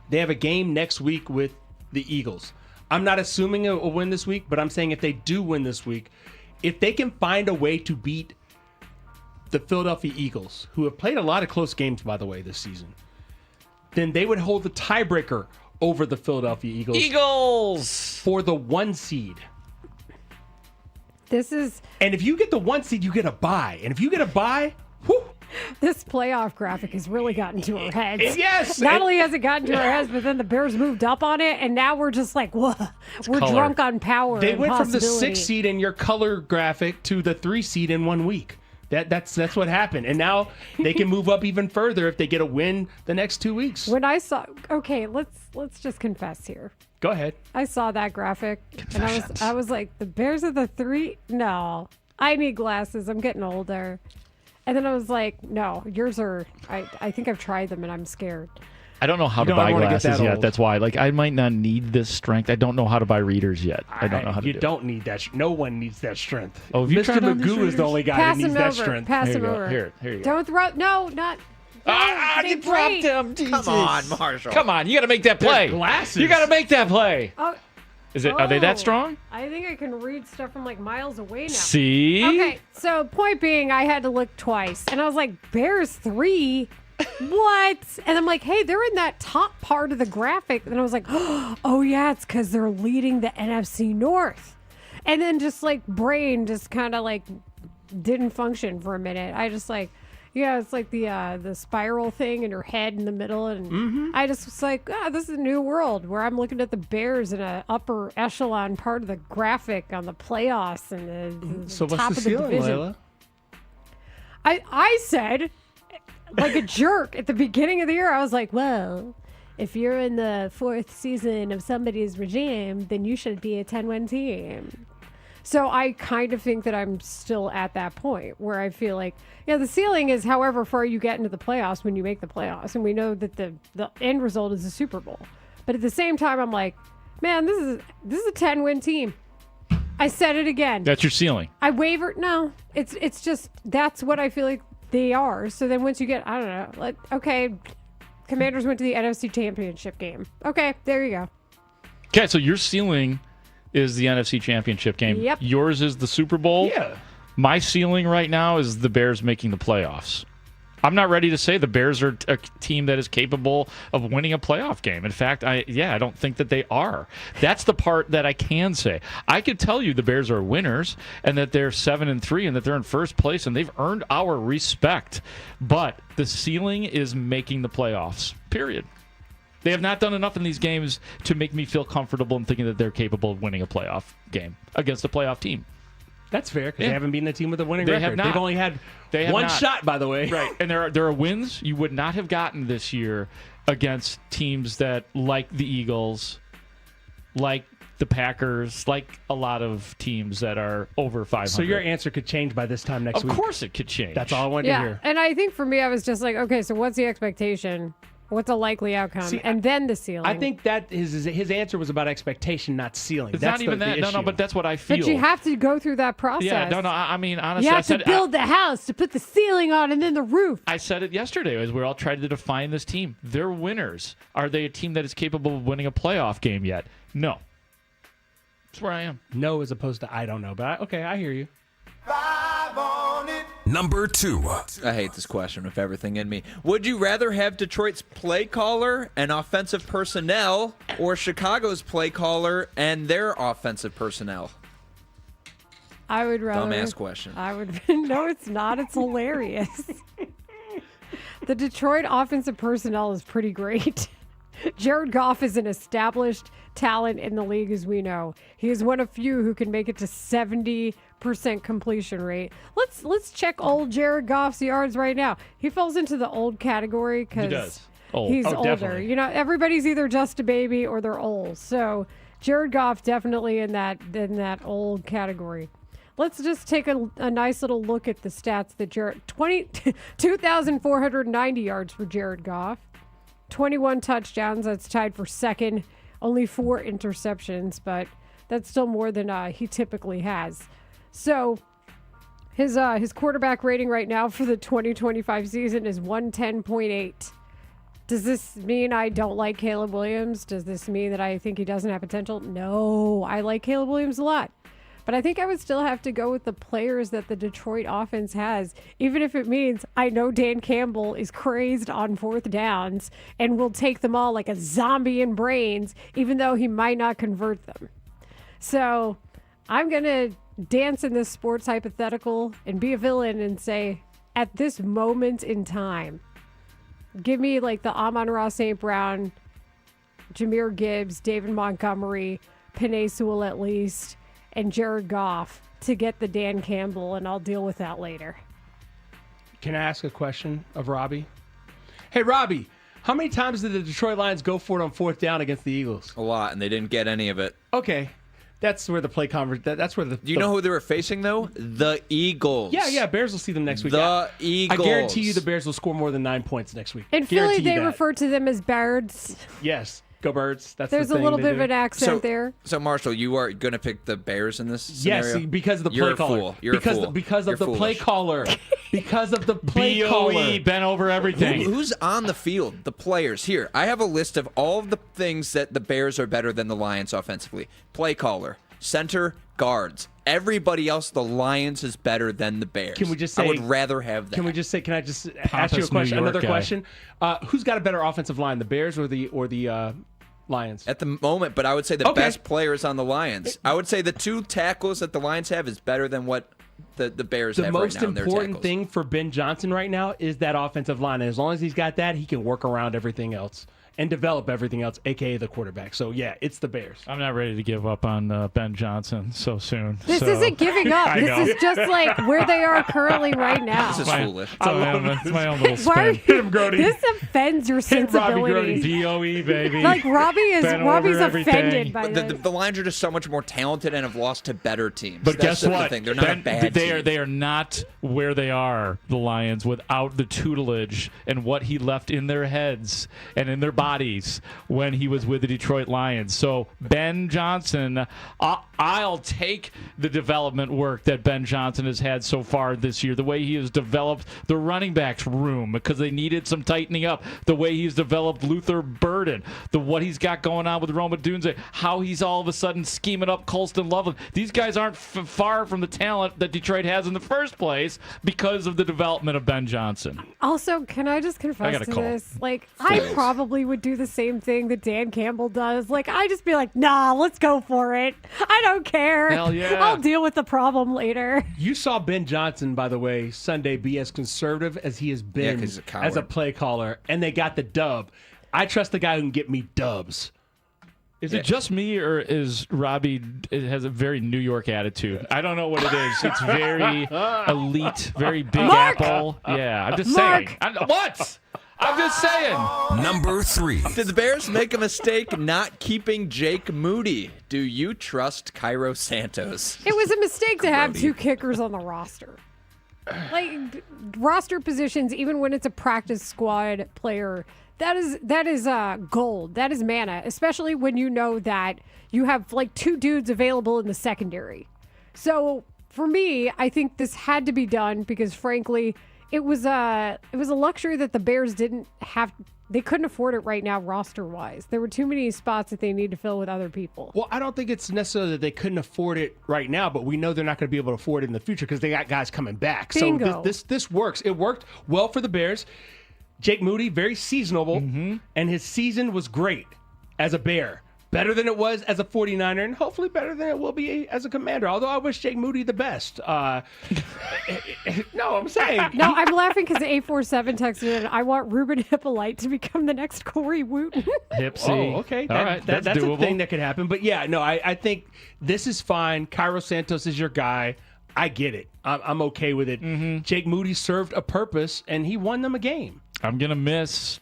They have a game next week with the Eagles. I'm not assuming a win this week, but I'm saying if they do win this week, if they can find a way to beat the Philadelphia Eagles, who have played a lot of close games, by the way, this season, then they would hold the tiebreaker over the Philadelphia Eagles. Eagles! For the 1 seed. And if you get the 1 seed, you get a bye. And if you get a bye, whew. This playoff graphic has really gotten to our heads. Yes. Not only has it gotten to our heads, but then the Bears moved up on it, and now we're just like, whoa, we're color. drunk on power. They and went from the possibility. 6 seed in your color graphic to the 3 seed in 1 week. That's what happened. And now they can move up even further if they get a win the next 2 weeks. When I saw, okay, let's just confess here. Go ahead. I saw that graphic, and I was like, the Bears are the 3? No, I need glasses. I'm getting older. And then I was like, no, yours are. I think I've tried them, and I'm scared. I don't know how to buy glasses yet. That's why. Like, I might not need this strength. I don't know how to buy readers yet. I don't know how to do it. You don't need that. No one needs that strength. Oh, have you Mr. tried on these Magoo is readers? the only guy Pass that needs him that over. strength. Pass Here him you go. over. Here you go. Don't throw. No, not. You dropped him. Jesus. Come on, Marshall. Come on. You got to make that play. They're glasses. You got to make that play. Oh, Are they that strong? I think I can read stuff from like miles away now. See? Okay, so point being, I had to look twice, and I was like, Bears 3? What? And I'm like, hey, they're in that top part of the graphic. And I was like, oh yeah, it's because they're leading the NFC North. And then just like brain just kind of like didn't function for a minute. I just like, yeah, it's like the spiral thing in your head in the middle, and I just was like, this is a new world where I'm looking at the Bears in an upper echelon part of the graphic on the playoffs and the So what's top the of the ceiling, division. Layla? I said, like a jerk at the beginning of the year, I was like, well, if you're in the 4th season of somebody's regime, then you should be a 10-win team. So I kind of think that I'm still at that point where I feel like, yeah, the ceiling is however far you get into the playoffs when you make the playoffs. And we know that the end result is the Super Bowl. But at the same time, I'm like, man, this is a 10-win team. I said it again. That's your ceiling. I wavered. No, it's just, that's what I feel like they are. So then once you get, I don't know, like, okay, Commanders went to the NFC Championship game. Okay, there you go. Okay, so your ceiling is the NFC Championship game. Yep. Yours is the Super Bowl. Yeah. My ceiling right now is the Bears making the playoffs. I'm not ready to say the Bears are a team that is capable of winning a playoff game. In fact, I don't think that they are. That's the part that I can say. I could tell you the Bears are winners and that they're 7-3 and that they're in first place and they've earned our respect. But the ceiling is making the playoffs, period. They have not done enough in these games to make me feel comfortable in thinking that they're capable of winning a playoff game against a playoff team. That's fair because they haven't beaten a team with a winning They record. have not. They've only had They have one not. shot, by the way. Right. And there are wins you would not have gotten this year against teams that, like the Eagles, like the Packers, like a lot of teams that are over 500. So your answer could change by this time next week. Of course it could change. That's all I wanted to hear. And I think for me, I was just like, okay, so what's the expectation? What's a likely outcome? See, and then the ceiling. I think that his answer was about expectation, not ceiling. It's That's not even the that. issue. No, but that's what I feel. But you have to go through that process. Yeah, no. I mean, honestly, You I have said to build the house to put the ceiling on and then the roof. I said it yesterday as we all tried to define this team. They're winners. Are they a team that is capable of winning a playoff game yet? No. That's where I am. No, as opposed to I don't know. But okay, I hear you. Number 2. I hate this question with everything in me. Would you rather have Detroit's play caller and offensive personnel or Chicago's play caller and their offensive personnel? I would rather. Dumbass question. I would. No, it's not. It's hilarious. The Detroit offensive personnel is pretty great. Jared Goff is an established talent in the league, as we know. He is one of few who can make it to 70% completion rate. Let's check old Jared Goff's yards right now. He falls into the old category because he's older. Definitely. You know, everybody's either just a baby or they're old. So Jared Goff definitely in that old category. Let's just take a nice little look at the stats that 2,490 yards for Jared Goff. 21 touchdowns. That's tied for second. Only 4 interceptions, but that's still more than he typically has. So his quarterback rating right now for the 2025 season is 110.8. Does this mean I don't like Caleb Williams? Does this mean that I think he doesn't have potential? No, I like Caleb Williams a lot. But I think I would still have to go with the players that the Detroit offense has, even if it means I know Dan Campbell is crazed on 4th downs and will take them all like a zombie in brains, even though he might not convert them. So I'm going to dance in this sports hypothetical and be a villain and say, at this moment in time, give me like the Amon-Ra St. Brown, Jahmyr Gibbs, David Montgomery, Penei Sewell at least, and Jared Goff to get the Dan Campbell, and I'll deal with that later. Can I ask a question of Robbie? Hey, Robbie, how many times did the Detroit Lions go for it on 4th down against the Eagles? A lot, and they didn't get any of it. Okay. That's where the play that's where the... Do you know who they were facing, though? The Eagles. Yeah, Bears will see them next week. The Eagles. I guarantee you the Bears will score more than 9 points next week. In Philly, they refer to them as Birds. Yes. Go Birds. That's There's the thing a little they bit do. of an accent there. So, Marshall, you are going to pick the Bears in this scenario? Yes, because of the You're play caller. A fool. You're a fool. Because of You're the play foolish. caller. Because of the play BOE, caller. bent over everything. Who's on the field? The players. Here, I have a list of all of the things that the Bears are better than the Lions offensively. Play caller, center, guards. Everybody else, the Lions is better than the Bears. Can we just say? I would rather have that. Can I just ask Pompous you a question? New York Another guy. question. Who's got a better offensive line, the Bears or the Lions? At the moment, but I would say the Okay. best player is on the Lions. I would say the 2 tackles that the Lions have is better than what the Bears The have most right now in their important tackles. thing for Ben Johnson right now is that offensive line. And as long as he's got that, he can work around everything else and develop everything else, a.k.a. the quarterback. So, yeah, it's the Bears. I'm not ready to give up on Ben Johnson so soon. This so. isn't giving up. I This know. is just like where they are currently right now. This is foolish. It's my own little Why are spin. you, this offends your sensibilities. BOE, baby. Like Robbie's Bent over everything. offended by But this. the Lions are just so much more talented and have lost to better teams. But That's guess the what? thing. They're not a bad team. They are not where they are, the Lions, without the tutelage and what he left in their heads and in their bodies when he was with the Detroit Lions. So Ben Johnson, I'll take the development work that Ben Johnson has had so far this year, the way he has developed the running backs room because they needed some tightening up, the way he's developed Luther Burden, what he's got going on with Roma Dunze, how he's all of a sudden scheming up Colston Loveland. These guys aren't far from the talent that Detroit has in the first place because of the development of Ben Johnson. Also, can I just I confess got a to call. this? Like, I probably would do the same thing that Dan Campbell does. Like, I just be like, nah, let's go for it. I don't care. Hell yeah. I'll deal with the problem later. You saw Ben Johnson, by the way, Sunday be as conservative as he has been 'cause he's a coward. as a play caller, and they got the dub. I trust the guy who can get me dubs. Is it just me, or is Robbie? It has a very New York attitude. I don't know what it is. It's very elite, very Big Apple. Yeah, I'm just saying. What? I'm just saying. Number 3. Did the Bears make a mistake not keeping Jake Moody? Do you trust Cairo Santos? It was a mistake to have 2 kickers on the roster. Like, roster positions, even when it's a practice squad player, that is gold. That is manna, especially when you know that you have like 2 dudes available in the secondary. So for me, I think this had to be done because, frankly, it was a luxury that the Bears didn't have. They couldn't afford it right now, roster wise. There were too many spots that they need to fill with other people. Well, I don't think it's necessarily that they couldn't afford it right now, but we know they're not going to be able to afford it in the future because they got guys coming back. Bingo. So this works. It worked well for the Bears. Jake Moody, very seasonable, and his season was great as a Bear. Better than it was as a 49er, and hopefully better than it will be as a Commander, although I wish Jake Moody the best. No, I'm saying. No, I'm laughing because A47 texted in, I want Ruben Hippolyte to become the next Corey Wooten. Hipsy. Oh, okay. All right, that's doable. a thing that could happen. But yeah, no, I think this is fine. Cairo Santos is your guy. I get it. I'm okay with it. Jake Moody served a purpose, and he won them a game. I'm going to miss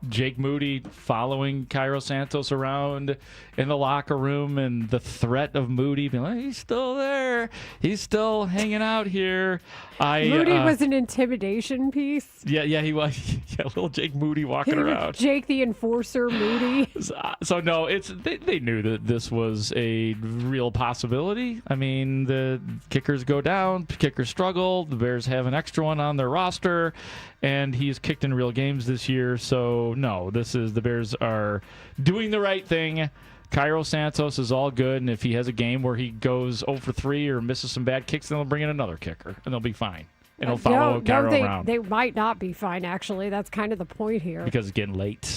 Jake Moody following Cairo Santos around in the locker room and the threat of Moody being like, he's still there. He's still hanging out here. Moody was an intimidation piece. Yeah, he was. Yeah, little Jake Moody walking around. Jake the Enforcer Moody. So no, they knew that this was a real possibility. I mean, the kickers go down, kickers struggle. The Bears have an extra one on their roster, and he's kicked in real games this year. So no, the Bears are doing the right thing. Cairo Santos is all good, and if he has a game where he goes 0 for 3 or misses some bad kicks, then they'll bring in another kicker, and they'll be fine. And he'll follow Cairo around. They might not be fine, actually. That's kind of the point here. Because it's getting late.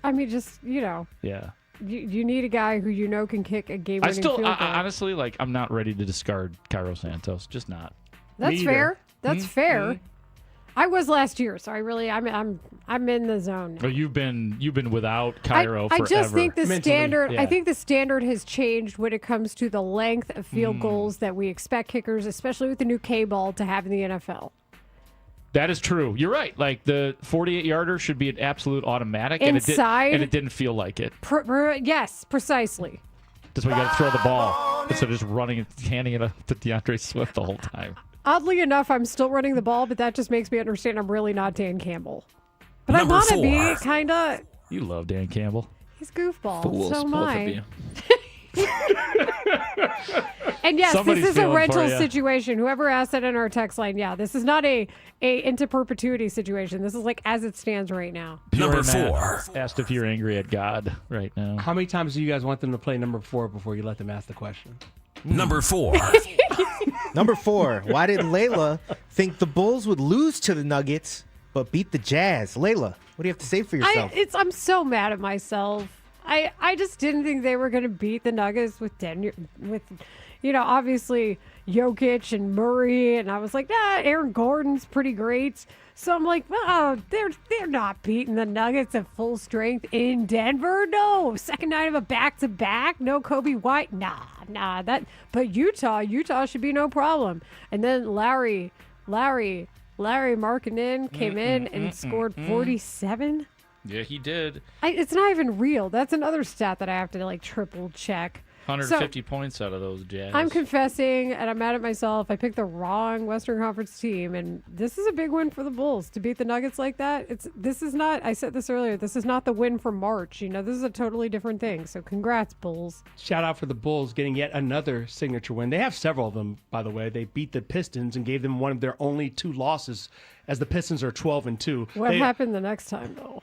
I mean, just, Yeah. You need a guy who you know can kick a game-winning field goal. Honestly, I'm not ready to discard Cairo Santos. Just not. That's fair. That's fair. I was last year, so I'm in the zone now. Well, you've been without Cairo forever. I just think the Mentally, standard. yeah. I think the standard has changed when it comes to the length of field goals that we expect kickers, especially with the new K-ball, to have in the NFL. That is true. You're right. Like the 48-yarder should be an absolute automatic, Inside, and it didn't feel like it. Yes, precisely. That's why you got to throw the ball instead of just running and handing it up to DeAndre Swift the whole time. Oddly enough, I'm still running the ball, but that just makes me understand I'm really not Dan Campbell. But Number I want to 4. be, kind of. You love Dan Campbell. He's goofball. Fools, so am both I. of you. And yes, Somebody's this is a feeling rental for ya. situation. Whoever asked that in our text line, this is not a into perpetuity situation. This is like as it stands right now. Number Matt 4. Asked if you're angry at God right now. How many times do you guys want them to play number 4 before you let them ask the question? Number 4. Number 4. Why did Layla think the Bulls would lose to the Nuggets but beat the Jazz? Layla, what do you have to say for yourself? I'm so mad at myself. I just didn't think they were going to beat the Nuggets with obviously Jokic and Murray, and I was like, Aaron Gordon's pretty great. So I'm like, they're not beating the Nuggets at full strength in Denver. No, second night of a back-to-back. No Kobe White. Nah. But Utah should be no problem. And then Larry Markkinen came in and scored 47. Yeah, he did. It's not even real. That's another stat that I have to triple check. 150 points out of those Jazz. I'm confessing, and I'm mad at myself. I picked the wrong Western Conference team, and this is a big win for the Bulls to beat the Nuggets like that. This is not. I said this earlier. This is not the win for March. This is a totally different thing. So congrats, Bulls. Shout out for the Bulls getting yet another signature win. They have several of them, by the way. They beat the Pistons and gave them one of their only 2 losses, as the Pistons are 12-2. What happened the next time, though?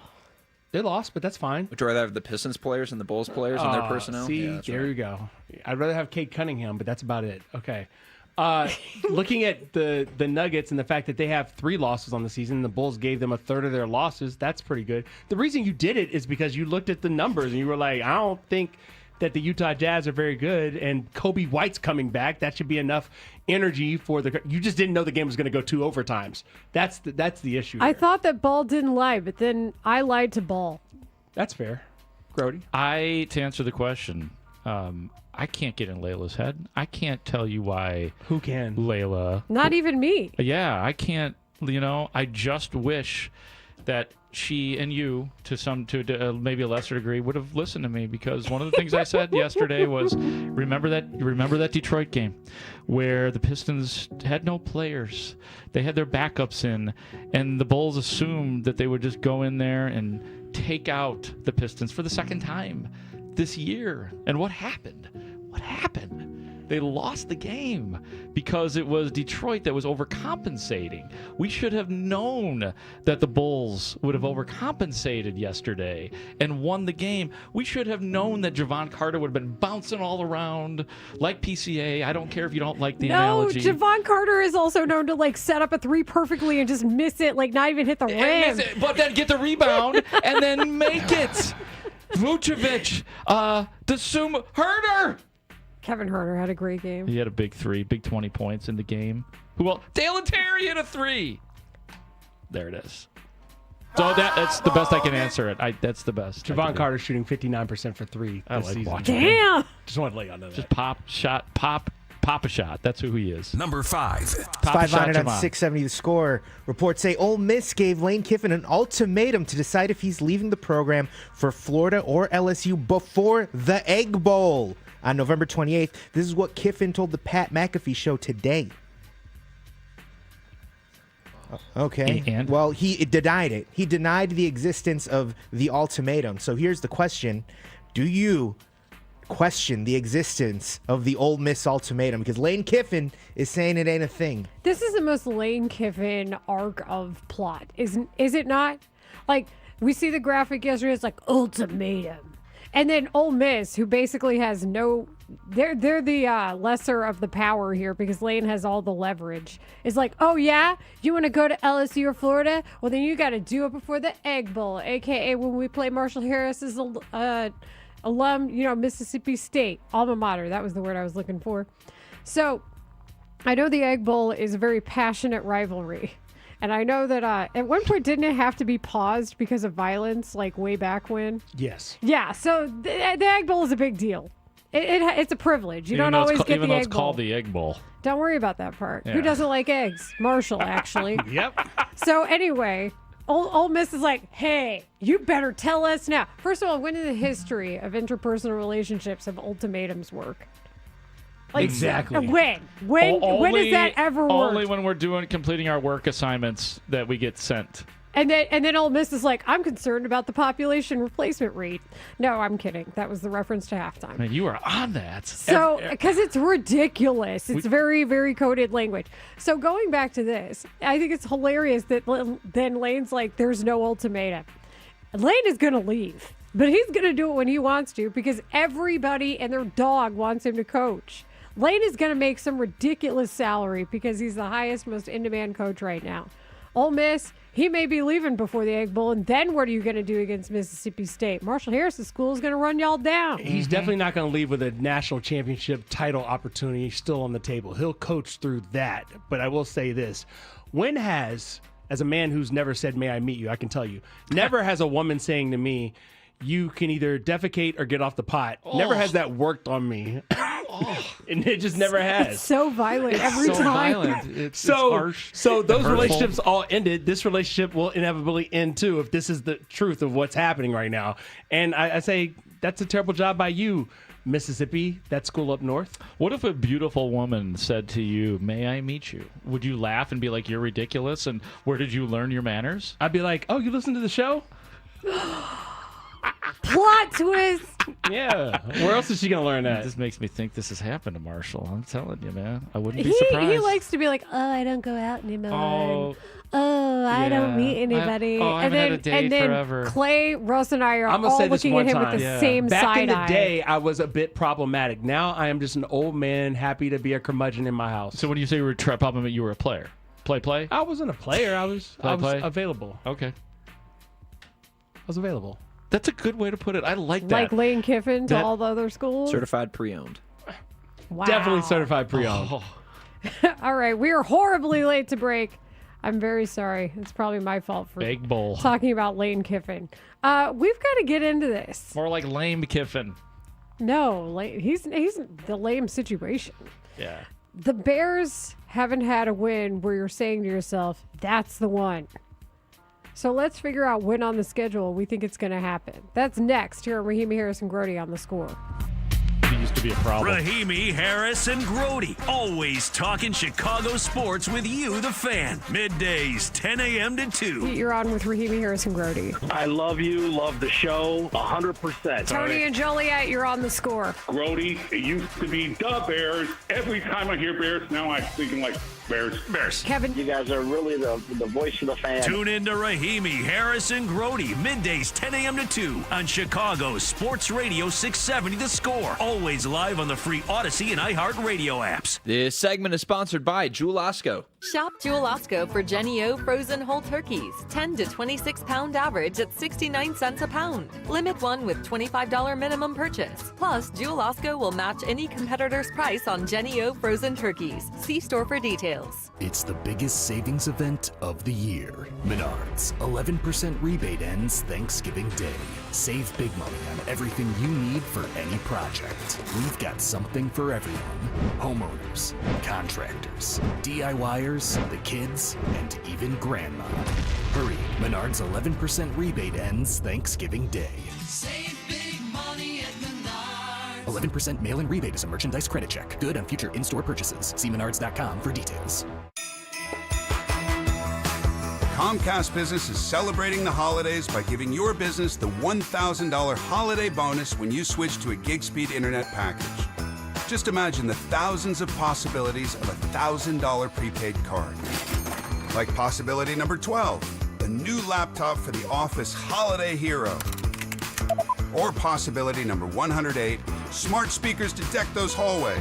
They lost, but that's fine. Would you rather have the Pistons players and the Bulls players and their personnel? See, there you go. I'd rather have Kate Cunningham, but that's about it. Okay. Looking at the Nuggets and the fact that they have 3 losses on the season, the Bulls gave them a third of their losses, that's pretty good. The reason you did it is because you looked at the numbers and you were like, I don't think that the Utah Jazz are very good, and Kobe White's coming back. That should be enough energy for the. You just didn't know the game was going to go 2 overtimes. That's the issue. I thought that Ball didn't lie, but then I lied to Ball. That's fair. Grody? To answer the question, I can't get in Layla's head. I can't tell you why. Who can? Layla. Not even me. Yeah, I can't. I just wish that she and you, to maybe a lesser degree, would have listened to me, because one of the things I said yesterday was, remember that Detroit game where the Pistons had no players. They had their backups in, and the Bulls assumed that they would just go in there and take out the Pistons for the second time this year. And what happened? They lost the game because it was Detroit that was overcompensating. We should have known that the Bulls would have overcompensated yesterday and won the game. We should have known that Javon Carter would have been bouncing all around like PCA. I don't care if you don't like the analogy. Javon Carter is also known to set up a three perfectly and just miss it, not even hit the rim. But then get the rebound and then make it. Vucevic, Herder. Kevin Herter had a great game. He had a big 20 points in the game. Dalen Terry hit a 3. There it is. So that's the best I can answer it. That's the best. Javon Carter shooting 59% for 3 this season. Watching Damn. him. Just want to lay on that. Just pop a shot. That's who he is. Number 5. 500 on 670 The Score. Reports say Ole Miss gave Lane Kiffin an ultimatum to decide if he's leaving the program for Florida or LSU before the Egg Bowl on November 28th. This is what Kiffin told the Pat McAfee Show today. Okay. And? Well, he denied it. He denied the existence of the ultimatum. So here's the question. Do you question the existence of the Ole Miss ultimatum? Because Lane Kiffin is saying it ain't a thing. This is the most Lane Kiffin arc of plot, is it not? We see the graphic yesterday, it's ultimatum. And then Ole Miss, who basically has they're the lesser of the power here because Lane has all the leverage. Is oh yeah, you want to go to LSU or Florida? Well, then you got to do it before the Egg Bowl, aka when we play Marshall Harris's alum, Mississippi State alma mater. That was the word I was looking for. So I know the Egg Bowl is a very passionate rivalry. And I know that at one point, didn't it have to be paused because of violence, way back when? Yes. Yeah, so the Egg Bowl is a big deal. It's a privilege. You don't always get the Egg Bowl. Even though it's called the Egg Bowl. Don't worry about that part. Yeah. Who doesn't like eggs? Marshall, actually. Yep. So anyway, Ole Miss is hey, you better tell us now. First of all, when in the history of interpersonal relationships have ultimatums work? Exactly. When does that ever work? Only when we're completing our work assignments that we get sent. And then Ole Miss is I'm concerned about the population replacement rate. No, I'm kidding. That was the reference to halftime. Man, you are on that. So, because it's ridiculous. It's very, very coded language. So going back to this, I think it's hilarious that then Lane's there's no ultimatum. Lane is going to leave, but he's going to do it when he wants to because everybody and their dog wants him to coach. Lane is going to make some ridiculous salary because he's the highest, most in-demand coach right now. Ole Miss, he may be leaving before the Egg Bowl, and then what are you going to do against Mississippi State? Marshall Harris's school is going to run y'all down. He's definitely not going to leave with a national championship title opportunity still on the table. He'll coach through that. But I will say this. When has, as a man who's never said, may I meet you, I can tell you, never has a woman saying to me, you can either defecate or get off the pot. Never has that worked on me. And it just never has. It's so violent every so time. Violent. It's harsh. So those hurtful. relationships all ended. This relationship will inevitably end too if this is the truth of what's happening right now. And I say that's a terrible job by you, Mississippi, that school up north. What if a beautiful woman said to you, may I meet you? Would you laugh and be like, you're ridiculous? And where did you learn your manners? I'd be like, oh, you listen to the show? Plot twist. Yeah. Where else is she going to learn that? This makes me think this has happened to Marshall. I'm telling you, man. I wouldn't be surprised. He likes to be like, oh, I don't go out anymore. I yeah. don't meet anybody. I haven't had a date and then forever. Clay, Russ, and I are I'm gonna all say this looking one at him time. with the same Back side in the eye. day, I was a bit problematic. Now I am just an old man, happy to be a curmudgeon in my house. So when you say you were problematic, you were a player. Play? I wasn't a player. I was available. Okay. I was available. That's a good way to put it. I like that. Like Lane Kiffin to all the other schools. Certified pre-owned. Wow. Definitely certified pre-owned. All right, we are horribly late to break. I'm very sorry. It's probably my fault for Big bowl. talking about Lane Kiffin. We've got to get into this. More like lame Kiffin. No, he's the lame situation. Yeah. The Bears haven't had a win where you're saying to yourself, that's the one. So let's figure out when on the schedule we think it's going to happen. That's next here on Rahimi Harris and Grody on The Score. It used to be a problem. Rahimi, Harris, and Grody. Always talking Chicago sports with you, the fan. Middays, 10 a.m. to 2. You're on with Rahimi Harris and Grody. I love you, love the show, 100%. Tony and Joliet, you're on The Score. Grody, it used to be the Bears. Every time I hear Bears, now I'm thinking like Bears. Kevin. You guys are really the voice of the fan. Tune in to Rahimi, Harris, and Grody. Middays, 10 a.m. to 2 on Chicago Sports Radio 670 The Score. Always live on the free Odyssey and iHeartRadio apps. This segment is sponsored by Jewel Osco. Shop Jewel Osco for Jenny O frozen whole turkeys, 10 to 26 pound average at 69 cents a pound. Limit one with $25 minimum purchase. Plus, Jewel Osco will match any competitor's price on Jenny O frozen turkeys. See store for details. It's the biggest savings event of the year. Menards, 11% rebate ends Thanksgiving Day. Save big money on everything you need for any project. We've got something for everyone. Homeowners, contractors, DIYers, the kids, and even grandma. Hurry, Menards 11% rebate ends Thanksgiving Day. Save big money at Menards. 11% mail-in rebate is a merchandise credit check. Good on future in-store purchases. See menards.com for details. Comcast Business is celebrating the holidays by giving your business the $1,000 holiday bonus when you switch to a gig speed internet package. Just imagine the thousands of possibilities of a $1,000 prepaid card. Like possibility number 12, the new laptop for the office holiday hero. Or possibility number 108, smart speakers to deck those hallways.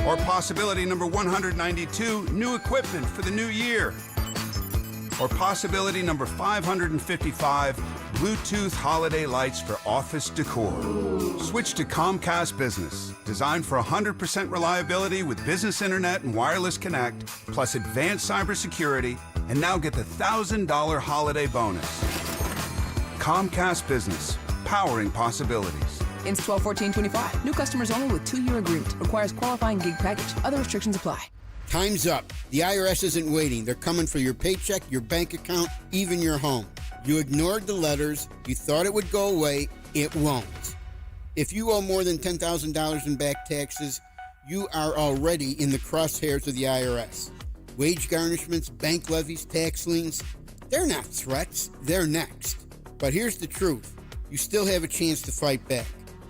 Or possibility number 192, new equipment for the new year. Or possibility number 555, Bluetooth holiday lights for office decor. Switch to Comcast Business, designed for 100% reliability with business internet and wireless connect, plus advanced cybersecurity, and now get the $1,000 holiday bonus. Comcast Business, powering possibilities. Ends 12/14/25. New customers only with 2-year agreement. Requires qualifying gig package. Other restrictions apply. Time's up. The IRS isn't waiting. They're coming for your paycheck, your bank account, even your home. You ignored the letters. You thought it would go away. It won't. If you owe more than $10,000 in back taxes, you are already in the crosshairs of the IRS. Wage garnishments, bank levies, tax liens, they're not threats. They're next. But here's the truth. You still have a chance to fight back.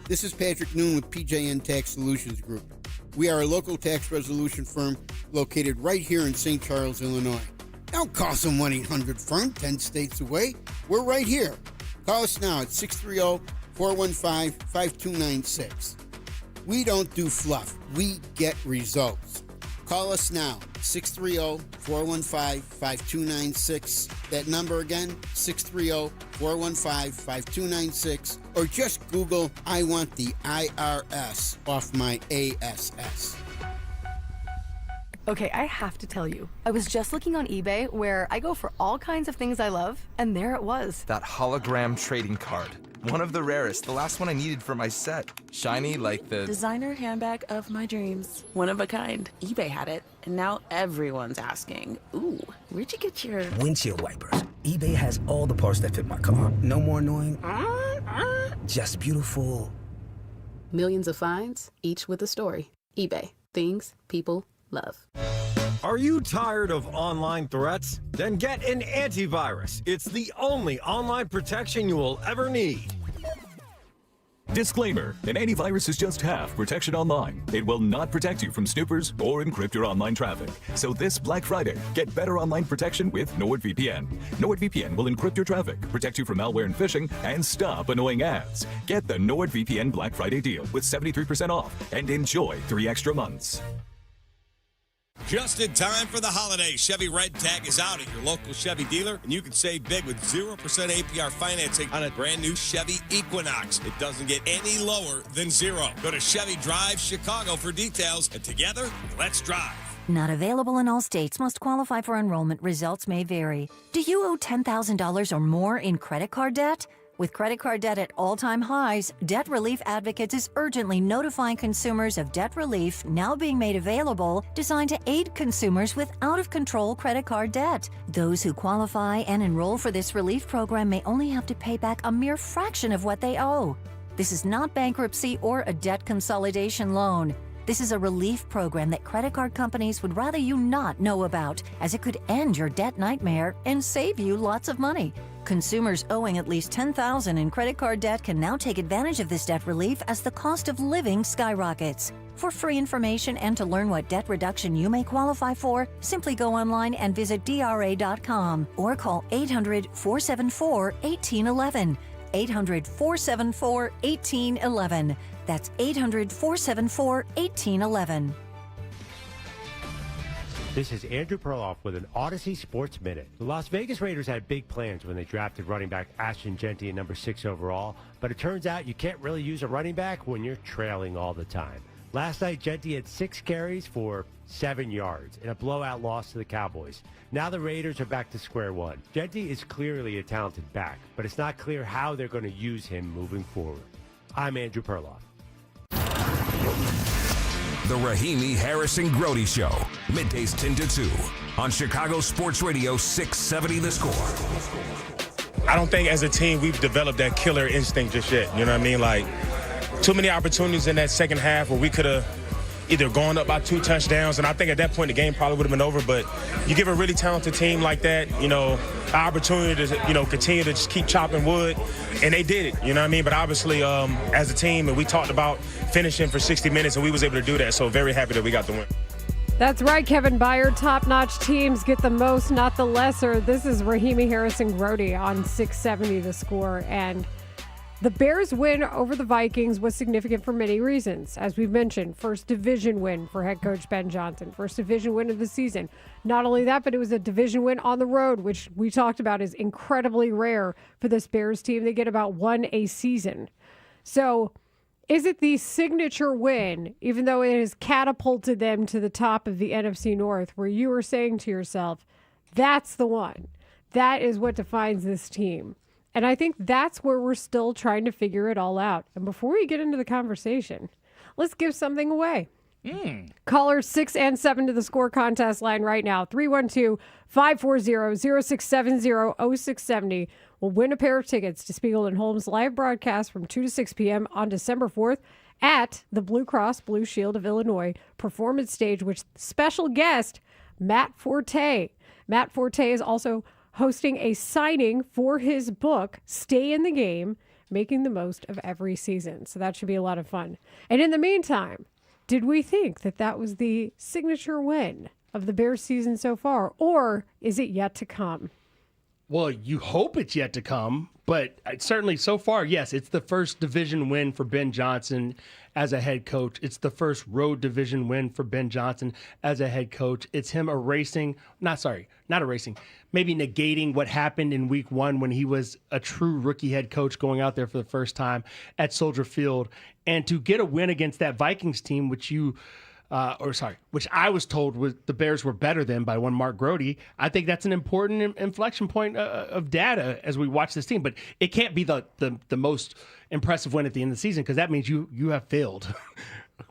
This is Patrick Noon with PJN Tax Solutions Group. We are a local tax resolution firm located right here in St. Charles, Illinois. Don't call some 1-800-FIRM 10 states away. We're right here. Call us now at 630-415-5296. We don't do fluff. We get results. Call us now, 630-415-5296. That number again, 630-415-5296. Or just Google, I want the IRS off my ASS. Okay, I have to tell you, I was just looking on eBay where I go for all kinds of things I love, and there it was. That hologram trading card. One of the rarest, the last one I needed for my set. Shiny like the designer handbag of my dreams. One of a kind. eBay had it, and now everyone's asking, ooh, where'd you get your windshield wipers? eBay has all the parts that fit my car. No more annoying, just beautiful. Millions of finds, each with a story. eBay. Things people love. Are you tired of online threats? Then get an antivirus. It's the only online protection you will ever need. Disclaimer, an antivirus is just half protection online. It will not protect you from snoopers or encrypt your online traffic. So this Black Friday, get better online protection with NordVPN. NordVPN will encrypt your traffic, protect you from malware and phishing, and stop annoying ads. Get the NordVPN Black Friday deal with 73% off and enjoy 3 extra months. Just in time for the holidays, Chevy Red Tag is out at your local Chevy dealer, and you can save big with 0% APR financing on a brand new Chevy Equinox. It doesn't get any lower than 0. Go to Chevy Drive Chicago for details, and together, let's drive. Not available in all states. Must qualify for enrollment. Results may vary. Do you owe $10,000 or more in credit card debt? With credit card debt at all-time highs, Debt Relief Advocates is urgently notifying consumers of debt relief now being made available, designed to aid consumers with out-of-control credit card debt. Those who qualify and enroll for this relief program may only have to pay back a mere fraction of what they owe. This is not bankruptcy or a debt consolidation loan. This is a relief program that credit card companies would rather you not know about, as it could end your debt nightmare and save you lots of money. Consumers owing at least $10,000 in credit card debt can now take advantage of this debt relief as the cost of living skyrockets. For free information and to learn what debt reduction you may qualify for, simply go online and visit DRA.com or call 800-474-1811. 800-474-1811. That's 800-474-1811. This is Andrew Perloff with an Odyssey Sports Minute. The Las Vegas Raiders had big plans when they drafted running back Ashton Jeanty at number 6 overall, but it turns out you can't really use a running back when you're trailing all the time. Last night, Jeanty had 6 carries for 7 yards in a blowout loss to the Cowboys. Now the Raiders are back to square one. Jeanty is clearly a talented back, but it's not clear how they're going to use him moving forward. I'm Andrew Perloff. The Rahimi Harrison Grody Show. Middays 10 to 2 on Chicago Sports Radio 670 The Score. I don't think as a team we've developed that killer instinct just yet. You know what I mean? Like, too many opportunities in that second half where we could have either gone up by 2 touchdowns, and I think at that point the game probably would have been over. But you give a really talented team like that, an opportunity to, continue to just keep chopping wood, and they did it. You know what I mean? But obviously, as a team, and we talked about finishing for 60 minutes, and we was able to do that. So very happy that we got the win. That's right, Kevin Byard. Top-notch teams get the most, not the lesser. This is Rahimi Harrison Grody on 670 The Score, and the Bears' win over the Vikings was significant for many reasons. As we've mentioned, first division win for head coach Ben Johnson, first division win of the season. Not only that, but it was a division win on the road, which we talked about is incredibly rare for this Bears team. They get about 1 a season. So is it the signature win, even though it has catapulted them to the top of the NFC North, where you were saying to yourself, that's the one. That is what defines this team. And I think that's where we're still trying to figure it all out. And before we get into the conversation, let's give something away. Callers 6 and 7 to the Score contest line right now. 312-540-0670-0670 will win a pair of tickets to Spiegel and Holmes live broadcast from 2 to 6 p.m. on December 4th at the Blue Cross Blue Shield of Illinois Performance Stage with special guest Matt Forte. Matt Forte is also hosting a signing for his book, Stay in the Game, Making the Most of Every Season. So that should be a lot of fun. And in the meantime, did we think that that was the signature win of the Bears season so far, or is it yet to come? Well, you hope it's yet to come, but certainly so far, yes, it's the first division win for Ben Johnson as a head coach. It's the first road division win for Ben Johnson as a head coach. It's him maybe negating what happened in week 1 when he was a true rookie head coach going out there for the first time at Soldier Field. And to get a win against that Vikings team, which I was told was the Bears were better than by one Mark Grody. I think that's an important inflection point of data as we watch this team. But it can't be the most impressive win at the end of the season, because that means you have failed.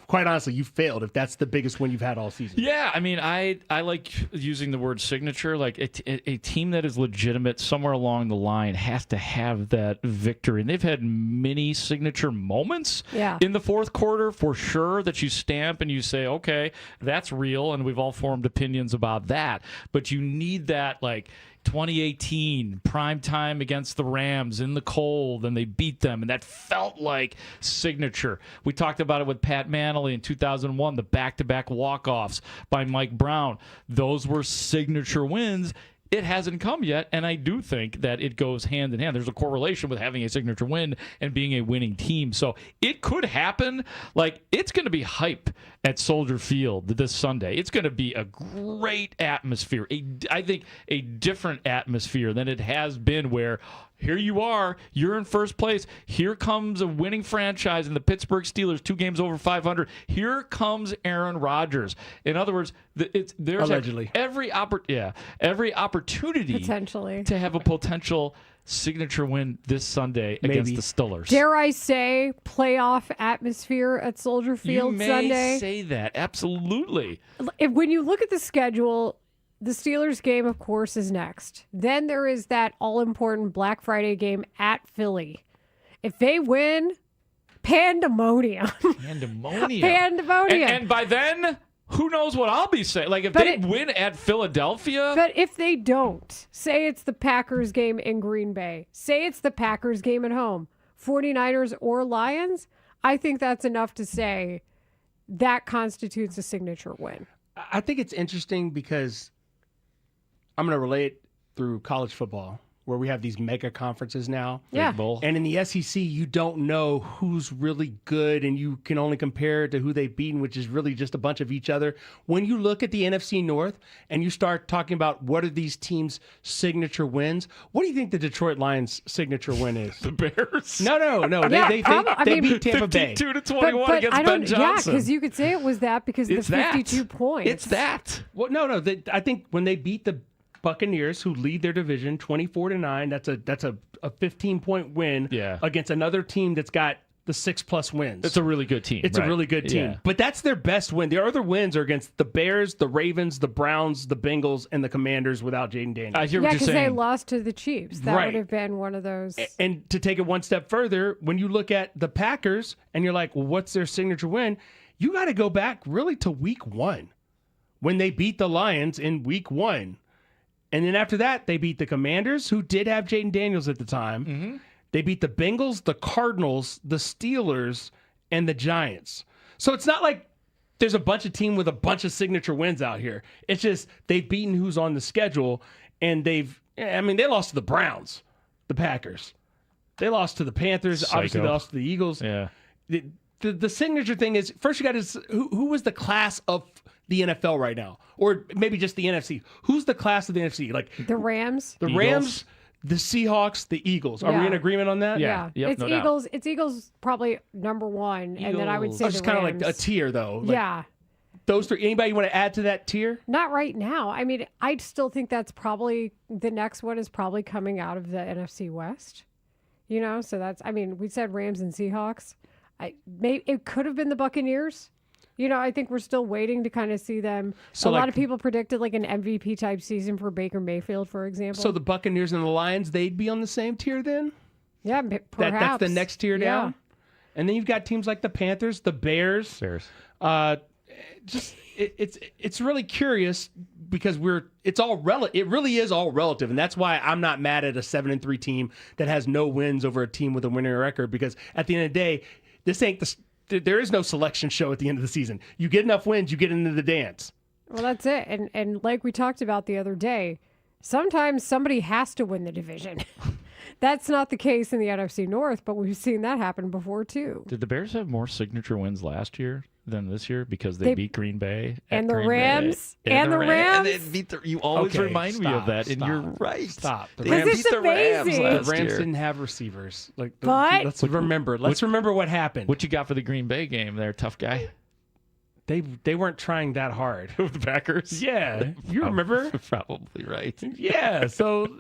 Quite honestly, you failed if that's the biggest win you've had all season. Yeah, I mean, I like using the word signature. Like a team that is legitimate somewhere along the line has to have that victory. And they've had many signature moments in the fourth quarter for sure that you stamp and you say, okay, that's real, and we've all formed opinions about that. But you need that, like, 2018 prime time against the Rams in the cold, and they beat them, and that felt like signature. We talked about it with Pat Manley in 2001, the back-to-back walk-offs by Mike Brown. Those were signature wins it hasn't come yet, and I do think that it goes hand in hand. There's a correlation with having a signature win and being a winning team. So it could happen. Like, it's going to be hype at Soldier Field this Sunday. It's going to be a great atmosphere. I think a different atmosphere than it has been, where here you are, you're in first place. Here comes a winning franchise in the Pittsburgh Steelers, 2 games over 500. Here comes Aaron Rodgers. In other words, there's allegedly every opportunity potentially to have a potential signature win this Sunday against the Steelers. Dare I say playoff atmosphere at Soldier Field you may Sunday? Say that, absolutely. When you look at the schedule, the Steelers game, of course, is next. Then there is that all-important Black Friday game at Philly. If they win, pandemonium. Pandemonium. And by then, who knows what I'll be saying? Like, if they win at Philadelphia. But if they don't, say it's the Packers game in Green Bay, say it's the Packers game at home, 49ers or Lions, I think that's enough to say that constitutes a signature win. I think it's interesting because I'm going to relate through college football, where we have these mega conferences now. Yeah. And in the SEC, you don't know who's really good, and you can only compare it to who they've beaten, which is really just a bunch of each other. When you look at the NFC North and you start talking about what are these teams' signature wins, what do you think the Detroit Lions' signature win is? The Bears? No. Yeah, They beat Tampa Bay. 52-21 against Ben Johnson. Yeah, because you could say it was that because of the 52 points. It's that. Well, no. I think when they beat the Buccaneers, who lead their division 24-9, that's a 15-point win against another team that's got the 6+ wins. It's a really good team. It's a really good team. Yeah. But that's their best win. Their other wins are against the Bears, the Ravens, the Browns, the Bengals, and the Commanders without Jaden Daniels. I hear yeah, what you're because saying. they lost to the Chiefs. That Right. would have been one of those. And to take it one step further, when you look at the Packers and you're like, well, what's their signature win? You got to go back really to week 1 when they beat the Lions in week 1. And then after that, they beat the Commanders, who did have Jaden Daniels at the time. Mm-hmm. They beat the Bengals, the Cardinals, the Steelers, and the Giants. So it's not like there's a bunch of team with a bunch of signature wins out here. It's just they've beaten who's on the schedule, and they lost to the Browns, the Packers. They lost to the Panthers. Obviously, they lost to the Eagles. Yeah. The signature thing is, first you got to, who was the class of the NFL right now? Or maybe just the NFC. Who's the class of the NFC? Like the Rams? The Rams, the Seahawks, the Eagles. Are we in agreement on that? Yeah. Yep, it's no Eagles. doubt. It's Eagles probably number 1. And then I would say It's the kind of Rams. like a tier, though. Like, yeah. Those three. Anybody you want to add to that tier? Not right now. I mean, I still think that's probably the next one is probably coming out of the NFC West. You know, so that's, I mean, we said Rams and Seahawks. It could have been the Buccaneers. You know, I think we're still waiting to kind of see them. So a lot of people predicted like an MVP type season for Baker Mayfield, for example. So the Buccaneers and the Lions, they'd be on the same tier then? Yeah, perhaps. That's the next tier down? And then you've got teams like the Panthers, the Bears. It's really curious because it really is all relative, and that's why I'm not mad at a 7-3 team that has no wins over a team with a winning record, because at the end of the day, there is no selection show at the end of the season. You get enough wins, you get into the dance. Well, that's it. And like we talked about the other day, sometimes somebody has to win the division. That's not the case in the NFC North, but we've seen that happen before too. Did the Bears have more signature wins last year than this year because they beat Green Bay and the Green Rams Bay, and the Rams? And they beat you always remind me of that, and you're right. Stop. The Rams beat the Rams last The Rams year. didn't have receivers. But let's remember what happened. What you got for the Green Bay game there, tough guy? They weren't trying that hard. The Packers? Yeah. You remember? Probably right. Yeah. So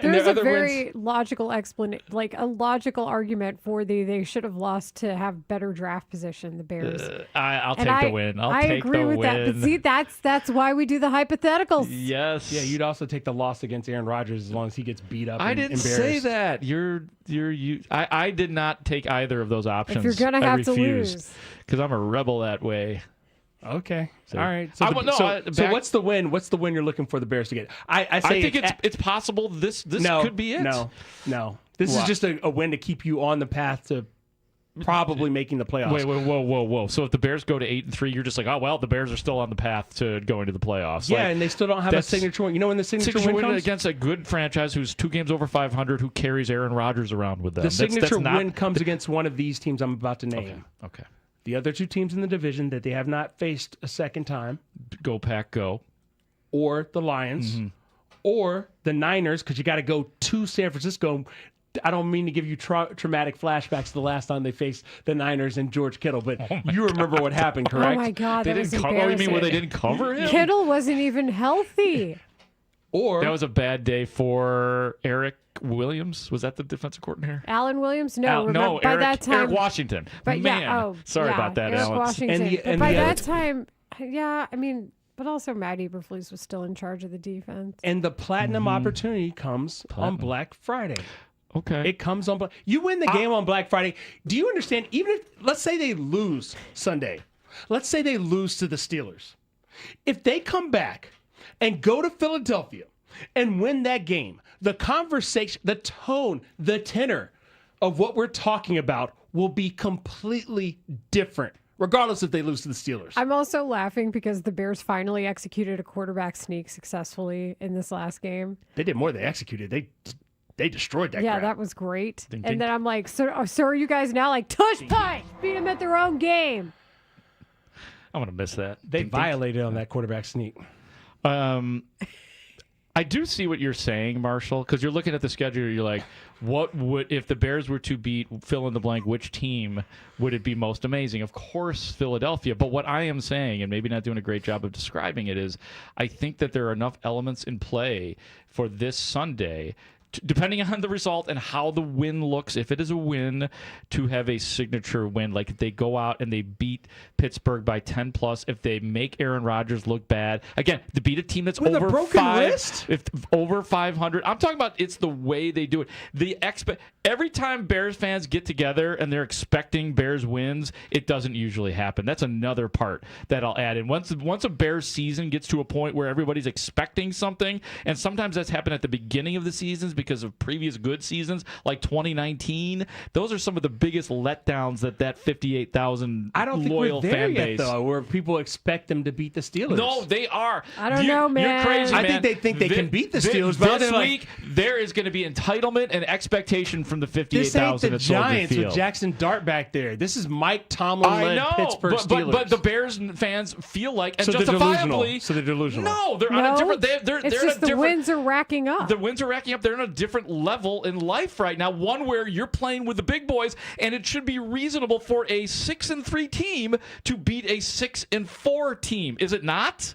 there's a very logical explanation, like a logical argument for they should have lost to have better draft position, the Bears. I'll take the win. I agree with that. But see, that's why we do the hypotheticals. Yes. Yeah, you'd also take the loss against Aaron Rodgers as long as he gets beat up. I and didn't embarrassed. say that. I did not take either of those options. If you're gonna have to refused, lose, because I'm a rebel that way. Okay. So, all right. So what's the win? What's the win you're looking for the Bears to get? I think it's possible this could be it. No. This is just a win to keep you on the path to probably making the playoffs. Wait, whoa. So if the Bears go to 8-3, you're just like, oh, well, the Bears are still on the path to going to the playoffs. Yeah, like, and they still don't have a signature win. You know when the signature win comes? Against a good franchise who's 2 games over 500, who carries Aaron Rodgers around with them. The signature win comes against one of these teams I'm about to name. Okay. The other 2 teams in the division that they have not faced a second time. Go Pack, go. Or the Lions. Mm-hmm. Or the Niners, because you got to go to San Francisco. I don't mean to give you traumatic flashbacks to the last time they faced the Niners and George Kittle, but you remember what happened, correct? Oh, my God, they that was didn't embarrassing. Oh, you mean where they didn't cover him? Kittle wasn't even healthy. Or that was a bad day for Eric Williams. Was that the defensive coordinator? Alan Williams? No, no, by Eric, that time, Eric Washington. But Man, sorry about that, Eric Alex. Washington. But by that time, yeah, I mean, but also Matt Eberflus was still in charge of the defense. And the platinum opportunity comes on Black Friday. Okay. It comes on. You win the game on Black Friday. Do you understand? Even if, let's say they lose Sunday, let's say they lose to the Steelers. If they come back and go to Philadelphia and win that game, the conversation, the tone, the tenor of what we're talking about will be completely different, regardless if they lose to the Steelers. I'm also laughing because the Bears finally executed a quarterback sneak successfully in this last game. They did more than they executed. They destroyed that. Yeah, crap. that was great. Ding, and ding. then I'm like, so are you guys now like tush punch? Beat them at their own game. I'm gonna miss that. They violated on that quarterback sneak. I do see what you're saying, Marshall, because you're looking at the schedule. You're like, what would, if the Bears were to beat fill in the blank, which team would it be most amazing? Of course, Philadelphia. But what I am saying, and maybe not doing a great job of describing it, is I think that there are enough elements in play for this Sunday, depending on the result and how the win looks, if it is a win, to have a signature win. Like if they go out and they beat Pittsburgh by 10 plus, if they make Aaron Rodgers look bad, again, to beat a team that's with over a broken 5, wrist? if over 500. I'm talking about it's the way they do it. Every time Bears fans get together and they're expecting Bears wins, it doesn't usually happen. That's another part that I'll add in. Once a Bears season gets to a point where everybody's expecting something, and sometimes that's happened at the beginning of the seasons because of previous good seasons, like 2019. Those are some of the biggest letdowns that 58,000 I don't think loyal we're there fan yet, base. though, where people expect them to beat the Steelers. No, they are. I don't know, man. You're crazy, man. I think they can beat the Steelers, but this they're week there is going to be entitlement and expectation from the This ain't 58,000 the at Soldier Giants Field. with Jackson Dart back there. This is Mike Tomlin-led Pittsburgh Steelers. but the Bears fans feel like, and So they're justifiably, delusional. So they're delusional. No, they're on a different. They're it's in just a the different. wins are racking up. The wins are racking up. They're in a different level in life right now. One where you're playing with the big boys, and it should be reasonable for a 6-3 team to beat a 6-4 team. Is it not?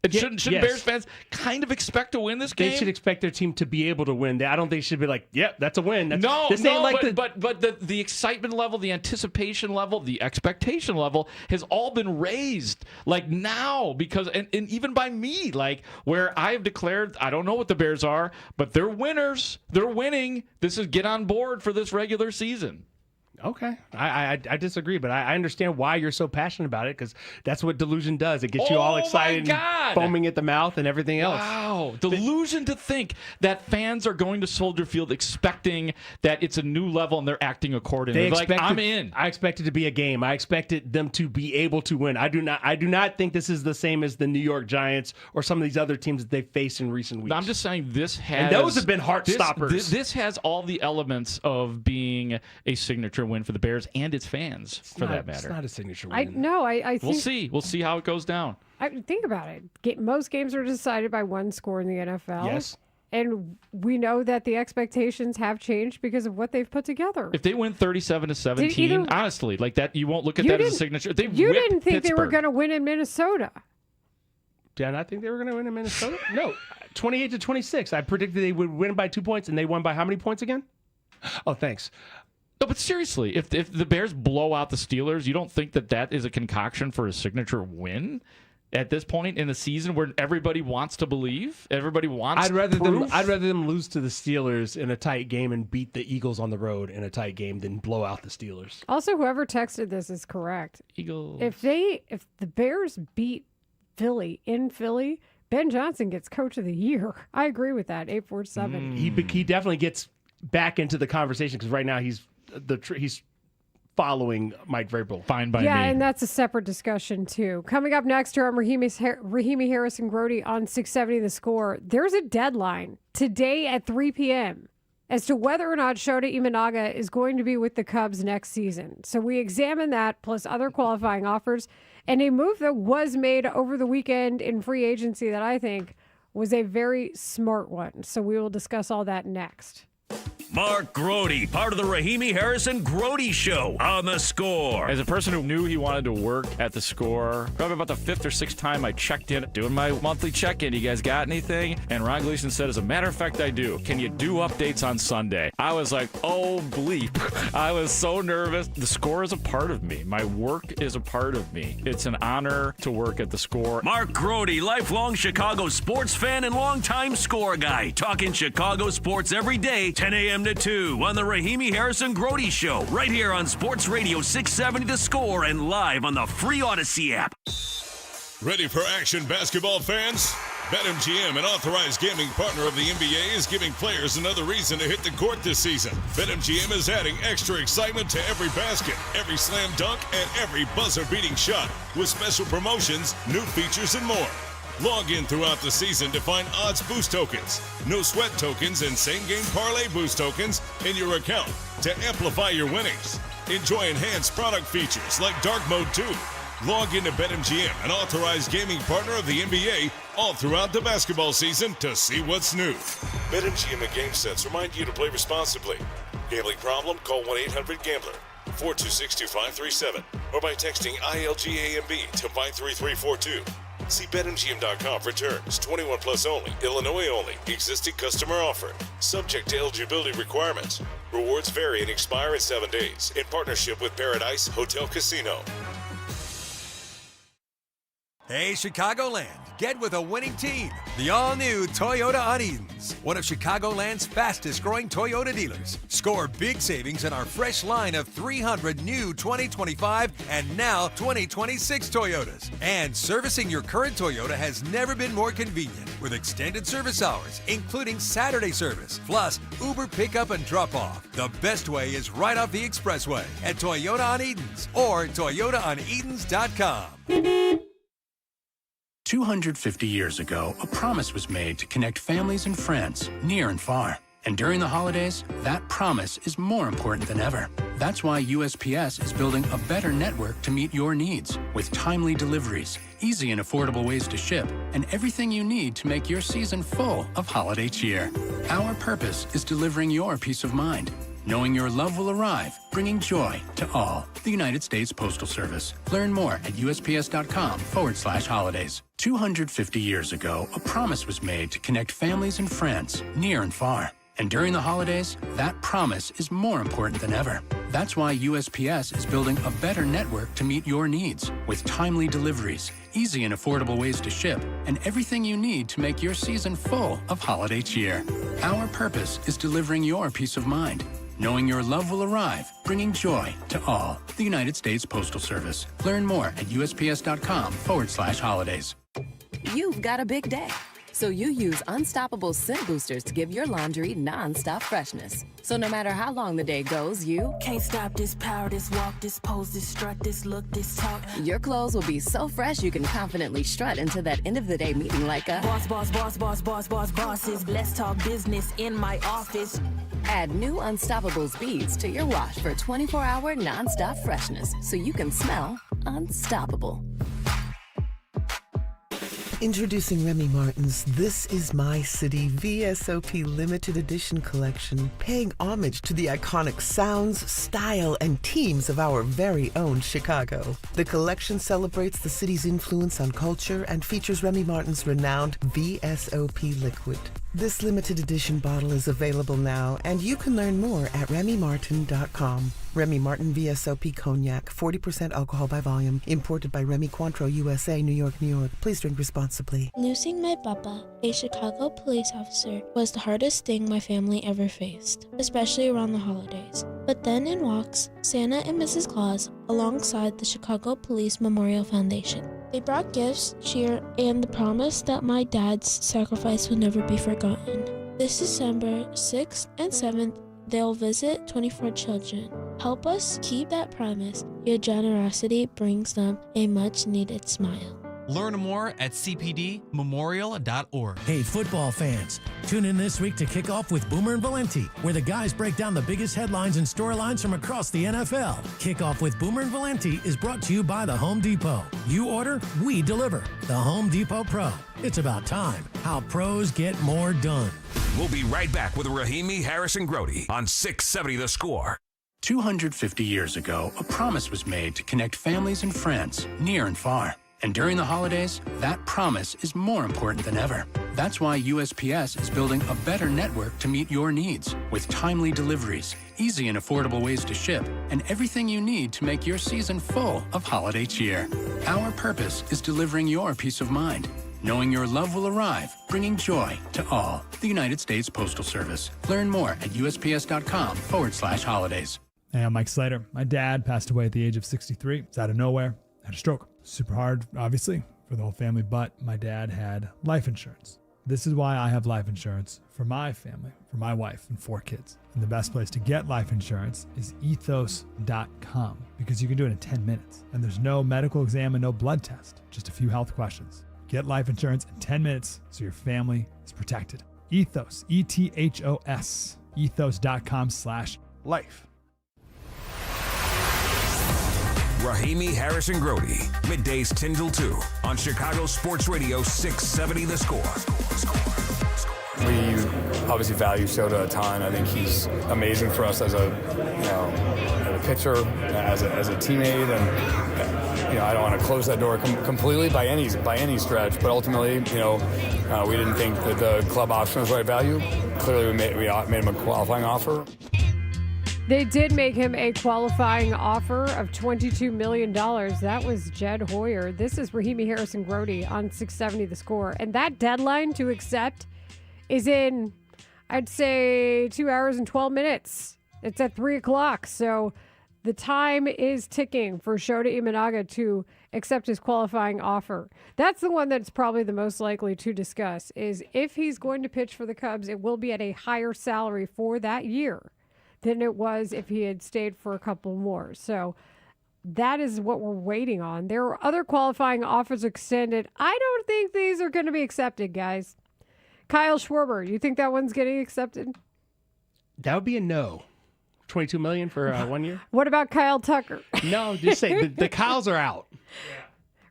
And shouldn't yes. Bears fans kind of expect to win this game? They should expect their team to be able to win. I don't think they should be like, yep, that's a win. This This ain't like but the excitement level, the anticipation level, the expectation level has all been raised. Like now, because and even by me, like where I have declared, I don't know what the Bears are, but they're winners. They're winning. This is get on board for this regular season. Okay. I disagree, but I understand why you're so passionate about it, because that's what delusion does. It gets you all excited and foaming at the mouth and everything else. Wow. Delusion to think that fans are going to Soldier Field expecting that it's a new level and they're acting accordingly. I'm in. I expect it to be a game. I expected them to be able to win. I do not think this is the same as the New York Giants or some of these other teams that they've faced in recent weeks. I'm just saying this has... And those have been heart stoppers. This has all the elements of being a signature win for the Bears and its fans, for that matter. It's not a signature win. I think... We'll see how it goes down. Think about it. Most games are decided by one score in the NFL. Yes. And we know that the expectations have changed because of what they've put together. If they win 37-17, honestly, like that, you won't look at that as a signature. You didn't think they were going to win in Minnesota. Did I not think they were going to win in Minnesota? No. 28-26. I predicted they would win by 2 points, and they won by how many points again? Oh, thanks. No, but seriously, if the Bears blow out the Steelers, you don't think that is a concoction for a signature win at this point in the season where everybody wants to believe? Everybody wants proof? I'd rather them lose to the Steelers in a tight game and beat the Eagles on the road in a tight game than blow out the Steelers. Also, whoever texted this is correct. Eagles. If the Bears beat Philly in Philly, Ben Johnson gets Coach of the Year. I agree with that. 847. He definitely gets back into the conversation because right now he's following Mike Vrabel. Fine by Yeah, me. and that's a separate discussion, too. Coming up next here on Rahimi Harris and Grody on 670 The Score, there's a deadline today at 3 p.m. as to whether or not Shota Imanaga is going to be with the Cubs next season. So we examine that, plus other qualifying offers, and a move that was made over the weekend in free agency that I think was a very smart one. So we will discuss all that next. Mark Grody, part of the Rahimi Harris and Grody Show on The Score. As a person who knew he wanted to work at The Score, probably about the 5th or 6th time I checked in, doing my monthly check-in. You guys got anything? And Ron Gleason said, as a matter of fact, I do. Can you do updates on Sunday? I was like, oh, bleep. I was so nervous. The Score is a part of me. My work is a part of me. It's an honor to work at The Score. Mark Grody, lifelong Chicago sports fan and longtime Score guy, talking Chicago sports every day, 10 a.m. to 2 on the Rahimi Harris and Grody Show, right here on Sports Radio 670 The Score and live on the free Odyssey app. Ready for action, basketball fans? BetMGM, an authorized gaming partner of the NBA, is giving players another reason to hit the court this season. BetMGM is adding extra excitement to every basket, every slam dunk, and every buzzer-beating shot with special promotions, new features, and more. Log in throughout the season to find odds boost tokens, no sweat tokens, and same-game parlay boost tokens in your account to amplify your winnings. Enjoy enhanced product features like Dark Mode 2. Log into BetMGM, an authorized gaming partner of the NBA, all throughout the basketball season to see what's new. BetMGM and GameSense remind you to play responsibly. Gambling problem? Call 1-800-GAMBLER, 426-2537, or by texting ILGAMB to 53342. See BetMGM.com for terms. 21 plus only. Illinois only. Existing customer offer. Subject to eligibility requirements. Rewards vary and expire in 7 days. In partnership with Paradise Hotel Casino. Hey, Chicagoland, get with a winning team. The all-new Toyota on Edens, one of Chicagoland's fastest-growing Toyota dealers. Score big savings in our fresh line of 300 new 2025 and now 2026 Toyotas. And servicing your current Toyota has never been more convenient with extended service hours, including Saturday service, plus Uber pickup and drop-off. The best way is right off the expressway at Toyota on Edens or ToyotaOnEdens.com. 250 years ago, a promise was made to connect families and friends near and far. And during the holidays, that promise is more important than ever. That's why USPS is building a better network to meet your needs with timely deliveries, easy and affordable ways to ship, and everything you need to make your season full of holiday cheer. Our purpose is delivering your peace of mind, knowing your love will arrive, bringing joy to all. The United States Postal Service. Learn more at USPS.com/holidays. 250 years ago, a promise was made to connect families and friends near and far. And during the holidays, that promise is more important than ever. That's why USPS is building a better network to meet your needs with timely deliveries, easy and affordable ways to ship, and everything you need to make your season full of holiday cheer. Our purpose is delivering your peace of mind, knowing your love will arrive, bringing joy to all. The United States Postal Service. Learn more at USPS.com/holidays. You've got a big day, so you use Unstoppable Scent Boosters to give your laundry non-stop freshness. So no matter how long the day goes, you can't stop this power, this walk, this pose, this strut, this look, this talk. Your clothes will be so fresh you can confidently strut into that end of the day meeting like a boss, boss, boss, boss, boss, boss, bosses. Let's talk business in my office. Add new Unstoppables beads to your wash for 24-hour non-stop freshness so you can smell unstoppable. Introducing Remy Martin's This Is My City VSOP limited edition collection, paying homage to the iconic sounds, style, and teams of our very own Chicago. The collection celebrates the city's influence on culture and features Remy Martin's renowned VSOP liquid. This limited edition bottle is available now, and you can learn more at RemyMartin.com. Remy Martin VSOP Cognac, 40% alcohol by volume, imported by Remy Cointreau, USA, New York, New York. Please drink responsibly. Losing my papa, a Chicago police officer, was the hardest thing my family ever faced, especially around the holidays. But then in walks Santa and Mrs. Claus alongside the Chicago Police Memorial Foundation. They brought gifts, cheer, and the promise that my dad's sacrifice would never be forgotten. This December 6th and 7th, they'll visit 24 children, Help us keep that promise. Your generosity brings them a much-needed smile. Learn more at cpdmemorial.org. Hey, football fans, tune in this week to kick off with Boomer and Valenti, where the guys break down the biggest headlines and storylines from across the NFL. Kickoff with Boomer and Valenti is brought to you by the Home Depot. You order, we deliver. The Home Depot Pro. It's about time. How pros get more done. We'll be right back with Rahimi, Harris, and Grody on 670 The Score. 250 years ago, a promise was made to connect families and friends near and far. And during the holidays, that promise is more important than ever. That's why USPS is building a better network to meet your needs with timely deliveries, easy and affordable ways to ship, and everything you need to make your season full of holiday cheer. Our purpose is delivering your peace of mind, knowing your love will arrive, bringing joy to all. The United States Postal Service. Learn more at USPS.com/holidays. Hey, I'm Mike Slater. My dad passed away at the age of 63. It's out of nowhere. Had a stroke. Super hard, obviously, for the whole family, but my dad had life insurance. This is why I have life insurance for my family, for my wife and 4 kids. And the best place to get life insurance is ethos.com, because you can do it in 10 minutes. And there's no medical exam and no blood test, just a few health questions. Get life insurance in 10 minutes so your family is protected. Ethos, ETHOS, ethos.com/life. Rahimi, Harris, and Grody. Middays 10 till 2 on Chicago Sports Radio 670 The Score. We obviously value Shota a ton. I think he's amazing for us as a pitcher, as a teammate, and I don't want to close that door completely by any stretch. But ultimately, we didn't think that the club option was the right value. Clearly, we made him a qualifying offer. They did make him a qualifying offer of $22 million. That was Jed Hoyer. This is Rahimi, Harris, and Grody on 670 The Score. And that deadline to accept is in, I'd say, 2 hours and 12 minutes. It's at 3 o'clock. So the time is ticking for Shota Imanaga to accept his qualifying offer. That's the one that's probably the most likely to discuss, is if he's going to pitch for the Cubs, it will be at a higher salary for that year than it was if he had stayed for a couple more. So that is what we're waiting on. There are other qualifying offers extended. I don't think these are going to be accepted, guys. Kyle Schwarber, you think that one's getting accepted? That would be a no. $22 million for 1 year? What about Kyle Tucker? No, just say the Kyles are out.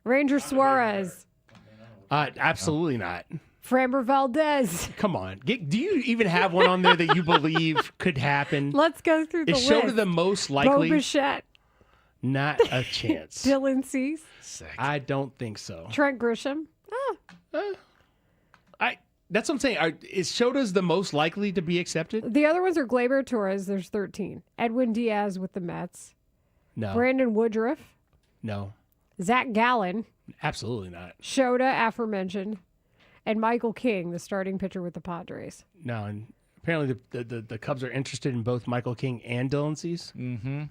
Ranger Suarez. Absolutely not. Framber Valdez. Come on. Do you even have one on there that you believe could happen? Let's go through the list. list. Is Shota the most likely? Bo Bichette. Not a chance. Dylan Cease. I don't think so. Trent Grisham. That's what I'm saying. Is Shota's the most likely to be accepted? The other ones are Gleyber Torres. There's 13. Edwin Diaz with the Mets. No. Brandon Woodruff. No. Zach Gallen. Absolutely not. Shota, aforementioned. And Michael King, the starting pitcher with the Padres. No, and apparently the Cubs are interested in both Michael King and Dylan Cease. Mm-hmm.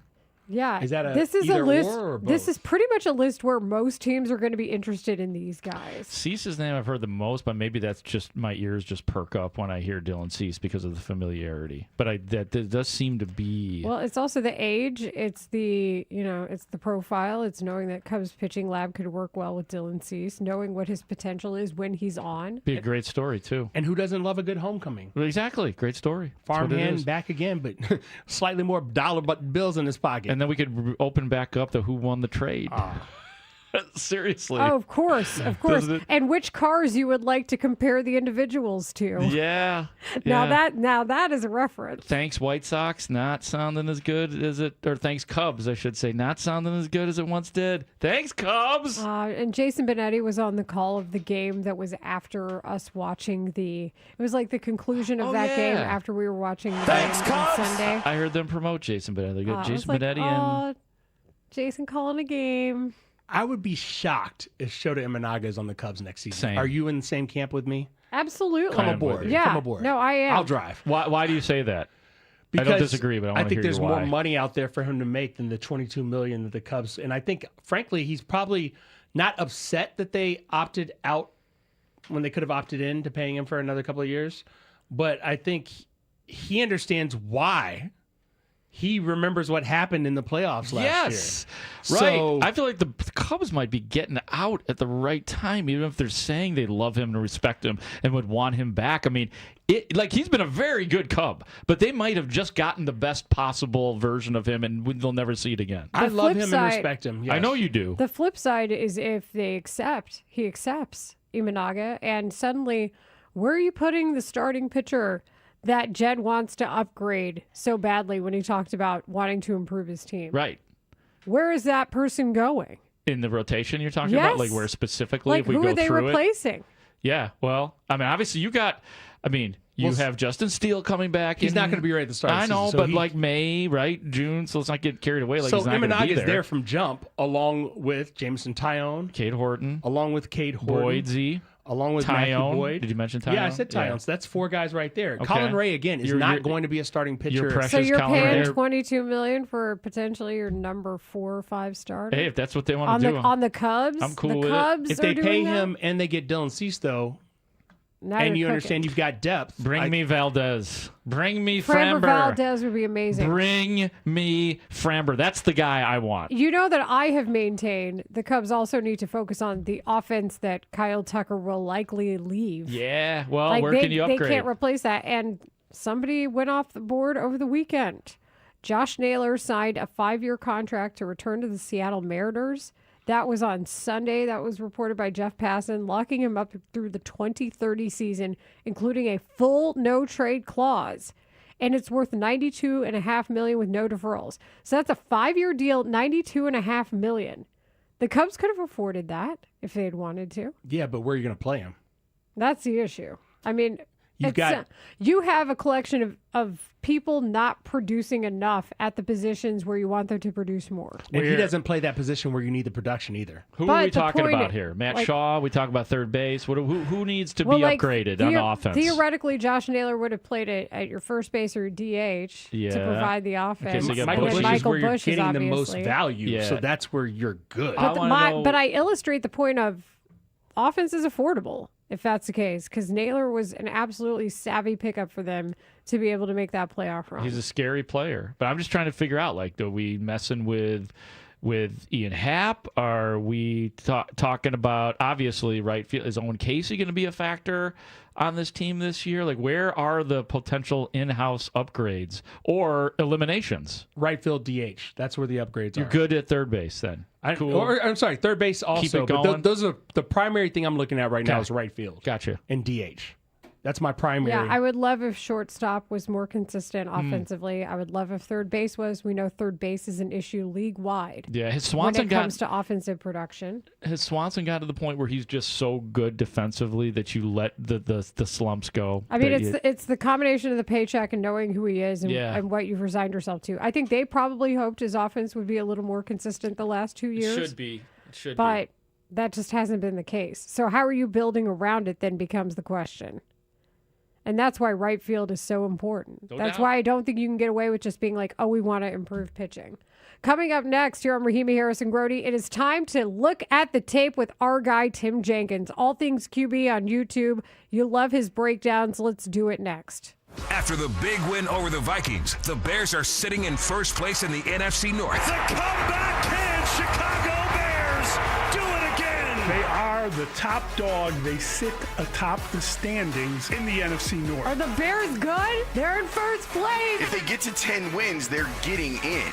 Yeah. Is that this is either a list? or both? This is pretty much a list where most teams are going to be interested in these guys. Cease's name I've heard the most, but maybe that's just my ears just perk up when I hear Dylan Cease because of the familiarity. But that does seem to be. Well, it's also the age. It's the it's the profile. It's knowing that Cubs pitching lab could work well with Dylan Cease, knowing what his potential is when he's on. Be a great story too. And who doesn't love a good homecoming? Well, exactly, great story. Farmhand back again, but slightly more dollar bills in his pocket. And then we could open back up to who won the trade. Seriously. Oh, of course. And which cars you would like to compare the individuals to. Yeah. Now that is a reference. Thanks White Sox, not sounding as good as it, or thanks Cubs, I should say, not sounding as good as it once did. Thanks Cubs. And Jason Benetti was on the call of the game that was after us watching it was like the conclusion of that game after we were watching the game on Sunday. I heard them promote Jason Benetti. They got Jason Benetti and Jason calling a game. I would be shocked if Shota Imanaga is on the Cubs next season. Same. Are you in the same camp with me? Absolutely. Come aboard. Yeah. Come aboard. No, I am. I'll drive. Why do you say that? Because I don't disagree, but I think there's more money out there for him to make than the $22 million that the Cubs. And I think, frankly, he's probably not upset that they opted out when they could have opted in to paying him for another couple of years. But I think he understands why he remembers what happened in the playoffs last year. Right. So, I feel like the Cubs might be getting out at the right time, even if they're saying they love him and respect him and would want him back. I mean, he's been a very good Cub, but they might have just gotten the best possible version of him, and they'll never see it again. I love him and respect him. Yes. I know you do. The flip side is if he accepts Imanaga, and suddenly, where are you putting the starting pitcher that Jed wants to upgrade so badly when he talked about wanting to improve his team? Right. Where is that person going? In the rotation you're talking Yes. about? Like where specifically, Like, if we who go are they through replacing? Yeah, well, I mean, obviously you have Justin Steele coming back. He's not going to be ready at the start of the I know, season, so but he- like May, right? June, so let's not get carried away. Like so he's not going to be Imanaga's there. there from jump, along with Jameson Tyone, Cade Horton, along with Cade Horton, Boydesy, along with Matthew Tyone. Boyd. Did you mention Tyone? Yeah, I said Tyone. So that's 4 guys right there. Okay. Colin Ray again is not going to be a starting pitcher. So you're paying $22 million for potentially your number 4 or 5 starter? Hey, if that's what they want to do, on the Cubs, I'm cool the with Cubs it. If they are pay doing that? him and they get Dylan Cease, Now and you're you understand cooking. you've got depth. Bring me Valdez. Bring me Framber Framber. Valdez would be amazing. Bring me Framber. That's the guy I want. You know that I have maintained the Cubs also need to focus on the offense that Kyle Tucker will likely leave. Yeah, well, Like where they, can you upgrade? They can't replace that. And somebody went off the board over the weekend. Josh Naylor signed a 5-year contract to return to the Seattle Mariners. That was on Sunday. That was reported by Jeff Passan, locking him up through the 2030 season, including a full no-trade clause. And it's worth $92.5 million with no deferrals. So that's a 5-year deal, $92.5 million. The Cubs could have afforded that if they had wanted to. Yeah, but where are you going to play him? That's the issue. I mean, You've got- you have a collection of people not producing enough at the positions where you want them to produce more. And he doesn't play that position where you need the production either. Who But are we the talking point about is, here? Matt like- Shaw. We talk about third base. Who needs to Well, be like, upgraded on offense? Theoretically, Josh Naylor would have played it at your first base or DH to Yeah. provide the Okay, offense. so you got Michael Bush. Bush is Michael where you're Bush is getting the most obviously- value, Yeah. so that's where you're good. But I illustrate the point of offense is affordable if that's the case, because Naylor was an absolutely savvy pickup for them to be able to make that playoff run. He's a scary player. But I'm just trying to figure out, like, are we messing with Ian Happ? Are we talking about, obviously, right field? Is Owen Casey going to be a factor on this team this year? Like, where are the potential in-house upgrades or eliminations? Right field DH. That's where the upgrades You're are. good at third base then. Cool. I'm sorry, third base also. it going. But those are the primary thing I'm looking at right now Okay. is right field. Gotcha. And DH. That's my primary. Yeah, I would love if shortstop was more Hmm. consistent offensively. I would love if third base was. We know third base is an issue league wide. Yeah, his when Swanson it comes to offensive production. Has Swanson got to the point where he's just so good defensively that you let the slumps go? I mean, That it's the combination of the paycheck and knowing who he is and, Yeah. and what you've resigned yourself to. I think they probably hoped his offense would be a little more consistent the last 2 years. It should be. It should But that just hasn't been the case. So how are you building around it then becomes the question. And that's why right field is so important. No That's doubt. why I don't think you can get away with just being like, oh, we want to improve pitching. Coming up next here on Rahimi Harrison Grody, it is time to look at the tape with our guy, Tim Jenkins. All things QB on YouTube. You love his breakdowns. Let's do it next. After the big win over the Vikings, the Bears are sitting in first place in the NFC North. The comeback can Chicago Bears do it again. They are the top dog. They sit atop the standings in the NFC North. Are the Bears good? They're in first place. If they get to 10 wins, they're getting in.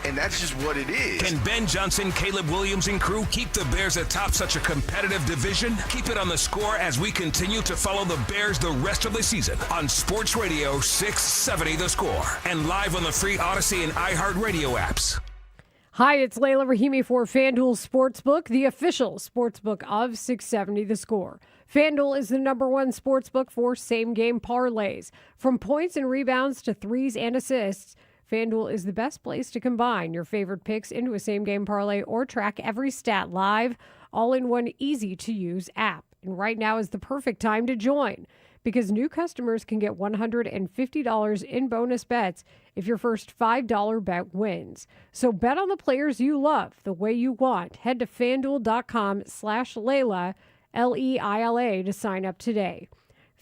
And that's just what it is. Can Ben Johnson, Caleb Williams, and crew keep the Bears atop such a competitive division? Keep it on the score as we continue to follow the Bears the rest of the season on Sports Radio 670 The Score and live on the free Odyssey and iHeartRadio apps. Hi, it's Layla Rahimi for FanDuel Sportsbook, the official sportsbook of 670 The Score. FanDuel is the #1 sportsbook for same-game parlays. From points and rebounds to threes and assists, FanDuel is the best place to combine your favorite picks into a same-game parlay or track every stat live, all in one easy-to-use app. And right now is the perfect time to join, because new customers can get $150 in bonus bets if your first $5 bet wins. So bet on the players you love the way you want. Head to FanDuel.com/Layla, LEILA, to sign up today.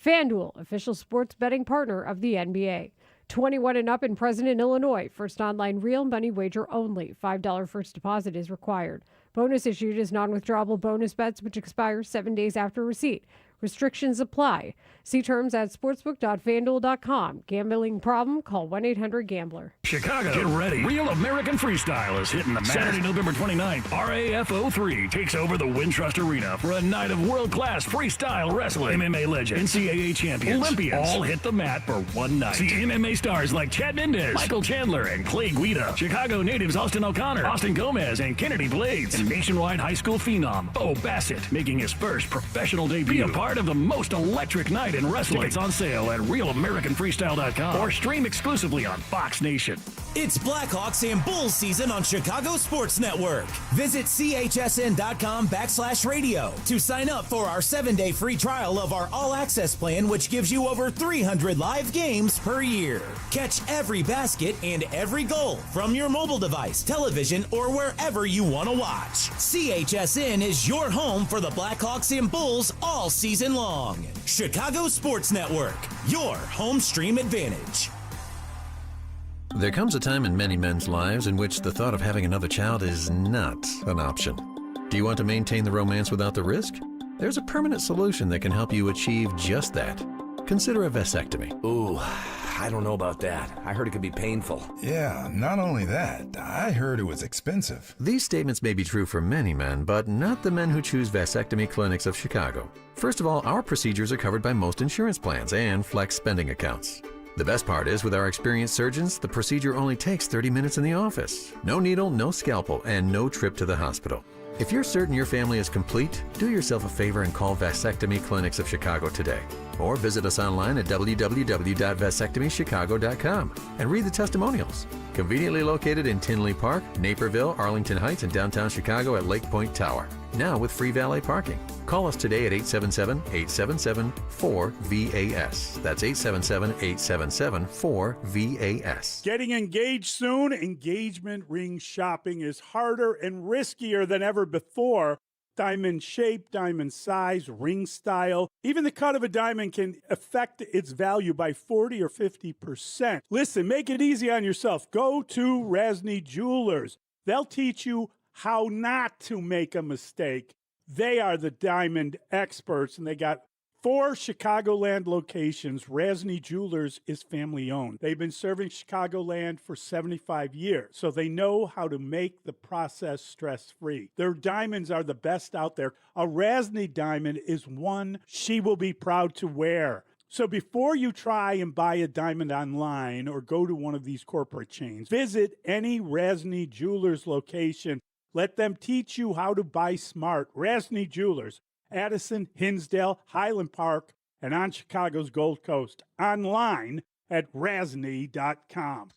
FanDuel, official sports betting partner of the NBA. 21 and up and present in Illinois. First online real money wager only. $5 first deposit is required. Bonus issued is non-withdrawable bonus bets, which expire 7 days after receipt. Restrictions apply. See terms at sportsbook.fanduel.com. Gambling problem? Call 1-800-GAMBLER. Chicago, get ready. Real American Freestyle is hitting the mat. Saturday, November 29th, RAFO3 takes over the Wintrust Arena for a night of world-class freestyle wrestling. MMA legends, NCAA champions, Olympians all hit the mat for one night. See MMA stars like Chad Mendez, Michael Chandler, and Clay Guida. Chicago natives Austin O'Connor, Austin Gomez, and Kennedy Blades. And nationwide high school phenom, Bo Bassett, making his first professional debut. Be a part of the most electric night in wrestling. Tickets on sale at realamericanfreestyle.com or stream exclusively on Fox Nation. It's Blackhawks and Bulls season on Chicago Sports Network. Visit chsn.com/radio to sign up for our 7-day free trial of our all-access plan, which gives you over 300 live games per year. Catch every basket and every goal from your mobile device, television, or wherever you want to watch. CHSN is your home for the Blackhawks and Bulls all season long. Chicago Sports Network, your home stream advantage. There comes a time in many men's lives in which the thought of having another child is not an option. Do you want to maintain the romance without the risk? There's a permanent solution that can help you achieve just that. Consider a vasectomy. Ooh, I don't know about that. I heard it could be painful. Yeah, not only that, I heard it was expensive. These statements may be true for many men, but not the men who choose vasectomy clinics of Chicago. First of all, our procedures are covered by most insurance plans and flex spending accounts. The best part is, with our experienced surgeons, the procedure only takes 30 minutes in the office. No needle, no scalpel, and no trip to the hospital. If you're certain your family is complete, do yourself a favor and call Vasectomy Clinics of Chicago today. Or visit us online at www.vasectomychicago.com and read the testimonials. Conveniently located in Tinley Park, Naperville, Arlington Heights, and downtown Chicago at Lake Point Tower. Now with free valet parking. Call us today at 877-877-4VAS. That's 877-877-4VAS. Getting engaged soon? Engagement ring shopping is harder and riskier than ever before. Diamond shape, diamond size, ring style, even the cut of a diamond can affect its value by 40 or 50%. Listen, make it easy on yourself. Go to Rasny Jewelers. They'll teach you how not to make a mistake. They are the diamond experts, and they got 4 Chicagoland locations. Rasny Jewelers is family owned. They've been serving Chicagoland for 75 years, so they know how to make the process stress-free. Their diamonds are the best out there. A Rasny diamond is one she will be proud to wear. So before you try and buy a diamond online or go to one of these corporate chains, visit any Rasny Jewelers location. Let them teach you how to buy smart. Rasny Jewelers, Addison, Hinsdale, Highland Park, and on Chicago's Gold Coast. Online at rasny.com.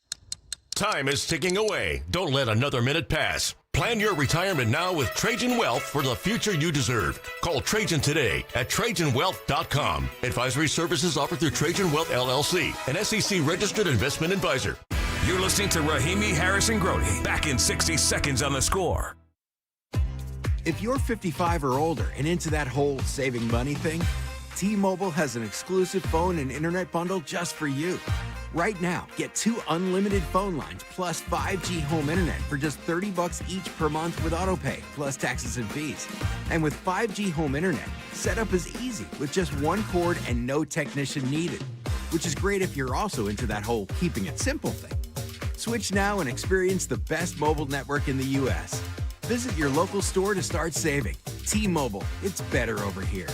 Time is ticking away. Don't let another minute pass. Plan your retirement now with Trajan Wealth for the future you deserve. Call Trajan today at TrajanWealth.com. Advisory services offered through Trajan Wealth LLC, an SEC registered investment advisor. You're listening to Rahimi Harrison Grody. Back in 60 seconds on The Score. If you're 55 or older and into that whole saving money thing, T-Mobile has an exclusive phone and internet bundle just for you. Right now, get 2 unlimited phone lines plus 5G home internet for just $30 each per month with autopay, plus taxes and fees. And with 5G home internet, setup is easy with just 1 cord and no technician needed, which is great if you're also into that whole keeping it simple thing. Switch now and experience the best mobile network in the U.S. Visit your local store to start saving. T-Mobile, it's better over here.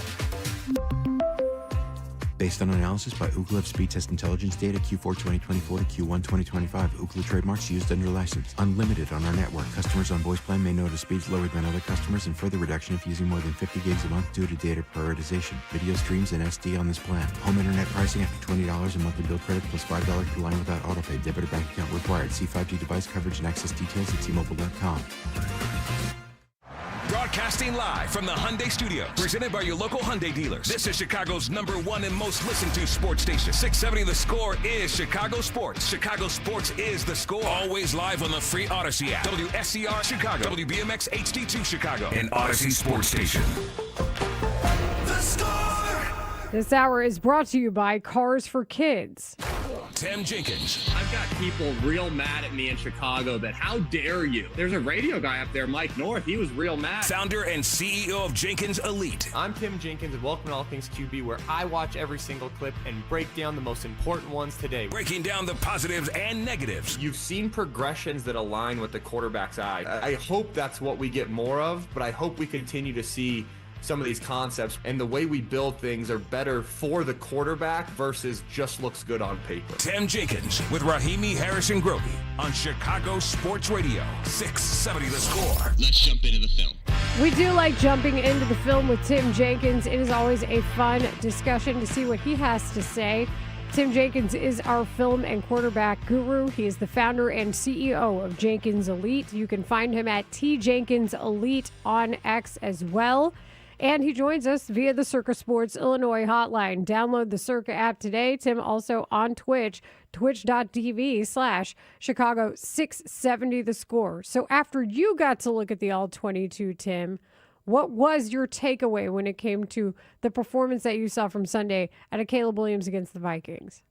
Based on analysis by Ookla of speed test intelligence data Q4 2024 to Q1 2025. Ookla trademarks used under license. Unlimited on our network. Customers on voice plan may notice speeds lower than other customers and further reduction if using more than 50 gigs a month due to data prioritization. Video streams and SD on this plan. Home internet pricing after $20 a monthly bill credit plus $5 per line without autopay. Debit or bank account required. See 5G device coverage and access details at T-Mobile.com. Broadcasting live from the Hyundai Studios, presented by your local Hyundai dealers. This is Chicago's #1 and most listened to sports station. 670 The Score is Chicago Sports. Chicago Sports is The Score. Always live on the free Odyssey app. WSCR Chicago, WBMX HD2 Chicago, and Odyssey Sports Station. This hour is brought to you by Cars for Kids. Tim Jenkins. I've got people real mad at me in Chicago that how dare you? There's a radio guy up there, Mike North. He was real mad. Founder and CEO of Jenkins Elite. I'm Tim Jenkins, and welcome to All Things QB, where I watch every single clip and break down the most important ones today. Breaking down the positives and negatives. You've seen progressions that align with the quarterback's eye. I hope that's what we get more of, but I hope we continue to see some of these concepts and the way we build things are better for the quarterback versus just looks good on paper. Tim Jenkins with Rahimi Harrison Groby on Chicago Sports Radio 670 The Score. Let's jump into the film. We do like jumping into the film with Tim Jenkins. It is always a fun discussion to see what he has to say. Tim Jenkins is our film and quarterback guru. He is the founder and CEO of Jenkins Elite. You can find him at Jenkins Elite on X as well. And he joins us via the Circa Sports Illinois hotline. Download the Circa app today. Tim also on Twitch, twitch.tv/Chicago 670 The Score. So after you got to look at the All-22, Tim, what was your takeaway when it came to the performance that you saw from Sunday at a Caleb Williams against the Vikings?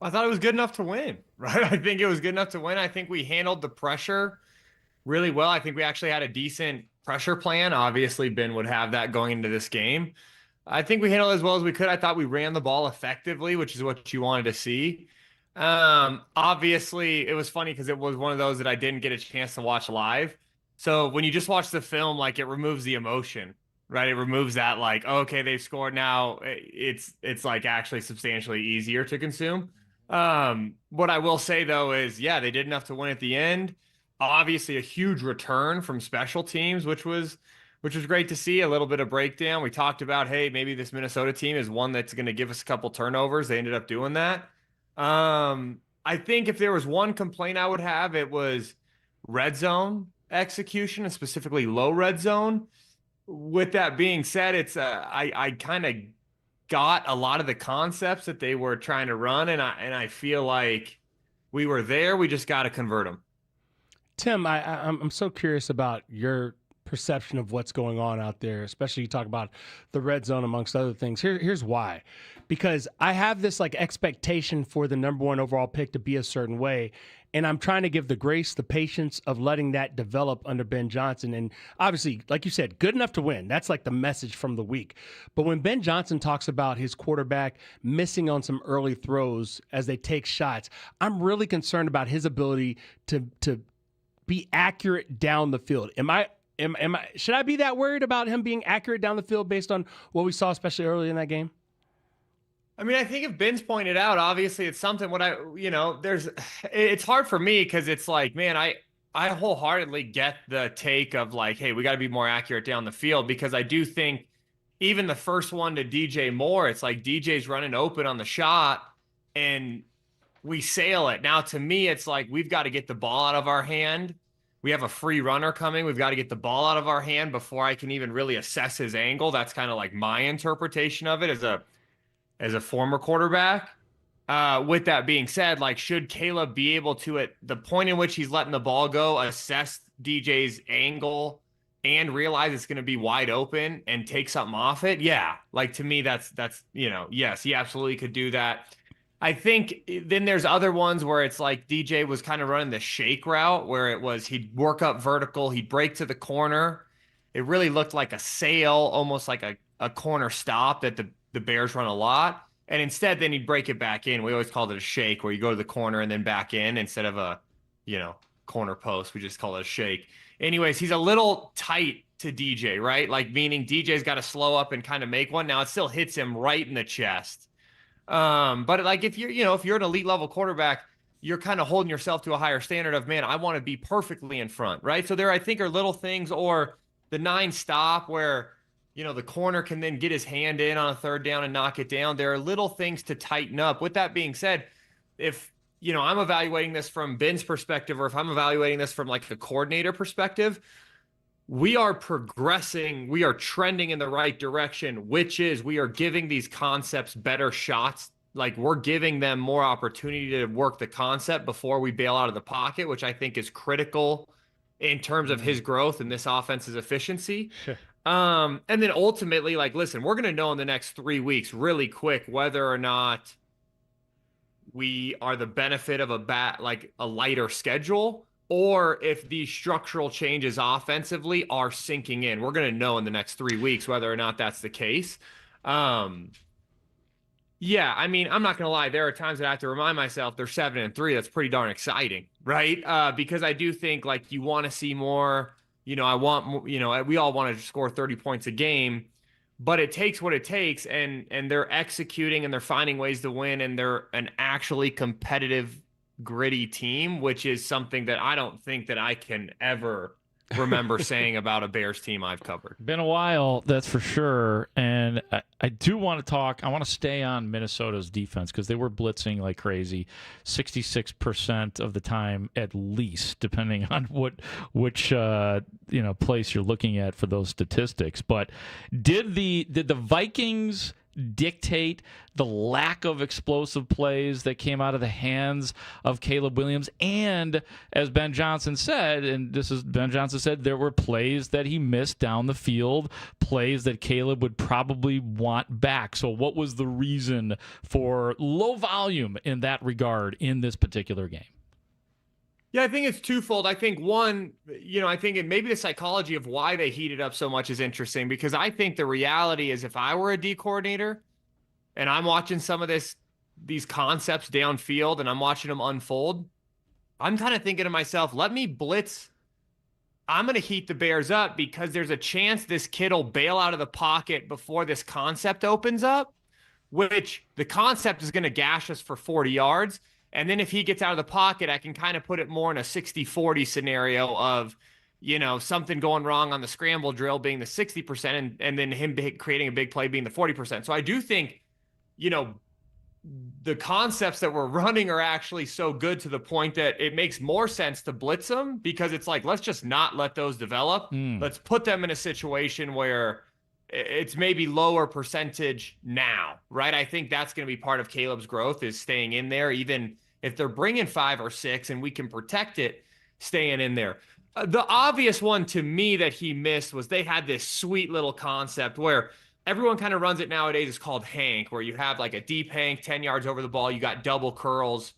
I thought it was good enough to win, right? I think it was good enough to win. I think we handled the pressure really well. I think we actually had a decent pressure plan. Obviously, Ben would have that going into this game. I think we handled it as well as we could. I thought we ran the ball effectively, which is what you wanted to see. Obviously, it was funny because it was one of those that I didn't get a chance to watch live. So when you just watch the film, like, it removes the emotion, right? It removes that, like, oh, okay, they've scored now. It's like actually substantially easier to consume. What I will say, though, is, yeah, they did enough to win at the end. Obviously a huge return from special teams, which was great to see. A little bit of breakdown. We talked about, hey, maybe this Minnesota team is one that's going to give us a couple turnovers. They ended up doing that. I think if there was one complaint I would have, it was red zone execution, and specifically low red zone. With that being said, it's I kind of got a lot of the concepts that they were trying to run, and I feel like we were there. We just got to convert them. Tim, I'm so curious about your perception of what's going on out there, especially you talk about the red zone amongst other things. Here's why. Because I have this like expectation for the number one overall pick to be a certain way, and I'm trying to give the grace, the patience of letting that develop under Ben Johnson. And obviously, like you said, good enough to win. That's like the message from the week. But when Ben Johnson talks about his quarterback missing on some early throws as they take shots, I'm really concerned about his ability to be accurate down the field. Should I be that worried about him being accurate down the field based on what we saw, especially early in that game? I mean, I think if Ben's pointed out, obviously it's something it's hard for me because it's like, man, I wholeheartedly get the take of like, hey, we got to be more accurate down the field, because I do think even the first one to DJ Moore, it's like DJ's running open on the shot and we sail it. Now, to me, it's like we've got to get the ball out of our hand. We have a free runner coming. We've got to get the ball out of our hand before I can even really assess his angle. That's kind of like my interpretation of it as a former quarterback. With that being said, like, should Caleb be able to, at the point in which he's letting the ball go, assess DJ's angle and realize it's going to be wide open and take something off it? Yeah. Like, to me, that's yes, he absolutely could do that. I think then there's other ones where it's like DJ was kind of running the shake route where it was he'd work up vertical, he'd break to the corner. It really looked like a sail, almost like a corner stop that the Bears run a lot. And instead, then he'd break it back in. We always called it a shake, where you go to the corner and then back in instead of a, corner post. We just call it a shake. Anyways, he's a little tight to DJ, right? Like, meaning DJ's got to slow up and kind of make one. Now it still hits him right in the chest. But like, if you're an elite level quarterback, you're kind of holding yourself to a higher standard of, man, I want to be perfectly in front, right? So there, I think, are little things, or the 9 stop where, the corner can then get his hand in on a third down and knock it down. There are little things to tighten up. With that being said, if, I'm evaluating this from Ben's perspective, or if I'm evaluating this from like the coordinator perspective, we are progressing, we are trending in the right direction, which is we are giving these concepts better shots. Like, we're giving them more opportunity to work the concept before we bail out of the pocket, which I think is critical in terms of his growth and this offense's efficiency. And then ultimately, like, listen, we're going to know in the next 3 weeks really quick whether or not we are the benefit of a lighter schedule, or if these structural changes offensively are sinking in. We're going to know in the next 3 weeks whether or not that's the case. Yeah, I mean, I'm not going to lie. There are times that I have to remind myself they're 7-3. That's pretty darn exciting, right? Because I do think like you want to see more. We all want to score 30 points a game, but it takes what it takes, and they're executing and they're finding ways to win, and they're an actually competitive, gritty team, which is something that I don't think that I can ever remember saying about a Bears team I've covered. Been a while, that's for sure. And I do want to talk. I want to stay on Minnesota's defense because they were blitzing like crazy, 66% of the time at least, depending on which place you're looking at for those statistics. But did the Vikings dictate the lack of explosive plays that came out of the hands of Caleb Williams? And as Ben Johnson said, there were plays that he missed down the field, plays that Caleb would probably want back. So what was the reason for low volume in that regard in this particular game? Yeah, I think it's twofold. I think one, maybe the psychology of why they heated up so much is interesting, because I think the reality is if I were a D coordinator and I'm watching some of these concepts downfield and I'm watching them unfold, I'm kind of thinking to myself, let me blitz. I'm going to heat the Bears up because there's a chance this kid will bail out of the pocket before this concept opens up, which the concept is going to gash us for 40 yards. And then if he gets out of the pocket, I can kind of put it more in a 60-40 scenario of, something going wrong on the scramble drill being the 60% and then him creating a big play being the 40%. So I do think, the concepts that we're running are actually so good to the point that it makes more sense to blitz them, because it's like, let's just not let those develop. Let's put them in a situation where it's maybe lower percentage now, right? I think that's going to be part of Caleb's growth, is staying in there, even if they're bringing 5 or 6 and we can protect it, staying in there. The obvious one to me that he missed was they had this sweet little concept where everyone kind of runs it nowadays. It's called Hank, where you have like a deep Hank 10 yards over the ball. You got double curls.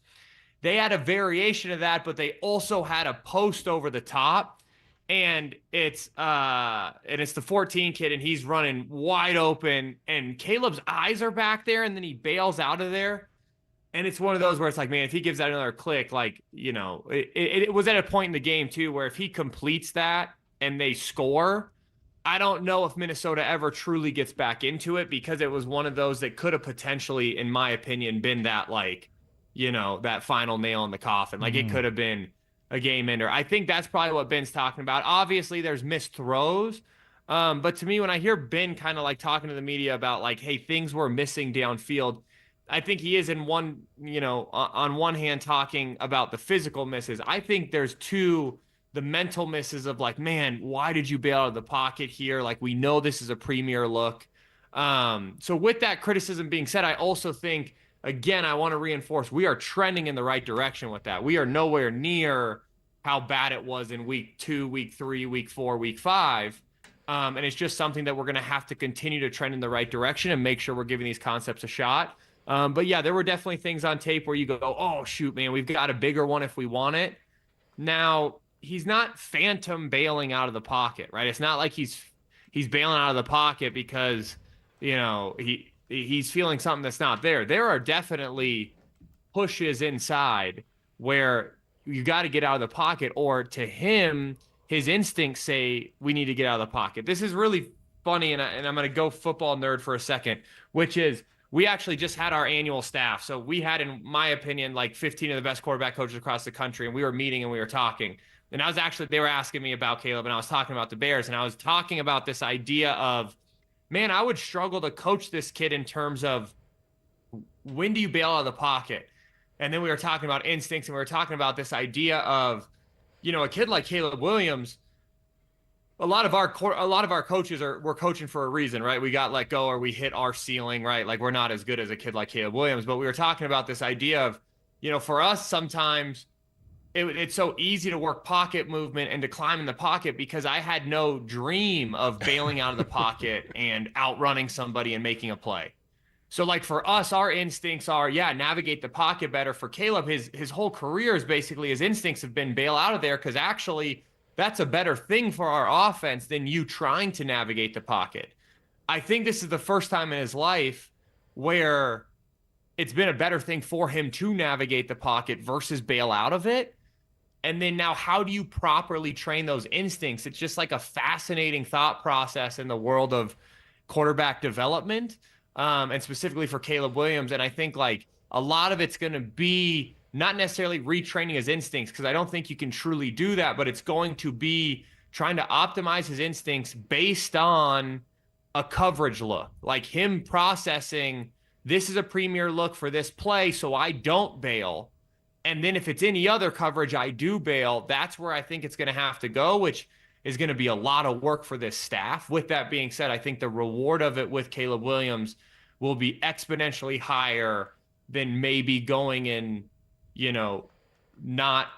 They had a variation of that, but they also had a post over the top. And it's the 14 kid, and he's running wide open, and Caleb's eyes are back there, and then he bails out of there. And it's one of those where it's like, man, if he gives that another click, it was at a point in the game too, where if he completes that and they score, I don't know if Minnesota ever truly gets back into it, because it was one of those that could have potentially, in my opinion, been that that final nail in the coffin. It could have been a game ender. I think that's probably what Ben's talking about. Obviously, there's missed throws. But to me, when I hear Ben kind of talking to the media about hey, things were missing downfield, I think he is on one hand talking about the physical misses. I think there's the mental misses of man, why did you bail out of the pocket here? We know this is a premier look. So with that criticism being said, I also think, again, I want to reinforce, we are trending in the right direction with that. We are nowhere near how bad it was in week 2, week 3, week 4, week 5. And it's just something that we're going to have to continue to trend in the right direction and make sure we're giving these concepts a shot. But yeah, there were definitely things on tape where you go, oh, shoot, man, we've got a bigger one if we want it. Now, he's not phantom bailing out of the pocket, right? It's not like he's bailing out of the pocket because, he's feeling something that's not there. There are definitely pushes inside where you got to get out of the pocket, or to him, his instincts say we need to get out of the pocket. This is really funny, and I'm going to go football nerd for a second, which is we actually just had our annual staff. So we had, in my opinion, 15 of the best quarterback coaches across the country, and we were meeting and we were talking. And they were asking me about Caleb, and I was talking about the Bears, and I was talking about this idea of, man, I would struggle to coach this kid in terms of when do you bail out of the pocket? And then we were talking about instincts, and we were talking about this idea of, a kid like Caleb Williams. A lot of our coaches we're coaching for a reason, right? We got let go, or we hit our ceiling, right? We're not as good as a kid like Caleb Williams. But we were talking about this idea of, for us, sometimes it's so easy to work pocket movement and to climb in the pocket, because I had no dream of bailing out of the pocket and outrunning somebody and making a play. So like for us, our instincts are, navigate the pocket better. For Caleb, his whole career is basically his instincts have been bail out of there, because actually that's a better thing for our offense than you trying to navigate the pocket. I think this is the first time in his life where it's been a better thing for him to navigate the pocket versus bail out of it. And then now, how do you properly train those instincts? It's just like a fascinating thought process in the world of quarterback development, and specifically for Caleb Williams. And I think like a lot of it's going to be not necessarily retraining his instincts, because I don't think you can truly do that, but it's going to be trying to optimize his instincts based on a coverage look, like him processing, this is a premier look for this play, so I don't bail. And then if it's any other coverage, I do bail. That's where I think it's going to have to go, which is going to be a lot of work for this staff. With that being said, I think the reward of it with Caleb Williams will be exponentially higher than maybe going and, not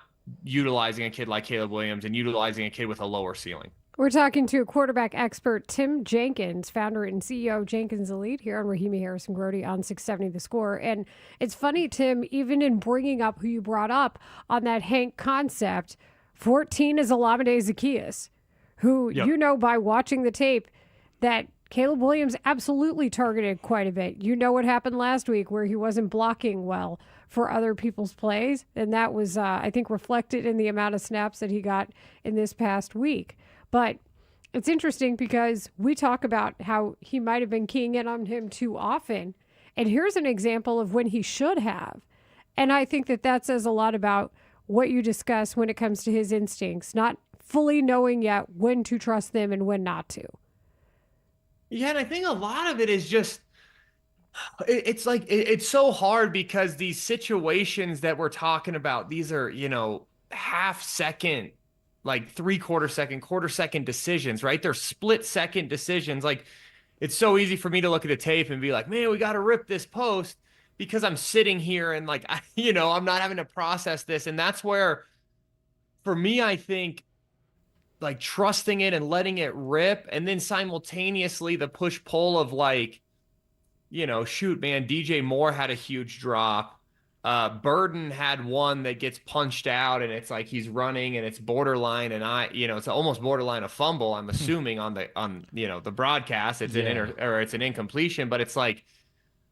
utilizing a kid like Caleb Williams and utilizing a kid with a lower ceiling. We're talking to quarterback expert Tim Jenkins, founder and CEO of Jenkins Elite, here on Rahimi Harrison Grody on 670 The Score. And it's funny, Tim, even in bringing up who you brought up on that Hank concept, 14 is Olamide Zaccheaus, who by watching the tape that Caleb Williams absolutely targeted quite a bit. You know what happened last week where he wasn't blocking well for other people's plays. And that was, I think, reflected in the amount of snaps that he got in this past week. But it's interesting because we talk about how he might have been keying in on him too often. And here's an example of when he should have. And I think that says a lot about what you discuss when it comes to his instincts, not fully knowing yet when to trust them and when not to. Yeah, and I think a lot of it is just, it's like, it's so hard because these situations that we're talking about, these are, half second, like 3/4 second, quarter second decisions, right? They're split second decisions. Like, it's so easy for me to look at a tape and be like, man, we got to rip this post, because I'm sitting here and like, I'm not having to process this. And that's where, for me, I think like trusting it and letting it rip, and then simultaneously the push pull of like, shoot, man, DJ Moore had a huge drop. Burden had one that gets punched out and it's like he's running and it's borderline, and it's almost borderline a fumble, I'm assuming on the broadcast. It's it's an incompletion, but it's like,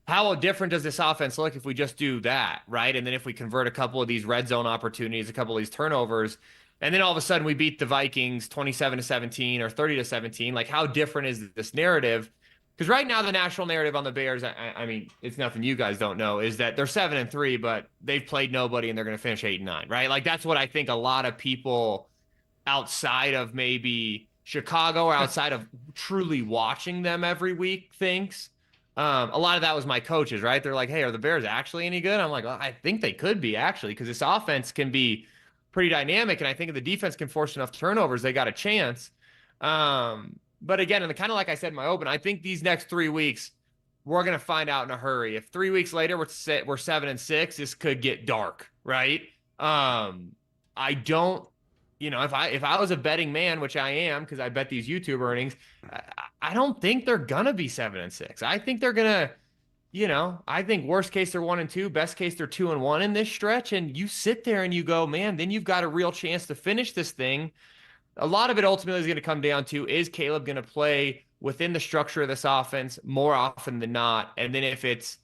how different does this offense look if we just do that, right? And then if we convert a couple of these red zone opportunities, a couple of these turnovers, and then all of a sudden we beat the Vikings 27-17 or 30-17, like how different is this narrative? Because right now the national narrative on the Bears, I mean, it's nothing you guys don't know, is that they're 7-3, but they've played nobody and they're going to finish 8-9, right? Like that's what I think a lot of people outside of maybe Chicago or outside of truly watching them every week thinks. A lot of that was my coaches, right? They're like, hey, are the Bears actually any good? I'm like, well, I think they could be actually, because this offense can be pretty dynamic. And I think if the defense can force enough turnovers, they got a chance. But again, and kind of like I said in my open, I think these next 3 weeks, we're going to find out in a hurry. If 3 weeks later we're 7-6, this could get dark, right? I don't, if I was a betting man, which I am, because I bet these YouTube earnings, I don't think they're going to be 7-6. I think they're going to, I think worst case they're 1-2, best case they're 2-1 in this stretch. And you sit there and you go, man, then you've got a real chance to finish this thing. A lot of it ultimately is going to come down to, is Caleb going to play within the structure of this offense more often than not? And then if it's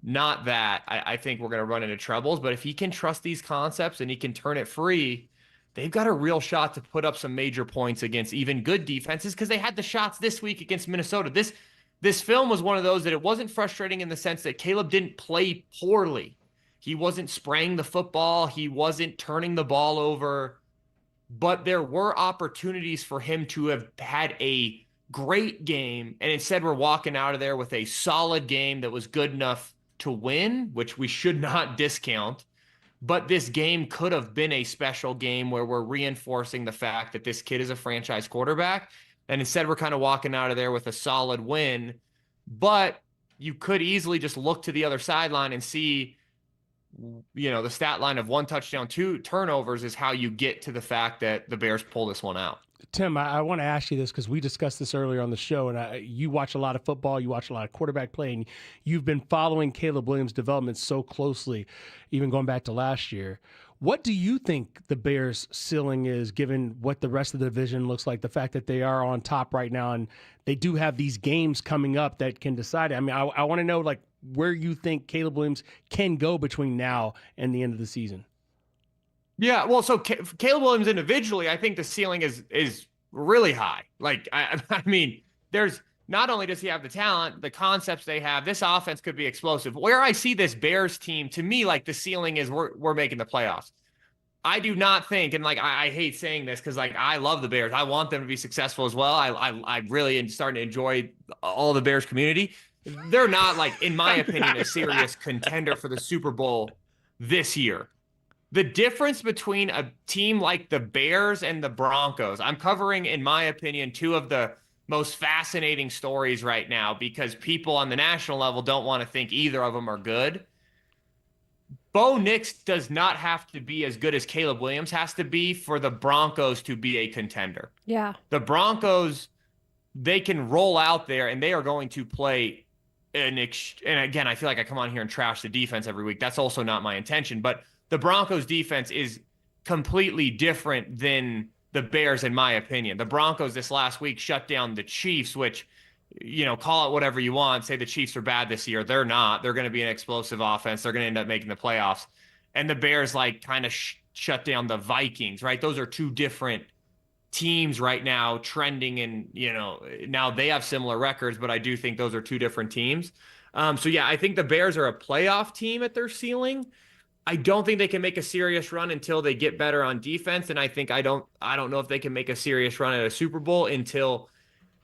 not that, I think we're going to run into troubles. But if he can trust these concepts and he can turn it free, they've got a real shot to put up some major points against even good defenses, because they had the shots this week against Minnesota. This film was one of those that it wasn't frustrating in the sense that Caleb didn't play poorly. He wasn't spraying the football. He wasn't turning the ball over. But there were opportunities for him to have had a great game, and instead we're walking out of there with a solid game that was good enough to win, which we should not discount. But this game could have been a special game where we're reinforcing the fact that this kid is a franchise quarterback, and instead we're kind of walking out of there with a solid win. But you could easily just look to the other sideline and see, the stat line of 1 touchdown, 2 turnovers is how you get to the fact that the Bears pull this one out. Tim, I want to ask you this because we discussed this earlier on the show, and you watch a lot of football, you watch a lot of quarterback play, and you've been following Caleb Williams' development so closely, even going back to last year. What do you think the Bears' ceiling is, given what the rest of the division looks like, the fact that they are on top right now, and they do have these games coming up that can decide it? I mean, I want to know, like, where you think Caleb Williams can go between now and the end of the season. Yeah, well, so Caleb Williams individually, I think the ceiling is really high. Like, I mean, there's not only does he have the talent, the concepts they have, this offense could be explosive. Where I see this Bears team, to me, like the ceiling is we're making the playoffs. I do not think, and like I hate saying this because like I love the Bears. I want them to be successful as well. I really am starting to enjoy all the Bears community. They're not, like, in my opinion, a serious contender for the Super Bowl this year. The difference between a team like the Bears and the Broncos, I'm covering, in my opinion, two of the most fascinating stories right now because people on the national level don't want to think either of them are good. Bo Nix does not have to be as good as Caleb Williams has to be for the Broncos to be a contender. Yeah. The Broncos, they can roll out there and they are going to play and again, I feel like I come on here and trash the defense every week. That's also not my intention, but the Broncos defense is completely different than the Bears, in my opinion. The Broncos this last week shut down the Chiefs, which, you know, call it whatever you want. Say the Chiefs are bad this year. They're not. They're going to be an explosive offense. They're going to end up making the playoffs. And the Bears, like, kind of shut down the Vikings, right? Those are two different teams right now trending, and, you know, now they have similar records, but I do think those are two different teams. So yeah, I think the Bears are a playoff team at their ceiling. I don't think they can make a serious run until they get better on defense. And I think I don't know if they can make a serious run at a Super Bowl until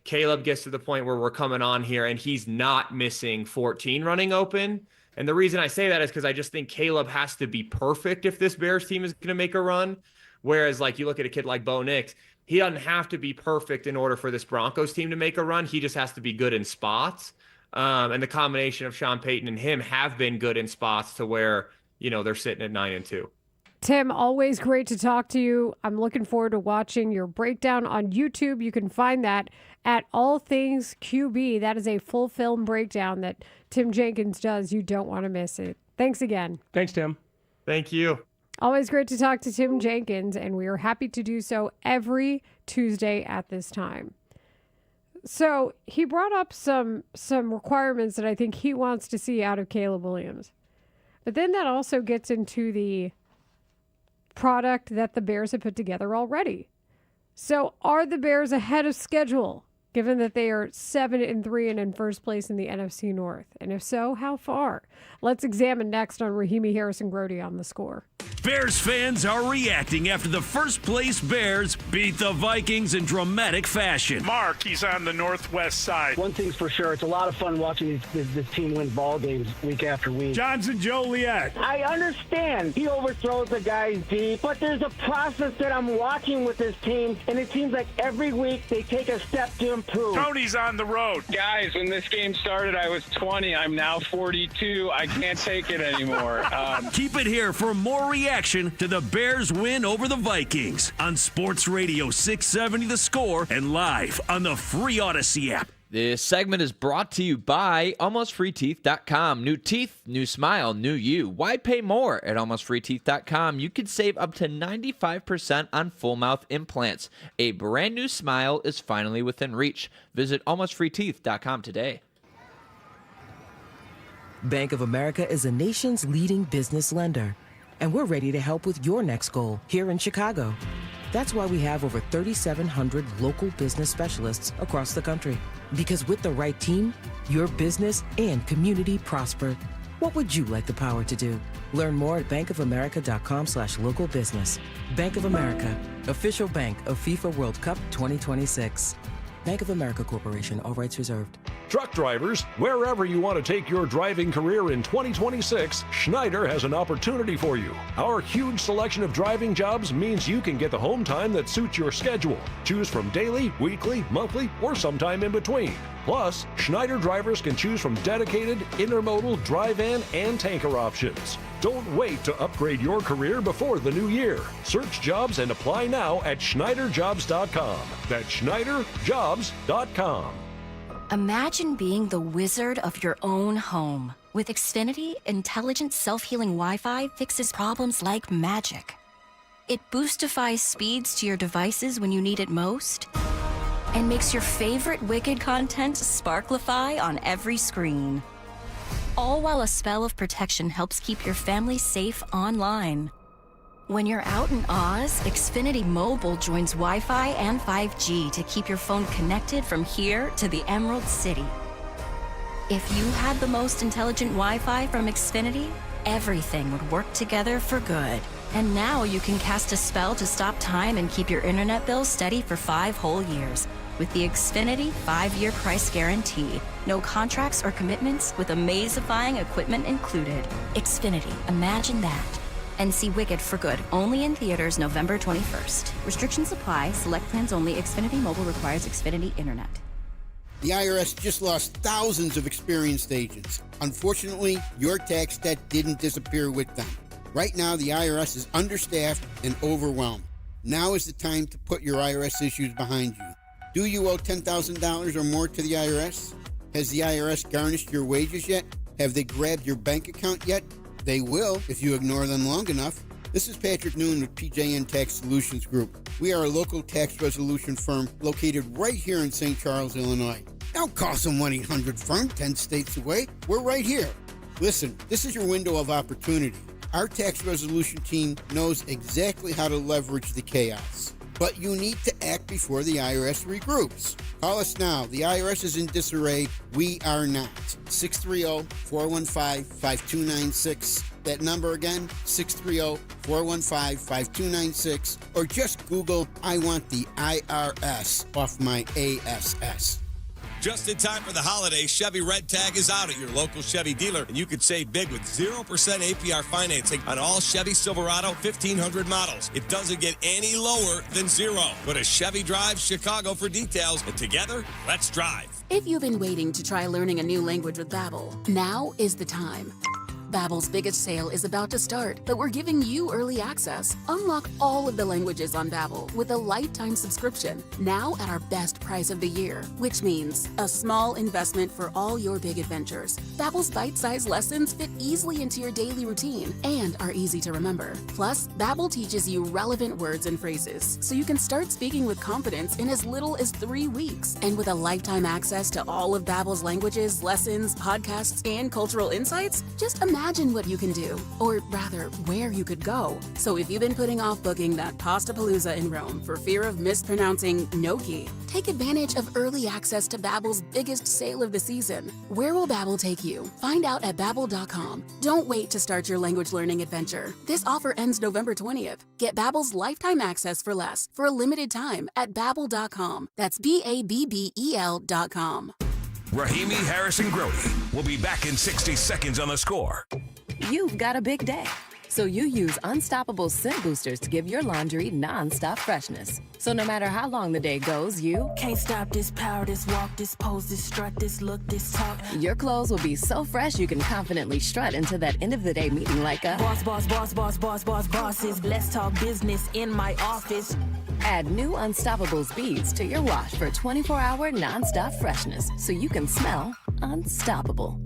Caleb gets to the point where we're coming on here and he's not missing 14 running open. And the reason I say that is because I just think Caleb has to be perfect if this Bears team is going to make a run. Whereas, like, you look at a kid like Bo Nix, he doesn't have to be perfect in order for this Broncos team to make a run. He just has to be good in spots. And the combination of Sean Payton and him have been good in spots to where, you know, they're sitting at 9-2. Tim, always great to talk to you. I'm looking forward to watching your breakdown on YouTube. You can find that at All Things QB. That is a full film breakdown that Tim Jenkins does. You don't want to miss it. Thanks again. Thanks, Tim. Thank you. Always great to talk to Tim Jenkins, and we are happy to do so every Tuesday at this time. So he brought up some requirements that I think he wants to see out of Caleb Williams. But then that also gets into the product that the Bears have put together already. So are the Bears ahead of schedule, given that they are 7-3 and in first place in the NFC North? And if so, how far? Let's examine next on Rahimi Harrison-Grody on The Score. Bears fans are reacting after the first-place Bears beat the Vikings in dramatic fashion. Mark, he's on the northwest side. One thing's for sure, it's a lot of fun watching this team win ball games week after week. Johnson Joliet. I understand he overthrows the guys deep, but there's a process that I'm watching with this team, and it seems like every week they take a step to improve. Tony's on the road. Guys, when this game started, I was 20. I'm now 42. I can't take it anymore. Keep it here for more reaction to the Bears win over the Vikings on Sports Radio 670 The Score and live on the free Odyssey app. This segment is brought to you by AlmostFreeTeeth.com. New teeth, new smile, new you. Why pay more at AlmostFreeTeeth.com? You could save up to 95% on full mouth implants. A brand new smile is finally within reach. Visit AlmostFreeTeeth.com today. Bank of America is a nation's leading business lender, and we're ready to help with your next goal here in Chicago. That's why we have over 3,700 local business specialists across the country. Because with the right team, your business and community prosper. What would you like the power to do? Learn more at bankofamerica.com/local business. Bank of America, official bank of FIFA World Cup 2026. Bank of America Corporation, all rights reserved. Truck drivers, wherever you want to take your driving career in 2026, Schneider has an opportunity for you. Our huge selection of driving jobs means you can get the home time that suits your schedule. Choose from daily, weekly, monthly, or sometime in between. Plus, Schneider drivers can choose from dedicated, intermodal, dry van, and tanker options. Don't wait to upgrade your career before the new year. Search jobs and apply now at SchneiderJobs.com. That's SchneiderJobs.com. Imagine being the wizard of your own home. With Xfinity, intelligent self-healing Wi-Fi fixes problems like magic. It boostifies speeds to your devices when you need it most, and makes your favorite Wicked content sparklify on every screen. All while a spell of protection helps keep your family safe online. When you're out in Oz, Xfinity Mobile joins Wi-Fi and 5G to keep your phone connected from here to the Emerald City. If you had the most intelligent Wi-Fi from Xfinity, everything would work together for good. And now you can cast a spell to stop time and keep your internet bill steady for 5 whole years. With the Xfinity 5-year price guarantee. No contracts or commitments with amazifying equipment included. Xfinity, imagine that. And see Wicked for good, only in theaters November 21st. Restrictions apply. Select plans only. Xfinity Mobile requires Xfinity Internet. The IRS just lost thousands of experienced agents. Unfortunately, your tax debt didn't disappear with them. Right now, the IRS is understaffed and overwhelmed. Now is the time to put your IRS issues behind you. Do you owe $10,000 or more to the IRS? Has the IRS garnished your wages yet? Have they grabbed your bank account yet? They will if you ignore them long enough. This is Patrick Noon with PJN Tax Solutions Group. We are a local tax resolution firm located right here in St. Charles, Illinois. Don't call some 1-800-FIRM 10 states away. We're right here. Listen, this is your window of opportunity. Our tax resolution team knows exactly how to leverage the chaos. But you need to act before the IRS regroups. Call us now. The IRS is in disarray. We are not. 630-415-5296. That number again, 630-415-5296. Or just Google, I want the IRS off my ASS. Just in time for the holidays, Chevy Red Tag is out at your local Chevy dealer, and you could save big with 0% APR financing on all Chevy Silverado 1500 models. It doesn't get any lower than zero. Go to Chevy Drive Chicago for details, and together, let's drive. If you've been waiting to try learning a new language with Babbel, now is the time. Babbel's biggest sale is about to start, but we're giving you early access. Unlock all of the languages on Babbel with a lifetime subscription, now at our best price of the year, which means a small investment for all your big adventures. Babbel's bite-sized lessons fit easily into your daily routine and are easy to remember. Plus, Babbel teaches you relevant words and phrases, so you can start speaking with confidence in as little as 3 weeks. And with a lifetime access to all of Babbel's languages, lessons, podcasts, and cultural insights, just imagine what you can do, or rather, where you could go. So if you've been putting off booking that Pastapalooza in Rome for fear of mispronouncing gnocchi, take advantage of early access to Babbel's biggest sale of the season. Where will Babbel take you? Find out at Babbel.com. Don't wait to start your language learning adventure. This offer ends November 20th. Get Babbel's lifetime access for less for a limited time at Babbel.com. That's Babbel.com. Rahimi, Harrison, Grody will be back in 60 seconds on The Score. You've got a big day, so you use Unstoppable scent boosters to give your laundry non-stop freshness. So no matter how long the day goes, you can't stop this power, this walk, this pose, this strut, this look, this talk. Your clothes will be so fresh you can confidently strut into that end of the day meeting like a boss, boss, boss, boss, boss, boss, bosses. Let's talk business in my office. Add new Unstoppables beads to your wash for 24-hour non-stop freshness so you can smell unstoppable.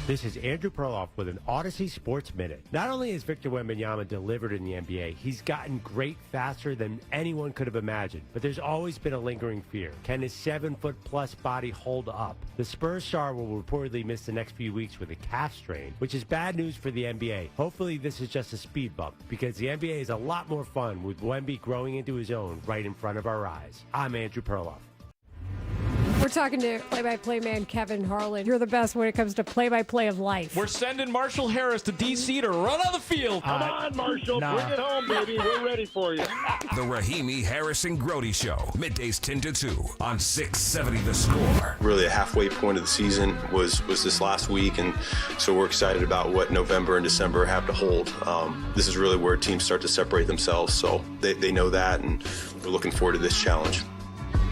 This is Andrew Perloff with an Odyssey Sports Minute. Not only has Victor Wembanyama delivered in the NBA, he's gotten great faster than anyone could have imagined. But there's always been a lingering fear. Can his 7-foot-plus body hold up? The Spurs star will reportedly miss the next few weeks with a calf strain, which is bad news for the NBA. Hopefully this is just a speed bump, because the NBA is a lot more fun with Wemby growing into his own right in front of our eyes. I'm Andrew Perloff. We're talking to play-by-play man Kevin Harlan. You're the best when it comes to play-by-play of life. We're sending Marshall Harris to D.C. to run on the field. Come on, Marshall. Nah. Bring it home, baby. We're ready for you. The Rahimi Harrison Grody Show. Middays 10 to 2 on 670 The Score. Really a halfway point of the season was this last week, and so we're excited about what November and December have to hold. This is really where teams start to separate themselves, so they know that, and we're looking forward to this challenge.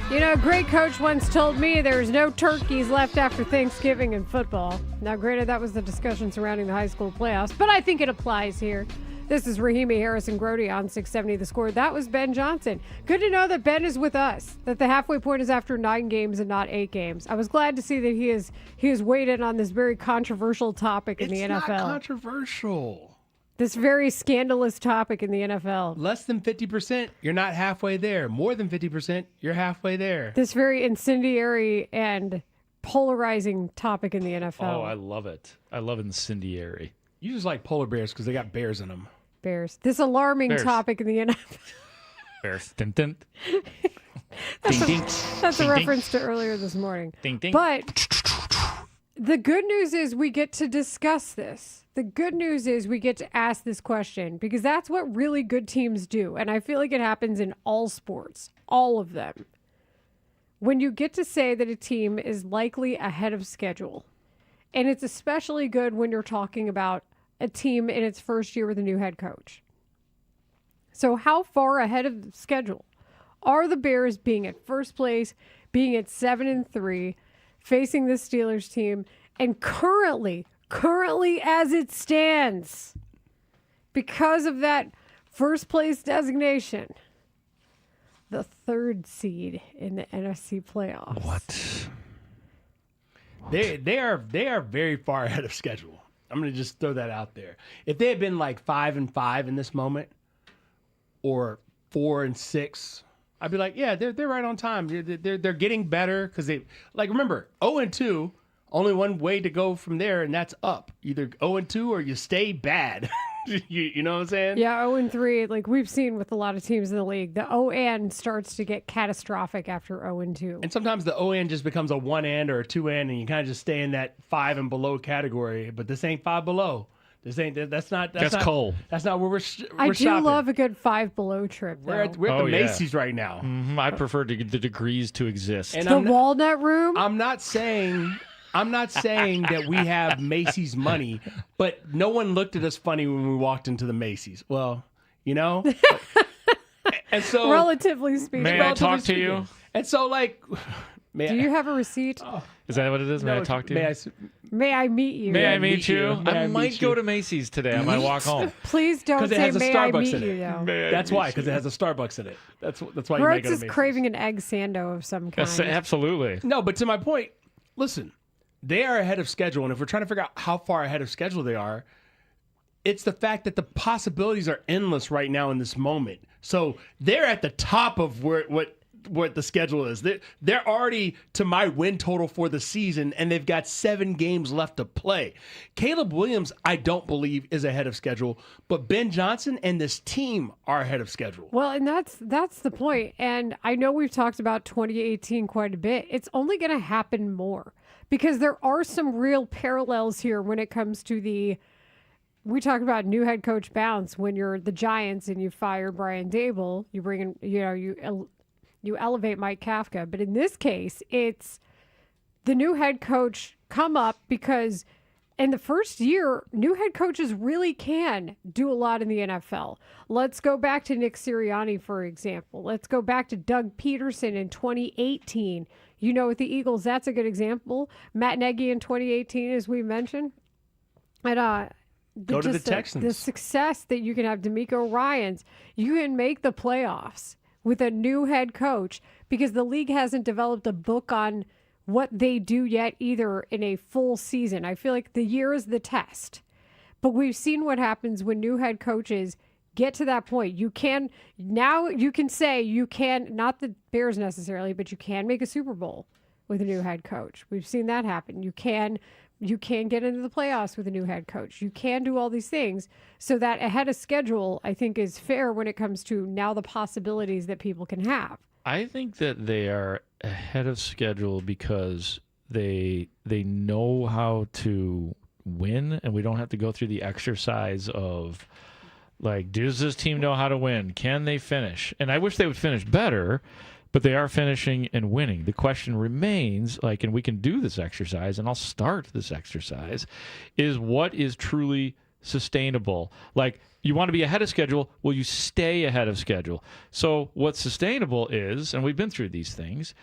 You know, a great coach once told me there's no turkeys left after Thanksgiving in football. Now, granted, that was the discussion surrounding the high school playoffs, but I think it applies here. This is Rahimi Harrison Grody on 670 The Score. That was Ben Johnson. Good to know that Ben is with us, that the halfway point is after 9 games and not 8 games. I was glad to see that he has weighed in on this very controversial topic in the NFL. It's not controversial. This very scandalous topic in the NFL. Less than 50%, you're not halfway there. More than 50%, you're halfway there. This very incendiary and polarizing topic in the NFL. Oh, I love it. I love incendiary. You just like polar bears because they got bears in them. Bears. This alarming topic in the NFL. Bears. Dun, dun. That's a reference to earlier this morning. Ding, ding. But the good news is we get to discuss this. The good news is we get to ask this question because that's what really good teams do. And I feel like it happens in all sports, all of them. When you get to say that a team is likely ahead of schedule. And it's especially good when you're talking about a team in its first year with a new head coach. So how far ahead of schedule are the Bears being at first place, being at 7-3, facing the Steelers team, and currently as it stands, because of that first place designation, the 3rd seed in the NFC playoffs. What? They are very far ahead of schedule. I'm going to just throw that out there. If they had been like 5-5 in this moment, or 4-6, I'd be like, yeah, they're right on time. They're getting better because they remember 0-2. Only one way to go from there, and that's up. Either 0-2 or you stay bad. you know what I'm saying? Yeah, 0-3, like we've seen with a lot of teams in the league. The O-N starts to get catastrophic after 0-2. And sometimes the O-N just becomes a 1-N or a 2-N, and you kind of just stay in that 5 and below category. But this ain't 5 below. That's not Cole. That's not where we're I do shopping. love a good 5 below trip, though. We're at the Macy's right now. Mm-hmm. I prefer the degrees to exist. And the Walnut Room? I'm not saying that we have Macy's money, but no one looked at us funny when we walked into the Macy's. Well, you know? And so relatively speaking. May I talk to you? And so do you have a receipt? Is that what it is? May I talk to you? May I meet you? May I meet you? I might go to Macy's today on my walk home. Please don't say may I meet you, though. That's why, because it has a Starbucks in it. That's why you might go to Macy's. is craving an egg sando of some kind. Yes, absolutely. No, but to my point, listen, they are ahead of schedule, and if we're trying to figure out how far ahead of schedule they are, it's the fact that the possibilities are endless right now in this moment. So they're at the top of what the schedule is. They're already to my win total for the season, and they've got 7 games left to play. Caleb Williams, I don't believe, is ahead of schedule, but Ben Johnson and this team are ahead of schedule. Well, and that's the point. And I know we've talked about 2018 quite a bit. It's only going to happen more because there are some real parallels here when it comes to we talk about new head coach bounce when you're the Giants and you fire Brian Dable, you bring in, you elevate Mike Kafka. But in this case, it's the new head coach come up because in the first year, new head coaches really can do a lot in the NFL. Let's go back to Nick Sirianni, for example. Let's go back to Doug Peterson in 2018. You know, with the Eagles, that's a good example. Matt Nagy in 2018, as we mentioned. And go to the Texans. The success that you can have, DeMeco Ryans, you can make the playoffs with a new head coach because the league hasn't developed a book on what they do yet either in a full season. I feel like the year is the test. But we've seen what happens when new head coaches get to that point. You can say you can, not the Bears necessarily, but you can make a Super Bowl with a new head coach. We've seen that happen. You can get into the playoffs with a new head coach. You can do all these things. So that ahead of schedule, I think, is fair when it comes to now the possibilities that people can have. I think that they are ahead of schedule because they know how to win, and we don't have to go through the exercise of, like, does this team know how to win? Can they finish? And I wish they would finish better, but they are finishing and winning. The question remains, like, and we can do this exercise, and I'll start this exercise, is what is truly sustainable? Like, you want to be ahead of schedule, will you stay ahead of schedule? So what's sustainable is, and we've been through these things,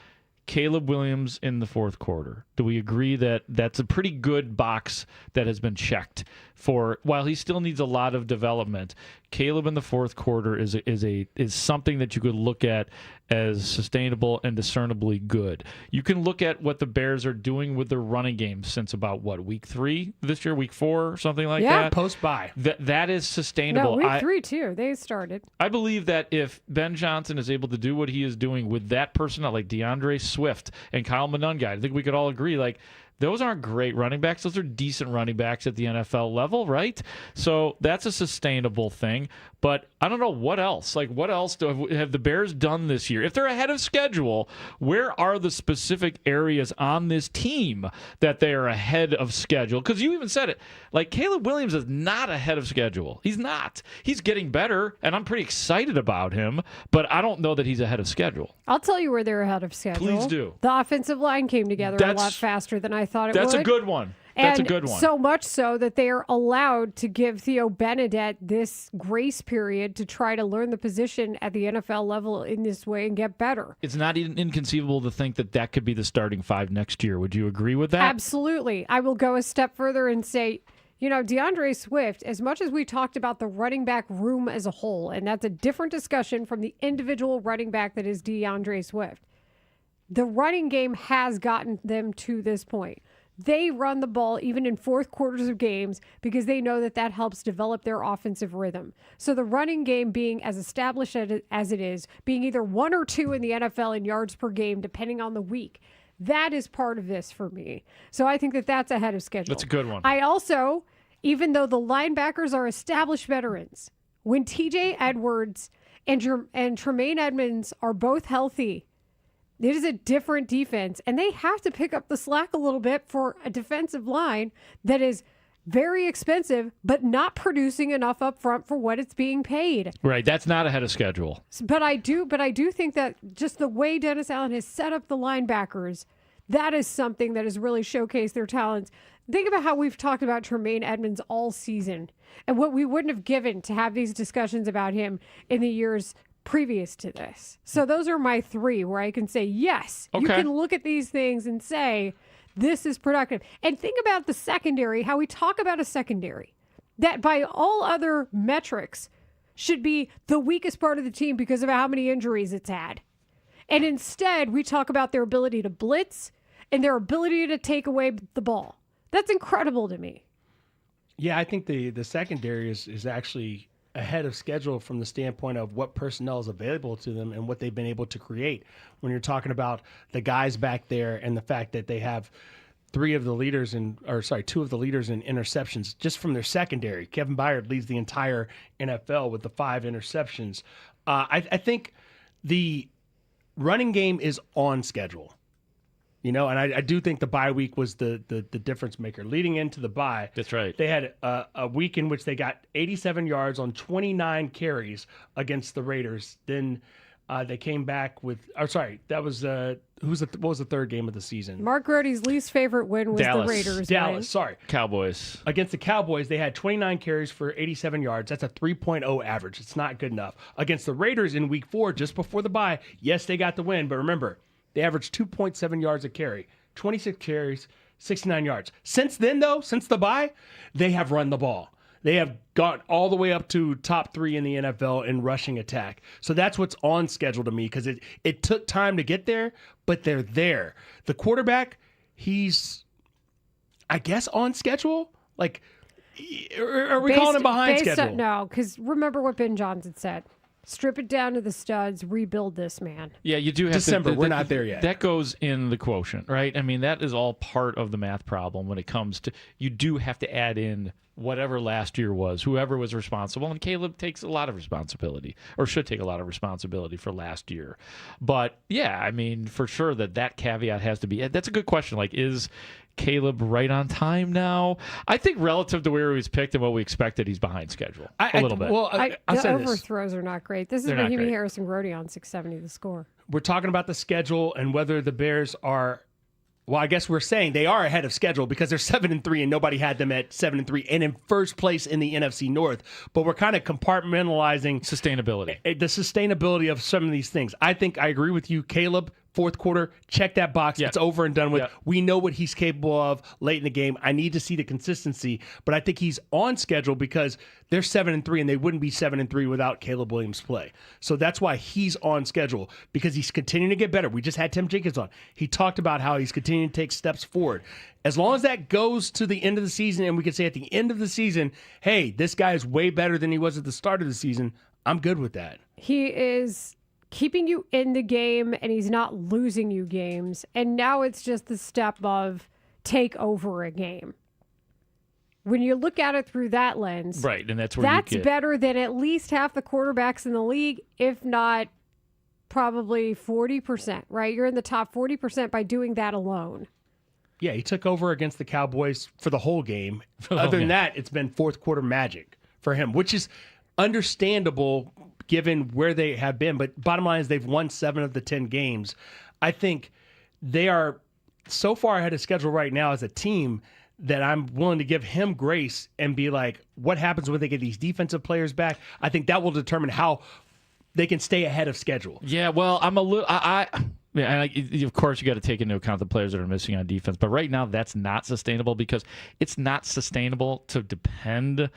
Caleb Williams in the fourth quarter. Do we agree that that's a pretty good box that has been checked for, while he still needs a lot of development? Caleb in the fourth quarter is something that you could look at as sustainable and discernibly good. You can look at what the Bears are doing with their running game since about, week 3 this year, week 4, something like that? Yeah, post-bye. That is sustainable. No, week 3 too. They started. I believe that if Ben Johnson is able to do what he is doing with that personnel, like DeAndre Swift and Kyle Monunga, I think we could all agree, like, those aren't great running backs. Those are decent running backs at the NFL level, right? So that's a sustainable thing. But I don't know what else. Like, what else have the Bears done this year? If they're ahead of schedule, where are the specific areas on this team that they are ahead of schedule? Because you even said it. Like, Caleb Williams is not ahead of schedule. He's not. He's getting better, and I'm pretty excited about him, but I don't know that he's ahead of schedule. I'll tell you where they're ahead of schedule. Please do. The offensive line came together a lot faster than I thought it would. That's a good one. That's a good one. So much so that they are allowed to give Theo Benedette this grace period to try to learn the position at the NFL level in this way and get better. It's not even inconceivable to think that that could be the starting 5 next year. Would you agree with that? Absolutely. I will go a step further and say, DeAndre Swift, as much as we talked about the running back room as a whole, and that's a different discussion from the individual running back that is DeAndre Swift, the running game has gotten them to this point. They run the ball even in fourth quarters of games because they know that helps develop their offensive rhythm. So the running game being as established as it is, being either 1 or 2 in the NFL in yards per game, depending on the week, that is part of this for me. So I think that's ahead of schedule. That's a good one. I also, even though the linebackers are established veterans, when TJ Edwards and Tremaine Edmonds are both healthy, it is a different defense, and they have to pick up the slack a little bit for a defensive line that is very expensive, but not producing enough up front for what it's being paid. Right, that's not ahead of schedule. But I do think that just the way Dennis Allen has set up the linebackers, that is something that has really showcased their talents. Think about how we've talked about Tremaine Edmonds all season and what we wouldn't have given to have these discussions about him in the years previous to this. So those are my 3 where I can say, yes, you can look at these things and say, this is productive. And think about the secondary, how we talk about a secondary that by all other metrics should be the weakest part of the team because of how many injuries it's had. And instead, we talk about their ability to blitz and their ability to take away the ball. That's incredible to me. Yeah, I think the secondary is actually ahead of schedule from the standpoint of what personnel is available to them and what they've been able to create. When you're talking about the guys back there and the fact that they have 2 of the leaders in interceptions just from their secondary. Kevin Byard leads the entire NFL with the 5 interceptions. I think the running game is on schedule. And I do think the bye week was the difference maker. Leading into the bye, that's right. They had a week in which they got 87 yards on 29 carries against the Raiders. Then they came back with. That was what was the third game of the season? Mark Grote's least favorite win was Dallas. the Raiders. Dallas, sorry. Cowboys. Against the Cowboys, they had 29 carries for 87 yards. That's a 3.0 average. It's not good enough. Against the Raiders in week 4, just before the bye, yes, they got the win, but remember, they averaged 2.7 yards a carry, 26 carries, 69 yards. Since then, though, since the bye, they have run the ball. They have gone all the way up to top 3 in the NFL in rushing attack. So that's what's on schedule to me because it took time to get there, but they're there. The quarterback, he's, I guess, on schedule? Like, are we calling him behind schedule? No, because remember what Ben Johnson said. Strip it down to the studs, rebuild this, man. Yeah, you do have December, to. we're not there yet. That goes in the quotient, right? I mean, that is all part of the math problem when it comes to, you do have to add in whatever last year was, whoever was responsible. And Caleb takes a lot of responsibility, or should take a lot of responsibility for last year. But, yeah, I mean, for sure that caveat has to be. That's a good question. Like, is Caleb right on time now? I think relative to where he was picked and what we expected, he's behind schedule a little bit. Well, I'll the say overthrows are not great. This is They're not Rahimi great. Harrison Grody on 670 The Score. We're talking about the schedule and whether the Bears are. Well, I guess we're saying they are ahead of schedule because they're 7-3 and nobody had them at 7-3 and in first place in the NFC North. But we're kind of compartmentalizing sustainability, the sustainability of some of these things. I think I agree with you, Caleb. Fourth quarter, check that box. It's over and done with. We know what he's capable of late in the game. I need to see the consistency, but I think he's on schedule because they're 7-3 and they wouldn't be 7-3 without Caleb Williams' play. So that's why he's on schedule because he's continuing to get better. We just had Tim Jenkins on. He talked about how he's continuing to take steps forward. As long as that goes to the end of the season and we can say at the end of the season, hey, this guy is way better than he was at the start of the season, I'm good with that. He is keeping you in the game and he's not losing you games. And now it's just the step of take over a game. When you look at it through that lens, right, and that's where that's you get better than at least half the quarterbacks in the league, if not probably 40%, right? You're in the top 40% by doing that alone. Yeah, he took over against the Cowboys for the whole game. Other than that, it's been fourth quarter magic for him, which is understandable given where they have been. But bottom line is they've won 7 of the 10 games. I think they are so far ahead of schedule right now as a team that I'm willing to give him grace and be like, what happens when they get these defensive players back? I think that will determine how they can stay ahead of schedule. Yeah, well, I'm a little... of course, you got to take into account the players that are missing on defense. But right now, that's not sustainable because it's not sustainable to depend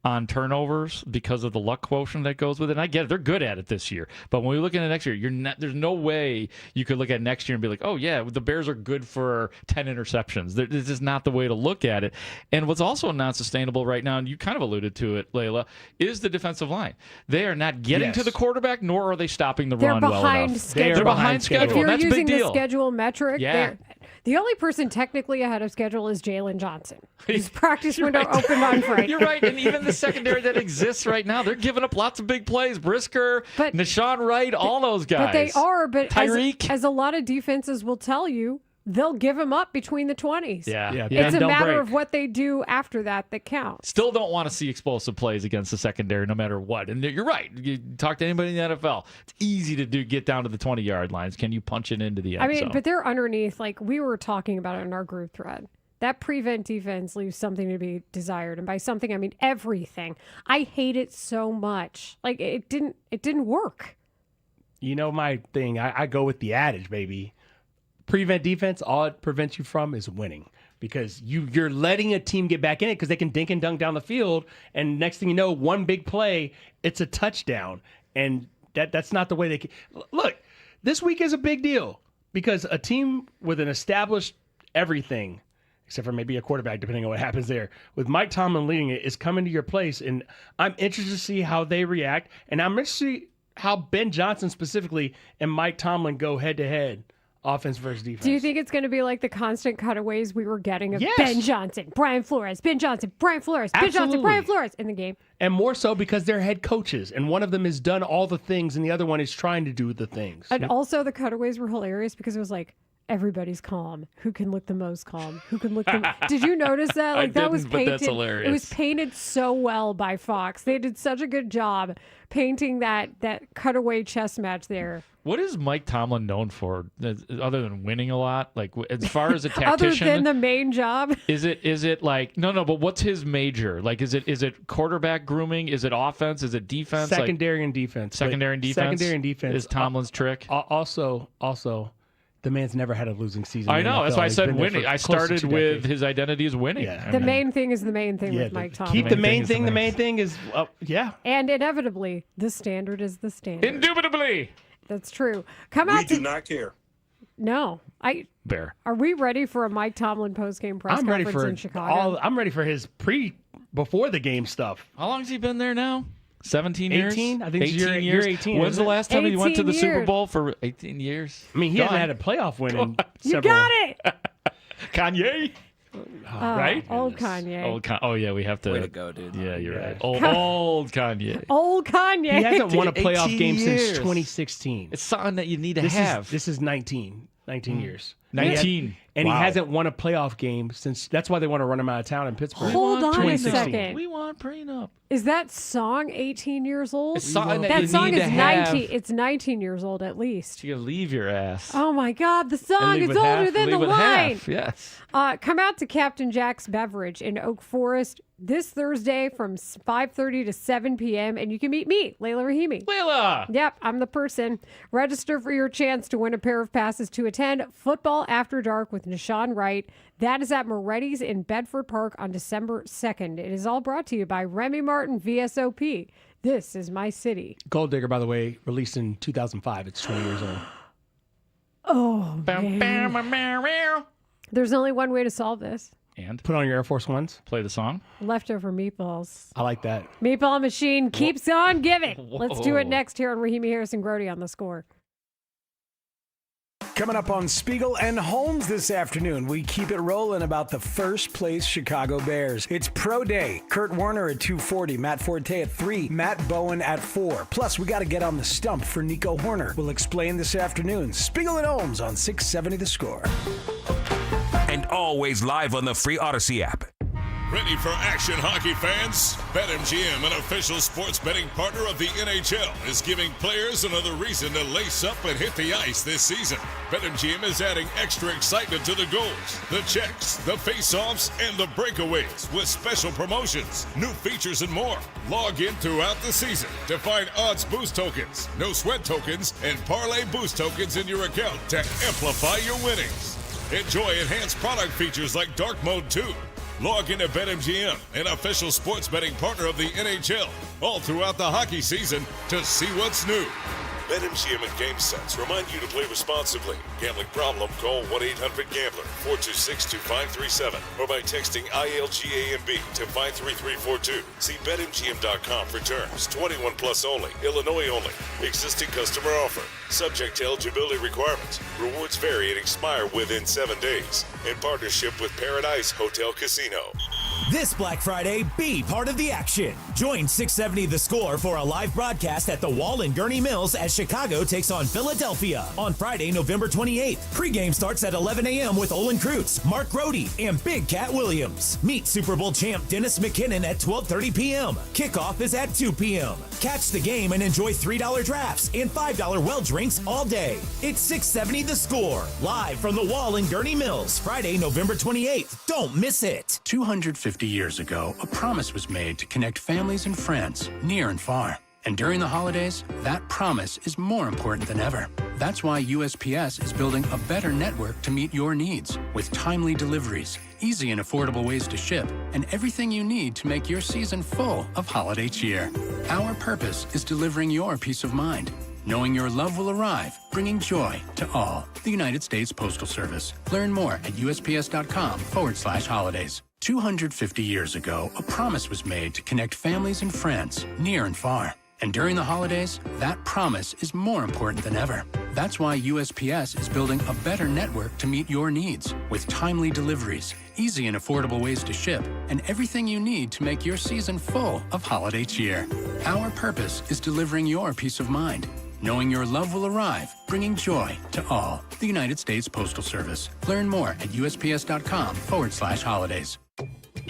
on turnovers because of the luck quotient that goes with it. And I get it. They're good at it this year. But when we look into next year, there's no way you could look at next year and be like, oh, yeah, the Bears are good for 10 interceptions. This is not the way to look at it. And what's also not sustainable right now, and you kind of alluded to it, Layla, is the defensive line. They are not getting to the quarterback, nor are they stopping the run well enough. They're behind schedule. If you're That's a big using deal. the schedule metric, the only person technically ahead of schedule is Jalen Johnson. His practice window opened on Friday. You're right, and even the secondary that exists right now, they're giving up lots of big plays. Brisker, Nashawn Wright, all those guys. But they are, Tyreek. as a lot of defenses will tell you, they'll give them up between the 20s. Yeah. It's a matter of what they do after that counts. Still don't want to see explosive plays against the secondary no matter what. And you're right. You talk to anybody in the NFL, it's easy to get down to the 20-yard lines. Can you punch it into the end zone? But they're underneath, like we were talking about it in our group thread. That prevent defense leaves something to be desired. And by something, I mean everything. I hate it so much. Like it didn't work. You know my thing. I go with the adage, baby. Prevent defense, all it prevents you from is winning because you're letting a team get back in it because they can dink and dunk down the field, and next thing you know, one big play, it's a touchdown, and that's not the way they can. Look, this week is a big deal because a team with an established everything, except for maybe a quarterback, depending on what happens there, with Mike Tomlin leading it, is coming to your place, and I'm interested to see how they react, and I'm interested to see how Ben Johnson specifically and Mike Tomlin go head-to-head. Offense versus defense. Do you think it's going to be like the constant cutaways we were getting of Ben Johnson, Brian Flores, Ben Johnson, Brian Flores, Ben Johnson, Brian Flores in the game? And more so because they're head coaches, and one of them has done all the things, and the other one is trying to do the things. And also the cutaways were hilarious because it was like, everybody's calm. Who can look the most calm? Who can look the Did you notice that? Like that was painted. But that's hilarious. It was painted so well by Fox. They did such a good job painting that cutaway chess match there. What is Mike Tomlin known for, other than winning a lot? Like as far as a tactician, other than the main job, is it like no? But what's his major? Like is it quarterback grooming? Is it offense? Is it defense? Secondary and defense. Secondary and defense. Secondary and defense is Tomlin's trick. Also, the man's never had a losing season. I know. That's why I said winning. I started with his identity as winning. Yeah. The main thing is the main thing with Mike Tomlin. Keep the main thing. The main thing is And inevitably, the standard is the standard. Indubitably. That's true. We do not care. No, Bear. Are we ready for a Mike Tomlin post-game press conference in Chicago? I'm ready for his before the game stuff. How long has he been there now? 17 years? 18? I think 18 years. You're 18. When's the last time he went to the years. Super Bowl for 18 years? I mean, he hasn't had a playoff win in You several. got it. Kanye. Right? Old Kanye. Oh, yeah, we have to. Way to go, dude. Yeah, you're right. Old Kanye. Old Kanye. He hasn't won a 18 playoff game since years. 2016. It's something that you need to have. This is 19 years. 19. And Wow. he hasn't won a playoff game since. That's why they want to run him out of town in Pittsburgh. Hold on a 2016. second. We want prenup. Is that song 18 years old? It's something that you song need is to 19. have. It's 19 years old at least. You leave your ass. Oh my God, the song leave is with older half, than the leave with wine. half, yes. Come out to Captain Jack's Beverage in Oak Forest this Thursday from 5:30 to 7 p.m. and you can meet me, Layla Rahimi. Layla! Yep, I'm the person. Register for your chance to win a pair of passes to attend Football After Dark with Nishan Wright. That is at Moretti's in Bedford Park on December 2nd. It is all brought to you by Remy Martin VSOP. This is my city. Gold Digger, by the way, released in 2005. It's 20 years old. Oh, man. There's only one way to solve this. And put on your Air Force Ones. Play the song. Leftover meatballs. I like that. Meatball machine keeps on giving. Whoa. Let's do it next here on Rahimi Harrison Grody on The Score. Coming up on Spiegel and Holmes this afternoon, we keep it rolling about the first place Chicago Bears. It's Pro Day. Kurt Warner at 2:40, Matt Forte at 3, Matt Bowen at 4. Plus, we got to get on the stump for Nico Horner. We'll explain this afternoon. Spiegel and Holmes on 670 The Score. And always live on the free Odyssey app. Ready for action, hockey fans? BetMGM, an official sports betting partner of the NHL, is giving players another reason to lace up and hit the ice this season. BetMGM is adding extra excitement to the goals, the checks, the face-offs, and the breakaways with special promotions, new features, and more. Log in throughout the season to find odds boost tokens, no sweat tokens, and parlay boost tokens in your account to amplify your winnings. Enjoy enhanced product features like Dark Mode 2. Log into BetMGM, an official sports betting partner of the NHL, all throughout the hockey season to see what's new. BetMGM and GameSense remind you to play responsibly. Gambling problem? Call 1-800-GAMBLER, 426-2537, or by texting ILGAMB to 53342. See BetMGM.com for terms. 21 plus only. Illinois only. Existing customer offer. Subject to eligibility requirements. Rewards vary and expire within 7 days. In partnership with Paradise Hotel Casino. This Black Friday, be part of the action. Join 670 The Score for a live broadcast at the Wall in Gurney Mills as Chicago takes on Philadelphia on Friday, November 28th. Pre-game starts at 11 a.m. with Olin Kreutz, Mark Grody, and Big Cat Williams. Meet Super Bowl champ Dennis McKinnon at 12:30 p.m. Kickoff is at 2 p.m. Catch the game and enjoy $3 drafts and $5 well drinks all day. It's 670 The Score, live from the Wall in Gurney Mills, Friday, November 28th. Don't miss it. 250 years ago, a promise was made to connect families and friends near and far. And during the holidays, that promise is more important than ever. That's why USPS is building a better network to meet your needs with timely deliveries, easy and affordable ways to ship, and everything you need to make your season full of holiday cheer. Our purpose is delivering your peace of mind, knowing your love will arrive, bringing joy to all. The United States Postal Service. Learn more at USPS.com/holidays. 250 years ago, a promise was made to connect families and friends near and far. And during the holidays, that promise is more important than ever. That's why USPS is building a better network to meet your needs with timely deliveries, easy and affordable ways to ship, and everything you need to make your season full of holiday cheer. Our purpose is delivering your peace of mind, knowing your love will arrive, bringing joy to all. The United States Postal Service. Learn more at USPS.com/holidays.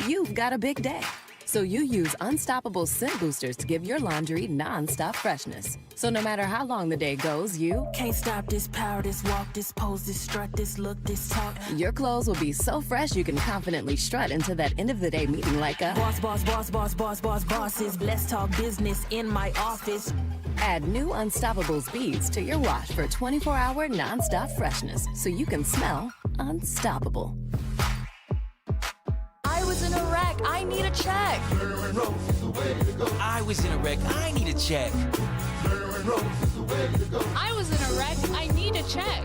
You've got a big day, so you use Unstoppable Scent Boosters to give your laundry non-stop freshness. So no matter how long the day goes, you can't stop this power, this walk, this pose, this strut, this look, this talk. Your clothes will be so fresh you can confidently strut into that end of the day meeting like a boss, boss, boss, boss, boss, boss, bosses. Let's talk business in my office. Add new Unstoppables beads to your wash for 24-hour non-stop freshness so you can smell unstoppable. I was in a wreck. I need a check. I was in a wreck. I need a check. I was in a wreck. I need a check.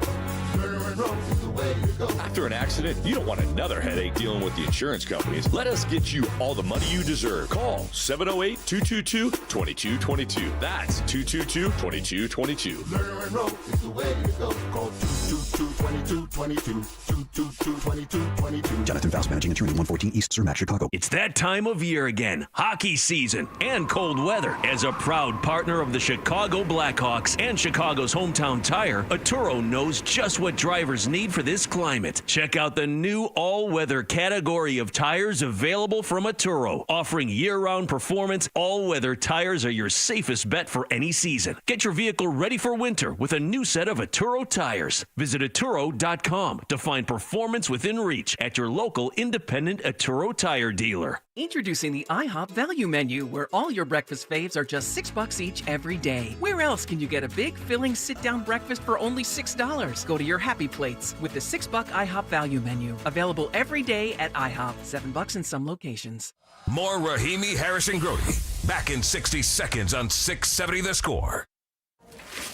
After an accident, you don't want another headache dealing with the insurance companies. Let us get you all the money you deserve. Call 708-222-2222. That's 222-2222. Lerner and Rowe is the way to go. Call 222-2222. 222-2222. Jonathan Faust, managing attorney, 114 East Cermak, Chicago. It's that time of year again. Hockey season and cold weather. As a proud partner of the Chicago Blackhawks and Chicago's hometown tire, Atturo knows just what drivers need for this climate. Check out the new all-weather category of tires available from Atturo. Offering year-round performance, all-weather tires are your safest bet for any season. Get your vehicle ready for winter with a new set of Atturo tires. Visit Atturo.com to find performance within reach at your local independent Atturo tire dealer. Introducing the IHOP Value Menu, where all your breakfast faves are just $6 each every day. Where else can you get a big, filling, sit-down breakfast for only $6? Go to your Happy Plates with the $6 IHOP Value Menu. Available every day at IHOP. $7 in some locations. More Rahimi, Harris, and Grody. Back in 60 seconds on 670 The Score.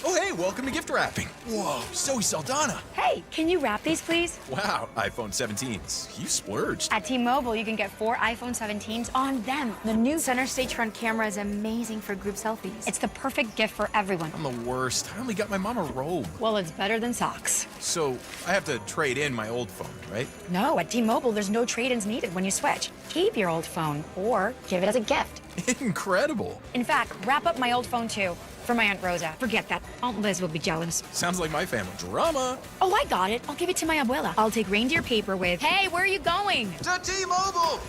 Oh, hey, welcome to gift wrapping. Whoa, Zoe Saldana. Hey, can you wrap these, please? Wow, iPhone 17s. You splurged. At T-Mobile, you can get 4 iPhone 17s on them. The new center stage front camera is amazing for group selfies. It's the perfect gift for everyone. I'm the worst. I only got my mom a robe. Well, it's better than socks. So, I have to trade in my old phone, right? No, at T-Mobile, there's no trade-ins needed when you switch. Keep your old phone or give it as a gift. Incredible. In fact, wrap up my old phone, too. For my Aunt Rosa. Forget that. Aunt Liz will be jealous. Sounds like my family. Drama. Oh, I got it. I'll give it to my abuela. I'll take reindeer paper with, hey, where are you going? To T-Mobile.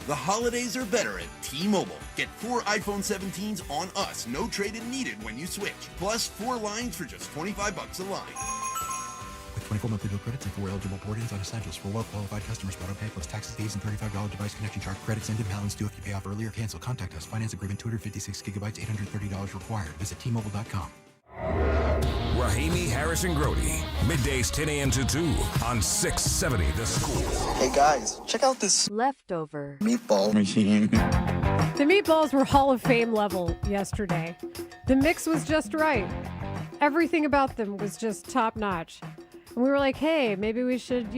The holidays are better at T-Mobile. Get 4 iPhone 17s on us. No trade-in needed when you switch. Plus 4 lines for just $25 a line. With 24 monthly bill credits and 4 eligible port-ins on essentials for well-qualified customers. Auto pay plus taxes, fees, and $35 device connection charge. Credits end in balance due if you pay off early or cancel. Contact us. Finance agreement 256 gigabytes, $830 required. Visit T-Mobile.com. Rahimi, Harris, and Grody. Middays 10 a.m. to 2 on 670 The Score. Hey guys, check out this Leftover meatball machine. The meatballs were Hall of Fame level yesterday. The mix was just right. Everything about them was just top notch. And we were like, hey, maybe we should,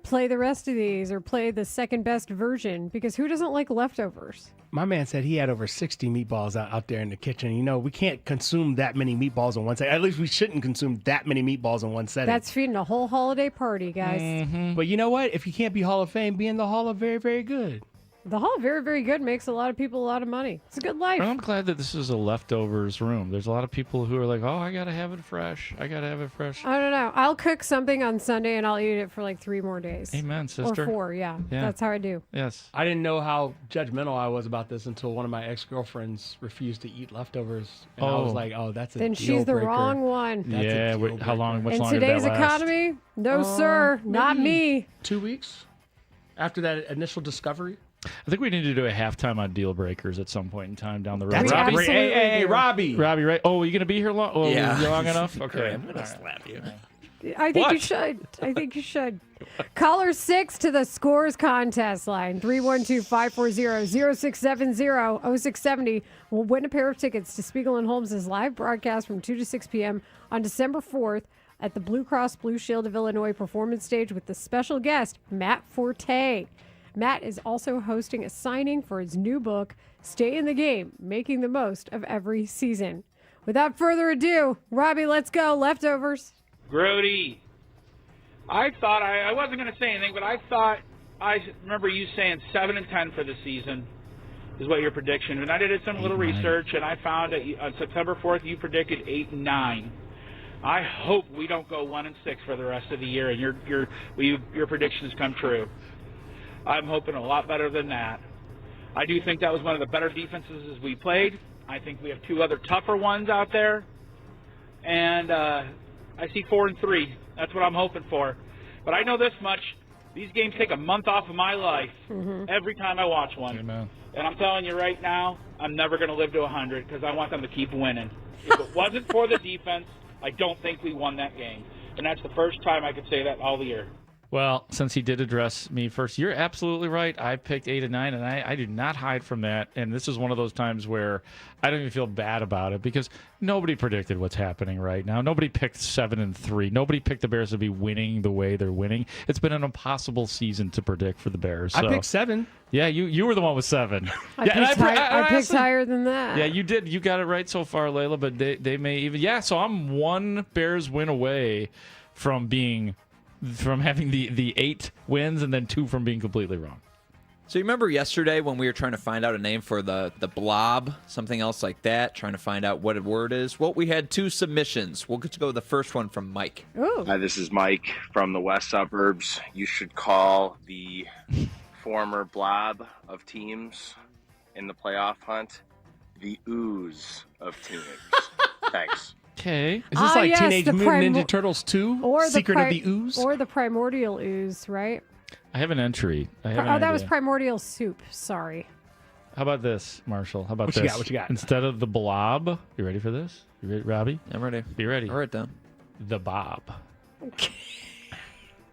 play the rest of these or play the second best version, because who doesn't like leftovers? My man said he had over 60 meatballs out there in the kitchen. We can't consume that many meatballs in one setting. At least we shouldn't consume that many meatballs in one setting. That's feeding a whole holiday party, guys. Mm-hmm. But you know what? If you can't be Hall of Fame, be in the Hall of Very, Very Good. The Hall of Very, Very Good makes a lot of people a lot of money. It's a good life. I'm glad that this is a leftovers room. There's a lot of people who are like, oh, I got to have it fresh. I don't know. I'll cook something on Sunday and I'll eat it for like 3 more days. Amen, sister. Or 4, yeah. That's how I do. Yes. I didn't know how judgmental I was about this until one of my ex-girlfriends refused to eat leftovers. And I was like, oh, that's a Then deal she's the breaker. wrong one. That's yeah, how long? Much In longer today's did that last? economy, no, sir. Not me. 2 weeks after that initial discovery. I think we need to do a halftime on deal breakers at some point in time down the road. That's Robbie, hey, Robbie, right? Oh, are you gonna be here long? Oh, Yeah. long enough? Okay, I'm gonna slap you. I think you should. Caller 6 to the Scores contest line, 312-540-0670-0670 will win a pair of tickets to Spiegel and Holmes' live broadcast from 2 to 6 p.m. on December 4th at the Blue Cross Blue Shield of Illinois performance stage with the special guest, Matt Forte. Matt is also hosting a signing for his new book, Stay in the Game, Making the Most of Every Season. Without further ado, Robbie, let's go. Leftovers. Grody, I thought I wasn't going to say anything, but I remember you saying 7-10 for the season is what your prediction. And I did some little research, and I found that on September 4th you predicted 8-9. I hope we don't go 1-6 for the rest of the year, and your predictions come true. I'm hoping a lot better than that. I do think that was one of the better defenses we played. I think we have 2 other tougher ones out there. And I see 4-3. That's what I'm hoping for. But I know this much. These games take a month off of my life every time I watch one. Amen. And I'm telling you right now, I'm never going to live to 100 because I want them to keep winning. If it wasn't for the defense, I don't think we won that game. And that's the first time I could say that all year. Well, since he did address me first, you're absolutely right. I picked 8 and 9, and I do not hide from that. And this is one of those times where I don't even feel bad about it because nobody predicted what's happening right now. Nobody picked 7 and 3. Nobody picked the Bears to be winning the way they're winning. It's been an impossible season to predict for the Bears. So. I picked 7. Yeah, you were the one with 7. I picked higher than that. Yeah, you did. You got it right so far, Layla, but they may even... Yeah, so I'm 1 Bears win away from having the 8 wins and then 2 from being completely wrong. So you remember yesterday when we were trying to find out a name for the blob, something else like that, trying to find out what a word is? Well, we had 2 submissions. We'll get to go with the first one from Mike. Ooh. Hi, this is Mike from the West Suburbs. You should call the former blob of teams in the playoff hunt the ooze of teams. Thanks. Okay. Is this like Teenage Mutant Ninja Turtles 2? Or Secret of the Ooze? Or the Primordial Ooze, right? I have an entry. That was Primordial Soup. Sorry. How about this, Marshall? How about What this? you got? What you got? Instead of the blob, you ready for this? You ready, Robbie? I'm ready. Be ready. I'll write it down. The Bob.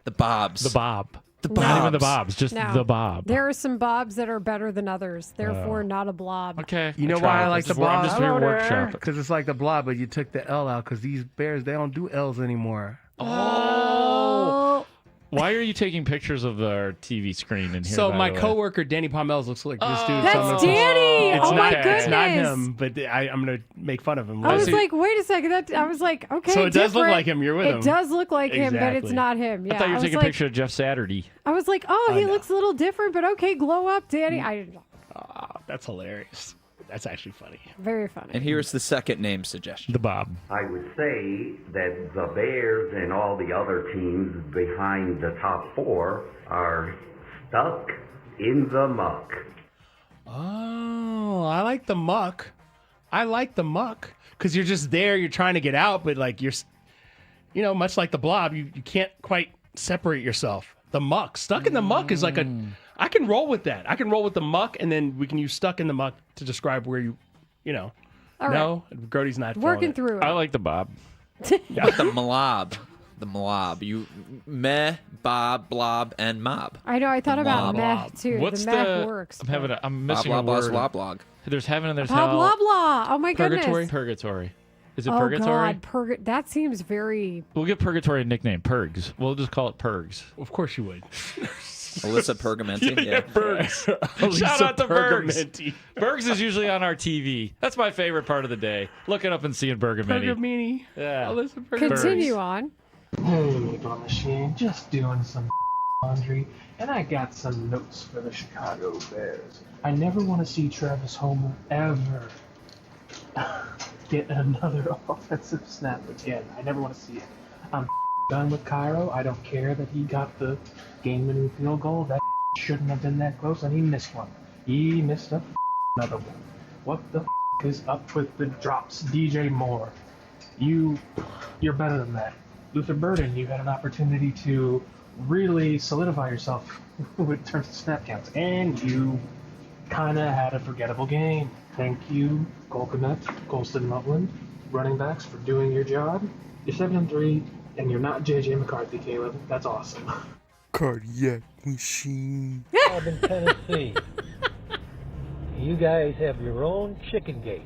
The Bobs. The Bob. The Not even the Bobs. Bobs, just No. the Bob. There are some bobs that are better than others. Therefore, not a blob. Okay. You know why I like the blob? I'm just here workshop. Because it's like the blob, but you took the L out because these Bears, they don't do L's anymore. Oh. Why are you taking pictures of our TV screen in here? So by my the way? coworker, Danny Palmel's, looks like this dude. That's Danny! It's Oh, my not, It's not goodness. him, but I'm going to make fun of him. I was like, wait a second. I was like, okay. So it does look different. like him. You're with him. It does look like him, but it's Exactly. not him. Yeah, I thought you were was taking a like, picture of Jeff Saturday. I was like, oh, he looks a little different, but okay, glow up, Danny. I didn't know. That's hilarious. That's actually funny. Very funny. And here's the second name suggestion. The Bob. I would say that the Bears and all the other teams behind the top 4 are stuck in the muck. Oh, I like the muck. I like the muck because you're just there. You're trying to get out, but like you're, much like the blob, you can't quite separate yourself. The muck. Stuck in the muck is like I can roll with that. I can roll with the muck, and then we can use stuck in the muck to describe where All no, right. Grody's not Working feeling through it. I like the Bob. But the Mlob. The Mlob. You meh, bob, blob, and mob. I know. I thought about meh too. What's the meh works. I'm missing Bob, a blah, word. blah, blah, blah. There's heaven and there's Blah hell. blah blah. Oh my goodness. Purgatory. Is it Oh purgatory? God, that seems very. We'll give purgatory a nickname, Purgs. We'll just call it Purgs. Of course you would. Alyssa Pergamenti. Yeah. Bergs. Shout out to Bergs. Bergs is usually on our TV. That's my favorite part of the day. Looking up and seeing Bergamini. Bergamini. Yeah. Alyssa Bergamini. Continue on. Hey, Maple Machine, just doing some laundry, and I got some notes for the Chicago Bears. I never want to see Travis Homer ever get another offensive snap again. I never want to see it. I'm done with Cairo. I don't care that he got the game-winning field goal. That shouldn't have been that close, and he missed one. He missed another one. What the is up with the drops? DJ Moore, you're better than that. Luther Burden, you had an opportunity to really solidify yourself in terms of snap counts, and you kind of had a forgettable game. Thank you, Cole Kmet, Colston Loveland, running backs, for doing your job. You're 7-3, and you're not J.J. McCarthy, Caleb. That's awesome. Cardiac machine. I'm in Tennessee. You guys have your own chicken gate.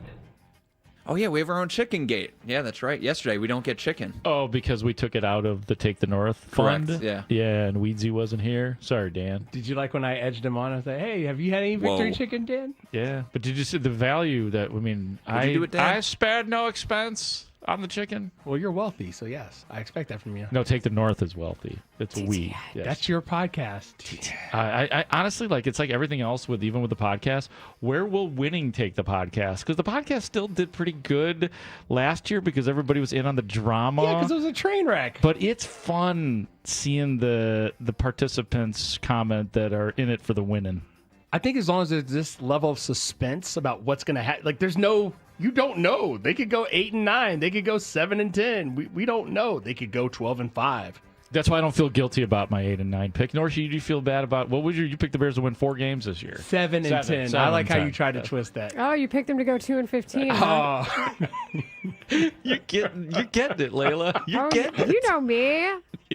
Oh, yeah, we have our own chicken gate. Yeah, that's right. Yesterday, we don't get chicken. Oh, because we took it out of the Take the North Correct, fund? yeah. Yeah, and Weedsy wasn't here. Sorry, Dan. Did you like when I edged him on and say, hey, have you had any victory chicken, Dan? Yeah, but did you see the value that, you do it, Dan? I spared no expense on the chicken. Well, you're wealthy, so yes, I expect that from you. No, Take the North is wealthy. It's we. Yes. That's your podcast. I honestly, it's like everything else even with the podcast. Where will winning take the podcast? Because the podcast still did pretty good last year because everybody was in on the drama. Yeah, because it was a train wreck. But it's fun seeing the participants comment that are in it for the winning. I think as long as there's this level of suspense about what's going to happen, you don't know. They could go 8 and 9. They could go 7 and 10. We don't know. They could go 12 and 5. That's why I don't feel guilty about my 8 and 9 pick. Nor should you feel bad about you picked the Bears to win 4 games this year. 7 and 10. I like how you tried to twist that. Oh, you picked them to go 2-15. Huh? You're getting it, Layla. You're getting it. You know me.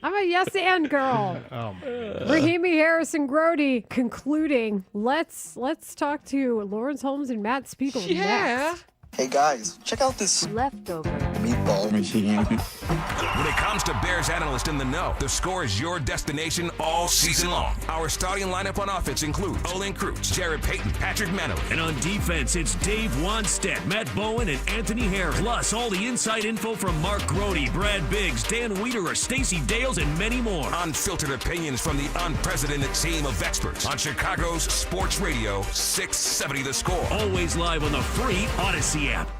I'm a yes and girl. Rahimi Harrison Grody concluding. Let's talk to Lawrence Holmes and Matt Spiegel next. Hey guys, check out this leftover meatball machine. When it comes to Bears analysts in the know, the Score is your destination all season long. Our starting lineup on offense includes Olin Kreutz, Jared Payton, Patrick Manley. And on defense, it's Dave Wanstead, Matt Bowen, and Anthony Harris. Plus, all the inside info from Mark Grody, Brad Biggs, Dan Wiederer, Stacey Dales, and many more. Unfiltered opinions from the unprecedented team of experts on Chicago's Sports Radio 670 The Score. Always live on the free Odyssey app.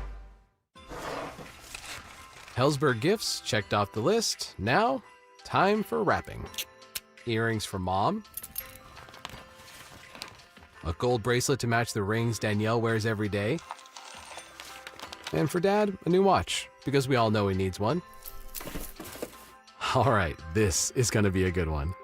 Hellsberg gifts checked off the list. Now, time for wrapping. Earrings for mom. A gold bracelet to match the rings Danielle wears every day. And for dad, a new watch, because we all know he needs one. All right, this is going to be a good one.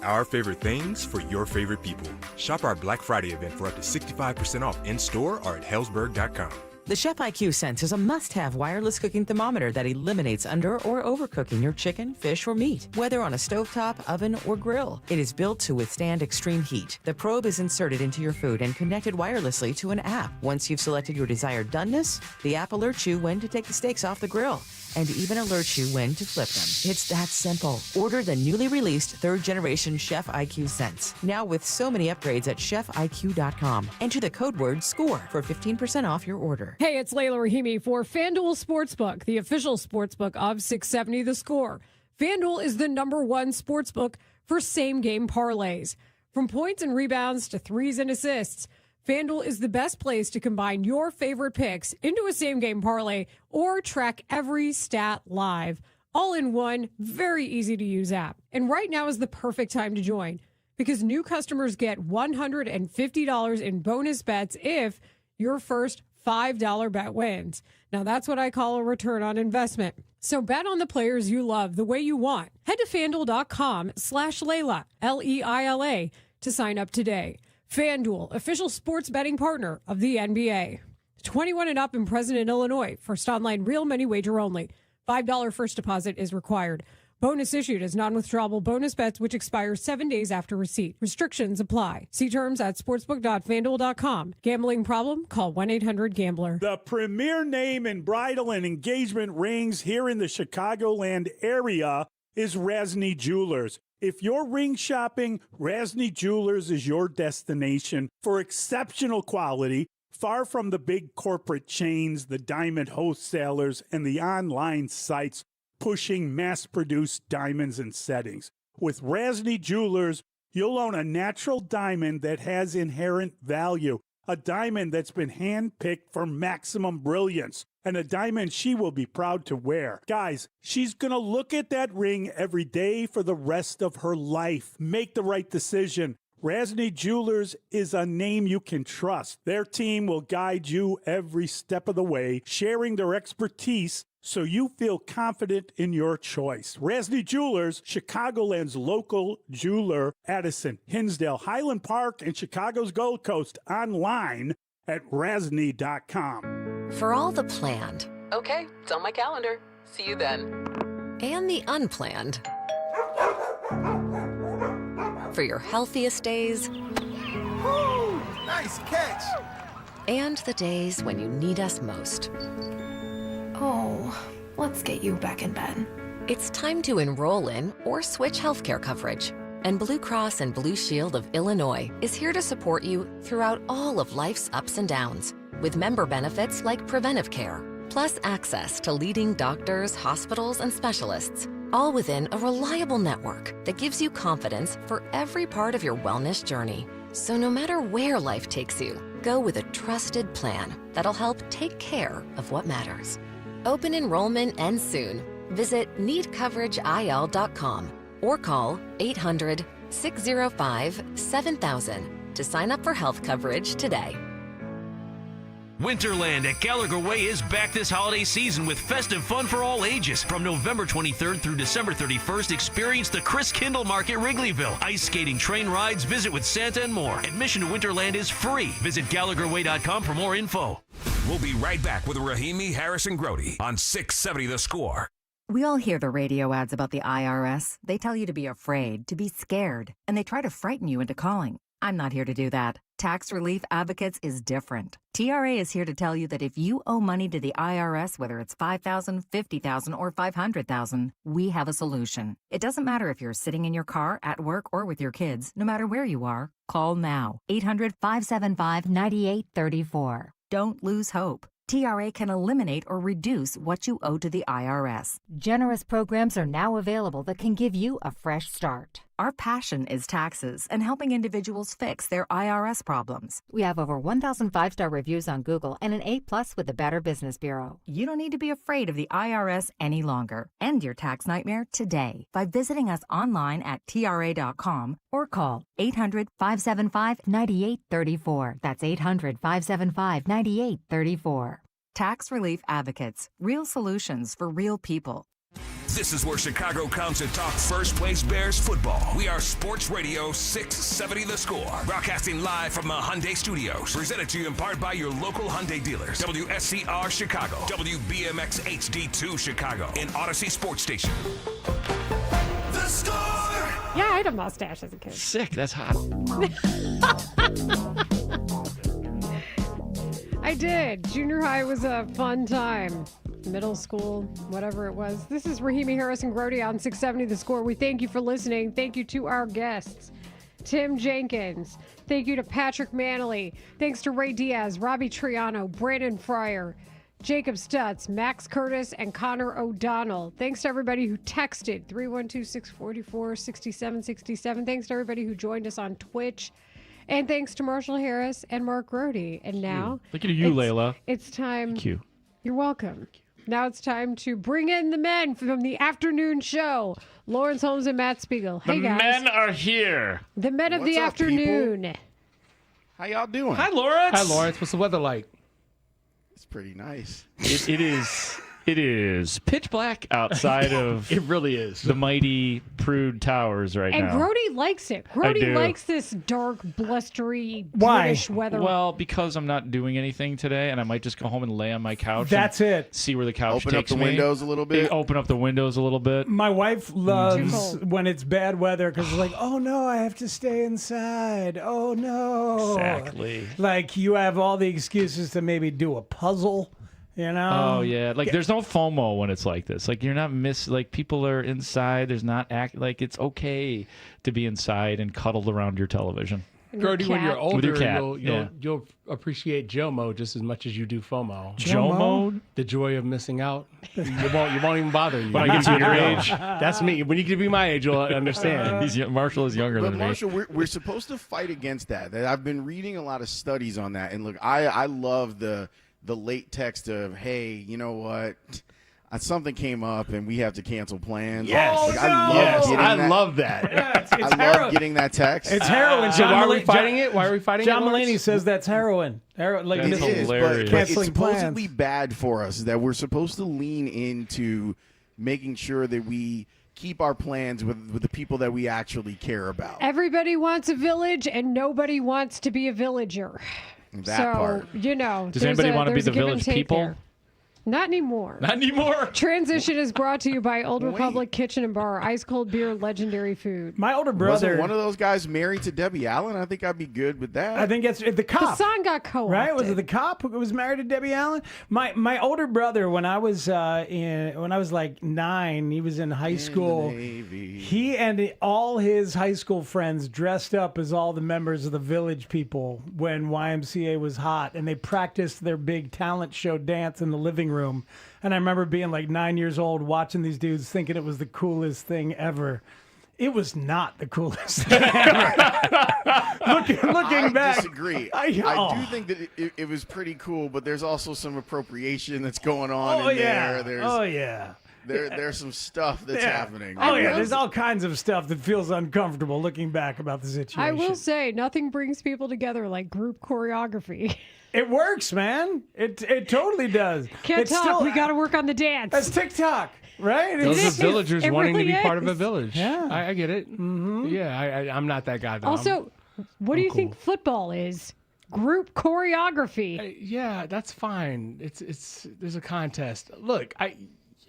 Our favorite things for your favorite people. Shop our Black Friday event for up to 65% off in-store or at hellsberg.com. The Chef IQ Sense is a must-have wireless cooking thermometer that eliminates under or overcooking your chicken, fish, or meat, whether on a stovetop, oven, or grill. It is built to withstand extreme heat. The probe is inserted into your food and connected wirelessly to an app. Once you've selected your desired doneness, the app alerts you when to take the steaks off the grill and even alerts you when to flip them. It's that simple. Order the newly released third-generation Chef IQ Sense, now with so many upgrades at chefiq.com. Enter the code word SCORE for 15% off your order. Hey, it's Layla Rahimi for FanDuel Sportsbook, the official sportsbook of 670 The Score. FanDuel is the #1 sportsbook for same-game parlays. From points and rebounds to threes and assists, FanDuel is the best place to combine your favorite picks into a same-game parlay or track every stat live, all in one very easy-to-use app. And right now is the perfect time to join because new customers get $150 in bonus bets if your first $5 bet wins. Now, that's what I call a return on investment. So bet on the players you love the way you want. Head to FanDuel.com/Layla, Leila, to sign up today. FanDuel, official sports betting partner of the NBA. 21 and up and present in Illinois. First online real money wager only. $5 first deposit is required. Bonus issued as non-withdrawable bonus bets which expire 7 days after receipt. Restrictions apply. See terms at sportsbook.fanduel.com. Gambling problem? Call 1-800-GAMBLER. The premier name in bridal and engagement rings here in the Chicagoland area is Rasny Jewelers. If you're ring shopping, Rasny Jewelers is your destination for exceptional quality, far from the big corporate chains, the diamond wholesalers, and the online sites pushing mass-produced diamonds and settings. With Rasny Jewelers, you'll own a natural diamond that has inherent value, a diamond that's been hand-picked for maximum brilliance, and a diamond she will be proud to wear. Guys, she's going to look at that ring every day for the rest of her life. Make the right decision. Rasny Jewelers is a name you can trust. Their team will guide you every step of the way, sharing their expertise so you feel confident in your choice. Rasny Jewelers, Chicagoland's local jeweler, Addison, Hinsdale, Highland Park, and Chicago's Gold Coast, online at rasny.com. For all the planned. Okay, it's on my calendar. See you then. And the unplanned. For your healthiest days. Woo! Nice catch! And the days when you need us most. Oh, let's get you back in bed. It's time to enroll in or switch healthcare coverage. And Blue Cross and Blue Shield of Illinois is here to support you throughout all of life's ups and downs with member benefits like preventive care, plus access to leading doctors, hospitals, and specialists, all within a reliable network that gives you confidence for every part of your wellness journey. So no matter where life takes you, go with a trusted plan that'll help take care of what matters. Open enrollment ends soon. Visit needcoverageil.com or call 800-605-7000 to sign up for health coverage today. Winterland at Gallagher Way is back this holiday season with festive fun for all ages. From November 23rd through December 31st, experience the Chris Kindle Market Wrigleyville, ice skating, train rides, visit with Santa, and more. Admission to Winterland is free. Visit GallagherWay.com for more info. We'll be right back with Rahimi Harrison Grody on 670 The Score. We all hear the radio ads about the IRS. They tell you to be afraid, to be scared, and they try to frighten you into calling. I'm not here to do that. Tax Relief Advocates is different. TRA is here to tell you that if you owe money to the IRS, whether it's $5,000, $50,000, or $500,000, we have a solution. It doesn't matter if you're sitting in your car, at work, or with your kids. No matter where you are, call now. 800-575-9834. Don't lose hope. TRA can eliminate or reduce what you owe to the IRS. Generous programs are now available that can give you a fresh start. Our passion is taxes and helping individuals fix their IRS problems. We have over 1,000 5-star reviews on Google and an A+ with the Better Business Bureau. You don't need to be afraid of the IRS any longer. End your tax nightmare today by visiting us online at TRA.com or call 800-575-9834. That's 800-575-9834. Tax Relief Advocates. Real solutions for real people. This is where Chicago comes to talk first place Bears football. We are Sports Radio 670 The Score. Broadcasting live from the Hyundai Studios. Presented to you in part by your local Hyundai dealers. WSCR Chicago. WBMX HD2 Chicago. And Odyssey Sports Station. The Score! Yeah, I had a mustache as a kid. Sick. That's hot. I did. Junior high was a fun time. Middle school, whatever it was. This is Rahimi Harris and Grody on 670 The Score. We thank you for listening. Thank you to our guests, Tim Jenkins. Thank you to Patrick Manley. Thanks to Ray Diaz, Robbie Triano, Brandon Fryer, Jacob Stutz, Max Curtis, and Connor O'Donnell. Thanks to everybody who texted 312-644-6767. Thanks to everybody who joined us on Twitch. And thanks to Marshall Harris and Mark Grody. And now, look at you, Layla. It's time. Thank you. You're welcome. Now it's time to bring in the men from the afternoon show. Lawrence Holmes and Matt Spiegel. Hey, guys. The men are here. The men of What's the up, afternoon. people? How y'all doing? Hi, Lawrence. Hi, Lawrence. What's the weather like? It's pretty nice. It is pitch black outside of It really is. the mighty Prude Towers right And now. Grody likes it. I Grody do. likes this dark, blustery, Why? British weather. Well, because I'm not doing anything today, and I might just go home and lay on my couch. That's and it. See where the couch Open up takes the me. windows a little bit. Open up the windows a little bit. My wife loves cold. when it's bad weather because it's like, oh no, I have to stay inside. Oh no. Exactly. Like you have all the excuses to maybe do a puzzle, you know? Oh yeah, like there's no FOMO when it's like this. Like you're not like people are inside. There's not like it's okay to be inside and cuddled around your television. And your Grody, when you're cat. older, With your cat, you'll appreciate JOMO just as much as you do FOMO. JOMO? The joy of missing out. You won't even bother you. When I get to your age. That's me. When you get to be my age, you'll understand. Marshall is younger But than Marshall, we're supposed to fight against that. I've been reading a lot of studies on that, and look, I love the late text of, hey, you know what? Something came up and we have to cancel plans. Yes. Like, I love that. Yeah, it's I love heroin. getting that text. It's heroin. So John why are we Mulaney- fighting it? Why are we fighting John it? Mulaney Lawrence? says that's heroin. Like That's It is, hilarious. but it's Canceling supposedly plans. bad for us. That we're supposed to lean into making sure that we keep our plans with the people that we actually care about. Everybody wants a village, and nobody wants to be a villager. That so, part. you know. Does there's anybody want to be there's the a give and village take people? there. Not anymore. Not anymore. Transition is brought to you by Old Republic Kitchen and Bar. Ice cold beer, legendary food. My older Wasn't brother. one of those guys married to Debbie Allen? I think I'd be good with that. I think it's the The cop. song got co-opted. Right? Was it the cop who was married to Debbie Allen? My older brother, when I was like 9, he was in high school. He and all his high school friends dressed up as all the members of the Village People when YMCA was hot, and they practiced their big talent show dance in the living room. And I remember being like 9 years old, watching these dudes, thinking it was the coolest thing ever. It was not the coolest thing ever. Looking back, Disagree. I do think that it was pretty cool, but there's also some appropriation that's going on in there. There's some stuff that's happening. Oh yeah, there's all kinds of stuff that feels uncomfortable looking back about the situation. I will say, nothing brings people together like group choreography. It works, man. It totally does. Can't talk. We got to work on the dance. That's TikTok, right? Those are villagers It wanting really to be part of a is. village. Yeah. I get it. Mm-hmm. Yeah, I'm not that guy, though. Also, what do you think football is? Group choreography. Yeah, that's fine. It's there's a contest. Look,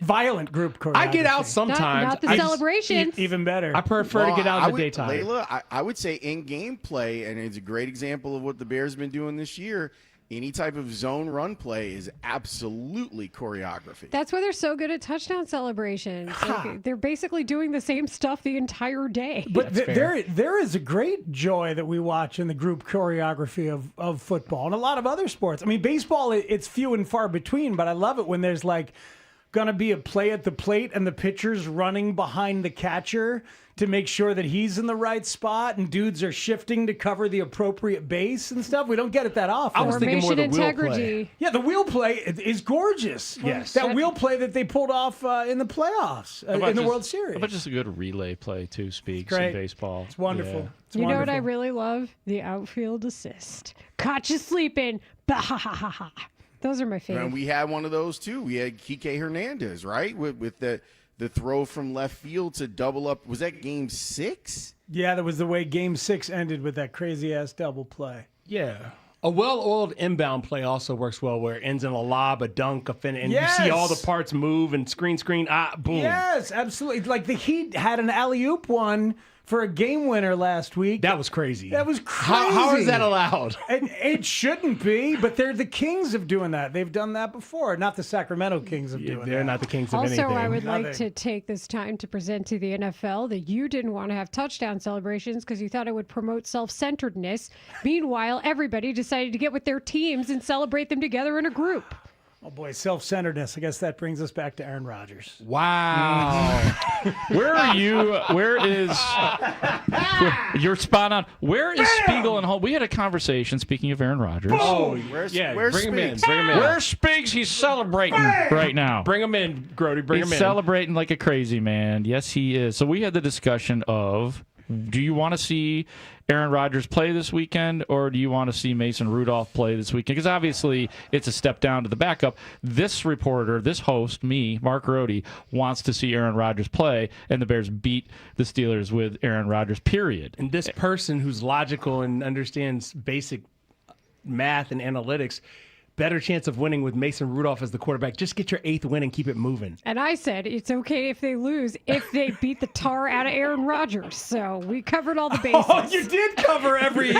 Violent group choreography. I get out sometimes. Not the celebrations. Even better. I prefer to get out in the daytime. Layla, I would say in-game play, and it's a great example of what the Bears have been doing this year, any type of zone run play is absolutely choreography. That's why they're so good at touchdown celebrations. Like, they're basically doing the same stuff the entire day. But there is a great joy that we watch in the group choreography of football and a lot of other sports. I mean, baseball, it's few and far between, but I love it when there's like going to be a play at the plate and the pitcher's running behind the catcher to make sure that he's in the right spot and dudes are shifting to cover the appropriate base and stuff. We don't get it that often. I was thinking more the wheel play. Yeah, the wheel play is gorgeous. Yes. That wheel play that they pulled off in the playoffs, in the World Series. How about just a good relay play, too, Speaks, Great. in baseball? It's wonderful. Yeah. It's You know wonderful. what I really love? The outfield assist. Caught you sleeping. Bah-ha-ha-ha-ha. Those are my favorite. And we had one of those, too. We had Kike Hernandez, right, with the throw from left field to double up. Was that game 6? Yeah, that was the way Game 6 ended with that crazy-ass double play. Yeah. A well-oiled inbound play also works well where it ends in a lob, a dunk, a fin, and Yes! you see all the parts move and screen, boom. Yes, absolutely. Like the Heat had an alley-oop one for a game winner last week. That was crazy. That was crazy. How is that allowed? It shouldn't be, but they're the kings of doing that. They've done that before. Not the Sacramento Kings of doing that. They're not the kings of anything. Also, I would like Nothing. to take this time to present to the NFL that you didn't want to have touchdown celebrations because you thought it would promote self-centeredness. Meanwhile, everybody decided to get with their teams and celebrate them together in a group. Oh, boy, self-centeredness. I guess that brings us back to Aaron Rodgers. Wow. Where are you? You're spot on. Where is Spiegel and Holmes? We had a conversation, speaking of Aaron Rodgers. Oh, Where's bring him in. Speaks? Bring him in. Where's Speaks? He's celebrating right now. Bring him in, Grody. Bring He's him in. celebrating like a crazy man. Yes, he is. So we had the discussion of, do you want to see Aaron Rodgers play this weekend, or do you want to see Mason Rudolph play this weekend? Because obviously it's a step down to the backup. This reporter, this host, me, Mark Rohde, wants to see Aaron Rodgers play, and the Bears beat the Steelers with Aaron Rodgers, period. And this person who's logical and understands basic math and analytics, better chance of winning with Mason Rudolph as the quarterback. Just get your 8th win and keep it moving. And I said it's okay if they lose if they beat the tar out of Aaron Rodgers. So we covered all the bases. Oh, you did cover every.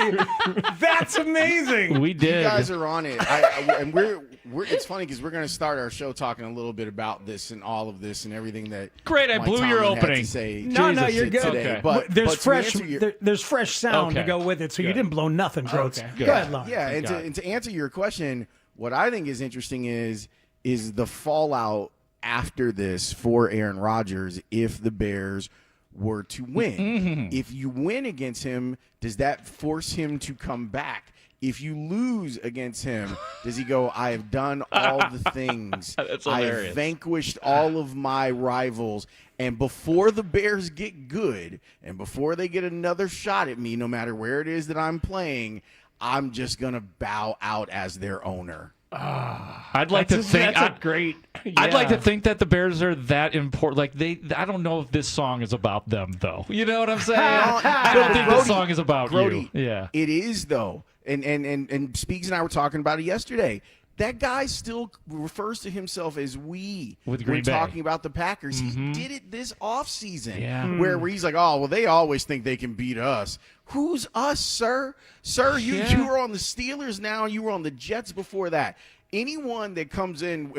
That's amazing. We did. You guys are on it. And we're it's funny because we're going to start our show talking a little bit about this and all of this and everything that. Great, I Mike blew your Tomlin had to opening. say No, you're good. today. Okay. But there's to fresh. answer your- There's fresh sound to Okay. go with it, so you Good. didn't blow nothing, Groats. Okay. Go ahead, Lauren. Yeah, and to answer your question, what I think is interesting is the fallout after this for Aaron Rodgers if the Bears were to win. Mm-hmm. If you win against him, does that force him to come back? If you lose against him, does he go, I have done all the things. That's I hilarious. have vanquished all of my rivals. And before the Bears get good and before they get another shot at me, no matter where it is that I'm playing, I'm just going to bow out as their owner. I'd like to think that's a great. I'd like yeah. to think that the Bears are that important. Like I don't know if this song is about them, though. You know what I'm saying? I don't think this song is about you. Yeah, It is, though. And Speaks and I were talking about it yesterday. That guy still refers to himself as we With Green when Bay. talking about the Packers. He did it this offseason Yeah. where he's like, oh, well, they always think they can beat us. Who's us, sir? Sir, you were on the Steelers now. You were on the Jets before that. Anyone that comes in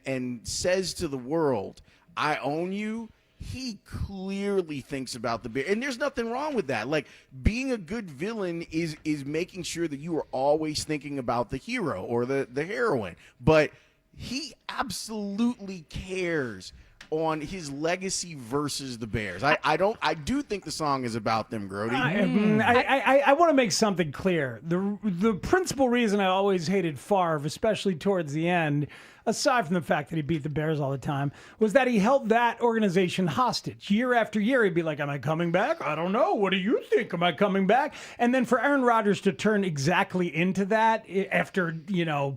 and says to the world, I own you, he clearly thinks about the Bears. And there's nothing wrong with that. Like, being a good villain is making sure that you are always thinking about the hero or the heroine. But he absolutely cares on his legacy versus the Bears. I do think the song is about them, Grody. I want to make something clear. The principal reason I always hated Favre, especially towards the end, aside from the fact that he beat the Bears all the time, was that he held that organization hostage. Year after year, he'd be like, am I coming back? I don't know. What do you think? Am I coming back? And then for Aaron Rodgers to turn exactly into that after,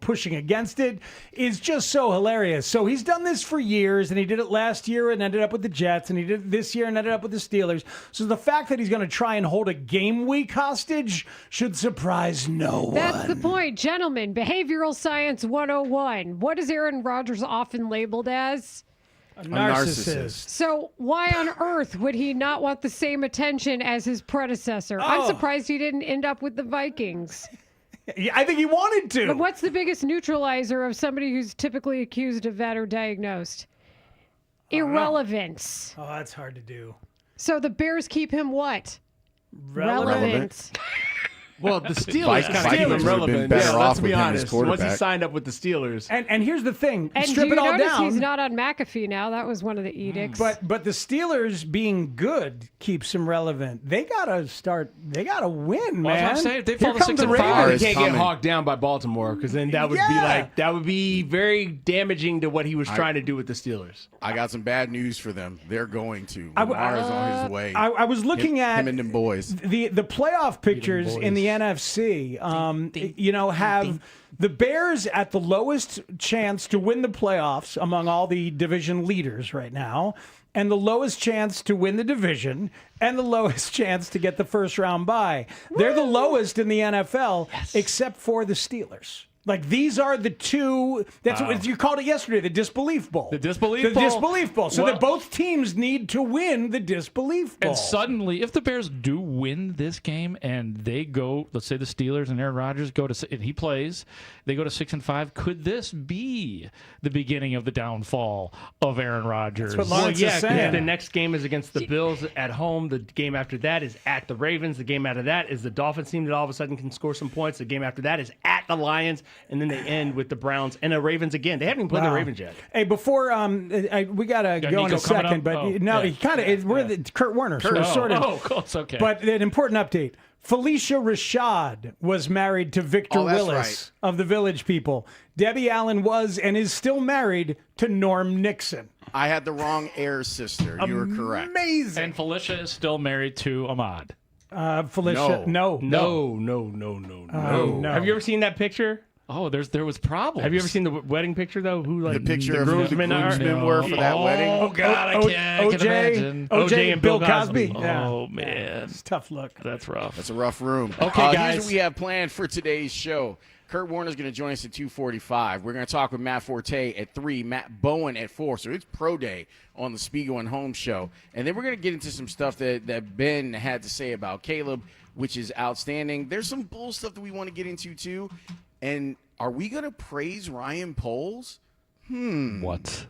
pushing against it is just so hilarious. So he's done this for years, and he did it last year and ended up with the Jets, and he did it this year and ended up with the Steelers. So the fact that he's going to try and hold a game week hostage should surprise no one. That's the point, gentlemen. Behavioral science 101. What is Aaron Rodgers often labeled as? A narcissist. So why on earth would he not want the same attention as his predecessor? Oh. I'm surprised he didn't end up with the Vikings. Yeah, I think he wanted to. But what's the biggest neutralizer of somebody who's typically accused of that or diagnosed? Irrelevance. Oh, that's hard to do. So the Bears keep him what? Relevant. Well, the Steelers kind of keep Vikings him would have been relevant. better Yeah, off let's be with him as honest. Once he quarterback. signed up with the Steelers. And here's the thing. And Strip do it you all notice down. he's not on McAfee now? That was one of the edicts. But the Steelers being good keeps them relevant. They gotta start. They gotta win, man. Well, that's what I'm saying. If they Here fall to come 6 the and Ravens. 5, They can't get hawked down by Baltimore because then that would be Yeah. that would be very damaging to what he was trying to do with the Steelers. I got some bad news for them. They're going to. I Lamar is on his way. I was looking at him and them boys. the playoff pictures in the NFC. Have the Bears at the lowest chance to win the playoffs among all the division leaders right now, and the lowest chance to win the division, and the lowest chance to get the first round bye. They're the lowest in the NFL, except for the Steelers. Like, these are the two. That's what you called it yesterday, the disbelief bowl. The disbelief bowl. The disbelief bowl. So Well- that both teams need to win the disbelief bowl. And suddenly, if the Bears do win this game and they go, let's say the Steelers and Aaron Rodgers go to, and he plays, they go to 6 and 5. Could this be the beginning of the downfall of Aaron Rodgers? That's what Lawrence is saying. The next game is against the Bills at home. The game after that is at the Ravens. The game after that is the Dolphins team that all of a sudden can score some points. The game after that is at the Lions, and then they end with the Browns and the Ravens again. They haven't even played the Ravens yet. Hey, before we gotta Got go in Nico a coming second, up? but Oh, no, yeah. he kind of we're the Kurt Warner, so we're sort of. close, okay. But an important update: Felicia Rashad was married to Victor Oh, that's Willis right. of the Village People. Debbie Allen was and is still married to Norm Nixon. I had the wrong heir sister. You were correct. Amazing. And Felicia is still married to Ahmad. Felicia, no. No. Have you ever seen that picture? Oh, there was problems. Have you ever seen the wedding picture though? Who like The picture of who the groomsmen are? groomsmen were for that wedding. Oh God, I can imagine. OJ and Bill Cosby. Oh man, It's a tough look. that's rough. That's a rough room. Okay, guys. Here's what we have planned for today's show. Kurt Warner's going to join us at 2:45. We're going to talk with Matt Forte at 3, Matt Bowen at 4. So it's pro day on the Spiegel and Holmes show. And then we're going to get into some stuff that Ben had to say about Caleb, which is outstanding. There's some bull stuff that we want to get into, too. And are we going to praise Ryan Poles? What?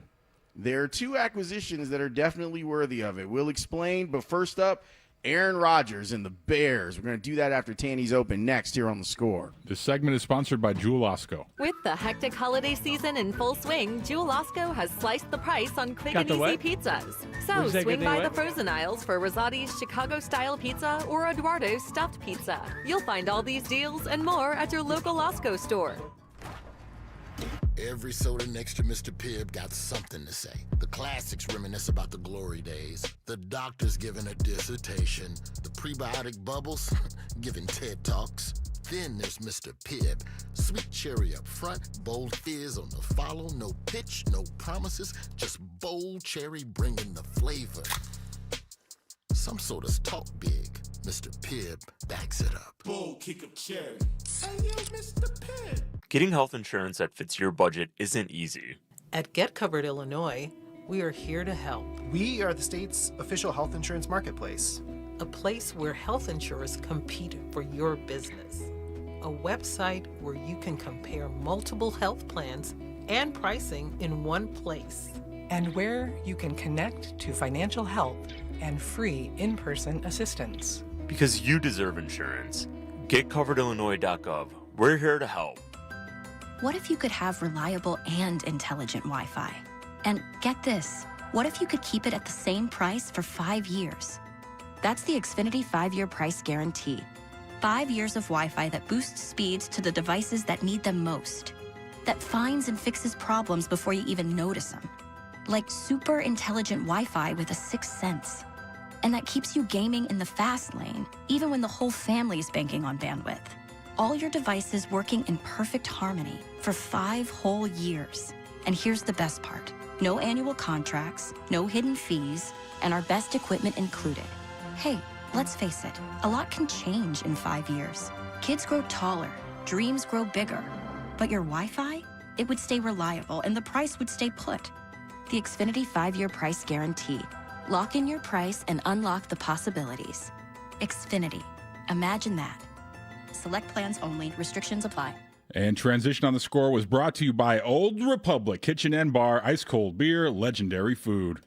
There are two acquisitions that are definitely worthy of it. We'll explain, but first up, Aaron Rodgers and the Bears. We're going to do that after Tanny's Open next here on The Score. This segment is sponsored by Jewel Osco. With the hectic holiday season in full swing, Jewel Osco has sliced the price on quick Got and the easy what? pizzas. So Where's that swing good by thing the what? frozen aisles for Rosati's Chicago-style pizza or Eduardo's stuffed pizza. You'll find all these deals and more at your local Osco store. Every soda next to Mr. Pibb got something to say. The classics reminisce about the glory days. The doctor's giving a dissertation. The prebiotic bubbles giving TED Talks. Then there's Mr. Pibb. Sweet cherry up front, bold fizz on the follow. No pitch, no promises, just bold cherry bringing the flavor. Some sodas talk big. Mr. Pibb backs it up. Bold kick of cherry. Hey, yo, Mr. Pibb. Getting health insurance that fits your budget isn't easy. At Get Covered Illinois, we are here to help. We are the state's official health insurance marketplace. A place where health insurers compete for your business. A website where you can compare multiple health plans and pricing in one place. And where you can connect to financial help and free in-person assistance. Because you deserve insurance. GetCoveredIllinois.gov. We're here to help. What if you could have reliable and intelligent Wi-Fi? And get this, what if you could keep it at the same price for 5 years? That's the Xfinity 5-year price guarantee. 5 years of Wi-Fi that boosts speeds to the devices that need them most. That finds and fixes problems before you even notice them. Like super intelligent Wi-Fi with a sixth sense. And that keeps you gaming in the fast lane, even when the whole family is banking on bandwidth. All your devices working in perfect harmony for 5 whole years. And here's the best part. No annual contracts, no hidden fees, and our best equipment included. Hey, let's face it, a lot can change in 5 years. Kids grow taller, dreams grow bigger. But your Wi-Fi, it would stay reliable and the price would stay put. the Xfinity 5-year price guarantee. Lock in your price and unlock the possibilities. Xfinity. Imagine that. Select plans only. Restrictions apply. And Transition on the Score was brought to you by Old Republic Kitchen and Bar, ice cold beer, legendary food.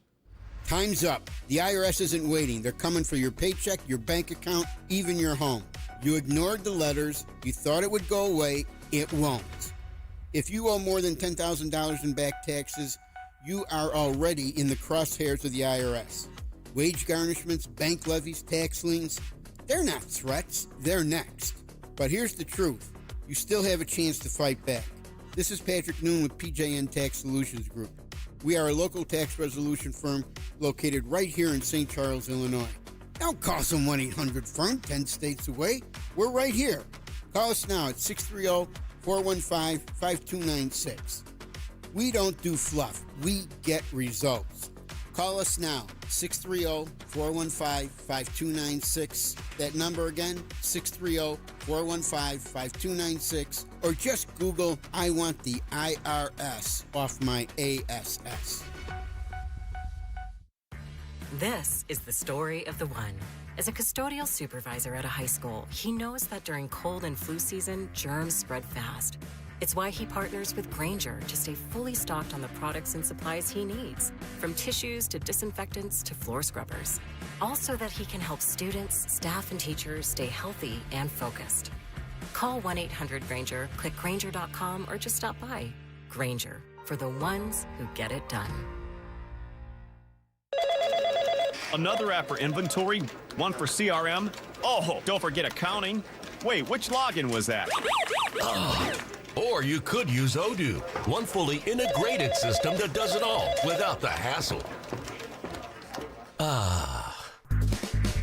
Time's up. The IRS isn't waiting. They're coming for your paycheck, your bank account, even your home. You ignored the letters. You thought it would go away. It won't. If you owe more than $10,000 in back taxes, you are already in the crosshairs of the IRS. Wage garnishments, bank levies, tax liens, they're not threats. They're next. But here's the truth. You still have a chance to fight back. This is Patrick Noon with PJN Tax Solutions Group. We are a local tax resolution firm located right here in St. Charles, Illinois. Don't call some 1-800-FIRM 10 states away. We're right here. Call us now at 630-415-5296. We don't do fluff. We get results. Call us now, 630-415-5296. That number again, 630-415-5296. Or just Google, I want the IRS off my ASS. This is the story of the one. As a custodial supervisor at a high school, he knows that during cold and flu season, germs spread fast. It's why he partners with Grainger to stay fully stocked on the products and supplies he needs, from tissues to disinfectants to floor scrubbers. All so that he can help students, staff, and teachers stay healthy and focused. Call 1-800-GRAINGER, click Grainger.com, or just stop by. Grainger, for the ones who get it done. Another app for inventory, one for CRM. Oh, don't forget accounting. Wait, which login was that? Or you could use Odoo, one fully integrated system that does it all without the hassle.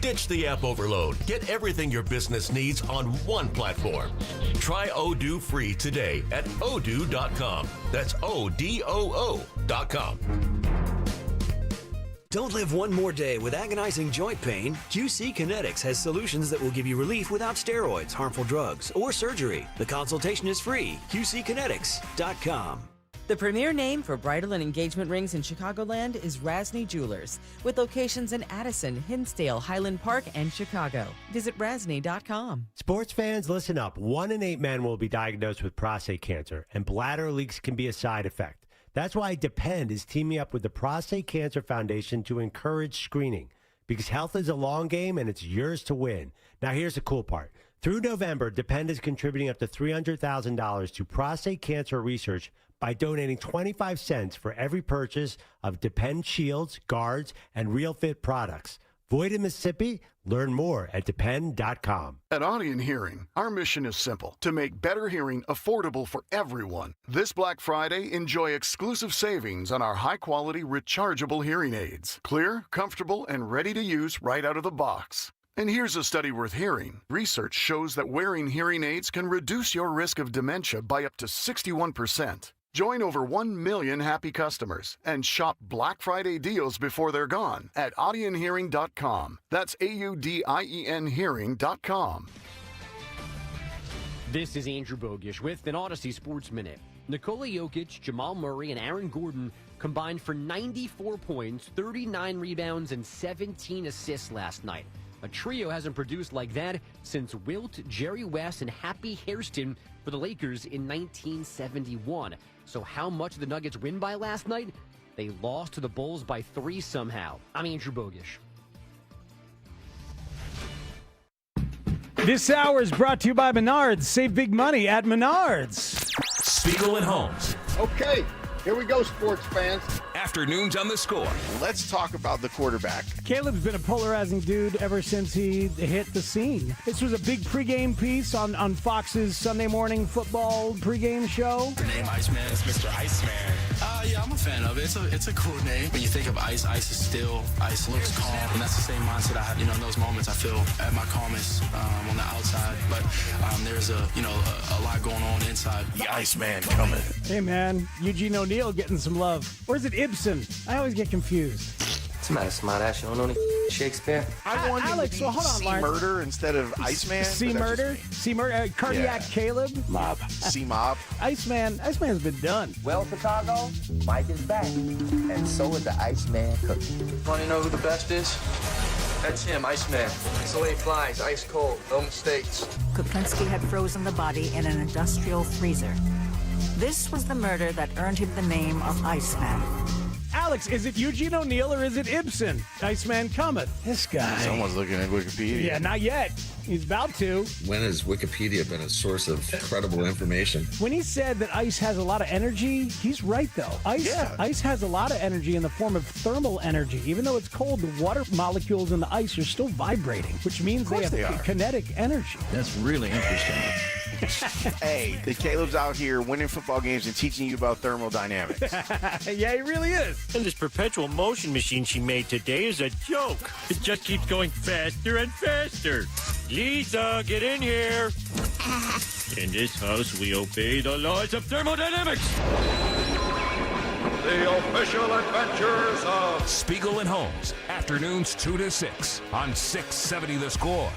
Ditch the app overload. Get everything your business needs on one platform. Try Odoo free today at odoo.com. That's ODOO.com. Don't live one more day with agonizing joint pain. QC Kinetics has solutions that will give you relief without steroids, harmful drugs, or surgery. The consultation is free. QCkinetics.com. The premier name for bridal and engagement rings in Chicagoland is Rasny Jewelers, with locations in Addison, Hinsdale, Highland Park, and Chicago. Visit rasny.com. Sports fans, listen up. 1 in 8 men will be diagnosed with prostate cancer, and bladder leaks can be a side effect. That's why Depend is teaming up with the Prostate Cancer Foundation to encourage screening, because health is a long game and it's yours to win. Now, here's the cool part. Through November, Depend is contributing up to $300,000 to prostate cancer research by donating 25 cents for every purchase of Depend shields, guards, and Real Fit products. Void in Mississippi? Learn more at depend.com. At Audion Hearing, our mission is simple: to make better hearing affordable for everyone. This Black Friday, enjoy exclusive savings on our high-quality rechargeable hearing aids. Clear, comfortable, and ready to use right out of the box. And here's a study worth hearing. Research shows that wearing hearing aids can reduce your risk of dementia by up to 61%. Join over 1 million happy customers and shop Black Friday deals before they're gone at audionhearing.com. That's AUDIEN hearing.com. This is Andrew Bogish with an Odyssey Sports Minute. Nikola Jokic, Jamal Murray, and Aaron Gordon combined for 94 points, 39 rebounds, and 17 assists last night. A trio hasn't produced like that since Wilt, Jerry West, and Happy Hairston for the Lakers in 1971. So how much did the Nuggets win by last night? They lost to the Bulls by 3 somehow. I'm Andrew Bogish. This hour is brought to you by Menards. Save big money at Menards. Spiegel and Holmes. Okay, here we go, sports fans. Afternoons on the Score. Let's talk about the quarterback. Caleb's been a polarizing dude ever since he hit the scene. This was a big pregame piece on Fox's Sunday morning football pregame show. The name Iceman is Mr. Iceman. Yeah, I'm a fan of it. It's a cool name. When you think of ice, ice is still, ice looks calm, and that's the same mindset I have. In those moments I feel at my calmest on the outside, but there's a lot going on inside. The Iceman coming. Hey man, Eugene O'Neill getting some love. Or is it Ibsen? I always get confused. What's the matter, smart ass? You don't know any Shakespeare? I want Alex, him to well, hold on, see Lawrence. murder instead of Iceman. See but that's murder? just me. See murder? Cardiac Yeah. Caleb? Mob. See mob. Iceman's been done. Well, Chicago, Mike is back. And so is the Iceman cookie. Want to know who the best is? That's him, Iceman. It's the way he flies, ice cold, no mistakes. Kuklinski had frozen the body in an industrial freezer. This was the murder that earned him the name of Iceman. Alex, is it Eugene O'Neill or is it Ibsen? Iceman cometh. This guy. Someone's looking at Wikipedia. Yeah, not yet. He's about to. When has Wikipedia been a source of credible information? When he said that ice has a lot of energy, he's right, though. Ice has a lot of energy in the form of thermal energy. Even though it's cold, the water molecules in the ice are still vibrating, which means they have kinetic energy. That's really interesting. Hey, the Caleb's out here winning football games and teaching you about thermodynamics. Yeah, he really is. And this perpetual motion machine she made today is a joke. It just keeps going faster and faster. Lisa, get in here. In this house, we obey the laws of thermodynamics. The official adventures of Spiegel and Holmes, afternoons 2 to 6 on 670 The Score.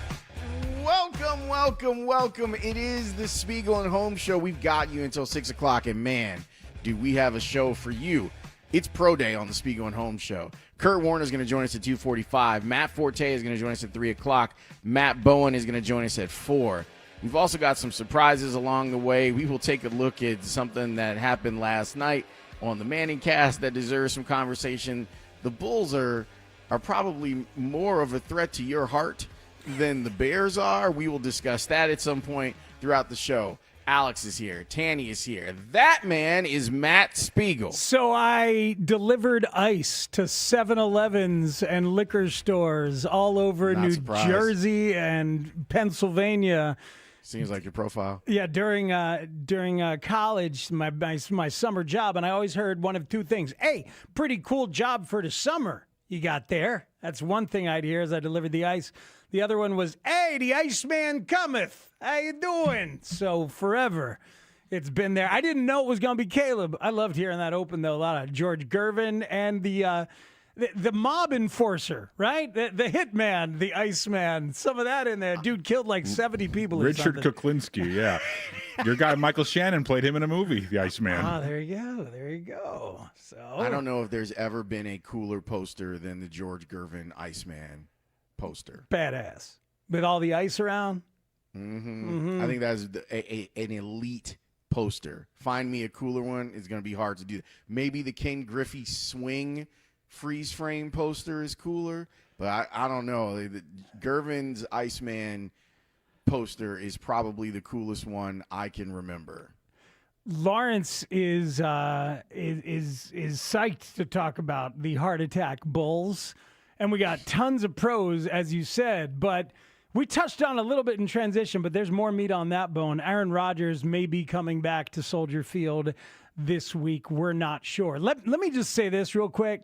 Welcome. It is the Spiegel and Holmes show. We've got you until 6 o'clock, and man, do we have a show for you. It's Pro Day on the Spiegel and Holmes show. Kurt Warner is going to join us at 2:45. Matt Forte is going to join us at 3 o'clock. Matt Bowen is going to join us at 4. We've also got some surprises along the way. We will take a look at something that happened last night on the Manning cast that deserves some conversation. The Bulls are probably more of a threat to your heart than the Bears are. We will discuss that at some point throughout the show. Alex is here. Tanny is here. That man is Matt Spiegel. So I delivered ice to 7-Elevens and liquor stores all over Not New surprised. Jersey and Pennsylvania. Seems like your profile. Yeah, during college, my summer job, and I always heard one of two things. Hey, pretty cool job for the summer you got there. That's one thing I'd hear as I delivered the ice. The other one was, hey, the Iceman cometh. How you doing? So forever, it's been there. I didn't know it was going to be Caleb. I loved hearing that open, though. A lot of George Gervin and the mob enforcer, right? The hitman, the Iceman. Some of that in there. Dude killed like 70 people. Richard or something. Kuklinski, yeah. Your guy Michael Shannon played him in a movie, The Iceman. Ah, there you go. So I don't know if there's ever been a cooler poster than the George Gervin Iceman poster. Badass. With all the ice around. I think that's an elite poster. Find me a cooler one. It's going to be hard to do. Maybe the Ken Griffey swing freeze frame poster is cooler, but I don't know. The Gervin's Iceman poster is probably the coolest one I can remember. Lawrence is psyched to talk about the heart attack Bulls, and we got tons of pros, as you said, but we touched on a little bit in transition, but there's more meat on that bone. Aaron Rodgers may be coming back to Soldier Field this week. We're not sure. Let me just say this real quick.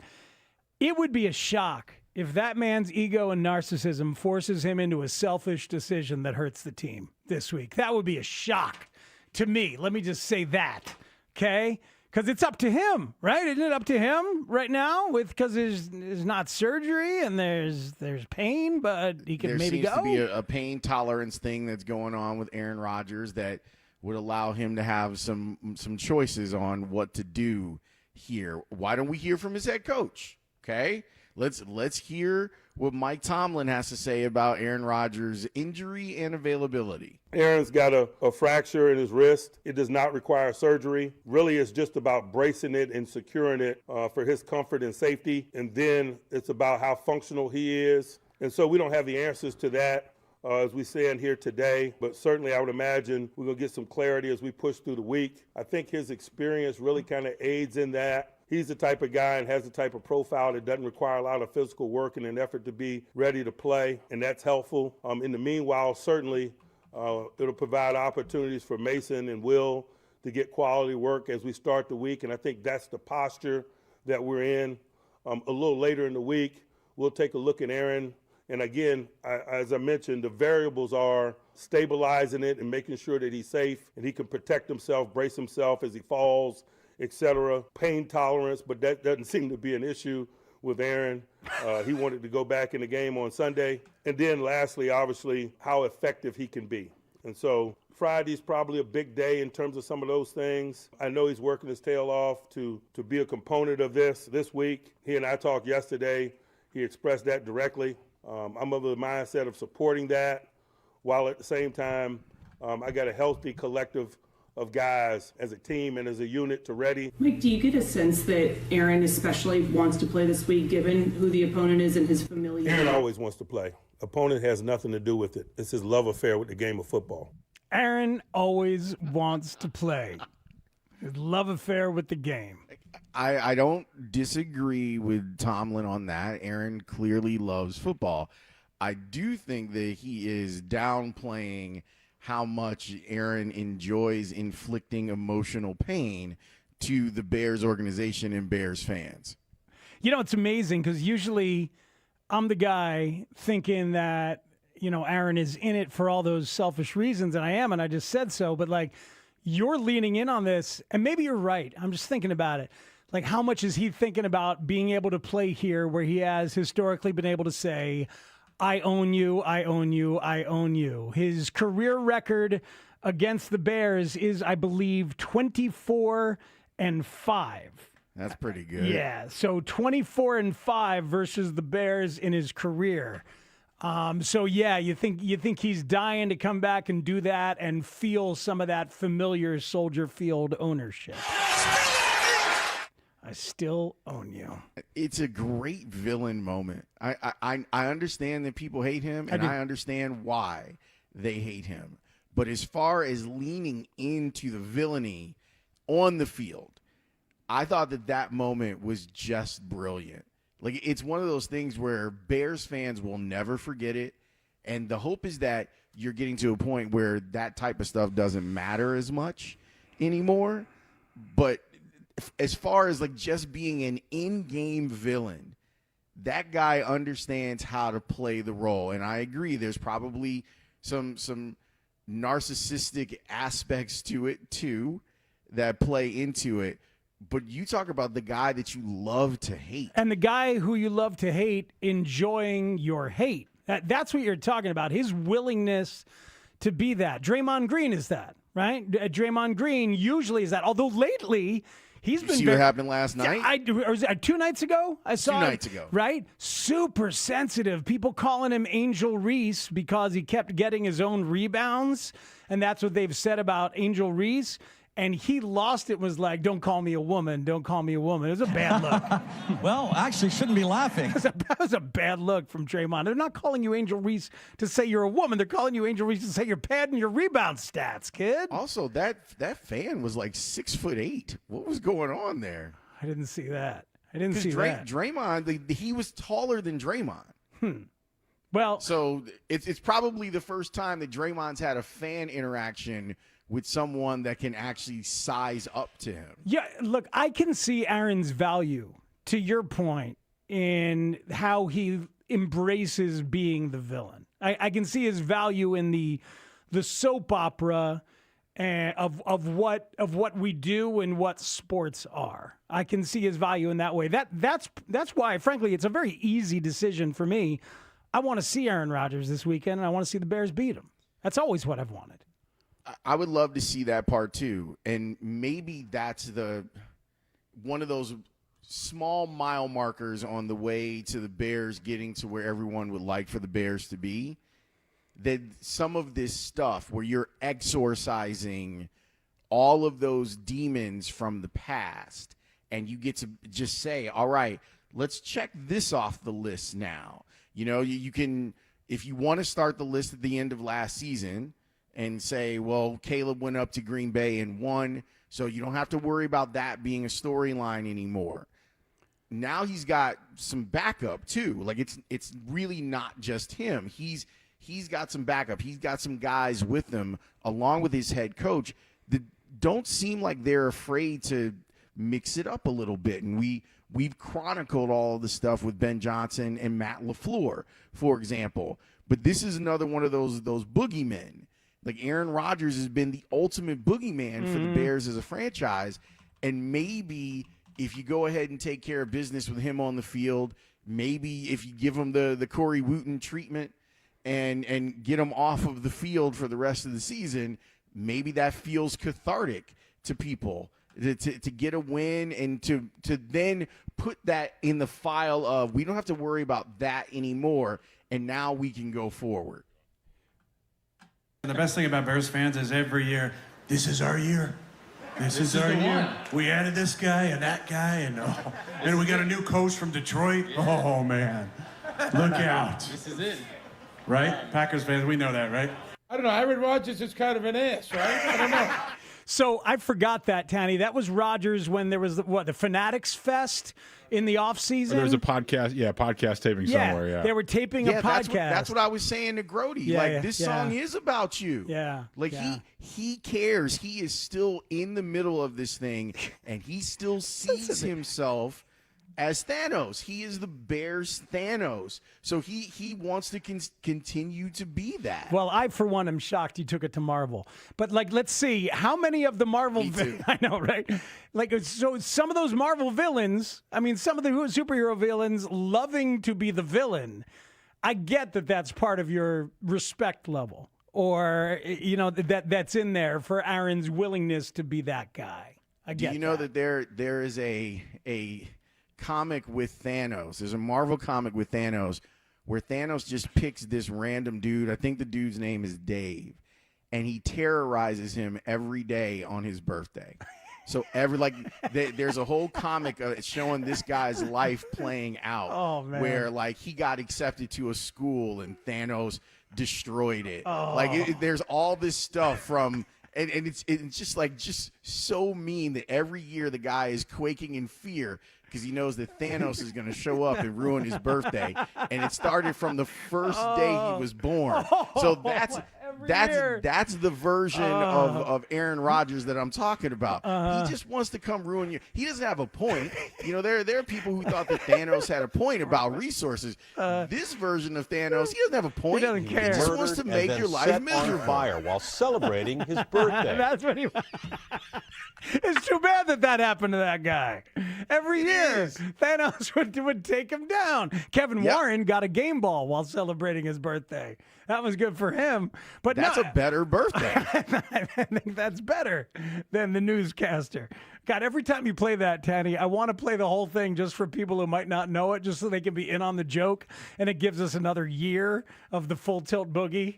It would be a shock if that man's ego and narcissism forces him into a selfish decision that hurts the team this week. That would be a shock to me. Let me just say that, okay? Because it's up to him, right? Isn't it up to him right now? Because there's not surgery and there's pain, but he can maybe go. There seems to be a pain tolerance thing that's going on with Aaron Rodgers that would allow him to have some choices on what to do here. Why don't we hear from his head coach? Okay, let's hear what Mike Tomlin has to say about Aaron Rodgers' injury and availability. Aaron's got a fracture in his wrist. It does not require surgery. Really, it's just about bracing it and securing it for his comfort and safety. And then it's about how functional he is. And so we don't have the answers to that as we stand here today. But certainly I would imagine we're going to get some clarity as we push through the week. I think his experience really kind of aids in that. He's the type of guy and has the type of profile that doesn't require a lot of physical work in an effort to be ready to play, and that's helpful. In the meanwhile, certainly it'll provide opportunities for Mason and Will to get quality work as we start the week, and I think that's the posture that we're in. A little later in the week, we'll take a look at Aaron, and again, as I mentioned, the variables are stabilizing it and making sure that he's safe and he can protect himself, brace himself as he falls, etc. Pain tolerance, but that doesn't seem to be an issue with Aaron. He wanted to go back in the game on Sunday. And then lastly, obviously, how effective he can be. And so Friday's probably a big day in terms of some of those things. I know he's working his tail off to be a component of this week. He and I talked yesterday. He expressed that directly. I'm of the mindset of supporting that, while at the same time, I got a healthy collective of guys as a team and as a unit to ready. Mike, do you get a sense that Aaron especially wants to play this week, given who the opponent is and his familiarity? Aaron always wants to play. Opponent has nothing to do with it. It's his love affair with the game of football. Aaron always wants to play. His love affair with the game. I don't disagree with Tomlin on that. Aaron clearly loves football. I do think that he is downplaying how much Aaron enjoys inflicting emotional pain to the Bears organization and Bears fans. You know, it's amazing because usually I'm the guy thinking that, you know, Aaron is in it for all those selfish reasons, and I am, and I just said so. But, like, you're leaning in on this, and maybe you're right. I'm just thinking about it. Like, how much is he thinking about being able to play here where he has historically been able to say, I own you, I own you, I own you. His career record against the Bears is, I believe, 24-5. That's pretty good. Yeah, so 24-5 versus the Bears in his career. So yeah, you think he's dying to come back and do that and feel some of that familiar Soldier Field ownership. I still own you. It's a great villain moment. I understand that people hate him, and I understand why they hate him. But as far as leaning into the villainy on the field, I thought that moment was just brilliant. Like, it's one of those things where Bears fans will never forget it, and the hope is that you're getting to a point where that type of stuff doesn't matter as much anymore. But as far as, like, just being an in-game villain, that guy understands how to play the role. And I agree, there's probably some narcissistic aspects to it, too, that play into it. But you talk about the guy that you love to hate. And the guy who you love to hate enjoying your hate. That's what you're talking about. His willingness to be that. Draymond Green is that, right? Draymond Green usually is that. Although lately, he's been. See what happened last night? Or was it 2 nights ago? I saw 2 nights ago. Right? Super sensitive. People calling him Angel Reese because he kept getting his own rebounds. And that's what they've said about Angel Reese. And he lost it, was like, don't call me a woman, don't call me a woman. It was a bad look. Well, actually, shouldn't be laughing. That was a bad look from Draymond. They're not calling you Angel Reese to say you're a woman. They're calling you Angel Reese to say you're padding your rebound stats, kid. Also, that fan was like 6'8". What was going on there? I didn't see that. I didn't see that. Draymond, he was taller than Draymond. Well, so it's probably the first time that Draymond's had a fan interaction with someone that can actually size up to him. Yeah, look, I can see Aaron's value, to your point, in how he embraces being the villain. I can see his value in the soap opera of what we do and what sports are. I can see his value in that way. That's why, frankly, it's a very easy decision for me. I want to see Aaron Rodgers this weekend, and I want to see the Bears beat him. That's always what I've wanted. I would love to see that part too, and maybe that's one of those small mile markers on the way to the Bears getting to where everyone would like for the Bears to be. That some of this stuff where you're exorcising all of those demons from the past, and you get to just say, all right, let's check this off the list now. You know, you can, if you want to start the list at the end of last season and say, well, Caleb went up to Green Bay and won, so you don't have to worry about that being a storyline anymore. Now he's got some backup too. Like, it's really not just him. He's got some backup. He's got some guys with him along with his head coach that don't seem like they're afraid to mix it up a little bit. And we've chronicled all the stuff with Ben Johnson and Matt LaFleur, for example. But this is another one of those boogeymen. Like, Aaron Rodgers has been the ultimate boogeyman for the Bears as a franchise, and maybe if you go ahead and take care of business with him on the field, maybe if you give him the Corey Wooten treatment and get him off of the field for the rest of the season, maybe that feels cathartic to people to get a win and to then put that in the file of we don't have to worry about that anymore, and now we can go forward. The best thing about Bears fans is every year, this is our year. This is our year. We added this guy and that guy, and we got a new coach from Detroit. Oh, man. Look out. This is it. Right? Packers fans, we know that, right? I don't know. Aaron Rodgers is kind of an ass, right? I don't know. So I forgot that, Tanny. That was Rodgers when there was the Fanatics Fest in the offseason? There was a podcast taping somewhere. Yeah, they were taping a podcast. That's what I was saying to Grody. This song is about you. He cares. He is still in the middle of this thing, and he still sees himself as Thanos. He is the Bears Thanos. So he wants to continue to be that. Well, I, for one, am shocked you took it to Marvel. But, let's see. How many of the Marvel villains? I know, right? So some of those Marvel villains, some of the superhero villains loving to be the villain, I get that that's part of your respect level. Or, that's in there for Aaron's willingness to be that guy. I get Do you know that there is a comic with Thanos. There's a Marvel comic with Thanos where Thanos just picks this random dude. I think the dude's name is Dave, and he terrorizes him every day on his birthday. So there's a whole comic showing this guy's life playing out. Oh, man. Where he got accepted to a school and Thanos destroyed it. There's all this stuff from. And it's just so mean that every year the guy is quaking in fear because he knows that Thanos is going to show up and ruin his birthday. And it started from the first day he was born. So that's the version of Aaron Rodgers that I'm talking about. He just wants to come ruin you. He doesn't have a point. There are people who thought that Thanos had a point about resources. This version of Thanos, he doesn't have a point. He doesn't care. He just wants to make your life miserable. On fire while celebrating his birthday. That's what he. It's too bad that happened to that guy. Every year, Thanos would take him down. Kevin Warren got a game ball while celebrating his birthday. That was good for him. But that's a better birthday. I think that's better than the newscaster. God, every time you play that, Tanny, I want to play the whole thing just for people who might not know it, just so they can be in on the joke, and it gives us another year of the Full Tilt Boogie.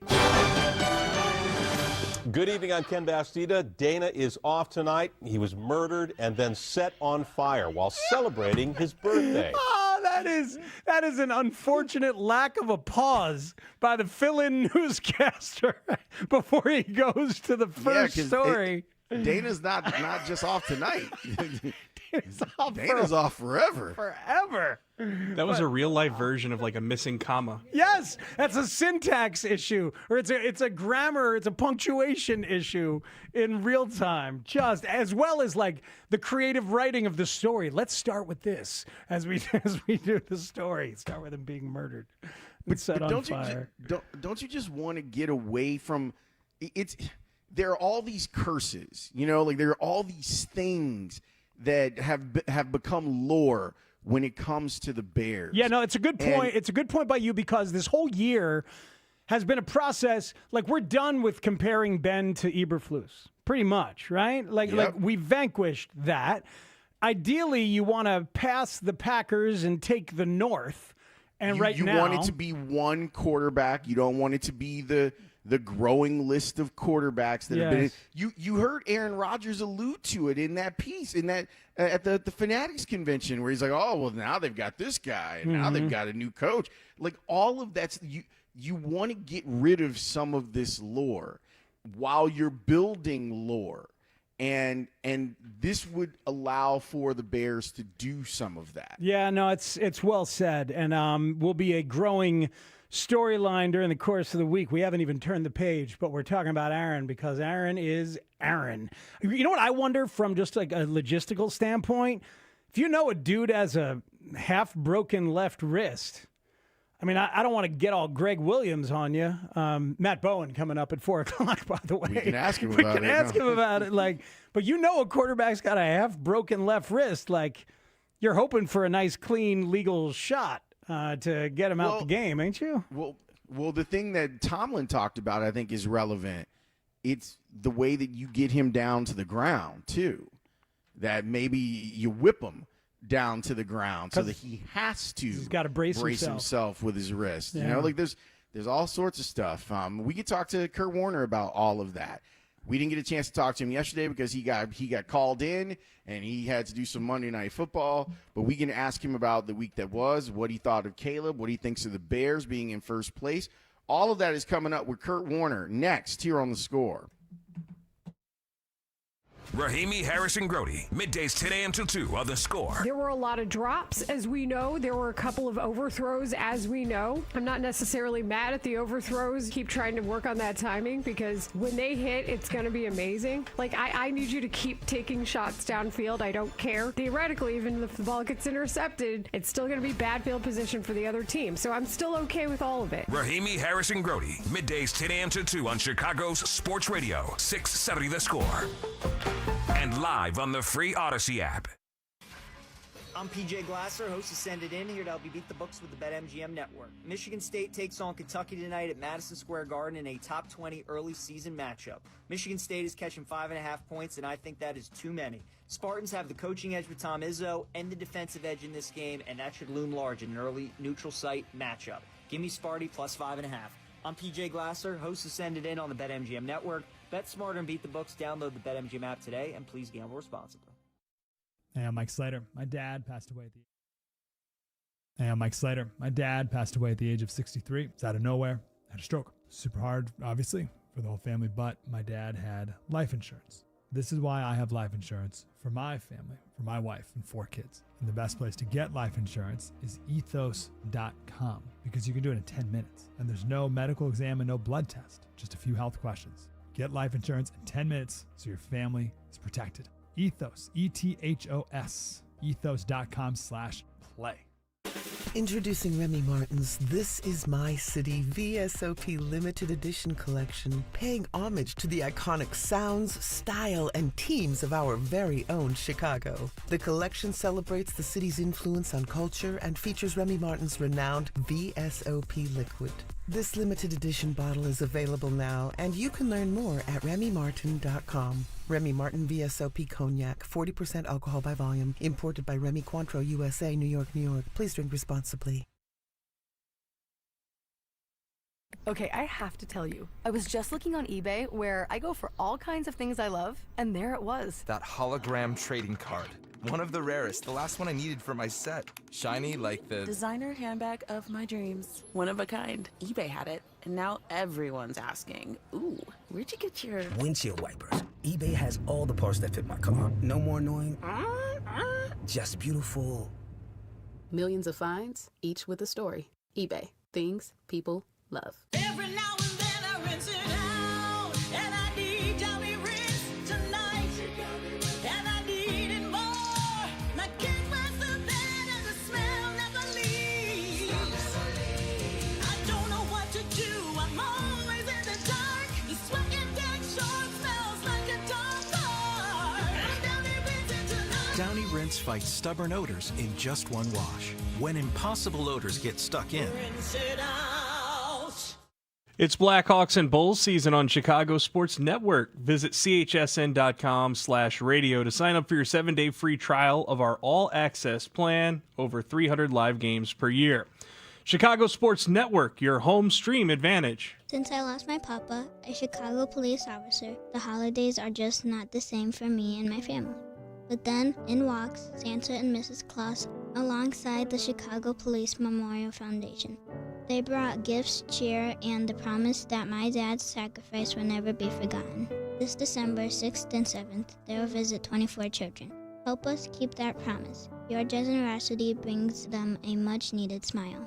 Good evening, I'm Ken Bastida. Dana is off tonight. He was murdered and then set on fire while celebrating his birthday. Oh, that is an unfortunate lack of a pause by the fill-in newscaster before he goes to the first story. Dana's not just off tonight. Dana's off forever. Forever. That was a real life version of a missing comma. Yes, that's a syntax issue, or it's a grammar, it's a punctuation issue in real time. Just as well as the creative writing of the story. Let's start with this as we do the story. Start with him being murdered and set on fire. Don't you just want to get away from it's? There are all these curses, there are all these things that have become lore when it comes to the Bears. Yeah, no, it's a good point. It's a good point by you because this whole year has been a process. We're done with comparing Ben to Eberflus, pretty much, right? We vanquished that. Ideally, you want to pass the Packers and take the North. And you want it to be one quarterback. You don't want it to be the growing list of quarterbacks that have been. You heard Aaron Rodgers allude to it in that piece at the Fanatics convention where he's like, oh well, now they've got this guy and now they've got a new coach. All of that's you want to get rid of some of this lore while you're building lore. And this would allow for the Bears to do some of that. Yeah, no, it's well said, and will be a growing storyline during the course of the week. We haven't even turned the page, but we're talking about Aaron because Aaron is Aaron. You know what I wonder from just a logistical standpoint? If you know a dude has a half-broken left wrist, I mean, I don't want to get all Greg Williams on you. Matt Bowen coming up at 4 o'clock, by the way. We can ask him We about can it. ask him about it. Like, but you know, a quarterback's got a half broken left wrist. Like, you're hoping for a nice, clean, legal shot to get him out the game, ain't you? Well, the thing that Tomlin talked about, I think, is relevant. It's the way that you get him down to the ground, too. That maybe you whip him down to the ground so that he has to brace himself with his wrist. Yeah. You know, like there's all sorts of stuff. We could talk to Kurt Warner about all of that. We didn't get a chance to talk to him yesterday because he got called in and he had to do some Monday Night Football. But we can ask him about the week that was, what he thought of Caleb, what he thinks of the Bears being in first place. All of that is coming up with Kurt Warner next here on The Score. Rahimi, Harrison, Grody, middays 10 a.m. till 2 on The Score. There were a lot of drops, as we know. There were a couple of overthrows, as we know. I'm not necessarily mad at the overthrows. Keep trying to work on that timing because when they hit, it's going to be amazing. Like, I need you to keep taking shots downfield. I don't care. Theoretically, even if the ball gets intercepted, it's still going to be bad field position for the other team. So I'm still okay with all of it. Rahimi, Harrison, Grody, middays 10 a.m. till 2 on Chicago's Sports Radio, 670 The Score. And live on the free Odyssey app. I'm PJ Glasser, host of Send It In, here to help you beat the books with the BetMGM Network. Michigan State takes on Kentucky tonight at Madison Square Garden in a top 20 early season matchup. Michigan State is catching 5.5 points, and I think that is too many. Spartans have the coaching edge with Tom Izzo and the defensive edge in this game, and that should loom large in an early neutral site matchup. Give me Sparty plus 5.5. I'm PJ Glasser, host of Send It In on the BetMGM Network. Bet smarter and beat the books. Download the BetMGM app today, and please gamble responsibly. Hey, I'm Mike Slater. My dad passed away at the age of 63. It's out of nowhere. Had a stroke. Super hard, obviously, for the whole family, but my dad had life insurance. This is why I have life insurance for my family, for my wife and 4 kids. And the best place to get life insurance is ethos.com because you can do it in 10 minutes. And there's no medical exam and no blood test, just a few health questions. Get life insurance in 10 minutes so your family is protected. Ethos, ETHOS, ethos.com/play. Introducing Remy Martin's This Is My City VSOP limited edition collection, paying homage to the iconic sounds, style, and teams of our very own Chicago. The collection celebrates the city's influence on culture and features Remy Martin's renowned VSOP liquid. This limited edition bottle is available now, and you can learn more at RemyMartin.com. Remy Martin VSOP Cognac, 40% alcohol by volume, imported by Remy Cointreau, USA, New York, New York. Please drink responsibly. Okay, I have to tell you, I was just looking on eBay where I go for all kinds of things I love, and there it was. That hologram trading card. One of the rarest, the last one I needed for my set. Shiny like the designer handbag of my dreams. One of a kind. eBay had it, and now everyone's asking, ooh, where'd you get your windshield wipers? eBay has all the parts that fit my car. No more annoying, just beautiful. Millions of finds, each with a story. eBay. Things people love. Every now and then I rinse it out, and I need Johnny Rinse tonight, and I need it more. My king was the bed and the smell never leaves. I don't know what to do, I'm always in the dark. The sweating deck short smells like a dog car. And Johnny Rinse it tonight. Downy Rinse fights stubborn odors in just one wash. When impossible odors get stuck in, Rinse it out. It's Blackhawks and Bulls season on Chicago Sports Network. Visit chsn.com/radio to sign up for your 7-day free trial of our all-access plan. Over 300 live games per year. Chicago Sports Network, your home stream advantage. Since I lost my papa, a Chicago police officer, the holidays are just not the same for me and my family. But then, in walks Santa and Mrs. Claus alongside the Chicago Police Memorial Foundation. They brought gifts, cheer, and the promise that my dad's sacrifice will never be forgotten. This December 6th and 7th, they will visit 24 children. Help us keep that promise. Your generosity brings them a much-needed smile.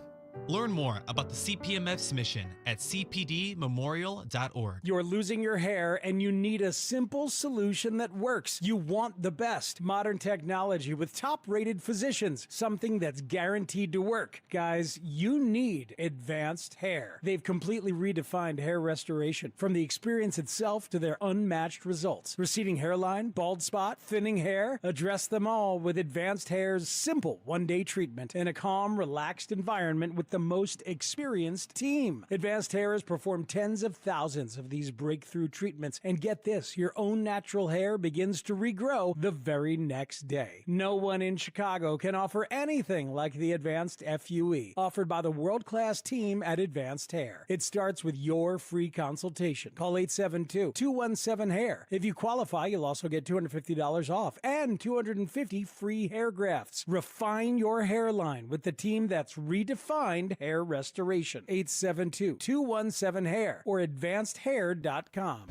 Learn more about the CPMF's mission at cpdmemorial.org. You're losing your hair and you need a simple solution that works. You want the best modern technology with top-rated physicians, something that's guaranteed to work. Guys, you need advanced hair. They've completely redefined hair restoration, from the experience itself to their unmatched results. Receding hairline, bald spot, thinning hair, address them all with Advanced Hair's simple one-day treatment in a calm, relaxed environment with the most experienced team. Advanced Hair has performed tens of thousands of these breakthrough treatments, and get this, your own natural hair begins to regrow the very next day. No one in Chicago can offer anything like the Advanced FUE offered by the world-class team at Advanced Hair. It starts with your free consultation. Call 872-217-HAIR. If you qualify, you'll also get $250 off and 250 free hair grafts. Refine your hairline with the team that's redefined hair restoration. 872-217-HAIR or advancedhair.com.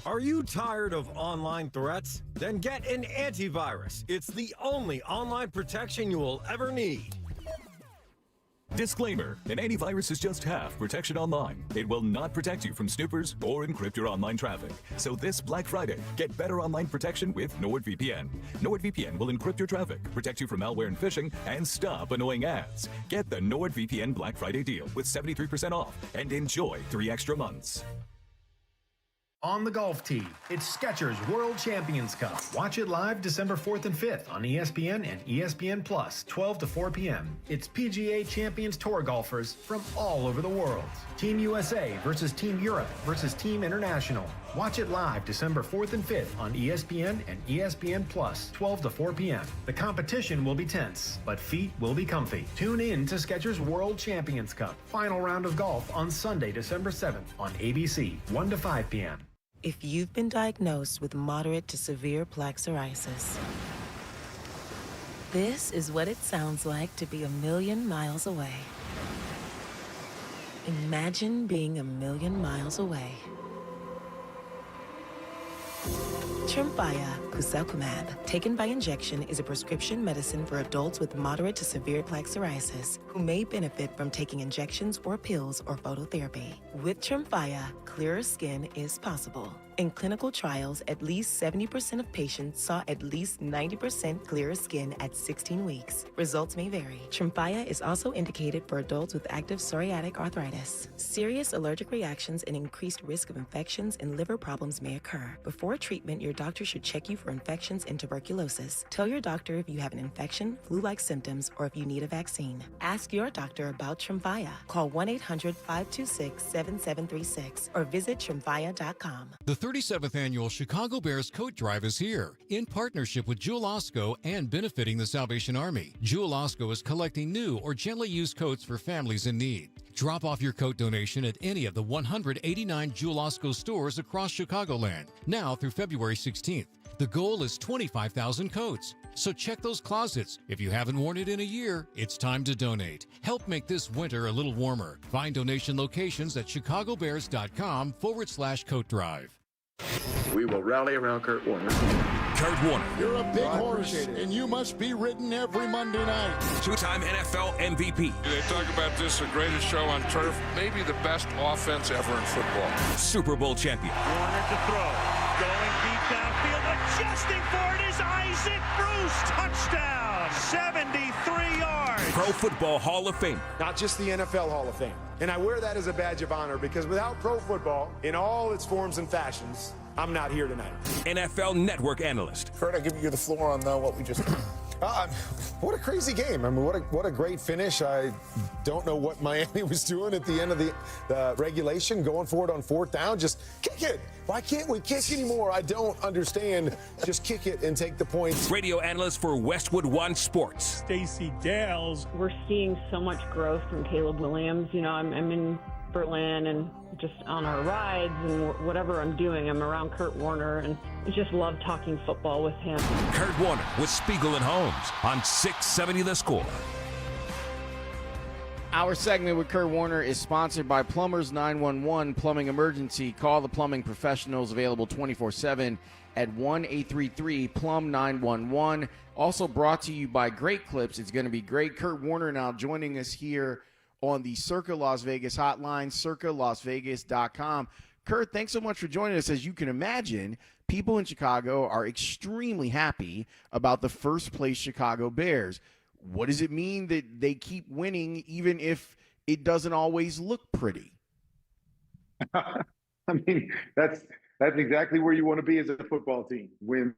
Are you tired of online threats? Then get an antivirus. It's the only online protection you will ever need. Disclaimer, an antivirus is just half protection online. It will not protect you from snoopers or encrypt your online traffic. So this Black Friday, get better online protection with NordVPN. NordVPN will encrypt your traffic, protect you from malware and phishing, and stop annoying ads. Get the NordVPN Black Friday deal with 73% off and enjoy 3 extra months. On the golf tee, it's Skechers World Champions Cup. Watch it live December 4th and 5th on ESPN and ESPN Plus, 12 to 4 p.m. It's PGA Champions Tour golfers from all over the world. Team USA versus Team Europe versus Team International. Watch it live December 4th and 5th on ESPN and ESPN Plus, 12 to 4 p.m. The competition will be tense, but feet will be comfy. Tune in to Skechers World Champions Cup. Final round of golf on Sunday, December 7th on ABC, 1 to 5 p.m. If you've been diagnosed with moderate to severe plaque psoriasis, this is what it sounds like to be 1,000,000 miles away. Imagine being 1,000,000 miles away. Tremfya Guselkumab, taken by injection, is a prescription medicine for adults with moderate to severe plaque psoriasis who may benefit from taking injections or pills or phototherapy. With Tremfya, clearer skin is possible. In clinical trials, at least 70% of patients saw at least 90% clearer skin at 16 weeks. Results may vary. Tremfya is also indicated for adults with active psoriatic arthritis. Serious allergic reactions and increased risk of infections and liver problems may occur. Before treatment, your doctor should check you for infections and tuberculosis. Tell your doctor if you have an infection, flu-like symptoms, or if you need a vaccine. Ask your doctor about Tremfya. Call 1-800-526-7736 or visit tremfya.com. The 37th Annual Chicago Bears Coat Drive is here. In partnership with Jewel Osco and benefiting the Salvation Army, Jewel Osco is collecting new or gently used coats for families in need. Drop off your coat donation at any of the 189 Jewel Osco stores across Chicagoland, now through February 16th. The goal is 25,000 coats. So check those closets. If you haven't worn it in a year, it's time to donate. Help make this winter a little warmer. Find donation locations at chicagobears.com/coat drive. We will rally around Kurt Warner. Kurt Warner. You're a big horse, and you must be ridden every Monday night. Two-time NFL MVP. They talk about this, the greatest show on turf, maybe the best offense ever in football. Super Bowl champion. Warner to throw. Going deep downfield, adjusting for it is Isaac Bruce. Touchdown, 73 yards. Pro Football Hall of Fame. Not just the NFL Hall of Fame. And I wear that as a badge of honor because without pro football, in all its forms and fashions, I'm not here tonight. NFL Network analyst. Kurt, I give you the floor on what we just... what a crazy game. I mean, what a great finish. I don't know what Miami was doing at the end of the regulation, going for it on 4th down. Just kick it. Why can't we kick anymore? I don't understand. Just kick it and take the points. Radio analyst for Westwood One Sports. Stacey Dales. We're seeing so much growth from Caleb Williams. You know, I'm in Berlin and just on our rides and whatever I'm doing, I'm around Kurt Warner and I just love talking football with him. Kurt Warner with Spiegel and Holmes on 670 The Score. Our segment with Kurt Warner is sponsored by Plumbers 911 Plumbing Emergency. Call the plumbing professionals, available 24/7 at 1-833-PLUM-911. Also brought to you by Great Clips. It's going to be great. Kurt Warner now joining us here on the Circa Las Vegas hotline, circalasvegas.com. Kurt, thanks so much for joining us. As you can imagine, people in Chicago are extremely happy about the first place Chicago Bears. What does it mean that they keep winning even if it doesn't always look pretty? I mean, that's exactly where you want to be as a football team. When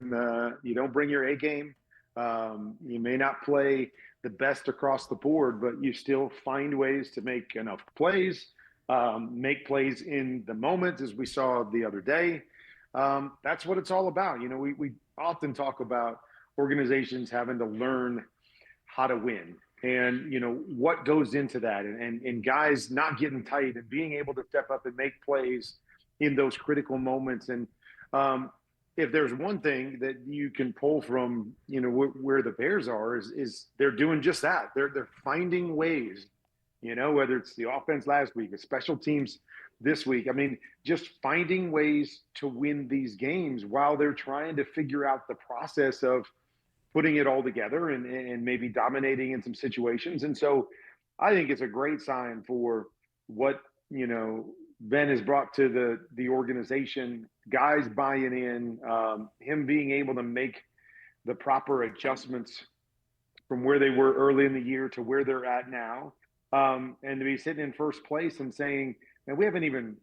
you don't bring your A game, you may not play the best across the board, but you still find ways to make enough plays, make plays in the moment, as we saw the other day. That's what it's all about. We often talk about organizations having to learn how to win and, what goes into that and guys not getting tight and being able to step up and make plays in those critical moments. And if there's one thing that you can pull from, where the Bears are is they're doing just that. They're finding ways, whether it's the offense last week, the special teams this week. I mean, just finding ways to win these games while they're trying to figure out the process of putting it all together and maybe dominating in some situations. And so I think it's a great sign for what, Ben has brought to the organization, guys buying in, him being able to make the proper adjustments from where they were early in the year to where they're at now. And to be sitting in first place and saying, and we haven't even,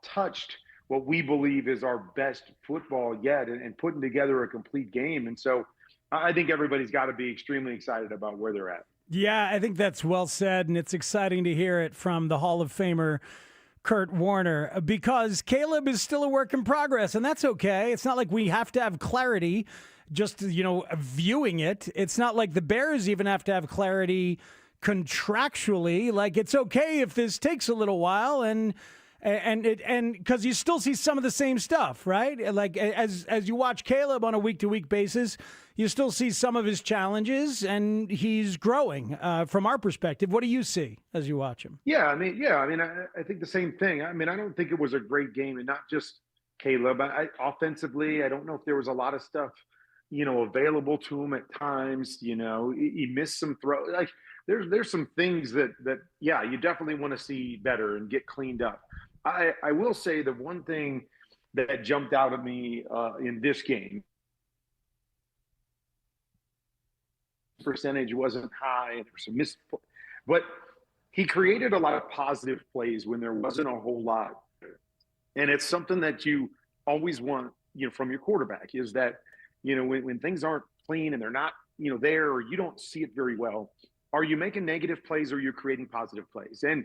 touched what we believe is our best football yet and putting together a complete game. And so I think everybody's got to be extremely excited about where they're at. Yeah, I think that's well said, and it's exciting to hear it from the Hall of Famer Kurt Warner, because Caleb is still a work in progress, and that's okay. It's not like we have to have clarity just, viewing it. It's not like the Bears even have to have clarity contractually. Like, it's okay if this takes a little while, and because you still see some of the same stuff, right? Like, as you watch Caleb on a week-to-week basis, you still see some of his challenges, and he's growing. From our perspective, what do you see as you watch him? I think the same thing. I mean, I don't think it was a great game, and not just Caleb. Offensively, I don't know if there was a lot of stuff, available to him at times. He missed some throws. Like, there's some things that you definitely want to see better and get cleaned up. I will say the one thing that jumped out at me in this game, percentage wasn't high, and there were some missed, but he created a lot of positive plays when there wasn't a whole lot. And it's something that you always want, from your quarterback, is that, when things aren't clean and they're not, there, or you don't see it very well, are you making negative plays or are you creating positive plays? And,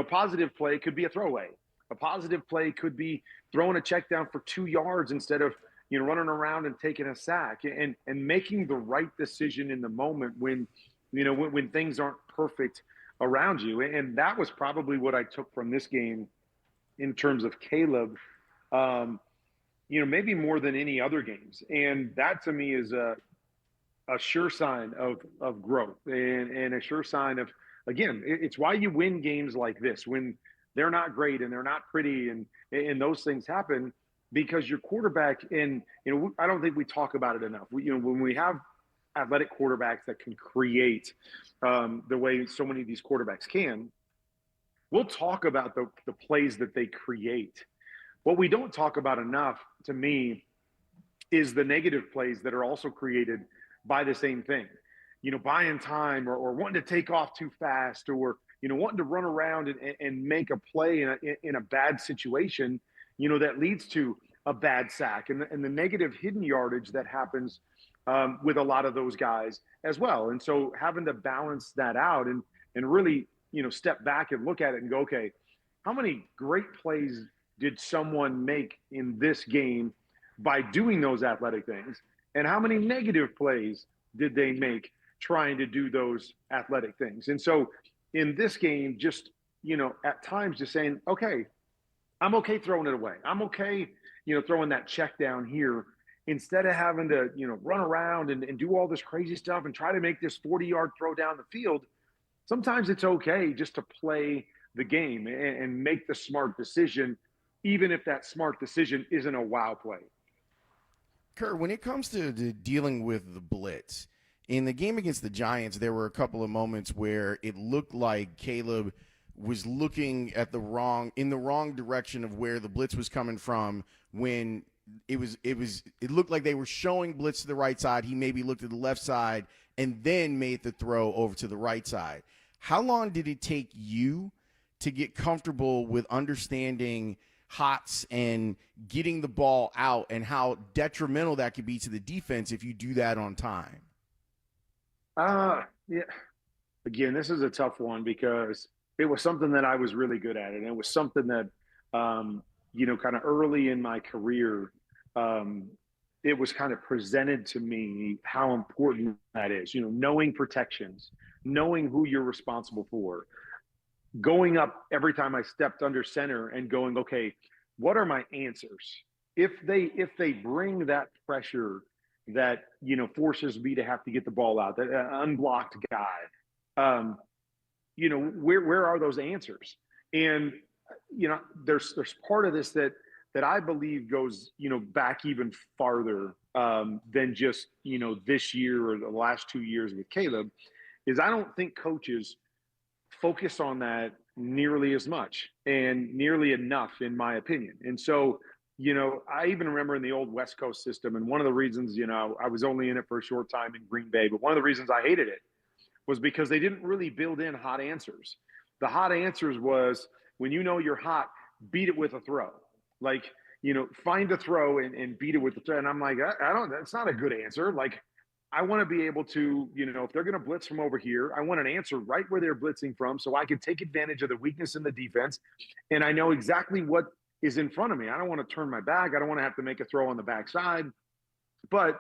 positive play could be a throwaway. A positive play could be throwing a check down for 2 yards instead of, running around and taking a sack, and making the right decision in the moment when things aren't perfect around you. And that was probably what I took from this game in terms of Caleb, maybe more than any other games. And that to me is a sure sign of growth and a sure sign of, again, it's why you win games like this when they're not great and they're not pretty and those things happen, because your quarterback, and I don't think we talk about it enough. When we have athletic quarterbacks that can create the way so many of these quarterbacks can, we'll talk about the plays that they create. What we don't talk about enough, to me, is the negative plays that are also created by the same thing. Buying time or wanting to take off too fast, or wanting to run around and make a play in a bad situation, that leads to a bad sack and the negative hidden yardage that happens with a lot of those guys as well. And so having to balance that out and really, step back and look at it and go, okay, how many great plays did someone make in this game by doing those athletic things? And how many negative plays did they make trying to do those athletic things? And so in this game, just, at times just saying, okay, I'm okay throwing it away. I'm okay, throwing that check down here instead of having to, run around and do all this crazy stuff and try to make this 40-yard throw down the field. Sometimes it's okay just to play the game and make the smart decision, even if that smart decision isn't a wow play. Kurt, when it comes to dealing with the blitz, In the game against the Giants, there were a couple of moments where it looked like Caleb was looking at in the wrong direction of where the blitz was coming from when it looked like they were showing blitz to the right side. He maybe looked at the left side and then made the throw over to the right side. How long did it take you to get comfortable with understanding hots and getting the ball out and how detrimental that could be to the defense if you do that on time? Yeah. Again, this is a tough one because it was something that I was really good at. And it was something that, kind of early in my career, it was kind of presented to me how important that is, knowing protections, knowing who you're responsible for, going up every time I stepped under center and going, okay, what are my answers? If they bring that pressure that, forces me to have to get the ball out, that unblocked guy, where are those answers? And, there's part of this that I believe goes, back even farther than just, this year or the last 2 years with Caleb, is I don't think coaches focus on that nearly as much and nearly enough, in my opinion. And so, I even remember in the old West Coast system, and one of the reasons, I was only in it for a short time in Green Bay, but one of the reasons I hated it was because they didn't really build in hot answers. The hot answers was, when you're hot, beat it with a throw. Like, find a throw and beat it with the throw. And I'm like, that's not a good answer. Like, I want to be able to, if they're going to blitz from over here, I want an answer right where they're blitzing from so I can take advantage of the weakness in the defense. And I know exactly what is in front of me. I don't want to turn my back. I don't want to have to make a throw on the backside. But,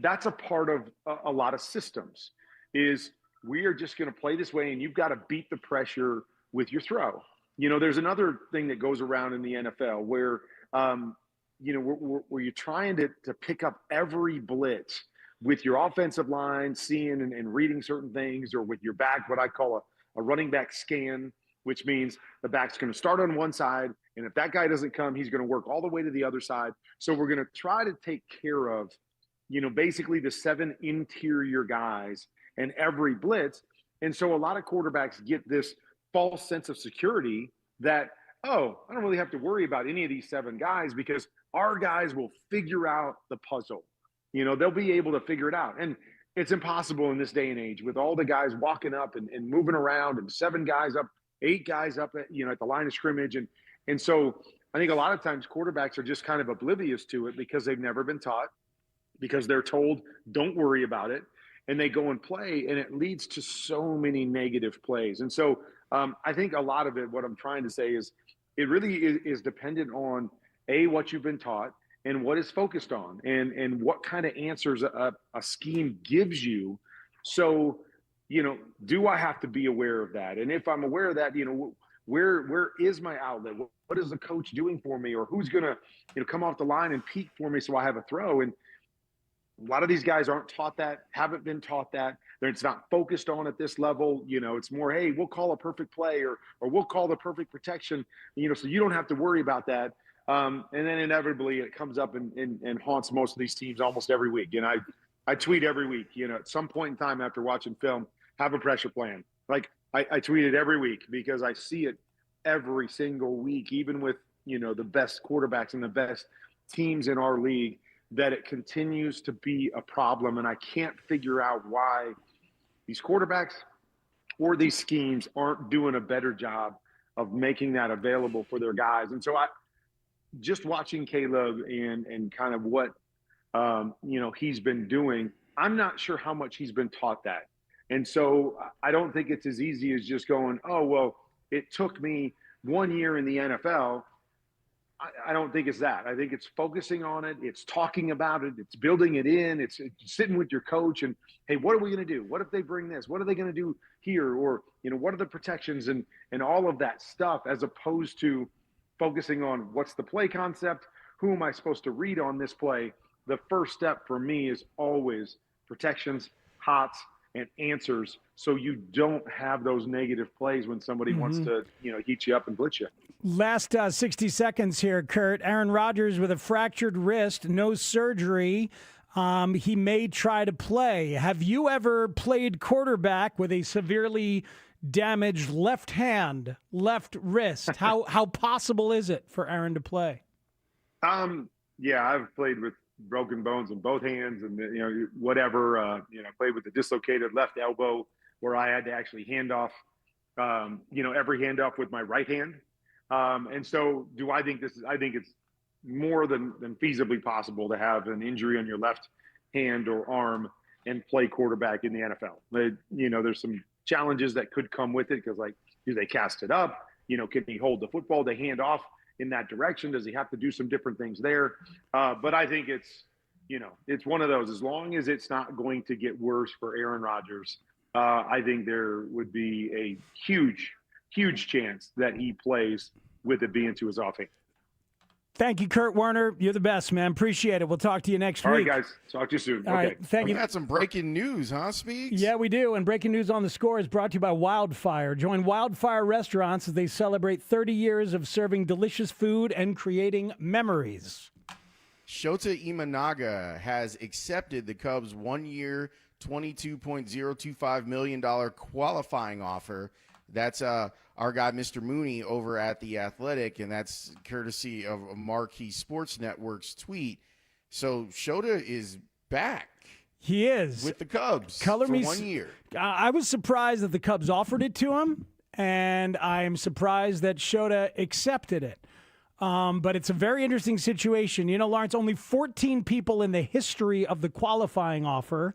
that's a part of a lot of systems, is we are just going to play this way and you've got to beat the pressure with your throw. There's another thing that goes around in the NFL where, where you're trying to pick up every blitz with your offensive line, seeing and reading certain things, or with your back, what I call a running back scan, which means the back's going to start on one side, and if that guy doesn't come, he's going to work all the way to the other side. So we're going to try to take care of, basically the 7 interior guys and every blitz. And so a lot of quarterbacks get this false sense of security that, oh, I don't really have to worry about any of these 7 guys because our guys will figure out the puzzle. They'll be able to figure it out. And it's impossible in this day and age with all the guys walking up and moving around, and 7 guys up, 8 guys up at the line of scrimmage. And so I think a lot of times quarterbacks are just kind of oblivious to it because they've never been taught, because they're told, don't worry about it. And they go and play, and it leads to so many negative plays. And so I think a lot of it, what I'm trying to say is, it really is dependent on what you've been taught and what is focused on, and what kind of answers a scheme gives you. So, do I have to be aware of that? And if I'm aware of that, where is my outlet? What is the coach doing for me? Or who's going to, come off the line and peek for me so I have a throw? And a lot of these guys aren't taught that, haven't been taught that. It's not focused on at this level. It's more, hey, we'll call a perfect play or we'll call the perfect protection, so you don't have to worry about that. And then inevitably it comes up and haunts most of these teams almost every week. And I tweet every week, at some point in time after watching film, have a pressure plan. Like I tweet it every week because I see it every single week, even with, the best quarterbacks and the best teams in our league, that it continues to be a problem. And I can't figure out why these quarterbacks or these schemes aren't doing a better job of making that available for their guys. And so just watching Caleb and kind of what, he's been doing, I'm not sure how much he's been taught that. And so I don't think it's as easy as just going, oh, well, it took me 1 year in the NFL. I don't think it's that. I think it's focusing on it. It's talking about it. It's building it in. It's sitting with your coach and, hey, what are we going to do? What if they bring this? What are they going to do here? Or, what are the protections and all of that stuff, as opposed to focusing on what's the play concept? Who am I supposed to read on this play? The first step for me is always protections, hots, and answers, so you don't have those negative plays when somebody wants to, heat you up and blitz you. Last 60 seconds here, Kurt. Aaron Rodgers with a fractured wrist, no surgery. He may try to play. Have you ever played quarterback with a severely damaged left hand, left wrist? How possible is it for Aaron to play? Yeah, I've played with broken bones in both hands, and whatever. Played with a dislocated left elbow where I had to actually hand off, every handoff with my right hand. And so, do I think this is? I think it's more than feasibly possible to have an injury on your left hand or arm and play quarterback in the NFL. There's some challenges that could come with it because, do they cast it up? Can he hold the football to hand off in that direction? Does he have to do some different things there? But I think it's one of those. As long as it's not going to get worse for Aaron Rodgers, I think there would be a huge, huge chance that he plays with it being to his offhand. Thank you, Kurt Warner. You're the best, man. Appreciate it. We'll talk to you next week. All right, guys. Talk to you soon. All right. Thank you. We got some breaking news, huh, Speaks? Yeah, we do. And breaking news on the score is brought to you by Wildfire. Join Wildfire Restaurants as they celebrate 30 years of serving delicious food and creating memories. Shota Imanaga has accepted the Cubs' one-year, $22.025 million qualifying offer. That's our guy, Mr. Mooney, over at The Athletic, and that's courtesy of Marquee Sports Network's tweet. So Shota is back. He is. With the Cubs for 1 year. I was surprised that the Cubs offered it to him, and I'm surprised that Shota accepted it. But it's a very interesting situation. Lawrence, only 14 people in the history of the qualifying offer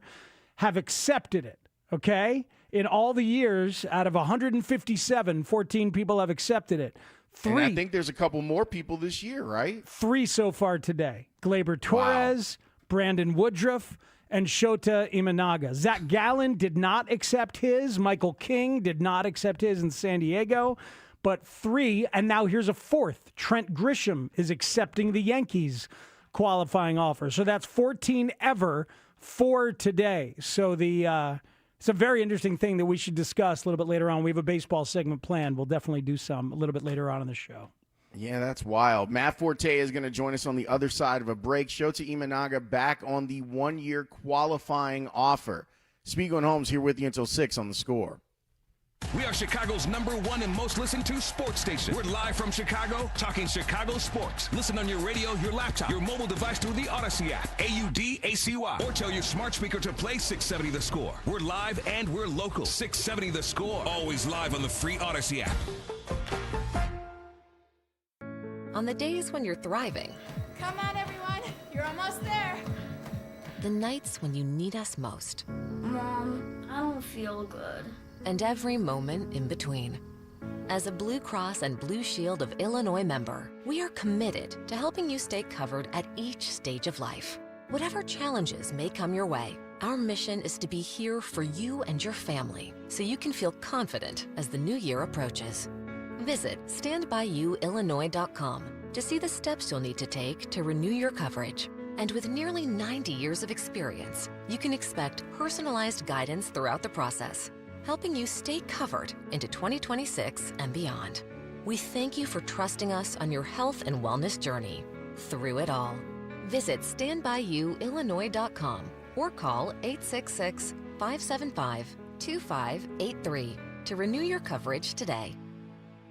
have accepted it, okay? In all the years, out of 157, 14 people have accepted it. And I think there's a couple more people this year, right? 3 so far today. Gleyber Torres, Brandon Woodruff, and Shota Imanaga. Zach Gallen did not accept his. Michael King did not accept his in San Diego. But 3, and now here's a 4th. Trent Grisham is accepting the Yankees qualifying offer. So that's 14 ever for today. So it's a very interesting thing that we should discuss a little bit later on. We have a baseball segment planned. We'll definitely do some a little bit later on in the show. Yeah, that's wild. Matt Forte is going to join us on the other side of a break. Shota Imanaga back on the one-year qualifying offer. Spiegel and Holmes here with you until 6 on The Score. We are Chicago's #1 and most listened to sports station. We're live from Chicago, talking Chicago sports. Listen on your radio, your laptop, your mobile device through the Odyssey app, AUDACY, or tell your smart speaker to play 670 The Score. We're live and we're local. 670 The Score. Always live on the free Odyssey app. On the days when you're thriving. Come on, everyone. You're almost there. The nights when you need us most. Mom, I don't feel good. And every moment in between. As a Blue Cross and Blue Shield of Illinois member, we are committed to helping you stay covered at each stage of life. Whatever challenges may come your way, our mission is to be here for you and your family so you can feel confident as the new year approaches. Visit standbyouillinois.com to see the steps you'll need to take to renew your coverage. And with nearly 90 years of experience, you can expect personalized guidance throughout the process, helping you stay covered into 2026 and beyond. We thank you for trusting us on your health and wellness journey through it all. Visit standbyouillinois.com or call 866-575-2583 to renew your coverage today.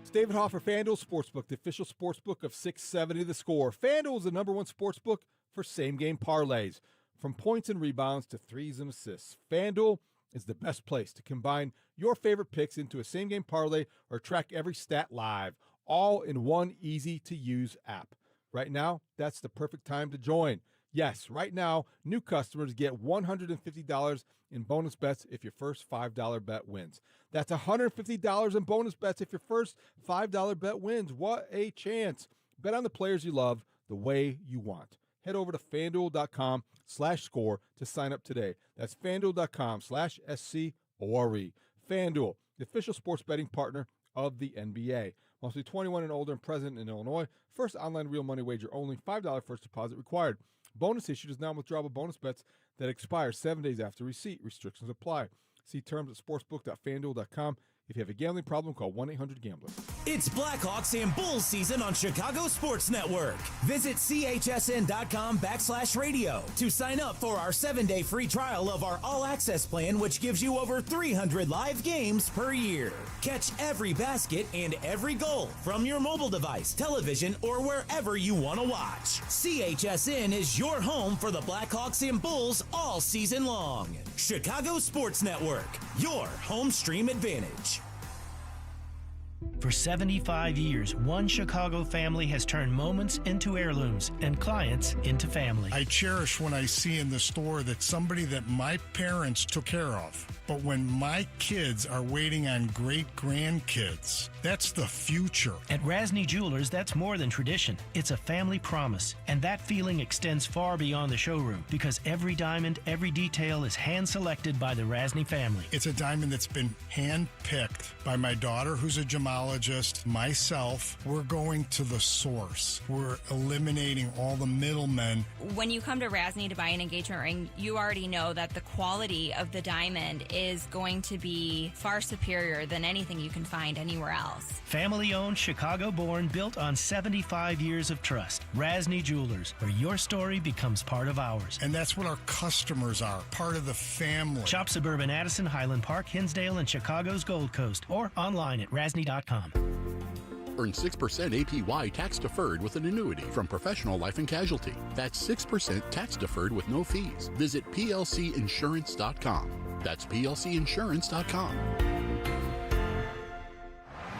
It's David Haugh for FanDuel Sportsbook, the official sportsbook of 670 The Score. FanDuel is the #1 sportsbook for same-game parlays. From points and rebounds to threes and assists, FanDuel is the best place to combine your favorite picks into a same-game parlay or track every stat live, all in one easy-to-use app. Right now, that's the perfect time to join. Yes, right now, new customers get $150 in bonus bets if your first $5 bet wins. That's $150 in bonus bets if your first $5 bet wins. What a chance. Bet on the players you love the way you want. Head over to FanDuel.com/score to sign up today. That's FanDuel.com/SCORE. FanDuel, the official sports betting partner of the NBA. Must be 21 and older and present in Illinois. First online real money wager only. $5 first deposit required. Bonus issued is non-withdrawable bonus bets that expire 7 days after receipt. Restrictions apply. See terms at sportsbook.fanduel.com. If you have a gambling problem, call 1-800-GAMBLER. It's Blackhawks and Bulls season on Chicago Sports Network. Visit chsn.com/radio to sign up for our 7-day free trial of our all-access plan, which gives you over 300 live games per year. Catch every basket and every goal from your mobile device, television, or wherever you want to watch. CHSN is your home for the Blackhawks and Bulls all season long. Chicago Sports Network, your home stream advantage. For 75 years, one Chicago family has turned moments into heirlooms and clients into family. I cherish when I see in the store that somebody that my parents took care of. But when my kids are waiting on great-grandkids, that's the future. At Rasny Jewelers, that's more than tradition. It's a family promise. And that feeling extends far beyond the showroom because every diamond, every detail is hand-selected by the Rasny family. It's a diamond that's been hand-picked by my daughter, who's a gemologist, myself. We're going to the source. We're eliminating all the middlemen. When you come to Rasny to buy an engagement ring, you already know that the quality of the diamond is going to be far superior than anything you can find anywhere else. Family-owned, Chicago-born, built on 75 years of trust. Rasny Jewelers, where your story becomes part of ours. And that's what our customers are, part of the family. Shop suburban Addison, Highland Park, Hinsdale, and Chicago's Gold Coast, or online at rasny.com. Earn 6% APY tax-deferred with an annuity from Professional Life and Casualty. That's 6% tax-deferred with no fees. Visit plcinsurance.com. That's plcinsurance.com.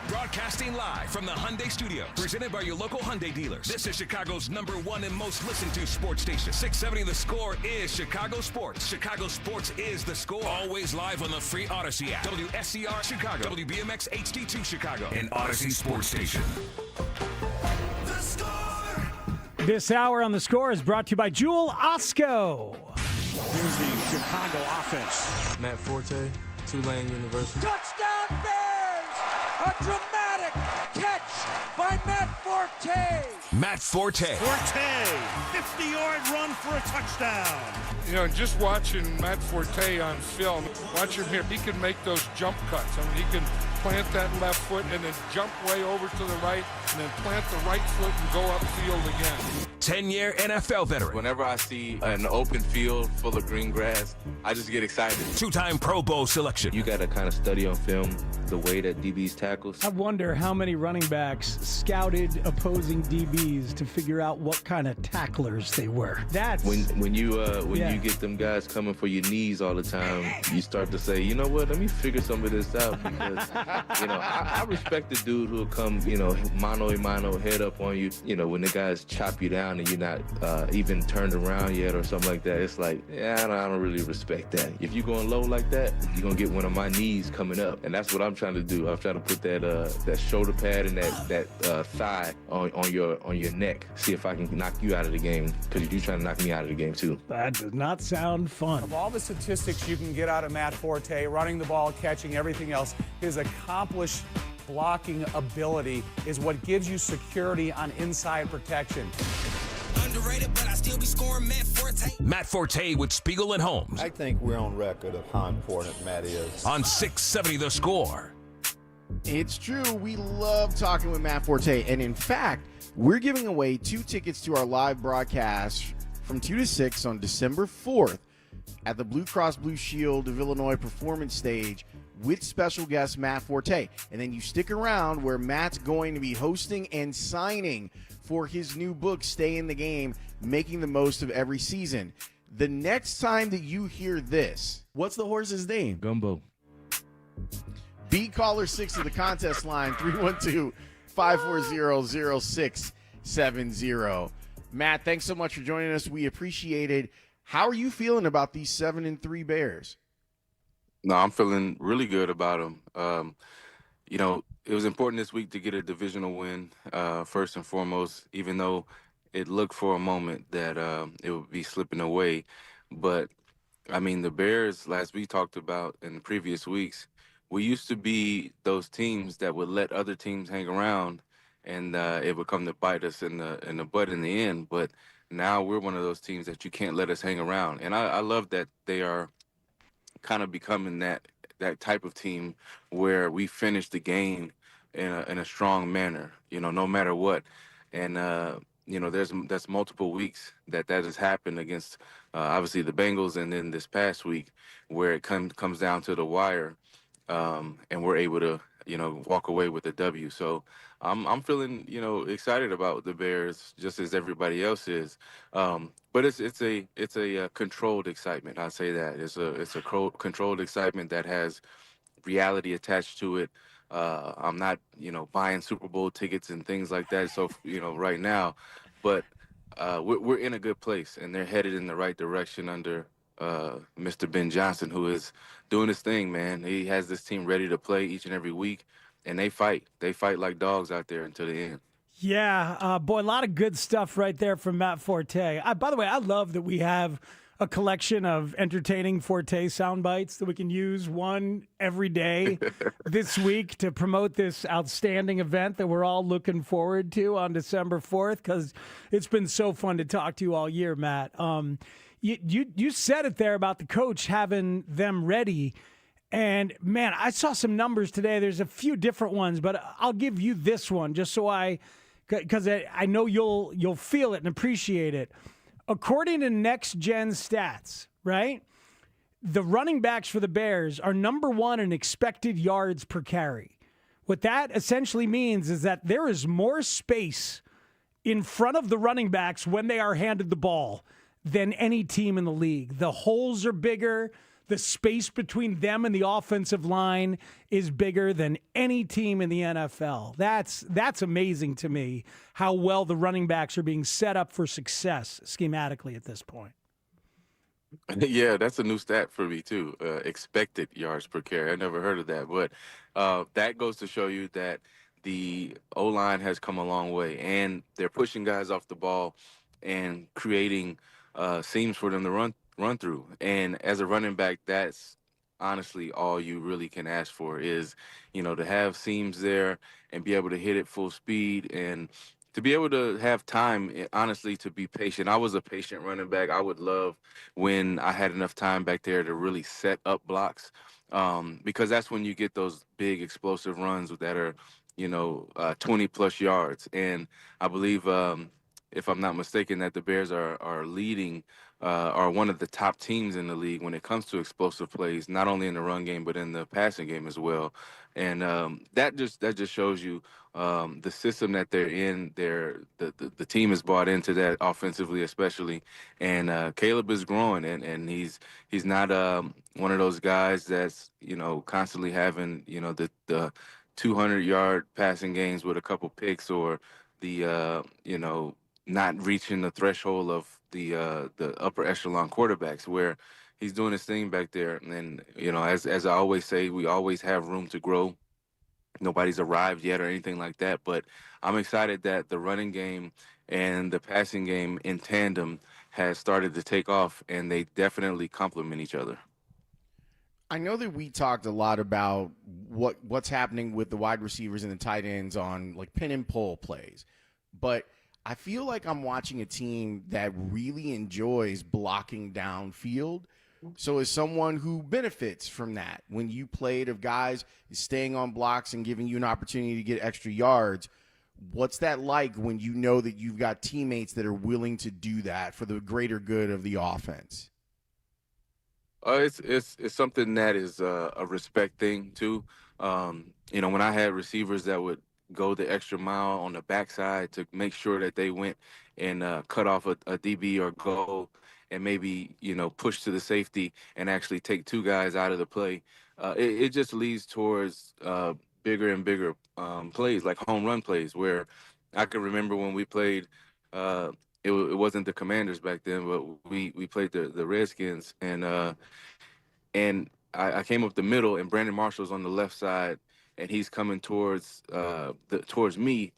Broadcasting live from the Hyundai Studios, presented by your local Hyundai dealers. This is Chicago's #1 and most listened to sports station. 670 The Score is Chicago Sports. Chicago Sports is The Score. Always live on the free Odyssey app. WSCR Chicago, WBMX HD2 Chicago, and Odyssey Sports Station. The Score. This hour on The Score is brought to you by Jewel Osco. Here's the Chicago offense. Matt Forte, Tulane University. Touchdown Bears! A dramatic catch by Matt Forte. Matt Forte. Forte, 50-yard run for a touchdown. You know, just watching Matt Forte on film, watch him here. He can make those jump cuts. I mean, he can plant that left foot and then jump way over to the right and then plant the right foot and go upfield again. 10-year NFL veteran. Whenever I see an open field full of green grass, I just get excited. Two-time Pro Bowl selection. You got to kind of study on film the way that DBs tackles. I wonder how many running backs scouted opposing DBs to figure out what kind of tacklers they were. That's when you get them guys coming for your knees all the time, you start to say, you know what, let me figure some of this out because I respect the dude who'll come, mano a mano, head up on you, when the guys chop you down and you're not even turned around yet or something like that. It's like, I don't really respect that. If you're going low like that, you're gonna get one of my knees coming up, and that's what I'm trying to do. I'm trying to put that shoulder pad and that thigh on your neck. See if I can knock you out of the game, because you're trying to knock me out of the game too. That does not sound fun. Of all the statistics you can get out of Matt Forte, running the ball, catching, everything else, his accomplished blocking ability is what gives you security on inside protection. Underrated, but I still be scoring Matt Forte. Matt Forte with Spiegel and Holmes. I think we're on record of how important Matt is. On 670 The Score. It's true. We love talking with Matt Forte. And in fact, we're giving away 2 tickets to our live broadcast from 2 to 6 on December 4th at the Blue Cross Blue Shield of Illinois Performance Stage with special guest Matt Forte. And then you stick around where Matt's going to be hosting and signing for his new book, Stay in the Game, Making the Most of Every Season. The next time that you hear this, what's the horse's name? Gumbo. Beat caller 6 to the contest line, 312-540-0670. Matt, thanks so much for joining us. We appreciate it. How are you feeling about these 7-3 Bears? No, I'm feeling really good about them. It was important this week to get a divisional win, first and foremost, even though it looked for a moment that it would be slipping away. But, the Bears, last we talked about in the previous weeks, we used to be those teams that would let other teams hang around, and it would come to bite us in the butt in the end. But now we're one of those teams that you can't let us hang around. And I love that they are kind of becoming that that type of team where we finish the game in a strong manner, no matter what. And that's multiple weeks that has happened against obviously the Bengals, and then this past week where it comes down to the wire, and we're able to walk away with the W. So I'm feeling excited about the Bears just as everybody else is. But it's a controlled excitement. I say that it's a controlled excitement that has reality attached to it. I'm not buying Super Bowl tickets and things like that. So right now, but we're in a good place, and they're headed in the right direction under Mr. Ben Johnson, who is doing his thing, man. He has this team ready to play each and every week, and they fight. They fight like dogs out there until the end. Yeah, boy, a lot of good stuff right there from Matt Forte. By the way, I love that we have a collection of entertaining Forte sound bites that we can use one every day this week to promote this outstanding event that we're all looking forward to on December 4th, because it's been so fun to talk to you all year, Matt. You said it there about the coach having them ready. And, man, I saw some numbers today. There's a few different ones, but I'll give you this one just so because I know you'll feel it and appreciate it. According to Next Gen Stats, right, the running backs for the Bears are number one in expected yards per carry. What that essentially means is that there is more space in front of the running backs when they are handed the ball than any team in the league. The holes are bigger. The space between them and the offensive line is bigger than any team in the NFL. That's amazing to me, how well the running backs are being set up for success schematically at this point. Yeah, that's a new stat for me too. Expected yards per carry. I never heard of that, but that goes to show you that the O-line has come a long way, and they're pushing guys off the ball and creating seams for them to run through. And as a running back, that's honestly all you really can ask for is, to have seams there and be able to hit it full speed and to be able to have time, honestly, to be patient. I was a patient running back. I would love when I had enough time back there to really set up blocks, because that's when you get those big explosive runs that are, 20 plus yards. And I believe, if I'm not mistaken, that the Bears are leading, are one of the top teams in the league when it comes to explosive plays, not only in the run game but in the passing game as well. And that just shows you the system that they're in. The team is bought into that offensively, especially. And Caleb is growing, and he's not one of those guys that's constantly having the 200-yard passing games with a couple picks, or the not reaching the threshold of the upper echelon quarterbacks, where he's doing his thing back there. And as I always say, we always have room to grow. Nobody's arrived yet or anything like that, but I'm excited that the running game and the passing game in tandem has started to take off, and they definitely complement each other. I know that we talked a lot about what's happening with the wide receivers and the tight ends on like pin and pull plays, but I feel like I'm watching a team that really enjoys blocking downfield. So as someone who benefits from that, when you played of guys staying on blocks and giving you an opportunity to get extra yards, what's that like when you know that you've got teammates that are willing to do that for the greater good of the offense? It's something that is a respect thing too. When I had receivers that would go the extra mile on the backside to make sure that they went and cut off a DB or goal, and maybe push to the safety and actually take two guys out of the play, it just leads towards bigger and bigger plays, like home run plays, where I can remember when we played. It wasn't the Commanders back then, but we played the Redskins, and I came up the middle, and Brandon Marshall's on the left side, and he's coming towards me,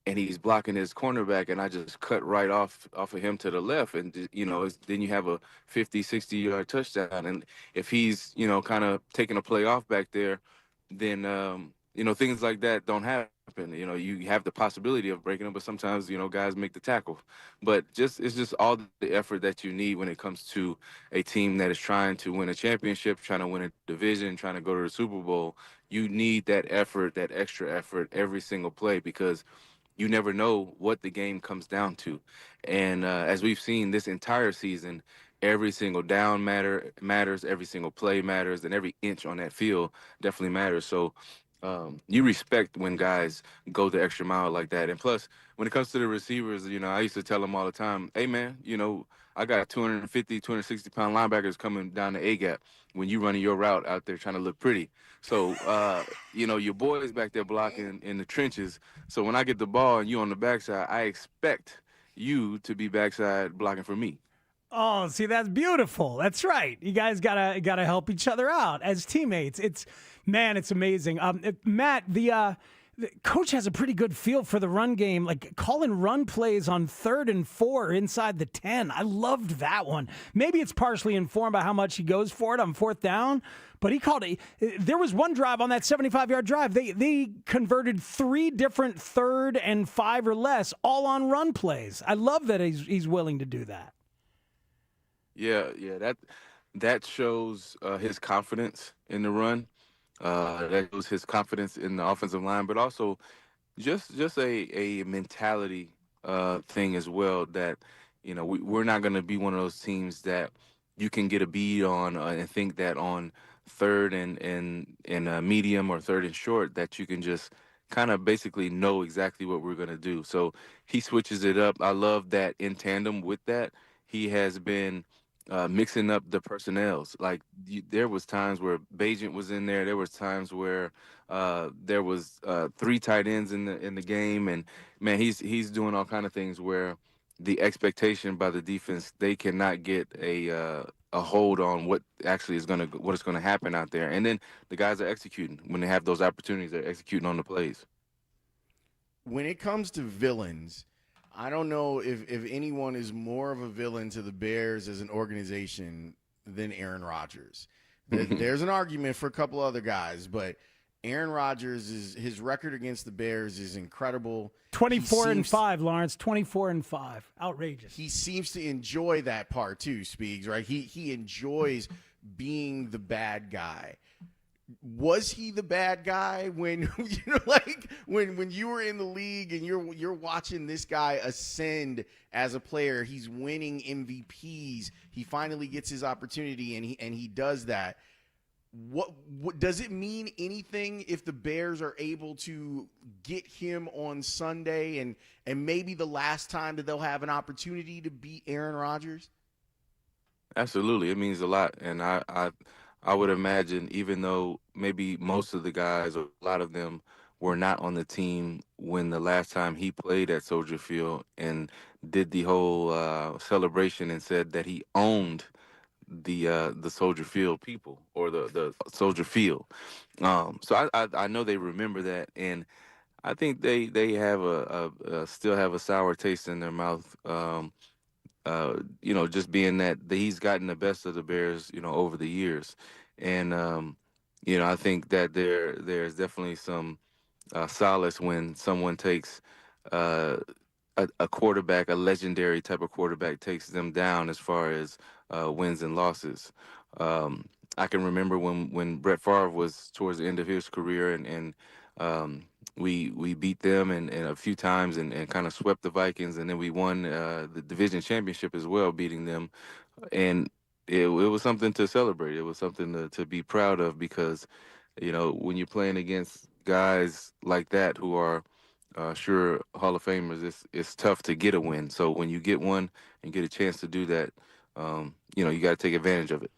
and he's blocking his cornerback, and I just cut right off of him to the left, and then you have a 50, 60-yard touchdown. And if he's kind of taking a play off back there, then things like that don't happen. and you have the possibility of breaking them, but sometimes guys make the tackle. But it's just all the effort that you need when it comes to a team that is trying to win a championship, trying to win a division, trying to go to the Super Bowl. You need that effort, that extra effort every single play, because you never know what the game comes down to. And as we've seen this entire season, every single down matters, every single play matters, and every inch on that field definitely matters. So you respect when guys go the extra mile like that. And plus, when it comes to the receivers, I used to tell them all the time, hey, man, I got 250, 260-pound linebackers coming down the A-gap when you running your route out there trying to look pretty. So, your boys back there blocking in the trenches. So when I get the ball and you on the backside, I expect you to be backside blocking for me. Oh, see, that's beautiful. That's right. You guys gotta help each other out as teammates. It's amazing. Matt, the coach has a pretty good feel for the run game, like calling run plays on 3rd and 4 inside the 10. I loved that one. Maybe it's partially informed by how much he goes for it on 4th down, but he called it. There was one drive on that 75-yard drive. They converted 3 different 3rd and 5 or less, all on run plays. I love that he's willing to do that. Yeah, that shows his confidence in the run. That shows his confidence in the offensive line, but also just a mentality thing as well. That we're not going to be one of those teams that you can get a bead on and think that on 3rd and medium or 3rd and short that you can just kind of basically know exactly what we're going to do. So he switches it up. I love that in tandem with that, he has been mixing up the personnels. Like there was times where Bajent was in there. There was times where there was 3 tight ends in the game, and man, he's doing all kind of things where the expectation by the defense, they cannot get a hold on what actually is what's gonna happen out there. And then the guys are executing when they have those opportunities. They're executing on the plays. When it comes to villains, I don't know if anyone is more of a villain to the Bears as an organization than Aaron Rodgers. There's an argument for a couple other guys, but Aaron Rodgers, his record against the Bears is incredible. 24-5, Lawrence. 24-5. Outrageous. He seems to enjoy that part too, Speegs, right? He enjoys being the bad guy. Was he the bad guy when when you were in the league and you're watching this guy ascend as a player? He's winning MVPs. He finally gets his opportunity and he does that. What does it mean anything if the Bears are able to get him on Sunday and maybe the last time that they'll have an opportunity to beat Aaron Rodgers? Absolutely, it means a lot, and I would imagine, even though maybe most of the guys, or a lot of them, were not on the team when the last time he played at Soldier Field and did the whole celebration and said that he owned the Soldier Field people, or the Soldier Field. So I know they remember that, and I think they have still have a sour taste in their mouth. Just being that he's gotten the best of the Bears, over the years. And, I think that there's definitely some solace when someone takes a quarterback, a legendary type of quarterback, takes them down as far as wins and losses. I can remember when Brett Favre was towards the end of his career, and we beat them and a few times and kind of swept the Vikings, and then we won the division championship as well, beating them. And it was something to celebrate. It was something to be proud of, because when you're playing against guys like that who are sure Hall of Famers, it's tough to get a win. So when you get one and get a chance to do that, you got to take advantage of it.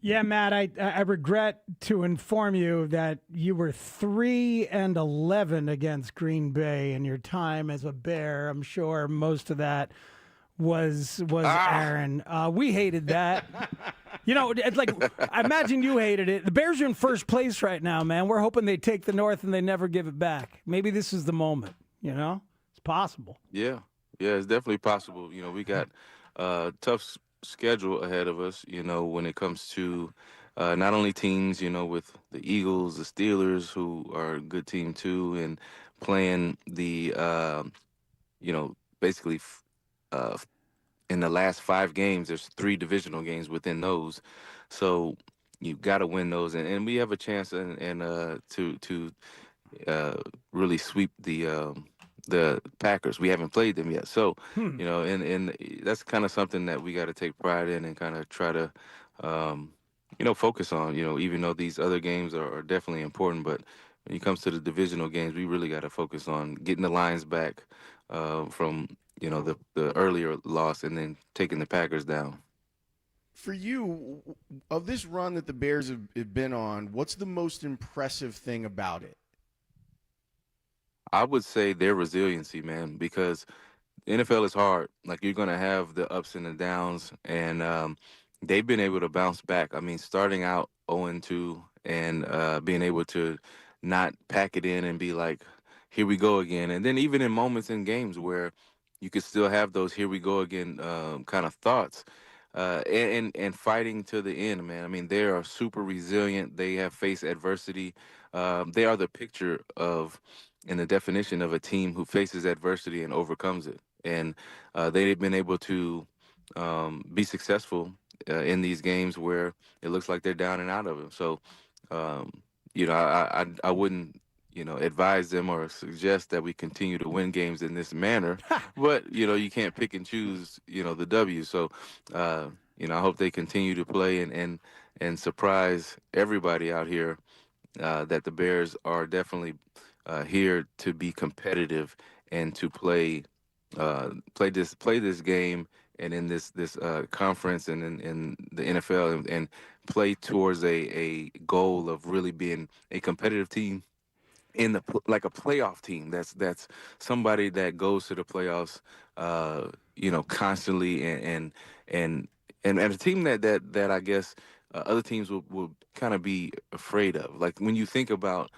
Yeah, Matt, I regret to inform you that you were 3-11 against Green Bay in your time as a Bear. I'm sure most of that was Aaron. We hated that. It's like, I imagine you hated it. The Bears are in first place right now, man. We're hoping they take the North and they never give it back. Maybe this is the moment, It's possible. Yeah, it's definitely possible. We got tough schedule ahead of us, when it comes to not only teams, with the Eagles, the Steelers, who are a good team too, playing the, basically in the last 5 games, there's 3 divisional games within those. So you got to win those, and we have a chance to really sweep the Packers. We haven't played them yet, so and that's kind of something that we got to take pride in and kind of try to focus on. Even though these other games are definitely important, but when it comes to the divisional games, we really got to focus on getting the Lions back from the earlier loss and then taking the Packers down. For you, of this run that the Bears have been on, what's the most impressive thing about it? I would say their resiliency, man, because the NFL is hard. Like, you're going to have the ups and the downs, and they've been able to bounce back. I mean, starting out 0-2 and being able to not pack it in and be like, here we go again. And then even in moments in games where you could still have those here we go again kind of thoughts. And fighting to the end, man. I mean, they are super resilient. They have faced adversity. They are the picture of and the definition of a team who faces adversity and overcomes it. And they've been able to be successful in these games where it looks like they're down and out of it. So, I wouldn't advise them or suggest that we continue to win games in this manner, but you can't pick and choose the W. So I hope they continue to play and surprise everybody out here that the Bears are definitely here to be competitive and to play this game and in this conference and in the NFL and play towards a goal of really being a competitive team like a playoff team. That's somebody that goes to the playoffs constantly and a team that I guess other teams will kind of be afraid of. Like when you think about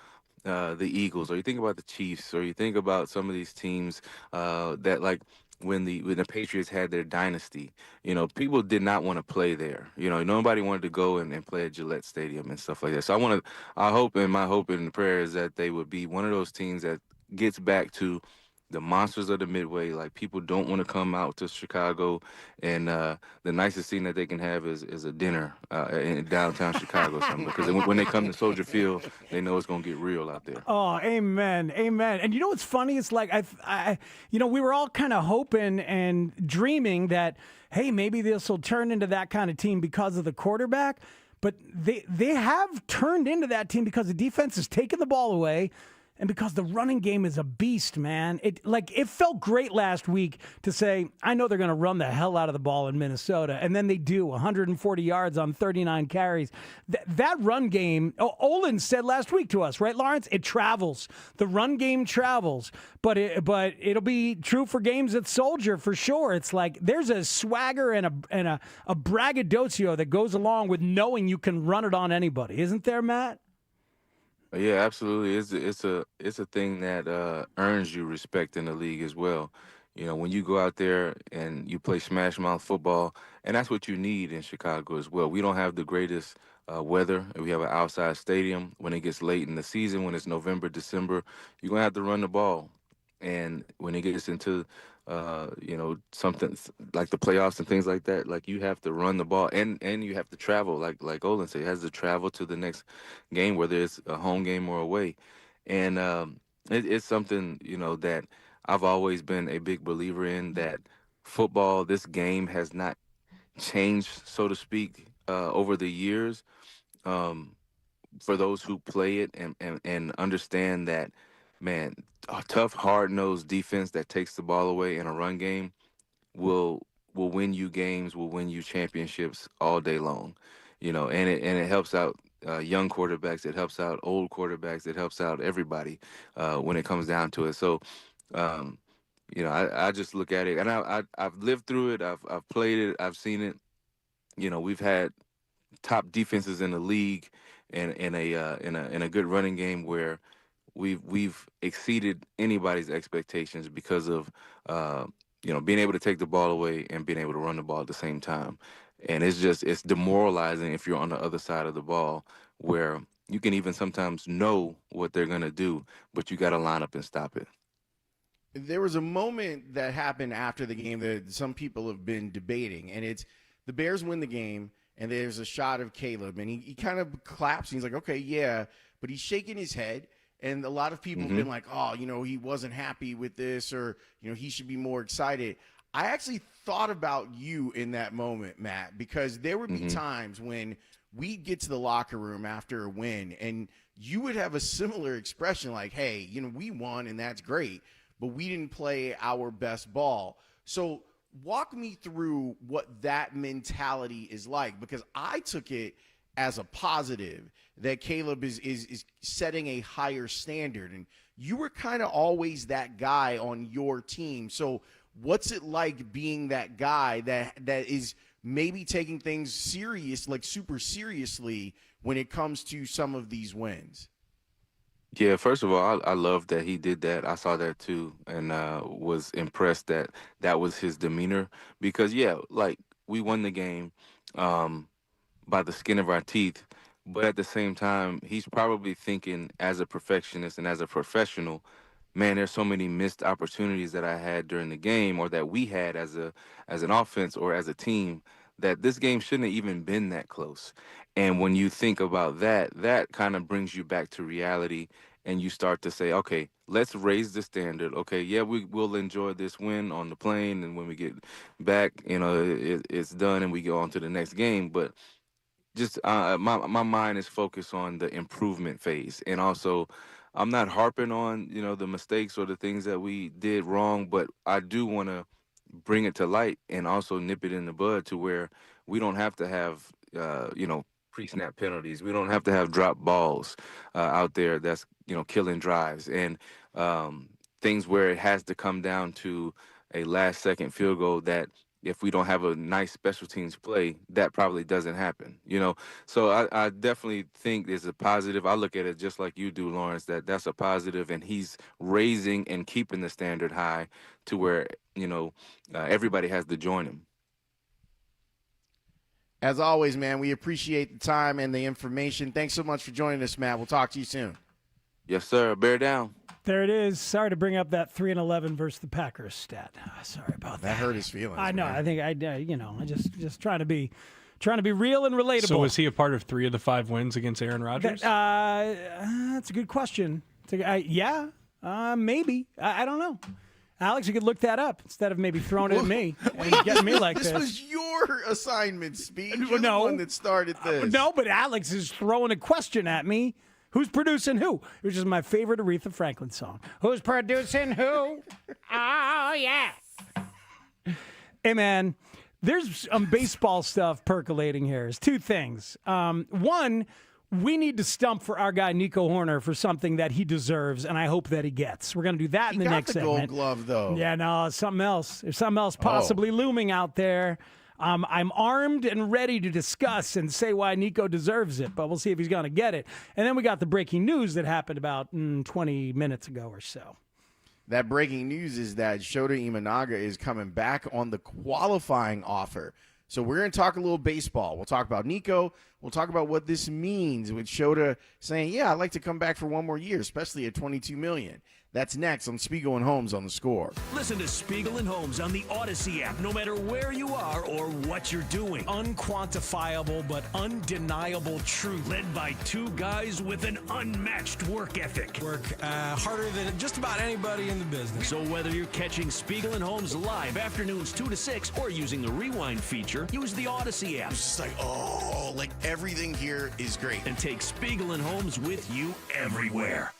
the Eagles, or you think about the Chiefs, or you think about some of these teams that, like, when the Patriots had their dynasty, people did not want to play there. Nobody wanted to go and play at Gillette Stadium and stuff like that. So my hope and prayer is that they would be one of those teams that gets back to the monsters of the Midway. Like, people don't want to come out to Chicago, and the nicest thing that they can have is a dinner in downtown Chicago or something. Because when they come to Soldier Field, they know it's gonna get real out there. Oh, amen, amen. And what's funny? It's like we were all kind of hoping and dreaming that, hey, maybe this will turn into that kind of team because of the quarterback. But they have turned into that team because the defense has taken the ball away. And because the running game is a beast, man. It felt great last week to say, I know they're going to run the hell out of the ball in Minnesota. And then they do, 140 yards on 39 carries. That run game, Olin said last week to us, right, Lawrence? It travels. The run game travels. But it'll be true for games at Soldier for sure. It's like there's a swagger and a braggadocio that goes along with knowing you can run it on anybody. Isn't there, Matt? Yeah, absolutely. It's a thing that earns you respect in the league as well. When you go out there and you play smash mouth football, and that's what you need in Chicago as well. We don't have the greatest weather. We have an outside stadium. When it gets late in the season, when it's November, December, you're gonna have to run the ball. And when it gets into something like the playoffs and things like that, like, you have to run the ball and you have to travel, like Olin said, it has to travel to the next game, whether it's a home game or away. And it's something that I've always been a big believer in, that football, this game, has not changed, so to speak, over the years. For those who play it and understand that, man, a tough, hard-nosed defense that takes the ball away in a run game will win you games, will win you championships all day long. And it helps out young quarterbacks, it helps out old quarterbacks, it helps out everybody when it comes down to it. So, I just look at it, and I've lived through it, I've played it, I've seen it. We've had top defenses in the league and in a good running game where we've exceeded anybody's expectations because of being able to take the ball away and being able to run the ball at the same time. And it's demoralizing if you're on the other side of the ball, where you can even sometimes know what they're going to do, but you got to line up and stop it. There was a moment that happened after the game that some people have been debating, and it's the Bears win the game, and there's a shot of Caleb, and he kind of claps, and he's like, okay, yeah, but he's shaking his head, and a lot of people have been like, oh, he wasn't happy with this, or, he should be more excited. I actually thought about you in that moment, Matt, because there would be times when we'd get to the locker room after a win, and you would have a similar expression like, hey, we won, and that's great, but we didn't play our best ball. So walk me through what that mentality is like, because I took it as a positive that Caleb is setting a higher standard, and you were kind of always that guy on your team. So what's it like being that guy that is maybe taking things serious, like super seriously, when it comes to some of these wins? Yeah, first of all, I love that he did that. I saw that too, and was impressed that that was his demeanor. Because, yeah, like, we won the game by the skin of our teeth, but at the same time, he's probably thinking as a perfectionist and as a professional, man, there's so many missed opportunities that I had during the game, or that we had as an offense or as a team, that this game shouldn't have even been that close. And when you think about that, that kind of brings you back to reality, and you start to say, okay, let's raise the standard. Okay, yeah, we'll enjoy this win on the plane, and when we get back, it's done and we go on to the next game. But just my mind is focused on the improvement phase. And also, I'm not harping on, the mistakes or the things that we did wrong, but I do want to bring it to light and also nip it in the bud to where we don't have to have, pre-snap penalties. We don't have to have drop balls out there that's, killing drives, and things where it has to come down to a last-second field goal that if we don't have a nice special teams play, that probably doesn't happen, So I definitely think there's a positive. I look at it just like you do, Lawrence, that's a positive, and he's raising and keeping the standard high to where, everybody has to join him. As always, man, we appreciate the time and the information. Thanks so much for joining us, Matt. We'll talk to you soon. Yes, sir. Bear down. There it is. Sorry to bring up that 3-11 versus the Packers stat. Sorry about that. That hurt his feelings. I know. Man. I think I just trying to be real and relatable. So was he a part of 3 of the 5 wins against Aaron Rodgers? That's a good question. Yeah, maybe. I don't know. Alex, you could look that up instead of maybe throwing it at me and getting me like this. This was your assignment, Speed. You're the one that started this. No, but Alex is throwing a question at me. Who's producing who? Which is my favorite Aretha Franklin song. Who's producing who? Oh, yeah. Hey, man, there's some baseball stuff percolating here. There's 2 things. One, we need to stump for our guy Nico Horner for something that he deserves, and I hope that he gets. We're going to do that in the next segment. Gold Glove, though. Yeah, no, something else. There's something else possibly looming out there. I'm armed and ready to discuss and say why Nico deserves it, but we'll see if he's going to get it. And then we got the breaking news that happened about 20 minutes ago or so. That breaking news is that Shota Imanaga is coming back on the qualifying offer. So we're going to talk a little baseball. We'll talk about Nico. We'll talk about what this means with Shota saying, yeah, I'd like to come back for one more year, especially at $22 million. That's next on Spiegel and Holmes on The Score. Listen to Spiegel and Holmes on the Odyssey app, no matter where you are or what you're doing. Unquantifiable but undeniable truth. Led by 2 guys with an unmatched work ethic. Work harder than just about anybody in the business. So whether you're catching Spiegel and Holmes live afternoons 2 to 6 or using the rewind feature, use the Odyssey app. It's just like, everything here is great. And take Spiegel and Holmes with you everywhere.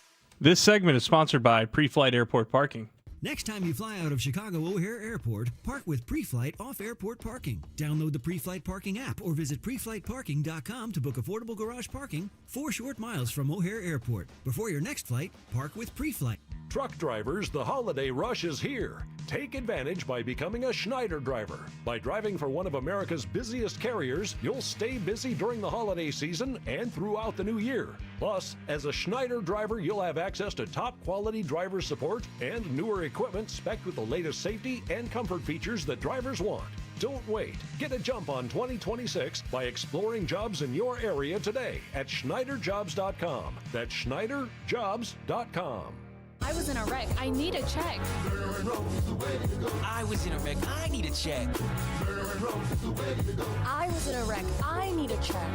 This segment is sponsored by Pre-Flight Airport Parking. Next time you fly out of Chicago O'Hare Airport, park with Pre-Flight off-airport parking. Download the Pre-Flight Parking app or visit preflightparking.com to book affordable garage parking 4 short miles from O'Hare Airport. Before your next flight, park with Pre-Flight. Truck drivers, the holiday rush is here. Take advantage by becoming a Schneider driver. By driving for one of America's busiest carriers, you'll stay busy during the holiday season and throughout the new year. Plus, as a Schneider driver, you'll have access to top quality driver support and newer equipment spec'd with the latest safety and comfort features that drivers want. Don't wait. Get a jump on 2026 by exploring jobs in your area today at SchneiderJobs.com. That's SchneiderJobs.com. I was in a wreck. I need a check. I was in a wreck. I need a check. I was in a wreck. I need a check.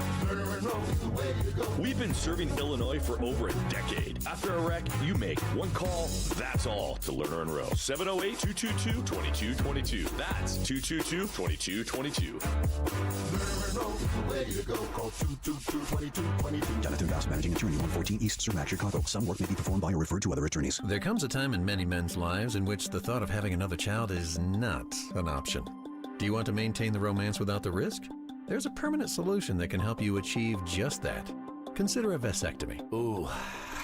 We've been serving Illinois for over a decade. After a wreck, you make one call, that's all, to Lerner and Rowe. 708-222-2222. That's 222-2222. Jonathan Voss, Managing Attorney, 114 East Cermak, Chicago. Some work may be performed by or referred to other attorneys. There comes a time in many men's lives in which the thought of having another child is not an option. Do you want to maintain the romance without the risk? There's a permanent solution that can help you achieve just that. Consider a vasectomy. Ooh,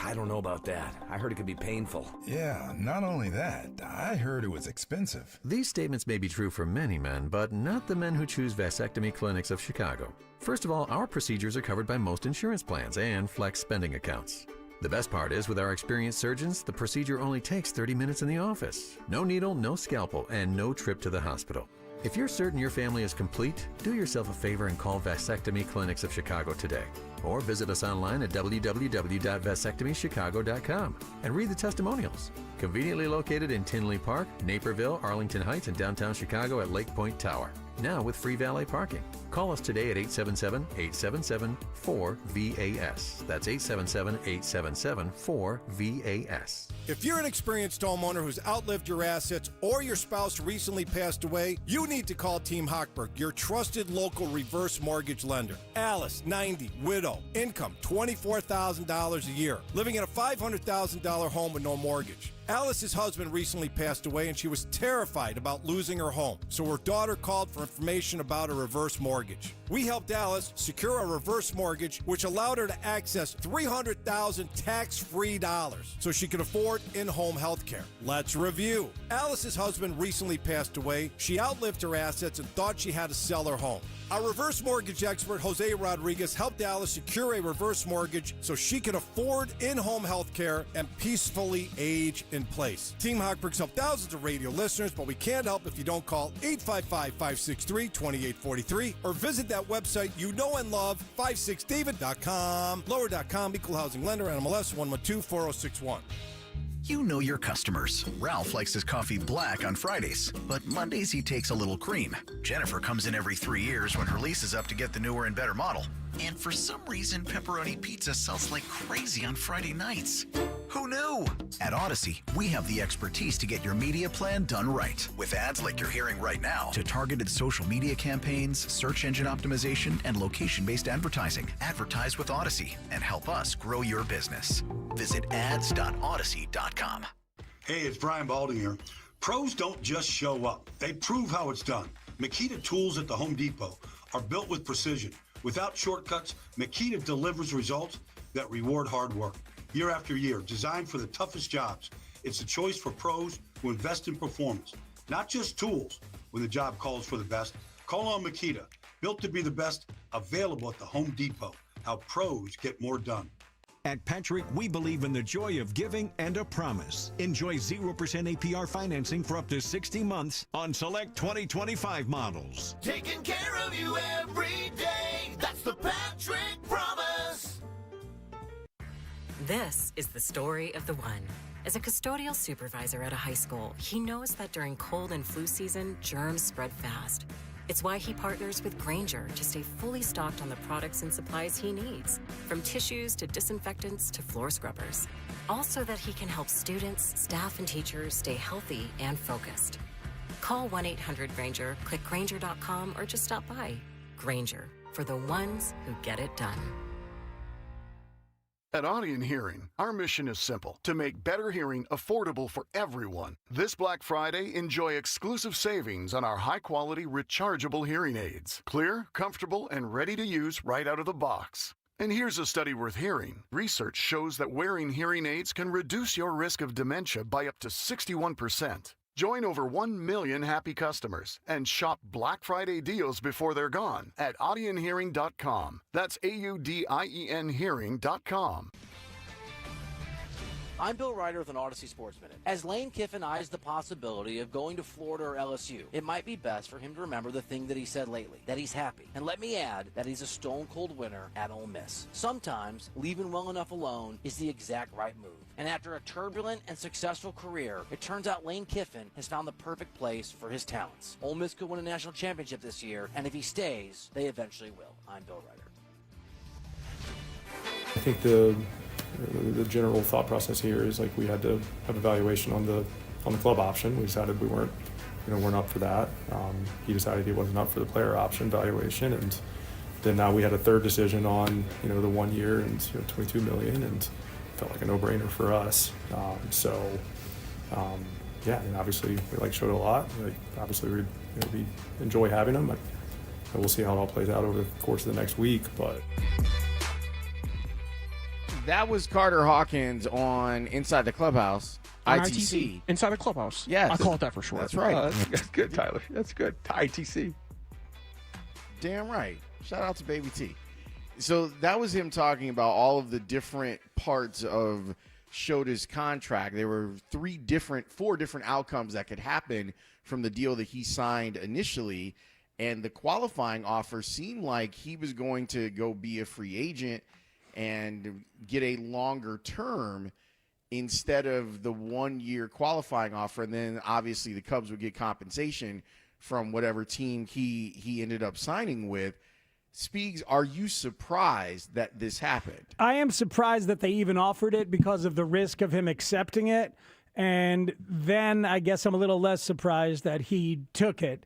I don't know about that. I heard it could be painful. Yeah, not only that, I heard it was expensive. These statements may be true for many men, but not the men who choose Vasectomy Clinics of Chicago. First of all, our procedures are covered by most insurance plans and flex spending accounts. The best part is, with our experienced surgeons, the procedure only takes 30 minutes in the office. No needle, no scalpel, and no trip to the hospital. If you're certain your family is complete, do yourself a favor and call Vasectomy Clinics of Chicago today. Or visit us online at www.vasectomychicago.com and read the testimonials. Conveniently located in Tinley Park, Naperville, Arlington Heights, and downtown Chicago at Lake Point Tower. Now with free valet parking. Call us today at 877-877-4VAS. That's 877-877-4VAS. If you're an experienced homeowner who's outlived your assets or your spouse recently passed away, you need to call Team Hochberg, your trusted local reverse mortgage lender. Alice, 90, widow, income $24,000 a year, living in a $500,000 home with no mortgage. Alice's husband recently passed away and she was terrified about losing her home, so her daughter called for information about a reverse mortgage. We helped Alice secure a reverse mortgage, which allowed her to access $300,000 tax-free dollars so she could afford in-home health care. Let's review. Alice's husband recently passed away. She outlived her assets and thought she had to sell her home. Our reverse mortgage expert, Jose Rodriguez, helped Alice secure a reverse mortgage so she could afford in-home health care and peacefully age in place. Team Hochberg's helped thousands of radio listeners, but we can't help if you don't call 855-563-2843 or visit that website you know and love, 56david.com. Lower.com, equal housing lender, NMLS 1124061. You know your customers. Ralph likes his coffee black on Fridays, but Mondays he takes a little cream. Jennifer comes in every 3 years when her lease is up to get the newer and better model. And for some reason, pepperoni pizza sells like crazy on Friday nights. Who knew? At Odyssey, we have the expertise to get your media plan done right. With ads like you're hearing right now, to targeted social media campaigns, search engine optimization, and location-based advertising. Advertise with Odyssey and help us grow your business. Visit ads.odyssey.com. Hey, it's Brian Balding here. Pros don't just show up. They prove how it's done. Makita tools at the Home Depot are built with precision. Without shortcuts, Makita delivers results that reward hard work. Year after year, designed for the toughest jobs. It's a choice for pros who invest in performance, not just tools. When the job calls for the best, call on Makita. Built to be the best, available at the Home Depot. How pros get more done. At Patrick, we believe in the joy of giving and a promise. Enjoy 0% APR financing for up to 60 months on select 2025 models. Taking care of you every day. That's the Patrick Promise. This is the story of the one. As a custodial supervisor at a high school, he knows that during cold and flu season, germs spread fast. It's why he partners with Grainger to stay fully stocked on the products and supplies he needs, from tissues to disinfectants to floor scrubbers. Also that he can help students, staff, and teachers stay healthy and focused. Call 1-800-GRAINGER, click Grainger.com, or just stop by. Grainger, for the ones who get it done. At Audion Hearing, our mission is simple: to make better hearing affordable for everyone. This Black Friday, enjoy exclusive savings on our high-quality rechargeable hearing aids. Clear, comfortable, and ready to use right out of the box. And here's a study worth hearing. Research shows that wearing hearing aids can reduce your risk of dementia by up to 61%. Join over 1 million happy customers and shop Black Friday deals before they're gone at audionhearing.com. That's AUDIEN hearing.com. I'm Bill Ryder with an Odyssey Sports Minute. As Lane Kiffin eyes the possibility of going to Florida or LSU, it might be best for him to remember the thing that he said lately, that he's happy. And let me add that he's a stone-cold winner at Ole Miss. Sometimes, leaving well enough alone is the exact right move. And after a turbulent and successful career, it turns out Lane Kiffin has found the perfect place for his talents. Ole Miss could win a national championship this year, and if he stays, they eventually will. I'm Bill Ryder. I think the general thought process here is like we had to have a valuation on the club option. We decided we weren't up for that. He decided he wasn't up for the player option valuation, and then now we had a third decision on the 1 year and $22 million, and felt like a no-brainer for us. Yeah, and obviously we like Shota a lot. Obviously we enjoy having him. We'll see how it all plays out over the course of the next week, but. That was Carter Hawkins on Inside the Clubhouse, On ITC. Inside the Clubhouse. Yes. I call it that for short. That's right. That's good, Tyler. That's good. ITC. Damn right. Shout out to Baby T. So that was him talking about all of the different parts of Shota's contract. There were four different outcomes that could happen from the deal that he signed initially, and the qualifying offer seemed like he was going to go be a free agent and get a longer term instead of the 1 year qualifying offer. And then obviously the Cubs would get compensation from whatever team he ended up signing with. Speaks, are you surprised that this happened? I am surprised that they even offered it because of the risk of him accepting it. And then I guess I'm a little less surprised that he took it.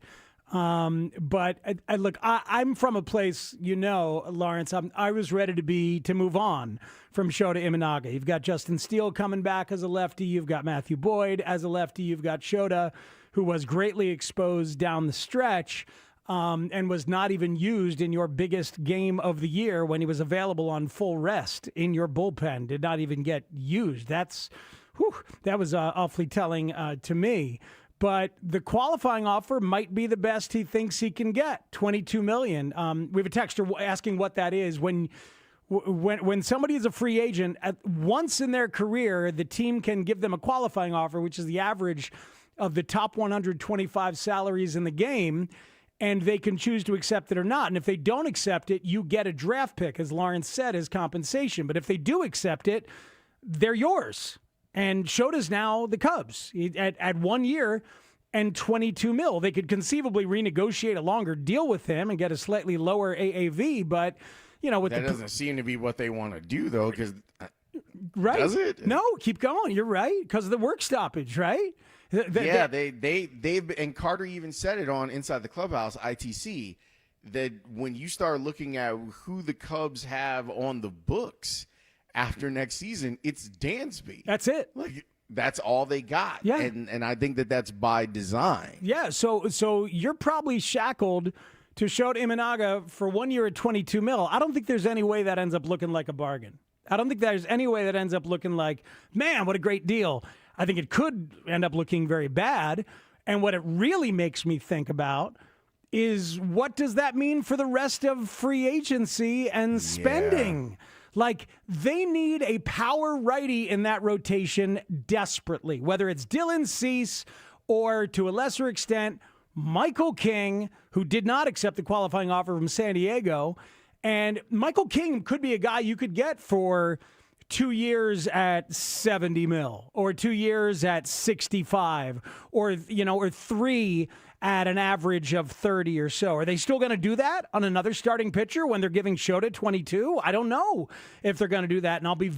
But look, I'm from a place, Lawrence, I was ready to move on from Shota Imanaga. You've got Justin Steele coming back as a lefty. You've got Matthew Boyd as a lefty. You've got Shota, who was greatly exposed down the stretch, and was not even used in your biggest game of the year when he was available on full rest in your bullpen. Did not even get used. That was awfully telling to me. But the qualifying offer might be the best he thinks he can get, $22 million. We have a texter asking what that is. When somebody is a free agent, once in their career, the team can give them a qualifying offer, which is the average of the top 125 salaries in the game, and they can choose to accept it or not. And if they don't accept it, you get a draft pick, as Lawrence said, as compensation. But if they do accept it, they're yours. And Shota's now the Cubs at 1 year and $22 million. They could conceivably renegotiate a longer deal with him and get a slightly lower AAV, but that doesn't seem to be what they want to do, though. Because right? Does it? No, keep going. You're right, because of the work stoppage, right? They've and Carter even said it on Inside the Clubhouse, ITC, that when you start looking at who the Cubs have on the books after next season, it's Dansby. That's it. That's all they got. Yeah. And I think that's by design. Yeah, so you're probably shackled to Shota Imanaga for 1 year at $22 million. I don't think there's any way that ends up looking like a bargain. I don't think there's any way that ends up looking like, man, what a great deal. I think it could end up looking very bad. And what it really makes me think about is, what does that mean for the rest of free agency and spending? Like, they need a power righty in that rotation desperately, whether it's Dylan Cease or, to a lesser extent, Michael King, who did not accept the qualifying offer from San Diego. And Michael King could be a guy you could get for 2 years at $70 million, or 2 years at $65 million, or 3 at an average of 30 or so. Are they still going to do that on another starting pitcher when they're giving Shota 22? I don't know if they're going to do that. And I'll be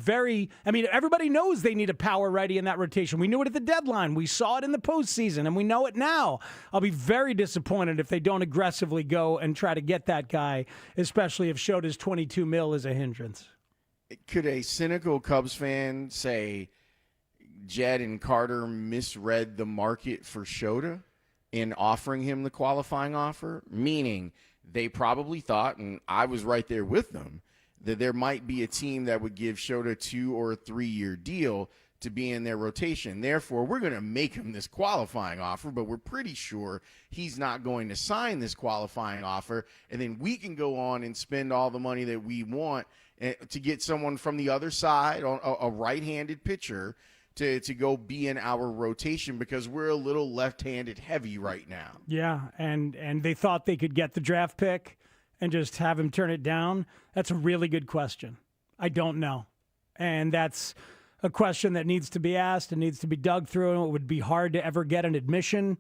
everybody knows they need a power righty in that rotation. We knew it at the deadline. We saw it in the postseason, and we know it now. I'll be very disappointed if they don't aggressively go and try to get that guy, especially if Shota's 22 mil is a hindrance. Could a cynical Cubs fan say Jed and Carter misread the market for Shota in offering him the qualifying offer? Meaning they probably thought, and I was right there with them, that there might be a team that would give Shota a 2 or 3 year deal to be in their rotation. Therefore, we're going to make him this qualifying offer, but we're pretty sure he's not going to sign this qualifying offer, and then we can go on and spend all the money that we want to get someone from the other side, on a right-handed pitcher, to go be in our rotation because we're a little left-handed heavy right now. Yeah, and they thought they could get the draft pick and just have him turn it down. That's a really good question. I don't know. And that's a question that needs to be asked and needs to be dug through, and it would be hard to ever get an admission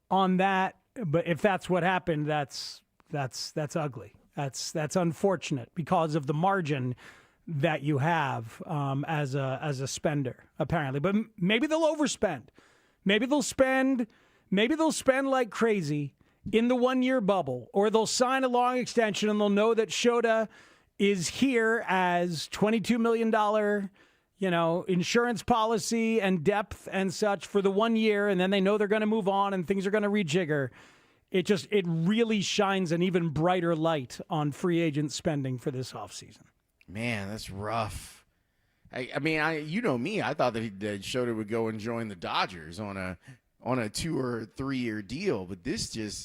on that. But if that's what happened, that's ugly. That's unfortunate because of the margin that you have as a spender, apparently. But maybe they'll overspend. Maybe they'll spend like crazy in the 1-year bubble, or they'll sign a long extension and they'll know that Shota is here as $22 million, insurance policy and depth and such for the 1 year, and then they know they're going to move on and things are going to rejigger. It really shines an even brighter light on free agent spending for this offseason. Man, that's rough. I mean, you know me. I thought that Shota would go and join the Dodgers on a 2 or 3 year deal, but this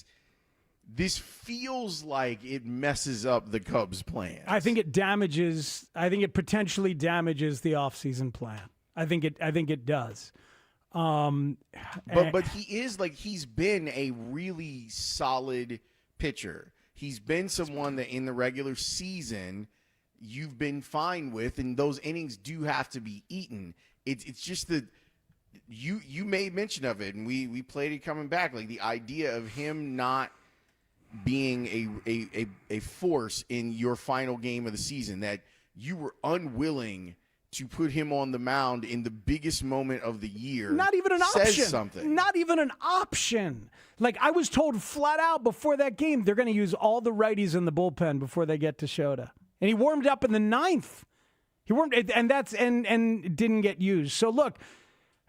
feels like it messes up the Cubs' plans. I think it potentially damages the offseason plan. I think it does. But he's been a really solid pitcher. He's been someone that in the regular season you've been fine with, and those innings do have to be eaten. It's just that you made mention of it, and we played it coming back, like the idea of him not being a force in your final game of the season, that you were unwilling to put him on the mound in the biggest moment of the year. Not even an says option. Something. Not even an option. Like, I was told flat out before that game, they're going to use all the righties in the bullpen before they get to Shota. And he warmed up in the 9th. And didn't get used. So look,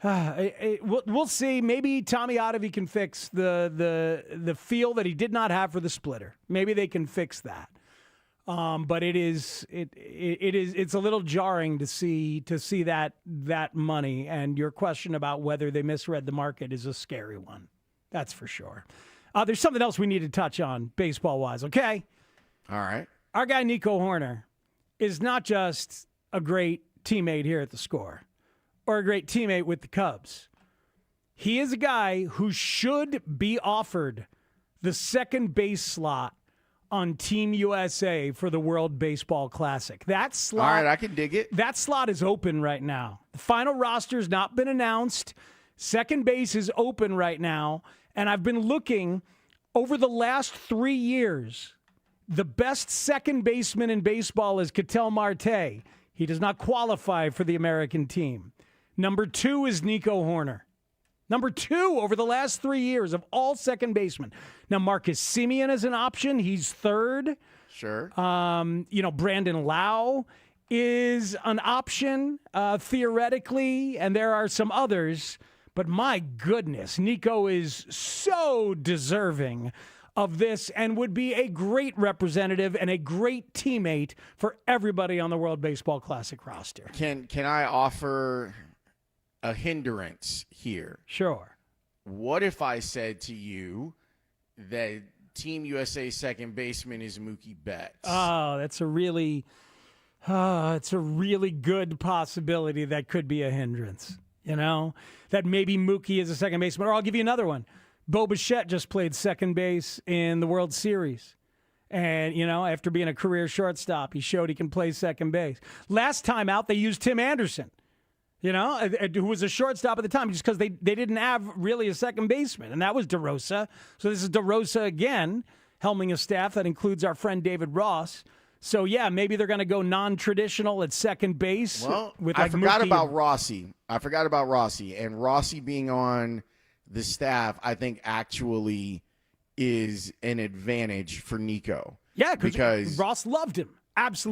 we'll see. Maybe Tommy Ottavy can fix the feel that he did not have for the splitter. Maybe they can fix that. But it's a little jarring to see that money, and your question about whether they misread the market is a scary one. That's for sure. There's something else we need to touch on baseball wise. Okay. All right. Our guy Nico Horner is not just a great teammate here at the Score or a great teammate with the Cubs. He is a guy who should be offered the second base slot on Team USA for the World Baseball Classic. That slot, all right, I can dig it. That slot is open right now. The final roster's not been announced. Second base is open right now. And I've been looking over the last 3 years. The best second baseman in baseball is Ketel Marte. He does not qualify for the American team. Number 2 is Nico Horner. Number 2 over the last 3 years of all second basemen. Now, Marcus Semien is an option. He's 3rd. Sure. Brandon Lau is an option, theoretically, and there are some others. But my goodness, Nico is so deserving of this and would be a great representative and a great teammate for everybody on the World Baseball Classic roster. Can I offer a hindrance here? Sure. What if I said to you that Team USA second baseman is Mookie Betts? Oh, it's a really good possibility that could be a hindrance. That maybe Mookie is a second baseman. Or I'll give you another one. Bo Bichette just played second base in the World Series. And, after being a career shortstop, he showed he can play second base. Last time out, they used Tim Anderson, who was a shortstop at the time, just because they didn't have really a second baseman. And that was DeRosa. So this is DeRosa again, helming a staff that includes our friend David Ross. So, yeah, maybe they're going to go non-traditional at second base. Well, with I like forgot Mookie about Rossi. And Rossi being on the staff, I think actually is an advantage for Nico. Yeah, because Ross loved him.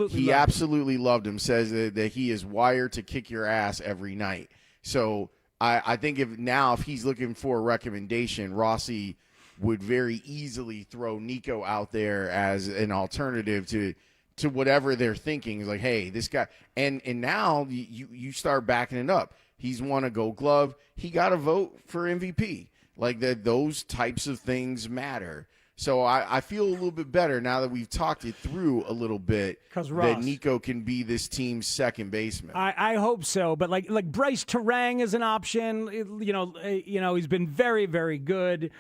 He absolutely loved him. Says that he is wired to kick your ass every night. So I think if he's looking for a recommendation, Rossi would very easily throw Nico out there as an alternative to whatever they're thinking. Is like, hey, this guy, and now you start backing it up. He's won a Gold Glove. He got a vote for MVP. Like that, those types of things matter. So I feel a little bit better now that we've talked it through a little bit that Nico can be this team's second baseman. I hope so, but like Bryce Terang is an option. He's been very, very good.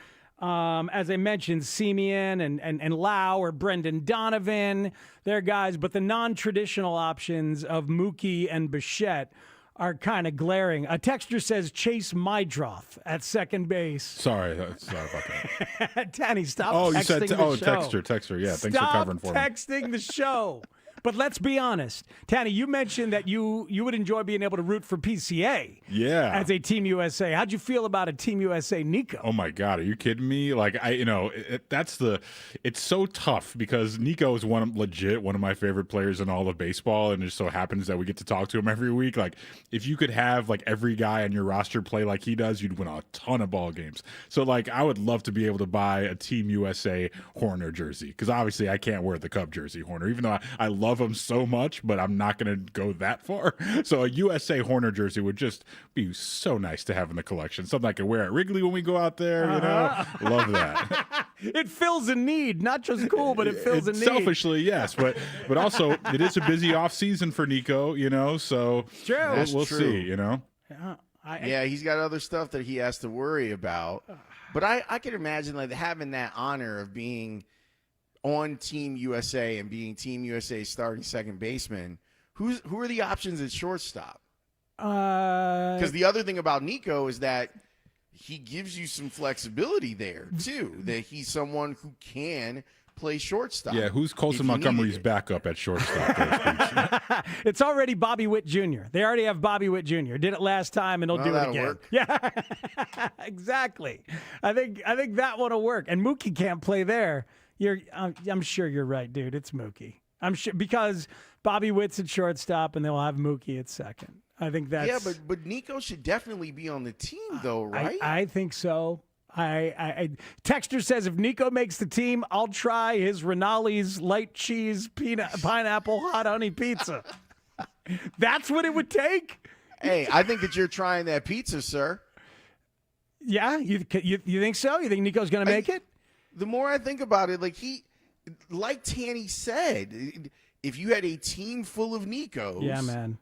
As I mentioned, Simeon and Lau or Brendan Donovan, they're guys, but the non-traditional options of Mookie and Bichette are kind of glaring. A texter says Chase Mydroth at second base. Sorry about that. Tanny, stop Oh, texting you said, the show. texter. Yeah, thanks for covering for me. Stop texting the show. But let's be honest. Tanny, you mentioned that you would enjoy being able to root for PCA as a Team USA. How'd you feel about a Team USA Nico? Oh, my God. Are you kidding me? Like, it's so tough because Nico is one of my favorite players in all of baseball, and it just so happens that we get to talk to him every week. Like, if you could have, like, every guy on your roster play like he does, you'd win a ton of ball games. So, like, I would love to be able to buy a Team USA Horner jersey because obviously I can't wear the Cub jersey Horner, even though I love him so much, but I'm not going to go that far. So a USA Horner jersey would just be so nice to have in the collection. Something I could wear at Wrigley when we go out there, Love that. It fills a need, not just cool, but it fills a need. Selfishly, yes, but also it is a busy off season for Nico, so true. We'll see, Yeah, he's got other stuff that he has to worry about. But I can imagine like having that honor of being on Team USA and being Team USA starting second baseman. Who are the options at shortstop? Because the other thing about Nico is that he gives you some flexibility there too. That he's someone who can play shortstop. Yeah, who's Colson Montgomery's backup at shortstop? It's already Bobby Witt Jr. They already have Bobby Witt Jr. Did it last time, and they'll do it again. Work. Yeah, exactly. I think that one will work. And Mookie can't play there. I'm sure you're right, dude. It's Mookie. I'm sure because Bobby Witt's at shortstop, and they'll have Mookie at second. I think that's but Nico should definitely be on the team, though, right? I think so. Texter says if Nico makes the team, I'll try his Rinaldi's light cheese pineapple hot honey pizza. That's what it would take. Hey, I think that you're trying that pizza, sir. Yeah, you think so? You think Nico's going to make it? The more I think about it, like Tanny said, if you had a team full of Nikos, yeah, man.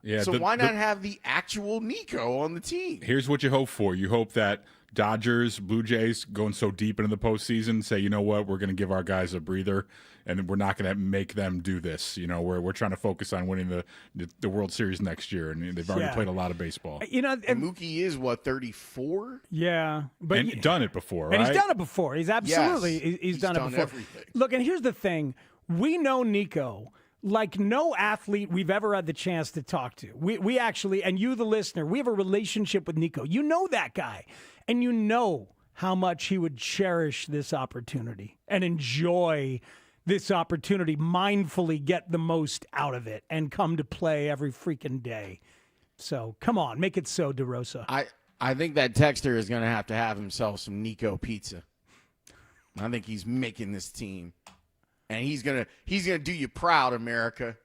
Yeah. So why not have the actual Nico on the team? Here's what you hope for. You hope that Dodgers, Blue Jays going so deep into the postseason say, you know what, we're going to give our guys a breather, and we're not going to make them do this. We're trying to focus on winning the World Series next year, and they've already played a lot of baseball. And Mookie is 34? Yeah, but and done it before, right? And he's done it before. He's absolutely he's done it before. Everything. Look, and here's the thing: we know Nico like no athlete we've ever had the chance to talk to. We actually, and you, the listener, we have a relationship with Nico. You know that guy. And you know how much he would cherish this opportunity and enjoy this opportunity, mindfully get the most out of it and come to play every freaking day. So come on, make it so, DeRosa. I think that texter is going to have himself some Nico pizza. I think he's making this team. And he's gonna do you proud, America.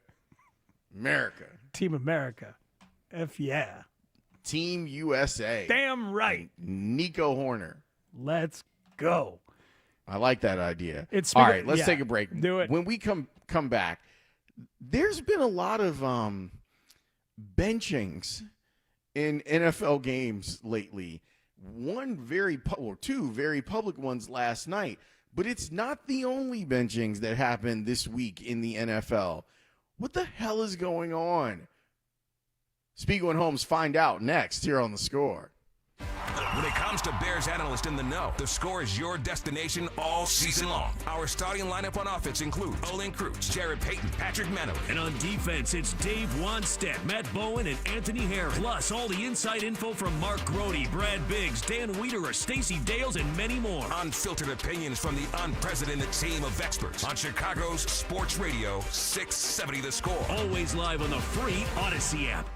America. Team America. F yeah. Team USA. Damn right. Nico Horner. Let's go. I like that idea. All right, let's take a break. Do it. When we come back, there's been a lot of benchings in NFL games lately. Two very public ones last night. But it's not the only benchings that happened this week in the NFL. What the hell is going on? Spiegel and Holmes find out next here on The Score. When it comes to Bears analysts in the know, The Score is your destination all season long. Our starting lineup on offense includes Olin Kreutz, Jared Payton, Patrick Menowin. And on defense, it's Dave Wanstead, Matt Bowen, and Anthony Harris. Plus, all the inside info from Mark Grody, Brad Biggs, Dan Wiederer, Stacey Dales, and many more. Unfiltered opinions from the unprecedented team of experts on Chicago's Sports Radio 670 The Score. Always live on the free Odyssey app.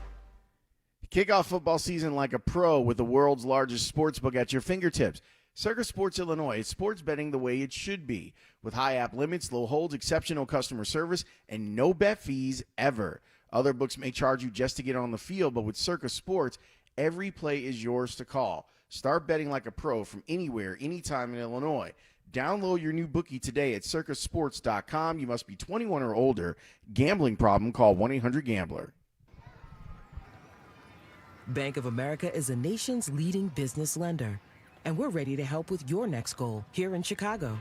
Kick off football season like a pro with the world's largest sportsbook at your fingertips. Circa Sports Illinois is sports betting the way it should be, with high app limits, low holds, exceptional customer service, and no bet fees ever. Other books may charge you just to get on the field, but with Circa Sports, every play is yours to call. Start betting like a pro from anywhere, anytime in Illinois. Download your new bookie today at circusports.com. You must be 21 or older. Gambling problem? Call 1-800-GAMBLER. Bank of America is the nation's leading business lender, and we're ready to help with your next goal here in Chicago.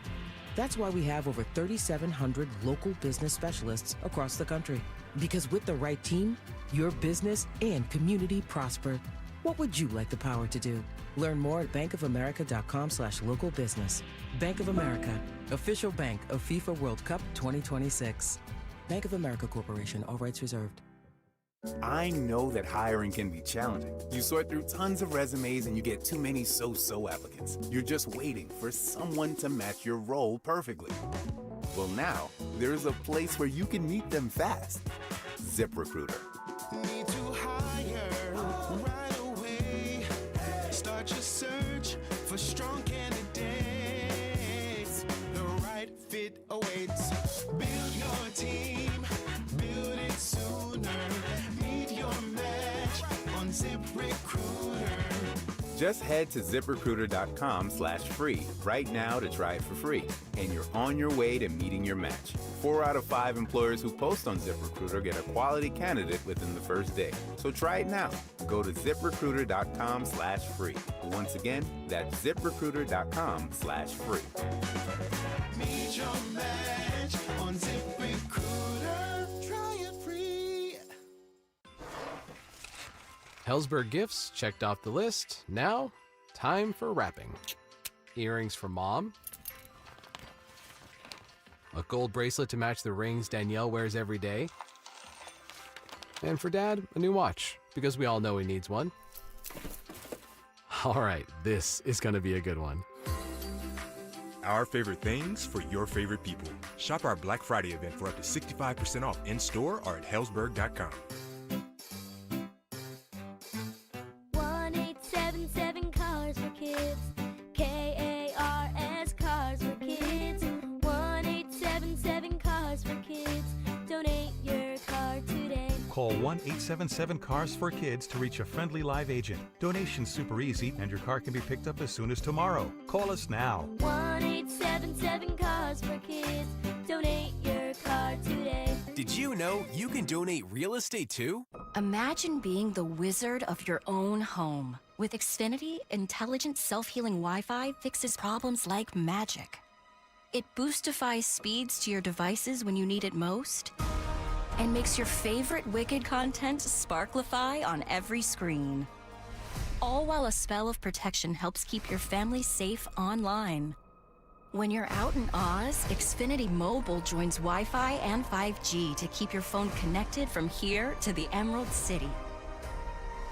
That's why we have over 3,700 local business specialists across the country. Because with the right team, your business and community prosper. What would you like the power to do? Learn more at bankofamerica.com/local business. Bank of America, official bank of FIFA World Cup 2026. Bank of America Corporation, all rights reserved. I know that hiring can be challenging. You sort through tons of resumes and you get too many so-so applicants. You're just waiting for someone to match your role perfectly. Well, now, there's a place where you can meet them fast. ZipRecruiter. Need to hire right away. Start your search for strong candidates. The right fit awaits. Build your team. Build it sooner. Meet your match on ZipRecruiter. Just head to ZipRecruiter.com/free right now to try it for free. And you're on your way to meeting your match. 4 out of 5 employers who post on ZipRecruiter get a quality candidate within the first day. So try it now. Go to ZipRecruiter.com/free. Once again, that's ZipRecruiter.com/free. Meet your match on ZipRecruiter. Try it free. Hellsberg gifts checked off the list. Now, time for wrapping. Earrings for mom. A gold bracelet to match the rings Danielle wears every day. And for dad, a new watch, because we all know he needs one. All right, this is gonna be a good one. Our favorite things for your favorite people. Shop our Black Friday event for up to 65% off in-store or at hellsberg.com. 1-877 Cars for Kids. KARS Cars for Kids. 1-877 Cars for Kids. Donate your car today. Call 1-877 Cars for Kids to reach a friendly live agent. Donation's super easy, and your car can be picked up as soon as tomorrow. Call us now. 1-877 Cars for Kids. Donate your car today. Did you know you can donate real estate too? Imagine being the wizard of your own home. With Xfinity, intelligent self-healing Wi-Fi fixes problems like magic. It boostifies speeds to your devices when you need it most, and makes your favorite Wicked content sparklify on every screen. All while a spell of protection helps keep your family safe online. When you're out in Oz, Xfinity Mobile joins Wi-Fi and 5G to keep your phone connected from here to the Emerald City.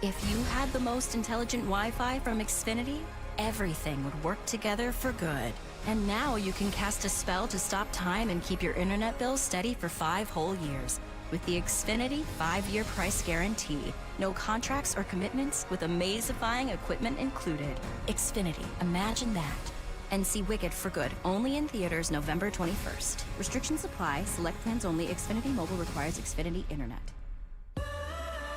If you had the most intelligent Wi-Fi from Xfinity, everything would work together for good. And now you can cast a spell to stop time and keep your internet bill steady for 5 whole years. With the Xfinity 5-year price guarantee. No contracts or commitments with amazifying equipment included. Xfinity, imagine that. And see Wicked for good, only in theaters November 21st. Restrictions apply, select plans only. Xfinity Mobile requires Xfinity Internet.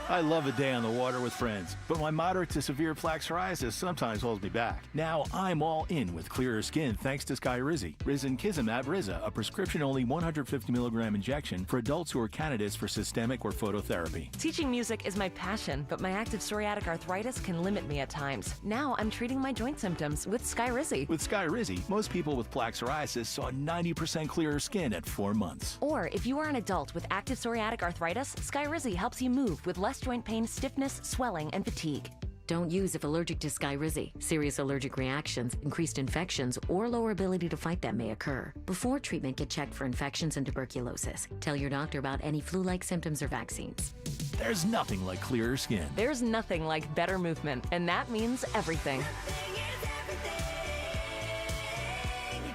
I love a day on the water with friends, but my moderate to severe plaque psoriasis sometimes holds me back. Now I'm all in with clearer skin thanks to Skyrizi. Risankizumab Riza, a prescription-only 150 milligram injection for adults who are candidates for systemic or phototherapy. Teaching music is my passion, but my active psoriatic arthritis can limit me at times. Now I'm treating my joint symptoms with Skyrizi. With Skyrizi, most people with plaque psoriasis saw 90% clearer skin at 4 months. Or if you are an adult with active psoriatic arthritis, Skyrizi helps you move with less joint pain, stiffness, swelling, and fatigue. Don't use if allergic to Skyrizi. Serious allergic reactions, increased infections, or lower ability to fight them may occur. Before treatment, get checked for infections and tuberculosis. Tell your doctor about any flu-like symptoms or vaccines. There's nothing like clearer skin. There's nothing like better movement, and that means everything.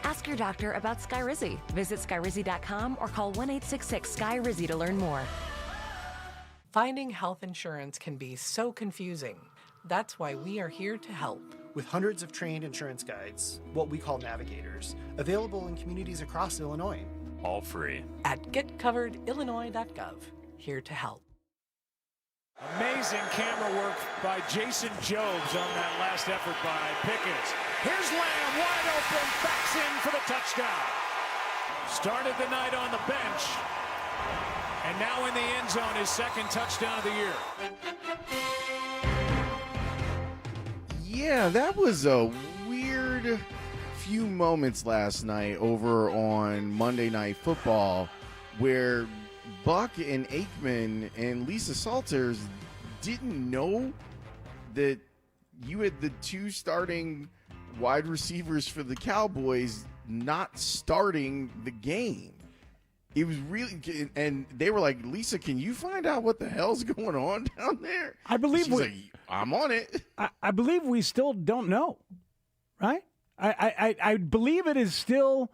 Ask your doctor about Skyrizi. Visit Skyrizi.com or call 1-866-SKY-RIZI to learn more. Finding health insurance can be so confusing. That's why we are here to help. With hundreds of trained insurance guides, what we call navigators, available in communities across Illinois. All free. At getcoveredillinois.gov. Here to help. Amazing camera work by Jason Jobs on that last effort by Pickens. Here's Lamb, wide open, backs in for the touchdown. Started the night on the bench, and now in the end zone, his second touchdown of the year. Yeah, that was a weird few moments last night over on Monday Night Football where Buck and Aikman and Lisa Salters didn't know that you had the two starting wide receivers for the Cowboys not starting the game. It was really, and they were like, Lisa, can you find out what the hell's going on down there? I believe she's like, I'm on it. I believe we still don't know, right? I believe it is still.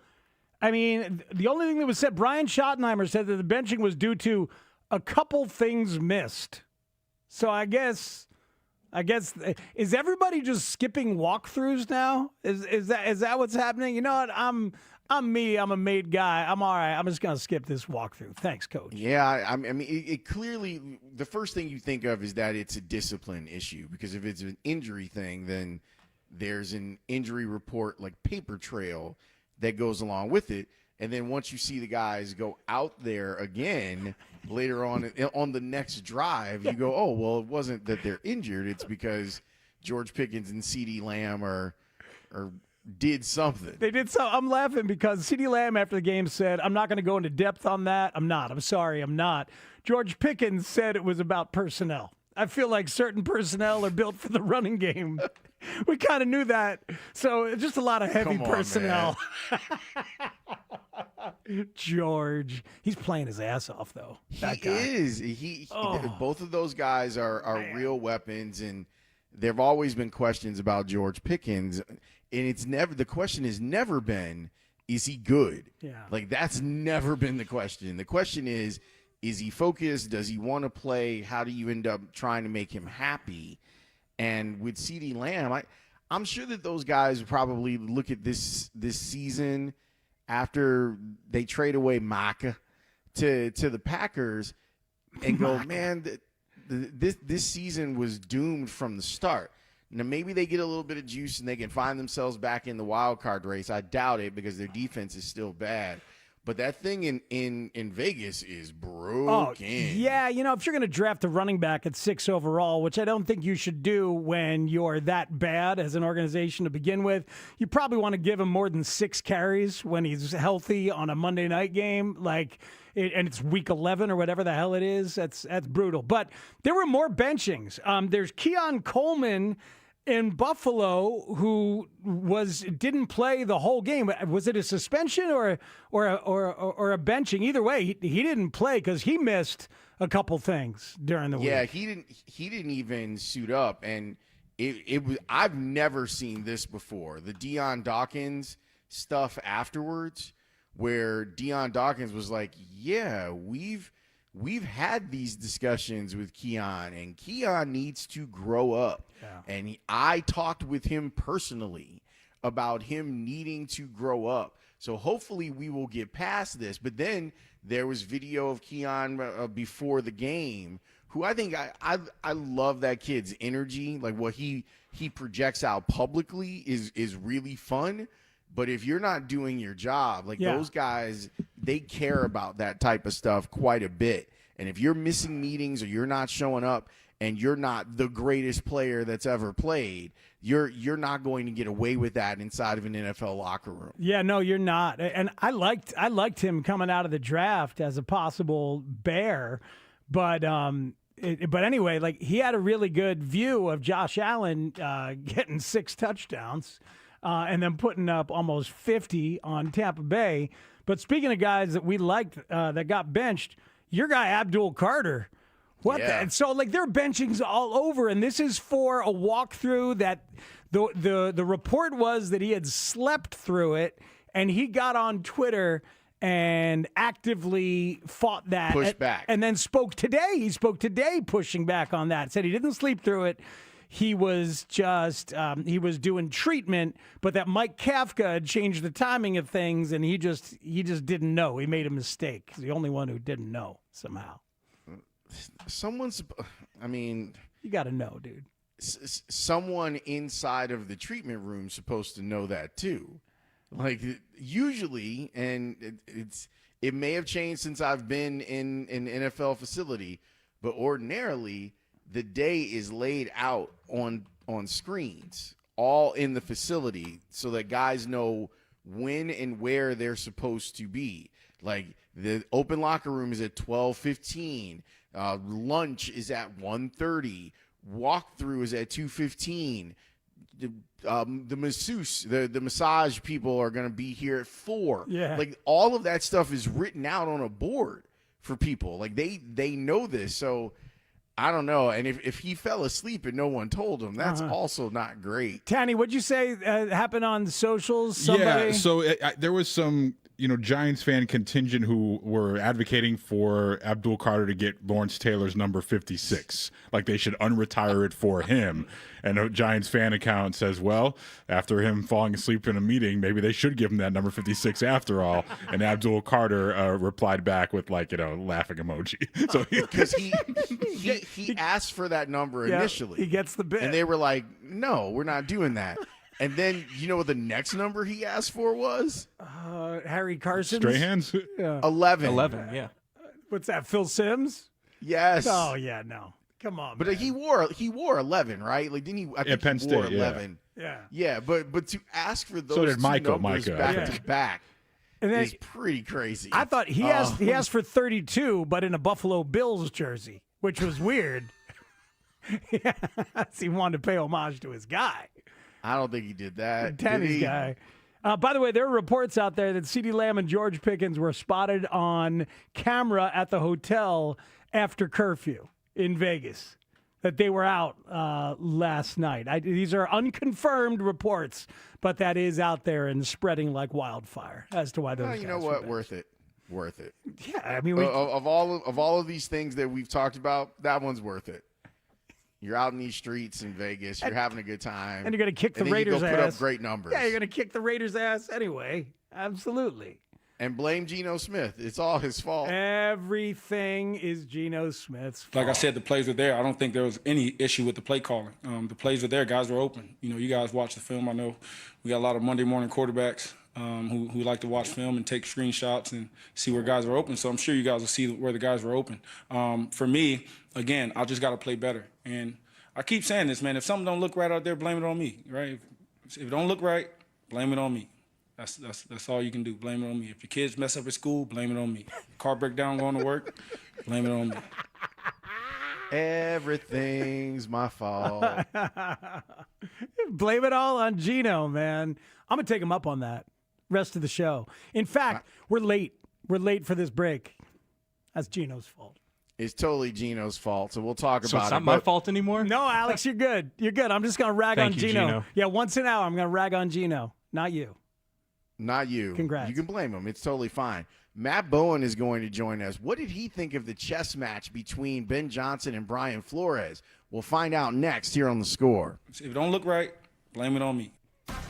I mean, the only thing that was said, Brian Schottenheimer said that the benching was due to a couple things missed. So I guess, is everybody just skipping walkthroughs now? Is that what's happening? You know what? I'm me. I'm a made guy. I'm all right. I'm just gonna skip this walkthrough. Thanks, Coach. Yeah, I mean, it clearly, the first thing you think of is that it's a discipline issue, because if it's an injury thing, then there's an injury report, like paper trail, that goes along with it. And then once you see the guys go out there again later on the next drive, you go, oh, well, it wasn't that they're injured. It's because George Pickens and CeeDee Lamb are did something. They did so. I'm laughing because CeeDee Lamb after the game said, I'm not going to go into depth on that. I'm not. I'm sorry. I'm not. George Pickens said it was about personnel. I feel like certain personnel are built for the running game. We kind of knew that. So just a lot of heavy personnel. George. He's playing his ass off, though. That guy. He both of those guys are real weapons, and there have always been questions about George Pickens, and the question has never been, is he good? Yeah. Like, that's never been the question. The question is he focused? Does he want to play? How do you end up trying to make him happy? And with CeeDee Lamb, I'm sure that those guys probably look at this season after they trade away Maka to the Packers and go, man, this season was doomed from the start. Now, maybe they get a little bit of juice and they can find themselves back in the wild card race. I doubt it, because their defense is still bad. But that thing in Vegas is broken. Oh, yeah, if you're going to draft a running back at 6 overall, which I don't think you should do when you're that bad as an organization to begin with, you probably want to give him more than 6 carries when he's healthy on a Monday night game, and it's week 11 or whatever the hell it is. That's brutal. But there were more benchings. There's Keon Coleman in Buffalo, who didn't play the whole game. Was it a suspension or a benching? Either way, he didn't play because he missed a couple things during the week. Yeah, he didn't even suit up, and it was. I've never seen this before. The Deion Dawkins stuff afterwards, where Deion Dawkins was like, "Yeah, we've had these discussions with Keon, and Keon needs to grow up." Yeah. And I talked with him personally about him needing to grow up. So hopefully we will get past this. But then there was video of Keon before the game, who I think I love that kid's energy. Like, what he projects out publicly is really fun. But if you're not doing your job, those guys, they care about that type of stuff quite a bit. And if you're missing meetings or you're not showing up and you're not the greatest player that's ever played, you're not going to get away with that inside of an NFL locker room. Yeah, no, you're not. And I liked him coming out of the draft as a possible Bear, but anyway, he had a really good view of Josh Allen getting 6 touchdowns and then putting up almost 50 on Tampa Bay. But speaking of guys that we liked that got benched, your guy Abdul Carter. What? Yeah. So there are benchings all over, and this is for a walkthrough that the report was that he had slept through it, and he got on Twitter and actively fought that. Pushed back. And then spoke today. He spoke today pushing back on that. Said he didn't sleep through it. He was just he was doing treatment, but that Mike Kafka had changed the timing of things, and he just didn't know. He made a mistake. He's the only one who didn't know somehow. I mean, you got to know, dude. Someone inside of the treatment room is supposed to know that too. Like usually, and it may have changed since I've been in an NFL facility, but ordinarily the day is laid out on screens all in the facility so that guys know when and where they're supposed to be. Like the open locker room is at 12:15, lunch is at 1:30, walkthrough is at 2:15. The masseuse, the massage people are going to be here at 4. Yeah. Like all of that stuff is written out on a board for people. Like they know this. So I don't know. And if he fell asleep and no one told him, that's also not great. Tanny, what'd you say happened on the socials? Somebody? Yeah, so there was some, Giants fan contingent who were advocating for Abdul Carter to get Lawrence Taylor's number 56. Like they should unretire it for him. And a Giants fan account says, well, after him falling asleep in a meeting, maybe they should give him that number 56 after all. And Abdul Carter replied back with laughing emoji. So because he asked for that number initially. He gets the bid. And they were like, no, we're not doing that. And then you know what the next number he asked for was? Harry Carson. Strahan's? Yeah. 11. 11, yeah. What's that, Phil Sims? Yes. Oh, yeah, no. Come on, but man. he wore 11, right? Like didn't he? I think Penn he wore State, 11. Yeah. Yeah, but to ask for those So did two Micah, numbers back to back And then, is pretty crazy. I thought he asked for 32, but in a Buffalo Bills jersey, which was weird. He wanted to pay homage to his guy. I don't think he did that. Tanny's guy. By the way, there are reports out there that CeeDee Lamb and George Pickens were spotted on camera at the hotel after curfew in Vegas, that they were out last night. These are unconfirmed reports, but that is out there and spreading like wildfire as to why those guys you know were what? benched. Worth it. Yeah, I mean, of all of these things that we've talked about, that one's worth it. You're out in these streets in Vegas. You're having a good time. And you're going to kick the and then Raiders' you go ass. put up great numbers. Yeah, you're going to kick the Raiders' ass anyway. Absolutely. And blame Geno Smith. It's all his fault. Everything is Geno Smith's fault. Like I said, the plays were there. I don't think there was any issue with the play calling. The plays were there. Guys were open. You guys watch the film. I know we got a lot of Monday morning quarterbacks who like to watch film and take screenshots and see where guys are open. So I'm sure you guys will see where the guys were open. For me, again, I just got to play better. And I keep saying this, man. If something don't look right out there, blame it on me, right? If it don't look right, blame it on me. That's all you can do. Blame it on me. If your kids mess up at school, blame it on me. Car break down going to work, blame it on me. Everything's my fault. Blame it all on Geno, man. I'm going to take him up on that rest of the show. In fact, we're late. We're late for this break. That's Geno's fault. It's totally Geno's fault, so we'll talk about it. So it's not my fault anymore? No, Alex, you're good. You're good. I'm just going to rag on Geno. Yeah, once an hour, I'm going to rag on Geno, not you. Not you. Congrats. You can blame him. It's totally fine. Matt Bowen is going to join us. What did he think of the chess match between Ben Johnson and Brian Flores? We'll find out next here on The Score. If it don't look right, blame it on me.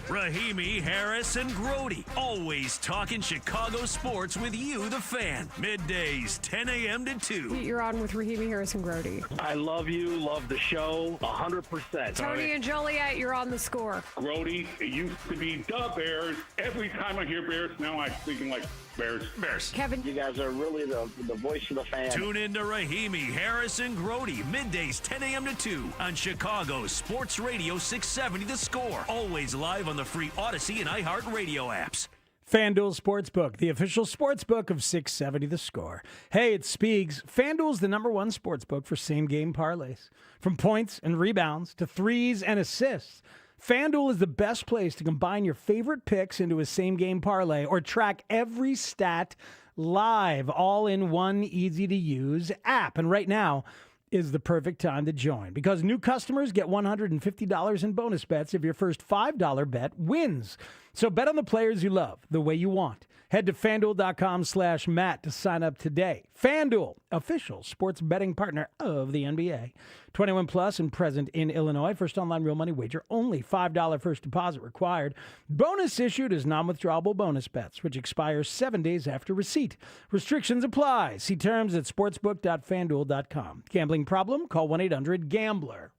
Rahimi, Harris, and Grody. Always talking Chicago sports with you, the fan. Middays, 10 a.m. to 2. You're on with Rahimi, Harris, and Grody. I love you, love the show, 100%. Tony and Joliet, you're on The Score. Grody, it used to be the Bears. Every time I hear Bears, now I'm thinking like Bears. Kevin. You guys are really the voice of the fan. Tune in to Rahimi, Harris, and Grody. Middays, 10 a.m. to 2 on Chicago Sports Radio 670 The Score. Always live on the free Odyssey and iHeartRadio apps. FanDuel Sportsbook, the official sportsbook of 670 The Score. Hey, it's Spiegs. FanDuel's the #1 sportsbook for same-game parlays. From points and rebounds to threes and assists, FanDuel is the best place to combine your favorite picks into a same-game parlay or track every stat live, all in one easy-to-use app. And right now is the perfect time to join because new customers get $150 in bonus bets if your first $5 bet wins. So bet on the players you love the way you want. Head to FanDuel.com/Matt to sign up today. FanDuel, official sports betting partner of the NBA. 21 plus and present in Illinois. First online real money wager. Only $5 first deposit required. Bonus issued as non-withdrawable bonus bets, which expires 7 days after receipt. Restrictions apply. See terms at sportsbook.fanduel.com. Gambling problem? Call 1-800-GAMBLER.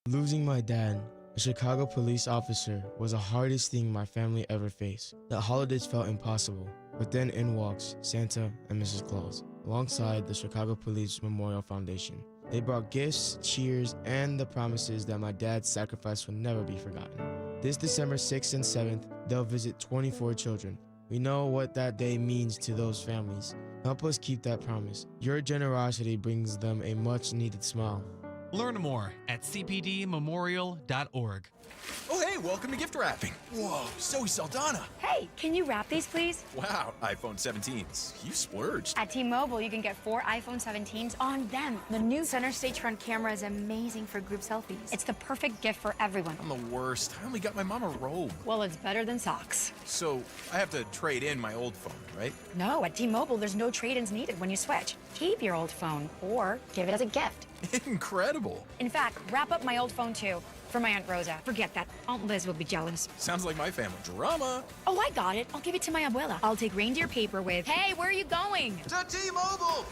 Losing my dad, a Chicago police officer, was the hardest thing my family ever faced. The holidays felt impossible, but then in walks Santa and Mrs. Claus, alongside the Chicago Police Memorial Foundation. They brought gifts, cheers, and the promises that my dad's sacrifice will never be forgotten. This December 6th and 7th, they'll visit 24 children. We know what that day means to those families. Help us keep that promise. Your generosity brings them a much-needed smile. Learn more at cpdmemorial.org. Oh, hey, welcome to gift wrapping. Whoa, Zoe Saldana. Hey, can you wrap these, please? Wow, iPhone 17s. You splurged. At T-Mobile, you can get 4 iPhone 17s on them. The new center stage front camera is amazing for group selfies. It's the perfect gift for everyone. I'm the worst. I only got my mom a robe. Well, it's better than socks. So I have to trade in my old phone, right? No, at T-Mobile, there's no trade-ins needed when you switch. Keep your old phone or give it as a gift. Incredible. In fact, wrap up my old phone, too. For my Aunt Rosa. Forget that. Aunt Liz will be jealous. Sounds like my family. Drama. Oh, I got it. I'll give it to my abuela. I'll take reindeer paper with, hey, where are you going? To T-Mobile.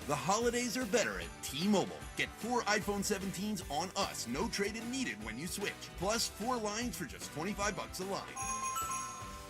The holidays are better at T-Mobile. Get 4 iPhone 17s on us. No trade-in needed when you switch. Plus 4 lines for just $25 a line.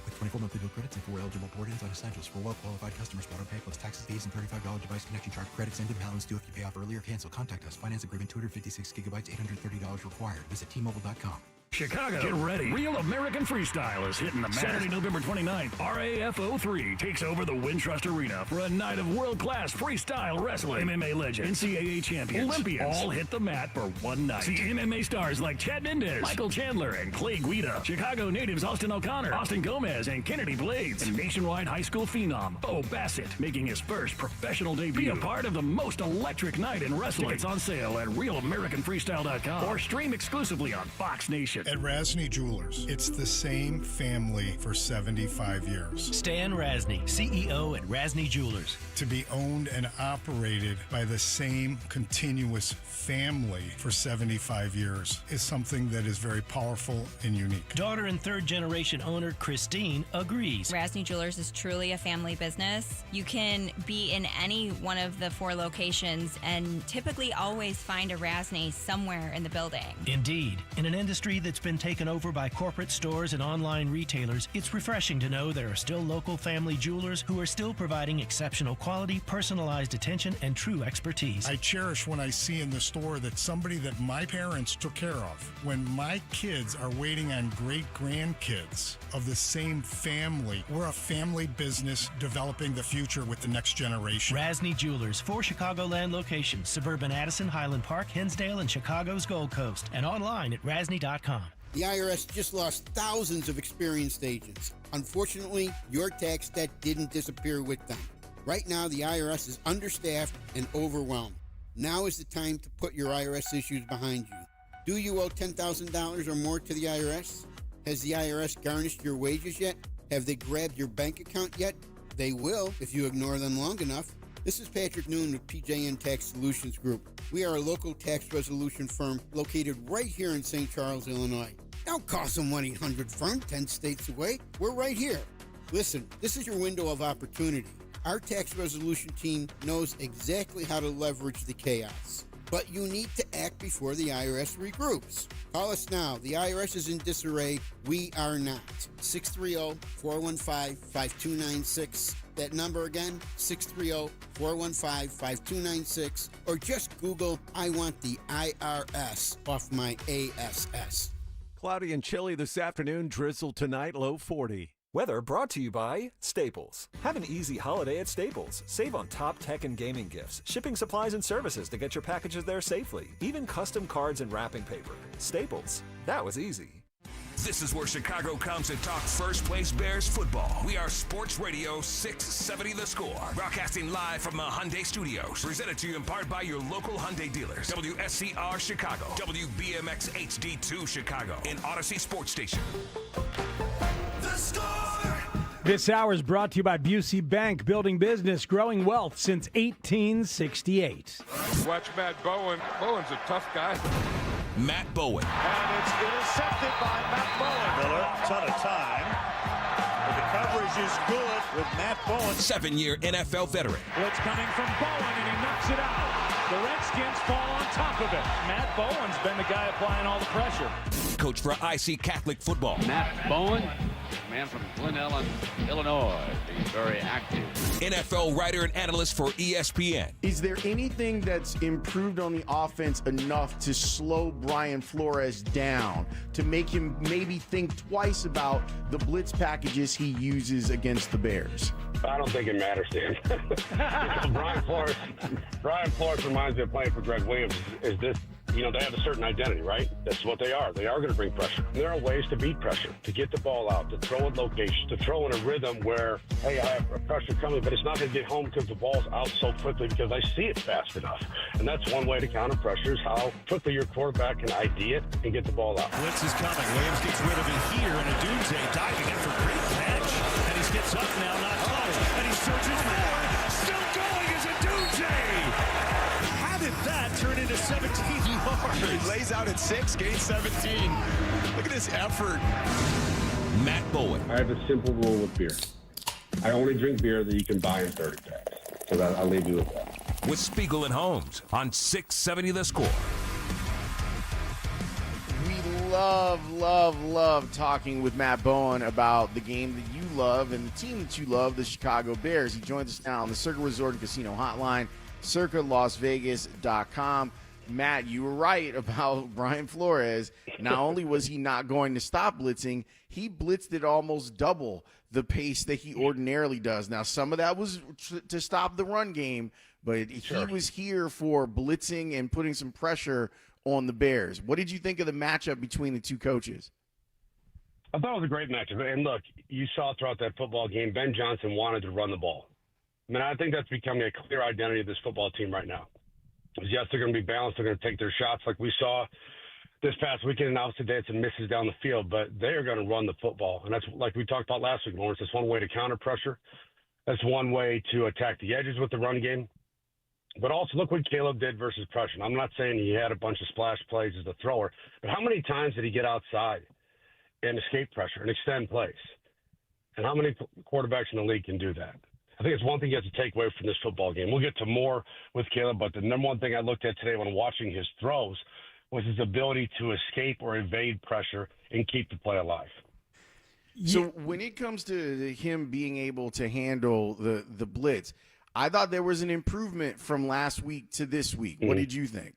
With 24 monthly bill credits and 4 eligible port-ins on essentials for well-qualified customers. Auto pay plus taxes, fees, and $35 device connection charge. Credits end in balance due if you pay off early or cancel. Contact us. Finance agreement 256 gigabytes, $830 required. Visit T-Mobile.com. Chicago, get ready. Real American Freestyle is hitting the mat. Saturday, November 29th, RAFO3 takes over the Wintrust Arena for a night of world-class freestyle wrestling. MMA legends, NCAA champions, Olympians all hit the mat for one night. See MMA stars like Chad Mendez, Michael Chandler, and Clay Guida. Chicago natives Austin O'Connor, Austin Gomez, and Kennedy Blades. And nationwide high school phenom, Bo Bassett, making his first professional debut. Be a part of the most electric night in wrestling. Tickets on sale at realamericanfreestyle.com or stream exclusively on Fox Nation. At Rasny Jewelers, it's the same family for 75 years. Stan Rasny, CEO at Rasny Jewelers. To be owned and operated by the same continuous family for 75 years is something that is very powerful and unique. Daughter and third generation owner Christine agrees. Rasny Jewelers is truly a family business. You can be in any one of the 4 locations and typically always find a Rasny somewhere in the building. Indeed, in an industry that's been taken over by corporate stores and online retailers, it's refreshing to know there are still local family jewelers who are still providing exceptional quality, personalized attention, and true expertise. I cherish when I see in the store that somebody that my parents took care of. When my kids are waiting on great-grandkids of the same family, we're a family business developing the future with the next generation. Rasny Jewelers, 4 Chicagoland locations, suburban Addison, Highland Park, Hinsdale, and Chicago's Gold Coast, and online at rasny.com. The IRS just lost thousands of experienced agents. Unfortunately, your tax debt didn't disappear with them. Right now, the IRS is understaffed and overwhelmed. Now is the time to put your IRS issues behind you. Do you owe $10,000 or more to the IRS? Has the IRS garnished your wages yet? Have they grabbed your bank account yet? They will if you ignore them long enough. This is Patrick Noon with PJN Tax Solutions Group. We are a local tax resolution firm located right here in St. Charles, Illinois. Don't call some 1-800-FIRM 10 states away. We're right here. Listen, this is your window of opportunity. Our tax resolution team knows exactly how to leverage the chaos. But you need to act before the IRS regroups. Call us now. The IRS is in disarray. We are not. 630-415-5296. That number again, 630-415-5296. Or just Google, I want the IRS off my ASS. Cloudy and chilly this afternoon, drizzle tonight, low 40. Weather brought to you by Staples. Have an easy holiday at Staples. Save on top tech and gaming gifts, shipping supplies and services to get your packages there safely, even custom cards and wrapping paper. Staples. That was easy. This is where Chicago comes to talk first place Bears football. We are Sports Radio 670 The Score. Broadcasting live from the Hyundai Studios. Presented to you in part by your local Hyundai dealers. WSCR Chicago. WBMX HD2 Chicago. And Odyssey Sports Station. The Score! This hour is brought to you by Busey Bank, building business, growing wealth since 1868. Watch Matt Bowen. Bowen's a tough guy. Matt Bowen. And it's intercepted by Matt Bowen. Miller, ton of time. But the coverage is good with Matt Bowen. 7-year NFL veteran. Blitz coming from Bowen, and he knocks it out. The Redskins fall on top of it. Matt Bowen's been the guy applying all the pressure. Coach for IC Catholic football. Matt Bowen, man from Glen Ellen, Illinois, being very active. NFL writer and analyst for ESPN. Is there anything that's improved on the offense enough to slow Brian Flores down, to make him maybe think twice about the blitz packages he uses against the Bears? I don't think it matters to him. Brian Flores reminds me of playing for Greg Williams. Is this, they have a certain identity, right? That's what they are. They are going to bring pressure. There are ways to beat pressure, to get the ball out, to throw in location, to throw in a rhythm where, hey, I have pressure coming, but it's not going to get home because the ball's out so quickly because I see it fast enough. And that's one way to counter pressure, is how quickly your quarterback can ID it and get the ball out. Blitz is coming. Williams gets rid of it here, and Adunze diving in for great catch. And he gets up now, not touched. And he searches forward. Still going is Adunze. How did that turn into 17 yards? He lays out at 6, gains 17. Look at this effort. Matt Bowen. I have a simple rule with beer. I only drink beer that you can buy in 30 packs. So I'll leave you with that. With Spiegel and Holmes on 670 The Score. We love talking with Matt Bowen about the game that you love and the team that you love, the Chicago Bears. He joins us now on the Circa Resort and Casino Hotline, circalasvegas.com. Matt, you were right about Brian Flores. Not only was he not going to stop blitzing, he blitzed at almost double the pace that he ordinarily does. Now, some of that was to stop the run game, but he was here for blitzing and putting some pressure on the Bears. What did you think of the matchup between the two coaches? I thought it was a great matchup. And look, you saw throughout that football game, Ben Johnson wanted to run the ball. I mean, I think that's becoming a clear identity of this football team right now. Yes, they're going to be balanced. They're going to take their shots like we saw this past weekend, and obviously they had some misses down the field, but they are going to run the football. And that's like we talked about last week, Lawrence. That's one way to counter pressure. That's one way to attack the edges with the run game. But also look what Caleb did versus pressure. I'm not saying he had a bunch of splash plays as a thrower, but how many times did he get outside and escape pressure and extend plays? And how many quarterbacks in the league can do that? I think it's one thing you have to take away from this football game. We'll get to more with Caleb, but the number one thing I looked at today when watching his throws was his ability to escape or evade pressure and keep the play alive. So when it comes to him being able to handle the blitz, I thought there was an improvement from last week to this week. What did you think?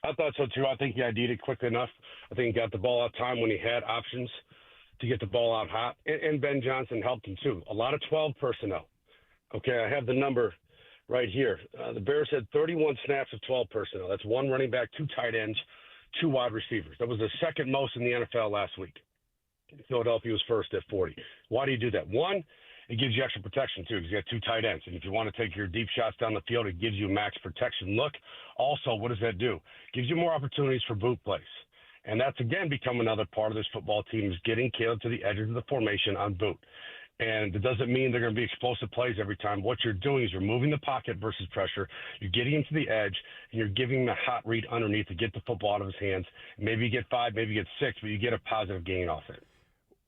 I thought so, too. I think he ID'd it quick enough. I think he got the ball out time when he had options to get the ball out hot. And Ben Johnson helped him, too. A lot of 12 personnel. Okay, I have the number right here. The Bears had 31 snaps of 12 personnel. That's one running back, 2 tight ends, 2 wide receivers. That was the second most in the NFL last week. Philadelphia was first at 40. Why do you do that? One, it gives you extra protection, too, because you got 2 tight ends. And if you want to take your deep shots down the field, it gives you max protection look. Also, what does that do? It gives you more opportunities for boot plays. And that's, again, become another part of this football team is getting Caleb to the edges of the formation on boot. And it doesn't mean they're going to be explosive plays every time. What you're doing is you're moving the pocket versus pressure. You're getting him to the edge, and you're giving him a hot read underneath to get the football out of his hands. Maybe you get 5, maybe you get 6, but you get a positive gain off it.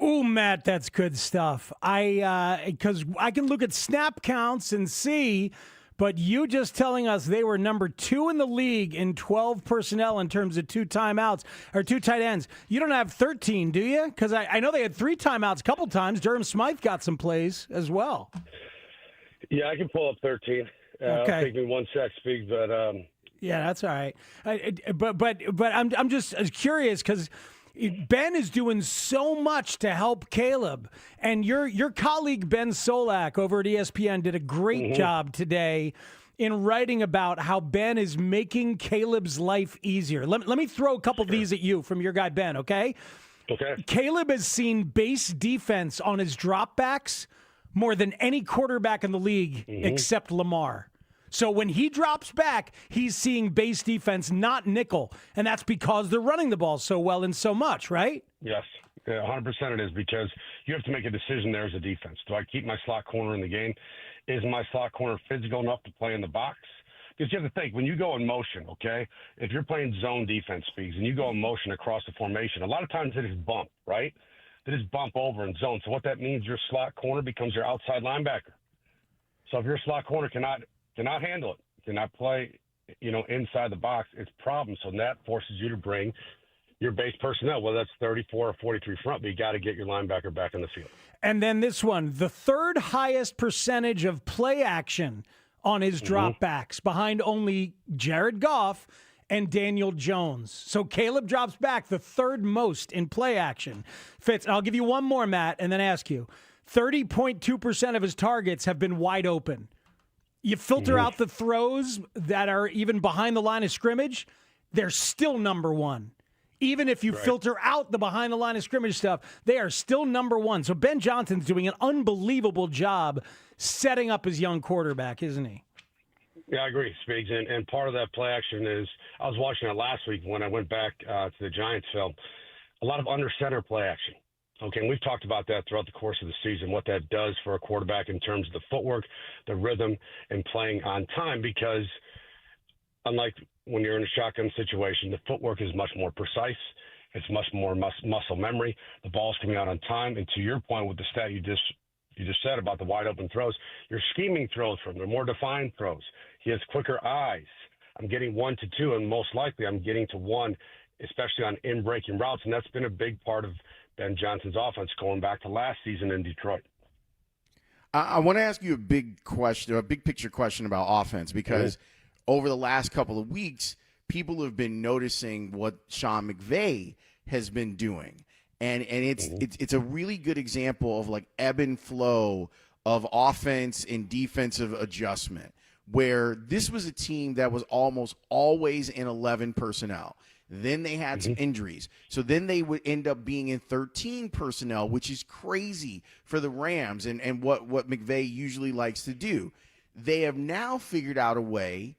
Ooh, Matt, that's good stuff. Because I can look at snap counts and see, but you just telling us they were number 2 in the league in 12 personnel in terms of 2 timeouts or 2 tight ends. You don't have 13, do you? Because I know they had 3 timeouts a couple times. Durham Smythe got some plays as well. Yeah, I can pull up 13. Okay. It'll take me 1 sec, Speak, but yeah, that's all right. But I'm just curious because Ben is doing so much to help Caleb, and your colleague Ben Solak over at ESPN did a great job today in writing about how Ben is making Caleb's life easier. Let me throw a couple of these at you from your guy Ben, okay? Okay. Caleb has seen base defense on his dropbacks more than any quarterback in the league except Lamar. So when he drops back, he's seeing base defense, not nickel. And that's because they're running the ball so well and so much, right? Yes. Yeah, 100% it is, because you have to make a decision there as a defense. Do I keep my slot corner in the game? Is my slot corner physical enough to play in the box? Because you have to think, when you go in motion, okay, if you're playing zone defense, Speaks, and you go in motion across the formation, a lot of times they just bump, right? They just bump over in zone. So what that means, your slot corner becomes your outside linebacker. So if your slot corner cannot handle it, cannot play, inside the box, it's a problem. So that forces you to bring your base personnel, whether that's 34 or 43 front, but you got to get your linebacker back in the field. And then this one, the third highest percentage of play action on his dropbacks, behind only Jared Goff and Daniel Jones. So Caleb drops back the third most in play action. Fitz, I'll give you one more, Matt, and then ask you. 30.2% of his targets have been wide open. You filter out the throws that are even behind the line of scrimmage, they're still number one. Even if you filter out the behind the line of scrimmage stuff, they are still number one. So Ben Johnson's doing an unbelievable job setting up his young quarterback, isn't he? Yeah, I agree, Spigs. And part of that play action is, I was watching it last week when I went back to the Giants film, a lot of under center play action. Okay, and we've talked about that throughout the course of the season, what that does for a quarterback in terms of the footwork, the rhythm, and playing on time, because unlike when you're in a shotgun situation, the footwork is much more precise. It's much more muscle memory. The ball's coming out on time. And to your point with the stat you just said about the wide open throws, you're scheming throws from. They're more defined throws. He has quicker eyes. I'm getting 1 to 2, and most likely I'm getting to 1, especially on in-breaking routes. And that's been a big part of Ben Johnson's offense going back to last season in Detroit. I want to ask you a big picture question about offense, because over the last couple of weeks, people have been noticing what Sean McVay has been doing. And it's a really good example of like ebb and flow of offense and defensive adjustment, where this was a team that was almost always in 11 personnel. Then they had some injuries. So then they would end up being in 13 personnel, which is crazy for the Rams and what McVay usually likes to do. They have now figured out a way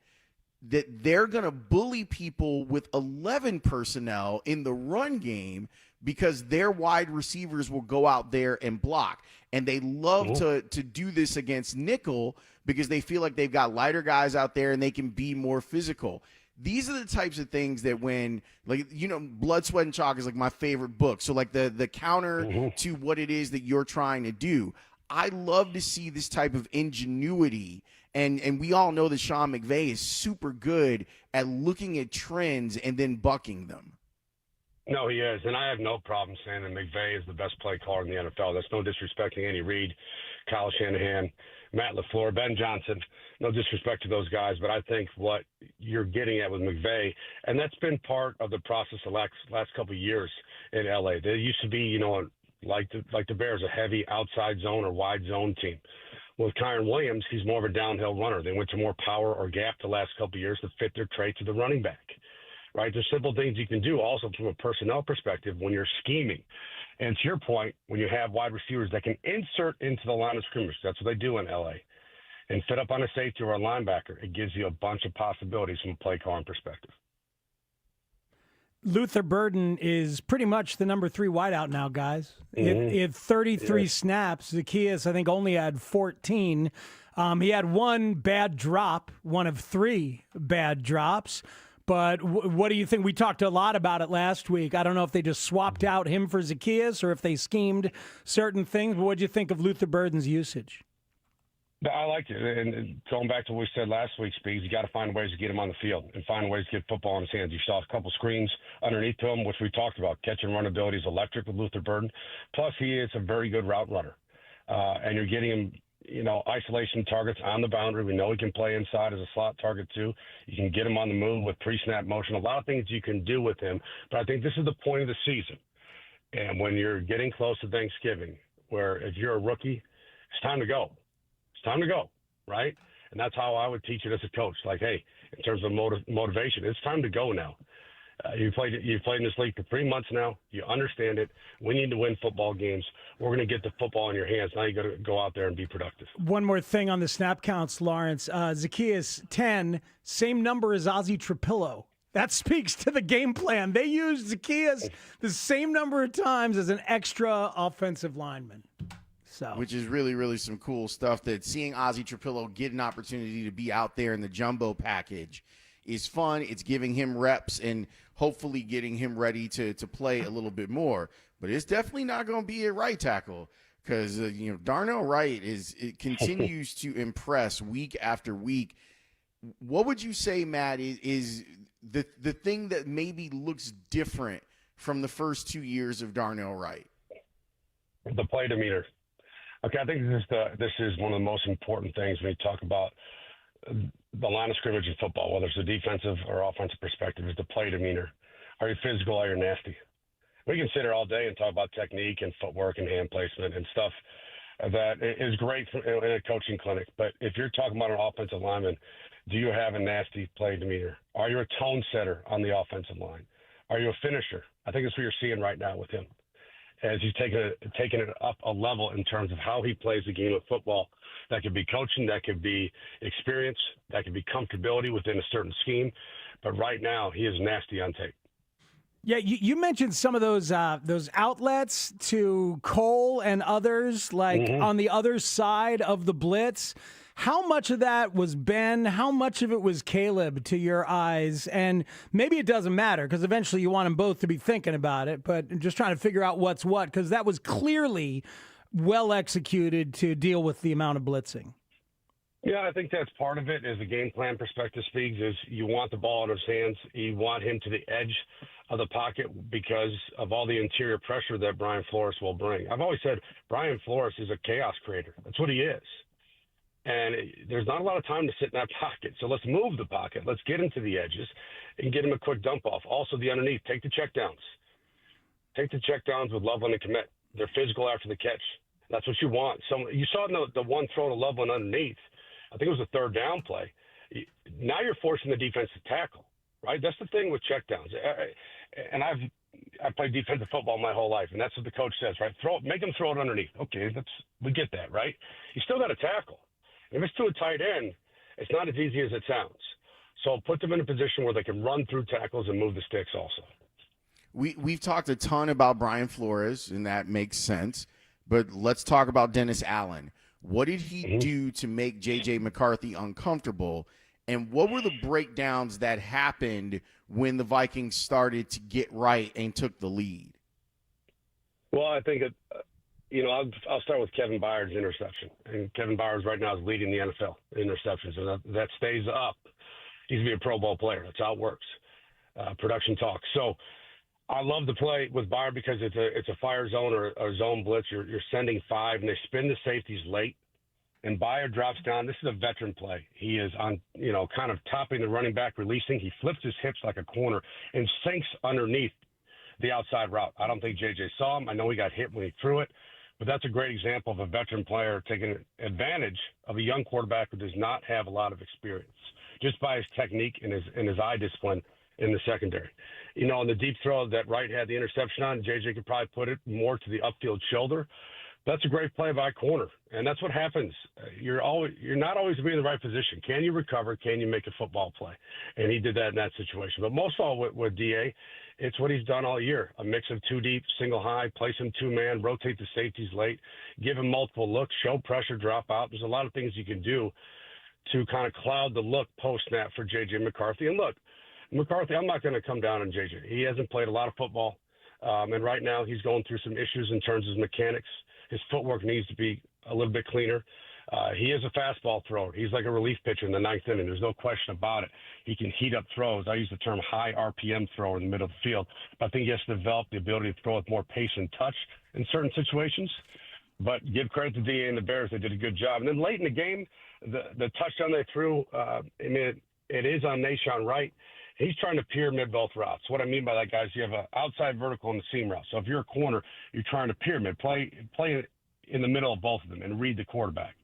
that they're going to bully people with 11 personnel in the run game, because their wide receivers will go out there and block. And they love to do this against nickel, because they feel like they've got lighter guys out there and they can be more physical. These are the types of things that when, like, Blood, Sweat, and Chalk is like my favorite book. So like the counter to what it is that you're trying to do. I love to see this type of ingenuity. And we all know that Sean McVay is super good at looking at trends and then bucking them. No, he is. And I have no problem saying that McVay is the best play caller in the NFL. That's no disrespecting Andy Reid, Kyle Shanahan, Matt LaFleur, Ben Johnson. No disrespect to those guys, but I think what you're getting at with McVay, and that's been part of the process the last couple of years in L.A. There used to be, like the Bears, a heavy outside zone or wide zone team. With Kyron Williams, he's more of a downhill runner. They went to more power or gap the last couple of years to fit their traits of the running back. Right? There's simple things you can do also from a personnel perspective when you're scheming. And to your point, when you have wide receivers that can insert into the line of scrimmage, that's what they do in L.A., and fit up on a safety or a linebacker, it gives you a bunch of possibilities from a play calling perspective. Luther Burden is pretty much the number 3 wideout now, guys. He had 33 snaps. Zacchaeus, I think, only had 14. He had one bad drop, one of 3 bad drops. But what do you think? We talked a lot about it last week. I don't know if they just swapped out him for Zacchaeus or if they schemed certain things. But what did you think of Luther Burden's usage? I liked it. And going back to what we said last week, Speeds, you got to find ways to get him on the field and find ways to get football in his hands. You saw a couple screens underneath to him, which we talked about. Catch and run ability is electric with Luther Burden. Plus, he is a very good route runner. And you're getting him, isolation targets on the boundary. We know he can play inside as a slot target too. You can get him on the move with pre-snap motion. A lot of things you can do with him. But I think this is the point of the season. And when you're getting close to Thanksgiving, where if you're a rookie, it's time to go. It's time to go, right? And that's how I would teach it as a coach. Like, hey, in terms of motivation, it's time to go now. You've played in this league for 3 months now. You understand it. We need to win football games. We're going to get the football in your hands. Now you got to go out there and be productive. One more thing on the snap counts, Lawrence. Zacchaeus, 10, same number as Ozzie Trapillo, That speaks to the game plan. They used Zacchaeus the same number of times as an extra offensive lineman. So, which is really, really some cool stuff. That seeing Ozzie Trapillo get an opportunity to be out there in the jumbo package is fun. It's giving him reps and hopefully getting him ready to play a little bit more. But it's definitely not going to be a right tackle because Darnell Wright continues to impress week after week. What would you say, Matt, is the thing that maybe looks different from the first 2 years of Darnell Wright? The play demeanor. Okay, I think this is one of the most important things when you talk about the line of scrimmage in football, whether it's a defensive or offensive perspective, is the play demeanor. Are you physical? Are you nasty? We can sit here all day and talk about technique and footwork and hand placement and stuff that is great in a coaching clinic. But if you're talking about an offensive lineman, do you have a nasty play demeanor? Are you a tone setter on the offensive line? Are you a finisher? I think that's what you're seeing right now with him, as he's taking it up a level in terms of how he plays the game of football. That could be coaching, that could be experience, that could be comfortability within a certain scheme. But right now, he is nasty on tape. Yeah, you mentioned some of those outlets to Cole and others, like on the other side of the blitz. How much of that was Ben? How much of it was Caleb to your eyes? And maybe it doesn't matter because eventually you want them both to be thinking about it, but just trying to figure out what's what, because that was clearly well executed to deal with the amount of blitzing. Yeah, I think that's part of it. As a game plan perspective speaks, is you want the ball in his hands. You want him to the edge of the pocket because of all the interior pressure that Brian Flores will bring. I've always said Brian Flores is a chaos creator. That's what he is. And there's not a lot of time to sit in that pocket. So let's move the pocket. Let's get him to the edges and get him a quick dump off. Also, the underneath, take the checkdowns. Take the checkdowns with Loveland and Kmet. They're physical after the catch. That's what you want. You saw the one throw to Loveland underneath. I think it was a third down play. Now you're forcing the defense to tackle, right? That's the thing with checkdowns. And I played defensive football my whole life, and that's what the coach says, right? Make them throw it underneath. Okay, we get that, right? You still got to tackle. And if it's to a tight end, it's not as easy as it sounds. So put them in a position where they can run through tackles and move the sticks also. We've talked a ton about Brian Flores, and that makes sense. But let's talk about Dennis Allen. What did he do to make J.J. McCarthy uncomfortable? And what were the breakdowns that happened when the Vikings started to get right and took the lead? Well, I think, I'll start with Kevin Byard's interception. And Kevin Byard right now is leading the NFL in interceptions. And that stays up. He's going to be a Pro Bowl player. That's how it works. Production talk. So I love the play with Byard because it's a fire zone or a zone blitz. You're sending five, and they spin the safeties late. And Byard drops down. This is a veteran play. He is on, kind of topping the running back, releasing. He flips his hips like a corner and sinks underneath the outside route. I don't think JJ saw him. I know he got hit when he threw it, but that's a great example of a veteran player taking advantage of a young quarterback who does not have a lot of experience, just by his technique and his eye discipline in the secondary. On the deep throw that Wright had the interception on, JJ could probably put it more to the upfield shoulder. That's a great play by corner, and that's what happens. You're not always in the right position. Can you recover? Can you make a football play? And he did that in that situation. But most of all with DA, it's what he's done all year, a mix of two deep, single high, place him two-man, rotate the safeties late, give him multiple looks, show pressure, drop out. There's a lot of things you can do to kind of cloud the look post-snap for J.J. McCarthy. And look, McCarthy, I'm not going to come down on J.J. He hasn't played a lot of football, and right now he's going through some issues in terms of mechanics. His footwork needs to be a little bit cleaner. He is a fastball thrower. He's like a relief pitcher in the ninth inning. There's no question about it. He can heat up throws. I use the term high RPM thrower in the middle of the field. But I think he has to develop the ability to throw with more pace and touch in certain situations. But give credit to DA and the Bears. They did a good job. And then late in the game, the touchdown they threw, it is on Nashawn Wright. He's trying to pyramid both routes. What I mean by that, guys, you have an outside vertical and a seam route. So if you're a corner, you're trying to pyramid, play in the middle of both of them and read the quarterback.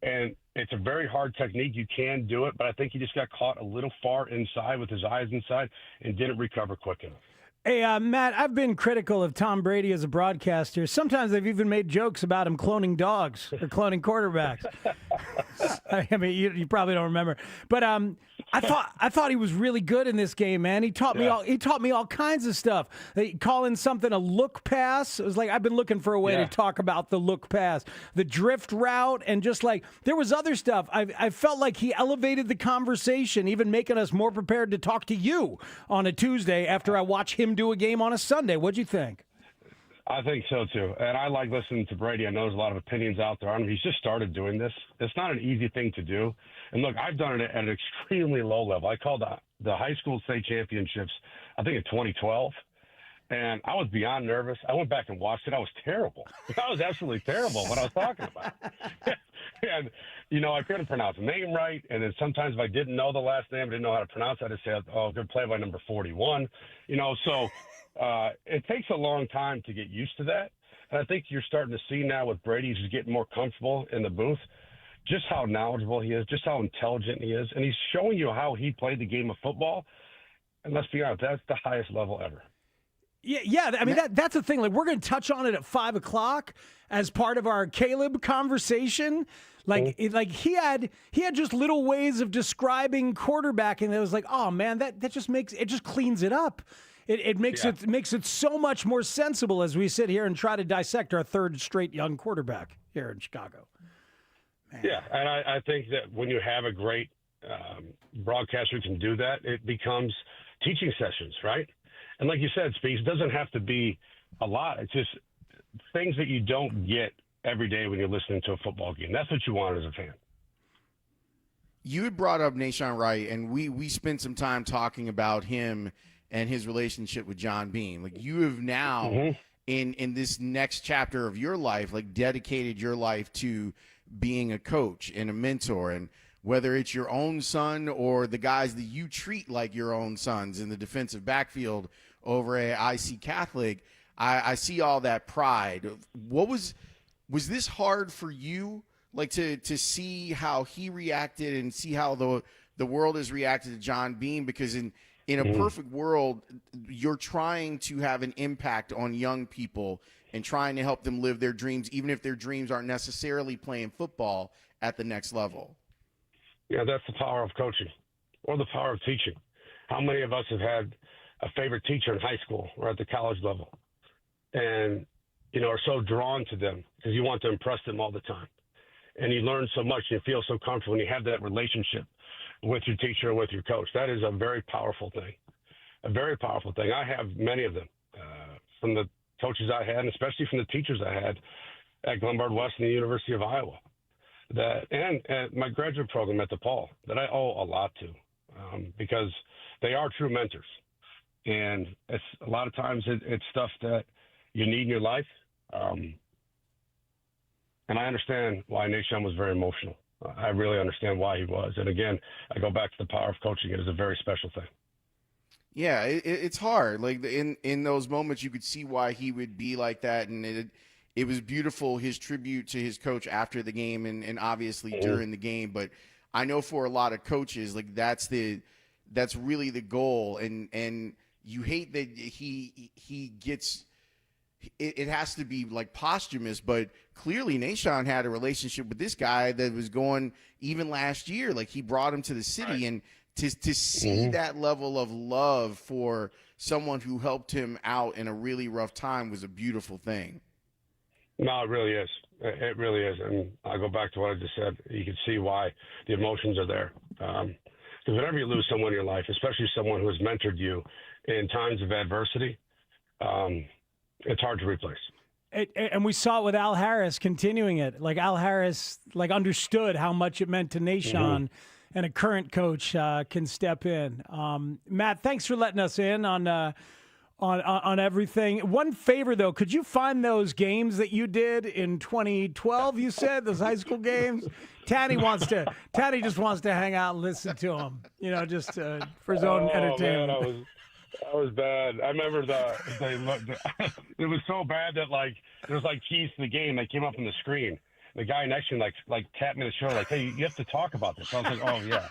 And it's a very hard technique. You can do it, but I think he just got caught a little far inside with his eyes inside and didn't recover quick enough. Hey, Matt, I've been critical of Tom Brady as a broadcaster. Sometimes they've even made jokes about him cloning dogs or cloning quarterbacks. I mean, you probably don't remember. But I thought he was really good in this game, man. He taught me all kinds of stuff. Calling something a look pass. It was like I've been looking for a way to talk about the look pass, the drift route, and just like there was other stuff. I felt like he elevated the conversation, even making us more prepared to talk to you on a Tuesday after I watch him do a game on a Sunday. What'd you think? I think so, too. And I like listening to Brady. I know there's a lot of opinions out there on him. He's just started doing this. It's not an easy thing to do. And, look, I've done it at an extremely low level. I called the high school state championships, I think, in 2012. And I was beyond nervous. I went back and watched it. I was terrible. I was absolutely terrible what I was talking about. And, I couldn't pronounce the name right. And then sometimes if I didn't know the last name, I didn't know how to pronounce it, I'd say, oh, good play by number 41. So it takes a long time to get used to that. And I think you're starting to see now with Brady, he's getting more comfortable in the booth, just how knowledgeable he is, just how intelligent he is. And he's showing you how he played the game of football. And let's be honest, that's the highest level ever. Yeah. I mean, that's the thing. Like, we're going to touch on it at 5 o'clock as part of our Caleb conversation. Like, he had just little ways of describing quarterbacking that was like, oh man, that just cleans it up. It makes it so much more sensible as we sit here and try to dissect our third straight young quarterback here in Chicago. Man. Yeah, and I think that when you have a great broadcaster who can do that, it becomes teaching sessions, right? And like you said, Speaks, it doesn't have to be a lot. It's just things that you don't get every day when you're listening to a football game. That's what you want as a fan. You had brought up Nahshon Wright, and we spent some time talking about him and his relationship with John Beam. Like, you have now in this next chapter of your life, like, dedicated your life to being a coach and a mentor, and whether it's your own son or the guys that you treat like your own sons in the defensive backfield over at IC Catholic, I see all that pride. Was this hard for you, like, to see how he reacted and see how the world has reacted to John Beam? Because in a perfect world, you're trying to have an impact on young people and trying to help them live their dreams, even if their dreams aren't necessarily playing football at the next level. Yeah, that's the power of coaching or the power of teaching. How many of us have had a favorite teacher in high school or at the college level and, are so drawn to them because you want to impress them all the time. And you learn so much and you feel so comfortable when you have that relationship with your teacher and with your coach. That is a very powerful thing, I have many of them from the coaches I had, and especially from the teachers I had at Glenbard West and the University of Iowa, and my graduate program at DePaul that I owe a lot to because they are true mentors. And it's a lot of times it's stuff that you need in your life. And I understand why Nahshon was very emotional. I really understand why he was. And again, I go back to the power of coaching. It is a very special thing. Yeah, it's hard. Like, in those moments, you could see why he would be like that. And it was beautiful, his tribute to his coach after the game and obviously during the game. But I know for a lot of coaches, like, that's really the goal. And you hate that he gets – it has to be like posthumous, but clearly Nahshon had a relationship with this guy that was going even last year. Like, he brought him to the city, and to see that level of love for someone who helped him out in a really rough time was a beautiful thing. No, it really is. It really is. And I go back to what I just said. You can see why the emotions are there. Because whenever you lose someone in your life, especially someone who has mentored you in times of adversity, it's hard to replace. And we saw it with Al Harris continuing it. Like, Al Harris, like, understood how much it meant to Nahshon, and a current coach can step in. Matt, thanks for letting us in on everything. One favor, though, could you find those games that you did in 2012, you said, those high school games? Taddy just wants to hang out and listen to them, just for his own entertainment. Man, that was bad. I remember it was so bad that, like, there was, like, keys to the game that came up on the screen. The guy next to me, like tapped me on the shoulder, like, hey, you have to talk about this. I was like, oh, yeah.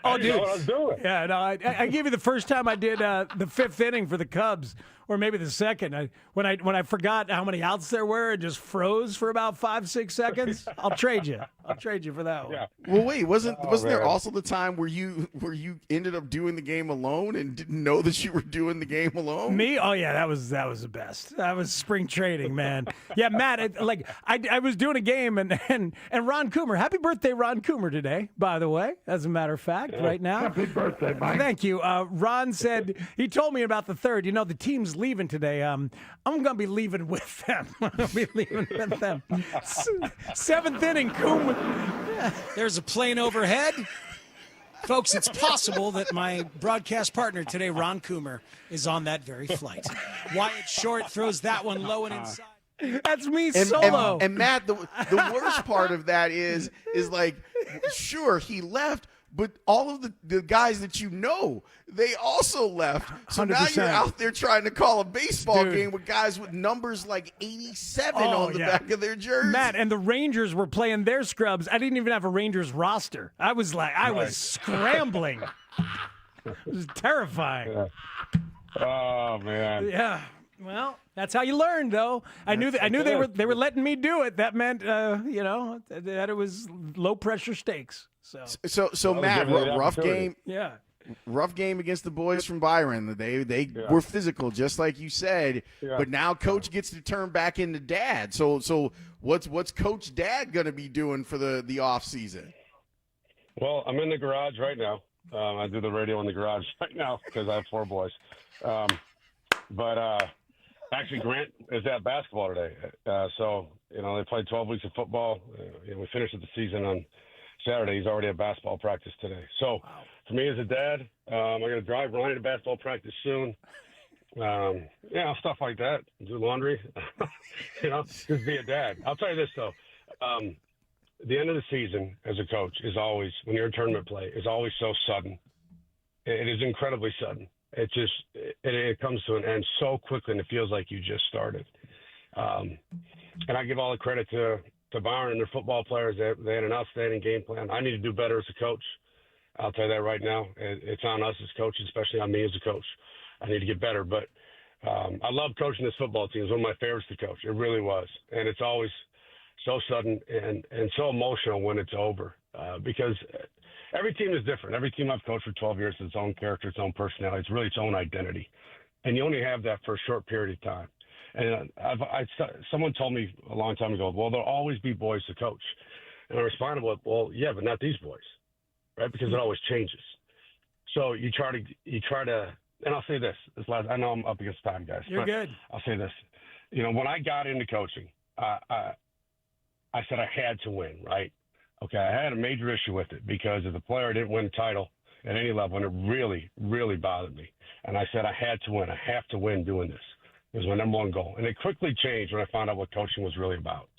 Oh, didn't dude. know what I was doing. Yeah, no, I gave you the first time I did the fifth inning for the Cubs, or maybe the second. When I forgot how many outs there were and just froze for about 5-6 seconds. I'll trade you. I'll trade you for that one. Yeah. Well, wait, wasn't there man. also the time where you ended up doing the game alone and didn't know that you were doing the game alone? Me? Oh yeah, that was the best. That was spring training, man. Yeah, Matt. I was doing a game and Ron Coomer. Happy birthday, Ron Coomer, today. By the way, as a matter of fact, right now. Happy birthday, Mike. Thank you. Ron said he told me about the third. You know, the team's leaving today. I'm gonna be leaving with them. I'm gonna be leaving with them. Seventh inning, Coomer. There's a plane overhead. Folks, it's possible that my broadcast partner today, Ron Coomer, is on that very flight. Wyatt Short throws that one low and inside. That's me solo. And Matt, the worst part of that is like, sure, he left, but all of the guys that you know, they also left. So 100%. Now you're out there trying to call a baseball game with guys with numbers like 87 on the back of their jersey. Matt, and the Rangers were playing their scrubs. I didn't even have a Rangers roster. I was scrambling. It was terrifying. Yeah. Oh man. Yeah. Well, that's how you learn, though. I knew they were letting me do it. That meant that it was low pressure stakes. So Matt, rough game. Yeah. Rough game against the boys from Byron. They were physical, just like you said. Yeah. But now Coach gets to turn back into Dad. So what's Coach Dad going to be doing for the off season? Well, I'm in the garage right now. I do the radio in the garage right now because I have 4 boys. But actually, Grant is at basketball today. So they played 12 weeks of football. We finished the season on Saturday. He's already at basketball practice today. So for me as a dad, I'm going to drive Ronnie to basketball practice soon. Stuff like that. Do laundry. Just be a dad. I'll tell you this, though. The end of the season as a coach is always, when you're in tournament play, is always so sudden. It is incredibly sudden. It comes to an end so quickly, and it feels like you just started. And I give all the credit to Byron and their football players. They had an outstanding game plan. I need to do better as a coach. I'll tell you that right now. It's on us as coaches, especially on me as a coach. I need to get better. But I love coaching this football team. It's one of my favorites to coach. It really was. And it's always so sudden and so emotional when it's over because every team is different. Every team I've coached for 12 years has its own character, its own personality. It's really its own identity. And you only have that for a short period of time. And someone told me a long time ago, well, there'll always be boys to coach. And I responded with, well, yeah, but not these boys, right? Because it always changes. So you try to, and I'll say this I know I'm up against time, guys. You're good. I'll say this. When I got into coaching, I said I had to win, right? Okay, I had a major issue with it because if the player didn't win a title at any level, and it really, really bothered me. And I said I had to win. I have to win doing this. It was my number one goal. And it quickly changed when I found out what coaching was really about.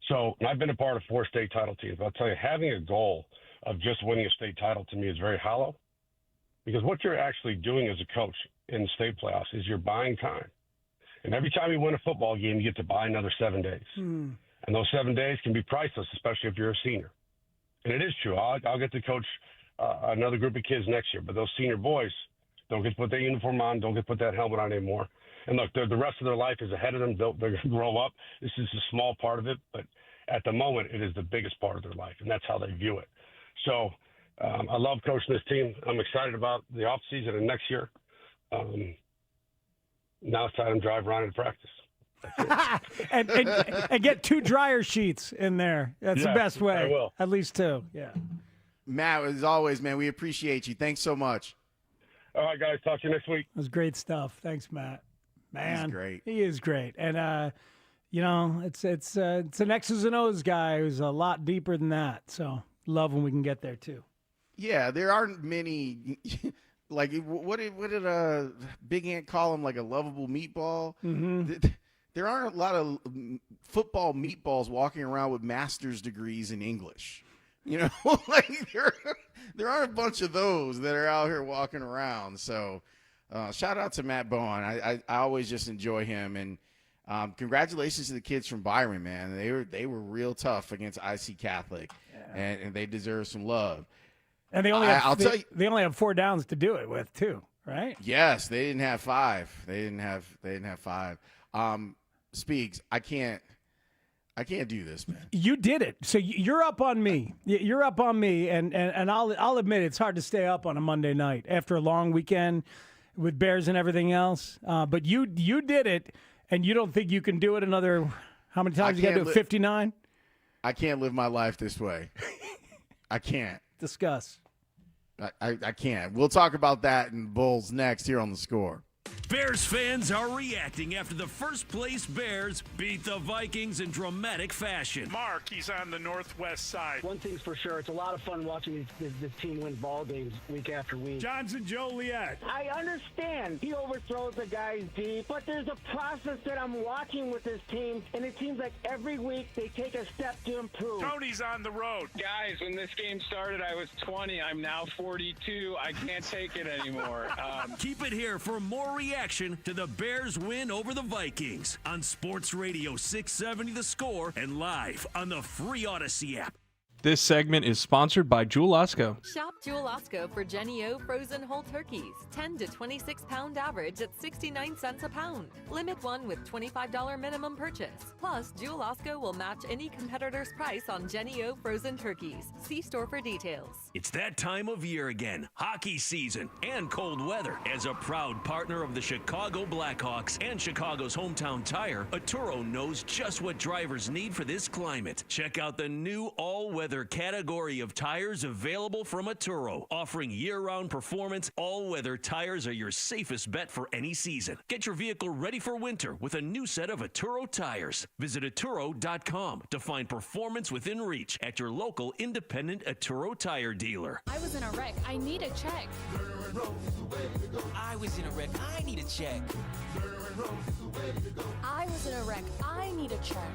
So I've been a part of 4 state title teams. I'll tell you, having a goal of just winning a state title to me is very hollow because what you're actually doing as a coach in the state playoffs is you're buying time. And every time you win a football game, you get to buy another 7 days. And those 7 days can be priceless, especially if you're a senior. And it is true. I'll get to coach another group of kids next year. But those senior boys don't get to put their uniform on, don't get to put that helmet on anymore. And look, the rest of their life is ahead of them. They're going to grow up. This is a small part of it. But at the moment, it is the biggest part of their life. And that's how they view it. So I love coaching this team. I'm excited about the offseason and next year. Now it's time to drive Ronnie to practice. and get 2 dryer sheets in there. That's the best way. I will. At least 2. Yeah. Matt, as always, man, we appreciate you. Thanks so much. All right, guys. Talk to you next week. That was great stuff. Thanks, Matt. Man, he's great. He is great. And it's an X's and O's guy who's a lot deeper than that. So love when we can get there too. Yeah, there aren't many. Like what did Big Ant call him? Like a lovable meatball. Mm-hmm. There aren't a lot of football meatballs walking around with master's degrees in English. Like there aren't a bunch of those that are out here walking around. So shout out to Matt Bowen. I always just enjoy him. And congratulations to the kids from Byron, man. They were real tough against IC Catholic, and they deserve some love. And they only they only have 4 downs to do it with too, right? Yes, they didn't have 5. They didn't have 5. Speaks, I can't do this, man. You did it. So you're up on me. You're up on me, and I'll admit it's hard to stay up on a Monday night after a long weekend with Bears and everything else. But you did it, and you don't think you can do it another? How many times you got to do it? 59. I can't live my life this way. I can't. Discuss. I can't. We'll talk about that in Bulls next here on The Score. Bears fans are reacting after the first-place Bears beat the Vikings in dramatic fashion. Mark, he's on the northwest side. One thing's for sure, it's a lot of fun watching this team win ball games week after week. Johnson Joliet. I understand he overthrows the guys deep, but there's a process that I'm watching with this team, and it seems like every week they take a step to improve. Tony's on the road. Guys, when this game started, I was 20. I'm now 42. I can't take it anymore. Keep it here for more reaction to the Bears win over the Vikings on Sports Radio 670 The Score and live on the free Odyssey app. This segment is sponsored by Jewel Osco. Shop Jewel Osco for Jenny O frozen whole turkeys, 10 to 26 pound average at 69 cents a pound. Limit one with $25 minimum purchase. Plus, Jewel Osco will match any competitor's price on Jenny O frozen turkeys. See store for details. It's that time of year again, hockey season and cold weather. As a proud partner of the Chicago Blackhawks and Chicago's hometown tire, Atturo knows just what drivers need for this climate. Check out the new all-weather category of tires available from Atturo. Offering year-round performance, all-weather tires are your safest bet for any season. Get your vehicle ready for winter with a new set of Atturo tires. Visit Atturo.com to find performance within reach at your local independent Atturo tire dealer. I was in a wreck. I need a check. I was in a wreck. I need a check. I was in a wreck. I need a check.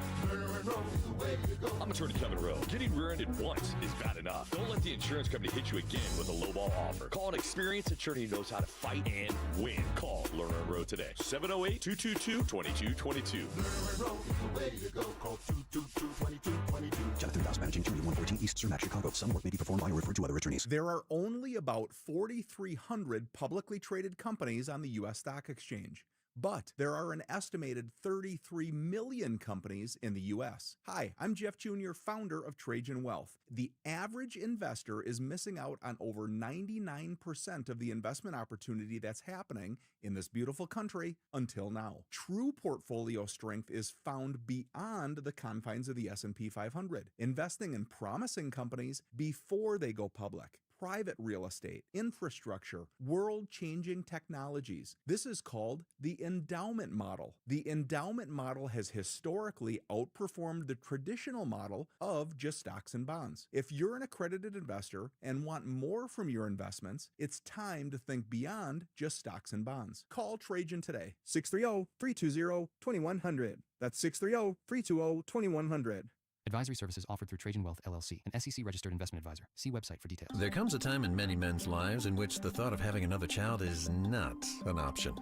I'm attorney Kevin Rowe. Getting rear-ended once is bad enough. Don't let the insurance company hit you again with a lowball offer. Call an experienced attorney who knows how to fight and win. Call Lerner & Rowe today. 708-222-2222. Jonathan Voss, managing 2114 East Cermak, Chicago. Some work may be performed by or referred to other attorneys. There are only about 4,300 publicly traded companies on the U.S. Stock Exchange. But there are an estimated 33 million companies in the U.S. Hi, I'm Jeff Jr., founder of Trajan Wealth. The average investor is missing out on over 99% of the investment opportunity that's happening in this beautiful country until now. True portfolio strength is found beyond the confines of the S&P 500, investing in promising companies before they go public. Private real estate, infrastructure, world-changing technologies. This is called the endowment model. The endowment model has historically outperformed the traditional model of just stocks and bonds. If you're an accredited investor and want more from your investments, it's time to think beyond just stocks and bonds. Call Trajan today, 630-320-2100. That's 630-320-2100. Advisory services offered through Trajan Wealth, LLC, an SEC-registered investment advisor. See website for details. There comes a time in many men's lives in which the thought of having another child is not an option.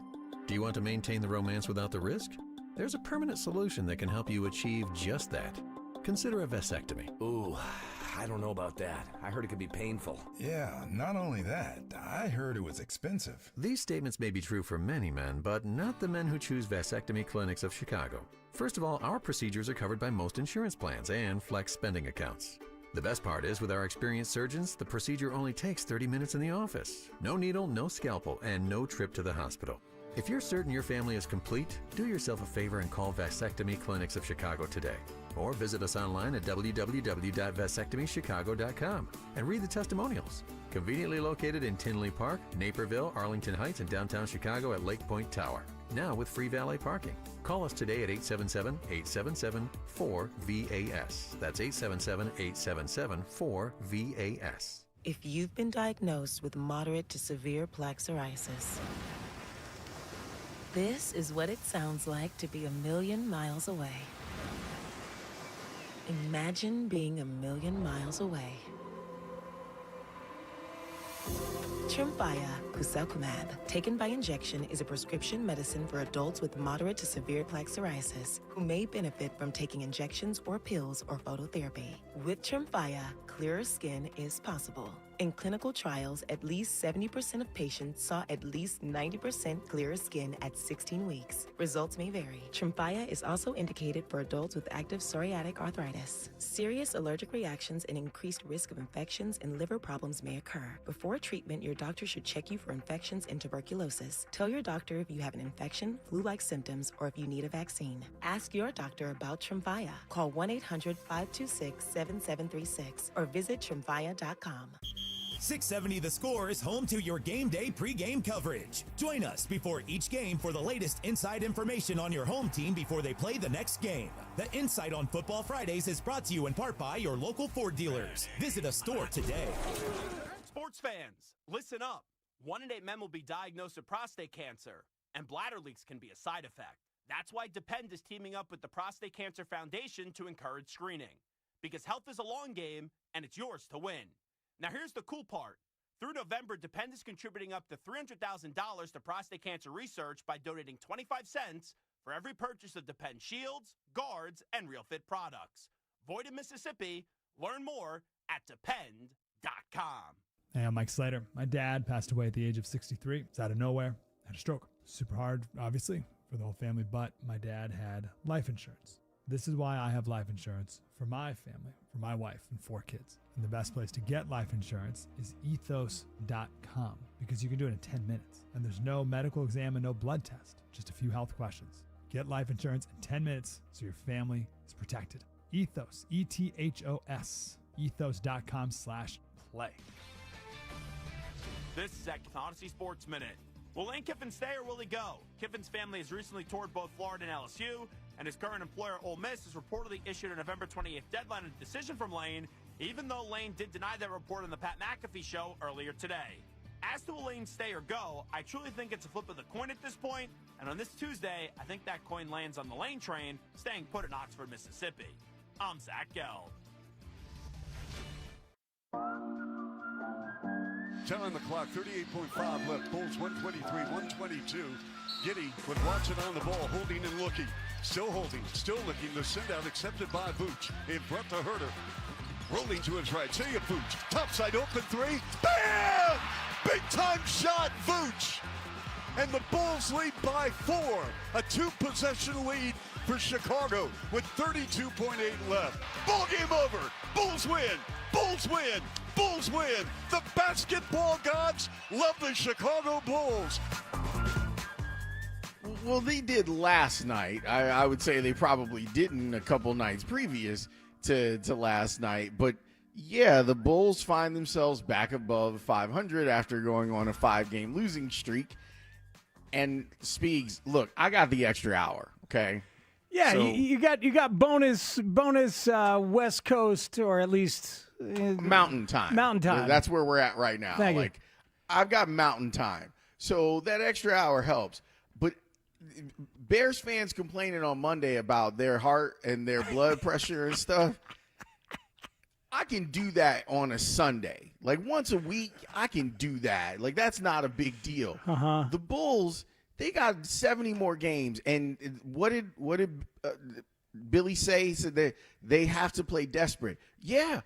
Do you want to maintain the romance without the risk? There's a permanent solution that can help you achieve just that. Consider a vasectomy. Ooh, I don't know about that. I heard it could be painful. Yeah, not only that, I heard it was expensive. These statements may be true for many men, but not the men who choose vasectomy clinics of Chicago. First of all, our procedures are covered by most insurance plans and flex spending accounts. The best part is, with our experienced surgeons, the procedure only takes 30 minutes in the office. No needle, no scalpel, and no trip to the hospital. If you're certain your family is complete, do yourself a favor and call Vasectomy Clinics of Chicago today. Or visit us online at www.vasectomychicago.com and read the testimonials. Conveniently located in Tinley Park, Naperville, Arlington Heights, and downtown Chicago at Lake Point Tower. Now with free valet parking. Call us today at 877-877-4VAS. That's 877-877-4VAS. If you've been diagnosed with moderate to severe plaque psoriasis, this is what it sounds like to be 1,000,000 miles away. Imagine being 1,000,000 miles away. Tremfya guselkumab, taken by injection, is a prescription medicine for adults with moderate to severe plaque psoriasis who may benefit from taking injections or pills or phototherapy. With Tremfya, clearer skin is possible. In clinical trials, at least 70% of patients saw at least 90% clearer skin at 16 weeks. Results may vary. Tremfya is also indicated for adults with active psoriatic arthritis. Serious allergic reactions and increased risk of infections and liver problems may occur. Before treatment, your doctor should check you for infections and tuberculosis. Tell your doctor if you have an infection, flu-like symptoms, or if you need a vaccine. Ask your doctor about Tremfya. Call 1-800-526-7736 or visit tremfya.com. 670 The Score is home to your game day pregame coverage. Join us before each game for the latest inside information on your home team before they play the next game. The Insight on Football Fridays is brought to you in part by your local Ford dealers. Visit a store today. Sports fans, listen up. 1 in 8 men will be diagnosed with prostate cancer, and bladder leaks can be a side effect. That's why Depend is teaming up with the Prostate Cancer Foundation to encourage screening. Because health is a long game, and it's yours to win. Now here's the cool part. Through November, Depend is contributing up to $300,000 to prostate cancer research by donating 25 cents for every purchase of Depend shields, guards, and Real Fit products. Void in Mississippi. Learn more at depend.com. Hey, I'm Mike Slater. My dad passed away at the age of 63. It's out of nowhere. Had a stroke. Super hard, obviously, for the whole family, but my dad had life insurance. This is why I have life insurance for my family, for my wife and 4 kids. And the best place to get life insurance is ethos.com because you can do it in 10 minutes. And there's no medical exam and no blood test, just a few health questions. Get life insurance in 10 minutes so your family is protected. Ethos, E-T-H-O-S, ethos.com/play. This is Odyssey Sports Minute. Will Lane Kiffin stay or will he go? Kiffin's family has recently toured both Florida and LSU, and his current employer, Ole Miss, has reportedly issued a November 28th deadline and decision from Lane, even though Lane did deny that report on the Pat McAfee show earlier today. As to will Lane stay or go, I truly think it's a flip of the coin at this point, and on this Tuesday, I think that coin lands on the Lane train, staying put in Oxford, Mississippi. I'm Zach Gelb. 10 on the clock, 38.5 left. Bulls 123-122. Giddy with Watson on the ball, holding and looking. Still holding, still looking. The send out accepted by Vooch. In front to Herter. Rolling to his right. Say it, Vooch. Topside open 3. Bam! Big time shot, Vooch. And the Bulls lead by 4. A 2-possession lead for Chicago with 32.8 left. Ball game over. Bulls win. Bulls win. Bulls win. The basketball gods love the Chicago Bulls. Well, they did last night. I would say they probably didn't a couple nights previous to last night. But, yeah, the Bulls find themselves back above 500 after going on a 5-game losing streak. And, Speegs, look, I got the extra hour, okay? Yeah, So- you got bonus West Coast, or at least Mountain time. Mountain time. That's where we're at right now. Thank you. Like, I've got mountain time. So that extra hour helps. But Bears fans complaining on Monday about their heart and their blood pressure and stuff, I can do that on a Sunday. Like, once a week, I can do that. Like, that's not a big deal. Uh-huh. The Bulls, they got 70 more games. And what did Billy say? He said that they have to play desperate. Yeah.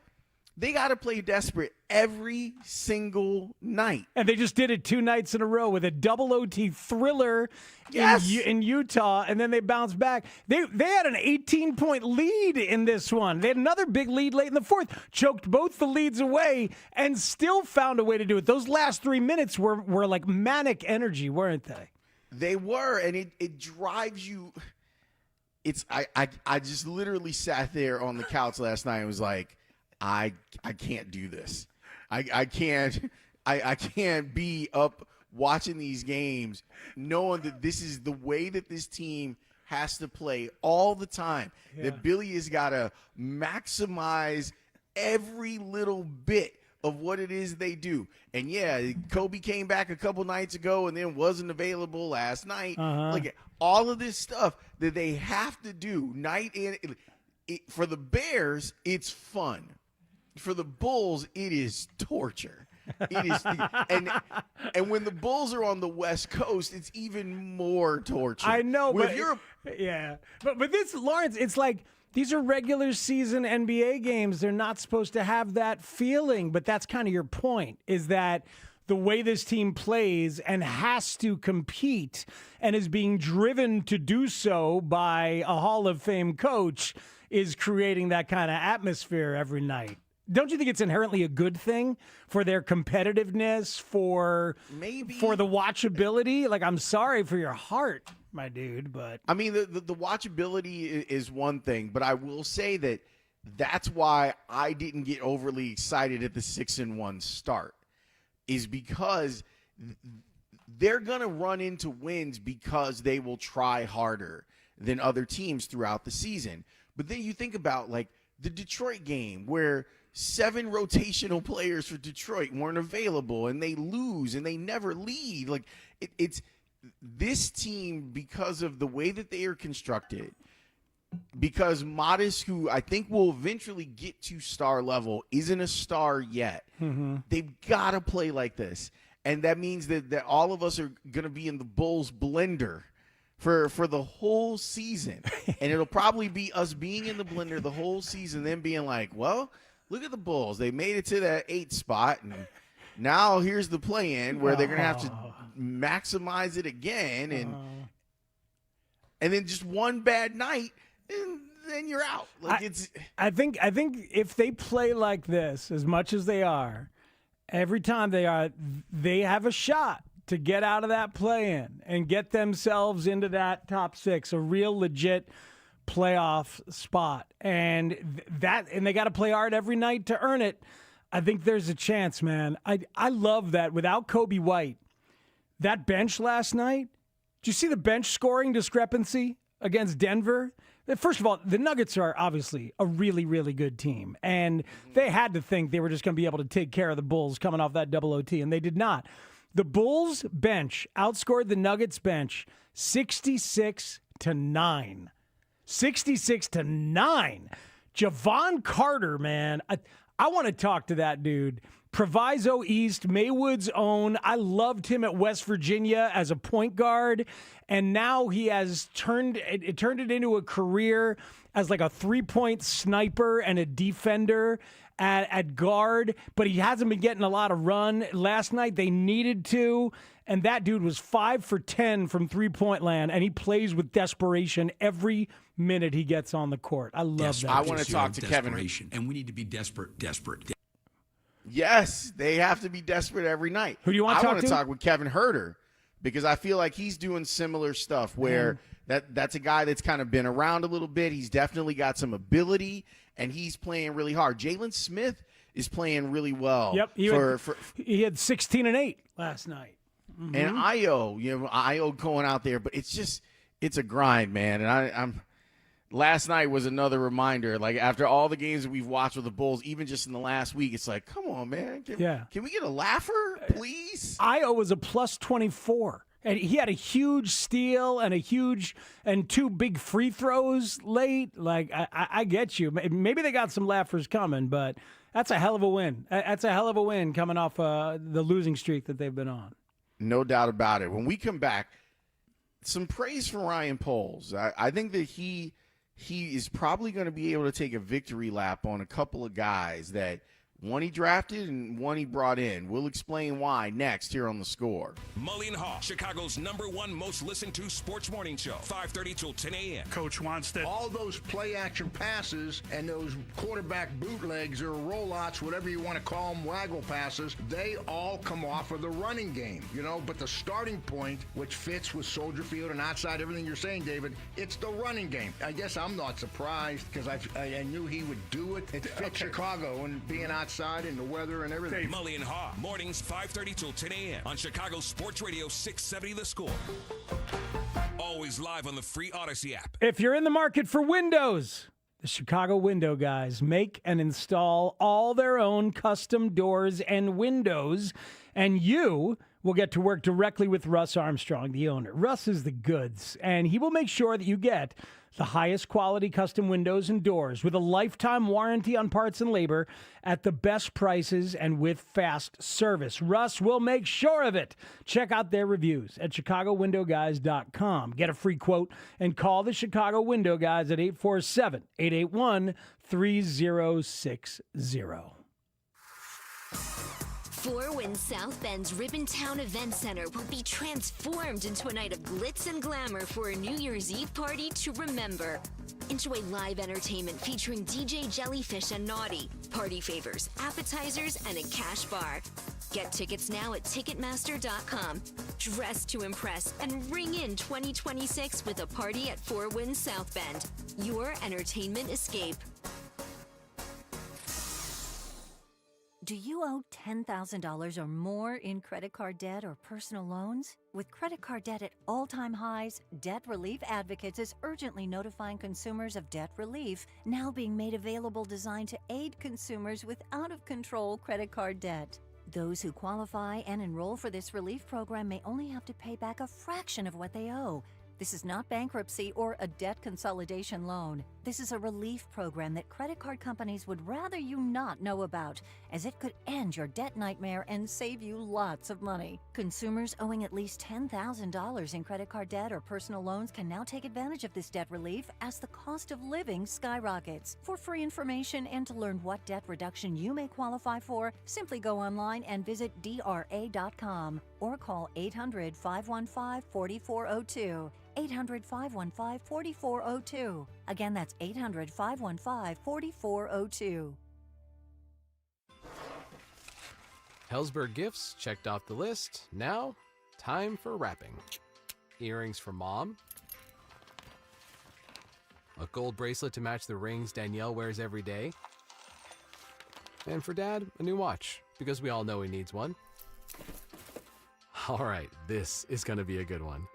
They got to play desperate every single night. And they just did it 2 nights in a row with a double OT thriller in Utah, and then they bounced back. They had an 18-point lead in this one. They had another big lead late in the fourth, choked both the leads away, and still found a way to do it. Those last 3 minutes were like manic energy, weren't they? They were, and it drives you. I just literally sat there on the couch last night and was like, I can't do this. I can't be up watching these games knowing that this is the way that this team has to play all the time. Yeah. That Billy has got to maximize every little bit of what it is they do. And yeah, Kobe came back a couple nights ago and then wasn't available last night. Uh-huh. Like, all of this stuff that they have to do night in. For the Bears, it's fun. For the Bulls, it is torture. It is, and when the Bulls are on the West Coast, it's even more torture. I know, Where but if you're yeah, but this, Lawrence, it's like These are regular season NBA games. They're not supposed to have that feeling, but that's kind of your point, is that the way this team plays and has to compete and is being driven to do so by a Hall of Fame coach is creating that kind of atmosphere every night. Don't you think it's inherently a good thing for their competitiveness, for the watchability? Like, I'm sorry for your heart, my dude, but I mean, the watchability is one thing, but I will say that's why I didn't get overly excited at the 6-1 start, is because they're going to run into wins because they will try harder than other teams throughout the season. But then you think about, like, the Detroit game where 7 rotational players for Detroit weren't available and they lose and they never lead. Like, it's this team, because of the way that they are constructed, because Modest, who I think will eventually get to star level, isn't a star yet. Mm-hmm. They've got to play like this. And that means that all of us are going to be in the Bulls blender for the whole season. And it'll probably be us being in the blender the whole season, then being like, well, look at the Bulls. They made it to that 8th spot, and now here's the play-in where they're going to have to maximize it again. And then just one bad night, and then you're out. Like, I think if they play like this as much as they are, every time they have a shot to get out of that play-in and get themselves into that top 6, a real legit playoff spot. And they got to play hard every night to earn it. I think there's a chance, man. I love that. Without Kobe White, that bench last night, did you see the bench scoring discrepancy against Denver? First of all, the Nuggets are obviously a really, really good team, and they had to think they were just going to be able to take care of the Bulls coming off that double OT, and they did not. The Bulls bench outscored the Nuggets bench 66-9. 66-9. Javon Carter, man. I want to talk to that dude. Proviso East, Maywood's own. I loved him at West Virginia as a point guard, and now he has turned it into a career as like a three-point sniper and a defender at guard, but he hasn't been getting a lot of run. Last night they needed to, and that dude was 5 for 10 from three-point land, and he plays with desperation every minute he gets on the court. I love that. I want to talk to Kevin. And we need to be desperate. Yes, they have to be desperate every night. Who do you want to talk to? I want to talk with Kevin Herter, because I feel like he's doing similar stuff where that's a guy that's kind of been around a little bit. He's definitely got some ability, and he's playing really hard. Jalen Smith is playing really well. Yep, he had 16 and 8 last night. Mm-hmm. And Io going out there, but it's a grind, man. And I'm last night was another reminder. Like, after all the games that we've watched with the Bulls, even just in the last week, it's like, come on, man. Can we get a laugher, please? Io was a plus 24. And he had a huge steal and 2 big free throws late. Like, I get you. Maybe they got some laughers coming, but that's a hell of a win. That's a hell of a win coming off the losing streak that they've been on. No doubt about it. When we come back, some praise for Ryan Poles. I think that he is probably going to be able to take a victory lap on a couple of guys that one he drafted and one he brought in. We'll explain why next here on The Score. Mully and Haugh, Chicago's #1 most listened to sports morning show, 5:30 till 10 a.m. Coach wants that. All those play-action passes and those quarterback bootlegs or rollouts, whatever you want to call them, waggle passes, they all come off of the running game, but the starting point, which fits with Soldier Field and outside everything you're saying, David, it's the running game. I guess I'm not surprised because I knew he would do it. It fits Chicago and being outside in the weather and everything. Mully and Haugh, mornings 5:30 till 10 a.m. on Chicago Sports Radio 670 The Score. Always live on the free Odyssey app. If you're in the market for windows, the Chicago Window Guys make and install all their own custom doors and windows, and you will get to work directly with Russ Armstrong, the owner. Russ is the goods, and he will make sure that you get the highest quality custom windows and doors with a lifetime warranty on parts and labor at the best prices and with fast service. Russ will make sure of it. Check out their reviews at ChicagoWindowGuys.com. Get a free quote and call the Chicago Window Guys at 847-881-3060. Four Winds South Bend's Ribbontown Event Center will be transformed into a night of glitz and glamour for a New Year's Eve party to remember. Enjoy live entertainment featuring DJ Jellyfish and Naughty, party favors, appetizers, and a cash bar. Get tickets now at Ticketmaster.com. Dress to impress and ring in 2026 with a party at Four Winds South Bend. Your entertainment escape. Do you owe $10,000 or more in credit card debt or personal loans? With credit card debt at all-time highs, Debt Relief Advocates is urgently notifying consumers of debt relief now being made available designed to aid consumers with out-of-control credit card debt. Those who qualify and enroll for this relief program may only have to pay back a fraction of what they owe. This is not bankruptcy or a debt consolidation loan. This is a relief program that credit card companies would rather you not know about, as it could end your debt nightmare and save you lots of money. Consumers owing at least $10,000 in credit card debt or personal loans can now take advantage of this debt relief as the cost of living skyrockets. For free information and to learn what debt reduction you may qualify for, simply go online and visit DRA.com or call 800-515-4402. 800-515-4402. Again, that's 800-515-4402. Hellsberg gifts checked off the list. Now, time for wrapping. Earrings for Mom. A gold bracelet to match the rings Danielle wears every day. And for Dad, a new watch, because we all know he needs one. All right, this is going to be a good one.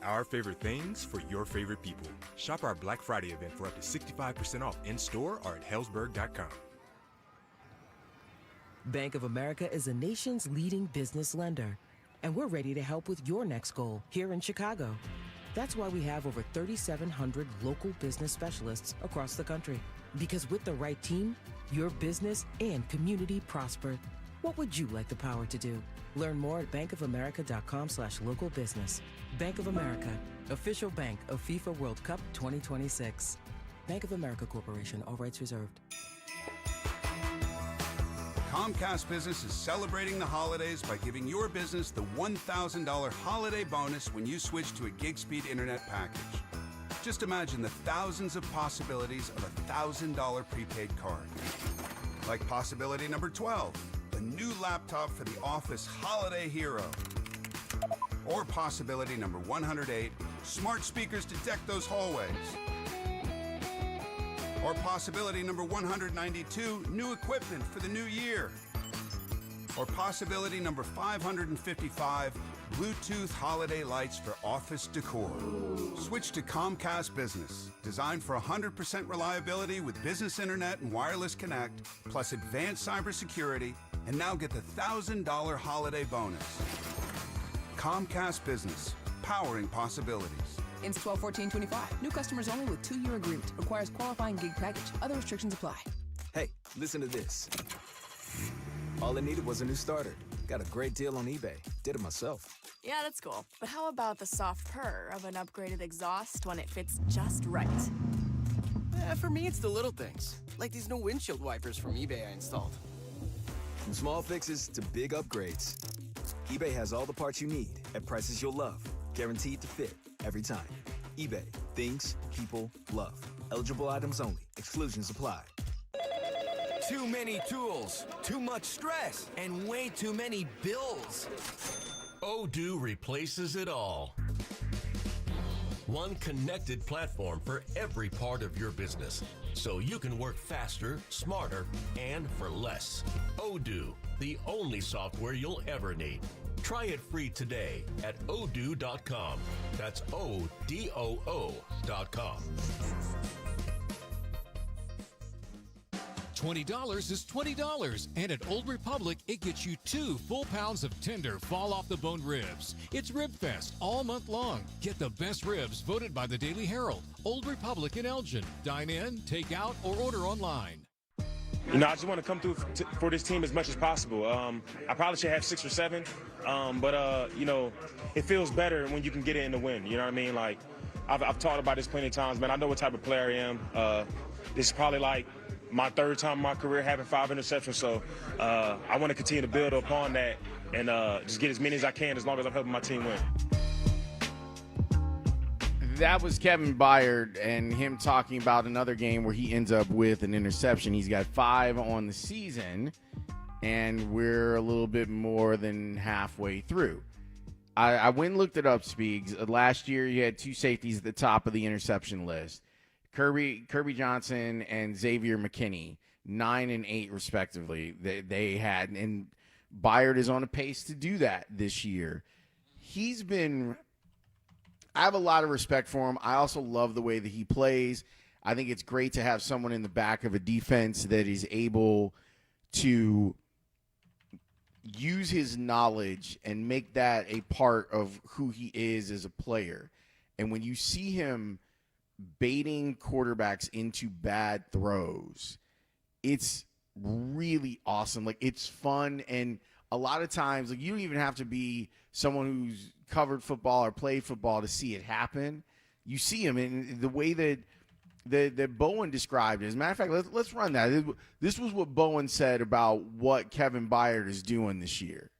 Our favorite things for your favorite people. Shop our Black Friday event for up to 65% off in-store or at Hellsberg.com. Bank of America is the nation's leading business lender, and we're ready to help with your next goal here in Chicago. That's why we have over 3,700 local business specialists across the country. Because with the right team, your business and community prosper. What would you like the power to do? Learn more at bankofamerica.com/local business. Bank of America, official bank of FIFA World Cup 2026. Bank of America Corporation, all rights reserved. Comcast Business is celebrating the holidays by giving your business the $1,000 holiday bonus when you switch to a gig speed internet package. Just imagine the thousands of possibilities of a $1,000 prepaid card. Like possibility number 12. A new laptop for the office holiday hero. Or possibility number 108, smart speakers to deck those hallways. Or possibility number 192, new equipment for the new year. Or possibility number 555, Bluetooth holiday lights for office decor. Switch to Comcast Business, designed for 100% reliability with business internet and wireless connect, plus advanced cybersecurity, and now get the $1,000 holiday bonus. Comcast Business, powering possibilities. Ends 12/14/25. New customers only with 2-year agreement. Requires qualifying gig package. Other restrictions apply. Hey, listen to this. All I needed was a new starter. Got a great deal on eBay. Did it myself. Yeah, that's cool. But how about the soft purr of an upgraded exhaust when it fits just right? For me, it's the little things. Like these new windshield wipers from eBay I installed. From small fixes to big upgrades, eBay has all the parts you need at prices you'll love. Guaranteed to fit every time. eBay. Things people love. Eligible items only. Exclusions apply. Too many tools, too much stress, and way too many bills. Odoo replaces it all. One connected platform for every part of your business, so you can work faster, smarter, and for less. Odoo, the only software you'll ever need. Try it free today at odoo.com. That's ODOO.com. $20 is $20. And at Old Republic, it gets you 2 full pounds of tender, fall-off-the-bone ribs. It's Rib Fest all month long. Get the best ribs voted by the Daily Herald. Old Republic in Elgin. Dine in, take out, or order online. You know, I just want to come through for this team as much as possible. I probably should have 6 or 7, but you know, it feels better when you can get it in the win. You know what I mean? Like, I've talked about this plenty of times, man. I know what type of player I am. This is probably like my 3rd time in my career having 5 interceptions, so I want to continue to build upon that and just get as many as I can as long as I'm helping my team win. That was Kevin Byard and him talking about another game where he ends up with an interception. He's got 5 on the season, and we're a little bit more than halfway through. I went and looked it up, Speegs. Last year, you had 2 safeties at the top of the interception list. Kirby Johnson and Xavier McKinney, 9 and 8 respectively. They had, and Byard is on a pace to do that this year. I have a lot of respect for him. I also love the way that he plays. I think it's great to have someone in the back of a defense that is able to use his knowledge and make that a part of who he is as a player. And when you see him baiting quarterbacks into bad throws, it's really awesome. Like, it's fun, and a lot of times, like, you don't even have to be someone who's covered football or played football to see it happen. You see him in the way that Bowen described it. As a matter of fact, let's run that. This was what Bowen said about what Kevin Byard is doing this year.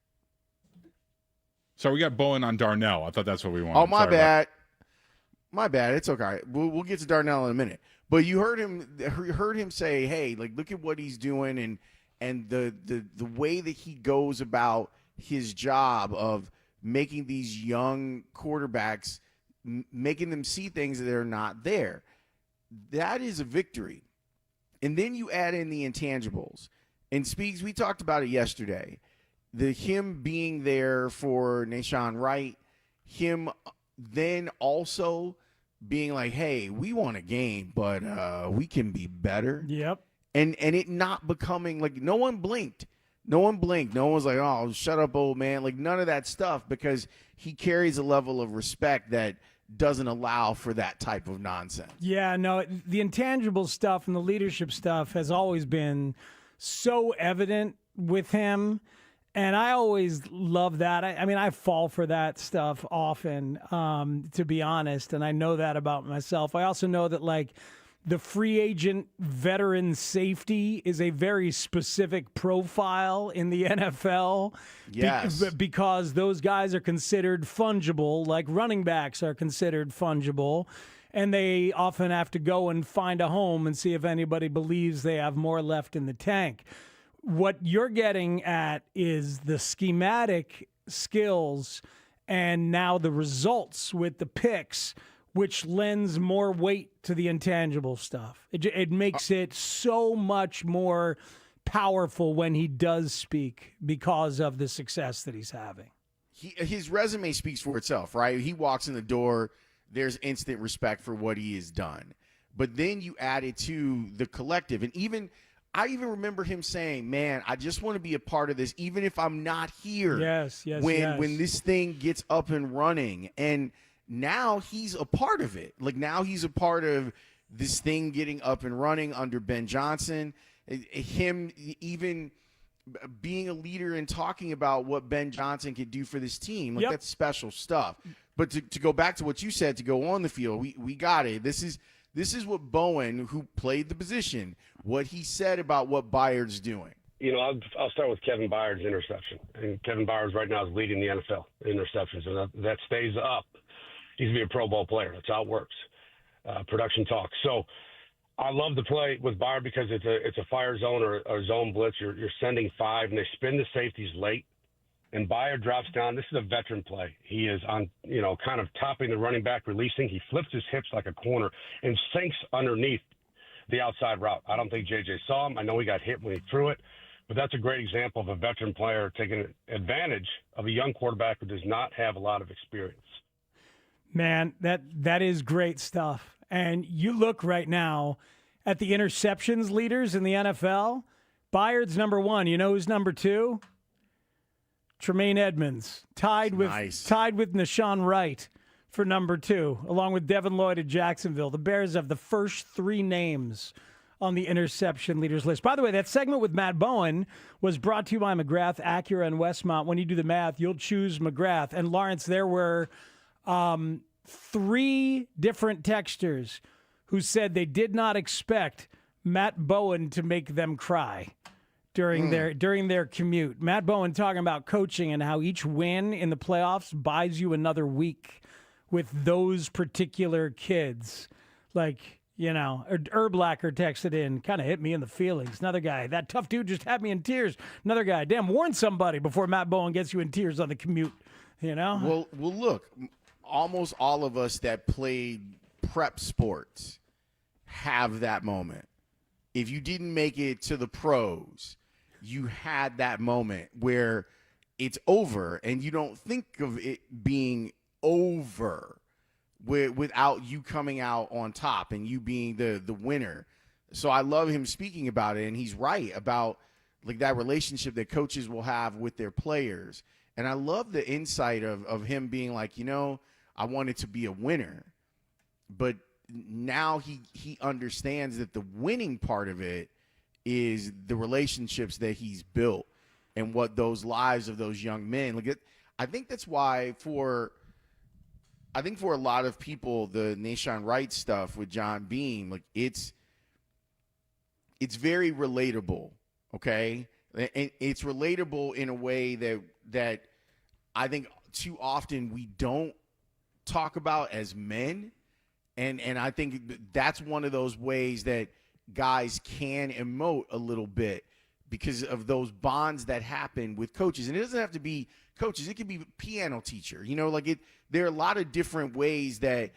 So we got Bowen on Darnell. I thought that's what we wanted. Oh, my bad. My bad. It's okay. We'll get to Darnell in a minute. But you heard him say, "Hey, like, look at what he's doing," and the way that he goes about his job of making these young quarterbacks, making them see things that are not there. That is a victory. And then you add in the intangibles. And Speaks, we talked about it yesterday. Him being there for Nashawn Wright, him then also being like, hey, we won a game, but we can be better. Yep. And it not becoming like, no one blinked. No one blinked. No one was like, oh, shut up, old man. Like, none of that stuff, because he carries a level of respect that doesn't allow for that type of nonsense. Yeah, no, the intangible stuff and the leadership stuff has always been so evident with him. And I always love that. I mean, I fall for that stuff often, to be honest. And I know that about myself. I also know that, like, the free agent veteran safety is a very specific profile in the NFL. Yes. Because those guys are considered fungible, like running backs are considered fungible. And they often have to go and find a home and see if anybody believes they have more left in the tank. What you're getting at is the schematic skills and now the results with the picks, which lends more weight to the intangible stuff. It makes it so much more powerful when he does speak because of the success that he's having. His resume speaks for itself, right? He walks in the door, there's instant respect for what he has done. But then you add it to the collective. And I even remember him saying, man, I just want to be a part of this, even if I'm not here. Yes. When this thing gets up and running. And now he's a part of it. Like, now he's a part of this thing getting up and running under Ben Johnson. Him even being a leader and talking about what Ben Johnson could do for this team. Like, that's special stuff. But to go back to what you said, to go on the field, we got it. This is what Bowen, who played the position, what he said about what Byard's doing. You know, I'll start with Kevin Byard's interception. And Kevin Byard right now is leading the NFL in interceptions, and that stays up. He's going to be a Pro Bowl player. That's how it works. Production talks. So I love the play with Byard because it's a fire zone or a zone blitz. You're sending 5, and they spin the safeties late. And Byard drops down. This is a veteran play. He is on, kind of topping the running back, releasing. He flips his hips like a corner and sinks underneath the outside route. I don't think JJ saw him. I know he got hit when he threw it. But that's a great example of a veteran player taking advantage of a young quarterback who does not have a lot of experience. Man, that is great stuff. And you look right now at the interceptions leaders in the NFL, Byard's number 1. You know who's number 2? Tremaine Edmonds, tied with Nashawn Wright for number 2, along with Devin Lloyd at Jacksonville. The Bears have the first 3 names on the interception leaders list. By the way, that segment with Matt Bowen was brought to you by McGrath, Acura, and Westmont. When you do the math, you'll choose McGrath. And Lawrence, there were 3 different texters who said they did not expect Matt Bowen to make them cry during their commute. Matt Bowen talking about coaching and how each win in the playoffs buys you another week with those particular kids. Like, you know, Erblacker texted in, kind of hit me in the feelings. Another guy, that tough dude just had me in tears. Another guy, damn, warn somebody before Matt Bowen gets you in tears on the commute, you know? Well, look, almost all of us that played prep sports have that moment. If you didn't make it to the pros, you had that moment where it's over and you don't think of it being over without you coming out on top and you being the winner. So I love him speaking about it, and he's right about like that relationship that coaches will have with their players. And I love the insight of him being like, you know, I wanted to be a winner, but now he understands that the winning part of it is the relationships that he's built and what those lives of those young men. Like, I think that's why for a lot of people, the Nashawn Wright stuff with John Beam, like it's very relatable, okay? And it's relatable in a way that I think too often we don't talk about as men. And I think that's one of those ways that guys can emote a little bit because of those bonds that happen with coaches. And it doesn't have to be coaches. It could be piano teacher. You know, like there are a lot of different ways that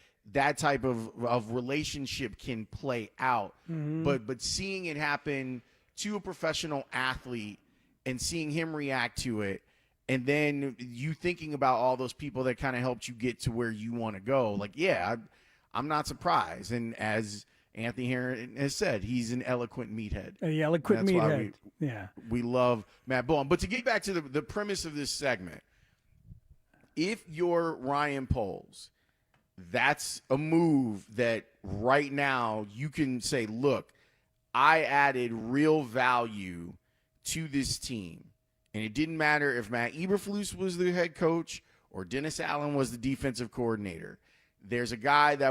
type of relationship can play out. Mm-hmm. But seeing it happen to a professional athlete and seeing him react to it, and then you thinking about all those people that kind of helped you get to where you want to go, like, yeah, I'm not surprised. And as Anthony Herron has said, he's an eloquent meathead. The eloquent meathead. We love Matt Bowen. But to get back to the premise of this segment, if you're Ryan Poles, that's a move that right now you can say, look, I added real value to this team. And it didn't matter if Matt Eberflus was the head coach or Dennis Allen was the defensive coordinator. There's a guy that